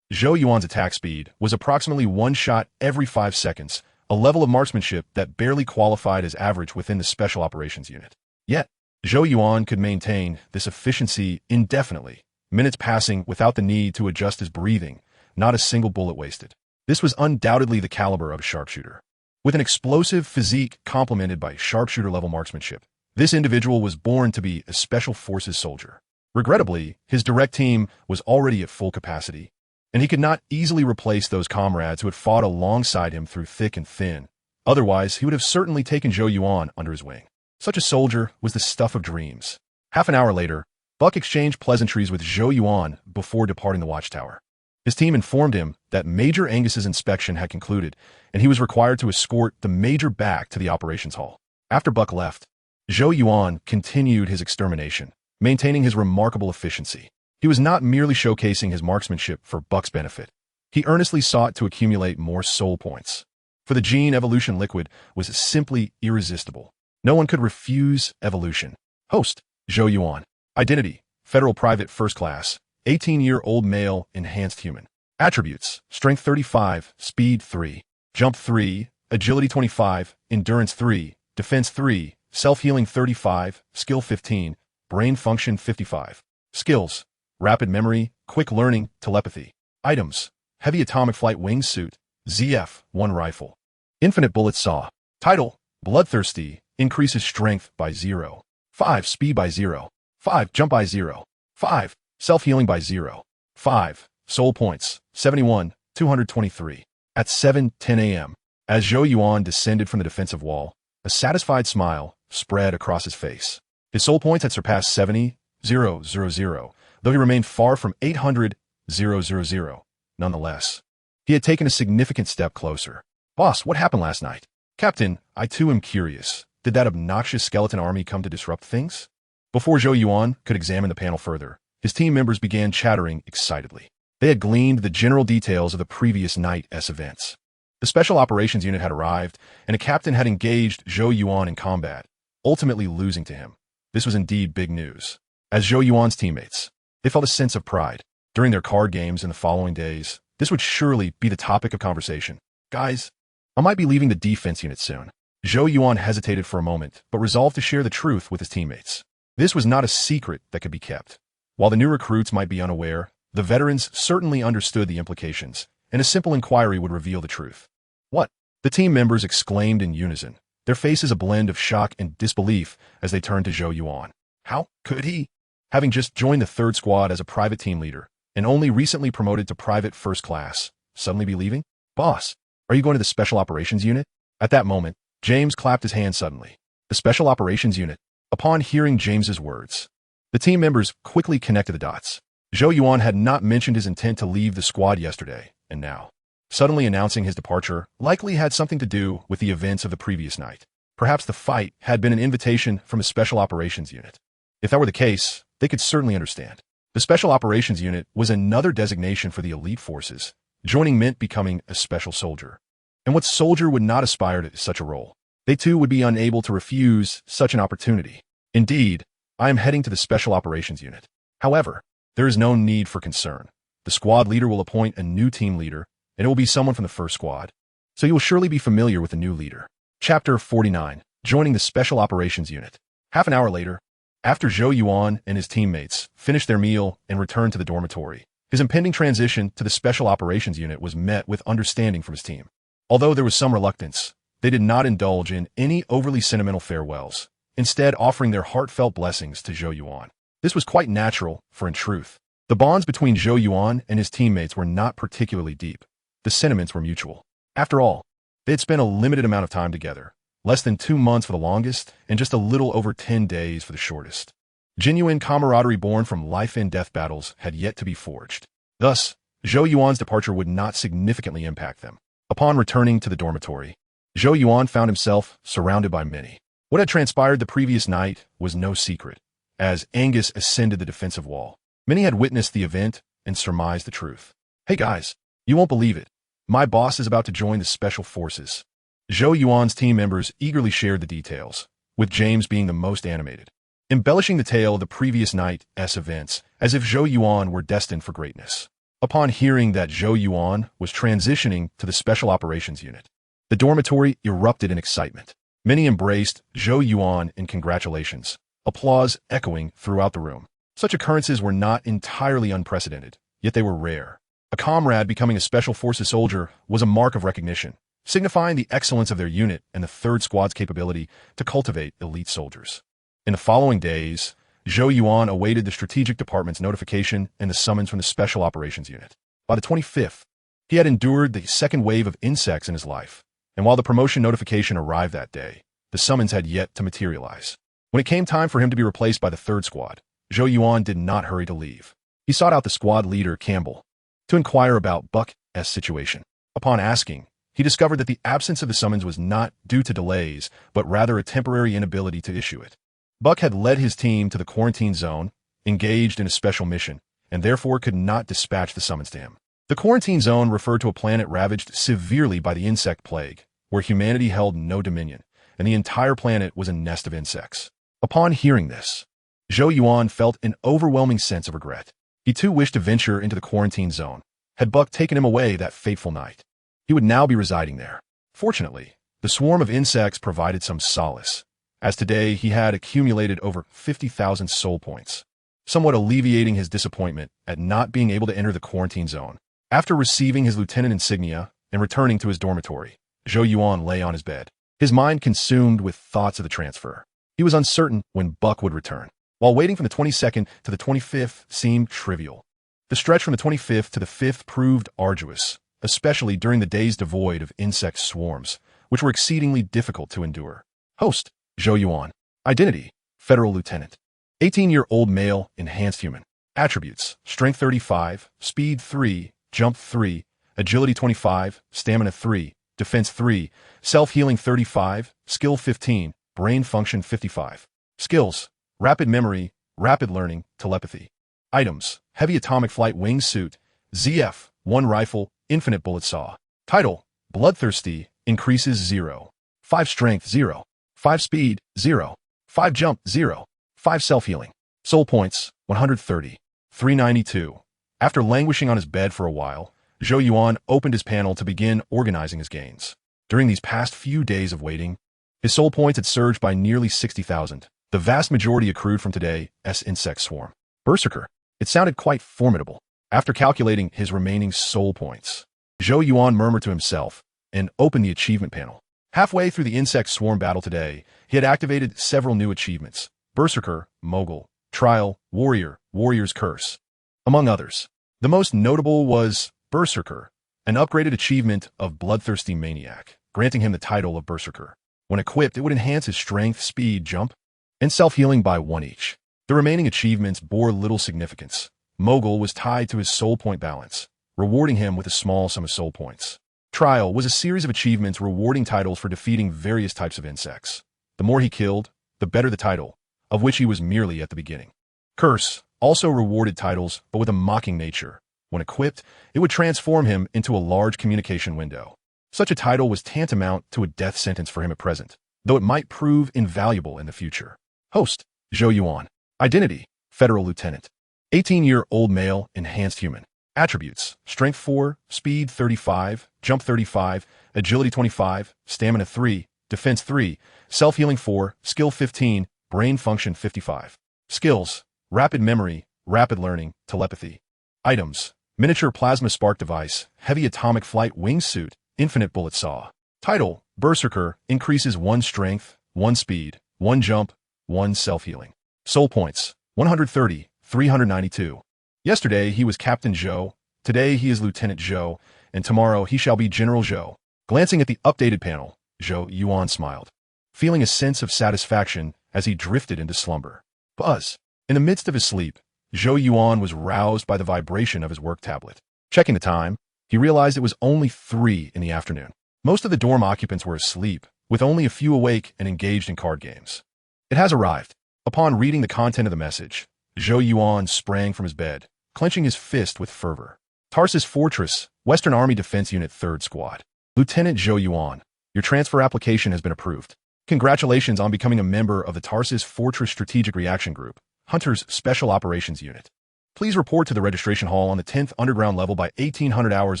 Zhou Yuan's attack speed was approximately one shot every 5 seconds, a level of marksmanship that barely qualified as average within the Special Operations Unit. Yet, Zhou Yuan could maintain this efficiency indefinitely, minutes passing without the need to adjust his breathing, not a single bullet wasted. This was undoubtedly the caliber of a sharpshooter. With an explosive physique complemented by sharpshooter-level marksmanship, this individual was born to be a Special Forces soldier. Regrettably, his direct team was already at full capacity, and he could not easily replace those comrades who had fought alongside him through thick and thin. Otherwise, he would have certainly taken Zhou Yuan under his wing. Such a soldier was the stuff of dreams. Half an hour later, Buck exchanged pleasantries with Zhou Yuan before departing the watchtower. His team informed him that Major Angus's inspection had concluded, and he was required to escort the Major back to the operations hall. After Buck left, Zhou Yuan continued his extermination, maintaining his remarkable efficiency. He was not merely showcasing his marksmanship for Buck's benefit. He earnestly sought to accumulate more soul points. For the gene evolution liquid was simply irresistible. No one could refuse evolution. Host, Zhou Yuan. Identity, Federal Private First Class, 18-year-old male, enhanced human. Attributes, Strength 35, Speed 3, Jump 3, Agility 25, Endurance 3, Defense 3, Self-Healing 35, Skill 15, Brain Function 55. Skills, Rapid Memory, Quick Learning, Telepathy. Items, Heavy Atomic Flight Wingsuit, ZF-1 Rifle. Infinite Bullet Saw. Title, Bloodthirsty, increases Strength by 0. 5 Speed by 0. 5 Jump by 0. 5 Self-Healing by 0. 5 Soul Points, 71, 223. At 7:10 a.m., as Zhou Yuan descended from the defensive wall, a satisfied smile spread across his face. His soul points had surpassed 70,000, though he remained far from 800,000. Nonetheless, he had taken a significant step closer. "Boss, what happened last night?" "Captain, I too am curious. Did that obnoxious skeleton army come to disrupt things?" Before Zhou Yuan could examine the panel further, his team members began chattering excitedly. They had gleaned the general details of the previous night's events. The Special Operations Unit had arrived, and a captain had engaged Zhou Yuan in combat, ultimately losing to him. This was indeed big news. As Zhou Yuan's teammates, they felt a sense of pride. During their card games in the following days, this would surely be the topic of conversation. "Guys, I might be leaving the defense unit soon." Zhou Yuan hesitated for a moment, but resolved to share the truth with his teammates. This was not a secret that could be kept. While the new recruits might be unaware, the veterans certainly understood the implications, and a simple inquiry would reveal the truth. "What?" the team members exclaimed in unison, their faces a blend of shock and disbelief as they turned to Zhou Yuan. How could he, having just joined the 3rd Squad as a private team leader, and only recently promoted to Private First Class, suddenly be leaving? "Boss, are you going to the Special Operations Unit?" At that moment, James clapped his hands suddenly. "The Special Operations Unit? Upon hearing James's words, the team members quickly connected the dots. Zhou Yuan had not mentioned his intent to leave the squad yesterday, and now, suddenly announcing his departure likely had something to do with the events of the previous night. Perhaps the fight had been an invitation from a special operations unit. If that were the case, they could certainly understand. The Special Operations Unit was another designation for the elite forces. Joining meant becoming a special soldier. And what soldier would not aspire to such a role? They too would be unable to refuse such an opportunity. Indeed, I am heading to the Special Operations Unit. However, there is no need for concern. The squad leader will appoint a new team leader, and it will be someone from the first squad. So you will surely be familiar with the new leader. Chapter 49. Joining the Special Operations Unit. Half an hour later, after Zhou Yuan and his teammates finished their meal and returned to the dormitory, his impending transition to the Special Operations Unit was met with understanding from his team. Although there was some reluctance, they did not indulge in any overly sentimental farewells, instead offering their heartfelt blessings to Zhou Yuan. This was quite natural, for in truth, the bonds between Zhou Yuan and his teammates were not particularly deep. The sentiments were mutual. After all, they had spent a limited amount of time together, less than 2 months for the longest, and just a little over 10 days for the shortest. Genuine camaraderie born from life and death battles had yet to be forged. Thus, Zhou Yuan's departure would not significantly impact them. Upon returning to the dormitory, Zhou Yuan found himself surrounded by many. What had transpired the previous night was no secret. As Angus ascended the defensive wall, many had witnessed the event and surmised the truth. "Hey guys, you won't believe it. My boss is about to join the Special Forces." Zhou Yuan's team members eagerly shared the details, with James being the most animated, embellishing the tale of the previous night's events as if Zhou Yuan were destined for greatness. Upon hearing that Zhou Yuan was transitioning to the Special Operations Unit, the dormitory erupted in excitement. Many embraced Zhou Yuan in congratulations, applause echoing throughout the room. Such occurrences were not entirely unprecedented, yet they were rare. A comrade becoming a Special Forces soldier was a mark of recognition, signifying the excellence of their unit and the 3rd Squad's capability to cultivate elite soldiers. In the following days, Zhou Yuan awaited the Strategic Department's notification and the summons from the Special Operations Unit. By the 25th, he had endured the second wave of insects in his life, and while the promotion notification arrived that day, the summons had yet to materialize. When it came time for him to be replaced by the 3rd Squad, Zhou Yuan did not hurry to leave. He sought out the squad leader, Campbell, to inquire about Buck's situation. Upon asking, he discovered that the absence of the summons was not due to delays, but rather a temporary inability to issue it. Buck had led his team to the quarantine zone, engaged in a special mission, and therefore could not dispatch the summons to him. The quarantine zone referred to a planet ravaged severely by the insect plague, where humanity held no dominion, and the entire planet was a nest of insects. Upon hearing this, Zhou Yuan felt an overwhelming sense of regret. He too wished to venture into the quarantine zone, had Buck taken him away that fateful night. He would now be residing there. Fortunately, the swarm of insects provided some solace, as today he had accumulated over 50,000 soul points, somewhat alleviating his disappointment at not being able to enter the quarantine zone. After receiving his lieutenant insignia and returning to his dormitory, Zhou Yuan lay on his bed, his mind consumed with thoughts of the transfer. He was uncertain when Buck would return. While waiting from the 22nd to the 25th seemed trivial, the stretch from the 25th to the 5th proved arduous, especially during the days devoid of insect swarms, which were exceedingly difficult to endure. Host, Zhou Yuan. Identity, Federal Lieutenant. 18-year-old male, enhanced human. Attributes, Strength 35, Speed 3, Jump 3, Agility 25, Stamina 3, Defense 3, Self-Healing 35, Skill 15, Brain Function 55. Skills, Rapid Memory, Rapid Learning, Telepathy. Items, Heavy Atomic Flight Wingsuit, ZF, 1 Rifle, Infinite Bullet Saw. Title, Bloodthirsty, increases 0. 5 Strength 0. 5 Speed 0. 5 Jump 0. 5 Self-Healing. Soul Points 130. 392. After languishing on his bed for a while, Zhou Yuan opened his panel to begin organizing his gains. During these past few days of waiting, his soul points had surged by nearly 60,000. The vast majority accrued from today's insect swarm. Berserker. It sounded quite formidable. After calculating his remaining soul points, Zhou Yuan murmured to himself and opened the achievement panel. Halfway through the insect swarm battle today, he had activated several new achievements: Berserker, Mogul, Trial, Warrior, Warrior's Curse, among others. The most notable was Berserker, an upgraded achievement of Bloodthirsty Maniac, granting him the title of Berserker. When equipped, it would enhance his strength, speed, jump, and self-healing by 1 each. The remaining achievements bore little significance. Mogul was tied to his soul point balance, rewarding him with a small sum of soul points. Trial was a series of achievements rewarding titles for defeating various types of insects. The more he killed, the better the title, of which he was merely at the beginning. Curse also rewarded titles, but with a mocking nature. When equipped, it would transform him into a large communication window. Such a title was tantamount to a death sentence for him at present, though it might prove invaluable in the future. Host, Zhou Yuan. Identity, Federal Lieutenant. 18-year-old male, enhanced human. Attributes, Strength 4, Speed 35, Jump 35, Agility 25, Stamina 3, Defense 3, Self-Healing 4, Skill 15, Brain Function 55. Skills, Rapid Memory, Rapid Learning, Telepathy. Items, Miniature Plasma Spark Device, Heavy Atomic Flight Wingsuit, Infinite Bullet Saw. Title, Berserker, increases 1 Strength, 1 Speed, 1 Jump, 1 Self-Healing. Soul Points, 130, 392. Yesterday he was Captain Zhou, today he is Lieutenant Zhou, and tomorrow he shall be General Zhou. Glancing at the updated panel, Zhou Yuan smiled, feeling a sense of satisfaction as he drifted into slumber. Buzz. In the midst of his sleep, Zhou Yuan was roused by the vibration of his work tablet. Checking the time, he realized it was only 3 in the afternoon. Most of the dorm occupants were asleep, with only a few awake and engaged in card games. It has arrived. Upon reading the content of the message, Zhou Yuan sprang from his bed, clenching his fist with fervor. Tarsus Fortress, Western Army Defense Unit 3rd Squad. Lieutenant Zhou Yuan, your transfer application has been approved. Congratulations on becoming a member of the Tarsus Fortress Strategic Reaction Group, Hunter's Special Operations Unit. Please report to the registration hall on the 10th Underground level by 1800 hours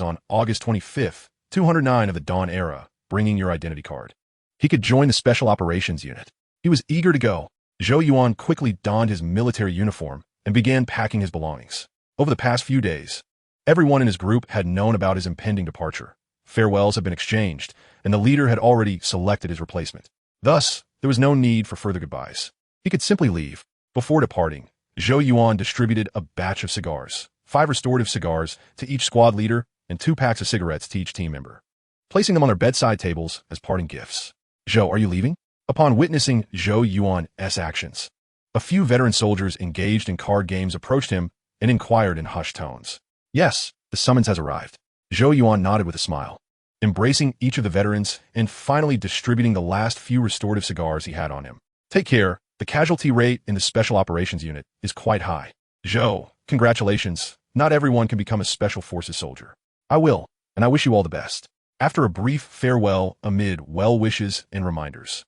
on August 25th, 209 of the Dawn Era, bringing your identity card. He could join the Special Operations Unit. He was eager to go. Zhou Yuan quickly donned his military uniform and began packing his belongings. Over the past few days, everyone in his group had known about his impending departure. Farewells had been exchanged, and the leader had already selected his replacement. Thus, there was no need for further goodbyes. He could simply leave. Before departing, Zhou Yuan distributed a batch of cigars, 5 restorative cigars to each squad leader and 2 packs of cigarettes to each team member, placing them on their bedside tables as parting gifts. Zhou, are you leaving? Upon witnessing Zhou Yuan's actions, a few veteran soldiers engaged in card games approached him and inquired in hushed tones. Yes, the summons has arrived. Zhou Yuan nodded with a smile, embracing each of the veterans and finally distributing the last few restorative cigars he had on him. Take care, the casualty rate in the Special Operations Unit is quite high. Zhou, congratulations, not everyone can become a Special Forces soldier. I will, and I wish you all the best. After a brief farewell amid well wishes and reminders,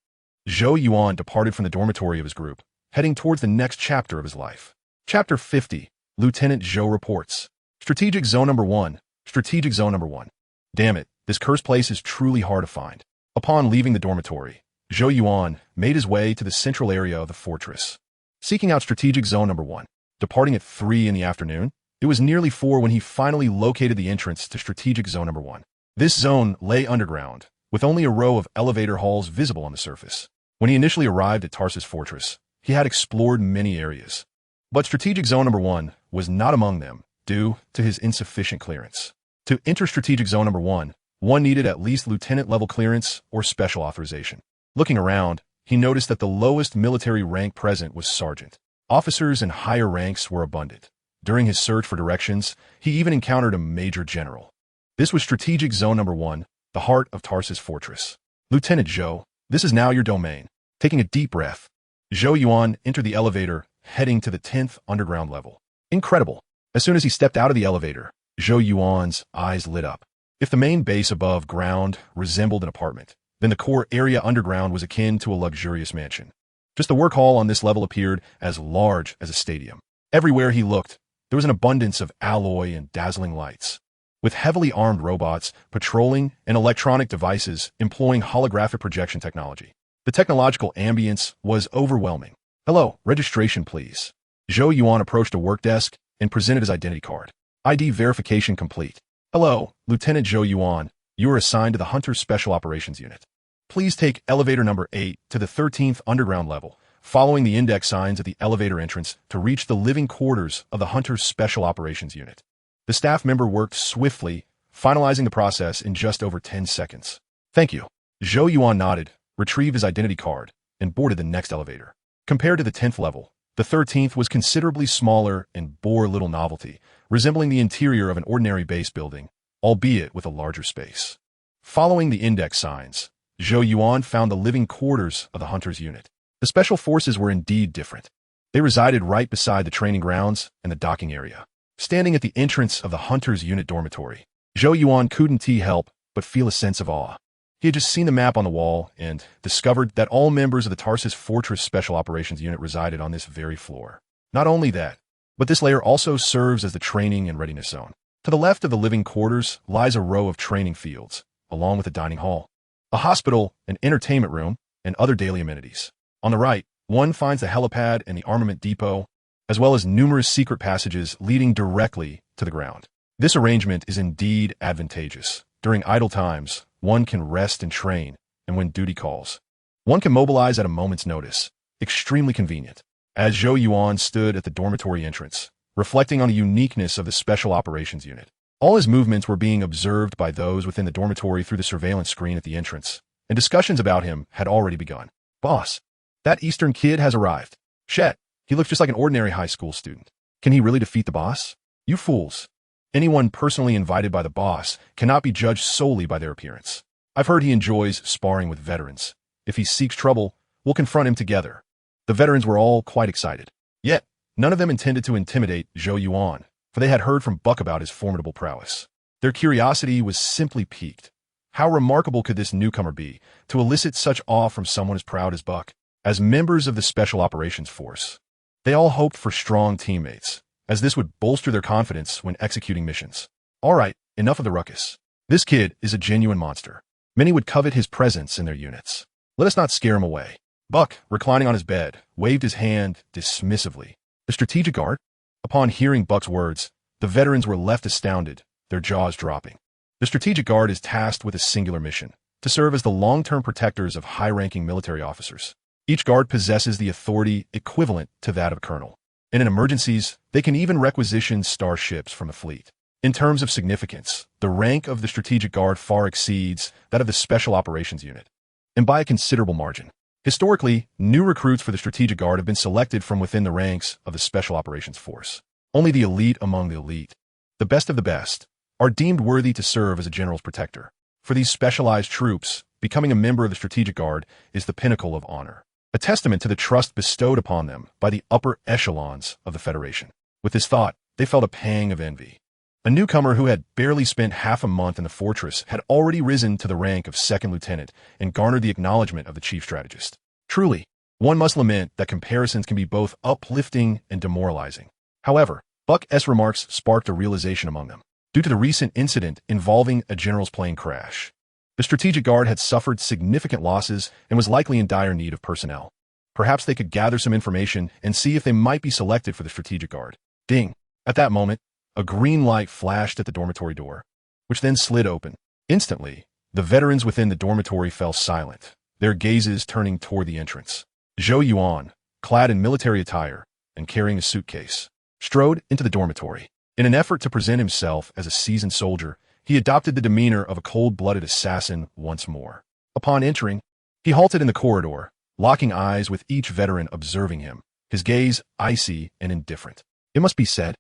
Zhou Yuan departed from the dormitory of his group, heading towards the next chapter of his life. Chapter 50, Lieutenant Zhou reports. Strategic Zone Number 1. Strategic Zone Number 1. Damn it, this cursed place is truly hard to find. Upon leaving the dormitory, Zhou Yuan made his way to the central area of the fortress, seeking out Strategic Zone Number 1. Departing at 3 in the afternoon, it was nearly 4 when he finally located the entrance to Strategic Zone Number 1. This zone lay underground, with only a row of elevator halls visible on the surface. When he initially arrived at Tarsus Fortress, he had explored many areas, but Strategic Zone Number 1 was not among them due to his insufficient clearance. To enter Strategic Zone Number 1, one needed at least lieutenant-level clearance or special authorization. Looking around, he noticed that the lowest military rank present was sergeant. Officers in higher ranks were abundant. During his search for directions, he even encountered a major general. This was Strategic Zone Number 1, the heart of Tarsus Fortress. Lieutenant Zhou, this is now your domain. Taking a deep breath, Zhou Yuan entered the elevator, heading to the 10th underground level. Incredible! As soon as he stepped out of the elevator, Zhou Yuan's eyes lit up. If the main base above ground resembled an apartment, then the core area underground was akin to a luxurious mansion. Just the work hall on this level appeared as large as a stadium. Everywhere he looked, there was an abundance of alloy and dazzling lights, with heavily armed robots patrolling and electronic devices employing holographic projection technology. The technological ambience was overwhelming. Hello, registration please. Zhou Yuan approached a work desk and presented his identity card. ID verification complete. Hello, Lieutenant Zhou Yuan. You are assigned to the Hunter's Special Operations Unit. Please take elevator number 8 to the 13th underground level, following the index signs at the elevator entrance to reach the living quarters of the Hunter's Special Operations Unit. The staff member worked swiftly, finalizing the process in just over 10 seconds. Thank you. Zhou Yuan nodded, retrieved his identity card, and boarded the next elevator. Compared to the 10th level, the 13th was considerably smaller and bore little novelty, resembling the interior of an ordinary base building, albeit with a larger space. Following the index signs, Zhou Yuan found the living quarters of the Hunters unit. The special forces were indeed different. They resided right beside the training grounds and the docking area. Standing at the entrance of the Hunters unit dormitory, Zhou Yuan couldn't help but feel a sense of awe. He had just seen the map on the wall and discovered that all members of the Tarsus Fortress Special Operations Unit resided on this very floor. Not only that, but this layer also serves as the training and readiness zone. To the left of the living quarters lies a row of training fields, along with a dining hall, a hospital, an entertainment room, and other daily amenities. On the right, one finds the helipad and the armament depot, as well as numerous secret passages leading directly to the ground. This arrangement is indeed advantageous. During idle times, one can rest and train, and when duty calls, one can mobilize at a moment's notice. Extremely convenient. As Zhou Yuan stood at the dormitory entrance, reflecting on the uniqueness of the Special Operations Unit, all his movements were being observed by those within the dormitory through the surveillance screen at the entrance, and discussions about him had already begun. Boss, that Eastern kid has arrived. Shet, he looks just like an ordinary high school student. Can he really defeat the boss? You fools. Anyone personally invited by the boss cannot be judged solely by their appearance. I've heard he enjoys sparring with veterans. If he seeks trouble, we'll confront him together. The veterans were all quite excited. Yet, none of them intended to intimidate Zhou Yuan, for they had heard from Buck about his formidable prowess. Their curiosity was simply piqued. How remarkable could this newcomer be to elicit such awe from someone as proud as Buck? As members of the Special Operations Force, they all hoped for strong teammates, as this would bolster their confidence when executing missions. All right, enough of the ruckus. This kid is a genuine monster. Many would covet his presence in their units. Let us not scare him away. Buck, reclining on his bed, waved his hand dismissively. The strategic guard? Upon hearing Buck's words, the veterans were left astounded, their jaws dropping. The strategic guard is tasked with a singular mission, to serve as the long-term protectors of high-ranking military officers. Each guard possesses the authority equivalent to that of a colonel. And in emergencies, they can even requisition starships from a fleet. In terms of significance, the rank of the Strategic Guard far exceeds that of the Special Operations Unit, and by a considerable margin. Historically, new recruits for the Strategic Guard have been selected from within the ranks of the Special Operations Force. Only the elite among the elite, the best of the best, are deemed worthy to serve as a general's protector. For these specialized troops, becoming a member of the Strategic Guard is the pinnacle of honor, a testament to the trust bestowed upon them by the upper echelons of the Federation. With this thought, they felt a pang of envy. A newcomer who had barely spent half a month in the fortress had already risen to the rank of second lieutenant and garnered the acknowledgement of the chief strategist. Truly, one must lament that comparisons can be both uplifting and demoralizing. However, Buck's remarks sparked a realization among them. Due to the recent incident involving a general's plane crash, the Strategic Guard had suffered significant losses and was likely in dire need of personnel. Perhaps they could gather some information and see if they might be selected for the Strategic Guard. Ding! At that moment, a green light flashed at the dormitory door, which then slid open. Instantly, the veterans within the dormitory fell silent, their gazes turning toward the entrance. Zhou Yuan, clad in military attire and carrying a suitcase, strode into the dormitory. In an effort to present himself as a seasoned soldier, he adopted the demeanor of a cold-blooded assassin once more. Upon entering, he halted in the corridor, locking eyes with each veteran observing him, his gaze icy and indifferent. It must be said,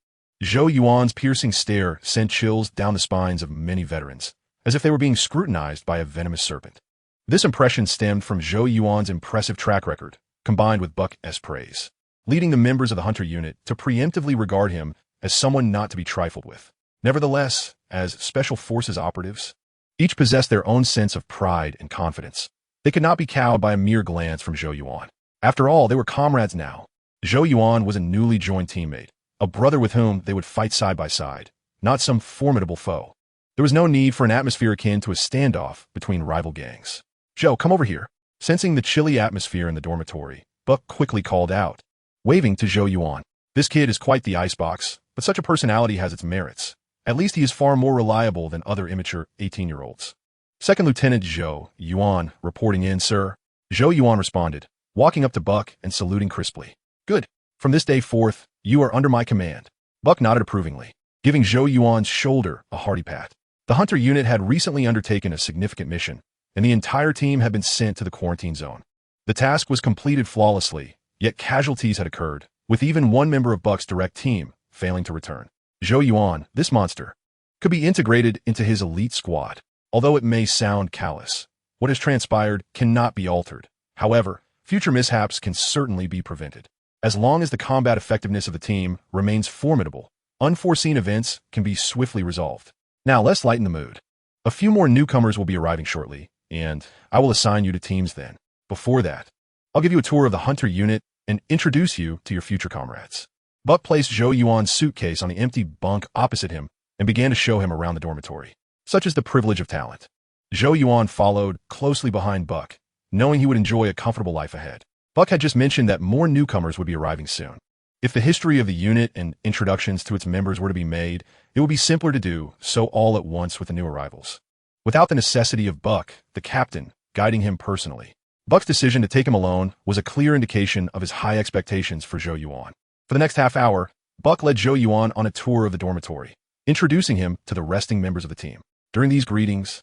Zhou Yuan's piercing stare sent chills down the spines of many veterans, as if they were being scrutinized by a venomous serpent. This impression stemmed from Zhou Yuan's impressive track record, combined with Buck's praise, leading the members of the Hunter unit to preemptively regard him as someone not to be trifled with. Nevertheless, as Special Forces operatives, each possessed their own sense of pride and confidence. They could not be cowed by a mere glance from Zhou Yuan. After all, they were comrades now. Zhou Yuan was a newly joined teammate, a brother with whom they would fight side by side, not some formidable foe. There was no need for an atmosphere akin to a standoff between rival gangs. Zhou, come over here. Sensing the chilly atmosphere in the dormitory, Buck quickly called out, waving to Zhou Yuan. This kid is quite the icebox, but such a personality has its merits. At least he is far more reliable than other immature 18-year-olds. Second Lieutenant Zhou Yuan reporting in, sir. Zhou Yuan responded, walking up to Buck and saluting crisply. Good. From this day forth, you are under my command. Buck nodded approvingly, giving Zhou Yuan's shoulder a hearty pat. The Hunter unit had recently undertaken a significant mission, and the entire team had been sent to the quarantine zone. The task was completed flawlessly, Yet casualties had occurred, with even one member of Buck's direct team failing to return. Zhou Yuan, this monster, could be integrated into his elite squad. Although it may sound callous, what has transpired cannot be altered. However, future mishaps can certainly be prevented. As long as the combat effectiveness of the team remains formidable, unforeseen events can be swiftly resolved. Now let's lighten the mood. A few more newcomers will be arriving shortly, and I will assign you to teams then. Before that, I'll give you a tour of the Hunter unit and introduce you to your future comrades. Buck placed Zhou Yuan's suitcase on the empty bunk opposite him and began to show him around the dormitory. Such is the privilege of talent. Zhou Yuan followed closely behind Buck, knowing he would enjoy a comfortable life ahead. Buck had just mentioned that more newcomers would be arriving soon. If the history of the unit and introductions to its members were to be made, it would be simpler to do so all at once with the new arrivals, without the necessity of Buck, the captain, guiding him personally. Buck's decision to take him alone was a clear indication of his high expectations for Zhou Yuan. For the next half hour, Buck led Zhou Yuan on a tour of the dormitory, introducing him to the resting members of the team. During these greetings,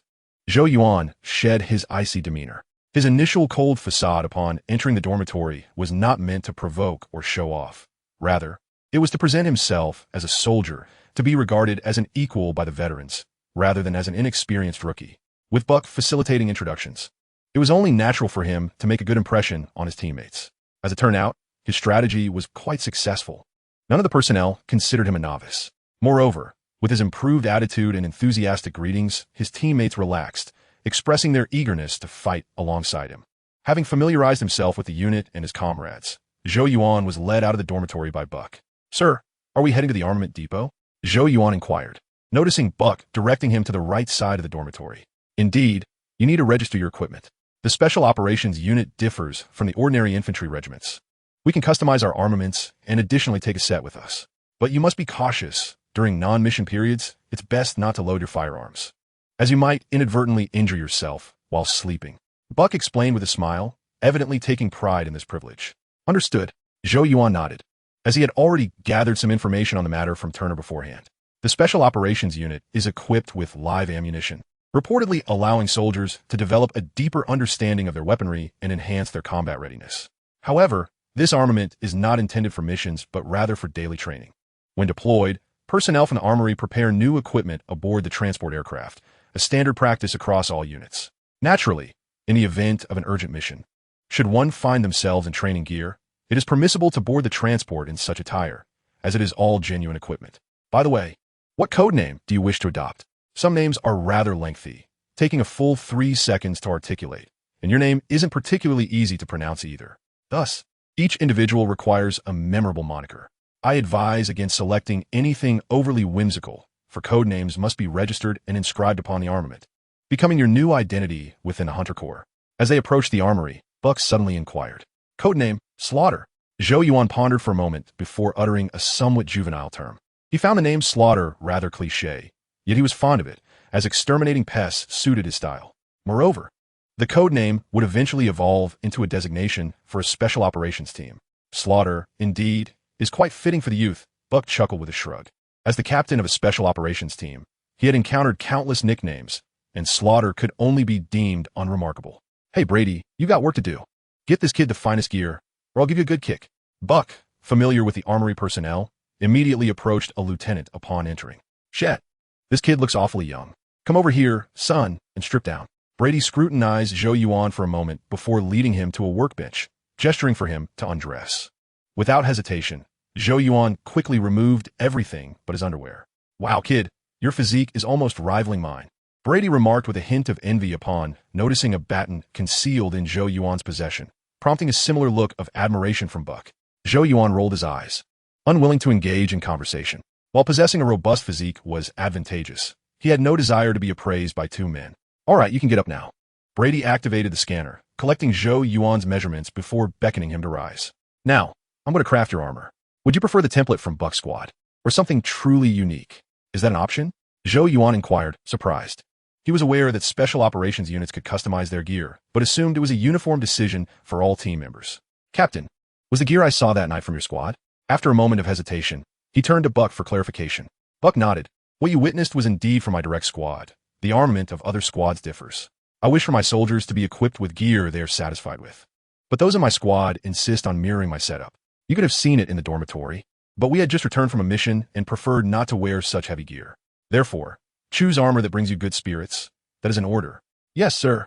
Zhou Yuan shed his icy demeanor. His initial cold facade upon entering the dormitory was not meant to provoke or show off. Rather, it was to present himself as a soldier, to be regarded as an equal by the veterans, rather than as an inexperienced rookie. With Buck facilitating introductions, it was only natural for him to make a good impression on his teammates. As it turned out, his strategy was quite successful. None of the personnel considered him a novice. Moreover, with his improved attitude and enthusiastic greetings, his teammates relaxed, expressing their eagerness to fight alongside him. Having familiarized himself with the unit and his comrades, Zhou Yuan was led out of the dormitory by Buck. "Sir, are we heading to the armament depot?" Zhou Yuan inquired, noticing Buck directing him to the right side of the dormitory. "Indeed, you need to register your equipment. The Special Operations Unit differs from the ordinary infantry regiments. We can customize our armaments and additionally take a set with us. But you must be cautious. During non-mission periods, it's best not to load your firearms, as you might inadvertently injure yourself while sleeping." Buck explained with a smile, evidently taking pride in this privilege. "Understood." Zhou Yuan nodded, as he had already gathered some information on the matter from Turner beforehand. The Special Operations Unit is equipped with live ammunition, reportedly allowing soldiers to develop a deeper understanding of their weaponry and enhance their combat readiness. However, this armament is not intended for missions but rather for daily training. When deployed, personnel from the armory prepare new equipment aboard the transport aircraft, a standard practice across all units. Naturally, in the event of an urgent mission, should one find themselves in training gear, it is permissible to board the transport in such attire, as it is all genuine equipment. By the way, what code name do you wish to adopt? Some names are rather lengthy, taking a full 3 seconds to articulate, and your name isn't particularly easy to pronounce either. Thus, each individual requires a memorable moniker. I advise against selecting anything overly whimsical, for code names must be registered and inscribed upon the armament, becoming your new identity within the Hunter Corps. As they approached the armory, Buck suddenly inquired, "Codename, Slaughter." Zhou Yuan pondered for a moment before uttering a somewhat juvenile term. He found the name Slaughter rather cliché, yet he was fond of it, as exterminating pests suited his style. Moreover, the code name would eventually evolve into a designation for a special operations team. Slaughter, indeed, is quite fitting for the youth. Buck chuckled with a shrug. As the captain of a special operations team, he had encountered countless nicknames, and Slaughter could only be deemed unremarkable. "Hey Brady, you got work to do. Get this kid the finest gear, or I'll give you a good kick." Buck, familiar with the armory personnel, immediately approached a lieutenant upon entering. "Chet, this kid looks awfully young. Come over here, son, and strip down." Brady scrutinized Zhou Yuan for a moment before leading him to a workbench, gesturing for him to undress. Without hesitation, Zhou Yuan quickly removed everything but his underwear. "Wow, kid, your physique is almost rivaling mine," Brady remarked with a hint of envy upon noticing a baton concealed in Zhou Yuan's possession, prompting a similar look of admiration from Buck. Zhou Yuan rolled his eyes, unwilling to engage in conversation. While possessing a robust physique was advantageous, he had no desire to be appraised by two men. "All right, you can get up now." Brady activated the scanner, collecting Zhou Yuan's measurements before beckoning him to rise. "Now, I'm going to craft your armor. Would you prefer the template from Buck's squad, or something truly unique? Is that an option?" Zhou Yuan inquired, surprised. He was aware that special operations units could customize their gear, but assumed it was a uniform decision for all team members. "Captain, was the gear I saw that night from your squad?" After a moment of hesitation, he turned to Buck for clarification. Buck nodded. "What you witnessed was indeed from my direct squad. The armament of other squads differs. I wish for my soldiers to be equipped with gear they are satisfied with. But those in my squad insist on mirroring my setup. You could have seen it in the dormitory, but we had just returned from a mission and preferred not to wear such heavy gear. Therefore, choose armor that brings you good spirits. That is an order. Yes, sir.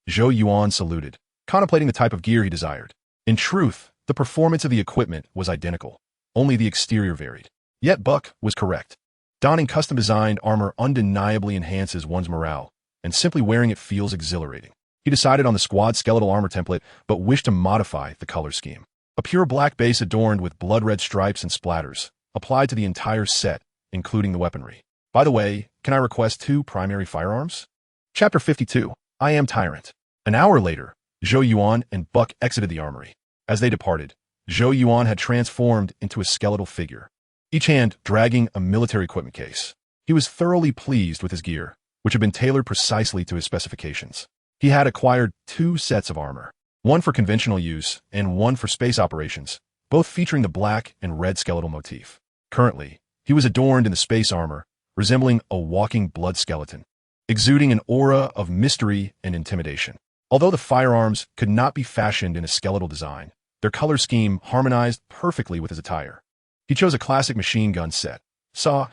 Zhou Yuan saluted, contemplating the type of gear he desired. In truth, the performance of the equipment was identical. Only the exterior varied. Yet Buck was correct. Donning custom-designed armor undeniably enhances one's morale, and simply wearing it feels exhilarating. He decided on the squad skeletal armor template, but wished to modify the color scheme. A pure black base adorned with blood-red stripes and splatters, applied to the entire set, including the weaponry. By the way, can I request 2 primary firearms? Chapter 52. I Am Tyrant. An hour later, Zhou Yuan and Buck exited the armory. As they departed, Zhou Yuan had transformed into a skeletal figure, each hand dragging a military equipment case. He was thoroughly pleased with his gear, which had been tailored precisely to his specifications. He had acquired 2 sets of armor, one for conventional use and one for space operations, both featuring the black and red skeletal motif. Currently, he was adorned in the space armor, resembling a walking blood skeleton, exuding an aura of mystery and intimidation. Although the firearms could not be fashioned in a skeletal design, their color scheme harmonized perfectly with his attire. He chose a classic machine gun set, saw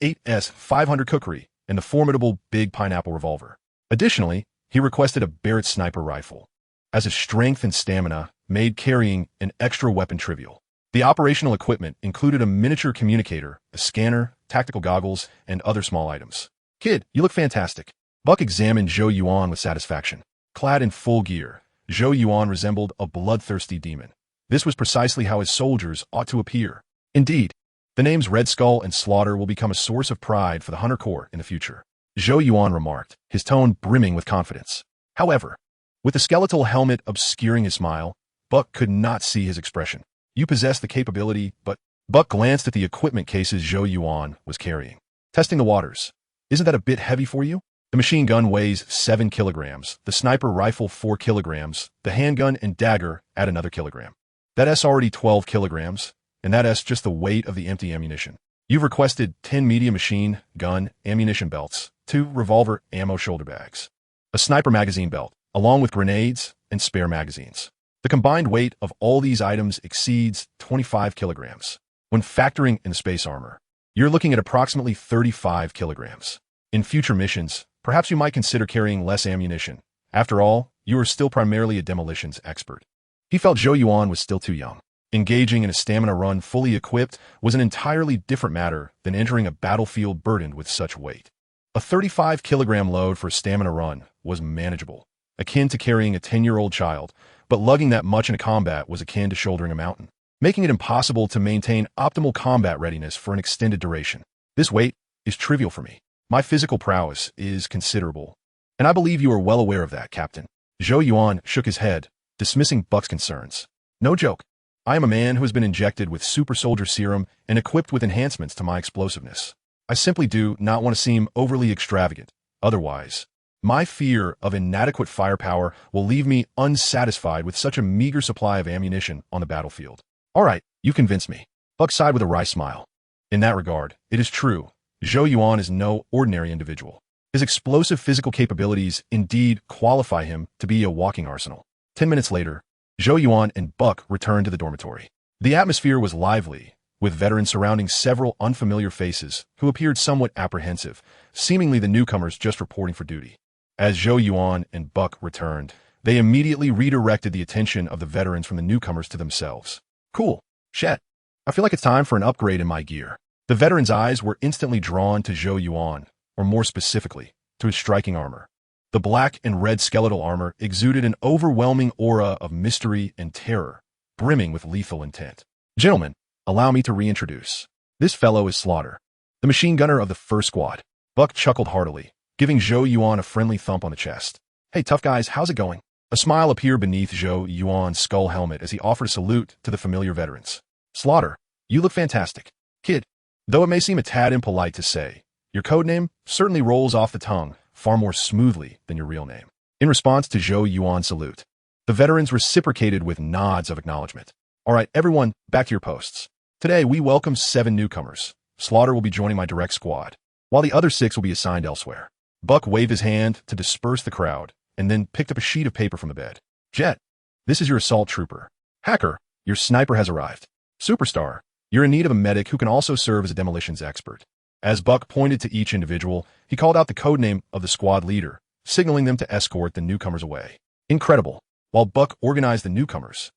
8S 500 cookery, and the formidable Big Pineapple revolver. Additionally, he requested a Barrett sniper rifle, as his strength and stamina made carrying an extra weapon trivial. The operational equipment included a miniature communicator, a scanner, tactical goggles, and other small items. Kid, you look fantastic. Buck examined Zhou Yuan with satisfaction. Clad in full gear, Zhou Yuan resembled a bloodthirsty demon. This was precisely how his soldiers ought to appear. Indeed, the names Red Skull and Slaughter will become a source of pride for the Hunter Corps in the future, Zhou Yuan remarked, his tone brimming with confidence. However, with the skeletal helmet obscuring his smile, Buck could not see his expression. You possess the capability, but Buck glanced at the equipment cases Zhou Yuan was carrying. Testing the waters. Isn't that a bit heavy for you? The machine gun weighs 7 kilograms, the sniper rifle 4 kilograms, the handgun and dagger add another kilogram. That's already 12 kilograms, and that's just the weight of the empty ammunition. You've requested 10 medium machine gun ammunition belts, 2 revolver ammo shoulder bags, a sniper magazine belt, along with grenades and spare magazines. The combined weight of all these items exceeds 25 kilograms. When factoring in the space armor, you're looking at approximately 35 kilograms. In future missions, perhaps you might consider carrying less ammunition. After all, you are still primarily a demolitions expert. He felt Zhou Yuan was still too young. Engaging in a stamina run fully equipped was an entirely different matter than entering a battlefield burdened with such weight. A 35-kilogram load for a stamina run was manageable, akin to carrying a 10-year-old child, but lugging that much in a combat was akin to shouldering a mountain, making it impossible to maintain optimal combat readiness for an extended duration. This weight is trivial for me. My physical prowess is considerable, and I believe you are well aware of that, Captain. Zhou Yuan shook his head, dismissing Buck's concerns. No joke. I am a man who has been injected with Super Soldier Serum and equipped with enhancements to my explosiveness. I simply do not want to seem overly extravagant. Otherwise, my fear of inadequate firepower will leave me unsatisfied with such a meager supply of ammunition on the battlefield. All right, you convinced me. Buck sighed with a wry smile. In that regard, it is true. Zhou Yuan is no ordinary individual. His explosive physical capabilities indeed qualify him to be a walking arsenal. 10 minutes later, Zhou Yuan and Buck returned to the dormitory. The atmosphere was lively, with veterans surrounding several unfamiliar faces who appeared somewhat apprehensive, seemingly the newcomers just reporting for duty. As Zhou Yuan and Buck returned, they immediately redirected the attention of the veterans from the newcomers to themselves. Cool. Shit. I feel like it's time for an upgrade in my gear. The veteran's eyes were instantly drawn to Zhou Yuan, or more specifically, to his striking armor. The black and red skeletal armor exuded an overwhelming aura of mystery and terror, brimming with lethal intent. Gentlemen, allow me to reintroduce. This fellow is Slaughter, the machine gunner of the first squad. Buck chuckled heartily, giving Zhou Yuan a friendly thump on the chest. Hey, tough guys, how's it going? A smile appeared beneath Zhou Yuan's skull helmet as he offered a salute to the familiar veterans. Slaughter, you look fantastic. Kid, though it may seem a tad impolite to say, your code name certainly rolls off the tongue far more smoothly than your real name. In response to Zhou Yuan's salute, the veterans reciprocated with nods of acknowledgement. All right, everyone, back to your posts. Today, we welcome 7 newcomers. Slaughter will be joining my direct squad, while the other 6 will be assigned elsewhere. Buck waved his hand to disperse the crowd, and then picked up a sheet of paper from the bed. Jet, This is your assault trooper. Hacker, your sniper has arrived. Superstar, you're in need of a medic who can also serve as a demolitions expert. As Buck pointed to each individual, he called out the codename of the squad leader, signaling them to escort the newcomers away. Incredible. While Buck organized the newcomers,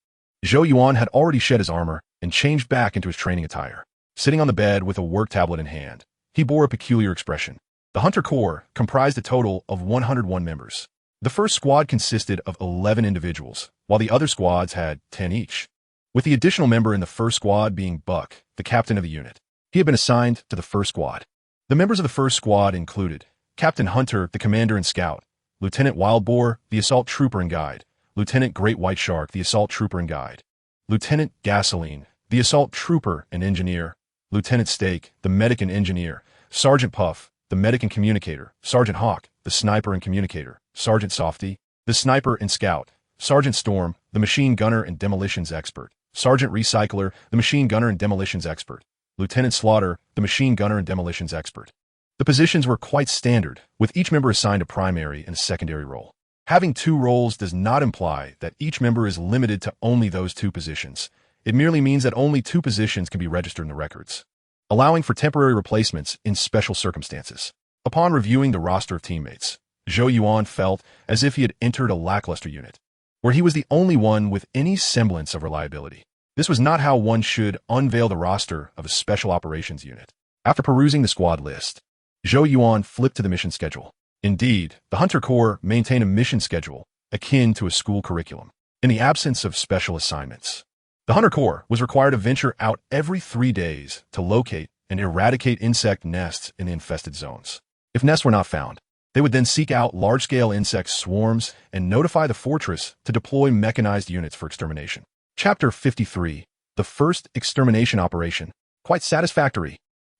Zhou Yuan had already shed his armor and changed back into his training attire. Sitting on the bed with a work tablet in hand, he bore a peculiar expression. The Hunter Corps comprised a total of 101 members. The first squad consisted of 11 individuals, while the other squads had 10 each, with the additional member in the first squad being Buck, the captain of the unit. He had been assigned to the first squad. The members of the first squad included Captain Hunter, the commander and scout, Lieutenant Wildboar, the assault trooper and guide, Lieutenant Great White Shark, the assault trooper and guide, Lieutenant Gasoline, the assault trooper and engineer, Lieutenant Steak, the medic and engineer, Sergeant Puff, the medic and communicator, Sergeant Hawk, the sniper and communicator, Sergeant Softy, the sniper and scout, Sergeant Storm, the machine gunner and demolitions expert, Sergeant Recycler, the machine gunner and demolitions expert, Lieutenant Slaughter, the machine gunner and demolitions expert. The positions were quite standard, with each member assigned a primary and a secondary role. Having two roles does not imply that each member is limited to only those two positions. It merely means that only two positions can be registered in the records, allowing for temporary replacements in special circumstances. Upon reviewing the roster of teammates, Zhou Yuan felt as if he had entered a lackluster unit, where he was the only one with any semblance of reliability. This was not how one should unveil the roster of a special operations unit. After perusing the squad list, Zhou Yuan flipped to the mission schedule. Indeed, the Hunter Corps maintained a mission schedule akin to a school curriculum. In the absence of special assignments, the Hunter Corps was required to venture out every 3 days to locate and eradicate insect nests in the infested zones. If nests were not found, they would then seek out large-scale insect swarms and notify the fortress to deploy mechanized units for extermination. Chapter 53, the first extermination operation. Quite satisfactory.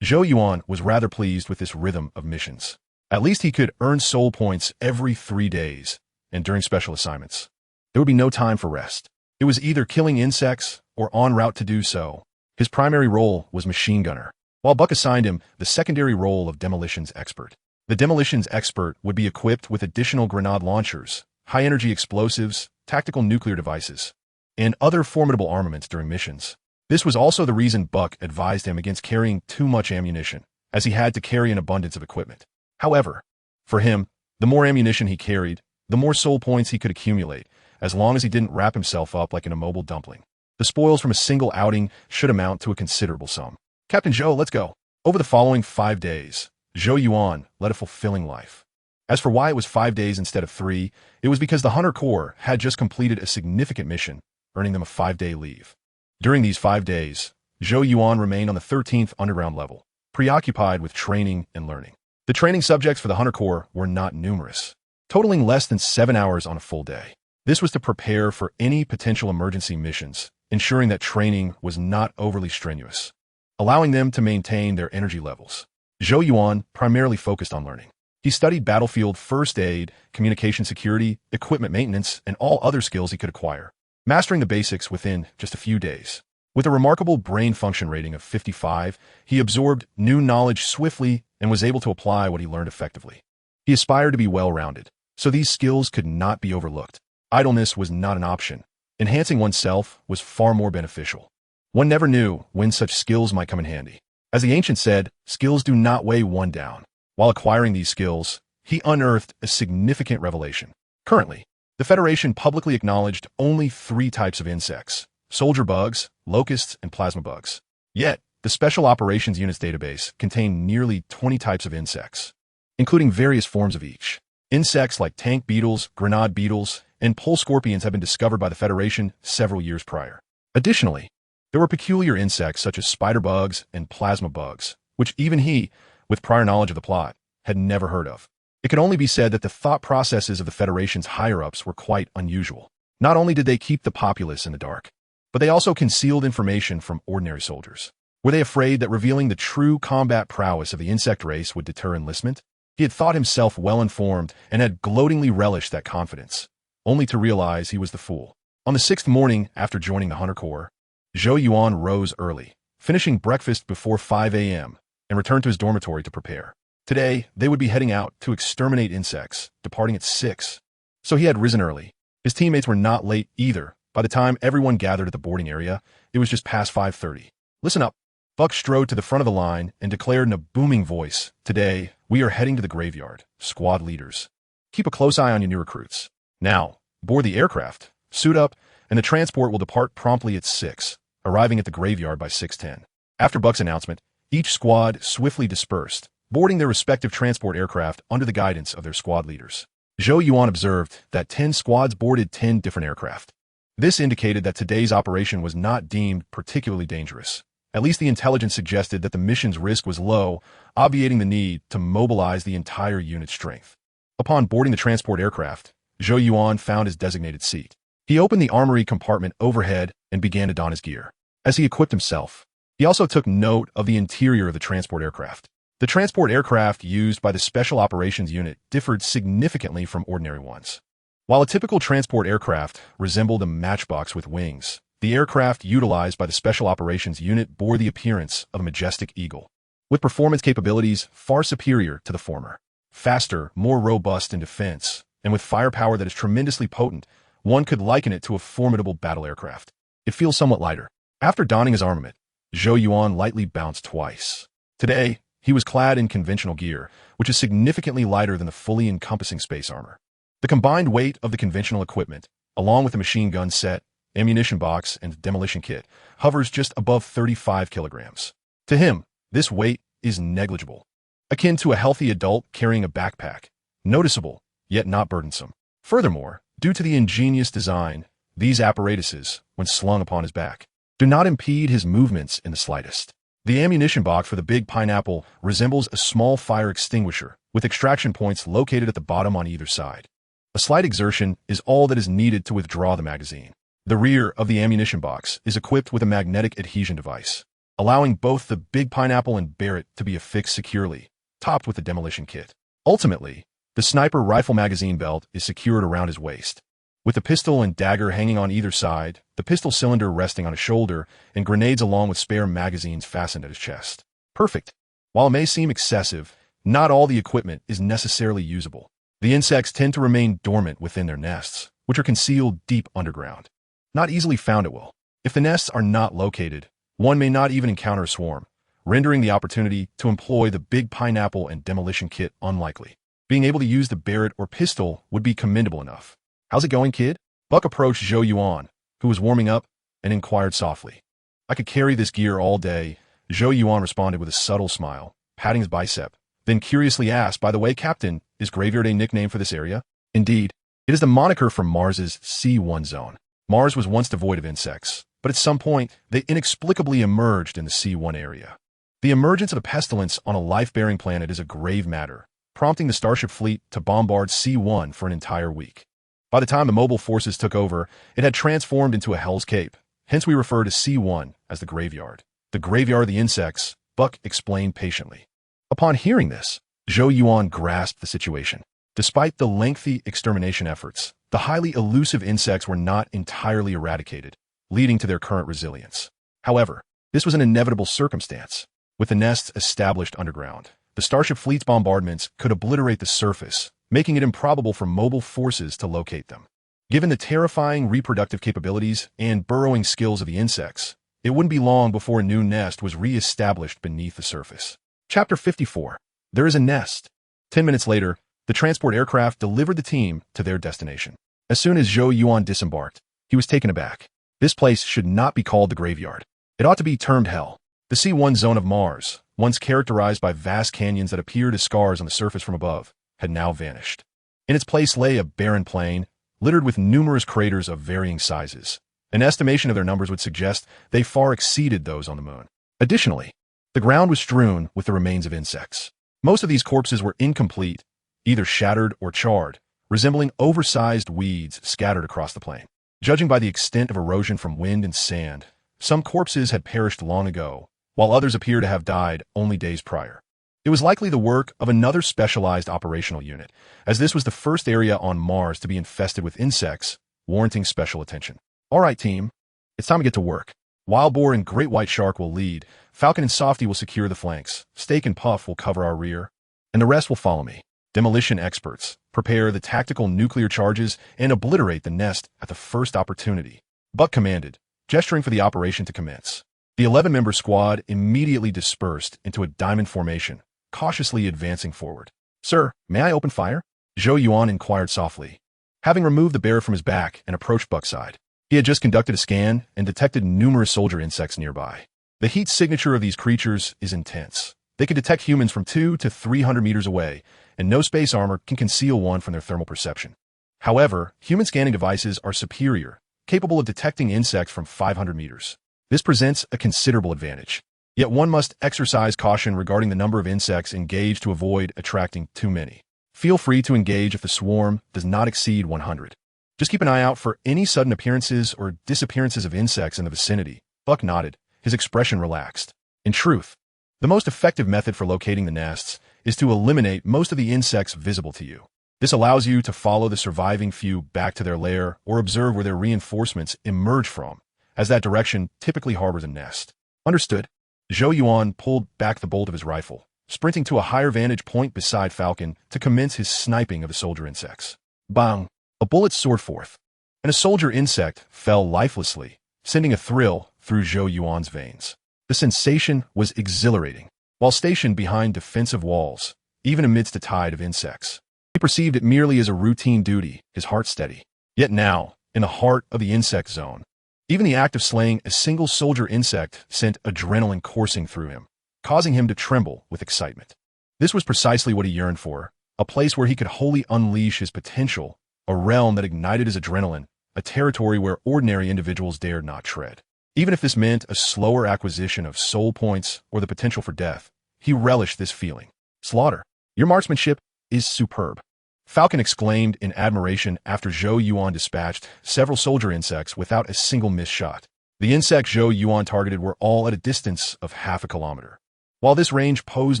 Zhou Yuan was rather pleased with this rhythm of missions. At least he could earn soul points every 3 days, and during special assignments, there would be no time for rest. It was either killing insects or en route to do so. His primary role was machine gunner, while Buck assigned him the secondary role of demolitions expert. The demolitions expert would be equipped with additional grenade launchers, high-energy explosives, tactical nuclear devices, and other formidable armaments during missions. This was also the reason Buck advised him against carrying too much ammunition, as he had to carry an abundance of equipment. However, for him, the more ammunition he carried, the more soul points he could accumulate, as long as he didn't wrap himself up like an immobile dumpling. The spoils from a single outing should amount to a considerable sum. Captain Zhou, let's go. Over the following 5 days, Zhou Yuan led a fulfilling life. As for why it was 5 days instead of 3, it was because the Hunter Corps had just completed a significant mission, earning them a 5-day leave. During these 5 days, Zhou Yuan remained on the 13th underground level, preoccupied with training and learning. The training subjects for the Hunter Corps were not numerous, totaling less than 7 hours on a full day. This was to prepare for any potential emergency missions, ensuring that training was not overly strenuous, allowing them to maintain their energy levels. Zhou Yuan primarily focused on learning. He studied battlefield first aid, communication security, equipment maintenance, and all other skills he could acquire, mastering the basics within just a few days. With a remarkable brain function rating of 55, he absorbed new knowledge swiftly and was able to apply what he learned effectively. He aspired to be well-rounded, so these skills could not be overlooked. Idleness was not an option. Enhancing oneself was far more beneficial. One never knew when such skills might come in handy. As the ancient said, skills do not weigh one down. While acquiring these skills, he unearthed a significant revelation. Currently, the Federation publicly acknowledged only 3 types of insects: soldier bugs, locusts, and plasma bugs. Yet, the Special Operations Units database contained nearly 20 types of insects, including various forms of each. Insects like tank beetles, grenade beetles, and pole scorpions have been discovered by the Federation several years prior. Additionally, there were peculiar insects such as spider bugs and plasma bugs, which even he, with prior knowledge of the plot, had never heard of. It could only be said that the thought processes of the Federation's higher-ups were quite unusual. Not only did they keep the populace in the dark, but they also concealed information from ordinary soldiers. Were they afraid that revealing the true combat prowess of the insect race would deter enlistment? He had thought himself well-informed and had gloatingly relished that confidence, only to realize he was the fool. On the 6th morning after joining the Hunter Corps, Zhou Yuan rose early, finishing breakfast before 5 a.m., and returned to his dormitory to prepare. Today, they would be heading out to exterminate insects, departing at 6. So he had risen early. His teammates were not late either, By the time everyone gathered at the boarding area, it was just past 5:30. Listen up. Buck strode to the front of the line and declared in a booming voice, "Today, we are heading to the graveyard. Squad leaders. Keep a close eye on your new recruits. Now, board the aircraft, suit up, and the transport will depart promptly at 6, arriving at the graveyard by 6:10. After Buck's announcement, each squad swiftly dispersed, boarding their respective transport aircraft under the guidance of their squad leaders. Zhou Yuan observed that 10 squads boarded 10 different aircraft. This indicated that today's operation was not deemed particularly dangerous. At least the intelligence suggested that the mission's risk was low, obviating the need to mobilize the entire unit's strength. Upon boarding the transport aircraft, Zhou Yuan found his designated seat. He opened the armory compartment overhead and began to don his gear. As he equipped himself, he also took note of the interior of the transport aircraft. The transport aircraft used by the Special Operations Unit differed significantly from ordinary ones. While a typical transport aircraft resembled a matchbox with wings, the aircraft utilized by the Special Operations Unit bore the appearance of a majestic eagle, with performance capabilities far superior to the former. Faster, more robust in defense, and with firepower that is tremendously potent, one could liken it to a formidable battle aircraft. It feels somewhat lighter. After donning his armament, Zhou Yuan lightly bounced twice. Today, he was clad in conventional gear, which is significantly lighter than the fully encompassing space armor. The combined weight of the conventional equipment, along with the machine gun set, ammunition box, and demolition kit, hovers just above 35 kilograms. To him, this weight is negligible, akin to a healthy adult carrying a backpack, noticeable, yet not burdensome. Furthermore, due to the ingenious design, these apparatuses, when slung upon his back, do not impede his movements in the slightest. The ammunition box for the big pineapple resembles a small fire extinguisher, with extraction points located at the bottom on either side. A slight exertion is all that is needed to withdraw the magazine. The rear of the ammunition box is equipped with a magnetic adhesion device, allowing both the big pineapple and Barrett to be affixed securely, topped with the demolition kit. Ultimately, the sniper rifle magazine belt is secured around his waist, with the pistol and dagger hanging on either side, the pistol cylinder resting on his shoulder, and grenades along with spare magazines fastened at his chest. Perfect. While it may seem excessive, not all the equipment is necessarily usable. The insects tend to remain dormant within their nests, which are concealed deep underground, not easily found at will. If the nests are not located, one may not even encounter a swarm, rendering the opportunity to employ the big pineapple and demolition kit unlikely. Being able to use the Barrett or pistol would be commendable enough. "How's it going, kid?" Buck approached Zhou Yuan, who was warming up, and inquired softly. "I could carry this gear all day." Zhou Yuan responded with a subtle smile, patting his bicep, then curiously asked, "By the way, Captain, is Graveyard a nickname for this area?" "Indeed. It is the moniker for Mars's C1 zone. Mars was once devoid of insects, but at some point, they inexplicably emerged in the C1 area. The emergence of a pestilence on a life-bearing planet is a grave matter, prompting the Starship fleet to bombard C1 for an entire week. By the time the mobile forces took over, it had transformed into a Hell's Cape. Hence we refer to C1 as the graveyard. The graveyard of the insects, Buck explained patiently. Upon hearing this, Zhou Yuan grasped the situation. Despite the lengthy extermination efforts, the highly elusive insects were not entirely eradicated, leading to their current resilience. However, this was an inevitable circumstance. With the nests established underground, the Starship fleet's bombardments could obliterate the surface, making it improbable for mobile forces to locate them. Given the terrifying reproductive capabilities and burrowing skills of the insects, it wouldn't be long before a new nest was re-established beneath the surface. Chapter 54. There is a nest. 10 minutes later, the transport aircraft delivered the team to their destination. As soon as Zhou Yuan disembarked, he was taken aback. This place should not be called the graveyard. It ought to be termed hell. The C1 zone of Mars, once characterized by vast canyons that appeared as scars on the surface from above, had now vanished. In its place lay a barren plain, littered with numerous craters of varying sizes. An estimation of their numbers would suggest they far exceeded those on the moon. Additionally, the ground was strewn with the remains of insects. Most of these corpses were incomplete, either shattered or charred, resembling oversized weeds scattered across the plain. Judging by the extent of erosion from wind and sand, some corpses had perished long ago, while others appear to have died only days prior. It was likely the work of another specialized operational unit, as this was the first area on Mars to be infested with insects, warranting special attention. "All right, team. It's time to get to work. Wild Boar and Great White Shark will lead, Falcon and Softy will secure the flanks, Steak and Puff will cover our rear, and the rest will follow me. Demolition experts, prepare the tactical nuclear charges and obliterate the nest at the first opportunity. Buck commanded, gesturing for the operation to commence. The 11-member squad immediately dispersed into a diamond formation, cautiously advancing forward. "Sir, may I open fire?" Zhou Yuan inquired softly. Having removed the bearer from his back and approached Buck's side, he had just conducted a scan and detected numerous soldier insects nearby. The heat signature of these creatures is intense. They can detect humans from 200 to 300 meters away, and no space armor can conceal one from their thermal perception. However, human scanning devices are superior, capable of detecting insects from 500 meters. This presents a considerable advantage. Yet one must exercise caution regarding the number of insects engaged to avoid attracting too many. Feel free to engage if the swarm does not exceed 100. Just keep an eye out for any sudden appearances or disappearances of insects in the vicinity. Buck nodded, his expression relaxed. In truth, the most effective method for locating the nests is to eliminate most of the insects visible to you. This allows you to follow the surviving few back to their lair or observe where their reinforcements emerge from, as that direction typically harbors a nest. Understood? Zhou Yuan pulled back the bolt of his rifle, sprinting to a higher vantage point beside Falcon to commence his sniping of the soldier insects. Bang! A bullet soared forth, and a soldier insect fell lifelessly, sending a thrill through Zhou Yuan's veins. The sensation was exhilarating. While stationed behind defensive walls, even amidst a tide of insects, he perceived it merely as a routine duty, his heart steady. Yet now, in the heart of the insect zone, even the act of slaying a single soldier insect sent adrenaline coursing through him, causing him to tremble with excitement. This was precisely what he yearned for, a place where he could wholly unleash his potential, a realm that ignited his adrenaline, a territory where ordinary individuals dared not tread. Even if this meant a slower acquisition of soul points or the potential for death, he relished this feeling. "Slaughter, your marksmanship is superb," Falcon exclaimed in admiration after Zhou Yuan dispatched several soldier insects without a single missed shot. The insects Zhou Yuan targeted were all at a distance of half a kilometer. While this range posed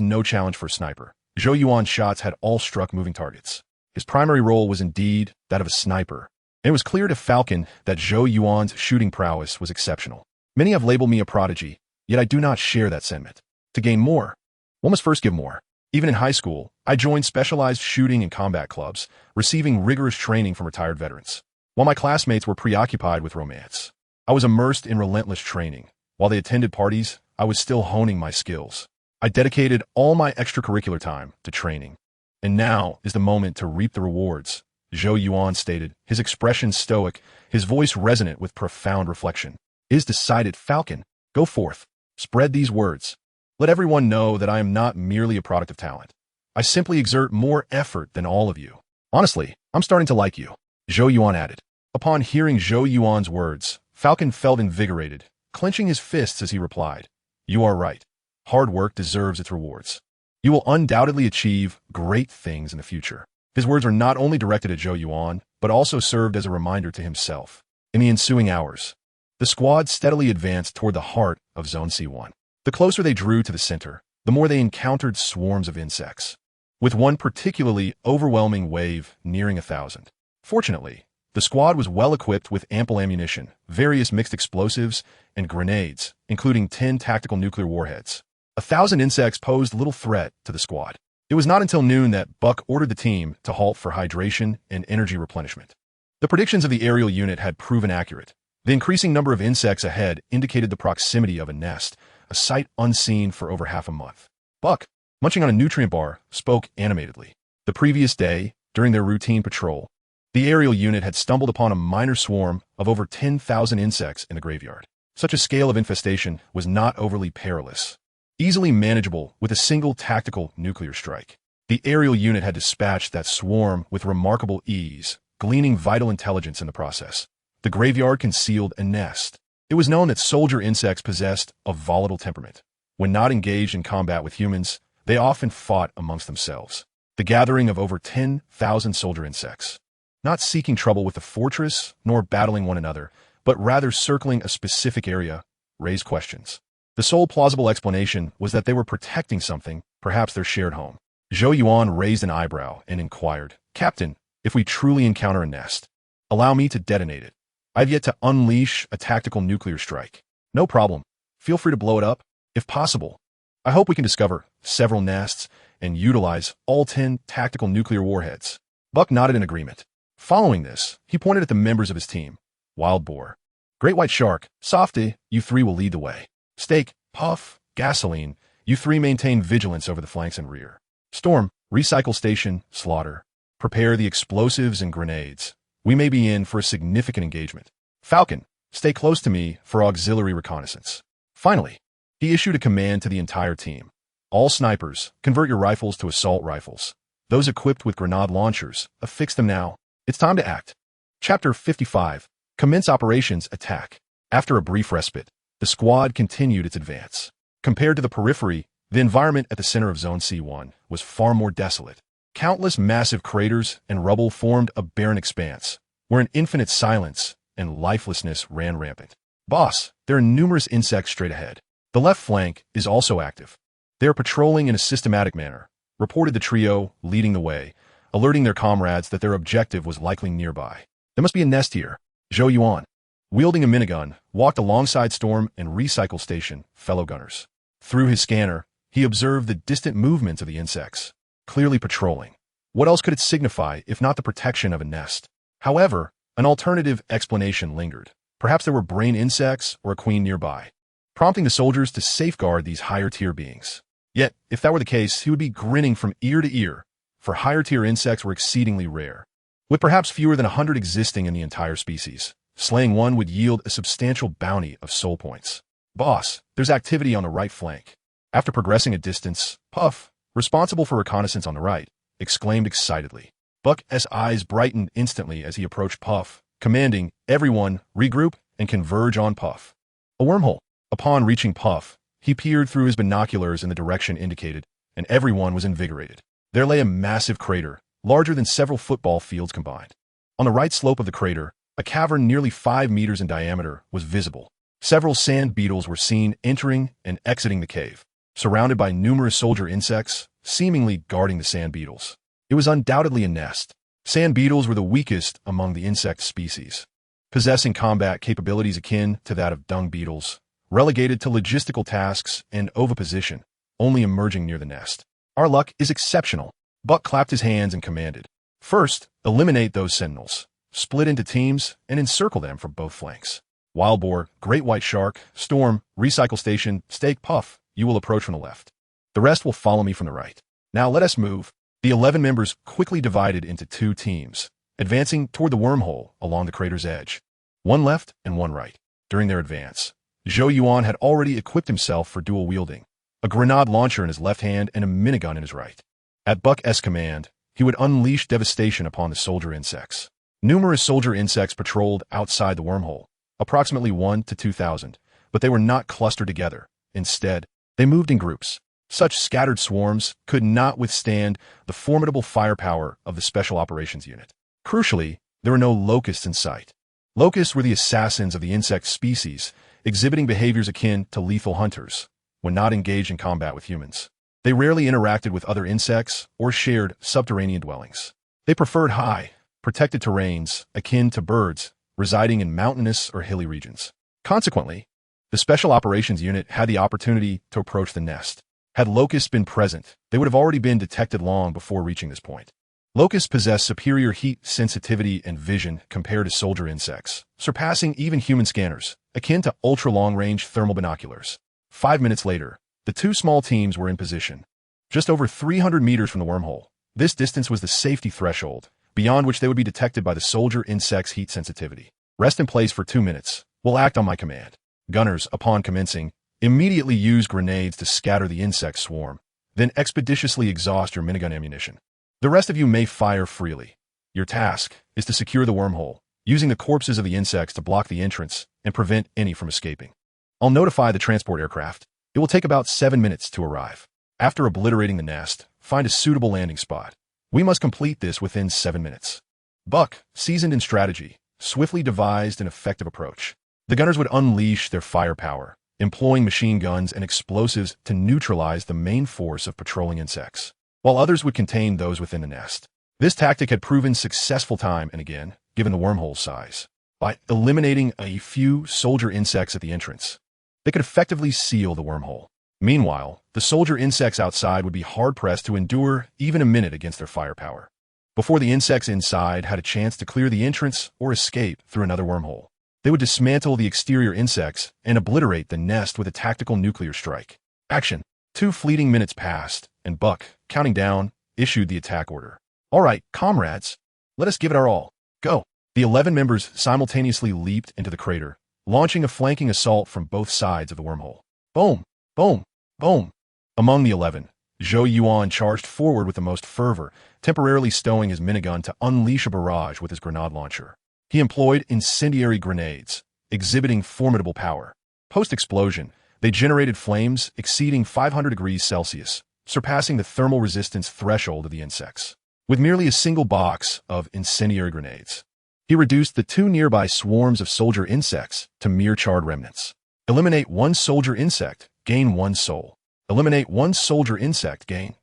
no challenge for a sniper, Zhou Yuan's shots had all struck moving targets. His primary role was indeed that of a sniper, and it was clear to Falcon that Zhou Yuan's shooting prowess was exceptional. "Many have labeled me a prodigy, yet I do not share that sentiment. To gain more, one must first give more." Even in high school, I joined specialized shooting and combat clubs, receiving rigorous training from retired veterans. While my classmates were preoccupied with romance, I was immersed in relentless training. While they attended parties, I was still honing my skills. I dedicated all my extracurricular time to training. "And now is the moment to reap the rewards," Zhou Yuan stated, his expression stoic, his voice resonant with profound reflection. "It is decided, Falcon. Go forth. Spread these words. Let everyone know that I am not merely a product of talent. I simply exert more effort than all of you. Honestly, I'm starting to like you," Zhou Yuan added. Upon hearing Zhou Yuan's words, Falcon felt invigorated, clenching his fists as he replied, "You are right. Hard work deserves its rewards. You will undoubtedly achieve great things in the future." His words were not only directed at Zhou Yuan, but also served as a reminder to himself. In the ensuing hours, the squad steadily advanced toward the heart of Zone C1. The closer they drew to the center, the more they encountered swarms of insects, with one particularly overwhelming wave nearing 1,000. Fortunately, the squad was well equipped with ample ammunition, various mixed explosives, and grenades, including 10 tactical nuclear warheads. 1,000 insects posed little threat to the squad. It was not until noon that Buck ordered the team to halt for hydration and energy replenishment. The predictions of the aerial unit had proven accurate. The increasing number of insects ahead indicated the proximity of a nest, a sight unseen for over half a month. Buck, munching on a nutrient bar, spoke animatedly. The previous day, during their routine patrol, the aerial unit had stumbled upon a minor swarm of over 10,000 insects in the graveyard. Such a scale of infestation was not overly perilous, easily manageable with a single tactical nuclear strike. The aerial unit had dispatched that swarm with remarkable ease, gleaning vital intelligence in the process. The graveyard concealed a nest. It was known that soldier insects possessed a volatile temperament. When not engaged in combat with humans, they often fought amongst themselves. The gathering of over 10,000 soldier insects, not seeking trouble with the fortress nor battling one another, but rather circling a specific area, raised questions. The sole plausible explanation was that they were protecting something, perhaps their shared home. Zhou Yuan raised an eyebrow and inquired, "Captain, if we truly encounter a nest, allow me to detonate it. I've yet to unleash a tactical nuclear strike." "No problem. Feel free to blow it up, if possible. I hope we can discover several nests and utilize all 10 tactical nuclear warheads." Buck nodded in agreement. Following this, he pointed at the members of his team. "Wild Boar, Great White Shark, Softy, you three will lead the way. Steak, Puff, Gasoline, you three maintain vigilance over the flanks and rear. Storm, Recycle Station, Slaughter. Prepare the explosives and grenades. We may be in for a significant engagement. Falcon, stay close to me for auxiliary reconnaissance. Finally, he issued a command to the entire team. All snipers, convert your rifles to assault rifles. Those equipped with grenade launchers, affix them now. It's time to act. Chapter 55. Commence Operations Attack. After a brief respite, the squad continued its advance. Compared to the periphery, the environment at the center of Zone C1 was far more desolate. Countless massive craters and rubble formed a barren expanse, where an infinite silence and lifelessness ran rampant. Boss, there are numerous insects straight ahead. The left flank is also active. They are patrolling in a systematic manner, reported the trio, leading the way, alerting their comrades that their objective was likely nearby. There must be a nest here. Zhou Yuan, wielding a minigun, walked alongside Storm and Recycle Station fellow gunners. Through his scanner, he observed the distant movements of the insects, clearly patrolling. What else could it signify if not the protection of a nest? However, an alternative explanation lingered. Perhaps there were brain insects or a queen nearby, prompting the soldiers to safeguard these higher-tier beings. Yet, if that were the case, he would be grinning from ear to ear, for higher-tier insects were exceedingly rare. With perhaps fewer than 100 existing in the entire species, slaying one would yield a substantial bounty of soul points. Boss, there's activity on the right flank. After progressing a distance, Puff, responsible for reconnaissance on the right, exclaimed excitedly. Buck's eyes brightened instantly as he approached Puff, commanding, everyone, regroup and converge on Puff. A wormhole. Upon reaching Puff, he peered through his binoculars in the direction indicated, and everyone was invigorated. There lay a massive crater, larger than several football fields combined. On the right slope of the crater, a cavern nearly 5 meters in diameter was visible. Several sand beetles were seen entering and exiting the cave, surrounded by numerous soldier insects, seemingly guarding the sand beetles. It was undoubtedly a nest. Sand beetles were the weakest among the insect species, possessing combat capabilities akin to that of dung beetles, relegated to logistical tasks and oviposition, only emerging near the nest. Our luck is exceptional. Buck clapped his hands and commanded. First, eliminate those sentinels. Split into teams and encircle them from both flanks. Wild Boar, Great White Shark, Storm, Recycle Station, Steak, Puff, you will approach from the left. The rest will follow me from the right. Now let us move. The 11 members quickly divided into 2 teams, advancing toward the wormhole along the crater's edge. One left and one right. During their advance, Zhou Yuan had already equipped himself for dual wielding, a grenade launcher in his left hand and a minigun in his right. At Buck's command, he would unleash devastation upon the soldier insects. Numerous soldier insects patrolled outside the wormhole, approximately 1 to 2,000, but they were not clustered together. Instead, they moved in groups. Such scattered swarms could not withstand the formidable firepower of the Special Operations Unit. Crucially, there were no locusts in sight. Locusts were the assassins of the insect species, exhibiting behaviors akin to lethal hunters when not engaged in combat with humans. They rarely interacted with other insects or shared subterranean dwellings. They preferred high, protected terrains akin to birds residing in mountainous or hilly regions. Consequently, the Special Operations Unit had the opportunity to approach the nest. Had locusts been present, they would have already been detected long before reaching this point. Locusts possess superior heat sensitivity and vision compared to soldier insects, surpassing even human scanners, akin to ultra-long-range thermal binoculars. 5 minutes later, the 2 small teams were in position. Just over 300 meters from the wormhole, this distance was the safety threshold, beyond which they would be detected by the soldier insect's heat sensitivity. Rest in place for 2 minutes. We'll act on my command. Gunners, upon commencing, immediately use grenades to scatter the insect swarm, then expeditiously exhaust your minigun ammunition. The rest of you may fire freely. Your task is to secure the wormhole, using the corpses of the insects to block the entrance and prevent any from escaping. I'll notify the transport aircraft. It will take about 7 minutes to arrive. After obliterating the nest, find a suitable landing spot. We must complete this within 7 minutes. Buck, seasoned in strategy, swiftly devised an effective approach. The gunners would unleash their firepower, employing machine guns and explosives to neutralize the main force of patrolling insects, while others would contain those within the nest. This tactic had proven successful time and again, given the wormhole's size. By eliminating a few soldier insects at the entrance, they could effectively seal the wormhole. Meanwhile, the soldier insects outside would be hard-pressed to endure even a minute against their firepower, before the insects inside had a chance to clear the entrance or escape through another wormhole. They would dismantle the exterior insects and obliterate the nest with a tactical nuclear strike. Action. 2 fleeting minutes passed, and Buck, counting down, issued the attack order. All right, comrades, let us give it our all. Go. The 11 members simultaneously leaped into the crater, launching a flanking assault from both sides of the wormhole. Boom, boom, boom. Among the 11, Zhou Yuan charged forward with the most fervor, temporarily stowing his minigun to unleash a barrage with his grenade launcher. He employed incendiary grenades, exhibiting formidable power. Post-explosion, they generated flames exceeding 500 degrees Celsius, surpassing the thermal resistance threshold of the insects. With merely a single box of incendiary grenades, he reduced the 2 nearby swarms of soldier insects to mere charred remnants. Eliminate 1 soldier insect, gain 1 soul. Eliminate 1 soldier insect, gain.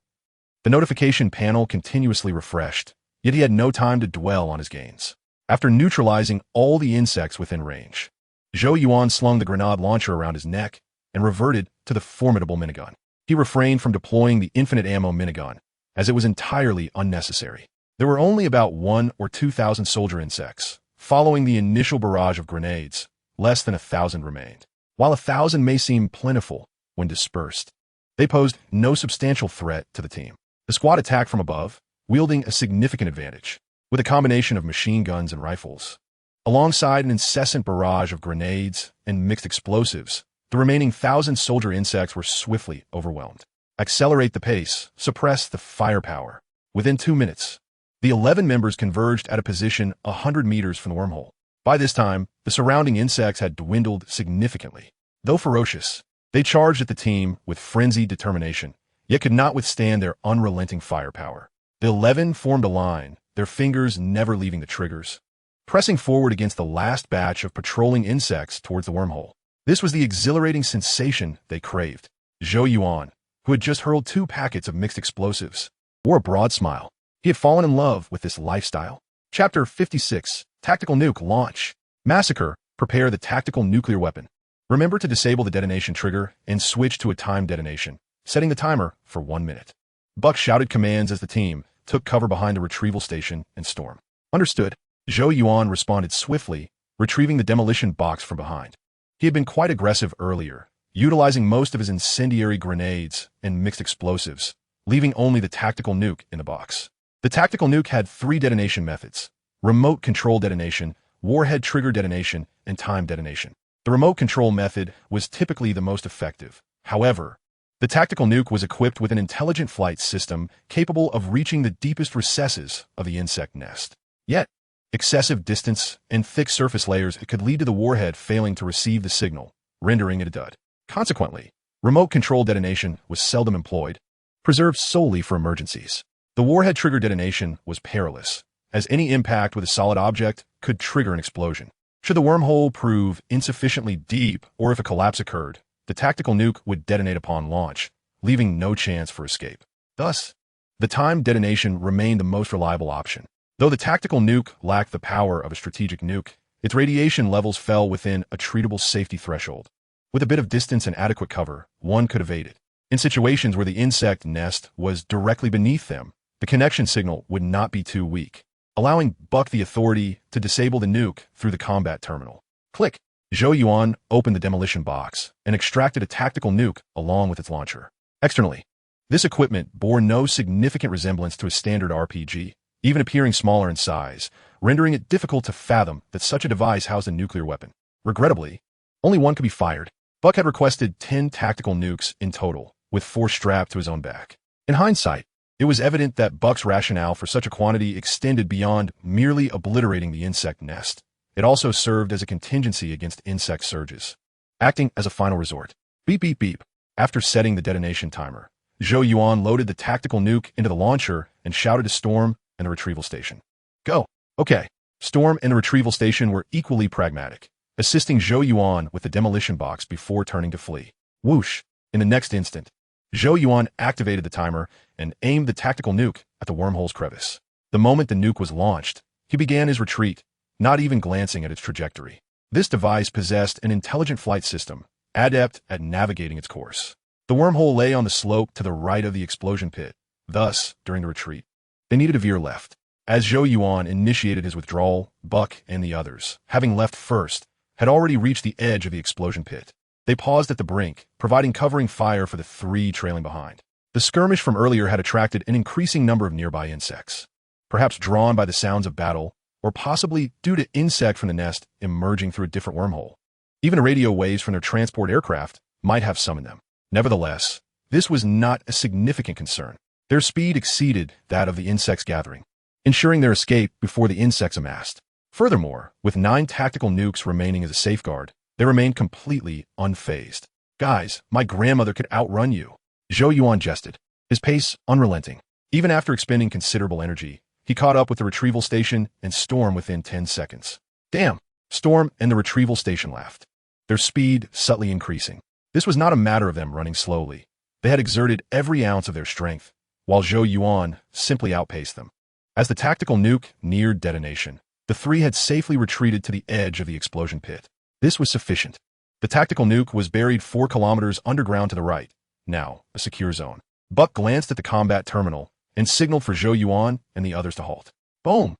The notification panel continuously refreshed, yet he had no time to dwell on his gains. After neutralizing all the insects within range, Zhou Yuan slung the grenade launcher around his neck and reverted to the formidable minigun. He refrained from deploying the infinite ammo minigun, as it was entirely unnecessary. There were only about 1 or 2,000 soldier insects. Following the initial barrage of grenades, less than 1,000 remained. While 1,000 may seem plentiful when dispersed, they posed no substantial threat to the team. The squad attacked from above, wielding a significant advantage, with a combination of machine guns and rifles. Alongside an incessant barrage of grenades and mixed explosives, the remaining 1,000 soldier insects were swiftly overwhelmed. Accelerate the pace, suppress the firepower. Within 2 minutes, the 11 members converged at a position 100 meters from the wormhole. By this time, the surrounding insects had dwindled significantly. Though ferocious, they charged at the team with frenzied determination, yet could not withstand their unrelenting firepower. The 11 formed a line, their fingers never leaving the triggers, pressing forward against the last batch of patrolling insects towards the wormhole. This was the exhilarating sensation they craved. Zhou Yuan, who had just hurled 2 packets of mixed explosives, wore a broad smile. He had fallen in love with this lifestyle. Chapter 56, Tactical Nuke Launch. Massacre, prepare the tactical nuclear weapon. Remember to disable the detonation trigger and switch to a timed detonation, setting the timer for 1 minute. Buck shouted commands as the team took cover behind the retrieval station and storm. Understood. Zhou Yuan responded swiftly, retrieving the demolition box from behind. He had been quite aggressive earlier, utilizing most of his incendiary grenades and mixed explosives, leaving only the tactical nuke in the box. The tactical nuke had 3 detonation methods: remote control detonation, warhead trigger detonation, and time detonation. The remote control method was typically the most effective. However, the tactical nuke was equipped with an intelligent flight system capable of reaching the deepest recesses of the insect nest. Yet, excessive distance and thick surface layers could lead to the warhead failing to receive the signal, rendering it a dud. Consequently, remote control detonation was seldom employed, preserved solely for emergencies. The warhead trigger detonation was perilous, as any impact with a solid object could trigger an explosion. Should the wormhole prove insufficiently deep, or if a collapse occurred, the tactical nuke would detonate upon launch, leaving no chance for escape. Thus, the timed detonation remained the most reliable option. Though the tactical nuke lacked the power of a strategic nuke, its radiation levels fell within a treatable safety threshold. With a bit of distance and adequate cover, one could evade it. In situations where the insect nest was directly beneath them, the connection signal would not be too weak, allowing Buck the authority to disable the nuke through the combat terminal. Click! Zhou Yuan opened the demolition box and extracted a tactical nuke along with its launcher. Externally, this equipment bore no significant resemblance to a standard RPG, even appearing smaller in size, rendering it difficult to fathom that such a device housed a nuclear weapon. Regrettably, only one could be fired. Buck had requested 10 tactical nukes in total, with 4 strapped to his own back. In hindsight, it was evident that Buck's rationale for such a quantity extended beyond merely obliterating the insect nest. It also served as a contingency against insect surges, acting as a final resort. Beep beep beep. After setting the detonation timer, Zhou Yuan loaded the tactical nuke into the launcher and shouted to Storm and the retrieval station. Go! Okay. Storm and the retrieval station were equally pragmatic, assisting Zhou Yuan with the demolition box before turning to flee. Whoosh! In the next instant, Zhou Yuan activated the timer and aimed the tactical nuke at the wormhole's crevice. The moment the nuke was launched, he began his retreat, not even glancing at its trajectory. This device possessed an intelligent flight system, adept at navigating its course. The wormhole lay on the slope to the right of the explosion pit. Thus, during the retreat, they needed to veer left. As Zhou Yuan initiated his withdrawal, Buck and the others, having left first, had already reached the edge of the explosion pit. They paused at the brink, providing covering fire for the three trailing behind. The skirmish from earlier had attracted an increasing number of nearby insects, perhaps drawn by the sounds of battle, or possibly due to insect from the nest emerging through a different wormhole. Even radio waves from their transport aircraft might have summoned them. Nevertheless, this was not a significant concern. Their speed exceeded that of the insects gathering, ensuring their escape before the insects amassed. Furthermore, with 9 tactical nukes remaining as a safeguard, they remained completely unfazed. Guys, my grandmother could outrun you. Zhou Yuan jested, his pace unrelenting. Even after expending considerable energy, he caught up with the retrieval station and Storm within 10 seconds. Damn! Storm and the retrieval station laughed, their speed subtly increasing. This was not a matter of them running slowly. They had exerted every ounce of their strength, while Zhou Yuan simply outpaced them. As the tactical nuke neared detonation, the three had safely retreated to the edge of the explosion pit. This was sufficient. The tactical nuke was buried 4 kilometers underground to the right, now a secure zone. Buck glanced at the combat terminal and signaled for Zhou Yuan and the others to halt. Boom!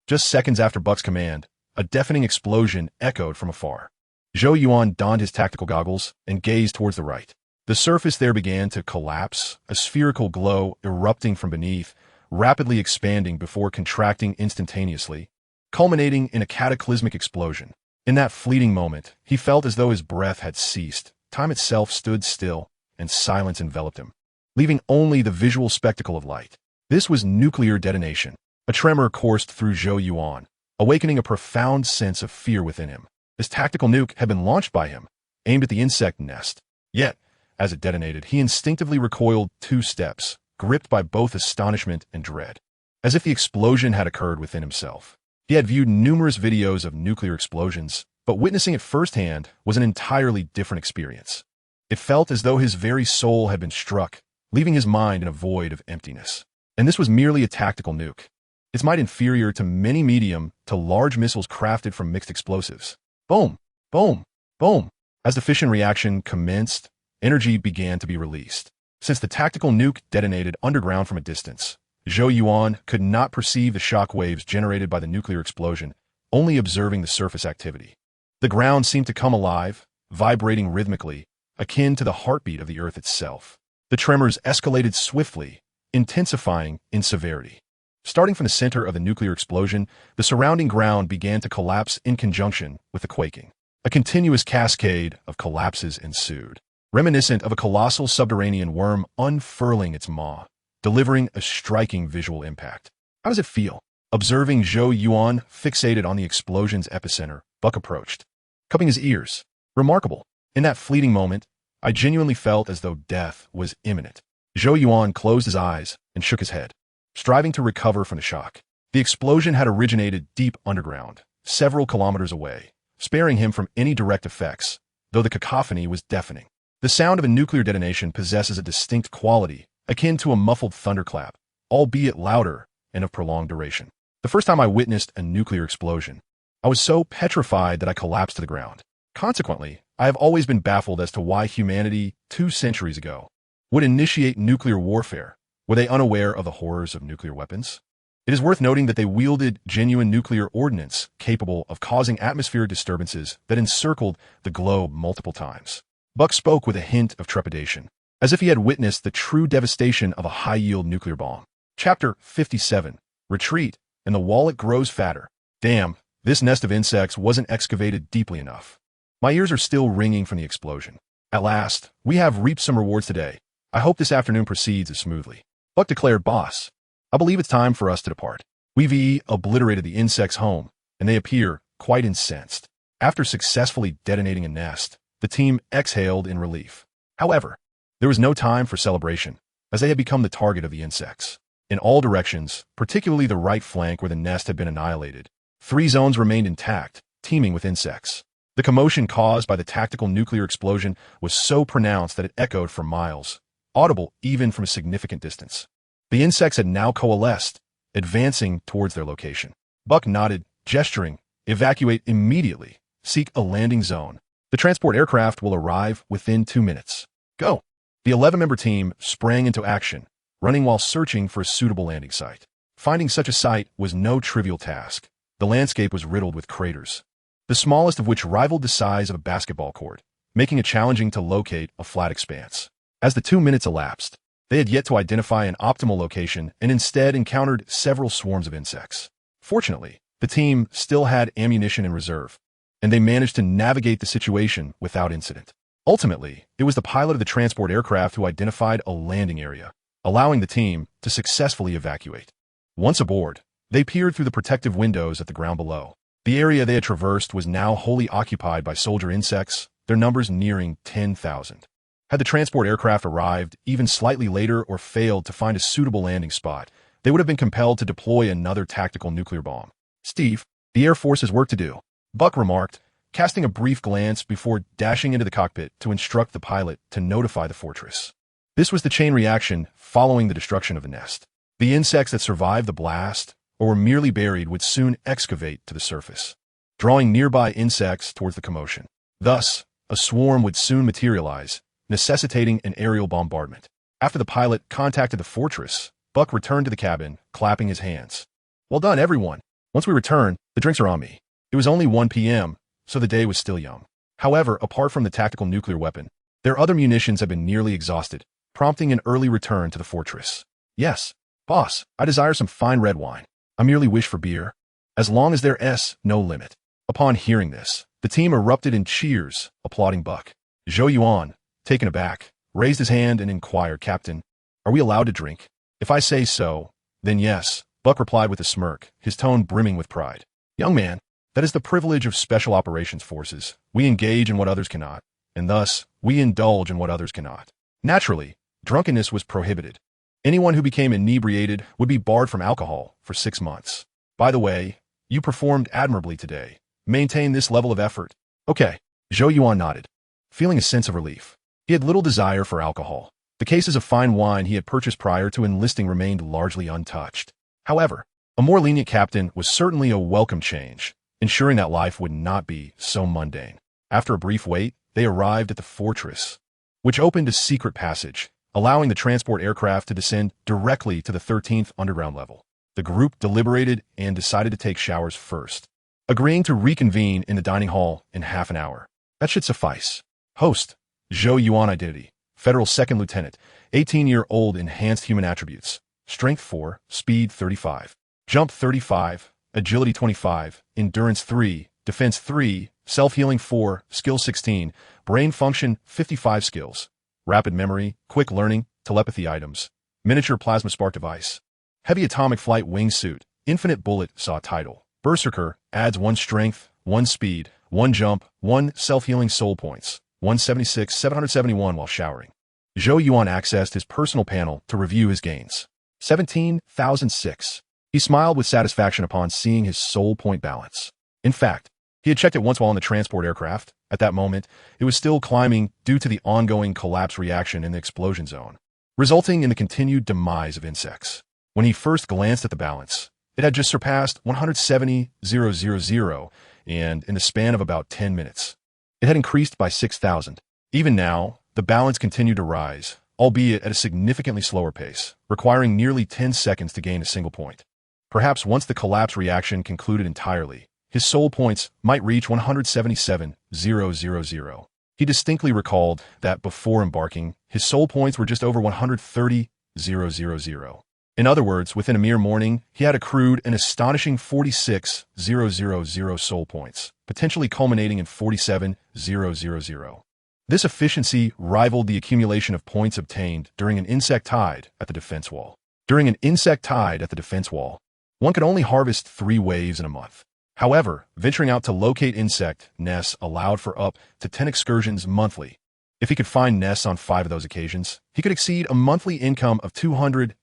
Just seconds after Buck's command, a deafening explosion echoed from afar. Zhou Yuan donned his tactical goggles and gazed towards the right. The surface there began to collapse, a spherical glow erupting from beneath, rapidly expanding before contracting instantaneously, culminating in a cataclysmic explosion. In that fleeting moment, he felt as though his breath had ceased, time itself stood still, and silence enveloped him, leaving only the visual spectacle of light. This was nuclear detonation. A tremor coursed through Zhou Yuan, awakening a profound sense of fear within him. This tactical nuke had been launched by him, aimed at the insect nest. Yet, as it detonated, he instinctively recoiled 2 steps, gripped by both astonishment and dread, as if the explosion had occurred within himself. He had viewed numerous videos of nuclear explosions, but witnessing it firsthand was an entirely different experience. It felt as though his very soul had been struck, leaving his mind in a void of emptiness. And this was merely a tactical nuke, its might inferior to many medium to large missiles crafted from mixed explosives. Boom! Boom! Boom! As the fission reaction commenced, energy began to be released. Since the tactical nuke detonated underground from a distance, Zhou Yuan could not perceive the shock waves generated by the nuclear explosion, only observing the surface activity. The ground seemed to come alive, vibrating rhythmically, akin to the heartbeat of the earth itself. The tremors escalated swiftly, intensifying in severity. Starting from the center of the nuclear explosion, the surrounding ground began to collapse in conjunction with the quaking. A continuous cascade of collapses ensued, reminiscent of a colossal subterranean worm unfurling its maw, delivering a striking visual impact. How does it feel? Observing Zhou Yuan fixated on the explosion's epicenter, Buck approached, cupping his ears. Remarkable. In that fleeting moment, I genuinely felt as though death was imminent. Zhou Yuan closed his eyes and shook his head, striving to recover from the shock. The explosion had originated deep underground, several kilometers away, sparing him from any direct effects, though the cacophony was deafening. The sound of a nuclear detonation possesses a distinct quality, akin to a muffled thunderclap, albeit louder and of prolonged duration. The first time I witnessed a nuclear explosion, I was so petrified that I collapsed to the ground. Consequently, I have always been baffled as to why humanity, 2 centuries ago, would initiate nuclear warfare. Were they unaware of the horrors of nuclear weapons? It is worth noting that they wielded genuine nuclear ordnance capable of causing atmospheric disturbances that encircled the globe multiple times. Buck spoke with a hint of trepidation, as if he had witnessed the true devastation of a high-yield nuclear bomb. Chapter 57. Retreat, and the wallet grows fatter. Damn, this nest of insects wasn't excavated deeply enough. My ears are still ringing from the explosion. At last, we have reaped some rewards today. I hope this afternoon proceeds as smoothly. Buck declared, Boss, I believe it's time for us to depart. We've obliterated the insects' home, and they appear quite incensed. After successfully detonating a nest, the team exhaled in relief. However, there was no time for celebration, as they had become the target of the insects. In all directions, particularly the right flank where the nest had been annihilated, 3 zones remained intact, teeming with insects. The commotion caused by the tactical nuclear explosion was so pronounced that it echoed for miles, audible even from a significant distance. The insects had now coalesced, advancing towards their location. Buck nodded, gesturing, evacuate immediately, seek a landing zone. The transport aircraft will arrive within 2 minutes. Go. The 11-member team sprang into action, running while searching for a suitable landing site. Finding such a site was no trivial task. The landscape was riddled with craters, the smallest of which rivaled the size of a basketball court, making it challenging to locate a flat expanse. As the 2 minutes elapsed, they had yet to identify an optimal location and instead encountered several swarms of insects. Fortunately, the team still had ammunition in reserve, and they managed to navigate the situation without incident. Ultimately, it was the pilot of the transport aircraft who identified a landing area, allowing the team to successfully evacuate. Once aboard, they peered through the protective windows at the ground below. The area they had traversed was now wholly occupied by soldier insects, their numbers nearing 10,000. Had the transport aircraft arrived even slightly later or failed to find a suitable landing spot, they would have been compelled to deploy another tactical nuclear bomb. "Steve, the Air Force has work to do," Buck remarked, casting a brief glance before dashing into the cockpit to instruct the pilot to notify the fortress. This was the chain reaction following the destruction of the nest. The insects that survived the blast or were merely buried would soon excavate to the surface, drawing nearby insects towards the commotion. Thus, a swarm would soon materialize, necessitating an aerial bombardment. After the pilot contacted the fortress, Buck returned to the cabin, clapping his hands. "Well done, everyone. Once we return, the drinks are on me." It was only 1 p.m., so the day was still young. However, apart from the tactical nuclear weapon, their other munitions had been nearly exhausted, prompting an early return to the fortress. "Yes, boss, I desire some fine red wine. I merely wish for beer. As long as there's no limit." Upon hearing this, the team erupted in cheers, applauding Buck. Zhou Yuan, taken aback, raised his hand and inquired, "Captain, are we allowed to drink?" "If I say so, then yes," Buck replied with a smirk, his tone brimming with pride. "Young man, that is the privilege of Special Operations Forces. We engage in what others cannot, and thus, we indulge in what others cannot." Naturally, drunkenness was prohibited. Anyone who became inebriated would be barred from alcohol for 6 months. "By the way, you performed admirably today. Maintain this level of effort." "Okay." Zhou Yuan nodded, feeling a sense of relief. He had little desire for alcohol. The cases of fine wine he had purchased prior to enlisting remained largely untouched. However, a more lenient captain was certainly a welcome change, ensuring that life would not be so mundane. After a brief wait, they arrived at the fortress, which opened a secret passage, allowing the transport aircraft to descend directly to the 13th underground level. The group deliberated and decided to take showers first, agreeing to reconvene in the dining hall in half an hour. That should suffice. Host, Zhou Yuan identity, Federal Second Lieutenant, 18-year-old enhanced human attributes, Strength 4, Speed 35, Jump 35, Agility 25, Endurance 3, Defense 3, Self-Healing 4, Skill 16, Brain Function 55 skills, Rapid Memory, Quick Learning, Telepathy items, Miniature Plasma Spark Device, Heavy Atomic Flight Wingsuit, Infinite Bullet Saw Title, Berserker, adds 1 Strength, 1 Speed, 1 Jump, 1 Self-Healing Soul Points, 176, 771 while showering. Zhou Yuan accessed his personal panel to review his gains. 17,006. He smiled with satisfaction upon seeing his soul point balance. In fact, he had checked it once while on the transport aircraft. At that moment, it was still climbing due to the ongoing collapse reaction in the explosion zone, resulting in the continued demise of insects. When he first glanced at the balance, it had just surpassed 170,000, and in the span of about 10 minutes, it had increased by 6,000. Even now, the balance continued to rise, albeit at a significantly slower pace, requiring nearly 10 seconds to gain a single point. Perhaps once the collapse reaction concluded entirely, his soul points might reach 177,000. He distinctly recalled that before embarking, his soul points were just over 130,000. In other words, within a mere morning, he had accrued an astonishing 46,000 soul points, potentially culminating in 47,000. This efficiency rivaled the accumulation of points obtained during an insect tide at the defense wall. During an insect tide at the defense wall, one could only harvest 3 waves in a month. However, venturing out to locate insect nests allowed for up to 10 excursions monthly. If he could find nests on 5 of those occasions, he could exceed a monthly income of 200,000,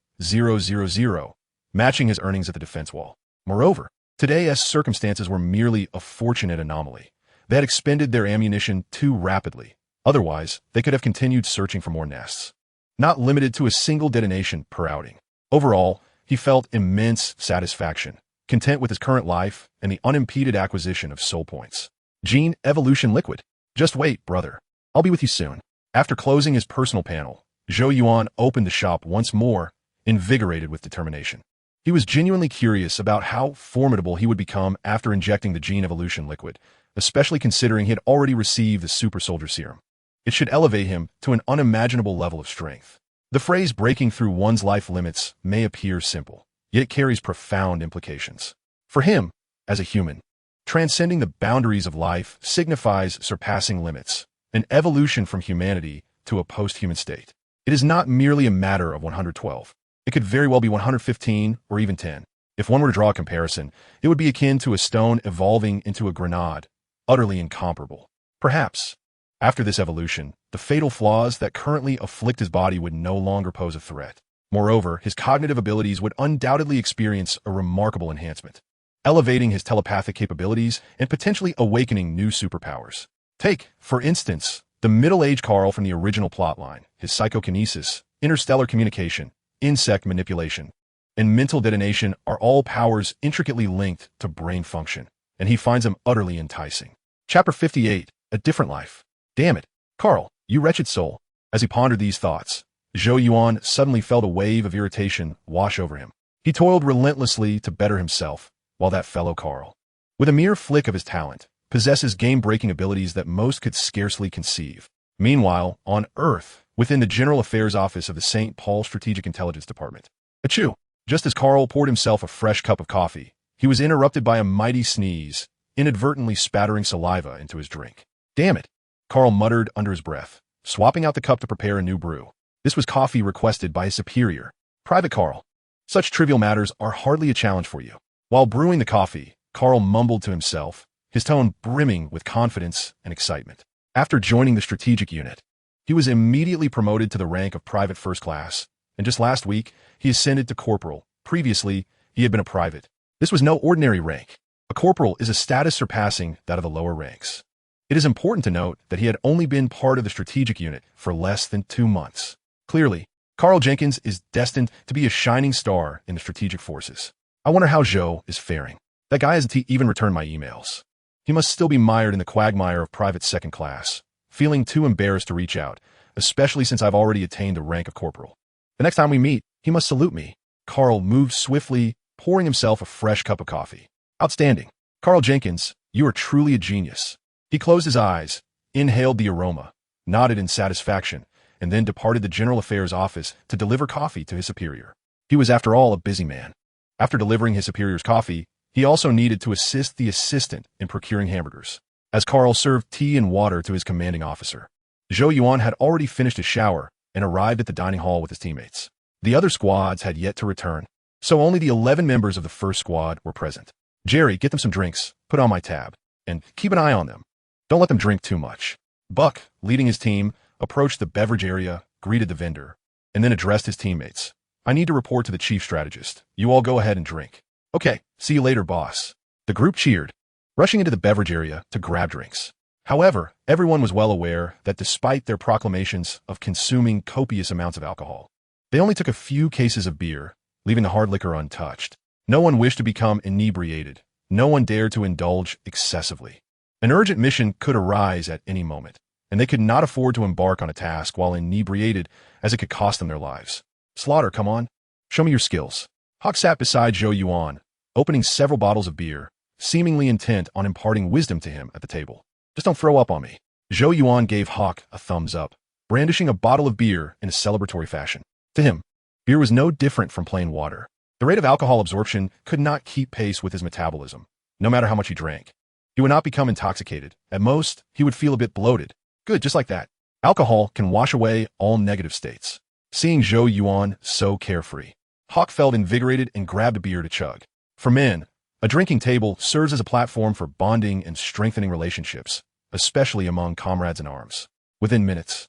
matching his earnings at the defense wall. Moreover, today's circumstances were merely a fortunate anomaly. They had expended their ammunition too rapidly. Otherwise, they could have continued searching for more nests, not limited to a single detonation per outing. Overall, he felt immense satisfaction, content with his current life and the unimpeded acquisition of soul points. Gene Evolution Liquid. Just wait, brother. I'll be with you soon. After closing his personal panel, Zhou Yuan opened the shop once more, invigorated with determination. He was genuinely curious about how formidable he would become after injecting the gene evolution liquid, especially considering he had already received the Super Soldier Serum. It should elevate him to an unimaginable level of strength. The phrase breaking through one's life limits may appear simple, yet it carries profound implications. For him, as a human, transcending the boundaries of life signifies surpassing limits, an evolution from humanity to a post-human state. It is not merely a matter of 112. It could very well be 115 or even 10. If one were to draw a comparison, it would be akin to a stone evolving into a grenade, utterly incomparable. Perhaps, after this evolution, the fatal flaws that currently afflict his body would no longer pose a threat. Moreover, his cognitive abilities would undoubtedly experience a remarkable enhancement, elevating his telepathic capabilities and potentially awakening new superpowers. Take, for instance, the middle-aged Carl from the original plotline. His psychokinesis, interstellar communication, insect manipulation, and mental detonation are all powers intricately linked to brain function, and he finds them utterly enticing. Chapter 58, A Different Life. Damn it, Carl, you wretched soul. As he pondered these thoughts, Zhou Yuan suddenly felt a wave of irritation wash over him. He toiled relentlessly to better himself, while that fellow Carl, with a mere flick of his talent, possesses game-breaking abilities that most could scarcely conceive. Meanwhile, on Earth, within the General Affairs Office of the St. Paul Strategic Intelligence Department. Achoo! Just as Carl poured himself a fresh cup of coffee, he was interrupted by a mighty sneeze, inadvertently spattering saliva into his drink. Damn it! Carl muttered under his breath, swapping out the cup to prepare a new brew. This was coffee requested by his superior, Private Carl. Such trivial matters are hardly a challenge for you. While brewing the coffee, Carl mumbled to himself, his tone brimming with confidence and excitement. After joining the strategic unit, he was immediately promoted to the rank of Private First Class, and just last week, he ascended to Corporal. Previously, he had been a private. This was no ordinary rank. A corporal is a status surpassing that of the lower ranks. It is important to note that he had only been part of the strategic unit for less than 2 months. Clearly, Carl Jenkins is destined to be a shining star in the strategic forces. I wonder how Zhou is faring. That guy hasn't even returned my emails. He must still be mired in the quagmire of Private Second Class, feeling too embarrassed to reach out, especially since I've already attained the rank of corporal. The next time we meet, he must salute me. Carl moved swiftly, pouring himself a fresh cup of coffee. Outstanding. Carl Jenkins, you are truly a genius. He closed his eyes, inhaled the aroma, nodded in satisfaction, and then departed the General Affairs Office to deliver coffee to his superior. He was, after all, a busy man. After delivering his superior's coffee, he also needed to assist the assistant in procuring hamburgers. As Carl served tea and water to his commanding officer, Zhou Yuan had already finished his shower and arrived at the dining hall with his teammates. The other squads had yet to return, so only the 11 members of the first squad were present. Jerry, get them some drinks, put on my tab, and keep an eye on them. Don't let them drink too much. Buck, leading his team, approached the beverage area, greeted the vendor, and then addressed his teammates. I need to report to the chief strategist. You all go ahead and drink. Okay, see you later, boss. The group cheered, rushing into the beverage area to grab drinks. However, everyone was well aware that despite their proclamations of consuming copious amounts of alcohol, they only took a few cases of beer, leaving the hard liquor untouched. No one wished to become inebriated. No one dared to indulge excessively. An urgent mission could arise at any moment, and they could not afford to embark on a task while inebriated, as it could cost them their lives. Slaughter, come on. Show me your skills. Hawk sat beside Zhou Yuan, opening several bottles of beer, seemingly intent on imparting wisdom to him at the table. Just don't throw up on me. Zhou Yuan gave Hawk a thumbs up, brandishing a bottle of beer in a celebratory fashion. To him, beer was no different from plain water. The rate of alcohol absorption could not keep pace with his metabolism, no matter how much he drank. He would not become intoxicated. At most, he would feel a bit bloated. Good, just like that. Alcohol can wash away all negative states. Seeing Zhou Yuan so carefree, Hawk felt invigorated and grabbed a beer to chug. For men, a drinking table serves as a platform for bonding and strengthening relationships, especially among comrades in arms. Within minutes,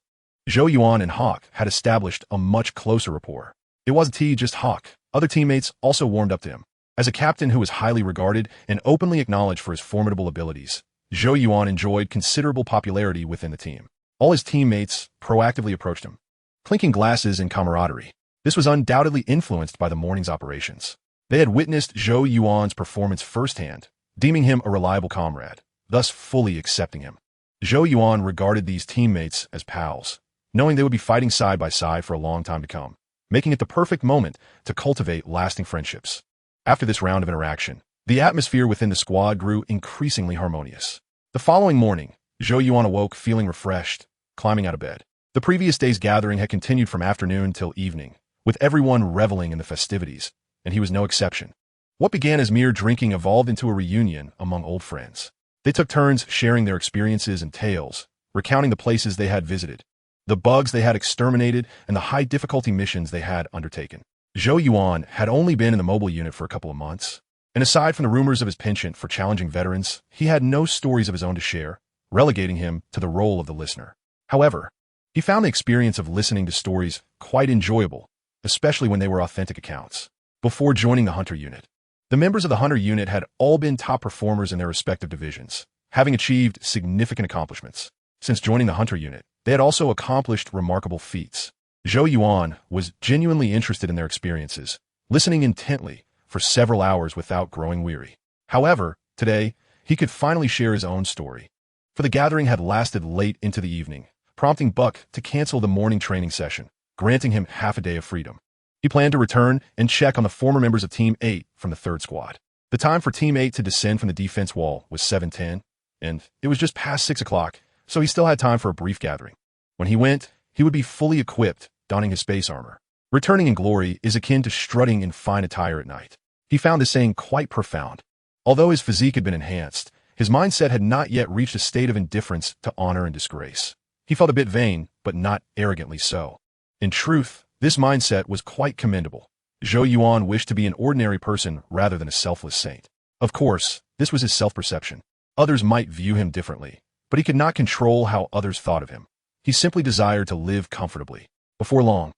Zhou Yuan and Hawk had established a much closer rapport. It wasn't just Hawk. Other teammates also warmed up to him. As a captain who was highly regarded and openly acknowledged for his formidable abilities, Zhou Yuan enjoyed considerable popularity within the team. All his teammates proactively approached him, clinking glasses in camaraderie. This was undoubtedly influenced by the morning's operations. They had witnessed Zhou Yuan's performance firsthand, deeming him a reliable comrade, thus fully accepting him. Zhou Yuan regarded these teammates as pals, knowing they would be fighting side by side for a long time to come, making it the perfect moment to cultivate lasting friendships. After this round of interaction, the atmosphere within the squad grew increasingly harmonious. The following morning, Zhou Yuan awoke feeling refreshed, climbing out of bed. The previous day's gathering had continued from afternoon till evening, with everyone reveling in the festivities, and he was no exception. What began as mere drinking evolved into a reunion among old friends. They took turns sharing their experiences and tales, recounting the places they had visited, the bugs they had exterminated, and the high-difficulty missions they had undertaken. Zhou Yuan had only been in the mobile unit for a couple of months, and aside from the rumors of his penchant for challenging veterans, he had no stories of his own to share, relegating him to the role of the listener. However, he found the experience of listening to stories quite enjoyable, especially when they were authentic accounts. Before joining the Hunter unit, the members of the Hunter unit had all been top performers in their respective divisions, having achieved significant accomplishments. Since joining the Hunter unit, they had also accomplished remarkable feats. Zhou Yuan was genuinely interested in their experiences, listening intently for several hours without growing weary. However, today, he could finally share his own story. For the gathering had lasted late into the evening, prompting Buck to cancel the morning training session, granting him half a day of freedom. He planned to return and check on the former members of Team 8 from the 3rd Squad. The time for Team 8 to descend from the defense wall was 7:10, and it was just past 6 o'clock, so he still had time for a brief gathering. When he went, he would be fully equipped, donning his space armor. Returning in glory is akin to strutting in fine attire at night. He found this saying quite profound. Although his physique had been enhanced, his mindset had not yet reached a state of indifference to honor and disgrace. He felt a bit vain, but not arrogantly so. In truth, this mindset was quite commendable. Zhou Yuan wished to be an ordinary person rather than a selfless saint. Of course, this was his self-perception. Others might view him differently, but he could not control how others thought of him. He simply desired to live comfortably. Before long,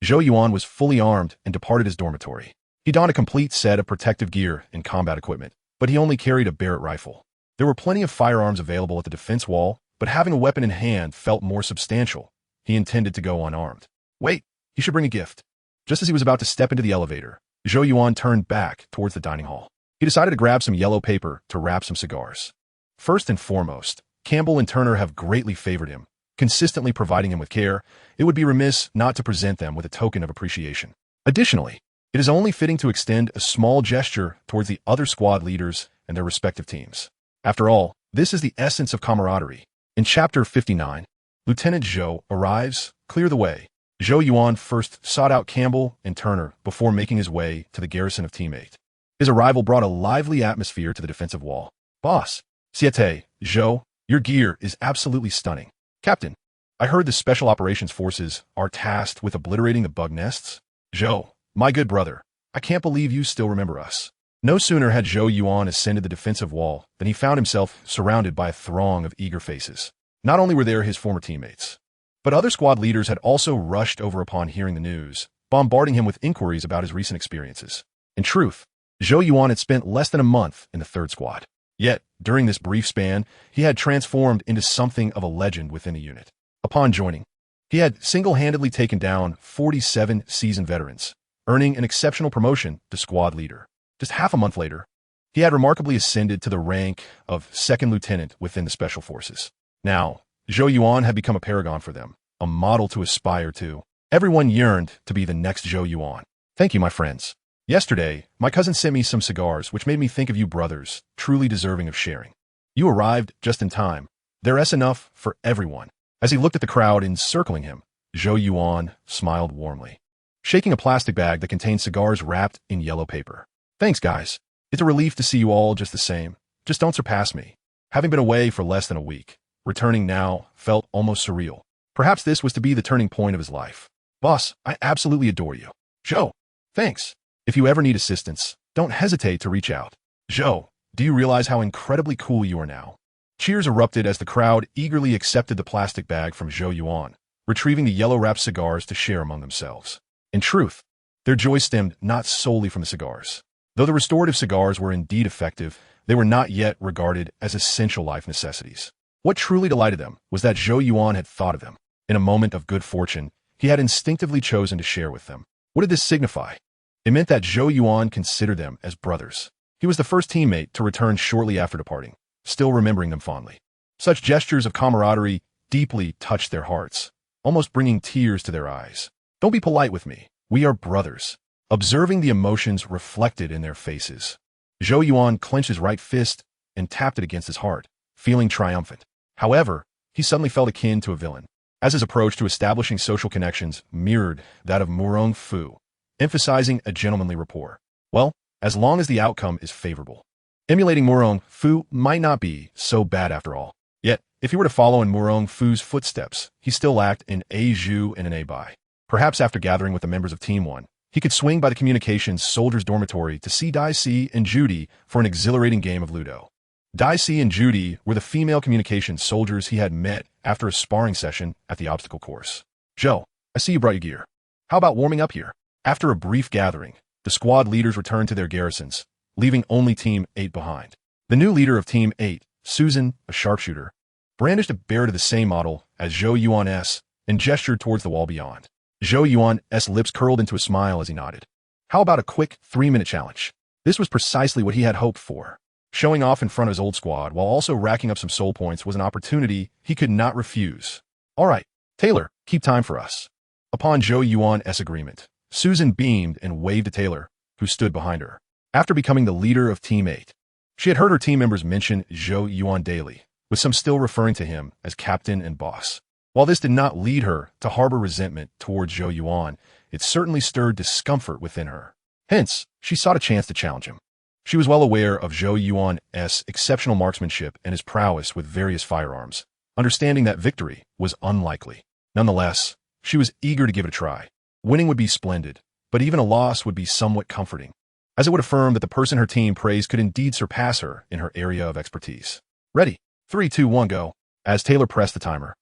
Zhou Yuan was fully armed and departed his dormitory. He donned a complete set of protective gear and combat equipment, but he only carried a Barrett rifle. There were plenty of firearms available at the defense wall, but having a weapon in hand felt more substantial. He intended to go unarmed. Wait, he should bring a gift. Just as he was about to step into the elevator, Zhou Yuan turned back towards the dining hall. He decided to grab some yellow paper to wrap some cigars. First and foremost, Campbell and Turner have greatly favored him, consistently providing him with care. It would be remiss not to present them with a token of appreciation. Additionally, it is only fitting to extend a small gesture towards the other squad leaders and their respective teams. After all, this is the essence of camaraderie. In Chapter 59, Lieutenant Zhou arrives. Clear the way. Zhou Yuan first sought out Campbell and Turner before making his way to the garrison of Team 8. His arrival brought a lively atmosphere to the defensive wall. Boss, Siete, Zhou, your gear is absolutely stunning. Captain, I heard the Special Operations Forces are tasked with obliterating the bug nests. Zhou, my good brother, I can't believe you still remember us. No sooner had Zhou Yuan ascended the defensive wall than he found himself surrounded by a throng of eager faces. Not only were there his former teammates, but other squad leaders had also rushed over upon hearing the news, bombarding him with inquiries about his recent experiences. In truth, Zhou Yuan had spent less than a month in the 3rd Squad. Yet, during this brief span, he had transformed into something of a legend within the unit. Upon joining, he had single-handedly taken down 47 seasoned veterans, earning an exceptional promotion to squad leader. Just half a month later, he had remarkably ascended to the rank of 2nd lieutenant within the Special Forces. Now, Zhou Yuan had become a paragon for them, a model to aspire to. Everyone yearned to be the next Zhou Yuan. Thank you, my friends. Yesterday, my cousin sent me some cigars which made me think of you brothers, truly deserving of sharing. You arrived just in time. There's enough for everyone. As he looked at the crowd encircling him, Zhou Yuan smiled warmly, shaking a plastic bag that contained cigars wrapped in yellow paper. Thanks, guys. It's a relief to see you all just the same. Just don't surpass me. Having been away for less than a week, returning now felt almost surreal. Perhaps this was to be the turning point of his life. Boss, I absolutely adore you. Zhou, thanks. If you ever need assistance, don't hesitate to reach out. Zhou, do you realize how incredibly cool you are now? Cheers erupted as the crowd eagerly accepted the plastic bag from Zhou Yuan, retrieving the yellow-wrapped cigars to share among themselves. In truth, their joy stemmed not solely from the cigars. Though the restorative cigars were indeed effective, they were not yet regarded as essential life necessities. What truly delighted them was that Zhou Yuan had thought of them. In a moment of good fortune, he had instinctively chosen to share with them. What did this signify? It meant that Zhou Yuan considered them as brothers. He was the first teammate to return shortly after departing, still remembering them fondly. Such gestures of camaraderie deeply touched their hearts, almost bringing tears to their eyes. Don't be polite with me. We are brothers. observing the emotions reflected in their faces. Zhou Yuan clenched his right fist and tapped it against his heart, feeling triumphant. However, he suddenly felt akin to a villain, as his approach to establishing social connections mirrored that of Murong Fu, emphasizing a gentlemanly rapport. Well, as long as the outcome is favorable. Emulating Murong Fu might not be so bad after all. Yet, if he were to follow in Murong Fu's footsteps, he still lacked an A Zhu and an A Bai. Perhaps after gathering with the members of Team 1, he could swing by the communications soldiers' dormitory to see Dai Si and Judy for an exhilarating game of Ludo. Dai Si and Judy were the female communications soldiers he had met after a sparring session at the obstacle course. Zhou, I see you brought your gear. How about warming up here? After a brief gathering, the squad leaders returned to their garrisons, leaving only Team 8 behind. The new leader of Team 8, Susan, a sharpshooter, brandished a bear to the same model as Zhou Yuan's and gestured towards the wall beyond. Zhou Yuan's lips curled into a smile as he nodded. How about a quick 3-minute challenge? This was precisely what he had hoped for. Showing off in front of his old squad while also racking up some soul points was an opportunity he could not refuse. All right, Taylor, keep time for us. Upon Zhou Yuan's agreement, Susan beamed and waved to Taylor, who stood behind her. After becoming the leader of Team 8, she had heard her team members mention Zhou Yuan daily, with some still referring to him as captain and boss. While this did not lead her to harbor resentment towards Zhou Yuan, it certainly stirred discomfort within her. Hence, she sought a chance to challenge him. She was well aware of Zhou Yuan's exceptional marksmanship and his prowess with various firearms, understanding that victory was unlikely. Nonetheless, she was eager to give it a try. Winning would be splendid, but even a loss would be somewhat comforting, as it would affirm that the person her team praised could indeed surpass her in her area of expertise. Ready? 3, 2, 1, go. As Taylor pressed the timer,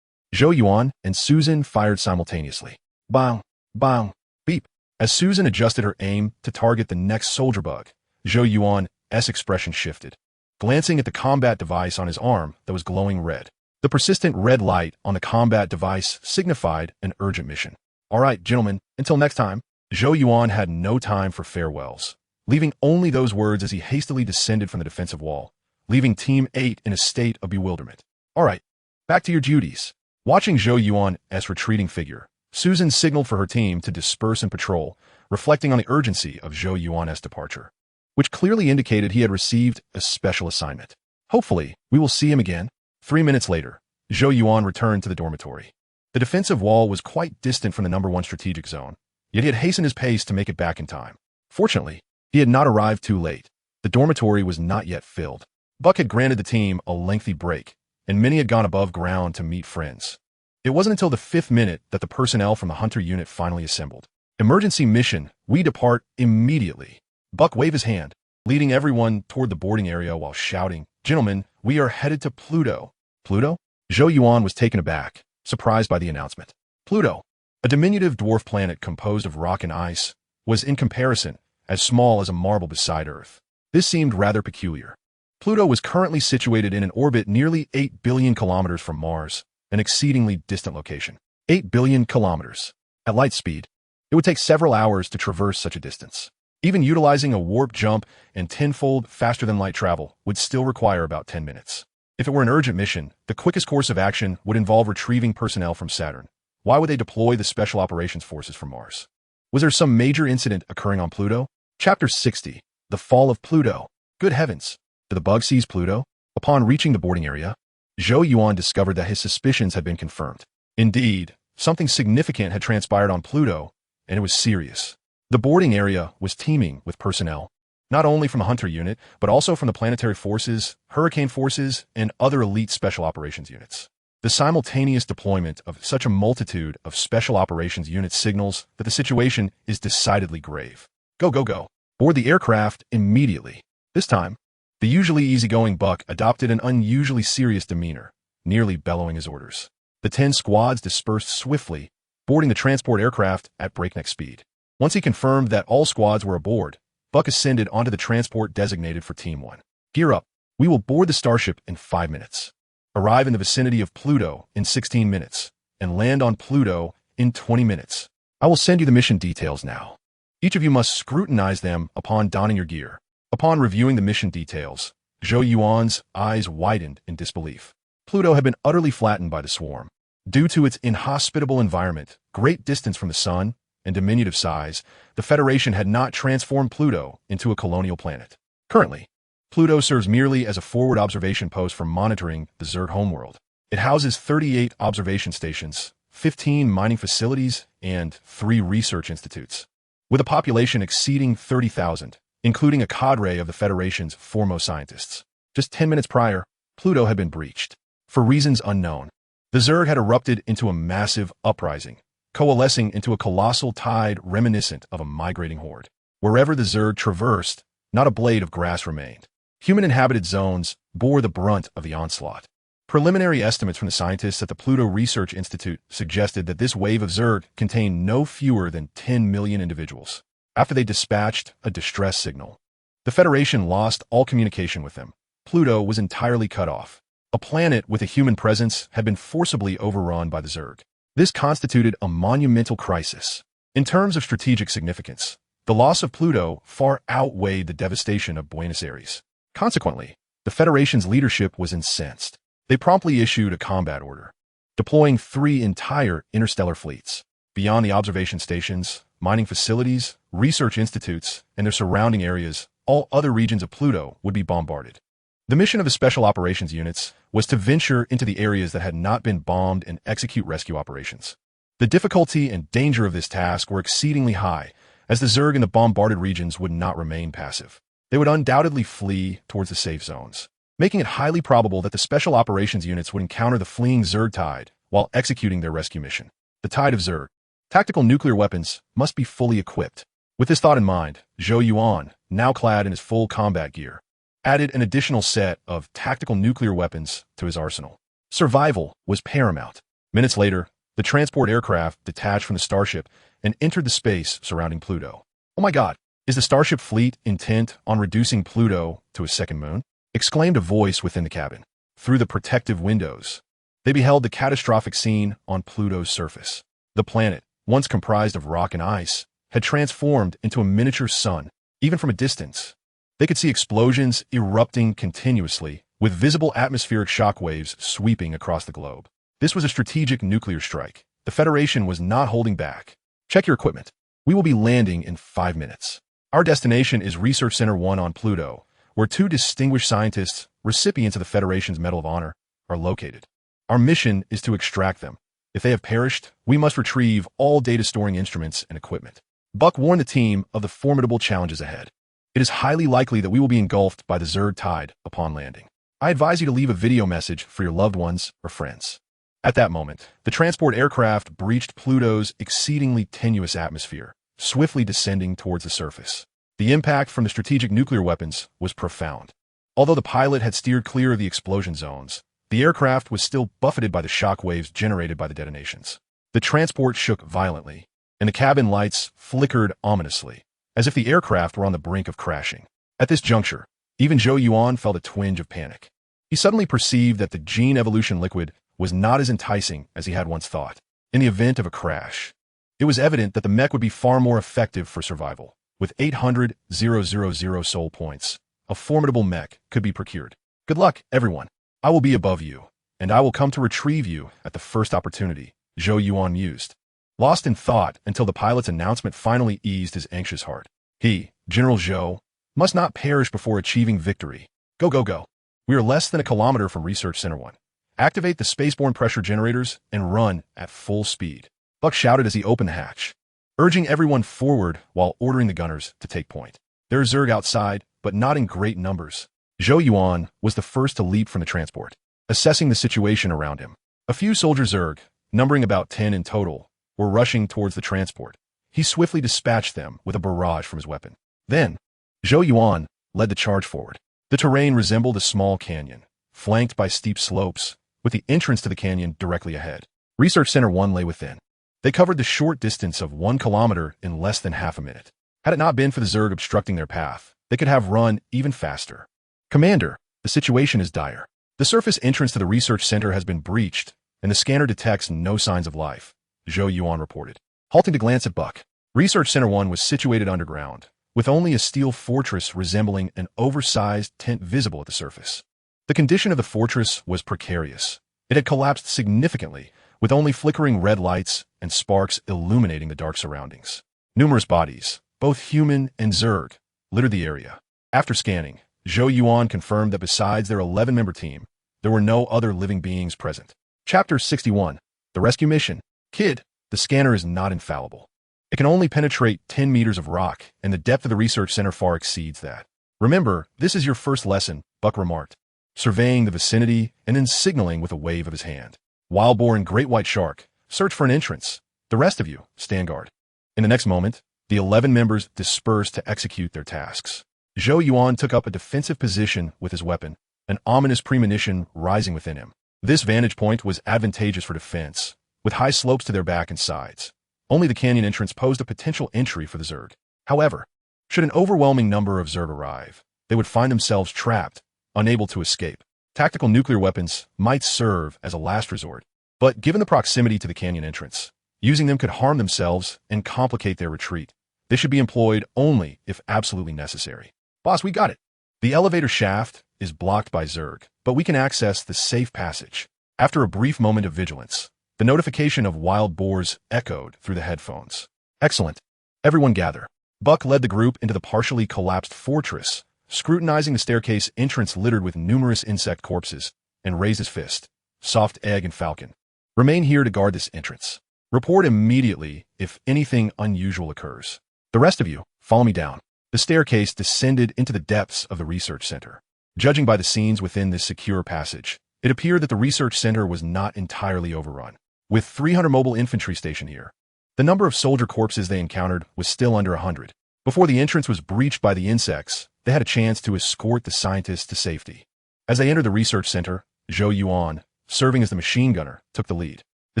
Zhou Yuan and Susan fired simultaneously. Bang, bang, beep. As Susan adjusted her aim to target the next soldier bug, Zhou Yuan's expression shifted, glancing at the combat device on his arm that was glowing red. The persistent red light on the combat device signified an urgent mission. All right, gentlemen, until next time. Zhou Yuan had no time for farewells, leaving only those words as he hastily descended from the defensive wall, leaving Team 8 in a state of bewilderment. All right, back to your duties. Watching Zhou Yuan's retreating figure, Susan signaled for her team to disperse and patrol, reflecting on the urgency of Zhou Yuan's departure, which clearly indicated he had received a special assignment. Hopefully, we will see him again. 3 minutes later, Zhou Yuan returned to the dormitory. The defensive wall was quite distant from the number 1 strategic zone, yet he had hastened his pace to make it back in time. Fortunately, he had not arrived too late. The dormitory was not yet filled. Buck had granted the team a lengthy break, and many had gone above ground to meet friends. It wasn't until the 5th minute that the personnel from the Hunter unit finally assembled. Emergency mission, we depart immediately. Buck waved his hand, leading everyone toward the boarding area while shouting, Gentlemen, we are headed to Pluto. Pluto? Zhou Yuan was taken aback, surprised by the announcement. Pluto, a diminutive dwarf planet composed of rock and ice, was in comparison as small as a marble beside Earth. This seemed rather peculiar. Pluto was currently situated in an orbit nearly 8 billion kilometers from Mars, an exceedingly distant location. 8 billion kilometers. At light speed, it would take several hours to traverse such a distance. Even utilizing a warp jump and tenfold faster-than-light travel would still require about 10 minutes. If it were an urgent mission, the quickest course of action would involve retrieving personnel from Saturn. Why would they deploy the Special Operations Forces from Mars? Was there some major incident occurring on Pluto? Chapter 60. The Fall of Pluto. Good heavens! Did the bug seize Pluto? Upon reaching the boarding area, Zhou Yuan discovered that his suspicions had been confirmed. Indeed, something significant had transpired on Pluto, and it was serious. The boarding area was teeming with personnel, not only from the Hunter unit, but also from the planetary forces, hurricane forces, and other elite special operations units. The simultaneous deployment of such a multitude of special operations units signals that the situation is decidedly grave. Go, go, go. Board the aircraft immediately. This time, the usually easygoing Buck adopted an unusually serious demeanor, nearly bellowing his orders. The 10 squads dispersed swiftly, boarding the transport aircraft at breakneck speed. Once he confirmed that all squads were aboard, Buck ascended onto the transport designated for Team 1. Gear up. We will board the Starship in 5 minutes. Arrive in the vicinity of Pluto in 16 minutes, and land on Pluto in 20 minutes. I will send you the mission details now. Each of you must scrutinize them upon donning your gear. Upon reviewing the mission details, Zhou Yuan's eyes widened in disbelief. Pluto had been utterly flattened by the swarm. Due to its inhospitable environment, great distance from the sun, and diminutive size, the Federation had not transformed Pluto into a colonial planet. Currently, Pluto serves merely as a forward observation post for monitoring the Zerg homeworld. It houses 38 observation stations, 15 mining facilities, and 3 research institutes. With a population exceeding 30,000, including a cadre of the Federation's foremost scientists. Just 10 minutes prior, Pluto had been breached. For reasons unknown, the Zerg had erupted into a massive uprising, coalescing into a colossal tide reminiscent of a migrating horde. Wherever the Zerg traversed, not a blade of grass remained. Human-inhabited zones bore the brunt of the onslaught. Preliminary estimates from the scientists at the Pluto Research Institute suggested that this wave of Zerg contained no fewer than 10 million individuals. After they dispatched a distress signal, the Federation lost all communication with them. Pluto was entirely cut off. A planet with a human presence had been forcibly overrun by the Zerg. This constituted a monumental crisis. In terms of strategic significance, the loss of Pluto far outweighed the devastation of Buenos Aires. Consequently, the Federation's leadership was incensed. They promptly issued a combat order, deploying 3 entire interstellar fleets. Beyond the observation stations, mining facilities, research institutes, and their surrounding areas, all other regions of Pluto would be bombarded. The mission of the Special Operations Units was to venture into the areas that had not been bombed and execute rescue operations. The difficulty and danger of this task were exceedingly high, as the Zerg in the bombarded regions would not remain passive. They would undoubtedly flee towards the safe zones, making it highly probable that the Special Operations Units would encounter the fleeing Zerg tide while executing their rescue mission. The tide of Zerg. Tactical nuclear weapons must be fully equipped. With this thought in mind, Zhou Yuan, now clad in his full combat gear, added an additional set of tactical nuclear weapons to his arsenal. Survival was paramount. Minutes later, the transport aircraft detached from the Starship and entered the space surrounding Pluto. "Oh my God, is the Starship fleet intent on reducing Pluto to a second moon?" exclaimed a voice within the cabin. Through the protective windows, they beheld the catastrophic scene on Pluto's surface. The planet, once comprised of rock and ice, had transformed into a miniature sun. Even from a distance, they could see explosions erupting continuously, with visible atmospheric shock waves sweeping across the globe. This was a strategic nuclear strike. The Federation was not holding back. "Check your equipment. We will be landing in 5 minutes. Our destination is Research Center 1 on Pluto, where 2 distinguished scientists, recipients of the Federation's Medal of Honor, are located. Our mission is to extract them. If they have perished, we must retrieve all data-storing instruments and equipment." Buck warned the team of the formidable challenges ahead. "It is highly likely that we will be engulfed by the Zerg tide upon landing. I advise you to leave a video message for your loved ones or friends." At that moment, the transport aircraft breached Pluto's exceedingly tenuous atmosphere, swiftly descending towards the surface. The impact from the strategic nuclear weapons was profound. Although the pilot had steered clear of the explosion zones, the aircraft was still buffeted by the shock waves generated by the detonations. The transport shook violently, and the cabin lights flickered ominously, as if the aircraft were on the brink of crashing. At this juncture, even Zhou Yuan felt a twinge of panic. He suddenly perceived that the gene evolution liquid was not as enticing as he had once thought. In the event of a crash, it was evident that the mech would be far more effective for survival. With 800,000 soul points, a formidable mech could be procured. "Good luck, everyone. I will be above you, and I will come to retrieve you at the first opportunity," Zhou Yuan mused, lost in thought until the pilot's announcement finally eased his anxious heart. He, General Zhou, must not perish before achieving victory. Go, go, go. We are less than a kilometer from Research Center 1. Activate the spaceborne pressure generators and run at full speed. Buck shouted as he opened the hatch, urging everyone forward while ordering the gunners to take point. There are Zerg outside, but not in great numbers. Zhou Yuan was the first to leap from the transport, assessing the situation around him. A few soldier Zerg, numbering about 10 in total, were rushing towards the transport. He swiftly dispatched them with a barrage from his weapon. Then, Zhou Yuan led the charge forward. The terrain resembled a small canyon, flanked by steep slopes, with the entrance to the canyon directly ahead. Research Center 1 lay within. They covered the short distance of 1 kilometer in less than half a minute. Had it not been for the Zerg obstructing their path, they could have run even faster. "Commander, the situation is dire. The surface entrance to the research center has been breached, and the scanner detects no signs of life," Zhou Yuan reported. Halting to glance at Buck, Research Center 1 was situated underground, with only a steel fortress resembling an oversized tent visible at the surface. The condition of the fortress was precarious. It had collapsed significantly, with only flickering red lights and sparks illuminating the dark surroundings. Numerous bodies, both human and Zerg, littered the area. After scanning, Zhou Yuan confirmed that besides their 11-member team, there were no other living beings present. Chapter 61. The Rescue Mission. Kid, the scanner is not infallible. It can only penetrate 10 meters of rock, and the depth of the research center far exceeds that. Remember, this is your first lesson, Buck remarked, surveying the vicinity and then signaling with a wave of his hand. Wild boar and great white shark, search for an entrance. The rest of you, stand guard. In the next moment, the 11 members dispersed to execute their tasks. Zhou Yuan took up a defensive position with his weapon, an ominous premonition rising within him. This vantage point was advantageous for defense, with high slopes to their back and sides. Only the canyon entrance posed a potential entry for the Zerg. However, should an overwhelming number of Zerg arrive, they would find themselves trapped, unable to escape. Tactical nuclear weapons might serve as a last resort, but given the proximity to the canyon entrance, using them could harm themselves and complicate their retreat. They should be employed only if absolutely necessary. Boss, we got it. The elevator shaft is blocked by Zerg, but we can access the safe passage. After a brief moment of vigilance, the notification of wild boars echoed through the headphones. Excellent. Everyone gather. Buck led the group into the partially collapsed fortress, scrutinizing the staircase entrance littered with numerous insect corpses, and raised his fist. Soft egg and falcon. Remain here to guard this entrance. Report immediately if anything unusual occurs. The rest of you, follow me down. The staircase descended into the depths of the research center. Judging by the scenes within this secure passage, it appeared that the research center was not entirely overrun. With 300 mobile infantry stationed here, the number of soldier corpses they encountered was still under 100. Before the entrance was breached by the insects, they had a chance to escort the scientists to safety. As they entered the research center, Zhou Yuan, serving as the machine gunner, took the lead. The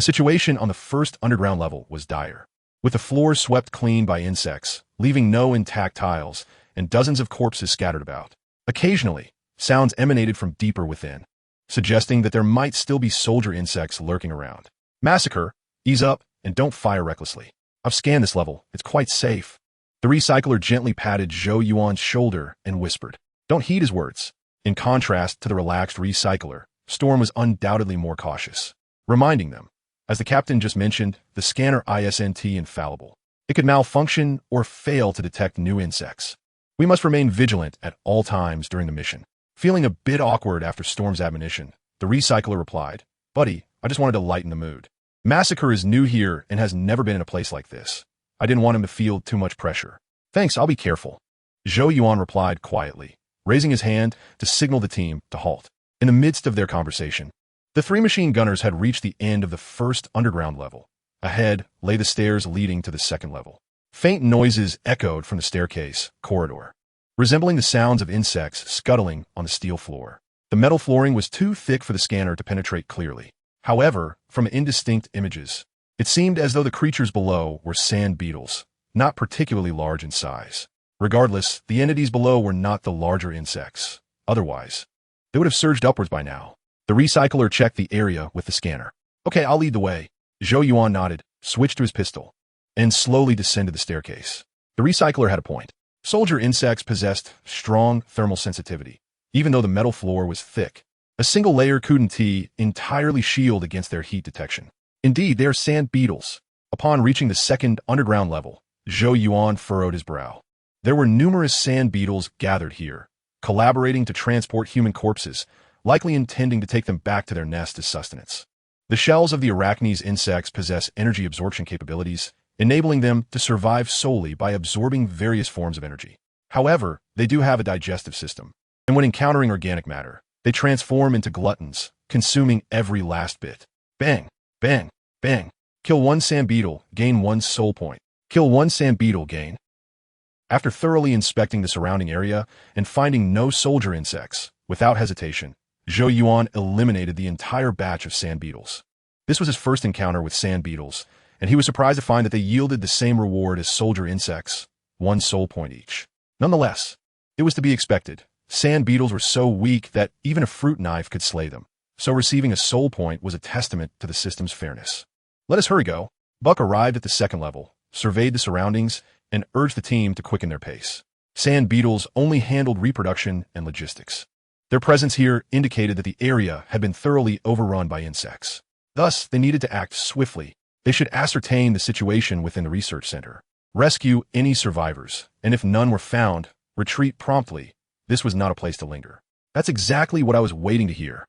situation on the first underground level was dire, with the floor swept clean by insects, leaving no intact tiles, and dozens of corpses scattered about. Occasionally, sounds emanated from deeper within, suggesting that there might still be soldier insects lurking around. Massacre, ease up, and don't fire recklessly. I've scanned this level, it's quite safe. The recycler gently patted Zhou Yuan's shoulder and whispered. Don't heed his words. In contrast to the relaxed recycler, Storm was undoubtedly more cautious, reminding them, as the captain just mentioned, the scanner isn't infallible. It could malfunction or fail to detect new insects. We must remain vigilant at all times during the mission. Feeling a bit awkward after Storm's admonition, the recycler replied, Buddy, I just wanted to lighten the mood. Massacre is new here and has never been in a place like this. I didn't want him to feel too much pressure. Thanks, I'll be careful. Zhou Yuan replied quietly, raising his hand to signal the team to halt. In the midst of their conversation, the three machine gunners had reached the end of the first underground level. Ahead lay the stairs leading to the second level. Faint noises echoed from the staircase corridor, resembling the sounds of insects scuttling on the steel floor. The metal flooring was too thick for the scanner to penetrate clearly. However, from indistinct images, it seemed as though the creatures below were sand beetles, not particularly large in size. Regardless, the entities below were not the larger insects. Otherwise, they would have surged upwards by now. The recycler checked the area with the scanner. Okay, I'll lead the way. Zhou Yuan nodded, switched to his pistol, and slowly descended the staircase. The recycler had a point. Soldier insects possessed strong thermal sensitivity, even though the metal floor was thick. A single layer couldn't entirely shield against their heat detection. Indeed, they are sand beetles. Upon reaching the second underground level, Zhou Yuan furrowed his brow. There were numerous sand beetles gathered here, collaborating to transport human corpses, likely intending to take them back to their nest as sustenance. The shells of the arachne's insects possess energy absorption capabilities, enabling them to survive solely by absorbing various forms of energy. However, they do have a digestive system, and when encountering organic matter, they transform into gluttons, consuming every last bit. Bang, bang, bang. Kill one sand beetle, gain 1 soul point. Kill one sand beetle, gain. After thoroughly inspecting the surrounding area and finding no soldier insects, without hesitation, Zhou Yuan eliminated the entire batch of sand beetles. This was his first encounter with sand beetles, and he was surprised to find that they yielded the same reward as soldier insects, 1 soul point each. Nonetheless, it was to be expected. Sand beetles were so weak that even a fruit knife could slay them, so receiving a soul point was a testament to the system's fairness. Let us hurry go. Buck arrived at the second level, surveyed the surroundings, and urged the team to quicken their pace. Sand beetles only handled reproduction and logistics. Their presence here indicated that the area had been thoroughly overrun by insects. Thus, they needed to act swiftly. They should ascertain the situation within the research center, rescue any survivors, and if none were found, retreat promptly. This was not a place to linger. That's exactly what I was waiting to hear.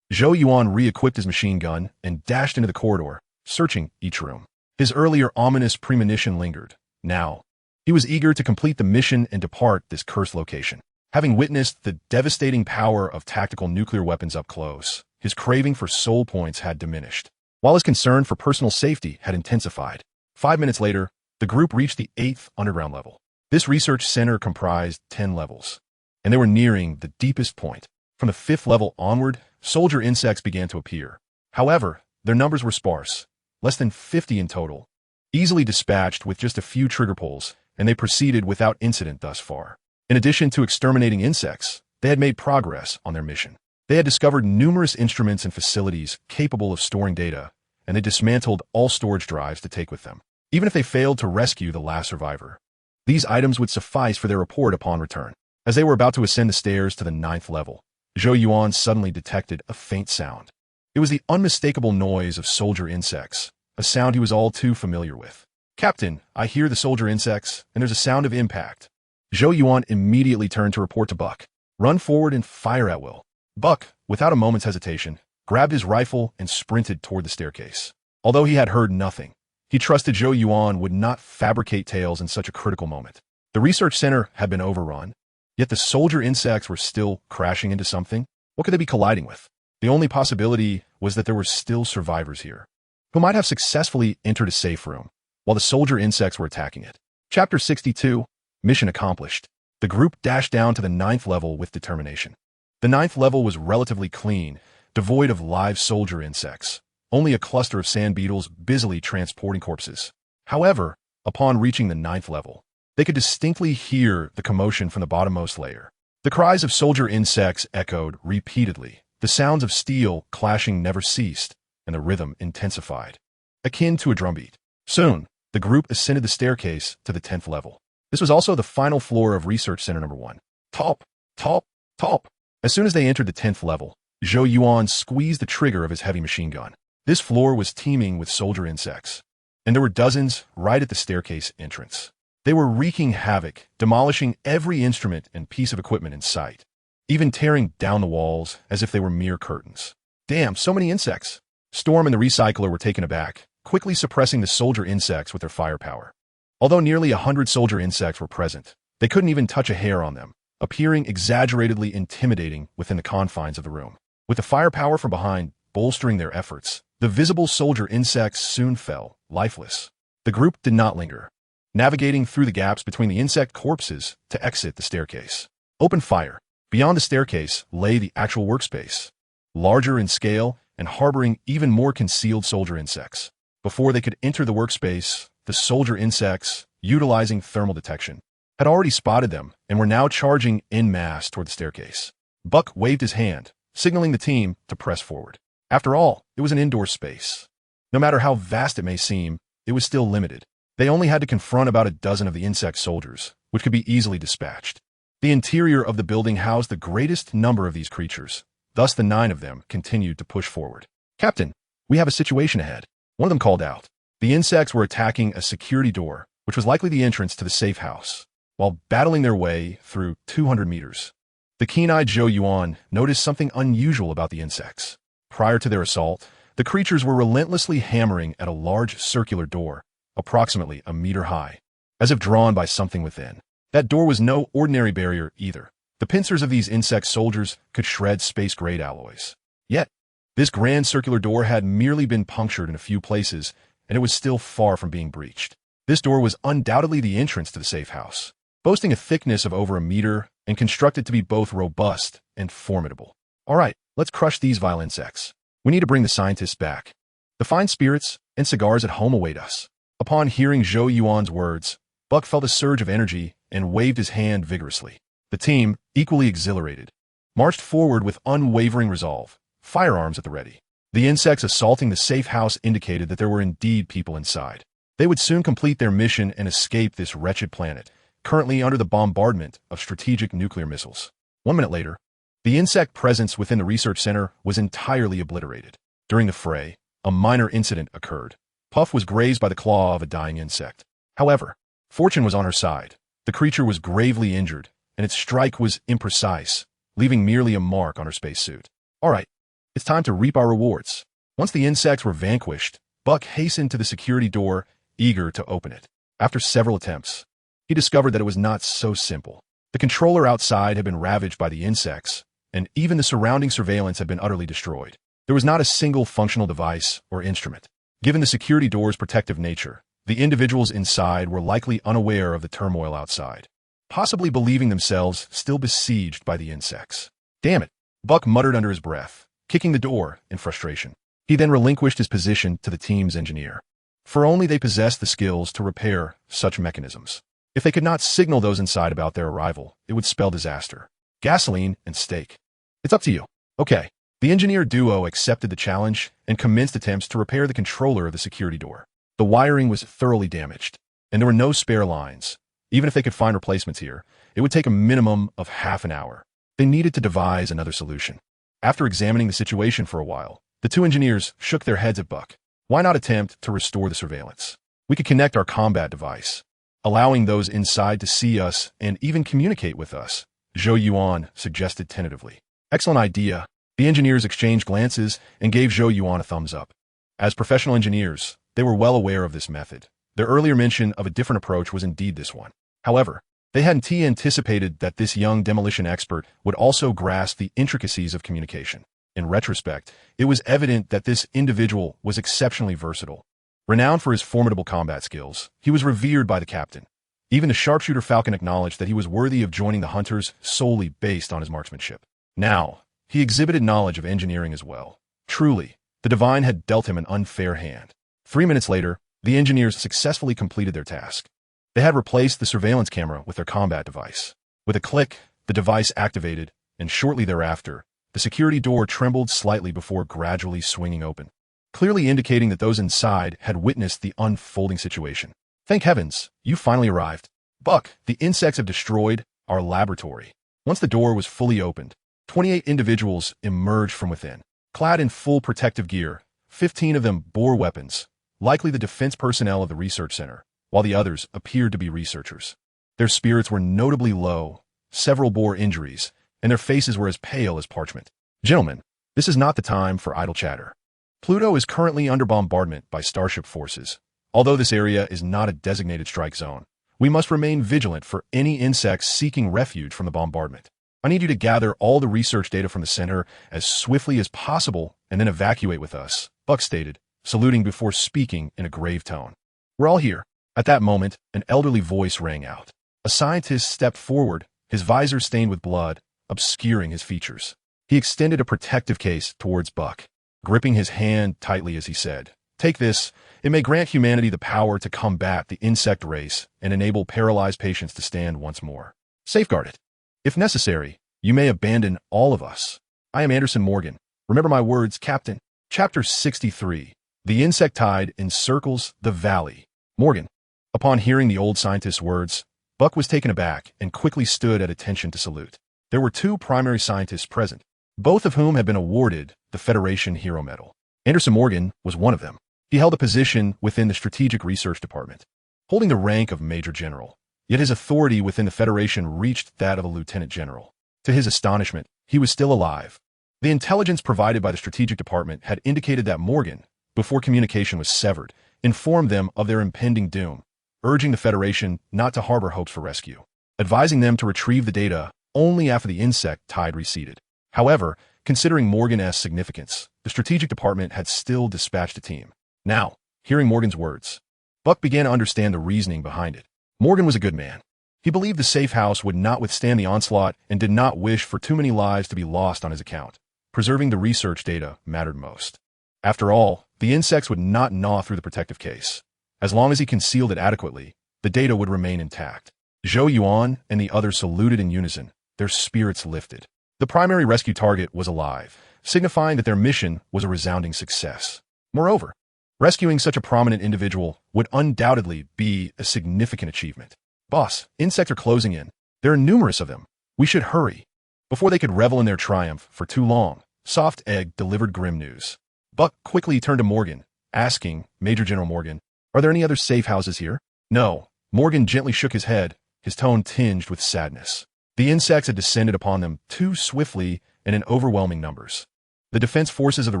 Zhou Yuan re-equipped his machine gun and dashed into the corridor, searching each room. His earlier ominous premonition lingered. Now, he was eager to complete the mission and depart this cursed location. Having witnessed the devastating power of tactical nuclear weapons up close, his craving for soul points had diminished, while his concern for personal safety had intensified. 5 minutes later, the group reached the 8th underground level. This research center comprised 10 levels, and they were nearing the deepest point. From the 5th level onward, soldier insects began to appear. However, their numbers were sparse, less than 50 in total, easily dispatched with just a few trigger pulls, and they proceeded without incident thus far. In addition to exterminating insects, they had made progress on their mission. They had discovered numerous instruments and facilities capable of storing data, and they dismantled all storage drives to take with them. Even if they failed to rescue the last survivor, these items would suffice for their report upon return. As they were about to ascend the stairs to the 9th level, Zhou Yuan suddenly detected a faint sound. It was the unmistakable noise of soldier insects, a sound he was all too familiar with. "Captain, I hear the soldier insects, and there's a sound of impact." Zhou Yuan immediately turned to report to Buck. "Run forward and fire at will." Buck, without a moment's hesitation, grabbed his rifle and sprinted toward the staircase. Although he had heard nothing, he trusted Zhou Yuan would not fabricate tales in such a critical moment. The research center had been overrun, yet the soldier insects were still crashing into something. What could they be colliding with? The only possibility was that there were still survivors here, who might have successfully entered a safe room, while the soldier insects were attacking it. Chapter 62, Mission Accomplished. The group dashed down to the 9th level with determination. The 9th level was relatively clean, devoid of live soldier insects, only a cluster of sand beetles busily transporting corpses. However, upon reaching the 9th level, they could distinctly hear the commotion from the bottommost layer. The cries of soldier insects echoed repeatedly. The sounds of steel clashing never ceased, and the rhythm intensified, akin to a drumbeat. Soon, the group ascended the staircase to the 10th level. This was also the final floor of Research Center Number 1. Top, top, top. As soon as they entered the 10th level, Zhou Yuan squeezed the trigger of his heavy machine gun. This floor was teeming with soldier insects, and there were dozens right at the staircase entrance. They were wreaking havoc, demolishing every instrument and piece of equipment in sight, even tearing down the walls as if they were mere curtains. Damn, so many insects! Storm and the recycler were taken aback, quickly suppressing the soldier insects with their firepower. Although nearly 100 soldier insects were present, they couldn't even touch a hair on them, appearing exaggeratedly intimidating within the confines of the room. With the firepower from behind bolstering their efforts, the visible soldier insects soon fell, lifeless. The group did not linger, navigating through the gaps between the insect corpses to exit the staircase. Open fire. Beyond the staircase lay the actual workspace, larger in scale and harboring even more concealed soldier insects. Before they could enter the workspace, the soldier insects, utilizing thermal detection, had already spotted them and were now charging en masse toward the staircase. Buck waved his hand, signaling the team to press forward. After all, it was an indoor space. No matter how vast it may seem, it was still limited. They only had to confront about a dozen of the insect soldiers, which could be easily dispatched. The interior of the building housed the greatest number of these creatures. Thus, the 9 of them continued to push forward. "Captain, we have a situation ahead," one of them called out. The insects were attacking a security door, which was likely the entrance to the safe house, while battling their way through 200 meters. The keen-eyed Zhou Yuan noticed something unusual about the insects. Prior to their assault, the creatures were relentlessly hammering at a large circular door, approximately a meter high, as if drawn by something within. That door was no ordinary barrier either. The pincers of these insect soldiers could shred space-grade alloys. Yet, this grand circular door had merely been punctured in a few places, and it was still far from being breached. This door was undoubtedly the entrance to the safe house, boasting a thickness of over a meter and constructed to be both robust and formidable. "All right, let's crush these vile insects. We need to bring the scientists back. The fine spirits and cigars at home await us." Upon hearing Zhou Yuan's words, Buck felt a surge of energy and waved his hand vigorously. The team, equally exhilarated, marched forward with unwavering resolve, firearms at the ready. The insects assaulting the safe house indicated that there were indeed people inside. They would soon complete their mission and escape this wretched planet, currently under the bombardment of strategic nuclear missiles. 1 minute later, the insect presence within the research center was entirely obliterated. During the fray, a minor incident occurred. Puff was grazed by the claw of a dying insect. However, fortune was on her side. The creature was gravely injured, and its strike was imprecise, leaving merely a mark on her spacesuit. All right, it's time to reap our rewards. Once the insects were vanquished, Buck hastened to the security door, eager to open it. After several attempts, he discovered that it was not so simple. The controller outside had been ravaged by the insects, and even the surrounding surveillance had been utterly destroyed. There was not a single functional device or instrument. Given the security door's protective nature, the individuals inside were likely unaware of the turmoil outside, possibly believing themselves still besieged by the insects. Damn it, Buck muttered under his breath, kicking the door in frustration. He then relinquished his position to the team's engineer, for only they possessed the skills to repair such mechanisms. If they could not signal those inside about their arrival, it would spell disaster. Gasoline and steak. It's up to you. Okay. The engineer duo accepted the challenge and commenced attempts to repair the controller of the security door. The wiring was thoroughly damaged, and there were no spare lines. Even if they could find replacements here, it would take a minimum of half an hour. They needed to devise another solution. After examining the situation for a while, the two engineers shook their heads at Buck. Why not attempt to restore the surveillance? We could connect our combat device, allowing those inside to see us and even communicate with us, Zhou Yuan suggested tentatively. Excellent idea. The engineers exchanged glances and gave Zhou Yuan a thumbs up. As professional engineers, they were well aware of this method. Their earlier mention of a different approach was indeed this one. However, they hadn't anticipated that this young demolition expert would also grasp the intricacies of communication. In retrospect, it was evident that this individual was exceptionally versatile. Renowned for his formidable combat skills, he was revered by the captain. Even the sharpshooter Falcon acknowledged that he was worthy of joining the hunters solely based on his marksmanship. Now, he exhibited knowledge of engineering as well. Truly, the divine had dealt him an unfair hand. 3 minutes later, the engineers successfully completed their task. They had replaced the surveillance camera with their combat device. With a click, the device activated, and shortly thereafter, the security door trembled slightly before gradually swinging open, clearly indicating that those inside had witnessed the unfolding situation. Thank heavens, you finally arrived. Buck, the insects have destroyed our laboratory. Once the door was fully opened, 28 individuals emerged from within. Clad in full protective gear, 15 of them bore weapons, likely the defense personnel of the research center, while the others appeared to be researchers. Their spirits were notably low, several bore injuries, and their faces were as pale as parchment. Gentlemen, this is not the time for idle chatter. Pluto is currently under bombardment by Starship forces. Although this area is not a designated strike zone, we must remain vigilant for any insects seeking refuge from the bombardment. I need you to gather all the research data from the center as swiftly as possible and then evacuate with us, Buck stated, saluting before speaking in a grave tone. We're all here. At that moment, an elderly voice rang out. A scientist stepped forward, his visor stained with blood, obscuring his features. He extended a protective case towards Buck, gripping his hand tightly as he said, "Take this. It may grant humanity the power to combat the insect race and enable paralyzed patients to stand once more. Safeguard it. If necessary, you may abandon all of us. I am Anderson Morgan. Remember my words, Captain." Chapter 63. The insect tide encircles the valley. Morgan. Upon hearing the old scientist's words, Buck was taken aback and quickly stood at attention to salute. There were two primary scientists present, both of whom had been awarded the Federation Hero Medal. Anderson Morgan was one of them. He held a position within the Strategic Research Department, holding the rank of Major General. Yet his authority within the Federation reached that of a Lieutenant General. To his astonishment, he was still alive. The intelligence provided by the Strategic Department had indicated that Morgan, before communication was severed, informed them of their impending doom, urging the Federation not to harbor hopes for rescue, advising them to retrieve the data only after the insect tide receded. However, considering Morgan's significance, the Strategic Department had still dispatched a team. Now, hearing Morgan's words, Buck began to understand the reasoning behind it. Morgan was a good man. He believed the safe house would not withstand the onslaught and did not wish for too many lives to be lost on his account. Preserving the research data mattered most. After all, the insects would not gnaw through the protective case. As long as he concealed it adequately, the data would remain intact. Zhou Yuan and the others saluted in unison, their spirits lifted. The primary rescue target was alive, signifying that their mission was a resounding success. Moreover, rescuing such a prominent individual would undoubtedly be a significant achievement. Boss, insects are closing in. There are numerous of them. We should hurry. Before they could revel in their triumph for too long, Soft Egg delivered grim news. Buck quickly turned to Morgan, asking, Major General Morgan, are there any other safe houses here? No. Morgan gently shook his head, his tone tinged with sadness. The insects had descended upon them too swiftly and in overwhelming numbers. The defense forces of the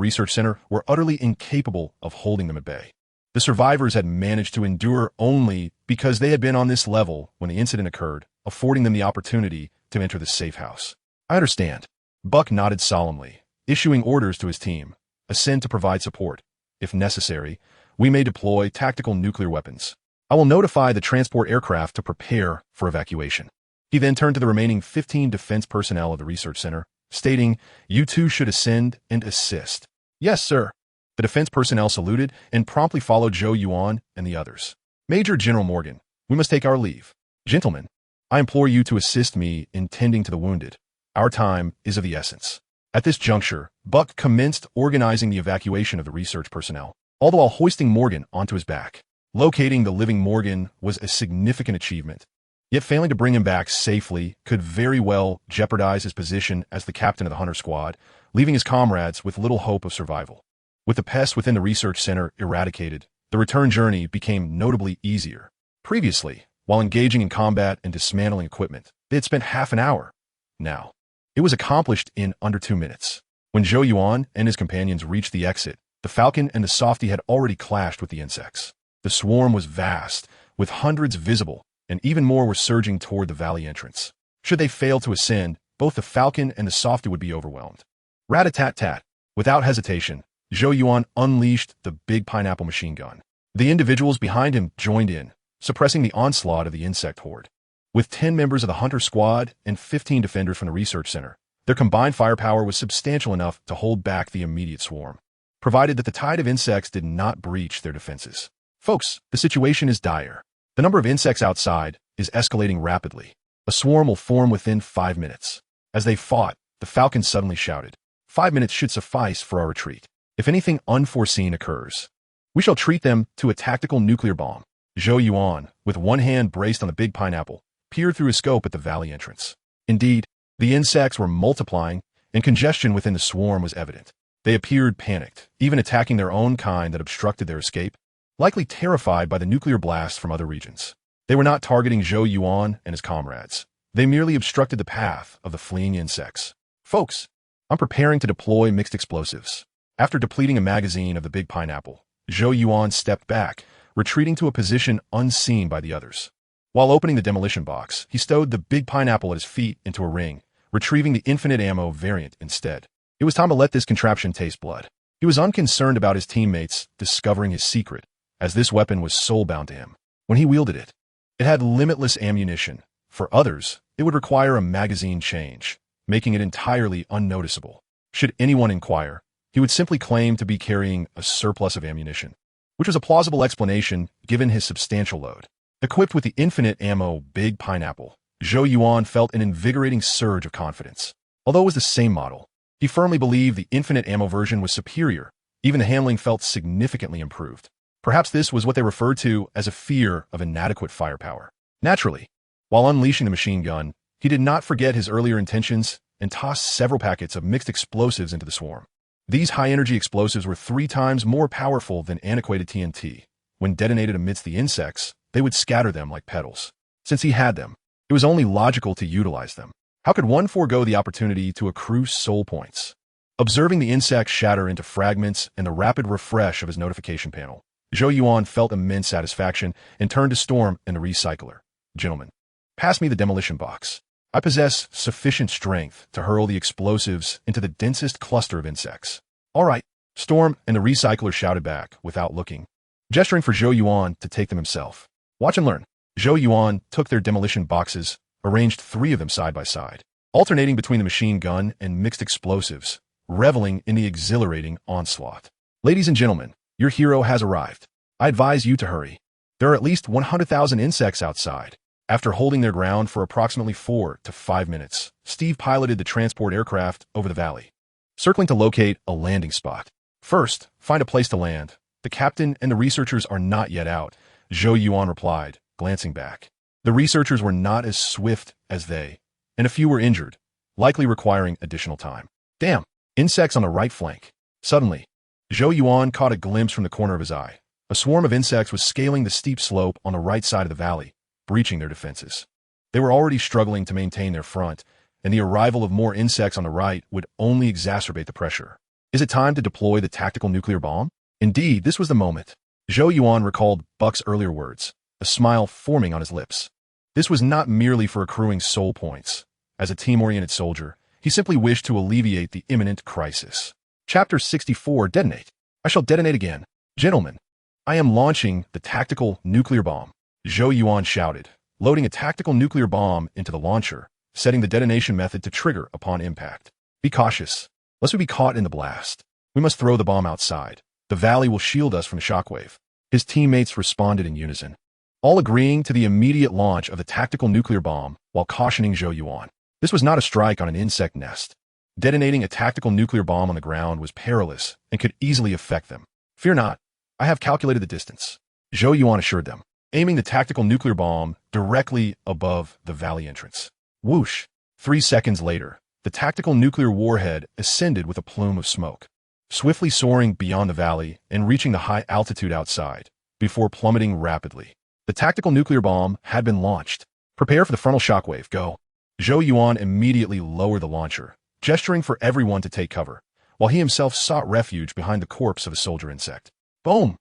research center were utterly incapable of holding them at bay. The survivors had managed to endure only because they had been on this level when the incident occurred, affording them the opportunity to enter the safe house. I understand. Buck nodded solemnly, issuing orders to his team. Ascend to provide support. If necessary, we may deploy tactical nuclear weapons. I will notify the transport aircraft to prepare for evacuation. He then turned to the remaining 15 defense personnel of the research center, stating, you two should ascend and assist. Yes, sir. The defense personnel saluted and promptly followed Zhou Yuan and the others. Major General Morgan, we must take our leave. Gentlemen, I implore you to assist me in tending to the wounded. Our time is of the essence. At this juncture, Buck commenced organizing the evacuation of the research personnel, all the while hoisting Morgan onto his back. Locating the living Morgan was a significant achievement, yet failing to bring him back safely could very well jeopardize his position as the captain of the Hunter Squad, leaving his comrades with little hope of survival. With the pests within the research center eradicated, the return journey became notably easier. Previously, while engaging in combat and dismantling equipment, they had spent half an hour. Now, it was accomplished in under 2 minutes. When Zhou Yuan and his companions reached the exit, the Falcon and the Softy had already clashed with the insects. The swarm was vast, with hundreds visible, and even more were surging toward the valley entrance. Should they fail to ascend, both the Falcon and the Softy would be overwhelmed. Rat-a-tat-tat. Without hesitation, Zhou Yuan unleashed the big pineapple machine gun. The individuals behind him joined in, suppressing the onslaught of the insect horde. With 10 members of the Hunter Squad and 15 defenders from the research center, their combined firepower was substantial enough to hold back the immediate swarm, provided that the tide of insects did not breach their defenses. Folks, the situation is dire. The number of insects outside is escalating rapidly. A swarm will form within 5 minutes. As they fought, the Falcon suddenly shouted, 5 minutes should suffice for our retreat. If anything unforeseen occurs, we shall treat them to a tactical nuclear bomb. Zhou Yuan, with one hand braced on the big pineapple, peered through his scope at the valley entrance. Indeed, the insects were multiplying, and congestion within the swarm was evident. They appeared panicked, even attacking their own kind that obstructed their escape, likely terrified by the nuclear blasts from other regions. They were not targeting Zhou Yuan and his comrades. They merely obstructed the path of the fleeing insects. Folks, I'm preparing to deploy mixed explosives. After depleting a magazine of the big pineapple, Zhou Yuan stepped back, retreating to a position unseen by the others. While opening the demolition box, he stowed the big pineapple at his feet into a ring, retrieving the infinite ammo variant instead. It was time to let this contraption taste blood. He was unconcerned about his teammates discovering his secret, as this weapon was soul-bound to him. When he wielded it, it had limitless ammunition. For others, it would require a magazine change, making it entirely unnoticeable. Should anyone inquire, he would simply claim to be carrying a surplus of ammunition, which was a plausible explanation given his substantial load. Equipped with the infinite ammo big pineapple, Zhou Yuan felt an invigorating surge of confidence. Although it was the same model, he firmly believed the infinite ammo version was superior. Even the handling felt significantly improved. Perhaps this was what they referred to as a fear of inadequate firepower. Naturally, while unleashing the machine gun, he did not forget his earlier intentions and tossed several packets of mixed explosives into the swarm. These high-energy explosives were 3 times more powerful than antiquated TNT. When detonated amidst the insects, they would scatter them like petals. Since he had them, it was only logical to utilize them. How could one forego the opportunity to accrue soul points? Observing the insects shatter into fragments and the rapid refresh of his notification panel, Zhou Yuan felt immense satisfaction and turned to Storm and the recycler. Gentlemen, pass me the demolition box. I possess sufficient strength to hurl the explosives into the densest cluster of insects. All right, Storm and the recycler shouted back without looking, gesturing for Zhou Yuan to take them himself. Watch and learn. Zhou Yuan took their demolition boxes, arranged 3 of them side by side, alternating between the machine gun and mixed explosives, reveling in the exhilarating onslaught. Ladies and gentlemen, your hero has arrived. I advise you to hurry. There are at least 100,000 insects outside. After holding their ground for approximately 4 to 5 minutes, Steve piloted the transport aircraft over the valley, circling to locate a landing spot. First, find a place to land. The captain and the researchers are not yet out, Zhou Yuan replied, glancing back. The researchers were not as swift as they, and a few were injured, likely requiring additional time. Damn, insects on the right flank. Suddenly, Zhou Yuan caught a glimpse from the corner of his eye. A swarm of insects was scaling the steep slope on the right side of the valley, breaching their defenses. They were already struggling to maintain their front, and the arrival of more insects on the right would only exacerbate the pressure. Is it time to deploy the tactical nuclear bomb? Indeed, this was the moment. Zhou Yuan recalled Buck's earlier words, a smile forming on his lips. This was not merely for accruing soul points. As a team-oriented soldier, he simply wished to alleviate the imminent crisis. Chapter 64, Detonate. I shall detonate again. Gentlemen, I am launching the tactical nuclear bomb. Zhou Yuan shouted, loading a tactical nuclear bomb into the launcher, setting the detonation method to trigger upon impact. Be cautious, lest we be caught in the blast. We must throw the bomb outside. The valley will shield us from the shockwave. His teammates responded in unison, all agreeing to the immediate launch of the tactical nuclear bomb while cautioning Zhou Yuan. This was not a strike on an insect nest. Detonating a tactical nuclear bomb on the ground was perilous and could easily affect them. Fear not, I have calculated the distance, Zhou Yuan assured them, aiming the tactical nuclear bomb directly above the valley entrance. Whoosh! 3 seconds later, the tactical nuclear warhead ascended with a plume of smoke, swiftly soaring beyond the valley and reaching the high altitude outside, before plummeting rapidly. The tactical nuclear bomb had been launched. Prepare for the frontal shockwave, go. Zhou Yuan immediately lowered the launcher, gesturing for everyone to take cover, while he himself sought refuge behind the corpse of a soldier insect. Boom!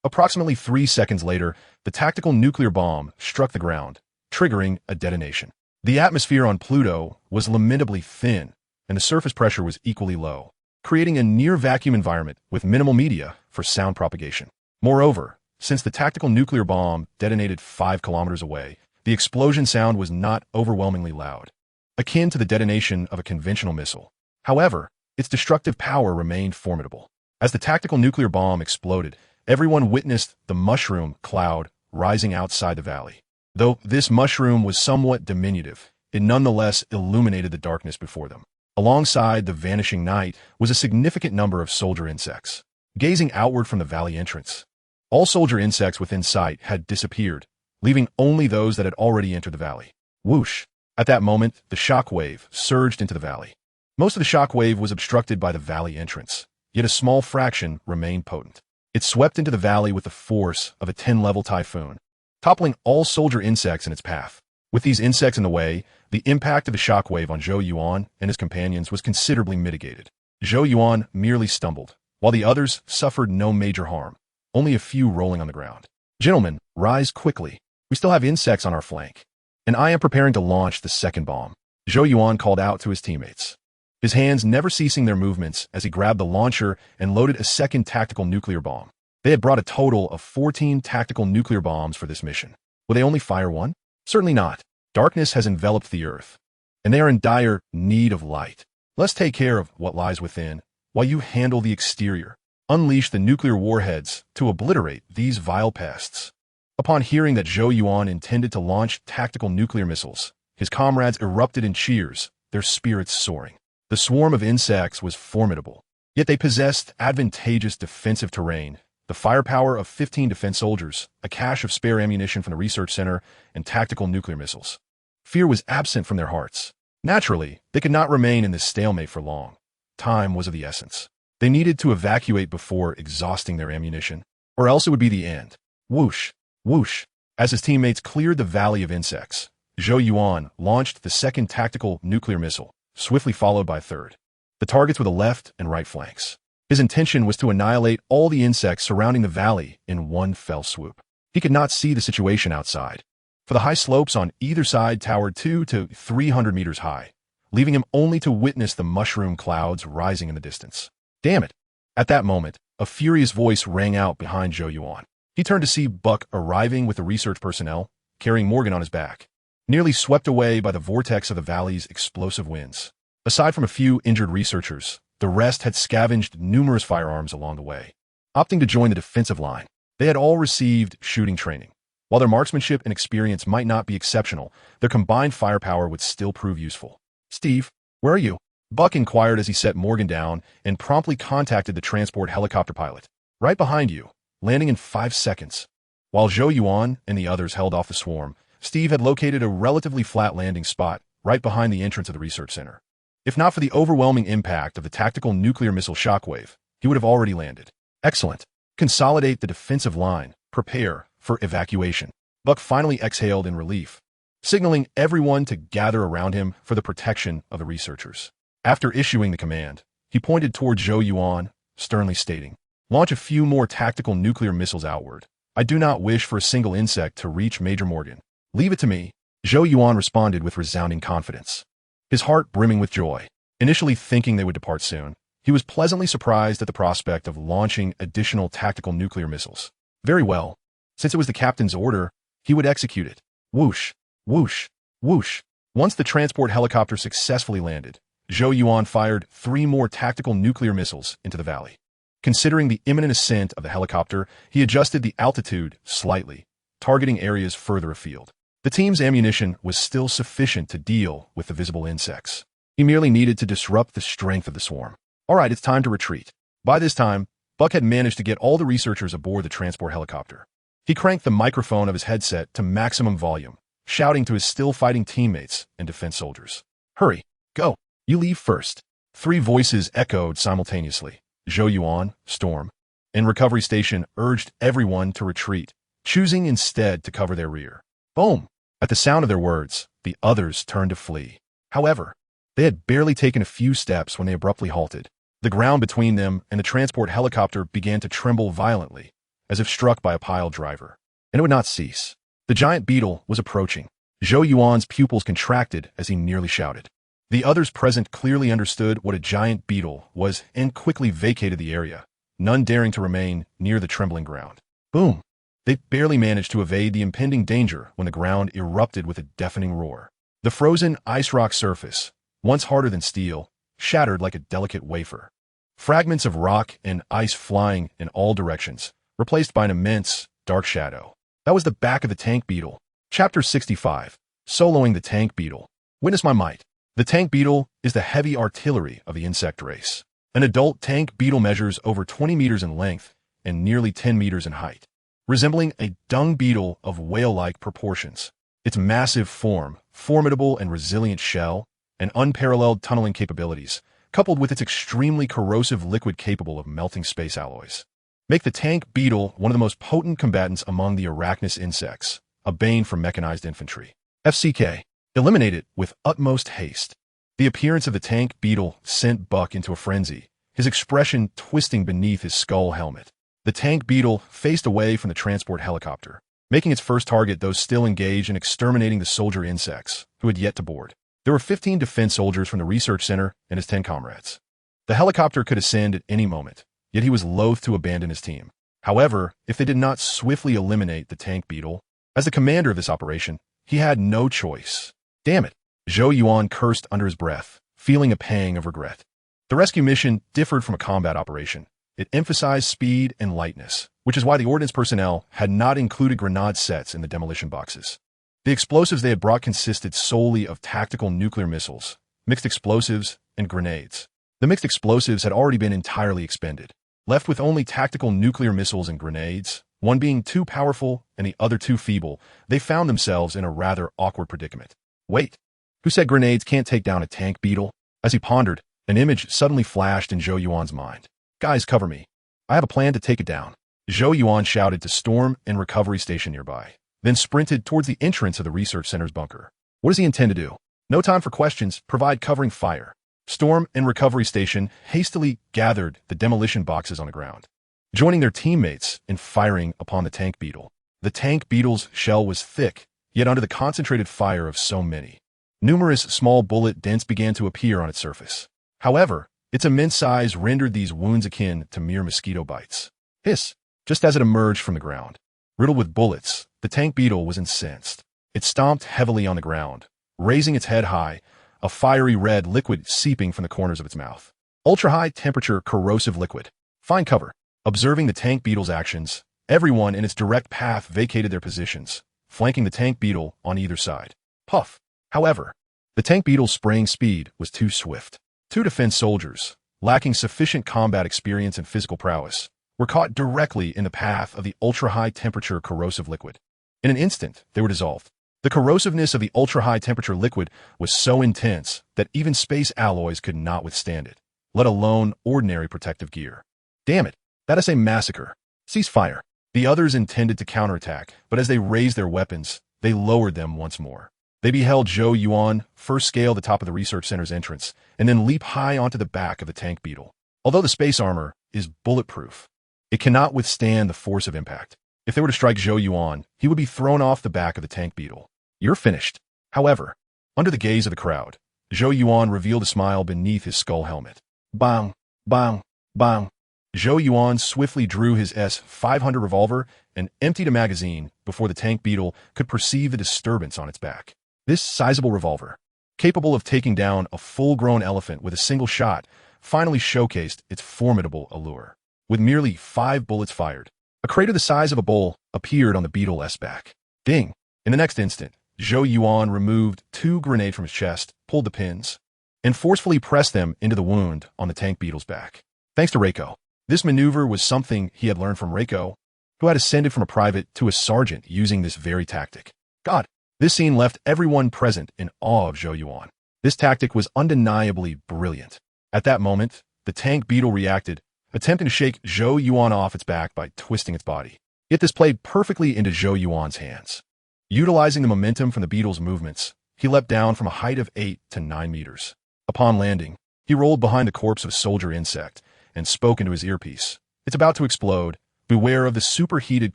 Approximately 3 seconds later, the tactical nuclear bomb struck the ground, triggering a detonation. The atmosphere on Pluto was lamentably thin, and the surface pressure was equally low, creating a near-vacuum environment with minimal media for sound propagation. Moreover, since the tactical nuclear bomb detonated 5 kilometers away, the explosion sound was not overwhelmingly loud, akin to the detonation of a conventional missile. However, its destructive power remained formidable. As the tactical nuclear bomb exploded, everyone witnessed the mushroom cloud rising outside the valley. Though this mushroom was somewhat diminutive, it nonetheless illuminated the darkness before them. Alongside the vanishing night was a significant number of soldier insects, gazing outward from the valley entrance. All soldier insects within sight had disappeared, leaving only those that had already entered the valley. Whoosh! At that moment, the shockwave surged into the valley. Most of the shockwave was obstructed by the valley entrance, yet a small fraction remained potent. It swept into the valley with the force of a 10-level typhoon, toppling all soldier insects in its path. With these insects in the way, the impact of the shockwave on Zhou Yuan and his companions was considerably mitigated. Zhou Yuan merely stumbled, while the others suffered no major harm, only a few rolling on the ground. Gentlemen, rise quickly. We still have insects on our flank, and I am preparing to launch the second bomb. Zhou Yuan called out to his teammates, his hands never ceasing their movements as he grabbed the launcher and loaded a second tactical nuclear bomb. They had brought a total of 14 tactical nuclear bombs for this mission. Will they only fire one? Certainly not. Darkness has enveloped the earth, and they are in dire need of light. Let's take care of what lies within, while you handle the exterior. Unleash the nuclear warheads to obliterate these vile pests. Upon hearing that Zhou Yuan intended to launch tactical nuclear missiles, his comrades erupted in cheers, their spirits soaring. The swarm of insects was formidable, yet they possessed advantageous defensive terrain, the firepower of 15 defense soldiers, a cache of spare ammunition from the research center, and tactical nuclear missiles. Fear was absent from their hearts. Naturally, they could not remain in this stalemate for long. Time was of the essence. They needed to evacuate before exhausting their ammunition, or else it would be the end. Whoosh! Whoosh! As his teammates cleared the valley of insects, Zhou Yuan launched the second tactical nuclear missile, swiftly followed by a third. The targets were the left and right flanks. His intention was to annihilate all the insects surrounding the valley in one fell swoop. He could not see the situation outside, for the high slopes on either side towered 200 to 300 meters high, leaving him only to witness the mushroom clouds rising in the distance. Damn it! At that moment, a furious voice rang out behind Zhou Yuan. He turned to see Buck arriving with the research personnel, carrying Morgan on his back, nearly swept away by the vortex of the valley's explosive winds. Aside from a few injured researchers, the rest had scavenged numerous firearms along the way, opting to join the defensive line. They had all received shooting training. While their marksmanship and experience might not be exceptional, their combined firepower would still prove useful. Steve, where are you? Buck inquired as he set Morgan down and promptly contacted the transport helicopter pilot. Right behind you, landing in 5 seconds. While Zhou Yuan and the others held off the swarm, Steve had located a relatively flat landing spot right behind the entrance of the research center. If not for the overwhelming impact of the tactical nuclear missile shockwave, he would have already landed. Excellent. Consolidate the defensive line. Prepare for evacuation. Buck finally exhaled in relief, signaling everyone to gather around him for the protection of the researchers. After issuing the command, he pointed toward Zhou Yuan, sternly stating, "Launch a few more tactical nuclear missiles outward. I do not wish for a single insect to reach Major Morgan. Leave it to me." Zhou Yuan responded with resounding confidence, his heart brimming with joy. Initially thinking they would depart soon, he was pleasantly surprised at the prospect of launching additional tactical nuclear missiles. Very well. Since it was the captain's order, he would execute it. Whoosh, whoosh, whoosh. Once the transport helicopter successfully landed, Zhou Yuan fired 3 more tactical nuclear missiles into the valley. Considering the imminent ascent of the helicopter, he adjusted the altitude slightly, targeting areas further afield. The team's ammunition was still sufficient to deal with the visible insects. He merely needed to disrupt the strength of the swarm. All right, it's time to retreat. By this time, Buck had managed to get all the researchers aboard the transport helicopter. He cranked the microphone of his headset to maximum volume, shouting to his still-fighting teammates and defense soldiers. "Hurry, go, you leave first." 3 voices echoed simultaneously. Zhou Yuan, Storm, and Recovery Station urged everyone to retreat, choosing instead to cover their rear. Boom! At the sound of their words, the others turned to flee. However, they had barely taken a few steps when they abruptly halted. The ground between them and the transport helicopter began to tremble violently, as if struck by a pile driver. And it would not cease. The giant beetle was approaching. Zhou Yuan's pupils contracted as he nearly shouted. The others present clearly understood what a giant beetle was and quickly vacated the area, none daring to remain near the trembling ground. Boom! They barely managed to evade the impending danger when the ground erupted with a deafening roar. The frozen ice rock surface, once harder than steel, shattered like a delicate wafer. Fragments of rock and ice flying in all directions, replaced by an immense, dark shadow. That was the back of the tank beetle. Chapter 65. Soloing the tank beetle. Witness my might. The tank beetle is the heavy artillery of the insect race. An adult tank beetle measures over 20 meters in length and nearly 10 meters in height, resembling a dung beetle of whale-like proportions. Its massive form, formidable and resilient shell, and unparalleled tunneling capabilities, coupled with its extremely corrosive liquid capable of melting space alloys, make the tank beetle one of the most potent combatants among the arachnous insects, a bane for mechanized infantry. FCK. Eliminate it with utmost haste. The appearance of the tank beetle sent Buck into a frenzy, his expression twisting beneath his skull helmet. The tank beetle faced away from the transport helicopter, making its first target those still engaged in exterminating the soldier insects who had yet to board. There were 15 defense soldiers from the research center and his 10 comrades. The helicopter could ascend at any moment, yet he was loath to abandon his team. However, if they did not swiftly eliminate the tank beetle, as the commander of this operation, he had no choice. Damn it! Zhou Yuan cursed under his breath, feeling a pang of regret. The rescue mission differed from a combat operation. It emphasized speed and lightness, which is why the ordnance personnel had not included grenade sets in the demolition boxes. The explosives they had brought consisted solely of tactical nuclear missiles, mixed explosives, and grenades. The mixed explosives had already been entirely expended. Left with only tactical nuclear missiles and grenades, one being too powerful and the other too feeble, they found themselves in a rather awkward predicament. Wait, who said grenades can't take down a tank beetle? As he pondered, an image suddenly flashed in Zhou Yuan's mind. Guys, cover me. I have a plan to take it down. Zhou Yuan shouted to Storm and Recovery Station nearby, then sprinted towards the entrance of the research center's bunker. What does he intend to do? No time for questions, provide covering fire. Storm and Recovery Station hastily gathered the demolition boxes on the ground, joining their teammates in firing upon the tank beetle. The tank beetle's shell was thick, yet under the concentrated fire of so many, numerous small bullet dents began to appear on its surface. However, its immense size rendered these wounds akin to mere mosquito bites. Hiss! Just as it emerged from the ground, riddled with bullets, the tank beetle was incensed. It stomped heavily on the ground, raising its head high, a fiery red liquid seeping from the corners of its mouth. Ultra-high temperature corrosive liquid. Find cover. Observing the tank beetle's actions, everyone in its direct path vacated their positions, flanking the tank beetle on either side. Puff! However, the tank beetle's spraying speed was too swift. 2 defense soldiers, lacking sufficient combat experience and physical prowess, were caught directly in the path of the ultra-high temperature corrosive liquid. In an instant, they were dissolved. The corrosiveness of the ultra-high temperature liquid was so intense that even space alloys could not withstand it, let alone ordinary protective gear. Damn it, that is a massacre. Cease fire. The others intended to counterattack, but as they raised their weapons, they lowered them once more. They beheld Zhou Yuan first scale the top of the research center's entrance, and then leap high onto the back of the tank beetle. Although the space armor is bulletproof, it cannot withstand the force of impact. If they were to strike Zhou Yuan, he would be thrown off the back of the tank beetle. You're finished. However, under the gaze of the crowd, Zhou Yuan revealed a smile beneath his skull helmet. Bang, bang, bang. Zhou Yuan swiftly drew his S-500 revolver and emptied a magazine before the tank beetle could perceive the disturbance on its back. This sizable revolver, capable of taking down a full-grown elephant with a single shot, finally showcased its formidable allure. With merely 5 bullets fired, a crater the size of a bowl appeared on the beetle's back. Ding! In the next instant, Zhou Yuan removed 2 grenades from his chest, pulled the pins, and forcefully pressed them into the wound on the tank beetle's back. Thanks to Reiko, this maneuver was something he had learned from Reiko, who had ascended from a private to a sergeant using this very tactic. God, this scene left everyone present in awe of Zhou Yuan. This tactic was undeniably brilliant. At that moment, the tank beetle reacted, attempting to shake Zhou Yuan off its back by twisting its body. Yet this played perfectly into Zhou Yuan's hands. Utilizing the momentum from the beetle's movements, he leapt down from a height of 8 to 9 meters. Upon landing, he rolled behind the corpse of a soldier insect and spoke into his earpiece. It's about to explode. Beware of the superheated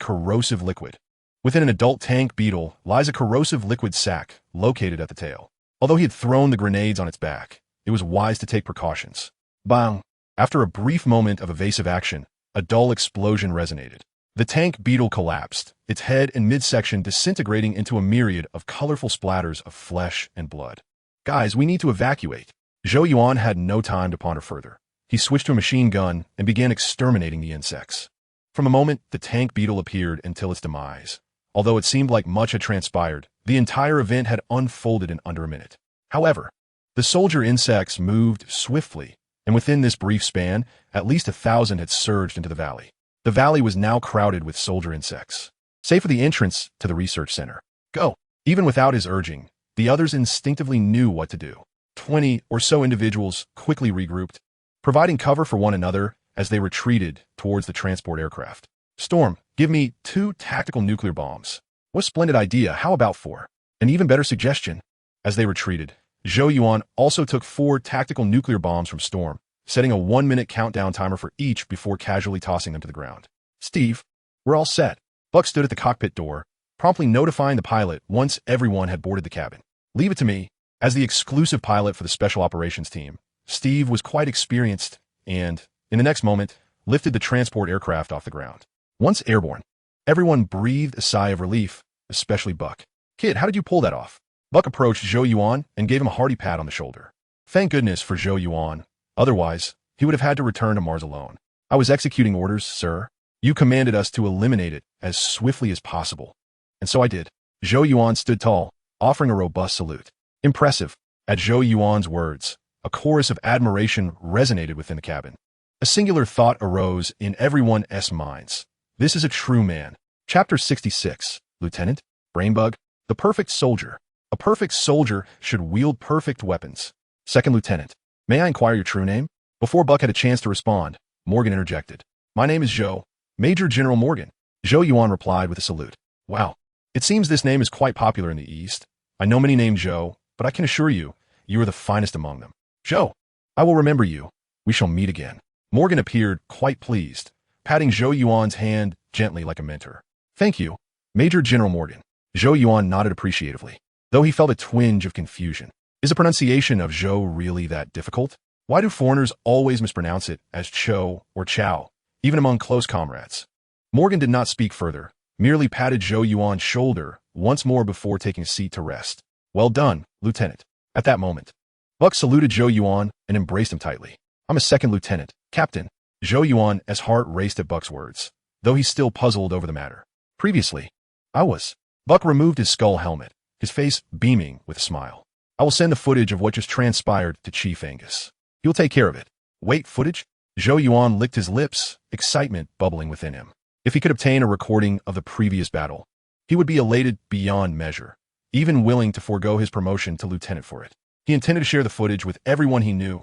corrosive liquid. Within an adult tank beetle lies a corrosive liquid sac located at the tail. Although he had thrown the grenades on its back, it was wise to take precautions. Bang! After a brief moment of evasive action, a dull explosion resonated. The tank beetle collapsed, its head and midsection disintegrating into a myriad of colorful splatters of flesh and blood. Guys, we need to evacuate. Zhou Yuan had no time to ponder further. He switched to a machine gun and began exterminating the insects. From the moment the tank beetle appeared until its demise, although it seemed like much had transpired, the entire event had unfolded in under a minute. However, the soldier insects moved swiftly, and within this brief span, at least 1,000 had surged into the valley. The valley was now crowded with soldier insects. Save for the entrance to the research center. Go! Even without his urging, the others instinctively knew what to do. 20 or so individuals quickly regrouped, providing cover for one another as they retreated towards the transport aircraft. Storm, give me 2 tactical nuclear bombs. What a splendid idea. How about 4? An even better suggestion. As they retreated, Zhou Yuan also took 4 tactical nuclear bombs from Storm, setting a 1-minute countdown timer for each before casually tossing them to the ground. Steve, we're all set. Buck stood at the cockpit door, promptly notifying the pilot once everyone had boarded the cabin. Leave it to me. As the exclusive pilot for the special operations team, Steve was quite experienced and, in the next moment, lifted the transport aircraft off the ground. Once airborne, everyone breathed a sigh of relief, especially Buck. Kid, how did you pull that off? Buck approached Zhou Yuan and gave him a hearty pat on the shoulder. Thank goodness for Zhou Yuan. Otherwise, he would have had to return to Mars alone. I was executing orders, sir. You commanded us to eliminate it as swiftly as possible. And so I did. Zhou Yuan stood tall, offering a robust salute. Impressive. At Zhou Yuan's words, a chorus of admiration resonated within the cabin. A singular thought arose in everyone's minds. This is a true man. Chapter 66. Lieutenant, Brainbug, the perfect soldier. A perfect soldier should wield perfect weapons. Second Lieutenant, may I inquire your true name? Before Buck had a chance to respond, Morgan interjected. My name is Zhou, Major General Morgan. Zhou Yuan replied with a salute. Wow, it seems this name is quite popular in the East. I know many named Zhou, but I can assure you, you are the finest among them. Zhou, I will remember you. We shall meet again. Morgan appeared quite pleased, patting Zhou Yuan's hand gently like a mentor. Thank you, Major General Morgan. Zhou Yuan nodded appreciatively, though he felt a twinge of confusion. Is the pronunciation of Zhou really that difficult? Why do foreigners always mispronounce it as Cho or Chow, even among close comrades? Morgan did not speak further, merely patted Zhou Yuan's shoulder once more before taking a seat to rest. Well done, Lieutenant. At that moment, Buck saluted Zhou Yuan and embraced him tightly. I'm a second lieutenant, Captain. Zhou Yuan's heart raced at Buck's words, though he still puzzled over the matter. Previously, I was. Buck removed his skull helmet, his face beaming with a smile. I will send the footage of what just transpired to Chief Angus. He'll take care of it. Wait, footage? Zhou Yuan licked his lips, excitement bubbling within him. If he could obtain a recording of the previous battle, he would be elated beyond measure, even willing to forego his promotion to lieutenant for it. He intended to share the footage with everyone he knew.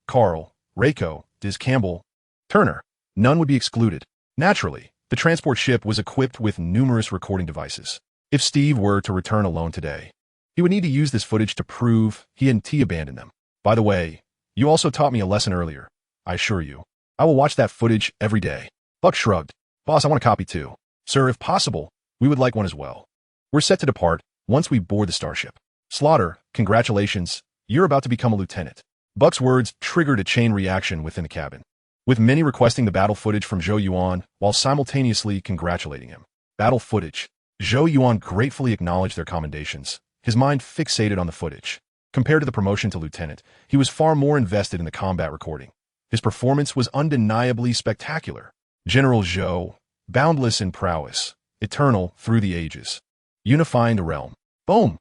Carl, Reiko, Diz Campbell, Turner. None would be excluded. Naturally, the transport ship was equipped with numerous recording devices. If Steve were to return alone today, he would need to use this footage to prove he hadn't abandoned them. By the way, you also taught me a lesson earlier. I assure you, I will watch that footage every day. Buck shrugged. Boss, I want a copy too. Sir, if possible, we would like one as well. We're set to depart once we board the starship. Slaughter, congratulations, you're about to become a lieutenant. Buck's words triggered a chain reaction within the cabin, with many requesting the battle footage from Zhou Yuan while simultaneously congratulating him. Battle footage. Zhou Yuan gratefully acknowledged their commendations, his mind fixated on the footage. Compared to the promotion to lieutenant, he was far more invested in the combat recording. His performance was undeniably spectacular. General Zhou, boundless in prowess, eternal through the ages, unifying the realm. Boom!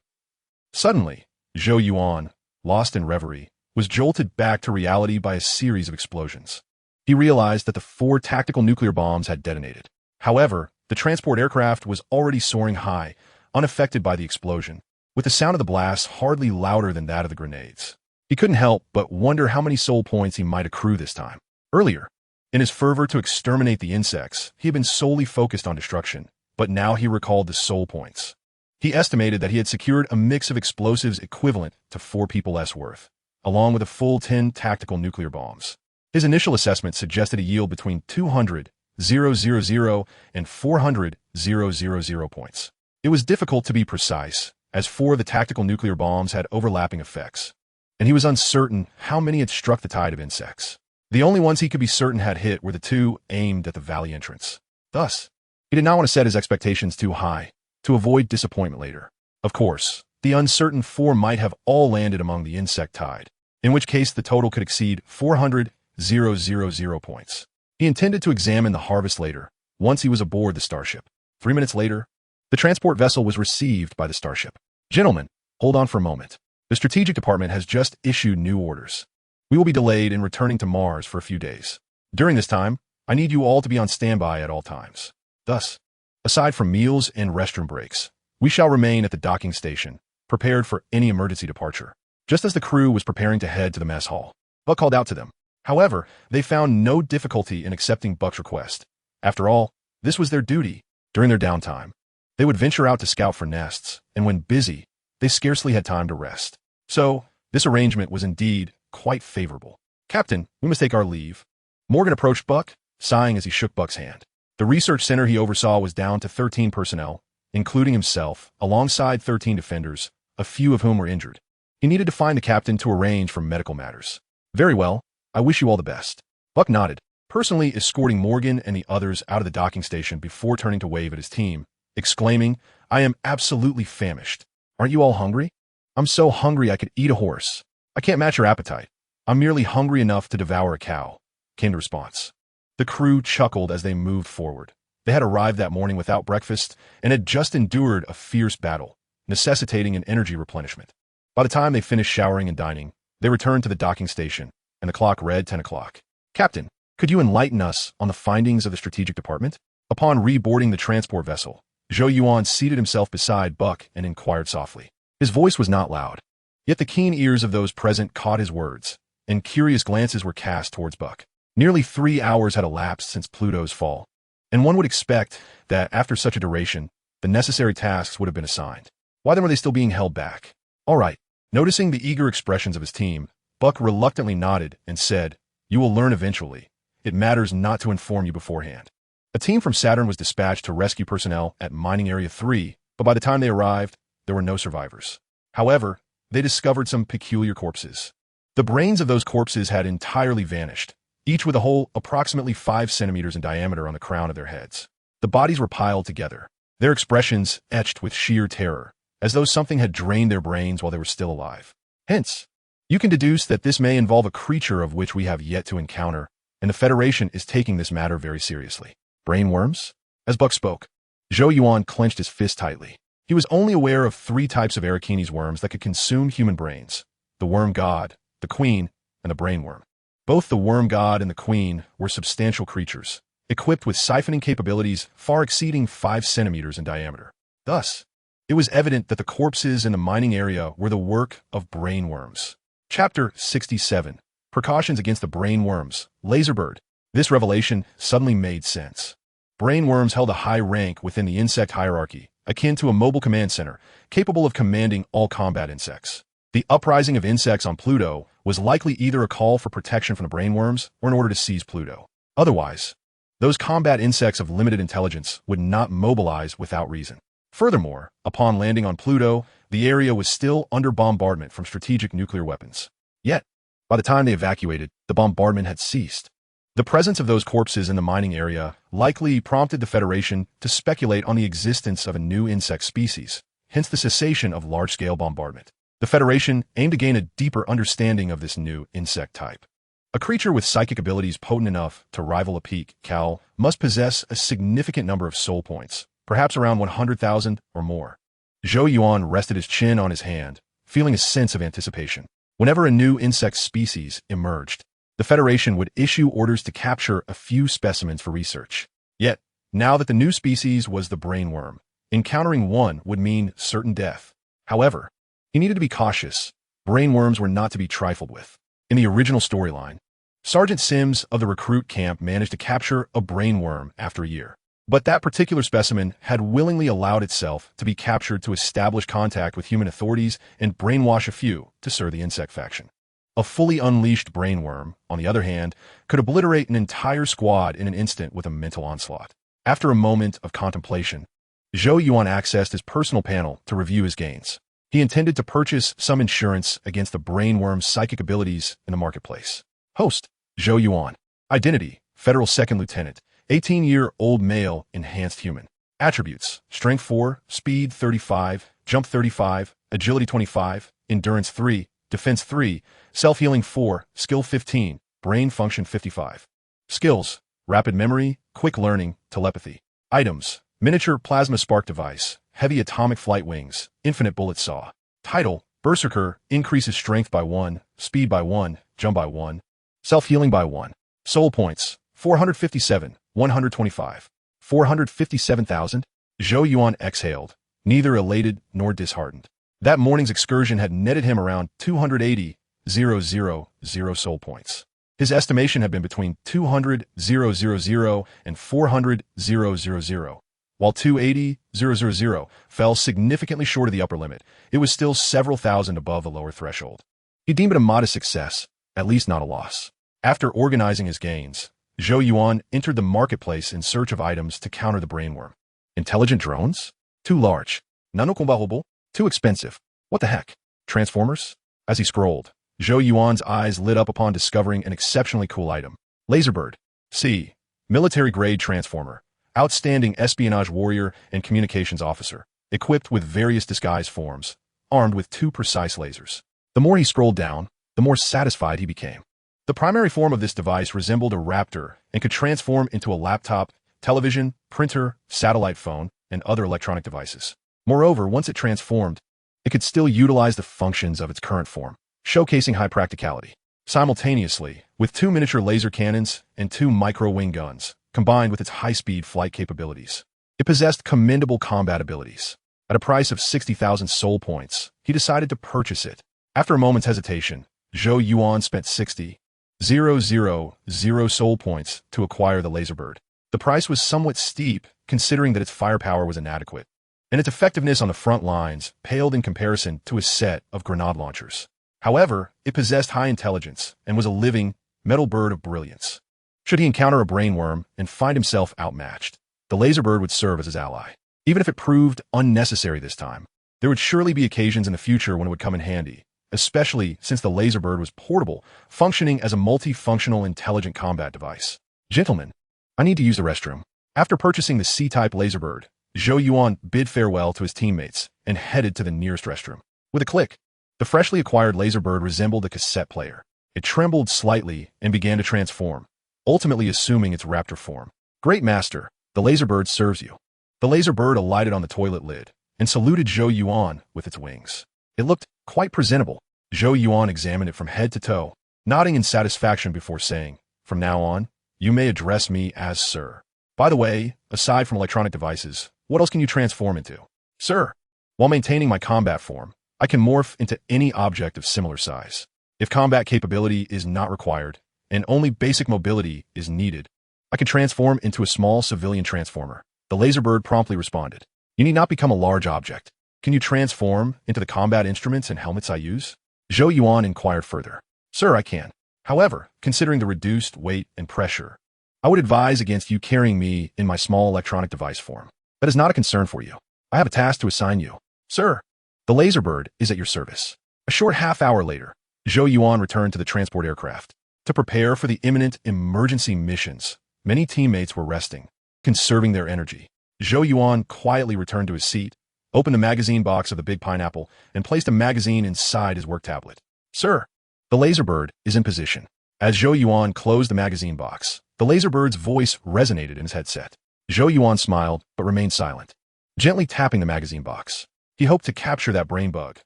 Suddenly, Zhou Yuan, lost in reverie, was jolted back to reality by a series of explosions. He realized that the 4 tactical nuclear bombs had detonated. However, the transport aircraft was already soaring high, unaffected by the explosion, with the sound of the blasts hardly louder than that of the grenades. He couldn't help but wonder how many soul points he might accrue this time. Earlier, in his fervor to exterminate the insects, he had been solely focused on destruction, but now he recalled the soul points. He estimated that he had secured a mix of explosives equivalent to 4 people less worth, along with a full 10 tactical nuclear bombs. His initial assessment suggested a yield between 200,000 and 400,000 points. It was difficult to be precise, as 4 of the tactical nuclear bombs had overlapping effects, and he was uncertain how many had struck the tide of insects. The only ones he could be certain had hit were the 2 aimed at the valley entrance. Thus, he did not want to set his expectations too high, to avoid disappointment later. Of course, the uncertain 4 might have all landed among the insect tide, in which case the total could exceed 400,000 points. He intended to examine the harvest later, once he was aboard the starship. 3 minutes later, the transport vessel was received by the starship. Gentlemen, hold on for a moment. The strategic department has just issued new orders. We will be delayed in returning to Mars for a few days. During this time, I need you all to be on standby at all times. Thus, aside from meals and restroom breaks, we shall remain at the docking station, prepared for any emergency departure. Just as the crew was preparing to head to the mess hall, Buck called out to them. However, they found no difficulty in accepting Buck's request. After all, this was their duty. During their downtime, they would venture out to scout for nests, and when busy, they scarcely had time to rest. So, this arrangement was indeed quite favorable. Captain, we must take our leave. Morgan approached Buck, sighing as he shook Buck's hand. The research center he oversaw was down to 13 personnel, including himself, alongside 13 defenders, a few of whom were injured. He needed to find the captain to arrange for medical matters. Very well, I wish you all the best. Buck nodded, personally escorting Morgan and the others out of the docking station before turning to wave at his team, exclaiming, I am absolutely famished. Aren't you all hungry? I'm so hungry I could eat a horse. I can't match your appetite. I'm merely hungry enough to devour a cow, came the response. The crew chuckled as they moved forward. They had arrived that morning without breakfast and had just endured a fierce battle, necessitating an energy replenishment. By the time they finished showering and dining, they returned to the docking station, and the clock read 10 o'clock. Captain, could you enlighten us on the findings of the strategic department? Upon reboarding the transport vessel, Zhou Yuan seated himself beside Buck and inquired softly. His voice was not loud, yet the keen ears of those present caught his words, and curious glances were cast towards Buck. Nearly 3 hours had elapsed since Pluto's fall, and one would expect that after such a duration, the necessary tasks would have been assigned. Why then were they still being held back? All right. Noticing the eager expressions of his team, Buck reluctantly nodded and said, You will learn eventually. It matters not to inform you beforehand. A team from Saturn was dispatched to rescue personnel at Mining Area 3, but by the time they arrived, there were no survivors. However, they discovered some peculiar corpses. The brains of those corpses had entirely vanished, each with a hole approximately 5 centimeters in diameter on the crown of their heads. The bodies were piled together, their expressions etched with sheer terror, as though something had drained their brains while they were still alive. Hence, you can deduce that this may involve a creature of which we have yet to encounter, and the Federation is taking this matter very seriously. Brainworms? As Buck spoke, Zhou Yuan clenched his fist tightly. He was only aware of 3 types of Arachines worms that could consume human brains: the worm god, the queen, and the brainworm. Both the worm god and the queen were substantial creatures, equipped with siphoning capabilities far exceeding 5 centimeters in diameter. Thus, it was evident that the corpses in the mining area were the work of brainworms. Chapter 67. Precautions against the brainworms. Laserbird. This revelation suddenly made sense. Brainworms held a high rank within the insect hierarchy, akin to a mobile command center, capable of commanding all combat insects. The uprising of insects on Pluto was likely either a call for protection from the brainworms or in order to seize Pluto. Otherwise, those combat insects of limited intelligence would not mobilize without reason. Furthermore, upon landing on Pluto, the area was still under bombardment from strategic nuclear weapons. Yet, by the time they evacuated, the bombardment had ceased. The presence of those corpses in the mining area likely prompted the Federation to speculate on the existence of a new insect species, hence the cessation of large-scale bombardment. The Federation aimed to gain a deeper understanding of this new insect type. A creature with psychic abilities potent enough to rival a peak cow must possess a significant number of soul points, perhaps around 100,000 or more. Zhou Yuan rested his chin on his hand, feeling a sense of anticipation. Whenever a new insect species emerged, the Federation would issue orders to capture a few specimens for research. Yet, now that the new species was the brainworm, encountering one would mean certain death. However, he needed to be cautious. Brainworms were not to be trifled with. In the original storyline, Sergeant Sims of the recruit camp managed to capture a brainworm after a year. But that particular specimen had willingly allowed itself to be captured to establish contact with human authorities and brainwash a few to serve the insect faction. A fully unleashed brainworm, on the other hand, could obliterate an entire squad in an instant with a mental onslaught. After a moment of contemplation, Zhou Yuan accessed his personal panel to review his gains. He intended to purchase some insurance against the brainworm's psychic abilities in the marketplace. Host, Zhou Yuan. Identity, Federal Second Lieutenant, 18-year-old male, enhanced human. Attributes, Strength 4, Speed 35, Jump 35, Agility 25, Endurance 3, Defense 3, Self-Healing 4, Skill 15, Brain Function 55. Skills, Rapid Memory, Quick Learning, Telepathy. Items, Miniature Plasma Spark Device, Heavy Atomic Flight Wings, Infinite Bullet Saw. Title, Berserker, increases Strength by 1, Speed by 1, Jump by 1, Self-Healing by 1. Soul Points, 457, 125. 457,000? Zhou Yuan exhaled, neither elated nor disheartened. That morning's excursion had netted him around 280,000 soul points. His estimation had been between 200,000 and 400,000. While 280,000 fell significantly short of the upper limit, it was still several thousand above the lower threshold. He deemed it a modest success, at least not a loss. After organizing his gains, Zhou Yuan entered the marketplace in search of items to counter the brainworm. Intelligent drones? Too large. Nano-combustible? Too expensive. What the heck? Transformers? As he scrolled, Zhou Yuan's eyes lit up upon discovering an exceptionally cool item. Laserbird. C. Military-grade transformer. Outstanding espionage warrior and communications officer, equipped with various disguise forms, armed with 2 precise lasers. The more he scrolled down, the more satisfied he became. The primary form of this device resembled a raptor and could transform into a laptop, television, printer, satellite phone, and other electronic devices. Moreover, once it transformed, it could still utilize the functions of its current form, showcasing high practicality. Simultaneously, with 2 miniature laser cannons and 2 micro-wing guns, combined with its high-speed flight capabilities, it possessed commendable combat abilities. At a price of 60,000 soul points, he decided to purchase it. After a moment's hesitation, Zhou Yuan spent 60,000 soul points to acquire the Laserbird. The price was somewhat steep, considering that its firepower was inadequate, and its effectiveness on the front lines paled in comparison to a set of grenade launchers. However, it possessed high intelligence and was a living, metal bird of brilliance. Should he encounter a brainworm and find himself outmatched, the Laserbird would serve as his ally. Even if it proved unnecessary this time, there would surely be occasions in the future when it would come in handy, especially since the Laserbird was portable, functioning as a multifunctional intelligent combat device. Gentlemen, I need to use the restroom. After purchasing the C-type Laserbird, Zhou Yuan bid farewell to his teammates and headed to the nearest restroom. With a click, the freshly acquired Laserbird resembled a cassette player. It trembled slightly and began to transform, ultimately assuming its raptor form. Great master, the Laserbird serves you. The Laserbird alighted on the toilet lid and saluted Zhou Yuan with its wings. It looked quite presentable. Zhou Yuan examined it from head to toe, nodding in satisfaction before saying, "From now on, you may address me as Sir. By the way, aside from electronic devices, what else can you transform into?" "Sir, while maintaining my combat form, I can morph into any object of similar size. If combat capability is not required, and only basic mobility is needed. I can transform into a small civilian transformer. The laser bird promptly responded. You need not become a large object. Can you transform into the combat instruments and helmets I use? Zhou Yuan inquired further. Sir, I can. However, considering the reduced weight and pressure, I would advise against you carrying me in my small electronic device form. That is not a concern for you. I have a task to assign you. Sir, the laser bird is at your service. A short half-hour later, Zhou Yuan returned to the transport aircraft. To prepare for the imminent emergency missions, many teammates were resting, conserving their energy. Zhou Yuan quietly returned to his seat, opened the magazine box of the big pineapple, and placed a magazine inside his work tablet. Sir, the laser bird is in position. As Zhou Yuan closed the magazine box, the laser bird's voice resonated in his headset. Zhou Yuan smiled, but remained silent, gently tapping the magazine box. He hoped to capture that brain bug.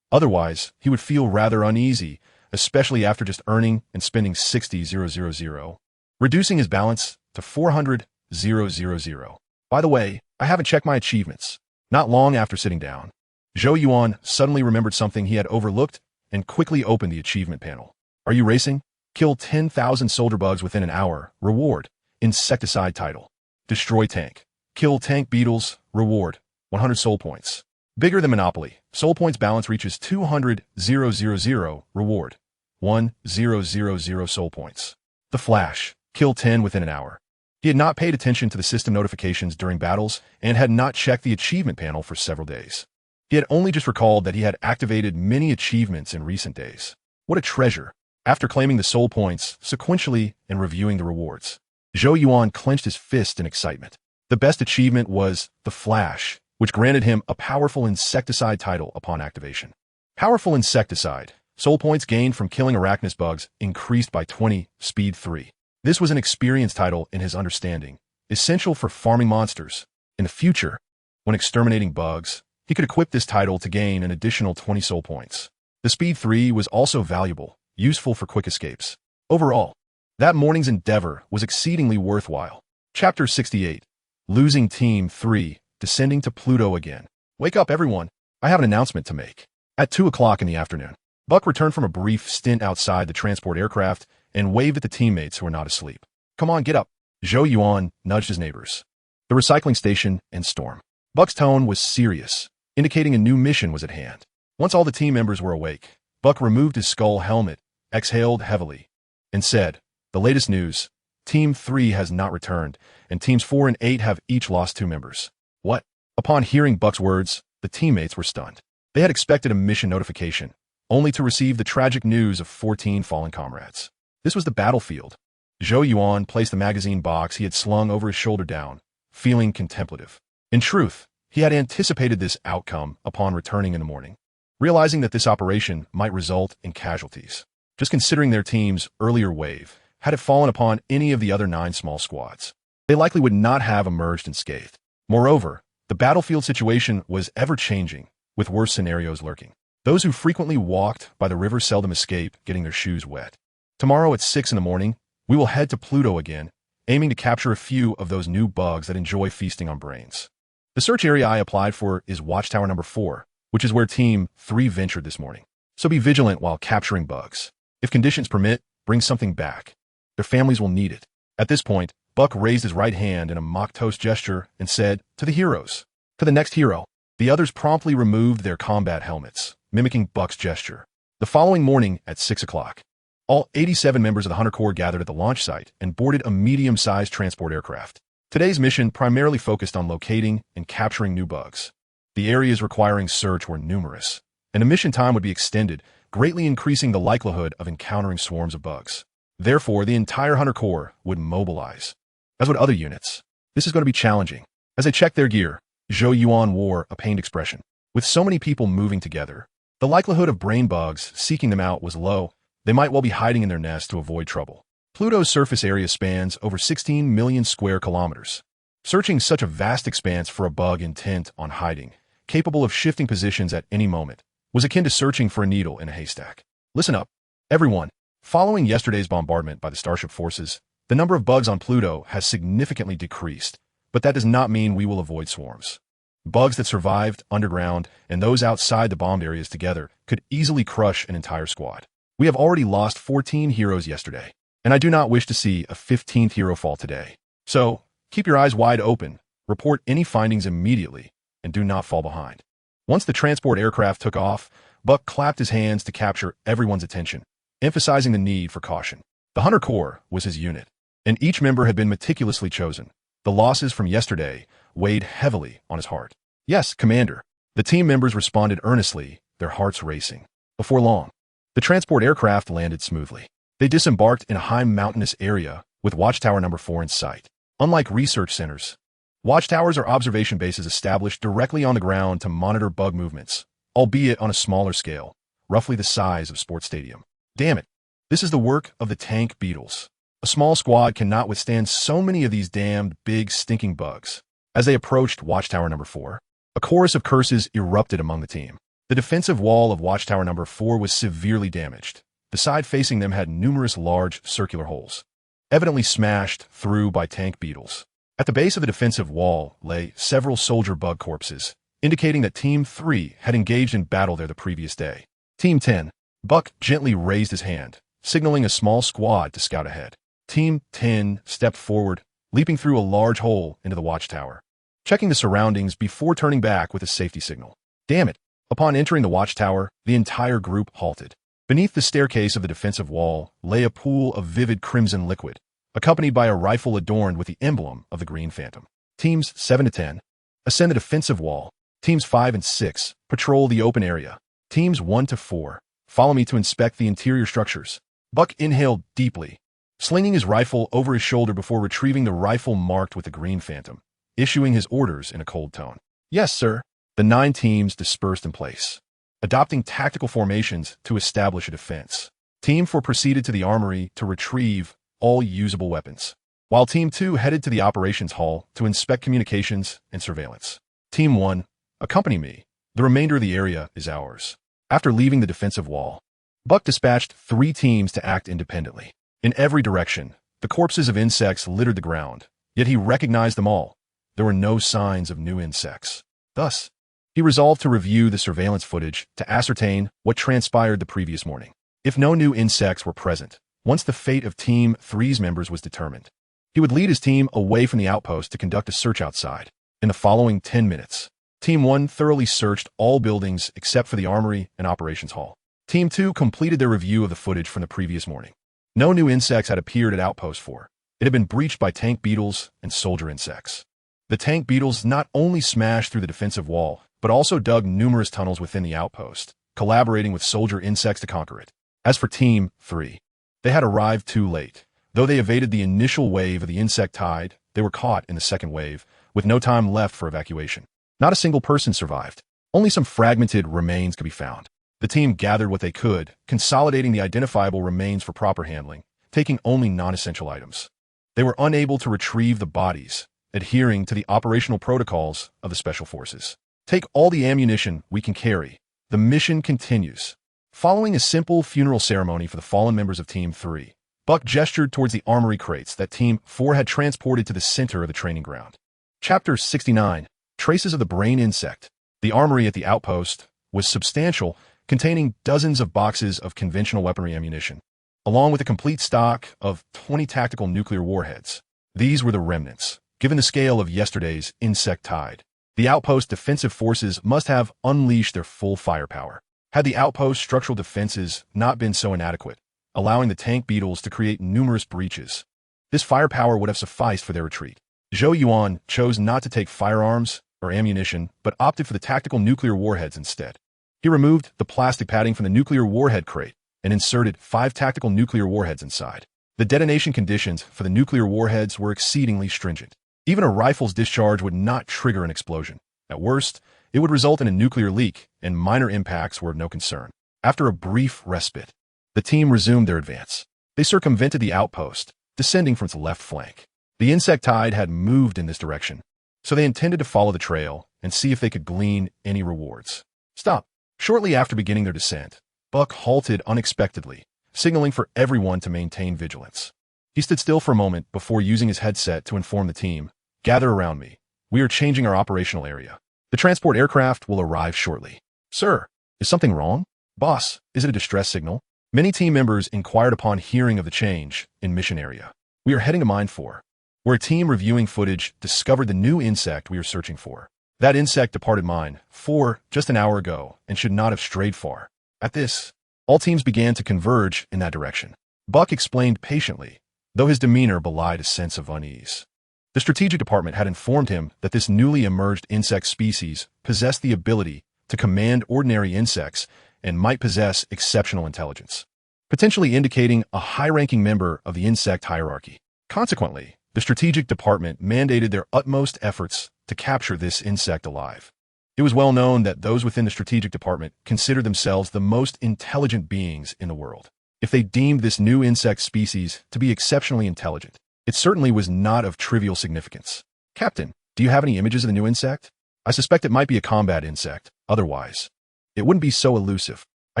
Otherwise, he would feel rather uneasy, especially after just earning and spending 60,000, reducing his balance to 400,000. By the way, I haven't checked my achievements. Not long after sitting down, Zhou Yuan suddenly remembered something he had overlooked and quickly opened the achievement panel. Are you racing? Kill 10,000 soldier bugs within an hour. Reward. Insecticide title. Destroy tank. Kill tank beetles. Reward. 100 soul points. Bigger than Monopoly. Soul points balance reaches 200,000. Reward. 1,000 soul points. The Flash. Kill 10 within an hour. He had not paid attention to the system notifications during battles and had not checked the achievement panel for several days. He had only just recalled that he had activated many achievements in recent days. What a treasure! After claiming the soul points sequentially and reviewing the rewards, Zhou Yuan clenched his fist in excitement. The best achievement was the Flash, which granted him a powerful insecticide title upon activation. Powerful insecticide. Soul points gained from killing arachnid bugs increased by 20, speed 3. This was an experience title in his understanding, essential for farming monsters. In the future, when exterminating bugs, he could equip this title to gain an additional 20 soul points. The speed 3 was also valuable, useful for quick escapes. Overall, that morning's endeavor was exceedingly worthwhile. Chapter 68. Losing Team 3, descending to Pluto again. Wake up, everyone. I have an announcement to make. At 2 o'clock in the afternoon, Buck returned from a brief stint outside the transport aircraft and waved at the teammates who were not asleep. Come on, get up. Zhou Yuan nudged his neighbors. The recycling station and storm. Buck's tone was serious, indicating a new mission was at hand. Once all the team members were awake, Buck removed his skull helmet, exhaled heavily, and said, the latest news, Team 3 has not returned, and Teams 4 and 8 have each lost 2 members. What? Upon hearing Buck's words, the teammates were stunned. They had expected a mission notification, only to receive the tragic news of 14 fallen comrades. This was the battlefield. Zhou Yuan placed the magazine box he had slung over his shoulder down, feeling contemplative. In truth, he had anticipated this outcome upon returning in the morning, realizing that this operation might result in casualties. Just considering their team's earlier wave, had it fallen upon any of the other 9 small squads, they likely would not have emerged unscathed. Moreover, the battlefield situation was ever-changing, with worse scenarios lurking. Those who frequently walked by the river seldom escape getting their shoes wet. Tomorrow at 6 in the morning, we will head to Pluto again, aiming to capture a few of those new bugs that enjoy feasting on brains. The search area I applied for is Watchtower number 4, which is where Team 3 ventured this morning. So be vigilant while capturing bugs. If conditions permit, bring something back. Their families will need it. At this point, Buck raised his right hand in a mock toast gesture and said, to the heroes. To the next hero. The others promptly removed their combat helmets, mimicking Buck's gesture. The following morning at 6 o'clock, all 87 members of the Hunter Corps gathered at the launch site and boarded a medium-sized transport aircraft. Today's mission primarily focused on locating and capturing new bugs. The areas requiring search were numerous, and the mission time would be extended, greatly increasing the likelihood of encountering swarms of bugs. Therefore, the entire Hunter Corps would mobilize, as would other units. This is going to be challenging. As they checked their gear, Zhou Yuan wore a pained expression. With so many people moving together, the likelihood of brain bugs seeking them out was low. They might well be hiding in their nest to avoid trouble. Pluto's surface area spans over 16 million square kilometers. Searching such a vast expanse for a bug intent on hiding, capable of shifting positions at any moment, was akin to searching for a needle in a haystack. Listen up, everyone. Following yesterday's bombardment by the Starship forces, the number of bugs on Pluto has significantly decreased, but that does not mean we will avoid swarms. Bugs that survived underground and those outside the bombed areas together could easily crush an entire squad. We have already lost 14 heroes yesterday. and I do not wish to see a 15th hero fall today. So, keep your eyes wide open, report any findings immediately, and do not fall behind. Once the transport aircraft took off, Buck clapped his hands to capture everyone's attention, emphasizing the need for caution. The Hunter Corps was his unit, and each member had been meticulously chosen. The losses from yesterday weighed heavily on his heart. Yes, Commander. The team members responded earnestly, their hearts racing. Before long, the transport aircraft landed smoothly. They disembarked in a high mountainous area with Watchtower number 4 in sight. Unlike research centers, watchtowers are observation bases established directly on the ground to monitor bug movements, albeit on a smaller scale, roughly the size of sports stadium. Damn it. This is the work of the tank beetles. A small squad cannot withstand so many of these damned big stinking bugs. As they approached Watchtower number 4, a chorus of curses erupted among the team. The defensive wall of Watchtower number 4 was severely damaged. The side facing them had numerous large circular holes, evidently smashed through by tank beetles. At the base of the defensive wall lay several soldier bug corpses, indicating that Team 3 had engaged in battle there the previous day. Team 10. Buck gently raised his hand, signaling a small squad to scout ahead. Team 10 stepped forward, leaping through a large hole into the watchtower, checking the surroundings before turning back with a safety signal. Damn it! Upon entering the watchtower, the entire group halted. Beneath the staircase of the defensive wall lay a pool of vivid crimson liquid, accompanied by a rifle adorned with the emblem of the Green Phantom. Teams 7 to 10 ascend the defensive wall. Teams 5 and 6 patrol the open area. Teams 1 to 4 follow me to inspect the interior structures. Buck inhaled deeply, slinging his rifle over his shoulder before retrieving the rifle marked with the Green Phantom, issuing his orders in a cold tone. Yes, sir. The 9 teams dispersed in place, adopting tactical formations to establish a defense. Team 4 proceeded to the armory to retrieve all usable weapons, while Team 2 headed to the operations hall to inspect communications and surveillance. Team 1, accompany me. The remainder of the area is ours. After leaving the defensive wall, Buck dispatched 3 teams to act independently. In every direction, the corpses of insects littered the ground, yet he recognized them all. There were no signs of new insects. Thus, he resolved to review the surveillance footage to ascertain what transpired the previous morning. If no new insects were present, once the fate of Team 3's members was determined, he would lead his team away from the outpost to conduct a search outside. In the following 10 minutes, Team 1 thoroughly searched all buildings except for the armory and operations hall. Team 2 completed their review of the footage from the previous morning. No new insects had appeared at Outpost 4. It had been breached by tank beetles and soldier insects. The tank beetles not only smashed through the defensive wall, but also dug numerous tunnels within the outpost, collaborating with soldier insects to conquer it. As for Team 3, they had arrived too late. Though they evaded the initial wave of the insect tide, they were caught in the second wave, with no time left for evacuation. Not a single person survived. Only some fragmented remains could be found. The team gathered what they could, consolidating the identifiable remains for proper handling, taking only non-essential items. They were unable to retrieve the bodies, adhering to the operational protocols of the Special Forces. Take all the ammunition we can carry. The mission continues. Following a simple funeral ceremony for the fallen members of Team 3, Buck gestured towards the armory crates that Team 4 had transported to the center of the training ground. Chapter 69, Traces of the Brain Insect. The armory at the outpost was substantial, containing dozens of boxes of conventional weaponry ammunition, along with a complete stock of 20 tactical nuclear warheads. These were the remnants, given the scale of yesterday's insect tide. The outpost defensive forces must have unleashed their full firepower. Had the outpost structural defenses not been so inadequate, allowing the tank beetles to create numerous breaches, this firepower would have sufficed for their retreat. Zhou Yuan chose not to take firearms or ammunition, but opted for the tactical nuclear warheads instead. He removed the plastic padding from the nuclear warhead crate and inserted 5 tactical nuclear warheads inside. The detonation conditions for the nuclear warheads were exceedingly stringent. Even a rifle's discharge would not trigger an explosion. At worst, it would result in a nuclear leak, and minor impacts were of no concern. After a brief respite, the team resumed their advance. They circumvented the outpost, descending from its left flank. The insect tide had moved in this direction, so they intended to follow the trail and see if they could glean any rewards. Stop. Shortly after beginning their descent, Buck halted unexpectedly, signaling for everyone to maintain vigilance. He stood still for a moment before using his headset to inform the team, "Gather around me. We are changing our operational area. The transport aircraft will arrive shortly." "Sir, is something wrong?" "Boss, is it a distress signal?" Many team members inquired upon hearing of the change in mission area. We are heading to Mine 4, where a team reviewing footage discovered the new insect we are searching for. That insect departed Mine 4 just an hour ago and should not have strayed far. At this, all teams began to converge in that direction. Buck explained patiently, though his demeanor belied a sense of unease. The strategic department had informed him that this newly emerged insect species possessed the ability to command ordinary insects and might possess exceptional intelligence, potentially indicating a high-ranking member of the insect hierarchy. Consequently, the strategic department mandated their utmost efforts to capture this insect alive. It was well known that those within the strategic department considered themselves the most intelligent beings in the world. If they deemed this new insect species to be exceptionally intelligent, it certainly was not of trivial significance. Captain, do you have any images of the new insect? I suspect it might be a combat insect. Otherwise, it wouldn't be so elusive. I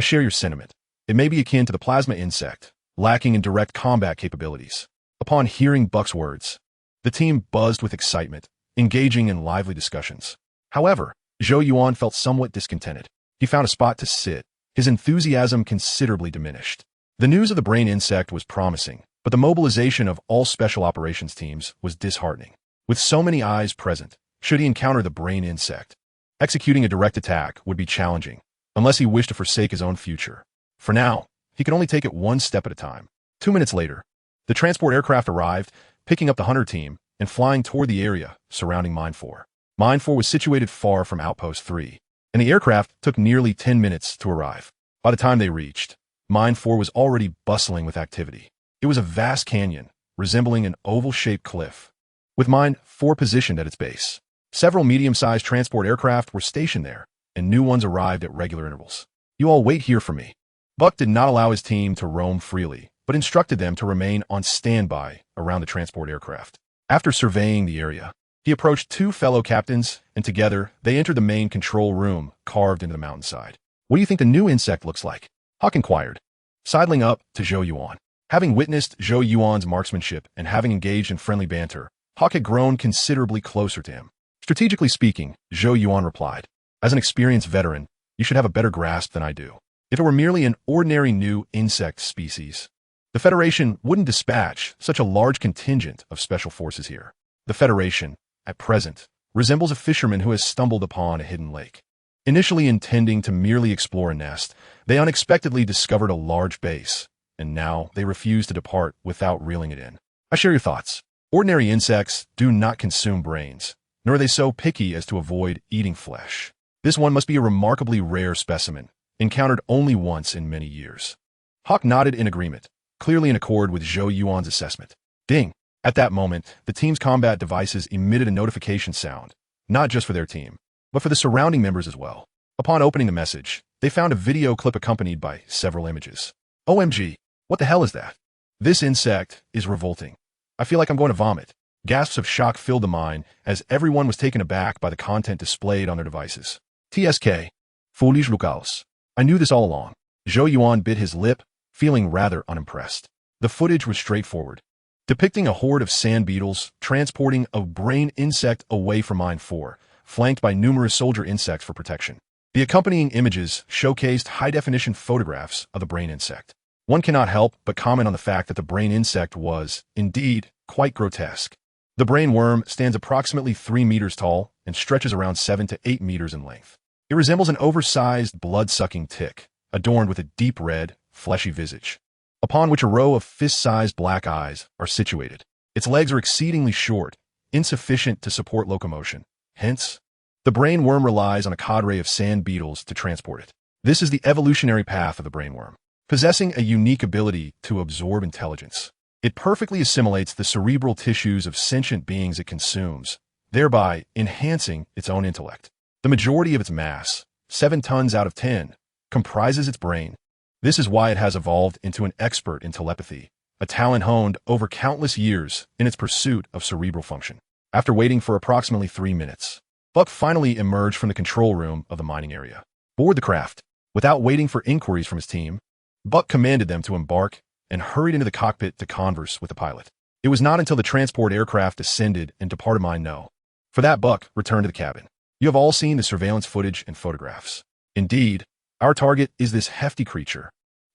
share your sentiment. It may be akin to the plasma insect, lacking in direct combat capabilities. Upon hearing Buck's words, the team buzzed with excitement, engaging in lively discussions. However, Zhou Yuan felt somewhat discontented. He found a spot to sit, his enthusiasm considerably diminished. The news of the brain insect was promising, but the mobilization of all special operations teams was disheartening. With so many eyes present, should he encounter the brain insect, executing a direct attack would be challenging, unless he wished to forsake his own future. For now, he could only take it one step at a time. 2 minutes later, the transport aircraft arrived, picking up the hunter team and flying toward the area surrounding Mine 4. Mine 4 was situated far from Outpost 3, and the aircraft took nearly 10 minutes to arrive. By the time they reached, Mine 4 was already bustling with activity. It was a vast canyon, resembling an oval-shaped cliff, with Mine 4 positioned at its base. Several medium-sized transport aircraft were stationed there, and new ones arrived at regular intervals. You all wait here for me. Buck did not allow his team to roam freely, but instructed them to remain on standby around the transport aircraft. After surveying the area, he approached 2 fellow captains, and together they entered the main control room carved into the mountainside. What do you think the new insect looks like? Hawk inquired, sidling up to Zhou Yuan. Having witnessed Zhou Yuan's marksmanship and having engaged in friendly banter, Hawk had grown considerably closer to him. Strategically speaking, Zhou Yuan replied, as an experienced veteran, you should have a better grasp than I do. If it were merely an ordinary new insect species, the Federation wouldn't dispatch such a large contingent of special forces here. The Federation, at present, resembles a fisherman who has stumbled upon a hidden lake. Initially intending to merely explore a nest, they unexpectedly discovered a large base, and now they refuse to depart without reeling it in. I share your thoughts. Ordinary insects do not consume brains, nor are they so picky as to avoid eating flesh. This one must be a remarkably rare specimen, encountered only once in many years. Hawk nodded in agreement, clearly in accord with Zhou Yuan's assessment. Ding! At that moment, the team's combat devices emitted a notification sound, not just for their team, but for the surrounding members as well. Upon opening the message, they found a video clip accompanied by several images. OMG, what the hell is that? This insect is revolting. I feel like I'm going to vomit. Gasps of shock filled the mine as everyone was taken aback by the content displayed on their devices. TSK. Foolish locals. I knew this all along. Zhou Yuan bit his lip, feeling rather unimpressed. The footage was straightforward, depicting a horde of sand beetles transporting a brain insect away from Mine 4, flanked by numerous soldier insects for protection. The accompanying images showcased high-definition photographs of the brain insect. One cannot help but comment on the fact that the brain insect was, indeed, quite grotesque. The brain worm stands approximately 3 meters tall and stretches around 7 to 8 meters in length. It resembles an oversized, blood-sucking tick, adorned with a deep red, fleshy visage, upon which a row of fist-sized black eyes are situated. Its legs are exceedingly short, insufficient to support locomotion. Hence, the brain worm relies on a cadre of sand beetles to transport it. This is the evolutionary path of the brain worm. Possessing a unique ability to absorb intelligence, it perfectly assimilates the cerebral tissues of sentient beings it consumes, thereby enhancing its own intellect. The majority of its mass, 7 tons out of 10, comprises its brain. This is why it has evolved into an expert in telepathy, a talent honed over countless years in its pursuit of cerebral function. After waiting for approximately 3 minutes, Buck finally emerged from the control room of the mining area. Board the craft. Without waiting for inquiries from his team, Buck commanded them to embark and hurried into the cockpit to converse with the pilot. It was not until the transport aircraft descended and departed Mine No. For that, Buck returned to the cabin. You have all seen the surveillance footage and photographs. Indeed, our target is this hefty creature.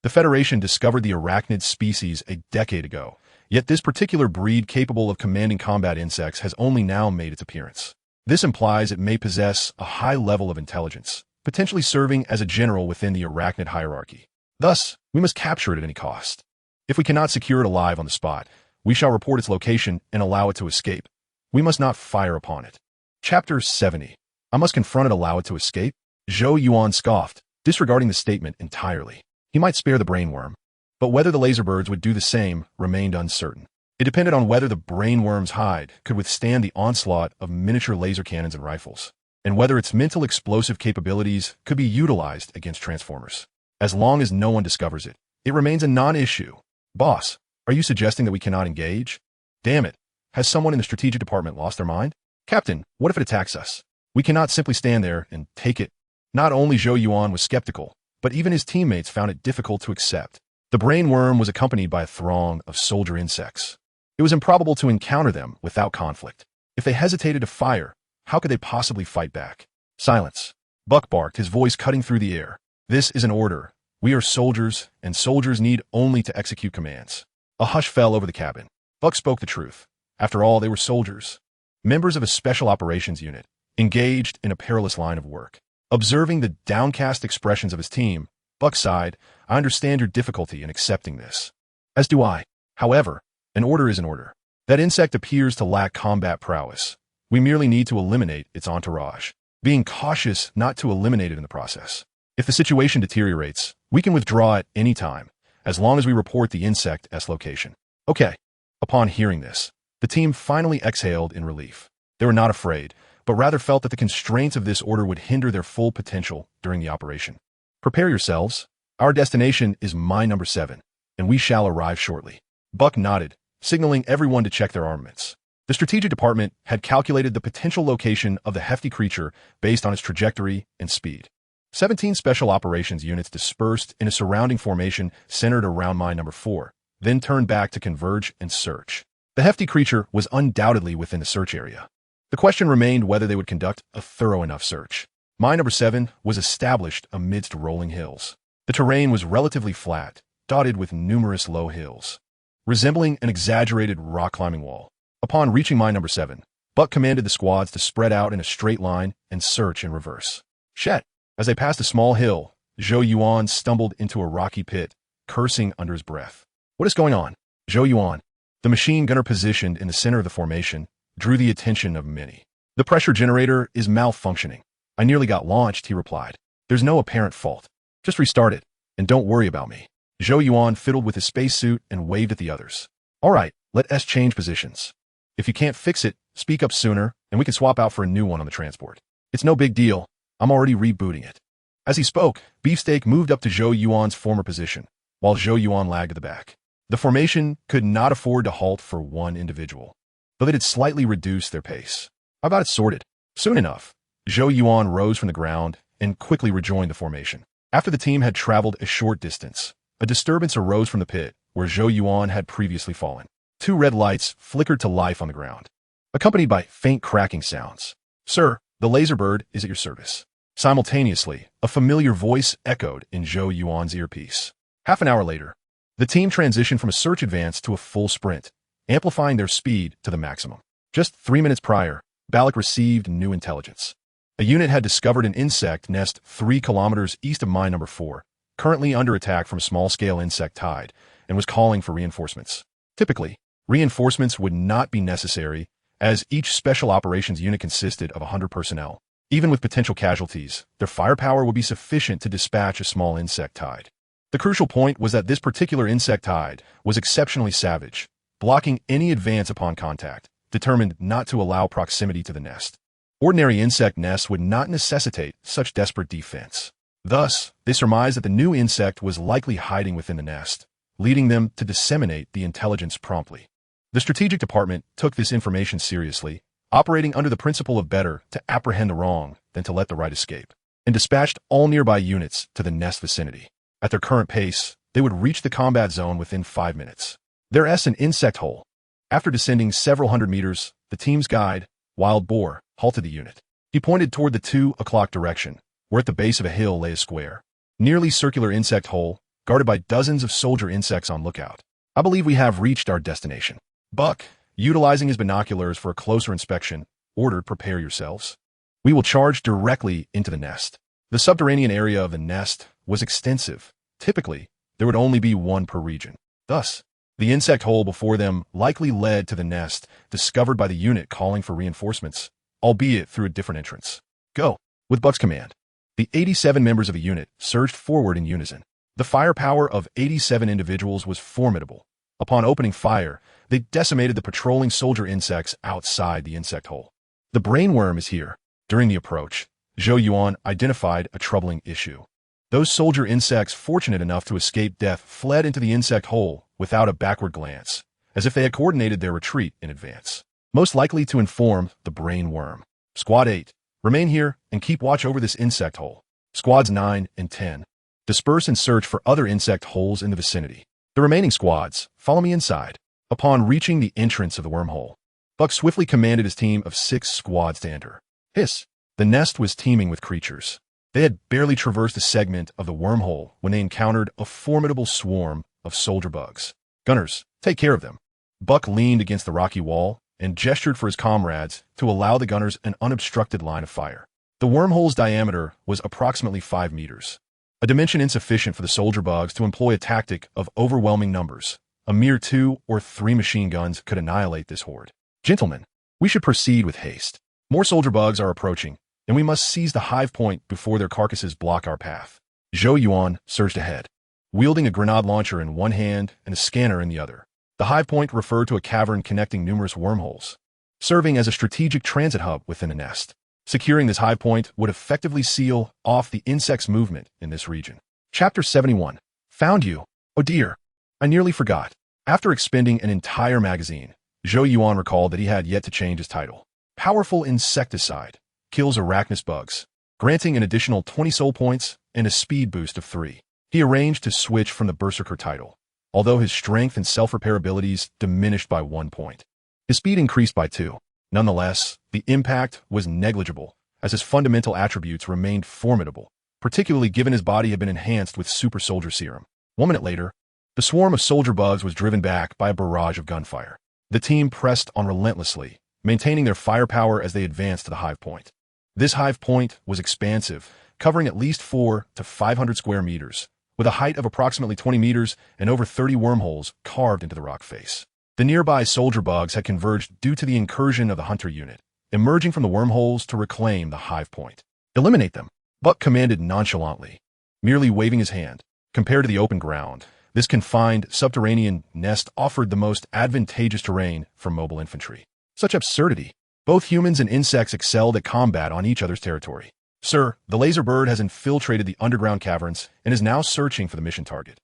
The Federation discovered the arachnid species a decade ago, yet this particular breed capable of commanding combat insects has only now made its appearance. This implies it may possess a high level of intelligence, potentially serving as a general within the arachnid hierarchy. Thus, we must capture it at any cost. If we cannot secure it alive on the spot, we shall report its location and allow it to escape. We must not fire upon it. Chapter 70. I must confront it, allow it to escape? Zhou Yuan scoffed, disregarding the statement entirely. He might spare the brainworm, but whether the laserbirds would do the same remained uncertain. It depended on whether the brainworm's hide could withstand the onslaught of miniature laser cannons and rifles, and whether its mental explosive capabilities could be utilized against transformers. As long as no one discovers it, it remains a non-issue. Boss, are you suggesting that we cannot engage? Damn it. Has someone in the strategic department lost their mind? Captain, what if it attacks us? We cannot simply stand there and take it. Not only Zhou Yuan was skeptical, but even his teammates found it difficult to accept. The brainworm was accompanied by a throng of soldier insects. It was improbable to encounter them without conflict. If they hesitated to fire, how could they possibly fight back? Silence. Buck barked, his voice cutting through the air. This is an order. We are soldiers, and soldiers need only to execute commands. A hush fell over the cabin. Buck spoke the truth. After all, they were soldiers, members of a special operations unit, engaged in a perilous line of work. Observing the downcast expressions of his team, Buck sighed. I understand your difficulty in accepting this. As do I. However, an order is an order. That insect appears to lack combat prowess. We merely need to eliminate its entourage, being cautious not to eliminate it in the process. If the situation deteriorates, we can withdraw at any time, as long as we report the insect's location. Okay. Upon hearing this, the team finally exhaled in relief. They were not afraid, but rather felt that the constraints of this order would hinder their full potential during the operation. Prepare yourselves. Our destination is mine number 7, and we shall arrive shortly. Buck nodded, signaling everyone to check their armaments. The strategic department had calculated the potential location of the hefty creature based on its trajectory and speed. 17 special operations units dispersed in a surrounding formation centered around mine number 4, then turned back to converge and search. The hefty creature was undoubtedly within the search area. The question remained whether they would conduct a thorough enough search. Mine number 7 was established amidst rolling hills. The terrain was relatively flat, dotted with numerous low hills, resembling an exaggerated rock climbing wall. Upon reaching mine number 7, Buck commanded the squads to spread out in a straight line and search in reverse. Shet! As they passed a small hill, Zhou Yuan stumbled into a rocky pit, cursing under his breath. What is going on? Zhou Yuan, the machine gunner positioned in the center of the formation, drew the attention of many. The pressure generator is malfunctioning. I nearly got launched, he replied. There's no apparent fault. Just restart it, and don't worry about me. Zhou Yuan fiddled with his spacesuit and waved at the others. All right, let us change positions. If you can't fix it, speak up sooner, and we can swap out for a new one on the transport. It's no big deal. I'm already rebooting it. As he spoke, Beefsteak moved up to Zhou Yuan's former position, while Zhou Yuan lagged at the back. The formation could not afford to halt for one individual, though they did slightly reduce their pace. How about it sorted? Soon enough, Zhou Yuan rose from the ground and quickly rejoined the formation. After the team had traveled a short distance, a disturbance arose from the pit where Zhou Yuan had previously fallen. 2 red lights flickered to life on the ground, accompanied by faint cracking sounds. Sir, the laser bird is at your service. Simultaneously, a familiar voice echoed in Zhou Yuan's earpiece. Half an hour later, the team transitioned from a search advance to a full sprint, amplifying their speed to the maximum. Just 3 minutes prior, Balak received new intelligence. A unit had discovered an insect nest 3 kilometers east of mine number 4, currently under attack from a small-scale insect tide, and was calling for reinforcements. Typically, reinforcements would not be necessary, as each special operations unit consisted of 100 personnel. Even with potential casualties, their firepower would be sufficient to dispatch a small insect tide. The crucial point was that this particular insect tide was exceptionally savage, blocking any advance upon contact, determined not to allow proximity to the nest. Ordinary insect nests would not necessitate such desperate defense. Thus, they surmised that the new insect was likely hiding within the nest, leading them to disseminate the intelligence promptly. The strategic department took this information seriously, operating under the principle of better to apprehend the wrong than to let the right escape, and dispatched all nearby units to the nest vicinity. At their current pace, they would reach the combat zone within 5 minutes. There's an insect hole. After descending several hundred meters, the team's guide, Wild Boar, halted the unit. He pointed toward the 2 o'clock direction, where at the base of a hill lay a square, nearly circular insect hole, guarded by dozens of soldier insects on lookout. I believe we have reached our destination. Buck, utilizing his binoculars for a closer inspection, ordered prepare yourselves. We will charge directly into the nest. The subterranean area of the nest was extensive. Typically, there would only be one per region. Thus, the insect hole before them likely led to the nest, discovered by the unit calling for reinforcements, albeit through a different entrance. Go. With Buck's command, the 87 members of the unit surged forward in unison. The firepower of 87 individuals was formidable. Upon opening fire, they decimated the patrolling soldier insects outside the insect hole. The brainworm is here. During the approach, Zhou Yuan identified a troubling issue. Those soldier insects fortunate enough to escape death fled into the insect hole without a backward glance, as if they had coordinated their retreat in advance. Most likely to inform the brainworm. Squad 8, remain here and keep watch over this insect hole. Squads 9 and 10, disperse and search for other insect holes in the vicinity. The remaining squads, follow me inside. Upon reaching the entrance of the wormhole, Buck swiftly commanded his team of 6 squads to enter. Hiss! The nest was teeming with creatures. They had barely traversed a segment of the wormhole when they encountered a formidable swarm of soldier bugs. Gunners, take care of them. Buck leaned against the rocky wall and gestured for his comrades to allow the gunners an unobstructed line of fire. The wormhole's diameter was approximately 5 meters, a dimension insufficient for the soldier bugs to employ a tactic of overwhelming numbers. A mere 2 or 3 machine guns could annihilate this horde. Gentlemen, we should proceed with haste. More soldier bugs are approaching, and we must seize the hive point before their carcasses block our path. Zhou Yuan surged ahead, wielding a grenade launcher in one hand and a scanner in the other. The hive point referred to a cavern connecting numerous wormholes, serving as a strategic transit hub within the nest. Securing this hive point would effectively seal off the insect's movement in this region. Chapter 71. Found you. Oh dear. I nearly forgot. After expending an entire magazine, Zhou Yuan recalled that he had yet to change his title. Powerful insecticide. Kills arachnous bugs, granting an additional 20 soul points and a speed boost of 3. He arranged to switch from the Berserker title, although his strength and self-repair abilities diminished by 1 point. His speed increased by 2. Nonetheless, the impact was negligible, as his fundamental attributes remained formidable, particularly given his body had been enhanced with Super Soldier Serum. 1 minute later, the swarm of soldier bugs was driven back by a barrage of gunfire. The team pressed on relentlessly, maintaining their firepower as they advanced to the hive point. This hive point was expansive, covering at least 400 to 500 square meters, with a height of approximately 20 meters and over 30 wormholes carved into the rock face. The nearby soldier bugs had converged due to the incursion of the hunter unit, emerging from the wormholes to reclaim the hive point. Eliminate them, Buck commanded nonchalantly, merely waving his hand. Compared to the open ground, this confined subterranean nest offered the most advantageous terrain for mobile infantry. Such absurdity. Both humans and insects excelled at combat on each other's territory. Sir, the laser bird has infiltrated the underground caverns and is now searching for the mission target.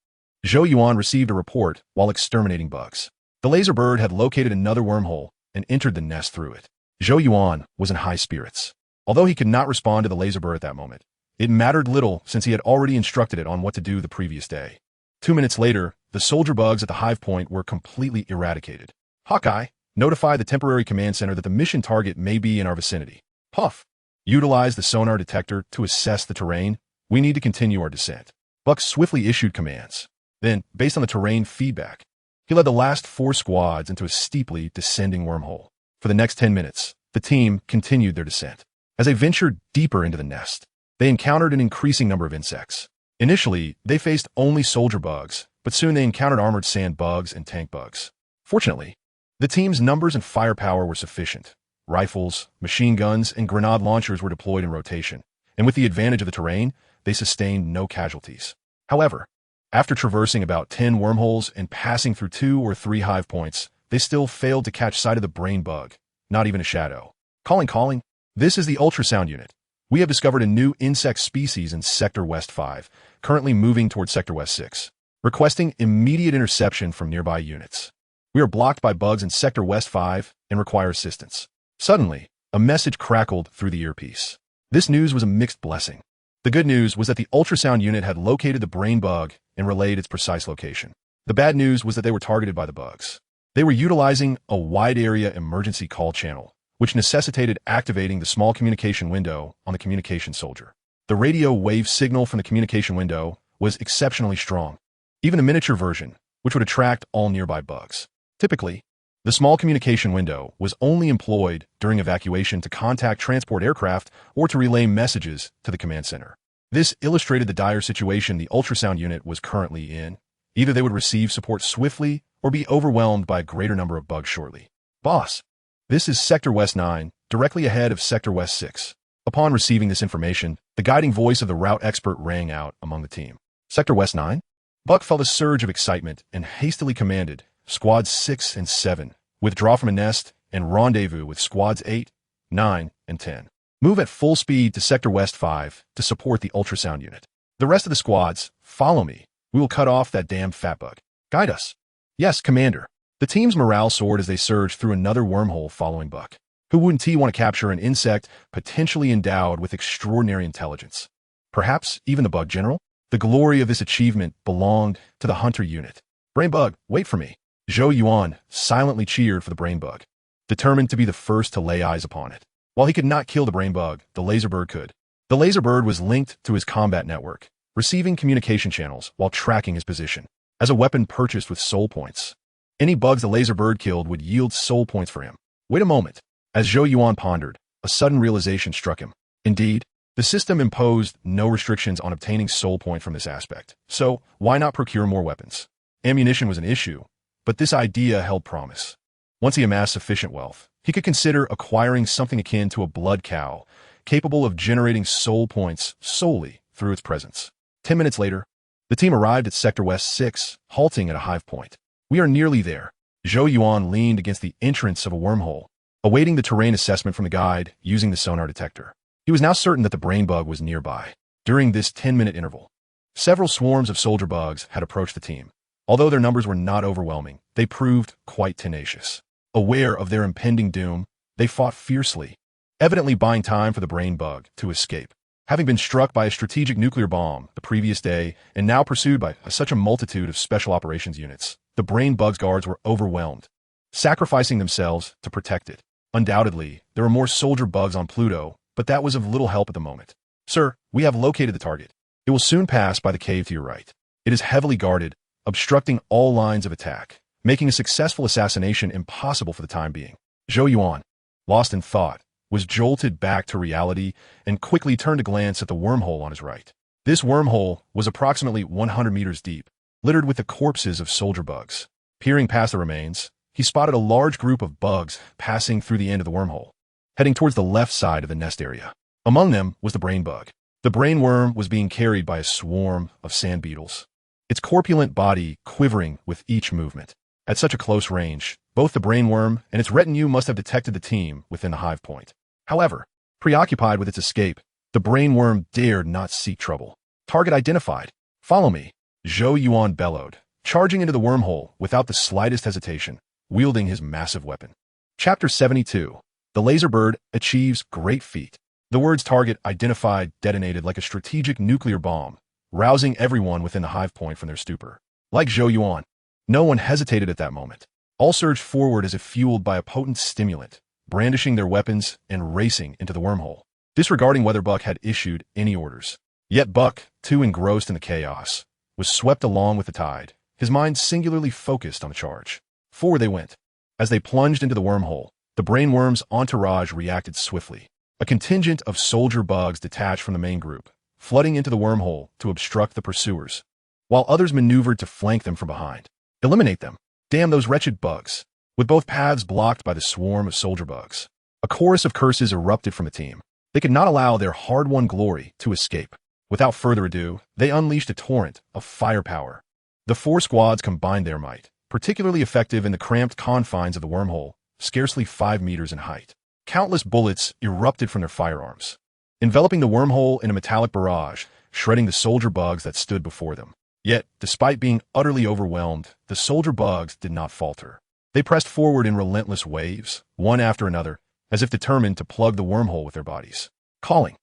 Zhou Yuan received a report while exterminating bugs. The laser bird had located another wormhole and entered the nest through it. Zhou Yuan was in high spirits. Although he could not respond to the laser bird at that moment, it mattered little since he had already instructed it on what to do the previous day. 2 minutes later, the soldier bugs at the hive point were completely eradicated. Hawkeye, notify the temporary command center that the mission target may be in our vicinity. Puff. Utilize the sonar detector to assess the terrain. We need to continue our descent. Buck swiftly issued commands. Then, based on the terrain feedback, he led the last 4 squads into a steeply descending wormhole. For the next 10 minutes, the team continued their descent. As they ventured deeper into the nest, they encountered an increasing number of insects. Initially, they faced only soldier bugs, but soon they encountered armored sand bugs and tank bugs. Fortunately, the team's numbers and firepower were sufficient. Rifles, machine guns, and grenade launchers were deployed in rotation, and with the advantage of the terrain, they sustained no casualties. However, after traversing about 10 wormholes and passing through 2 or 3 hive points, they still failed to catch sight of the brain bug, not even a shadow. Calling. This is the ultrasound unit. We have discovered a new insect species in Sector West 5, currently moving towards Sector West 6, requesting immediate interception from nearby units. We are blocked by bugs in Sector West 5 and require assistance. Suddenly, a message crackled through the earpiece. This news was a mixed blessing. The good news was that the ultrasound unit had located the brain bug and relayed its precise location. The bad news was that they were targeted by the bugs. They were utilizing a wide-area emergency call channel, which necessitated activating the small communication window on the communication soldier. The radio wave signal from the communication window was exceptionally strong, even a miniature version, which would attract all nearby bugs. Typically, the small communication window was only employed during evacuation to contact transport aircraft or to relay messages to the command center. This illustrated the dire situation the ultrasound unit was currently in. Either they would receive support swiftly or be overwhelmed by a greater number of bugs shortly. Boss, this is Sector West 9, directly ahead of Sector West 6. Upon receiving this information, the guiding voice of the route expert rang out among the team. Sector West 9? Buck felt a surge of excitement and hastily commanded Squads 6 and 7, withdraw from a nest and rendezvous with Squads 8, 9, and 10. Move at full speed to Sector West 5 to support the ultrasound unit. The rest of the squads, follow me. We will cut off that damn fat bug. Guide us. Yes, Commander. The team's morale soared as they surged through another wormhole following Buck. Who wouldn't want to capture an insect potentially endowed with extraordinary intelligence? Perhaps even the bug general? The glory of this achievement belonged to the hunter unit. Brain bug, wait for me. Zhou Yuan silently cheered for the brain bug, determined to be the first to lay eyes upon it. While he could not kill the brain bug, the laser bird could. The laser bird was linked to his combat network, receiving communication channels while tracking his position. As a weapon purchased with soul points, any bugs the laser bird killed would yield soul points for him. Wait a moment. As Zhou Yuan pondered, a sudden realization struck him. Indeed, the system imposed no restrictions on obtaining soul point from this aspect, so why not procure more weapons? Ammunition was an issue, but this idea held promise. Once he amassed sufficient wealth, he could consider acquiring something akin to a blood cow, capable of generating soul points solely through its presence. 10 minutes later, the team arrived at Sector West 6, halting at a hive point. We are nearly there. Zhou Yuan leaned against the entrance of a wormhole, awaiting the terrain assessment from the guide using the sonar detector. He was now certain that the brain bug was nearby. During this 10-minute interval, several swarms of soldier bugs had approached the team. Although their numbers were not overwhelming, they proved quite tenacious. Aware of their impending doom, they fought fiercely, evidently buying time for the brain bug to escape. Having been struck by a strategic nuclear bomb the previous day and now pursued by such a multitude of special operations units, the brain bug's guards were overwhelmed, sacrificing themselves to protect it. Undoubtedly, there were more soldier bugs on Pluto, but that was of little help at the moment. Sir, we have located the target. It will soon pass by the cave to your right. It is heavily guarded, obstructing all lines of attack, making a successful assassination impossible for the time being. Zhou Yuan, lost in thought, was jolted back to reality and quickly turned to glance at the wormhole on his right. This wormhole was approximately 100 meters deep, littered with the corpses of soldier bugs. Peering past the remains, he spotted a large group of bugs passing through the end of the wormhole, heading towards the left side of the nest area. Among them was the brain bug. The brain worm was being carried by a swarm of sand beetles, its corpulent body quivering with each movement. At such a close range, both the brain worm and its retinue must have detected the team within the hive point. However, preoccupied with its escape, the brain worm dared not seek trouble. Target identified. Follow me. Zhou Yuan bellowed, charging into the wormhole without the slightest hesitation, wielding his massive weapon. Chapter 72. The laser bird achieves great feat. The words target identified detonated like a strategic nuclear bomb, rousing everyone within the hive point from their stupor. Like Zhou Yuan, no one hesitated at that moment. All surged forward as if fueled by a potent stimulant, brandishing their weapons and racing into the wormhole, disregarding whether Buck had issued any orders. Yet Buck, too engrossed in the chaos, was swept along with the tide, his mind singularly focused on the charge. Forward they went. As they plunged into the wormhole, the brainworm's entourage reacted swiftly. A contingent of soldier bugs detached from the main group, flooding into the wormhole to obstruct the pursuers, while others maneuvered to flank them from behind. Eliminate them. Damn those wretched bugs. With both paths blocked by the swarm of soldier bugs, a chorus of curses erupted from the team. They could not allow their hard-won glory to escape. Without further ado, they unleashed a torrent of firepower. The four squads combined their might, particularly effective in the cramped confines of the wormhole, scarcely 5 meters in height. Countless bullets erupted from their firearms, enveloping the wormhole in a metallic barrage, shredding the soldier bugs that stood before them. Yet, despite being utterly overwhelmed, the soldier bugs did not falter. They pressed forward in relentless waves, one after another, as if determined to plug the wormhole with their bodies. Calling.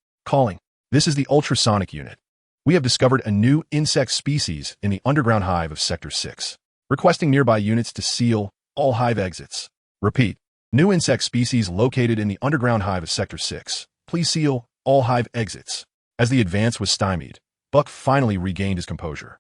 This is the ultrasonic unit. We have discovered a new insect species in the underground hive of Sector 6, requesting nearby units to seal all hive exits. Repeat. New insect species located in the underground hive of Sector 6. Please seal all hive exits. As the advance was stymied, Buck finally regained his composure.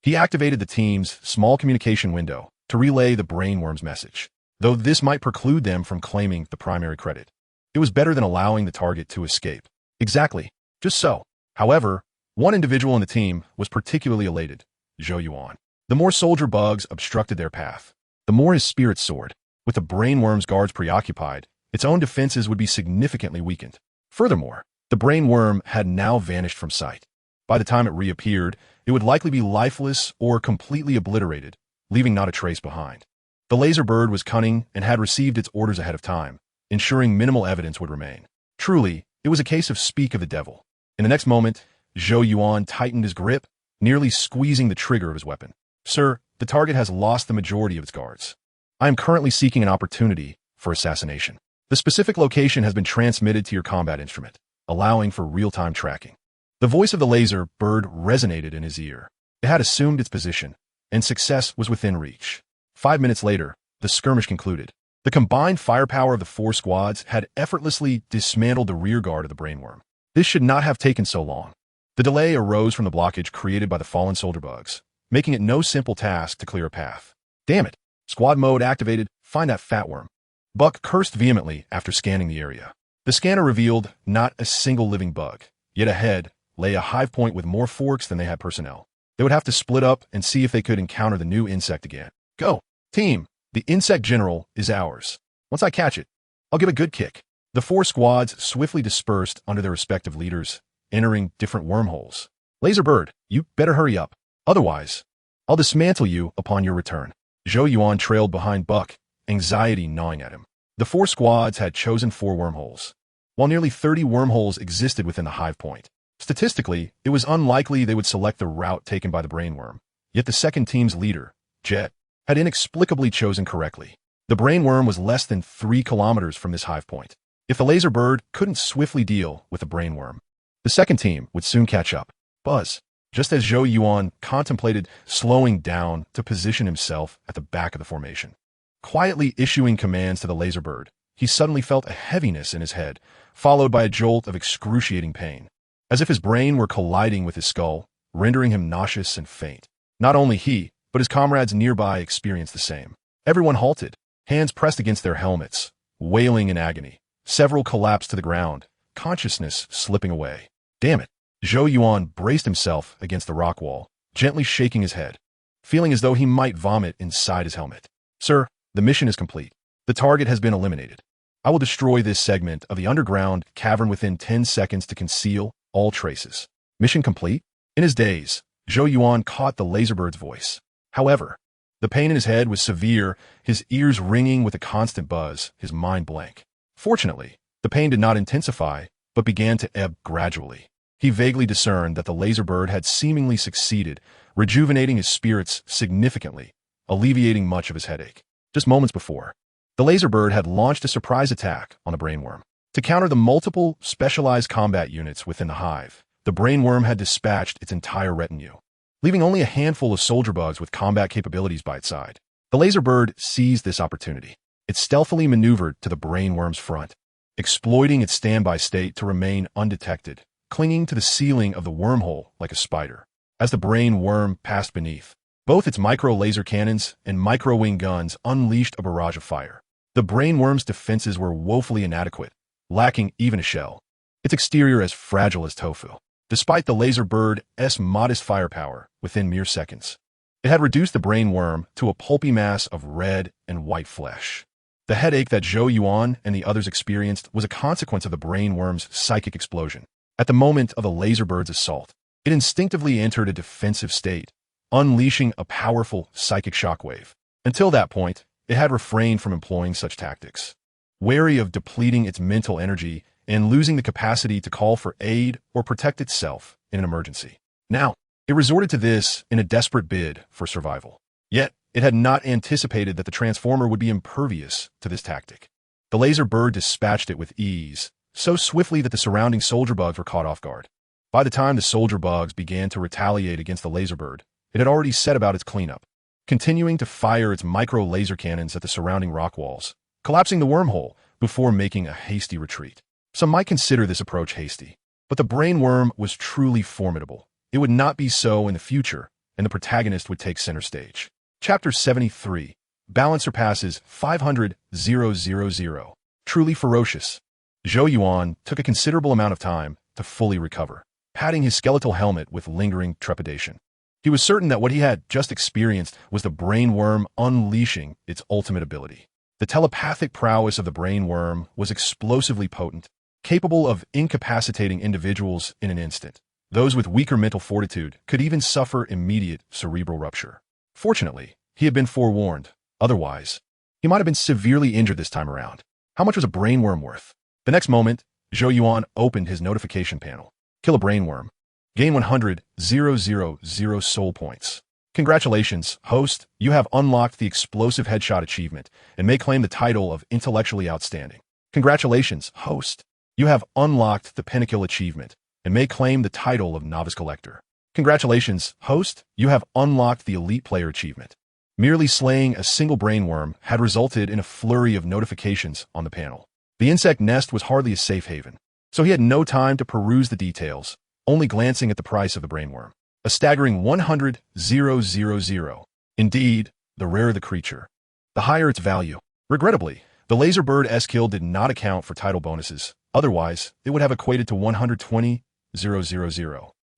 He activated the team's small communication window to relay the brainworm's message, though this might preclude them from claiming the primary credit. It was better than allowing the target to escape. Exactly. Just so. However, one individual in the team was particularly elated, Zhou Yuan. The more soldier bugs obstructed their path, the more his spirits soared. With the brainworm's guards preoccupied, its own defenses would be significantly weakened. Furthermore, the brainworm had now vanished from sight. By the time it reappeared, it would likely be lifeless or completely obliterated, leaving not a trace behind. The laser bird was cunning and had received its orders ahead of time, ensuring minimal evidence would remain. Truly, it was a case of speak of the devil. In the next moment, Zhou Yuan tightened his grip, nearly squeezing the trigger of his weapon. Sir, the target has lost the majority of its guards. I am currently seeking an opportunity for assassination. The specific location has been transmitted to your combat instrument, allowing for real-time tracking. The voice of the laser bird resonated in his ear. It had assumed its position, and success was within reach. 5 minutes later, the skirmish concluded. The combined firepower of the 4 squads had effortlessly dismantled the rear guard of the brainworm. This should not have taken so long. The delay arose from the blockage created by the fallen soldier bugs, making it no simple task to clear a path. Damn it! Squad mode activated. Find that fat worm. Buck cursed vehemently after scanning the area. The scanner revealed not a single living bug, yet ahead lay a hive point with more forks than they had personnel. They would have to split up and see if they could encounter the new insect again. Go! Team! The insect general is ours. Once I catch it, I'll give a good kick. The 4 squads swiftly dispersed under their respective leaders, entering different wormholes. Laser bird, you better hurry up. Otherwise, I'll dismantle you upon your return. Zhou Yuan trailed behind Buck, anxiety gnawing at him. The 4 squads had chosen 4 wormholes, while nearly 30 wormholes existed within the hive point. Statistically, it was unlikely they would select the route taken by the brainworm, yet the second team's leader, Jet, had inexplicably chosen correctly. The brainworm was less than 3 kilometers from this hive point. If the laser bird couldn't swiftly deal with the brainworm, the second team would soon catch up. Buzz. Just as Zhou Yuan contemplated slowing down to position himself at the back of the formation, quietly issuing commands to the laser bird, he suddenly felt a heaviness in his head, followed by a jolt of excruciating pain, as if his brain were colliding with his skull, rendering him nauseous and faint. Not only he, but his comrades nearby experienced the same. Everyone halted, hands pressed against their helmets, wailing in agony. Several collapsed to the ground, consciousness slipping away. Damn it! Zhou Yuan braced himself against the rock wall, gently shaking his head, feeling as though he might vomit inside his helmet. Sir, the mission is complete. The target has been eliminated. I will destroy this segment of the underground cavern within 10 seconds to conceal all traces. Mission complete? In his daze, Zhou Yuan caught the laser bird's voice. However, the pain in his head was severe, his ears ringing with a constant buzz, his mind blank. Fortunately, the pain did not intensify, but began to ebb gradually. He vaguely discerned that the laser bird had seemingly succeeded, rejuvenating his spirits significantly, alleviating much of his headache. Just moments before, the laser bird had launched a surprise attack on the brainworm. To counter the multiple specialized combat units within the hive, the brainworm had dispatched its entire retinue, leaving only a handful of soldier bugs with combat capabilities by its side. The laser bird seized this opportunity. It stealthily maneuvered to the brainworm's front, exploiting its standby state to remain undetected, clinging to the ceiling of the wormhole like a spider. As the brainworm passed beneath, both its micro-laser cannons and micro-wing guns unleashed a barrage of fire. The brainworm's defenses were woefully inadequate, lacking even a shell, its exterior as fragile as tofu. Despite the laser bird's modest firepower within mere seconds, it had reduced the brainworm to a pulpy mass of red and white flesh. The headache that Zhou Yuan and the others experienced was a consequence of the brainworm's psychic explosion. At the moment of the laser bird's assault, it instinctively entered a defensive state, unleashing a powerful psychic shockwave. Until that point, it had refrained from employing such tactics, wary of depleting its mental energy and losing the capacity to call for aid or protect itself in an emergency. Now, it resorted to this in a desperate bid for survival. Yet, it had not anticipated that the transformer would be impervious to this tactic. The laser bird dispatched it with ease, so swiftly that the surrounding soldier bugs were caught off guard. By the time the soldier bugs began to retaliate against the laser bird, it had already set about its cleanup, continuing to fire its micro-laser cannons at the surrounding rock walls, collapsing the wormhole before making a hasty retreat. Some might consider this approach hasty, but the brainworm was truly formidable. It would not be so in the future, and the protagonist would take center stage. Chapter 73. Balance surpasses 500,000. Truly ferocious. Zhou Yuan took a considerable amount of time to fully recover, patting his skeletal helmet with lingering trepidation. He was certain that what he had just experienced was the brain worm unleashing its ultimate ability. The telepathic prowess of the brain worm was explosively potent, capable of incapacitating individuals in an instant. Those with weaker mental fortitude could even suffer immediate cerebral rupture. Fortunately, he had been forewarned. Otherwise, he might have been severely injured this time around. How much was a brain worm worth? The next moment, Zhou Yuan opened his notification panel. Kill a brain worm. Gain 100,000 soul points. Congratulations, host. You have unlocked the explosive headshot achievement and may claim the title of intellectually outstanding. Congratulations, host. You have unlocked the pinnacle achievement and may claim the title of novice collector. Congratulations, host. You have unlocked the elite player achievement. Merely slaying a single brain worm had resulted in a flurry of notifications on the panel. The insect nest was hardly a safe haven, so he had no time to peruse the details, only glancing at the price of the brainworm. A staggering 100,000. Indeed, the rarer the creature, the higher its value. Regrettably, the laser bird S-kill did not account for title bonuses. Otherwise, it would have equated to 120,000.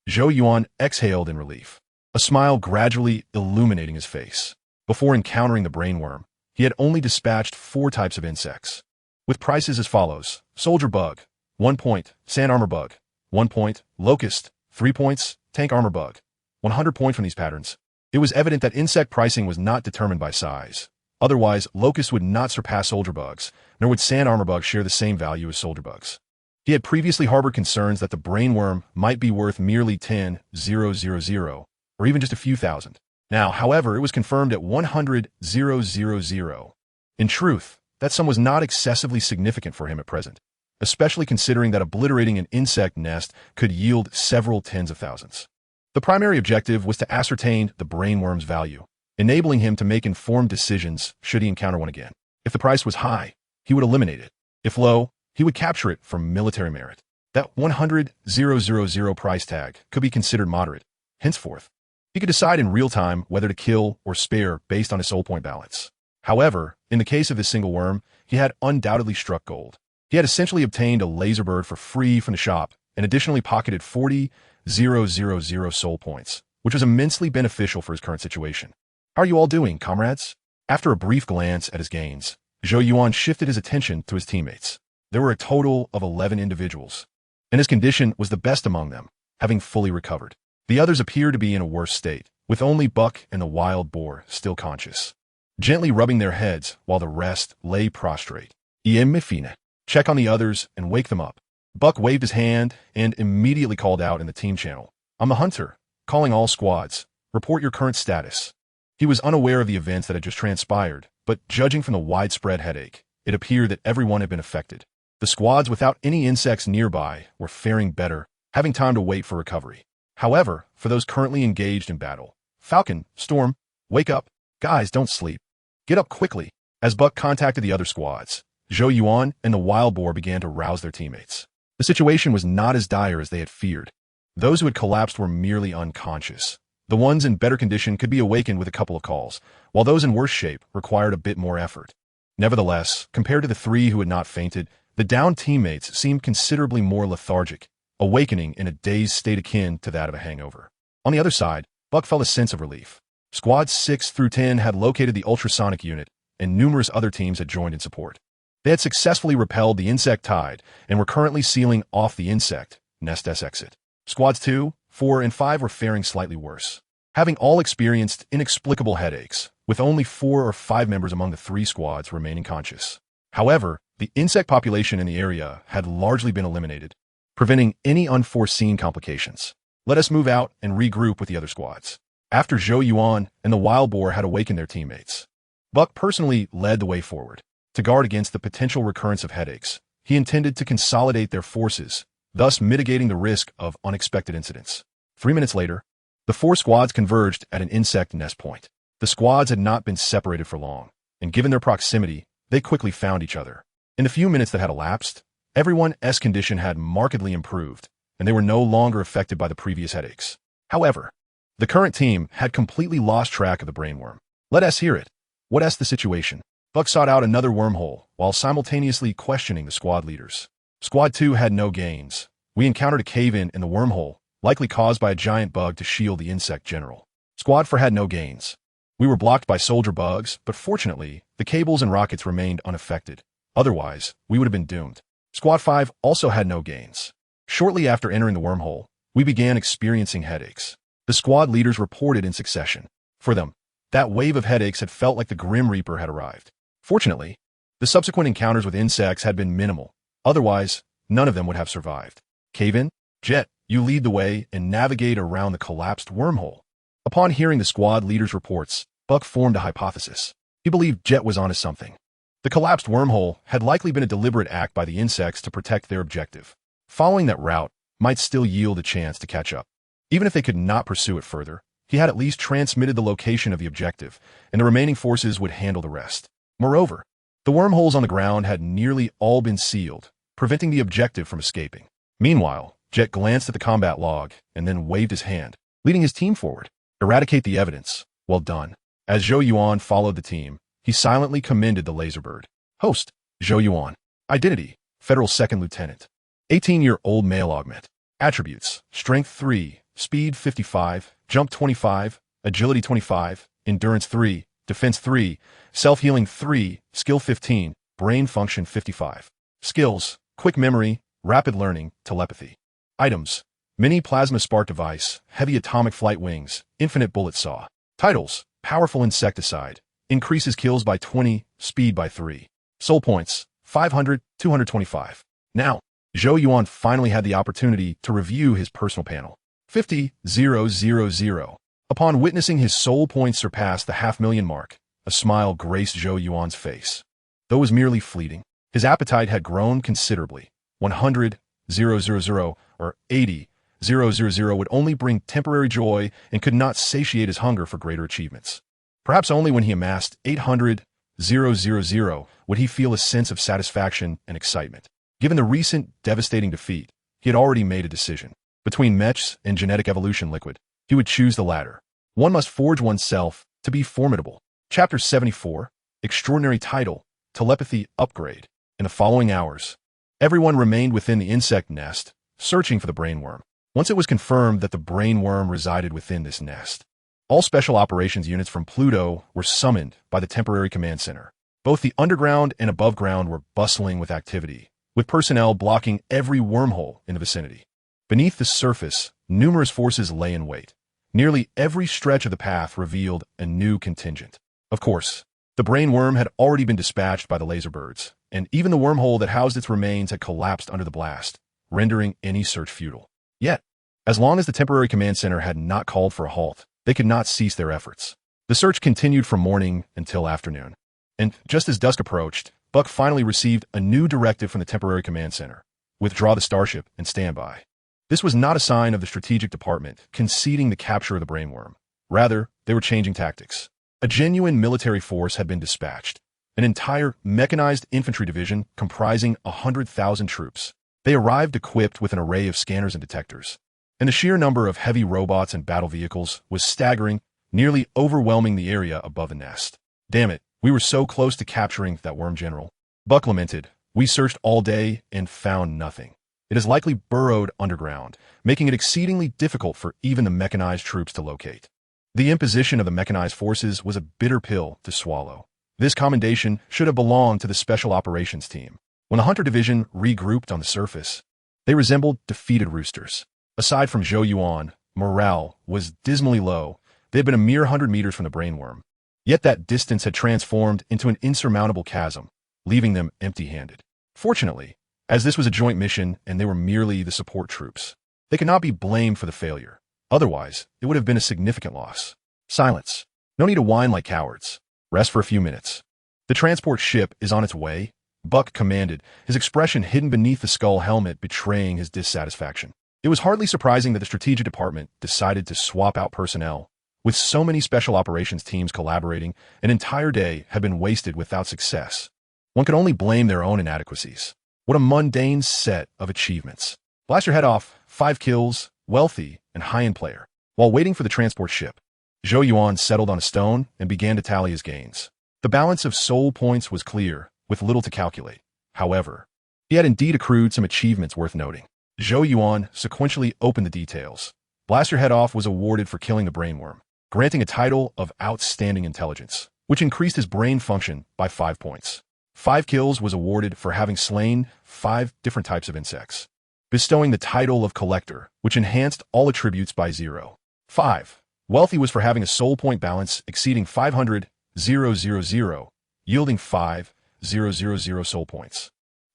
Zhou Yuan exhaled in relief, a smile gradually illuminating his face. Before encountering the brainworm, he had only dispatched 4 types of insects, with prices as follows: Soldier Bug, 1 point; Sand Armor Bug, 1 point; Locust, 3 points; Tank Armor Bug, 100 points. From these patterns, it was evident that insect pricing was not determined by size. Otherwise, Locust would not surpass Soldier Bugs, nor would Sand Armor Bugs share the same value as Soldier Bugs. He had previously harbored concerns that the brainworm might be worth merely 10,000, or even just a few thousand. Now, however, it was confirmed at 100,000. In truth, that sum was not excessively significant for him at present, especially considering that obliterating an insect nest could yield several tens of thousands. The primary objective was to ascertain the brainworm's value, enabling him to make informed decisions should he encounter one again. If the price was high, he would eliminate it. If low, he would capture it for military merit. That 100,000 price tag could be considered moderate. Henceforth, he could decide in real time whether to kill or spare based on his soul point balance. However, in the case of this single worm, he had undoubtedly struck gold. He had essentially obtained a laser bird for free from the shop and additionally pocketed 40,000 soul points, which was immensely beneficial for his current situation. How are you all doing, comrades? After a brief glance at his gains, Zhou Yuan shifted his attention to his teammates. There were a total of 11 individuals, and his condition was the best among them, having fully recovered. The others appeared to be in a worse state, with only Buck and the wild boar still conscious, gently rubbing their heads while the rest lay prostrate. Mifina. Check on the others and wake them up. Buck waved his hand and immediately called out in the team channel. I'm the hunter, calling all squads. Report your current status. He was unaware of the events that had just transpired, but judging from the widespread headache, it appeared that everyone had been affected. The squads without any insects nearby were faring better, having time to wait for recovery. However, for those currently engaged in battle, Falcon, Storm, wake up. Guys, don't sleep. Get up quickly. As Buck contacted the other squads, Zhou Yuan and the wild boar began to rouse their teammates. The situation was not as dire as they had feared. Those who had collapsed were merely unconscious. The ones in better condition could be awakened with a couple of calls, while those in worse shape required a bit more effort. Nevertheless, compared to the 3 who had not fainted, the downed teammates seemed considerably more lethargic, awakening in a dazed state akin to that of a hangover. On the other side, Buck felt a sense of relief. Squads 6 through 10 had located the ultrasonic unit, and numerous other teams had joined in support. They had successfully repelled the insect tide and were currently sealing off the insect nest's exit. Squads 2, 4, and 5 were faring slightly worse, having all experienced inexplicable headaches, with only 4 or 5 members among the 3 squads remaining conscious. However, the insect population in the area had largely been eliminated, preventing any unforeseen complications. Let us move out and regroup with the other squads. After Zhou Yuan and the wild boar had awakened their teammates, Buck personally led the way forward. To guard against the potential recurrence of headaches, he intended to consolidate their forces, thus mitigating the risk of unexpected incidents. 3 minutes later, the 4 squads converged at an insect nest point. The squads had not been separated for long, and given their proximity, they quickly found each other. In the few minutes that had elapsed, everyone's condition had markedly improved, and they were no longer affected by the previous headaches. However, The current team had completely lost track of the brainworm. Let us hear it. What's the situation? Buck sought out another wormhole, while simultaneously questioning the squad leaders. Squad 2 had no gains. We encountered a cave-in the wormhole, likely caused by a giant bug to shield the insect general. Squad 4 had no gains. We were blocked by soldier bugs, but fortunately, the cables and rockets remained unaffected. Otherwise, we would have been doomed. Squad 5 also had no gains. Shortly after entering the wormhole, we began experiencing headaches. The squad leaders reported in succession. For them, that wave of headaches had felt like the Grim Reaper had arrived. Fortunately, the subsequent encounters with insects had been minimal. Otherwise, none of them would have survived. Cave-in, Jet, you lead the way and navigate around the collapsed wormhole. Upon hearing the squad leader's reports, Buck formed a hypothesis. He believed Jet was onto something. The collapsed wormhole had likely been a deliberate act by the insects to protect their objective. Following that route might still yield a chance to catch up. Even if they could not pursue it further, he had at least transmitted the location of the objective, and the remaining forces would handle the rest. Moreover, the wormholes on the ground had nearly all been sealed, preventing the objective from escaping. Meanwhile, Jet glanced at the combat log and then waved his hand, leading his team forward. Eradicate the evidence. Well done. As Zhou Yuan followed the team, he silently commended the laserbird. Host, Zhou Yuan. Identity, Federal Second Lieutenant. 18-year-old male augment. Attributes, Strength 3, Speed 55, Jump 25, Agility 25, Endurance 3, Defense 3, Self-Healing 3, Skill 15, Brain Function 55. Skills, Quick Memory, Rapid Learning, Telepathy. Items, Mini Plasma Spark Device, Heavy Atomic Flight Wings, Infinite Bullet Saw. Titles, Powerful Insecticide, Increases Kills by 20, Speed by 3. Soul Points, 500, 225. Now, Zhou Yuan finally had the opportunity to review his personal panel. 50,000. Upon witnessing his soul points surpass the 500,000 mark, a smile graced Zhou Yuan's face. Though it was merely fleeting, his appetite had grown considerably. 100,000 or 80,000 would only bring temporary joy and could not satiate his hunger for greater achievements. Perhaps only when he amassed 800,000 would he feel a sense of satisfaction and excitement. Given the recent devastating defeat, he had already made a decision. Between mechs and genetic evolution liquid, he would choose the latter. One must forge oneself to be formidable. Chapter 74, Extraordinary Title, Telepathy Upgrade. In the following hours, everyone remained within the insect nest, searching for the brainworm. Once it was confirmed that the brainworm resided within this nest, all special operations units from Pluto were summoned by the temporary command center. Both the underground and above ground were bustling with activity, with personnel blocking every wormhole in the vicinity. Beneath the surface, numerous forces lay in wait. Nearly every stretch of the path revealed a new contingent. Of course, the brainworm had already been dispatched by the laserbirds, and even the wormhole that housed its remains had collapsed under the blast, rendering any search futile. Yet, as long as the temporary command center had not called for a halt, they could not cease their efforts. The search continued from morning until afternoon. And just as dusk approached, Buck finally received a new directive from the temporary command center. Withdraw the starship and stand by. This was not a sign of the strategic department conceding the capture of the brainworm. Rather, they were changing tactics. A genuine military force had been dispatched. An entire mechanized infantry division comprising 100,000 troops. They arrived equipped with an array of scanners and detectors. And the sheer number of heavy robots and battle vehicles was staggering, nearly overwhelming the area above the nest. Damn it, we were so close to capturing that worm general. Buck lamented. We searched all day and found nothing. It is likely burrowed underground, making it exceedingly difficult for even the mechanized troops to locate. The imposition of the mechanized forces was a bitter pill to swallow. This commendation should have belonged to the Special Operations team. When the Hunter Division regrouped on the surface, they resembled defeated roosters. Aside from Zhou Yuan, morale was dismally low. They had been a mere 100 meters from the brainworm. Yet that distance had transformed into an insurmountable chasm, leaving them empty-handed. Fortunately, as this was a joint mission and they were merely the support troops, they could not be blamed for the failure. Otherwise, it would have been a significant loss. Silence. No need to whine like cowards. Rest for a few minutes. The transport ship is on its way, Buck commanded, his expression hidden beneath the skull helmet betraying his dissatisfaction. It was hardly surprising that the strategic department decided to swap out personnel. With so many special operations teams collaborating, an entire day had been wasted without success. One could only blame their own inadequacies. What a mundane set of achievements. Blast your head off, 5 kills, wealthy, and high-end player. While waiting for the transport ship, Zhou Yuan settled on a stone and began to tally his gains. The balance of soul points was clear, with little to calculate. However, he had indeed accrued some achievements worth noting. Zhou Yuan sequentially opened the details. Blast Your Head Off was awarded for killing the brainworm, granting a title of Outstanding Intelligence, which increased his brain function by 5 points. 5 kills was awarded for having slain 5 different types of insects, bestowing the title of Collector, which enhanced all attributes by 0. 5. Wealthy was for having a soul point balance exceeding 500,000, yielding 5,000 soul points.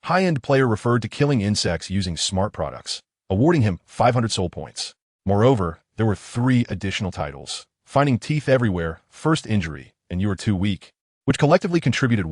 High-end player referred to killing insects using smart products, awarding him 500 soul points. Moreover, there were 3 additional titles: Finding Teeth Everywhere, First Injury, and You Are Too Weak, which collectively contributed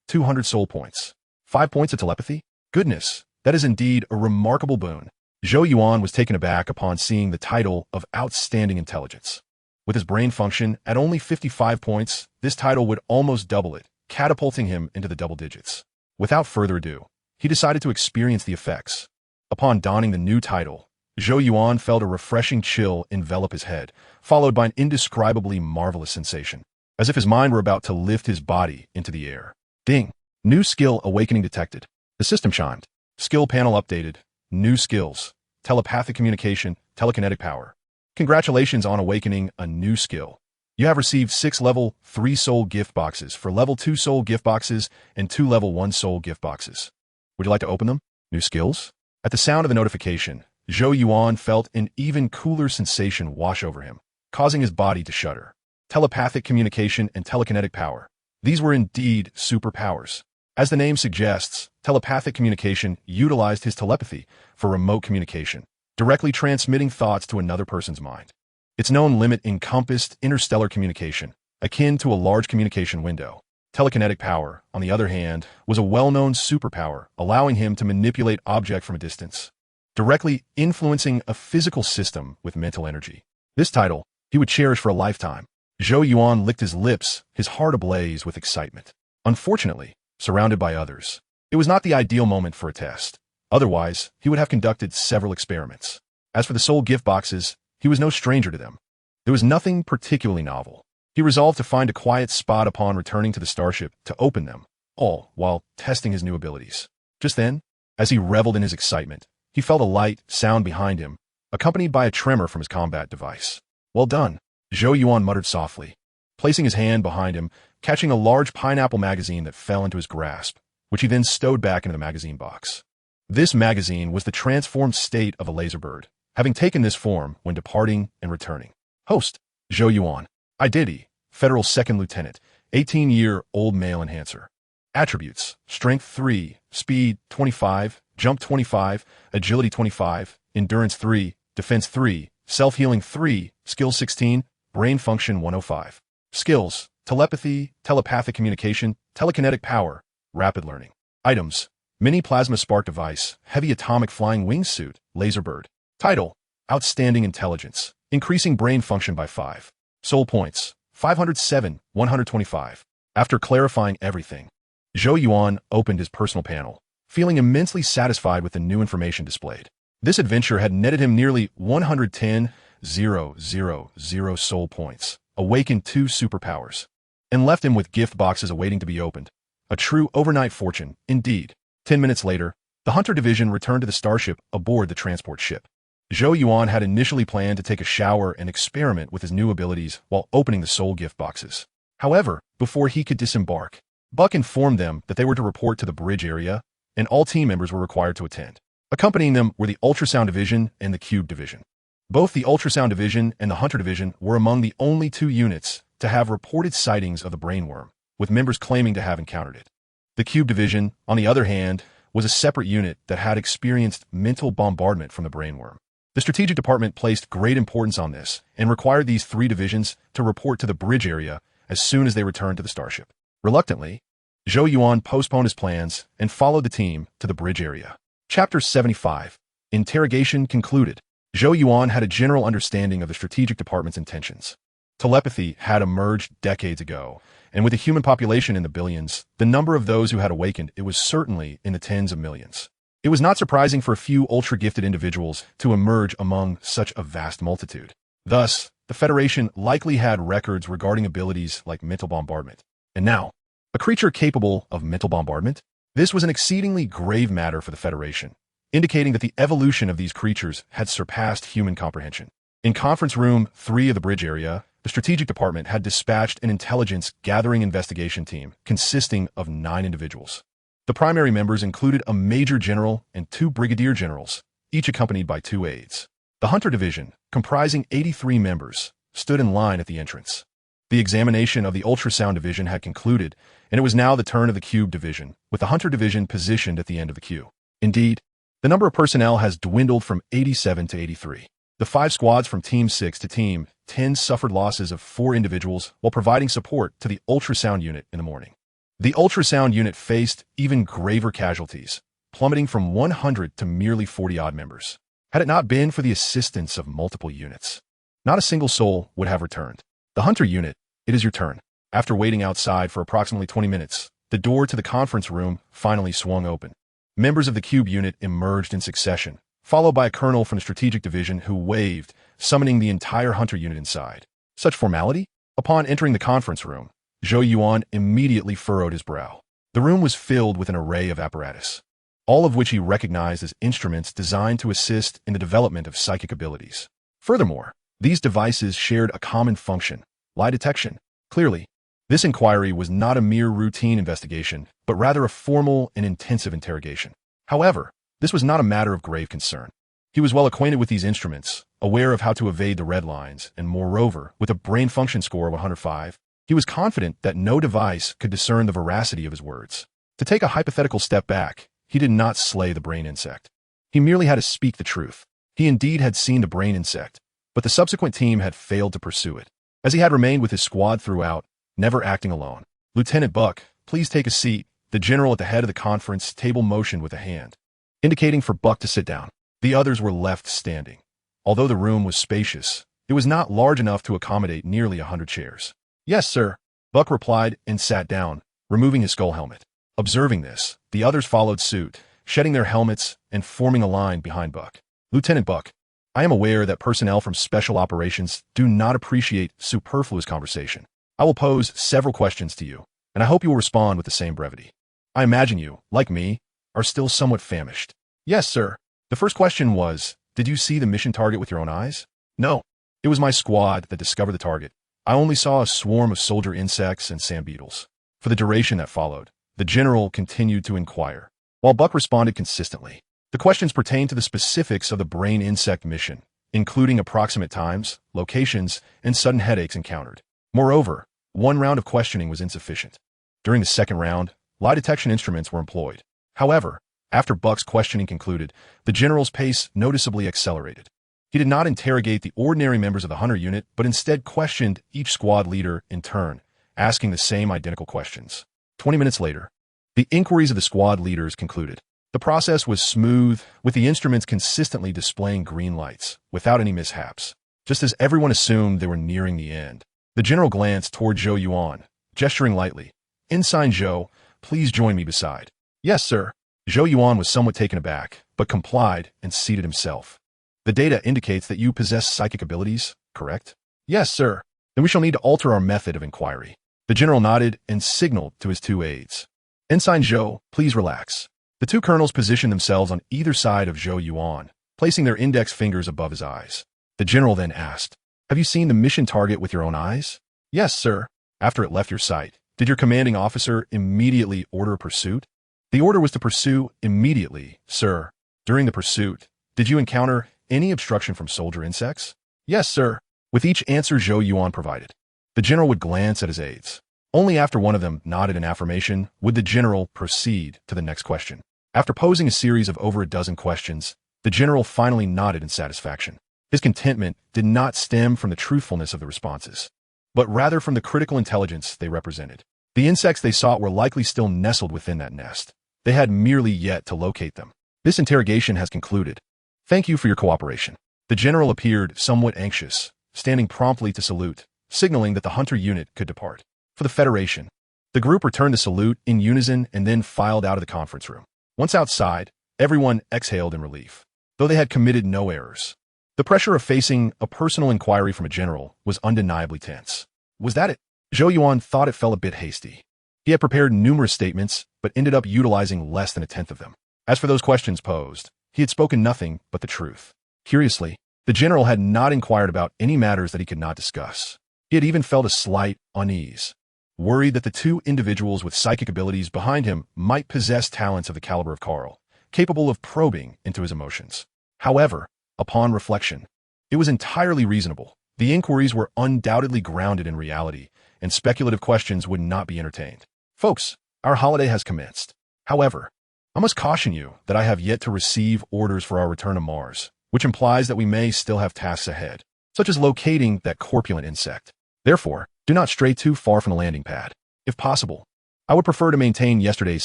200 soul points. 5 points of telepathy? Goodness, that is indeed a remarkable boon. Zhou Yuan was taken aback upon seeing the title of Outstanding Intelligence. With his brain function at only 55 points, this title would almost double it, catapulting him into the double digits. Without further ado, he decided to experience the effects. Upon donning the new title, Zhou Yuan felt a refreshing chill envelop his head, followed by an indescribably marvelous sensation, as if his mind were about to lift his body into the air. Ding! New skill awakening detected. The system chimed. Skill panel updated. New skills: telepathic communication, telekinetic power. Congratulations on awakening a new skill. You have received 6 level 3 soul gift boxes for level 2 soul gift boxes and 2 level 1 soul gift boxes. Would you like to open them? New skills? At the sound of the notification, Zhou Yuan felt an even cooler sensation wash over him, causing his body to shudder. Telepathic communication and telekinetic power. These were indeed superpowers. As the name suggests, telepathic communication utilized his telepathy for remote communication, directly transmitting thoughts to another person's mind. Its known limit encompassed interstellar communication, akin to a large communication window. Telekinetic power, on the other hand, was a well-known superpower, allowing him to manipulate objects from a distance, directly influencing a physical system with mental energy. This title he would cherish for a lifetime. Zhou Yuan licked his lips, his heart ablaze with excitement. Unfortunately, surrounded by others, it was not the ideal moment for a test. Otherwise, he would have conducted several experiments. As for the soul gift boxes, he was no stranger to them. There was nothing particularly novel. He resolved to find a quiet spot upon returning to the starship to open them, all while testing his new abilities. Just then, as he reveled in his excitement, he felt a light sound behind him, accompanied by a tremor from his combat device. Well done, Zhou Yuan muttered softly, placing his hand behind him, catching a large pineapple magazine that fell into his grasp, which he then stowed back into the magazine box. This magazine was the transformed state of a laser bird, having taken this form when departing and returning. Host, Zhou Yuan. Identity, Federal Second Lieutenant, 18-year-old male enhancer. Attributes, Strength 3, Speed 25, Jump 25, Agility 25, Endurance 3, Defense 3, Self-Healing 3, Skill 16, Brain Function 105. Skills, Telepathy, Telepathic Communication, Telekinetic Power, Rapid Learning. Items, Mini Plasma Spark Device, Heavy Atomic Flying Wingsuit, Laser Bird. Title, Outstanding Intelligence, increasing brain function by 5. Soul points, 507, 125. After clarifying everything, Zhou Yuan opened his personal panel, feeling immensely satisfied with the new information displayed. This adventure had netted him nearly 110,000 soul points, awakened 2 superpowers, and left him with gift boxes awaiting to be opened. A true overnight fortune, indeed. 10 minutes later, the Hunter Division returned to the starship aboard the transport ship. Zhou Yuan had initially planned to take a shower and experiment with his new abilities while opening the soul gift boxes. However, before he could disembark, Buck informed them that they were to report to the bridge area, and all team members were required to attend. Accompanying them were the Ultrasound Division and the Cube Division. Both the Ultrasound Division and the Hunter Division were among the only 2 units to have reported sightings of the brainworm, with members claiming to have encountered it. The Cube Division, on the other hand, was a separate unit that had experienced mental bombardment from the brainworm. The Strategic Department placed great importance on this and required these 3 divisions to report to the bridge area as soon as they returned to the starship. Reluctantly, Zhou Yuan postponed his plans and followed the team to the bridge area. Chapter 75. Interrogation concluded. Zhou Yuan had a general understanding of the Strategic Department's intentions. Telepathy had emerged decades ago, and with the human population in the billions, the number of those who had awakened it was certainly in the tens of millions. It was not surprising for a few ultra-gifted individuals to emerge among such a vast multitude. Thus, the Federation likely had records regarding abilities like mental bombardment. And now, a creature capable of mental bombardment? This was an exceedingly grave matter for the Federation, indicating that the evolution of these creatures had surpassed human comprehension. In Conference Room 3 of the bridge area, the Strategic Department had dispatched an intelligence-gathering investigation team consisting of 9 individuals. The primary members included a Major General and 2 Brigadier Generals, each accompanied by 2 aides. The Hunter Division, comprising 83 members, stood in line at the entrance. The examination of the Ultrasound Division had concluded, and it was now the turn of the Cube Division, with the Hunter Division positioned at the end of the queue. Indeed, the number of personnel has dwindled from 87 to 83. The 5 squads from Team 6 to Team 10 suffered losses of 4 individuals while providing support to the Ultrasound Unit in the morning. The Ultrasound Unit faced even graver casualties, plummeting from 100 to merely 40-odd members. Had it not been for the assistance of multiple units, not a single soul would have returned. The Hunter Unit, it is your turn. After waiting outside for approximately 20 minutes, the door to the conference room finally swung open. Members of the Cube Unit emerged in succession, followed by a colonel from the Strategic Division who waved, summoning the entire Hunter Unit inside. Such formality? Upon entering the conference room, Zhou Yuan immediately furrowed his brow. The room was filled with an array of apparatus, all of which he recognized as instruments designed to assist in the development of psychic abilities. Furthermore, these devices shared a common function: lie detection. Clearly, this inquiry was not a mere routine investigation, but rather a formal and intensive interrogation. However, this was not a matter of grave concern. He was well acquainted with these instruments, aware of how to evade the red lines, and moreover, with a brain function score of 105, he was confident that no device could discern the veracity of his words. To take a hypothetical step back, he did not slay the brain insect. He merely had to speak the truth. He indeed had seen the brain insect, but the subsequent team had failed to pursue it, as he had remained with his squad throughout, never acting alone. Lieutenant Buck, please take a seat. The general at the head of the conference table motioned with a hand, indicating for Buck to sit down. The others were left standing. Although the room was spacious, it was not large enough to accommodate nearly 100 chairs. Yes, sir, Buck replied and sat down, removing his skull helmet. Observing this, the others followed suit, shedding their helmets and forming a line behind Buck. Lieutenant Buck, I am aware that personnel from Special Operations do not appreciate superfluous conversation. I will pose several questions to you, and I hope you will respond with the same brevity. I imagine you, like me, are still somewhat famished. Yes, sir. The first question was, did you see the mission target with your own eyes? No. It was my squad that discovered the target. I only saw a swarm of soldier insects and sand beetles. For the duration that followed, the general continued to inquire, while Buck responded consistently. The questions pertained to the specifics of the brain insect mission, including approximate times, locations, and sudden headaches encountered. Moreover, one round of questioning was insufficient. During the second round, lie detection instruments were employed. However, after Buck's questioning concluded, the general's pace noticeably accelerated. He did not interrogate the ordinary members of the Hunter Unit, but instead questioned each squad leader in turn, asking the same identical questions. 20 minutes later, the inquiries of the squad leaders concluded. The process was smooth, with the instruments consistently displaying green lights, without any mishaps. Just as everyone assumed they were nearing the end, the general glanced toward Zhou Yuan, gesturing lightly. Ensign Zhou, please join me beside. Yes, sir. Zhou Yuan was somewhat taken aback, but complied and seated himself. The data indicates that you possess psychic abilities, correct? Yes, sir. Then we shall need to alter our method of inquiry. The general nodded and signaled to his 2 aides. Ensign Zhou, please relax. The 2 colonels positioned themselves on either side of Zhou Yuan, placing their index fingers above his eyes. The general then asked, have you seen the mission target with your own eyes? Yes, sir. After it left your sight, did your commanding officer immediately order a pursuit? The order was to pursue immediately, sir. During the pursuit, did you encounter any obstruction from soldier insects? Yes, sir. With each answer Zhou Yuan provided, the general would glance at his aides. Only after one of them nodded in affirmation would the general proceed to the next question. After posing a series of over a dozen questions, the general finally nodded in satisfaction. His contentment did not stem from the truthfulness of the responses, but rather from the critical intelligence they represented. The insects they sought were likely still nestled within that nest. They had merely yet to locate them. This interrogation has concluded. Thank you for your cooperation. The general appeared somewhat anxious, standing promptly to salute, signaling that the Hunter Unit could depart. For the Federation, the group returned the salute in unison and then filed out of the conference room. Once outside, everyone exhaled in relief, though they had committed no errors. The pressure of facing a personal inquiry from a general was undeniably tense. Was that it? Zhou Yuan thought it fell a bit hasty. He had prepared numerous statements, but ended up utilizing less than a tenth of them. As for those questions posed, he had spoken nothing but the truth. Curiously, the general had not inquired about any matters that he could not discuss. He had even felt a slight unease, worried that the two individuals with psychic abilities behind him might possess talents of the caliber of Carl, capable of probing into his emotions. However, upon reflection, it was entirely reasonable. The inquiries were undoubtedly grounded in reality, and speculative questions would not be entertained. Folks, our holiday has commenced. However, I must caution you that I have yet to receive orders for our return to Mars, which implies that we may still have tasks ahead, such as locating that corpulent insect. Therefore, do not stray too far from the landing pad. If possible, I would prefer to maintain yesterday's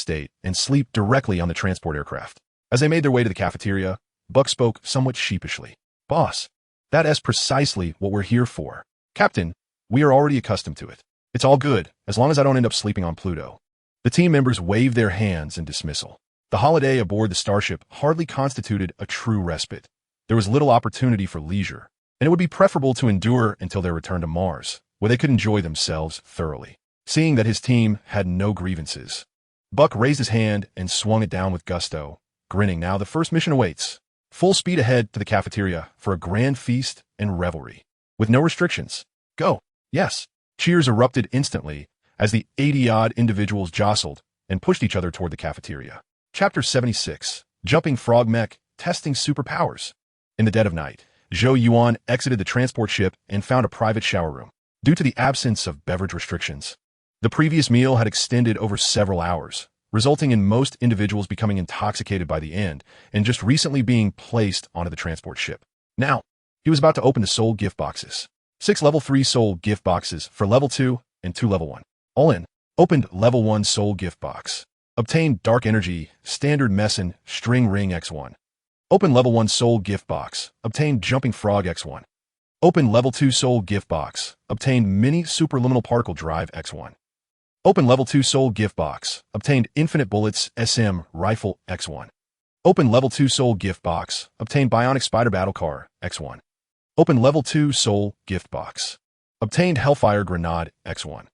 state and sleep directly on the transport aircraft. As they made their way to the cafeteria, Buck spoke somewhat sheepishly. Boss, that is precisely what we're here for. Captain, we are already accustomed to it. It's all good, as long as I don't end up sleeping on Pluto. The team members waved their hands in dismissal. The holiday aboard the Starship hardly constituted a true respite. There was little opportunity for leisure, and it would be preferable to endure until their return to Mars, where they could enjoy themselves thoroughly. Seeing that his team had no grievances, Buck raised his hand and swung it down with gusto, grinning. Now the first mission awaits. Full speed ahead to the cafeteria for a grand feast and revelry. With no restrictions. Go. Yes. Cheers erupted instantly as the 80-odd individuals jostled and pushed each other toward the cafeteria. Chapter 76. Jumping Frog Mech, Testing Superpowers. In the dead of night, Zhou Yuan exited the transport ship and found a private shower room. Due to the absence of beverage restrictions, the previous meal had extended over several hours, resulting in most individuals becoming intoxicated by the end and just recently being placed onto the transport ship. Now, he was about to open the soul gift boxes. 6 level 3 soul gift boxes for level 2 and 2 level 1. All in. Opened level 1 soul gift box. Obtained dark energy, standard messen, string ring X1. Open level 1 soul gift box. Obtained jumping frog X1. Open level 2 soul gift box. Obtained mini superluminal particle drive X1. Open level 2 soul gift box. Obtained infinite bullets SM rifle X1. Open level 2 soul gift box. Obtained bionic spider battle car X1. Open level 2 soul gift box. Obtained hellfire grenade X1.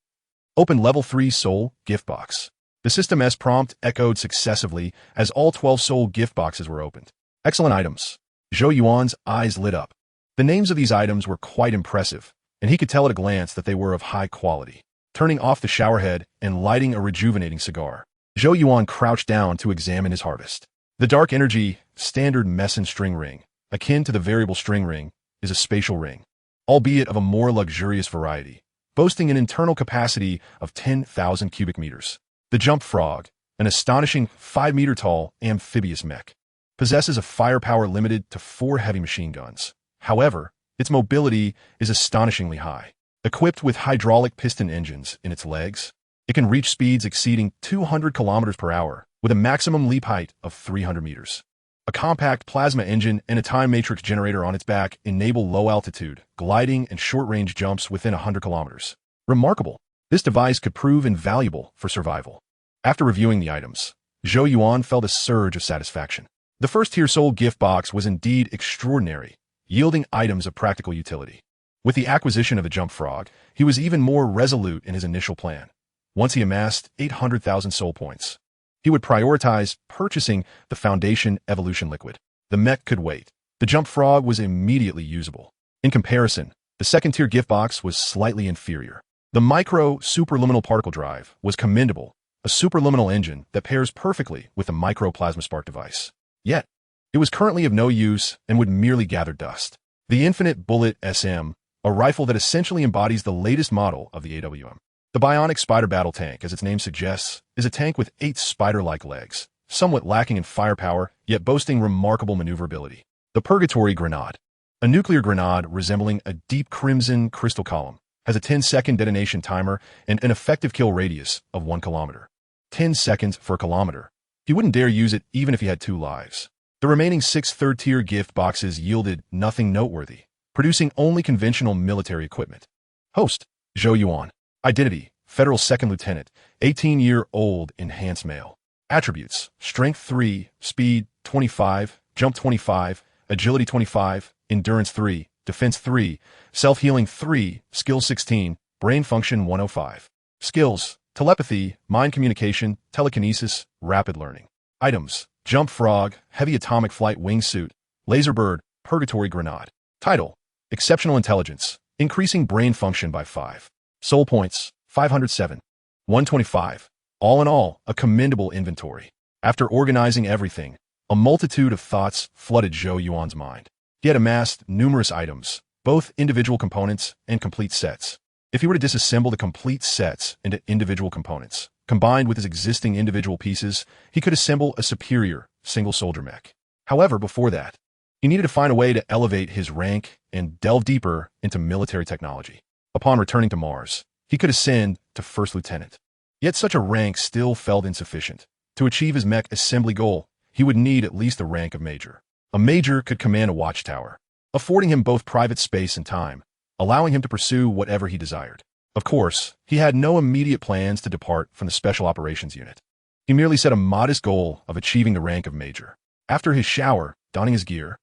Open level 3 soul gift box. The System S prompt echoed successively as all 12 soul gift boxes were opened. Excellent items. Zhou Yuan's eyes lit up. The names of these items were quite impressive, and he could tell at a glance that they were of high quality. Turning off the showerhead and lighting a rejuvenating cigar, Zhou Yuan crouched down to examine his harvest. The dark energy, standard messen string ring, akin to the variable string ring, is a spatial ring, albeit of a more luxurious variety, boasting an internal capacity of 10,000 cubic meters. The Jump Frog, an astonishing 5-meter-tall amphibious mech, possesses a firepower limited to 4 heavy machine guns. However, its mobility is astonishingly high. Equipped with hydraulic piston engines in its legs, it can reach speeds exceeding 200 kilometers per hour with a maximum leap height of 300 meters. A compact plasma engine and a time matrix generator on its back enable low-altitude, gliding, and short-range jumps within 100 kilometers. Remarkable. This device could prove invaluable for survival. After reviewing the items, Zhou Yuan felt a surge of satisfaction. The first-tier soul gift box was indeed extraordinary, yielding items of practical utility. With the acquisition of the Jump Frog, he was even more resolute in his initial plan. Once he amassed 800,000 soul points, he would prioritize purchasing the Foundation Evolution Liquid. The mech could wait. The Jump Frog was immediately usable. In comparison, the second-tier gift box was slightly inferior. The Micro Superluminal Particle Drive was commendable, a superluminal engine that pairs perfectly with the Micro Plasma Spark device. Yet, it was currently of no use and would merely gather dust. The Infinite Bullet SM, a rifle that essentially embodies the latest model of the AWM. The Bionic Spider Battle Tank, as its name suggests, is a tank with 8 spider-like legs, somewhat lacking in firepower, yet boasting remarkable maneuverability. The Purgatory Grenade, a nuclear grenade resembling a deep crimson crystal column, has a 10-second detonation timer and an effective kill radius of 1 kilometer. 10 seconds for a kilometer. He wouldn't dare use it even if he had 2 lives. The remaining 6 third-tier gift boxes yielded nothing noteworthy, producing only conventional military equipment. Host, Zhou Yuan. Identity, Federal Second Lieutenant, 18-year-old enhanced male. Attributes, Strength 3, Speed 25, Jump 25, Agility 25, endurance 3, defense 3, self-healing 3, skill 16, brain function 105. Skills: telepathy, mind communication, telekinesis, rapid learning. Items: jump frog, heavy atomic flight wingsuit, laser bird, purgatory grenade. Title: exceptional intelligence, increasing brain function by 5. Soul points: 507. 125. All in all, a commendable inventory. After organizing everything, a multitude of thoughts flooded Zhou Yuan's mind. He had amassed numerous items, both individual components and complete sets. If he were to disassemble the complete sets into individual components, combined with his existing individual pieces, he could assemble a superior single-soldier mech. However, before that, he needed to find a way to elevate his rank and delve deeper into military technology. Upon returning to Mars, he could ascend to first lieutenant. Yet such a rank still felt insufficient. To achieve his mech assembly goal, he would need at least the rank of major. A major could command a watchtower, affording him both private space and time, allowing him to pursue whatever he desired. Of course, he had no immediate plans to depart from the Special Operations Unit. He merely set a modest goal of achieving the rank of major. After his shower, donning his gear,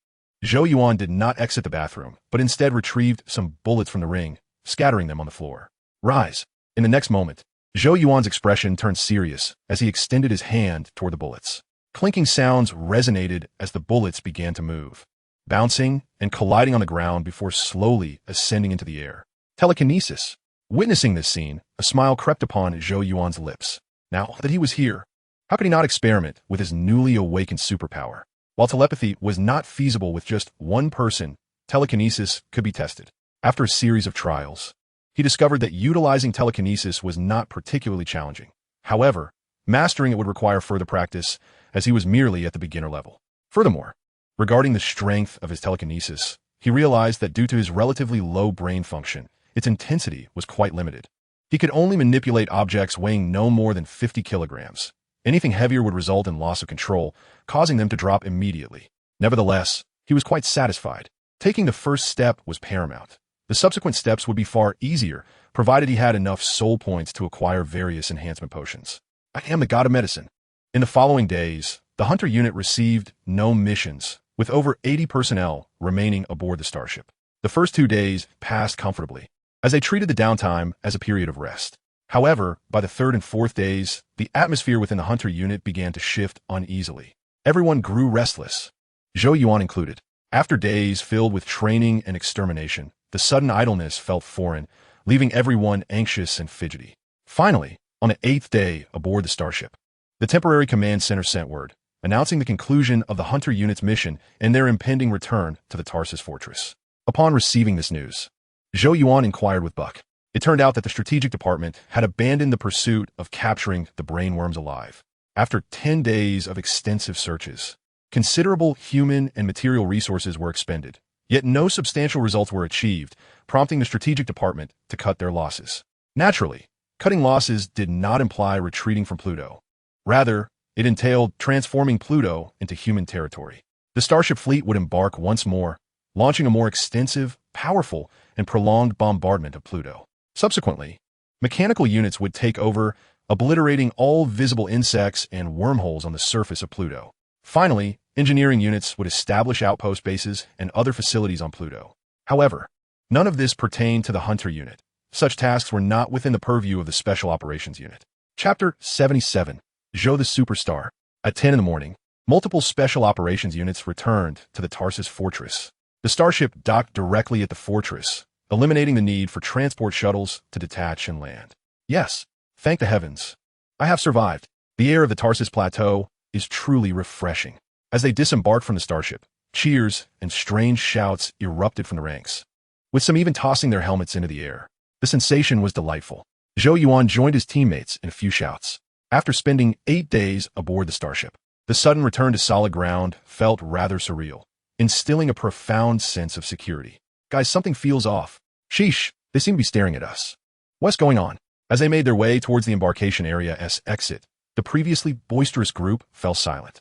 Zhou Yuan did not exit the bathroom, but instead retrieved some bullets from the ring, scattering them on the floor. Rise! In the next moment, Zhou Yuan's expression turned serious as he extended his hand toward the bullets. Clinking sounds resonated as the bullets began to move, bouncing and colliding on the ground before slowly ascending into the air. Telekinesis. Witnessing this scene, a smile crept upon Zhou Yuan's lips. Now that he was here, how could he not experiment with his newly awakened superpower? While telepathy was not feasible with just one person, telekinesis could be tested. After a series of trials, he discovered that utilizing telekinesis was not particularly challenging. However, mastering it would require further practice, as he was merely at the beginner level. Furthermore, regarding the strength of his telekinesis, he realized that due to his relatively low brain function, its intensity was quite limited. He could only manipulate objects weighing no more than 50 kilograms. Anything heavier would result in loss of control, causing them to drop immediately. Nevertheless, he was quite satisfied. Taking the first step was paramount. The subsequent steps would be far easier, provided he had enough soul points to acquire various enhancement potions. I am the god of medicine. In the following days, the Hunter unit received no missions, with over 80 personnel remaining aboard the starship. The first 2 days passed comfortably, as they treated the downtime as a period of rest. However, by the third and fourth days, the atmosphere within the Hunter unit began to shift uneasily. Everyone grew restless, Zhou Yuan included. After days filled with training and extermination, the sudden idleness felt foreign, leaving everyone anxious and fidgety. Finally, on the 8th day aboard the starship, the temporary command center sent word, announcing the conclusion of the Hunter unit's mission and their impending return to the Tarsus fortress. Upon receiving this news, Zhou Yuan inquired with Buck. It turned out that the strategic department had abandoned the pursuit of capturing the brainworms alive. After 10 days of extensive searches, considerable human and material resources were expended, yet no substantial results were achieved, prompting the strategic department to cut their losses. Naturally, cutting losses did not imply retreating from Pluto. Rather, it entailed transforming Pluto into human territory. The Starship fleet would embark once more, launching a more extensive, powerful, and prolonged bombardment of Pluto. Subsequently, mechanical units would take over, obliterating all visible insects and wormholes on the surface of Pluto. Finally, engineering units would establish outpost bases and other facilities on Pluto. However, none of this pertained to the Hunter unit. Such tasks were not within the purview of the Special Operations Unit. Chapter 77. Zhou the Superstar. At 10 in the morning, multiple Special Operations Units returned to the Tarsus fortress. The starship docked directly at the fortress, eliminating the need for transport shuttles to detach and land. Yes, thank the heavens, I have survived. The air of the Tarsus plateau is truly refreshing. As they disembarked from the starship, cheers and strange shouts erupted from the ranks, with some even tossing their helmets into the air. The sensation was delightful. Zhou Yuan joined his teammates in a few shouts. After spending 8 days aboard the starship, the sudden return to solid ground felt rather surreal, instilling a profound sense of security. Guys, something feels off. Sheesh, they seem to be staring at us. What's going on? As they made their way towards the embarkation area's exit, the previously boisterous group fell silent.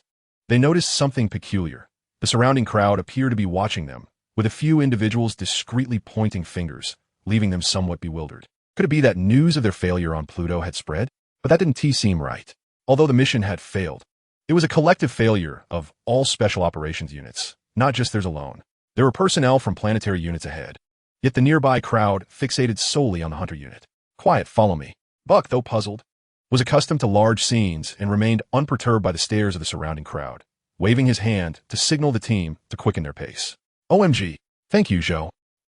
They noticed something peculiar. The surrounding crowd appeared to be watching them, with a few individuals discreetly pointing fingers, leaving them somewhat bewildered. Could it be that news of their failure on Pluto had spread? But that didn't seem right. Although the mission had failed, it was a collective failure of all Special Operations Units, not just theirs alone. There were personnel from planetary units ahead, yet the nearby crowd fixated solely on the hunter unit. Quiet, follow me. Buck, though puzzled, was accustomed to large scenes and remained unperturbed by the stares of the surrounding crowd, waving his hand to signal the team to quicken their pace. OMG. Thank you, Zhou.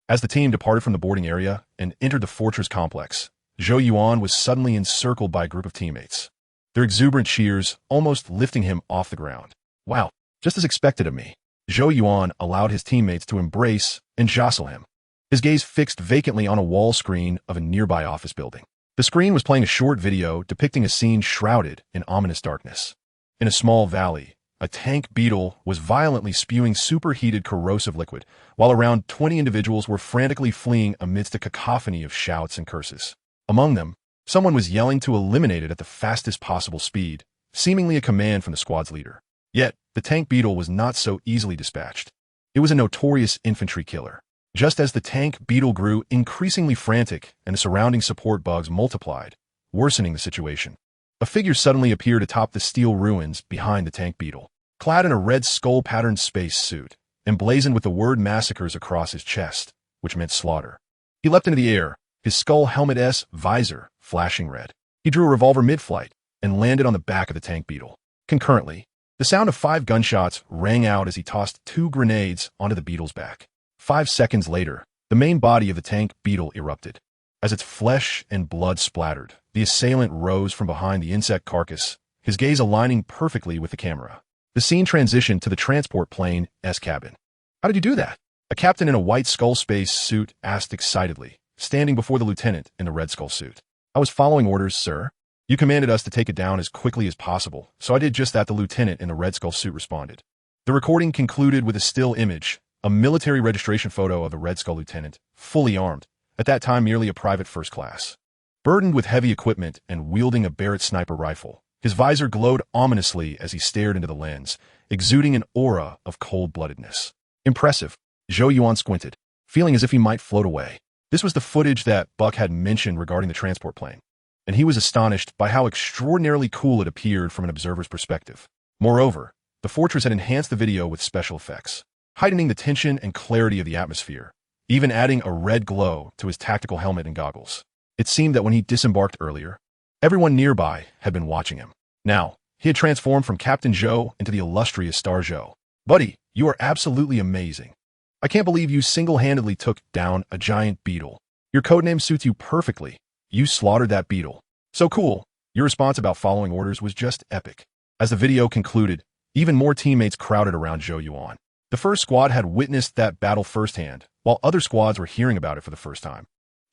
As the team departed from the boarding area and entered the fortress complex, Zhou Yuan was suddenly encircled by a group of teammates, their exuberant cheers almost lifting him off the ground. Wow, just as expected of me. Zhou Yuan allowed his teammates to embrace and jostle him, his gaze fixed vacantly on a wall screen of a nearby office building. The screen was playing a short video depicting a scene shrouded in ominous darkness. In a small valley, a tank beetle was violently spewing superheated corrosive liquid, while around 20 individuals were frantically fleeing amidst a cacophony of shouts and curses. Among them, someone was yelling to eliminate it at the fastest possible speed, seemingly a command from the squad's leader. Yet, the tank beetle was not so easily dispatched. It was a notorious infantry killer. Just as the tank beetle grew increasingly frantic and the surrounding support bugs multiplied, worsening the situation, a figure suddenly appeared atop the steel ruins behind the tank beetle, clad in a red skull-patterned space suit, emblazoned with the word massacres across his chest, which meant slaughter. He leapt into the air, his skull helmet-S visor flashing red. He drew a revolver mid-flight and landed on the back of the tank beetle. Concurrently, the sound of 5 gunshots rang out as he tossed 2 grenades onto the beetle's back. 5 seconds later, the main body of the tank beetle erupted. As its flesh and blood splattered, the assailant rose from behind the insect carcass, his gaze aligning perfectly with the camera. The scene transitioned to the transport plane's cabin. How did you do that? A captain in a white skull space suit asked excitedly, standing before the lieutenant in the red skull suit. I was following orders, sir. You commanded us to take it down as quickly as possible, so I did just that, the lieutenant in the red skull suit responded. The recording concluded with a still image, a military registration photo of the Red Skull lieutenant, fully armed, at that time merely a private first class. Burdened with heavy equipment and wielding a Barrett sniper rifle, his visor glowed ominously as he stared into the lens, exuding an aura of cold-bloodedness. Impressive. Zhou Yuan squinted, feeling as if he might float away. This was the footage that Buck had mentioned regarding the transport plane, and he was astonished by how extraordinarily cool it appeared from an observer's perspective. Moreover, the fortress had enhanced the video with special effects, heightening the tension and clarity of the atmosphere, even adding a red glow to his tactical helmet and goggles. It seemed that when he disembarked earlier, everyone nearby had been watching him. Now, he had transformed from Captain Zhou into the illustrious Star Zhou. Buddy, you are absolutely amazing. I can't believe you single-handedly took down a giant beetle. Your codename suits you perfectly. You slaughtered that beetle. So cool. Your response about following orders was just epic. As the video concluded, even more teammates crowded around Zhou Yuan. The first squad had witnessed that battle firsthand, while other squads were hearing about it for the first time.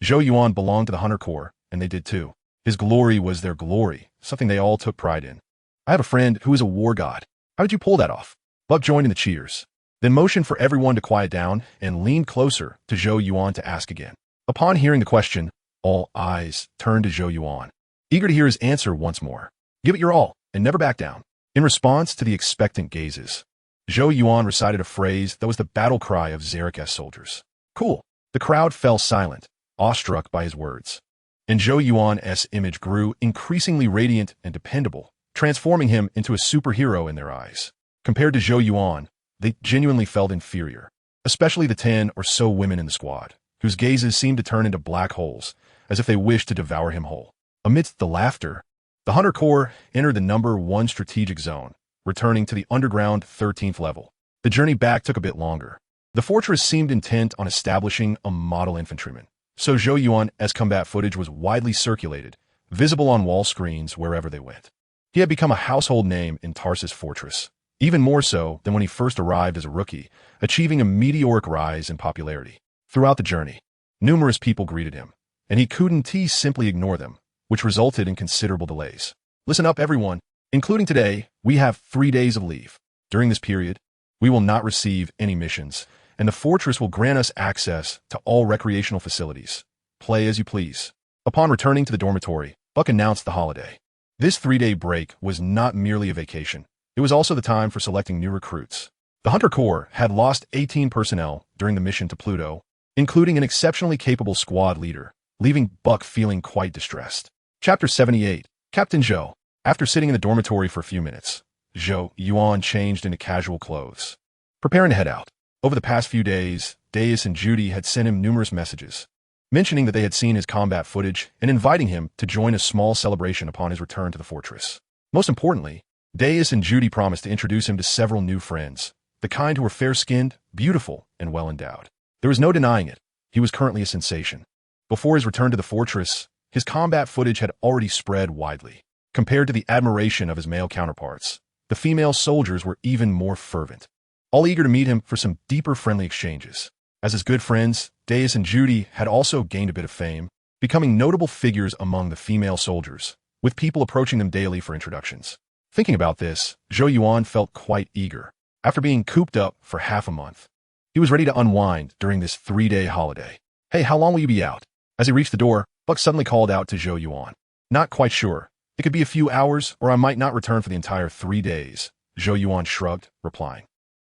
Zhou Yuan belonged to the Hunter Corps, and they did too. His glory was their glory, something they all took pride in. I have a friend who is a war god. How did you pull that off? Buck joined in the cheers, then motioned for everyone to quiet down and leaned closer to Zhou Yuan to ask again. Upon hearing the question, all eyes turned to Zhou Yuan, eager to hear his answer once more. Give it your all, and never back down. In response to the expectant gazes, Zhou Yuan recited a phrase that was the battle cry of Zarek-S soldiers. Cool. The crowd fell silent, awestruck by his words. And Zhou Yuan's image grew increasingly radiant and dependable, transforming him into a superhero in their eyes. Compared to Zhou Yuan, they genuinely felt inferior, especially the 10 or so women in the squad, whose gazes seemed to turn into black holes, as if they wished to devour him whole. Amidst the laughter, the Hunter Corps entered the number 1 strategic zone, returning to the underground 13th level. The journey back took a bit longer. The fortress seemed intent on establishing a model infantryman, so Zhou Yuan's combat footage was widely circulated, visible on wall screens wherever they went. He had become a household name in Tarsus Fortress, even more so than when he first arrived as a rookie, achieving a meteoric rise in popularity. Throughout the journey, numerous people greeted him, and he couldn't simply ignore them, which resulted in considerable delays. Listen up, everyone. Including today, we have 3 days of leave. During this period, we will not receive any missions, and the fortress will grant us access to all recreational facilities. Play as you please. Upon returning to the dormitory, Buck announced the holiday. This 3-day break was not merely a vacation. It was also the time for selecting new recruits. The Hunter Corps had lost 18 personnel during the mission to Pluto, including an exceptionally capable squad leader, leaving Buck feeling quite distressed. Chapter 78. Captain Zhou. After sitting in the dormitory for a few minutes, Zhou Yuan changed into casual clothes, preparing to head out. Over the past few days, Deus and Judy had sent him numerous messages, mentioning that they had seen his combat footage and inviting him to join a small celebration upon his return to the fortress. Most importantly, Deus and Judy promised to introduce him to several new friends, the kind who were fair-skinned, beautiful, and well-endowed. There was no denying it. He was currently a sensation. Before his return to the fortress, his combat footage had already spread widely. Compared to the admiration of his male counterparts, the female soldiers were even more fervent, all eager to meet him for some deeper friendly exchanges. As his good friends, Deus and Judy had also gained a bit of fame, becoming notable figures among the female soldiers, with people approaching them daily for introductions. Thinking about this, Zhou Yuan felt quite eager. After being cooped up for half a month, he was ready to unwind during this 3-day holiday. "Hey, how long will you be out?" As he reached the door, Buck suddenly called out to Zhou Yuan. "Not quite sure. It could be a few hours, or I might not return for the entire 3 days," Zhou Yuan shrugged, replying.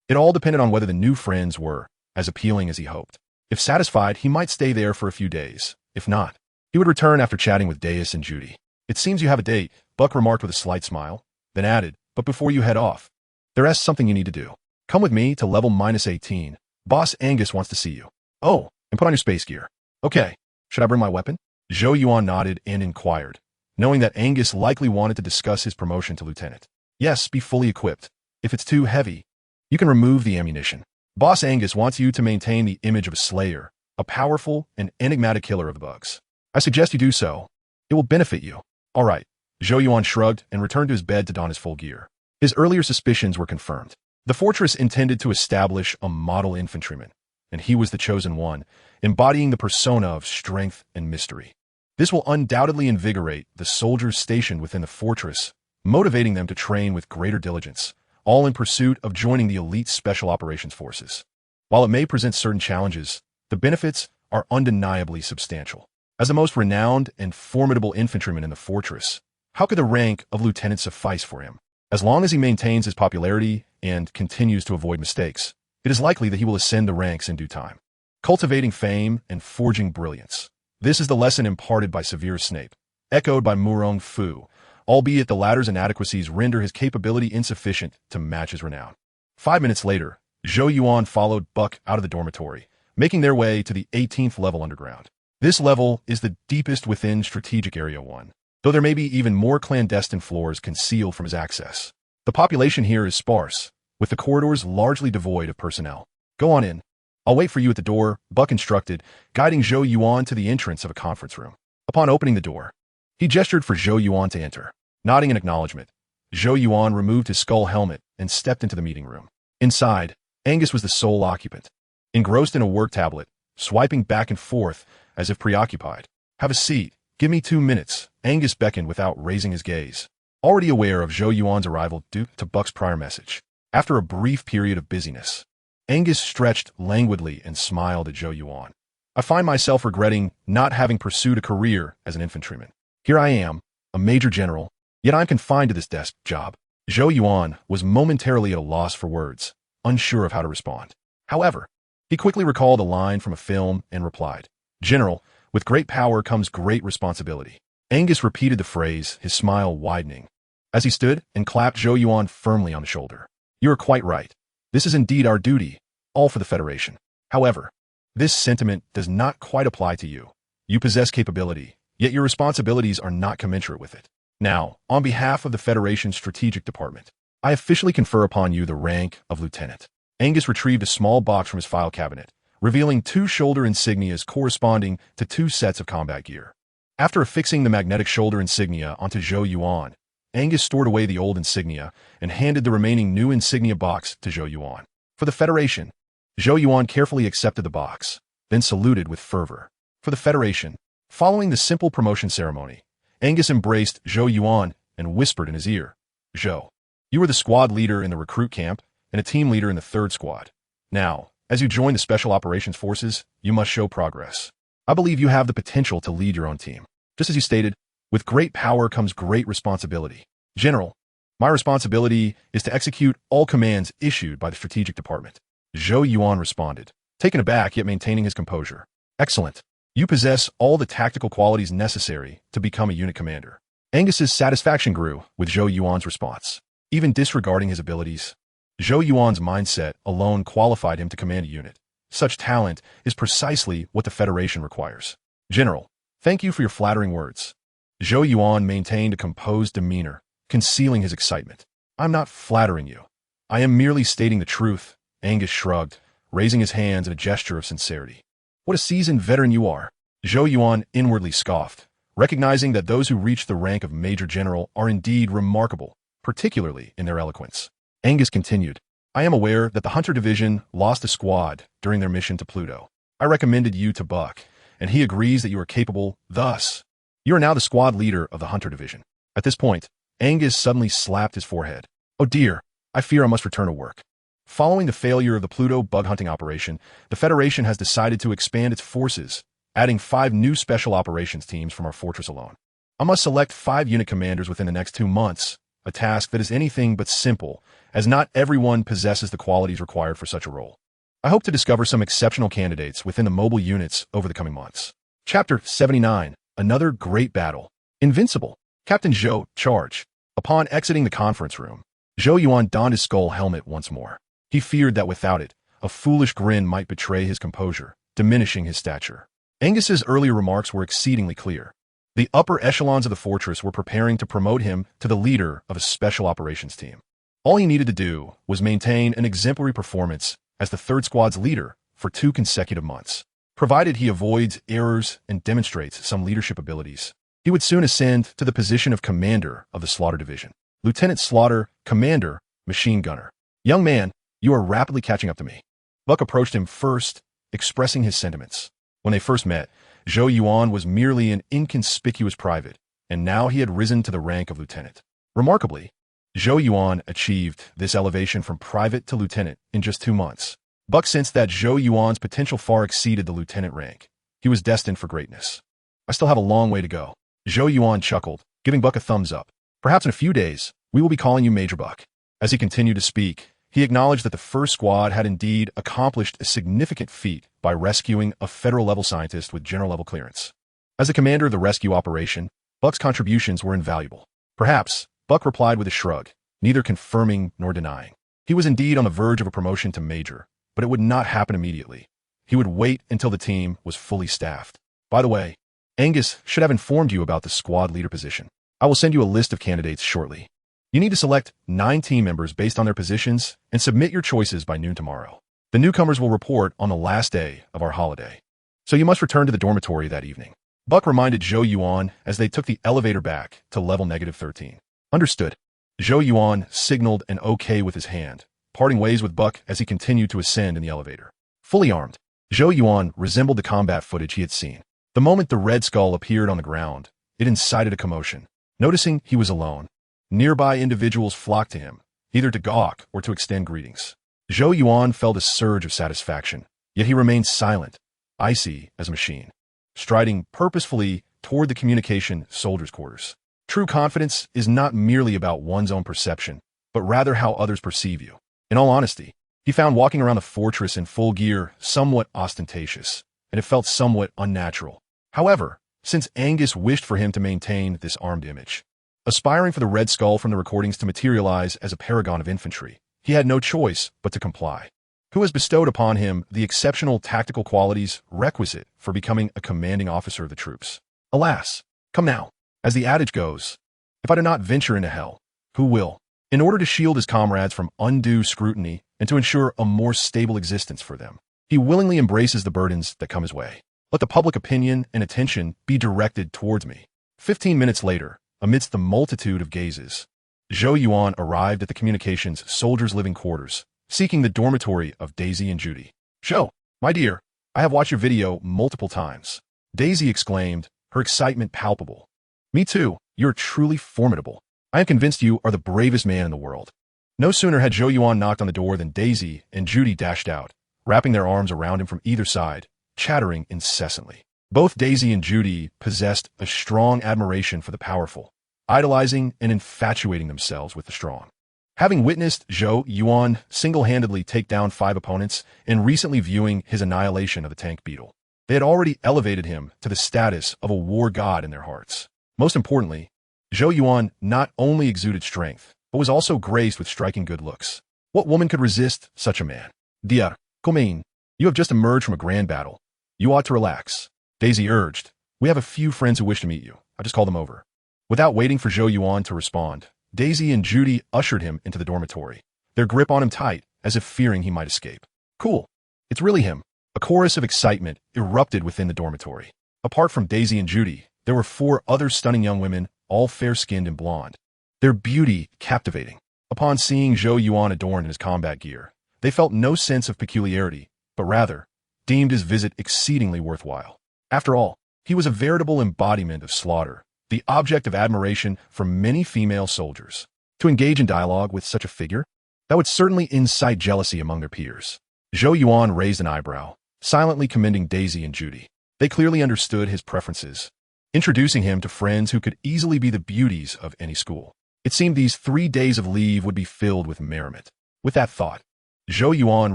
It all depended on whether the new friends were as appealing as he hoped. If satisfied, he might stay there for a few days. If not, he would return after chatting with Deus and Judy. "It seems you have a date," Buck remarked with a slight smile, then added, "But before you head off, there's something you need to do. Come with me to level -18. Boss Angus wants to see you." "Oh, and put on your space gear." "Okay. Should I bring my weapon?" Zhou Yuan nodded and inquired, knowing that Angus likely wanted to discuss his promotion to lieutenant. "Yes, be fully equipped. If it's too heavy, you can remove the ammunition. Boss Angus wants you to maintain the image of a slayer, a powerful and enigmatic killer of the bugs. I suggest you do so. It will benefit you." "All right." Zhou Yuan shrugged and returned to his bed to don his full gear. His earlier suspicions were confirmed. The fortress intended to establish a model infantryman, and he was the chosen one, embodying the persona of strength and mystery. This will undoubtedly invigorate the soldiers stationed within the fortress, motivating them to train with greater diligence, all in pursuit of joining the elite special operations forces. While it may present certain challenges, the benefits are undeniably substantial. As the most renowned and formidable infantryman in the fortress, how could the rank of lieutenant suffice for him? As long as he maintains his popularity and continues to avoid mistakes, it is likely that he will ascend the ranks in due time. Cultivating fame and forging brilliance. This is the lesson imparted by Severus Snape, echoed by Murong Fu, albeit the latter's inadequacies render his capability insufficient to match his renown. 5 minutes later, Zhou Yuan followed Buck out of the dormitory, making their way to the 18th level underground. This level is the deepest within Strategic Area 1, though there may be even more clandestine floors concealed from his access. The population here is sparse, with the corridors largely devoid of personnel. "Go on in. I'll wait for you at the door," Buck instructed, guiding Zhou Yuan to the entrance of a conference room. Upon opening the door, he gestured for Zhou Yuan to enter. Nodding in acknowledgement, Zhou Yuan removed his skull helmet and stepped into the meeting room. Inside, Angus was the sole occupant, engrossed in a work tablet, swiping back and forth as if preoccupied. "Have a seat. Give me 2 minutes," Angus beckoned without raising his gaze, already aware of Zhou Yuan's arrival due to Buck's prior message. After a brief period of busyness, Angus stretched languidly and smiled at Zhou Yuan. "I find myself regretting not having pursued a career as an infantryman. Here I am, a major general, yet I'm confined to this desk job." Zhou Yuan was momentarily at a loss for words, unsure of how to respond. However, he quickly recalled a line from a film and replied, "General, with great power comes great responsibility." Angus repeated the phrase, his smile widening, as he stood and clapped Zhou Yuan firmly on the shoulder. "You are quite right. This is indeed our duty, all for the Federation. However, this sentiment does not quite apply to you. You possess capability, yet your responsibilities are not commensurate with it. Now, on behalf of the Federation's Strategic Department, I officially confer upon you the rank of Lieutenant." Angus retrieved a small box from his file cabinet, revealing 2 shoulder insignias corresponding to 2 sets of combat gear. After affixing the magnetic shoulder insignia onto Zhou Yuan, Angus stored away the old insignia and handed the remaining new insignia box to Zhou Yuan. For the Federation, Zhou Yuan carefully accepted the box, then saluted with fervor. For the Federation, following the simple promotion ceremony, Angus embraced Zhou Yuan and whispered in his ear, "Zhou, you are the squad leader in the recruit camp and a team leader in the 3rd squad. Now, as you join the Special Operations Forces, you must show progress. I believe you have the potential to lead your own team. Just as you stated, with great power comes great responsibility. General, my responsibility is to execute all commands issued by the Strategic Department." Zhou Yuan responded, taken aback yet maintaining his composure. "Excellent. You possess all the tactical qualities necessary to become a unit commander." Angus's satisfaction grew with Zhou Yuan's response. Even disregarding his abilities, Zhou Yuan's mindset alone qualified him to command a unit. Such talent is precisely what the Federation requires. General, thank you for your flattering words. Zhou Yuan maintained a composed demeanor, concealing his excitement. I'm not flattering you. I am merely stating the truth. Angus shrugged, raising his hands in a gesture of sincerity. What a seasoned veteran you are. Zhou Yuan inwardly scoffed, recognizing that those who reach the rank of Major General are indeed remarkable, particularly in their eloquence. Angus continued, I am aware that the Hunter Division lost a squad during their mission to Pluto. I recommended you to Buck, and he agrees that you are capable, thus, you are now the squad leader of the Hunter Division. At this point, Angus suddenly slapped his forehead. Oh dear, I fear I must return to work. Following the failure of the Pluto bug hunting operation, the Federation has decided to expand its forces, adding 5 new special operations teams from our fortress alone. I must select 5 unit commanders within the next 2 months, a task that is anything but simple, as not everyone possesses the qualities required for such a role. I hope to discover some exceptional candidates within the mobile units over the coming months. Chapter 79, Another Great Battle. Invincible. Captain Zhou, charge. Upon exiting the conference room, Zhou Yuan donned his skull helmet once more. He feared that without it, a foolish grin might betray his composure, diminishing his stature. Angus's earlier remarks were exceedingly clear. The upper echelons of the fortress were preparing to promote him to the leader of a special operations team. All he needed to do was maintain an exemplary performance as the 3rd Squad's leader for 2 consecutive months. Provided he avoids errors and demonstrates some leadership abilities, he would soon ascend to the position of commander of the Slaughter Division. Lieutenant Slaughter, Commander, Machine Gunner. Young man, you are rapidly catching up to me. Buck approached him first, expressing his sentiments. When they first met, Zhou Yuan was merely an inconspicuous private, and now he had risen to the rank of lieutenant. Remarkably, Zhou Yuan achieved this elevation from private to lieutenant in just 2 months. Buck sensed that Zhou Yuan's potential far exceeded the lieutenant rank. He was destined for greatness. I still have a long way to go. Zhou Yuan chuckled, giving Buck a thumbs up. Perhaps in a few days, we will be calling you Major Buck. As he continued to speak, he acknowledged that the 1st Squad had indeed accomplished a significant feat by rescuing a federal-level scientist with general-level clearance. As the commander of the rescue operation, Buck's contributions were invaluable. Perhaps, Buck replied with a shrug, neither confirming nor denying. He was indeed on the verge of a promotion to Major, but it would not happen immediately. He would wait until the team was fully staffed. By the way, Angus should have informed you about the squad leader position. I will send you a list of candidates shortly. You need to select 9 team members based on their positions and submit your choices by noon tomorrow. The newcomers will report on the last day of our holiday, so you must return to the dormitory that evening. Buck reminded Zhou Yuan as they took the elevator back to level -13. Understood. Zhou Yuan signaled an okay with his hand, parting ways with Buck as he continued to ascend in the elevator. Fully armed, Zhou Yuan resembled the combat footage he had seen. The moment the Red Skull appeared on the ground, it incited a commotion. Noticing he was alone, nearby individuals flocked to him, either to gawk or to extend greetings. Zhou Yuan felt a surge of satisfaction, yet he remained silent, icy as a machine, striding purposefully toward the communication soldiers' quarters. True confidence is not merely about one's own perception, but rather how others perceive you. In all honesty, he found walking around the fortress in full gear somewhat ostentatious, and it felt somewhat unnatural. However, since Angus wished for him to maintain this armed image, aspiring for the Red Skull from the recordings to materialize as a paragon of infantry, he had no choice but to comply. Who has bestowed upon him the exceptional tactical qualities requisite for becoming a commanding officer of the troops? Alas, come now. As the adage goes, if I do not venture into hell, who will? In order to shield his comrades from undue scrutiny and to ensure a more stable existence for them, he willingly embraces the burdens that come his way. Let the public opinion and attention be directed towards me. 15 minutes later, amidst the multitude of gazes, Zhou Yuan arrived at the communications soldiers' living quarters, seeking the dormitory of Daisy and Judy. Zhou, my dear, I have watched your video multiple times. Daisy exclaimed, her excitement palpable. Me too, you're truly formidable. I am convinced you are the bravest man in the world. No sooner had Zhou Yuan knocked on the door than Daisy and Judy dashed out, wrapping their arms around him from either side, chattering incessantly. Both Daisy and Judy possessed a strong admiration for the powerful, idolizing and infatuating themselves with the strong. Having witnessed Zhou Yuan single-handedly take down 5 opponents and recently viewing his annihilation of the tank beetle, they had already elevated him to the status of a war god in their hearts. Most importantly, Zhou Yuan not only exuded strength, but was also graced with striking good looks. What woman could resist such a man? Dear Comain, you have just emerged from a grand battle. You ought to relax. Daisy urged. We have a few friends who wish to meet you. I'll just call them over. Without waiting for Zhou Yuan to respond, Daisy and Judy ushered him into the dormitory, their grip on him tight, as if fearing he might escape. Cool. It's really him. A chorus of excitement erupted within the dormitory. Apart from Daisy and Judy, there were 4 other stunning young women, all fair-skinned and blonde. Their beauty captivating. Upon seeing Zhou Yuan adorned in his combat gear, they felt no sense of peculiarity, but rather deemed his visit exceedingly worthwhile. After all, he was a veritable embodiment of slaughter, the object of admiration for many female soldiers. To engage in dialogue with such a figure, that would certainly incite jealousy among their peers. Zhou Yuan raised an eyebrow, silently commending Daisy and Judy. They clearly understood his preferences, introducing him to friends who could easily be the beauties of any school. It seemed these 3 days of leave would be filled with merriment. With that thought, Zhou Yuan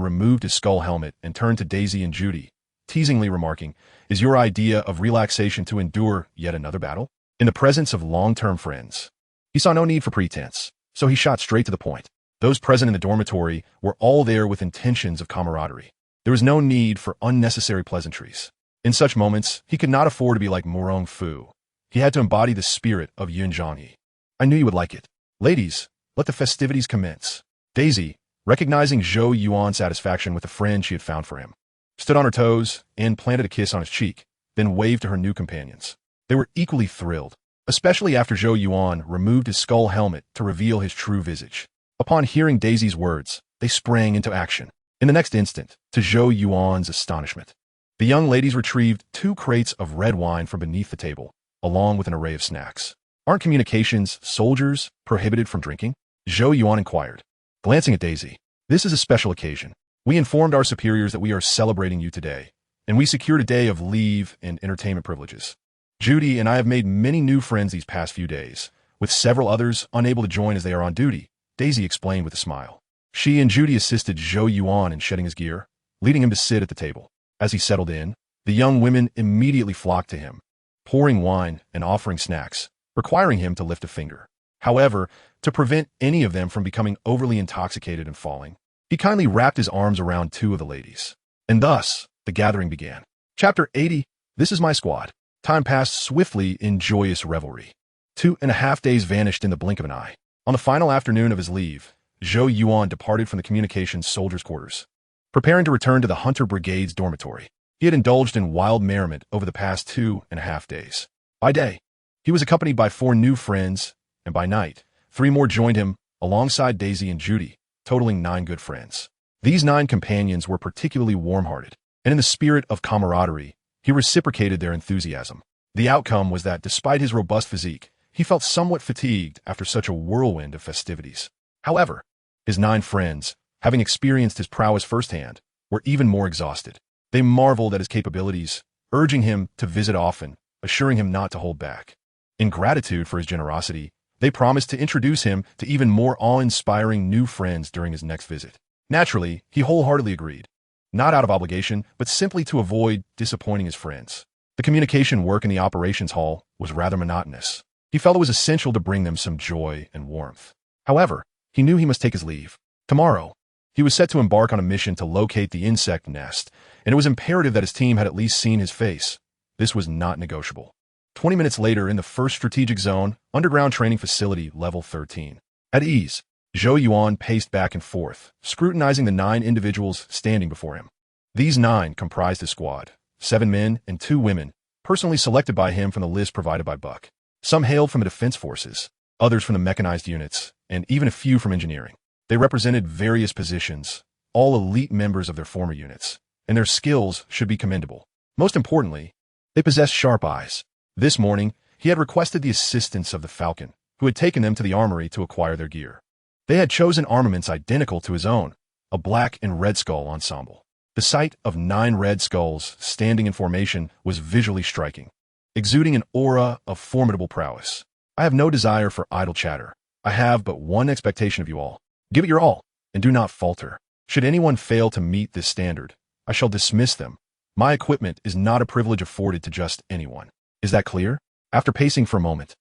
removed his skull helmet and turned to Daisy and Judy, teasingly remarking, Is your idea of relaxation to endure yet another battle? In the presence of long-term friends, he saw no need for pretense, so he shot straight to the point. Those present in the dormitory were all there with intentions of camaraderie. There was no need for unnecessary pleasantries. In such moments, he could not afford to be like Morong Fu. He had to embody the spirit of Yun Zhangyi. I knew you would like it. Ladies, let the festivities commence. Daisy, recognizing Zhou Yuan's satisfaction with the friend she had found for him, stood on her toes and planted a kiss on his cheek, then waved to her new companions. They were equally thrilled, especially after Zhou Yuan removed his skull helmet to reveal his true visage. Upon hearing Daisy's words, they sprang into action. In the next instant, to Zhou Yuan's astonishment, the young ladies retrieved 2 crates of red wine from beneath the table, along with an array of snacks. Aren't communications soldiers prohibited from drinking? Zhou Yuan inquired, glancing at Daisy. This is a special occasion. We informed our superiors that we are celebrating you today, and we secured a day of leave and entertainment privileges. Judy and I have made many new friends these past few days, with several others unable to join as they are on duty, Daisy explained with a smile. She and Judy assisted Zhou Yuan in shedding his gear, leading him to sit at the table. As he settled in, the young women immediately flocked to him, pouring wine and offering snacks, requiring him to lift a finger. However, to prevent any of them from becoming overly intoxicated and falling, he kindly wrapped his arms around 2 of the ladies. And thus, the gathering began. Chapter 80, This is My Squad. Time passed swiftly in joyous revelry. 2.5 days vanished in the blink of an eye. On the final afternoon of his leave, Zhou Yuan departed from the communications soldiers' quarters, preparing to return to the Hunter Brigade's dormitory. He had indulged in wild merriment over the past 2.5 days. By day, he was accompanied by 4 new friends, and by night, 3 more joined him, alongside Daisy and Judy, totaling 9 good friends. These 9 companions were particularly warm-hearted, and in the spirit of camaraderie, he reciprocated their enthusiasm. The outcome was that, despite his robust physique, he felt somewhat fatigued after such a whirlwind of festivities. However, his 9 friends, having experienced his prowess firsthand, were even more exhausted. They marveled at his capabilities, urging him to visit often, assuring him not to hold back. In gratitude for his generosity, they promised to introduce him to even more awe-inspiring new friends during his next visit. Naturally, he wholeheartedly agreed, not out of obligation, but simply to avoid disappointing his friends. The communication work in the operations hall was rather monotonous. He felt it was essential to bring them some joy and warmth. However, he knew he must take his leave. Tomorrow, he was set to embark on a mission to locate the insect nest, and it was imperative that his team had at least seen his face. This was not negotiable. 20 minutes later, in the first strategic zone, underground training facility, level 13. At ease, Zhou Yuan paced back and forth, scrutinizing the 9 individuals standing before him. These 9 comprised his squad, 7 men and 2 women, personally selected by him from the list provided by Buck. Some hailed from the defense forces, others from the mechanized units, and even a few from engineering. They represented various positions, all elite members of their former units, and their skills should be commendable. Most importantly, they possessed sharp eyes. This morning, he had requested the assistance of the Falcon, who had taken them to the armory to acquire their gear. They had chosen armaments identical to his own, a black and red skull ensemble. The sight of 9 red skulls standing in formation was visually striking, exuding an aura of formidable prowess. I have no desire for idle chatter. I have but one expectation of you all. Give it your all, and do not falter. Should anyone fail to meet this standard, I shall dismiss them. My equipment is not a privilege afforded to just anyone. Is that clear? After pacing for a moment,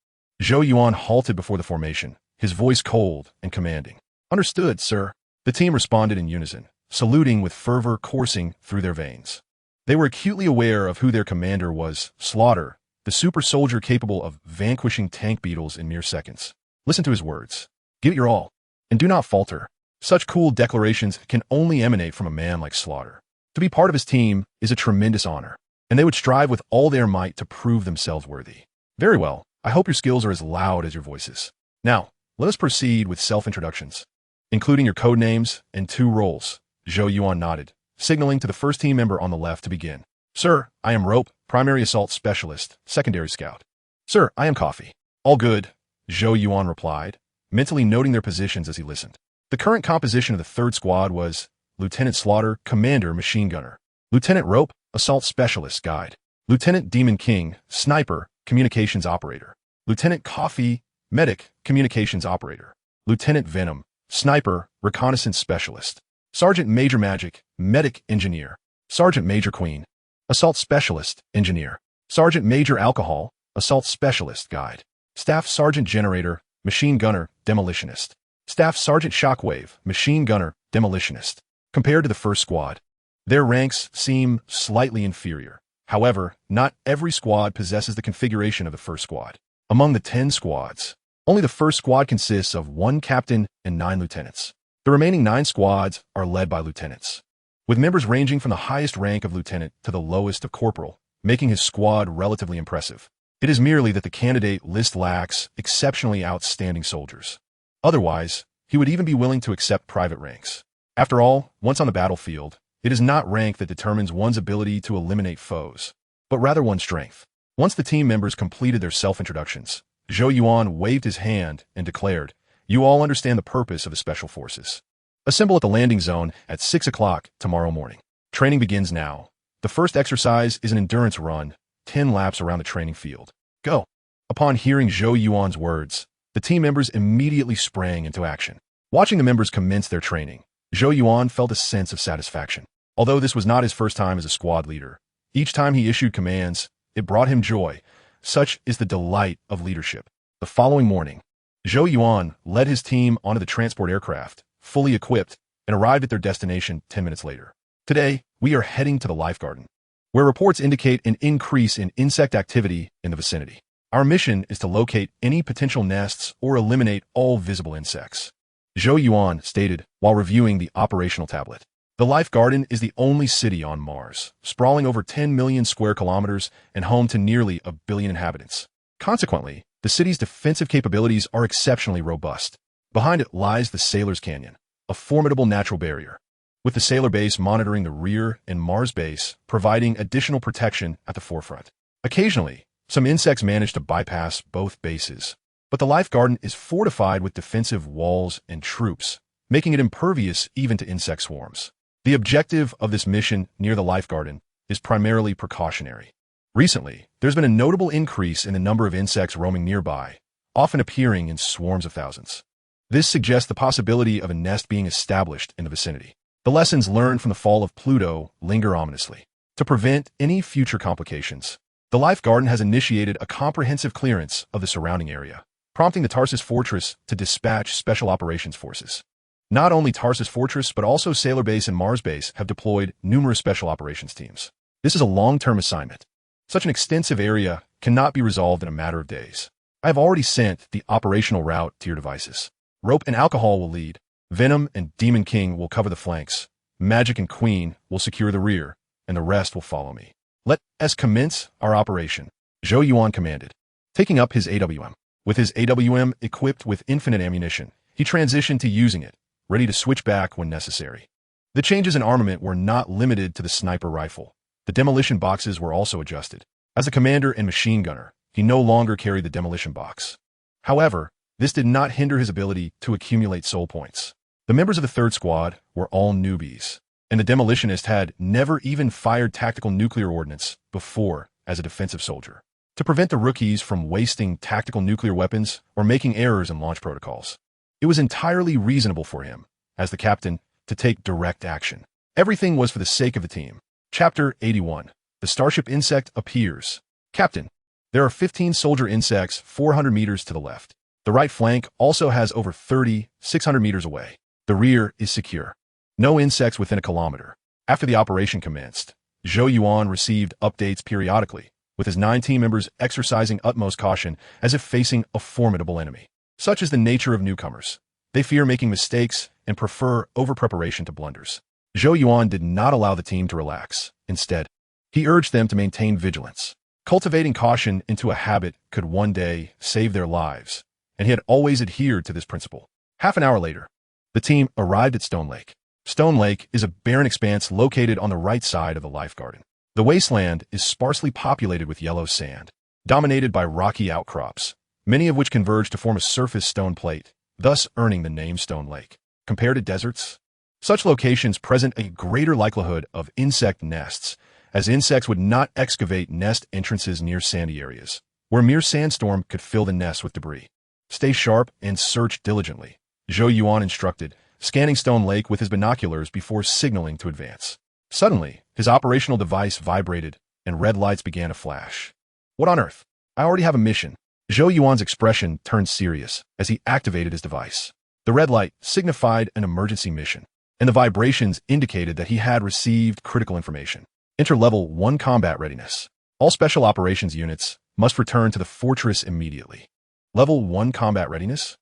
Zhou Yuan halted before the formation, his voice cold and commanding. Understood, sir. The team responded in unison, saluting with fervor coursing through their veins. They were acutely aware of who their commander was, Slaughter, the super soldier capable of vanquishing tank beetles in mere seconds. Listen to his words. Give it your all, and do not falter. Such cool declarations can only emanate from a man like Slaughter. To be part of his team is a tremendous honor, and they would strive with all their might to prove themselves worthy. Very well, I hope your skills are as loud as your voices. Now, let us proceed with self-introductions, including your code names and 2 roles. Zhou Yuan nodded, signaling to the first team member on the left to begin. Sir, I am Rope, Primary Assault Specialist, Secondary Scout. Sir, I am Coffee. All good, Zhou Yuan replied, mentally noting their positions as he listened. The current composition of the 3rd Squad was Lieutenant Slaughter, Commander, Machine Gunner. Lieutenant Rope, Assault Specialist, Guide. Lieutenant Demon King, Sniper, Communications Operator. Lieutenant Coffee, Medic, Communications Operator. Lieutenant Venom, Sniper, Reconnaissance Specialist. Sergeant Major Magic, Medic Engineer. Sergeant Major Queen, Assault Specialist, Engineer. Sergeant Major Alcohol, Assault Specialist, Guide. Staff Sergeant Generator, Machine Gunner, Demolitionist. Staff Sergeant Shockwave, Machine Gunner, Demolitionist. Compared to the 1st Squad, their ranks seem slightly inferior. However, not every squad possesses the configuration of the 1st Squad. Among the 10 squads, only the 1st Squad consists of 1 captain and 9 lieutenants. The remaining 9 squads are led by lieutenants, with members ranging from the highest rank of lieutenant to the lowest of corporal, making his squad relatively impressive. It is merely that the candidate list lacks exceptionally outstanding soldiers. Otherwise, he would even be willing to accept private ranks. After all, once on the battlefield, it is not rank that determines one's ability to eliminate foes, but rather one's strength. Once the team members completed their self-introductions, Zhou Yuan waved his hand and declared, "You all understand the purpose of the Special Forces. Assemble at the landing zone at 6 o'clock tomorrow morning. Training begins now. The first exercise is an endurance run, 10 laps around the training field. Go." Upon hearing Zhou Yuan's words, the team members immediately sprang into action. Watching the members commence their training, Zhou Yuan felt a sense of satisfaction. Although this was not his first time as a squad leader, each time he issued commands, it brought him joy. Such is the delight of leadership. The following morning, Zhou Yuan led his team onto the transport aircraft, fully equipped, and arrived at their destination 10 minutes later. Today, we are heading to the Life Garden, where reports indicate an increase in insect activity in the vicinity. Our mission is to locate any potential nests or eliminate all visible insects, Zhou Yuan stated while reviewing the operational tablet. The Life Garden is the only city on Mars, sprawling over 10 million square kilometers and home to nearly 1 billion inhabitants. Consequently, the city's defensive capabilities are exceptionally robust. Behind it lies the Sailor's Canyon, a formidable natural barrier, with the Sailor Base monitoring the rear and Mars Base providing additional protection at the forefront. Occasionally, some insects manage to bypass both bases, but the Life Garden is fortified with defensive walls and troops, making it impervious even to insect swarms. The objective of this mission near the Life Garden is primarily precautionary. Recently, there's been a notable increase in the number of insects roaming nearby, often appearing in swarms of thousands. This suggests the possibility of a nest being established in the vicinity. The lessons learned from the fall of Pluto linger ominously. To prevent any future complications, the Life Garden has initiated a comprehensive clearance of the surrounding area, prompting the Tarsus Fortress to dispatch Special Operations Forces. Not only Tarsus Fortress, but also Sailor Base and Mars Base have deployed numerous special operations teams. This is a long-term assignment. Such an extensive area cannot be resolved in a matter of days. I have already sent the operational route to your devices. Rope and Alcohol will lead. Venom and Demon King will cover the flanks. Magic and Queen will secure the rear, and the rest will follow me. Let us commence our operation, Zhou Yuan commanded. Taking up his AWM. With his AWM equipped with infinite ammunition, he transitioned to using it, ready to switch back when necessary. The changes in armament were not limited to the sniper rifle. The demolition boxes were also adjusted. As a commander and machine gunner, he no longer carried the demolition box. However, this did not hinder his ability to accumulate soul points. The members of the 3rd Squad were all newbies, and the demolitionist had never even fired tactical nuclear ordnance before as a defensive soldier. To prevent the rookies from wasting tactical nuclear weapons or making errors in launch protocols, it was entirely reasonable for him, as the captain, to take direct action. Everything was for the sake of the team. Chapter 81. The Starship Insect appears. Captain, there are 15 soldier insects 400 meters to the left. The right flank also has over 30, 600 meters away. The rear is secure. No insects within a kilometer. After the operation commenced, Zhou Yuan received updates periodically, with his 9 team members exercising utmost caution as if facing a formidable enemy. Such is the nature of newcomers. They fear making mistakes and prefer over-preparation to blunders. Zhou Yuan did not allow the team to relax. Instead, he urged them to maintain vigilance. Cultivating caution into a habit could one day save their lives, and he had always adhered to this principle. Half an hour later, the team arrived at Stone Lake. Stone Lake is a barren expanse located on the right side of the life garden. The wasteland is sparsely populated with yellow sand, dominated by rocky outcrops, many of which converge to form a surface stone plate, thus earning the name Stone Lake. Compared to deserts, such locations present a greater likelihood of insect nests, as insects would not excavate nest entrances near sandy areas, where mere sandstorm could fill the nest with debris. Stay sharp and search diligently, Zhou Yuan instructed, scanning Stone Lake with his binoculars before signaling to advance. Suddenly, his operational device vibrated, and red lights began to flash. What on earth? I already have a mission. Zhou Yuan's expression turned serious as he activated his device. The red light signified an emergency mission, and the vibrations indicated that he had received critical information. Enter Level 1 Combat Readiness. All Special Operations units must return to the fortress immediately. Level 1 Combat Readiness?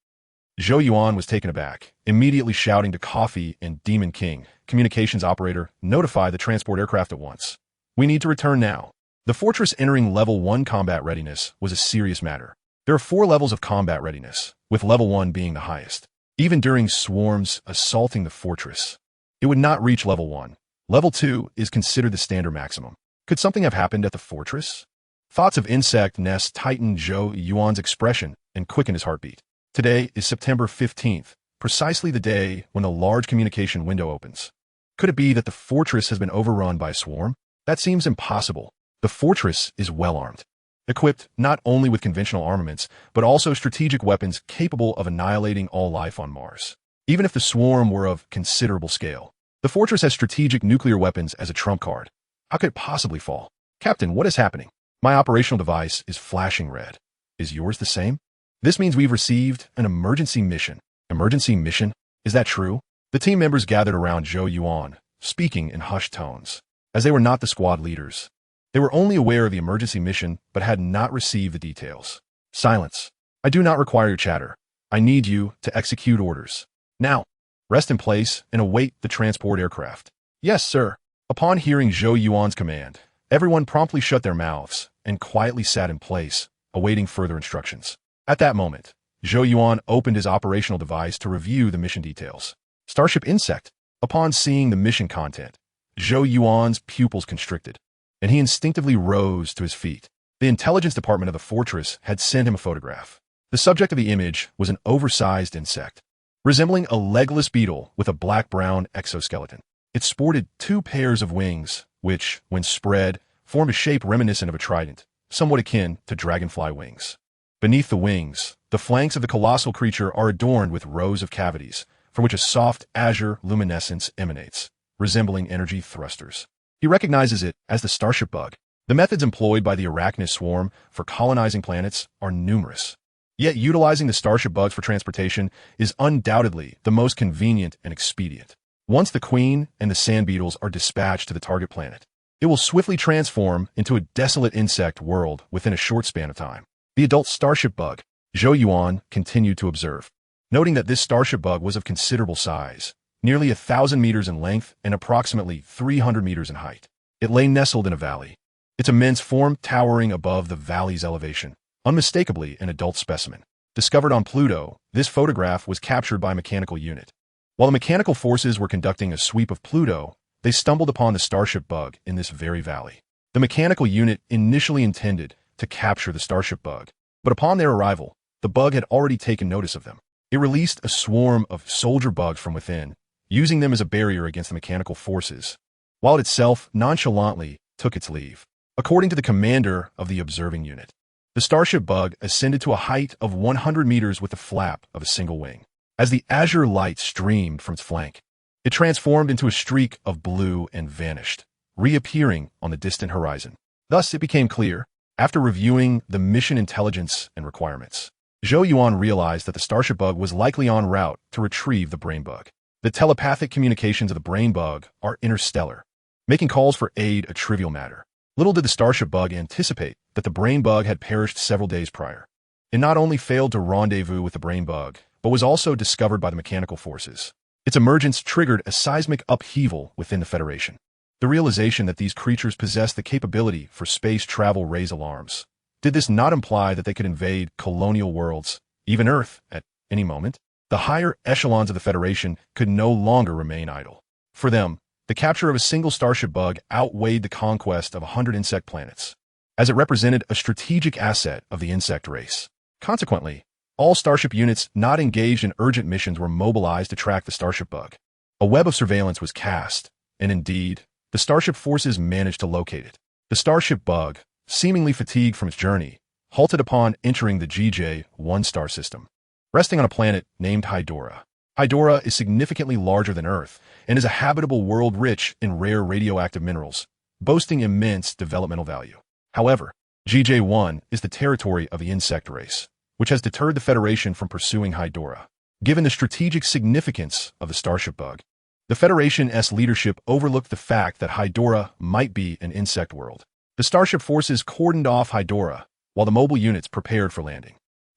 Zhou Yuan was taken aback, immediately shouting to Coffee and Demon King, communications operator, notify the transport aircraft at once. We need to return now. The fortress entering Level 1 Combat Readiness was a serious matter. There are 4 levels of combat readiness, with Level 1 being the highest. Even during swarms assaulting the fortress, it would not reach Level 1. Level 2 is considered the standard maximum. Could something have happened at the fortress? Thoughts of insect nests tightened Zhou Yuan's expression and quickened his heartbeat. Today is September 15th, precisely the day when the large communication window opens. Could it be that the fortress has been overrun by a swarm? That seems impossible. The fortress is well armed, equipped not only with conventional armaments, but also strategic weapons capable of annihilating all life on Mars. Even if the swarm were of considerable scale, the fortress has strategic nuclear weapons as a trump card. How could it possibly fall? Captain, what is happening? My operational device is flashing red. Is yours the same? This means we've received an emergency mission. Emergency mission? Is that true? The team members gathered around Zhou Yuan, speaking in hushed tones. As they were not the squad leaders, they were only aware of the emergency mission but had not received the details. Silence. I do not require your chatter. I need you to execute orders. Now, rest in place and await the transport aircraft. Yes, sir. Upon hearing Zhou Yuan's command, everyone promptly shut their mouths and quietly sat in place, awaiting further instructions. At that moment, Zhou Yuan opened his operational device to review the mission details. Starship Insect. Upon seeing the mission content, Zhou Yuan's pupils constricted, and he instinctively rose to his feet. The intelligence department of the fortress had sent him a photograph. The subject of the image was an oversized insect, resembling a legless beetle with a black-brown exoskeleton. It sported 2 pairs of wings, which, when spread, formed a shape reminiscent of a trident, somewhat akin to dragonfly wings. Beneath the wings, the flanks of the colossal creature are adorned with rows of cavities, from which a soft azure luminescence emanates, resembling energy thrusters. He recognizes it as the Starship Bug. The methods employed by the arachnid swarm for colonizing planets are numerous. Yet utilizing the Starship Bugs for transportation is undoubtedly the most convenient and expedient. Once the Queen and the sand beetles are dispatched to the target planet, it will swiftly transform into a desolate insect world within a short span of time. The adult Starship Bug, Zhou Yuan continued to observe, noting that this Starship Bug was of considerable size, nearly 1,000 meters in length and approximately 300 meters in height. It lay nestled in a valley, its immense form towering above the valley's elevation, unmistakably an adult specimen. Discovered on Pluto, this photograph was captured by a mechanical unit. While the mechanical forces were conducting a sweep of Pluto, they stumbled upon the Starship Bug in this very valley. The mechanical unit initially intended to capture the Starship Bug, but upon their arrival, the bug had already taken notice of them. It released a swarm of soldier bugs from within, using them as a barrier against the mechanical forces, while it itself nonchalantly took its leave. According to the commander of the observing unit, the Starship Bug ascended to a height of 100 meters with the flap of a single wing. As the azure light streamed from its flank, it transformed into a streak of blue and vanished, reappearing on the distant horizon. Thus, it became clear, after reviewing the mission intelligence and requirements, Zhou Yuan realized that the Starship Bug was likely en route to retrieve the Brain Bug. The telepathic communications of the brain bug are interstellar, making calls for aid a trivial matter. Little did the Starship Bug anticipate that the brain bug had perished several days prior. It not only failed to rendezvous with the brain bug, but was also discovered by the mechanical forces. Its emergence triggered a seismic upheaval within the Federation. The realization that these creatures possessed the capability for space travel raised alarms. Did this not imply that they could invade colonial worlds, even Earth, at any moment? The higher echelons of the Federation could no longer remain idle. For them, the capture of a single Starship Bug outweighed the conquest of 100 insect planets, as it represented a strategic asset of the insect race. Consequently, all Starship units not engaged in urgent missions were mobilized to track the Starship Bug. A web of surveillance was cast, and indeed, the Starship forces managed to locate it. The Starship Bug, seemingly fatigued from its journey, halted upon entering the GJ-1 star system, resting on a planet named Hydora. Hydora is significantly larger than Earth and is a habitable world rich in rare radioactive minerals, boasting immense developmental value. However, GJ-1 is the territory of the insect race, which has deterred the Federation from pursuing Hydora. Given the strategic significance of the Starship Bug, the Federation's leadership overlooked the fact that Hydora might be an insect world. The Starship forces cordoned off Hydora, while the mobile units prepared for landing.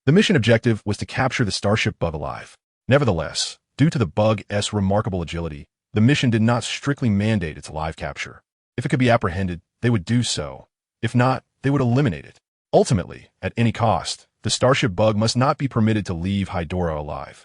The mission objective was to capture the Starship Bug alive. Nevertheless, due to the bug's remarkable agility, the mission did not strictly mandate its live capture. If it could be apprehended, they would do so. If not, they would eliminate it. Ultimately, at any cost, the Starship Bug must not be permitted to leave Hydora alive.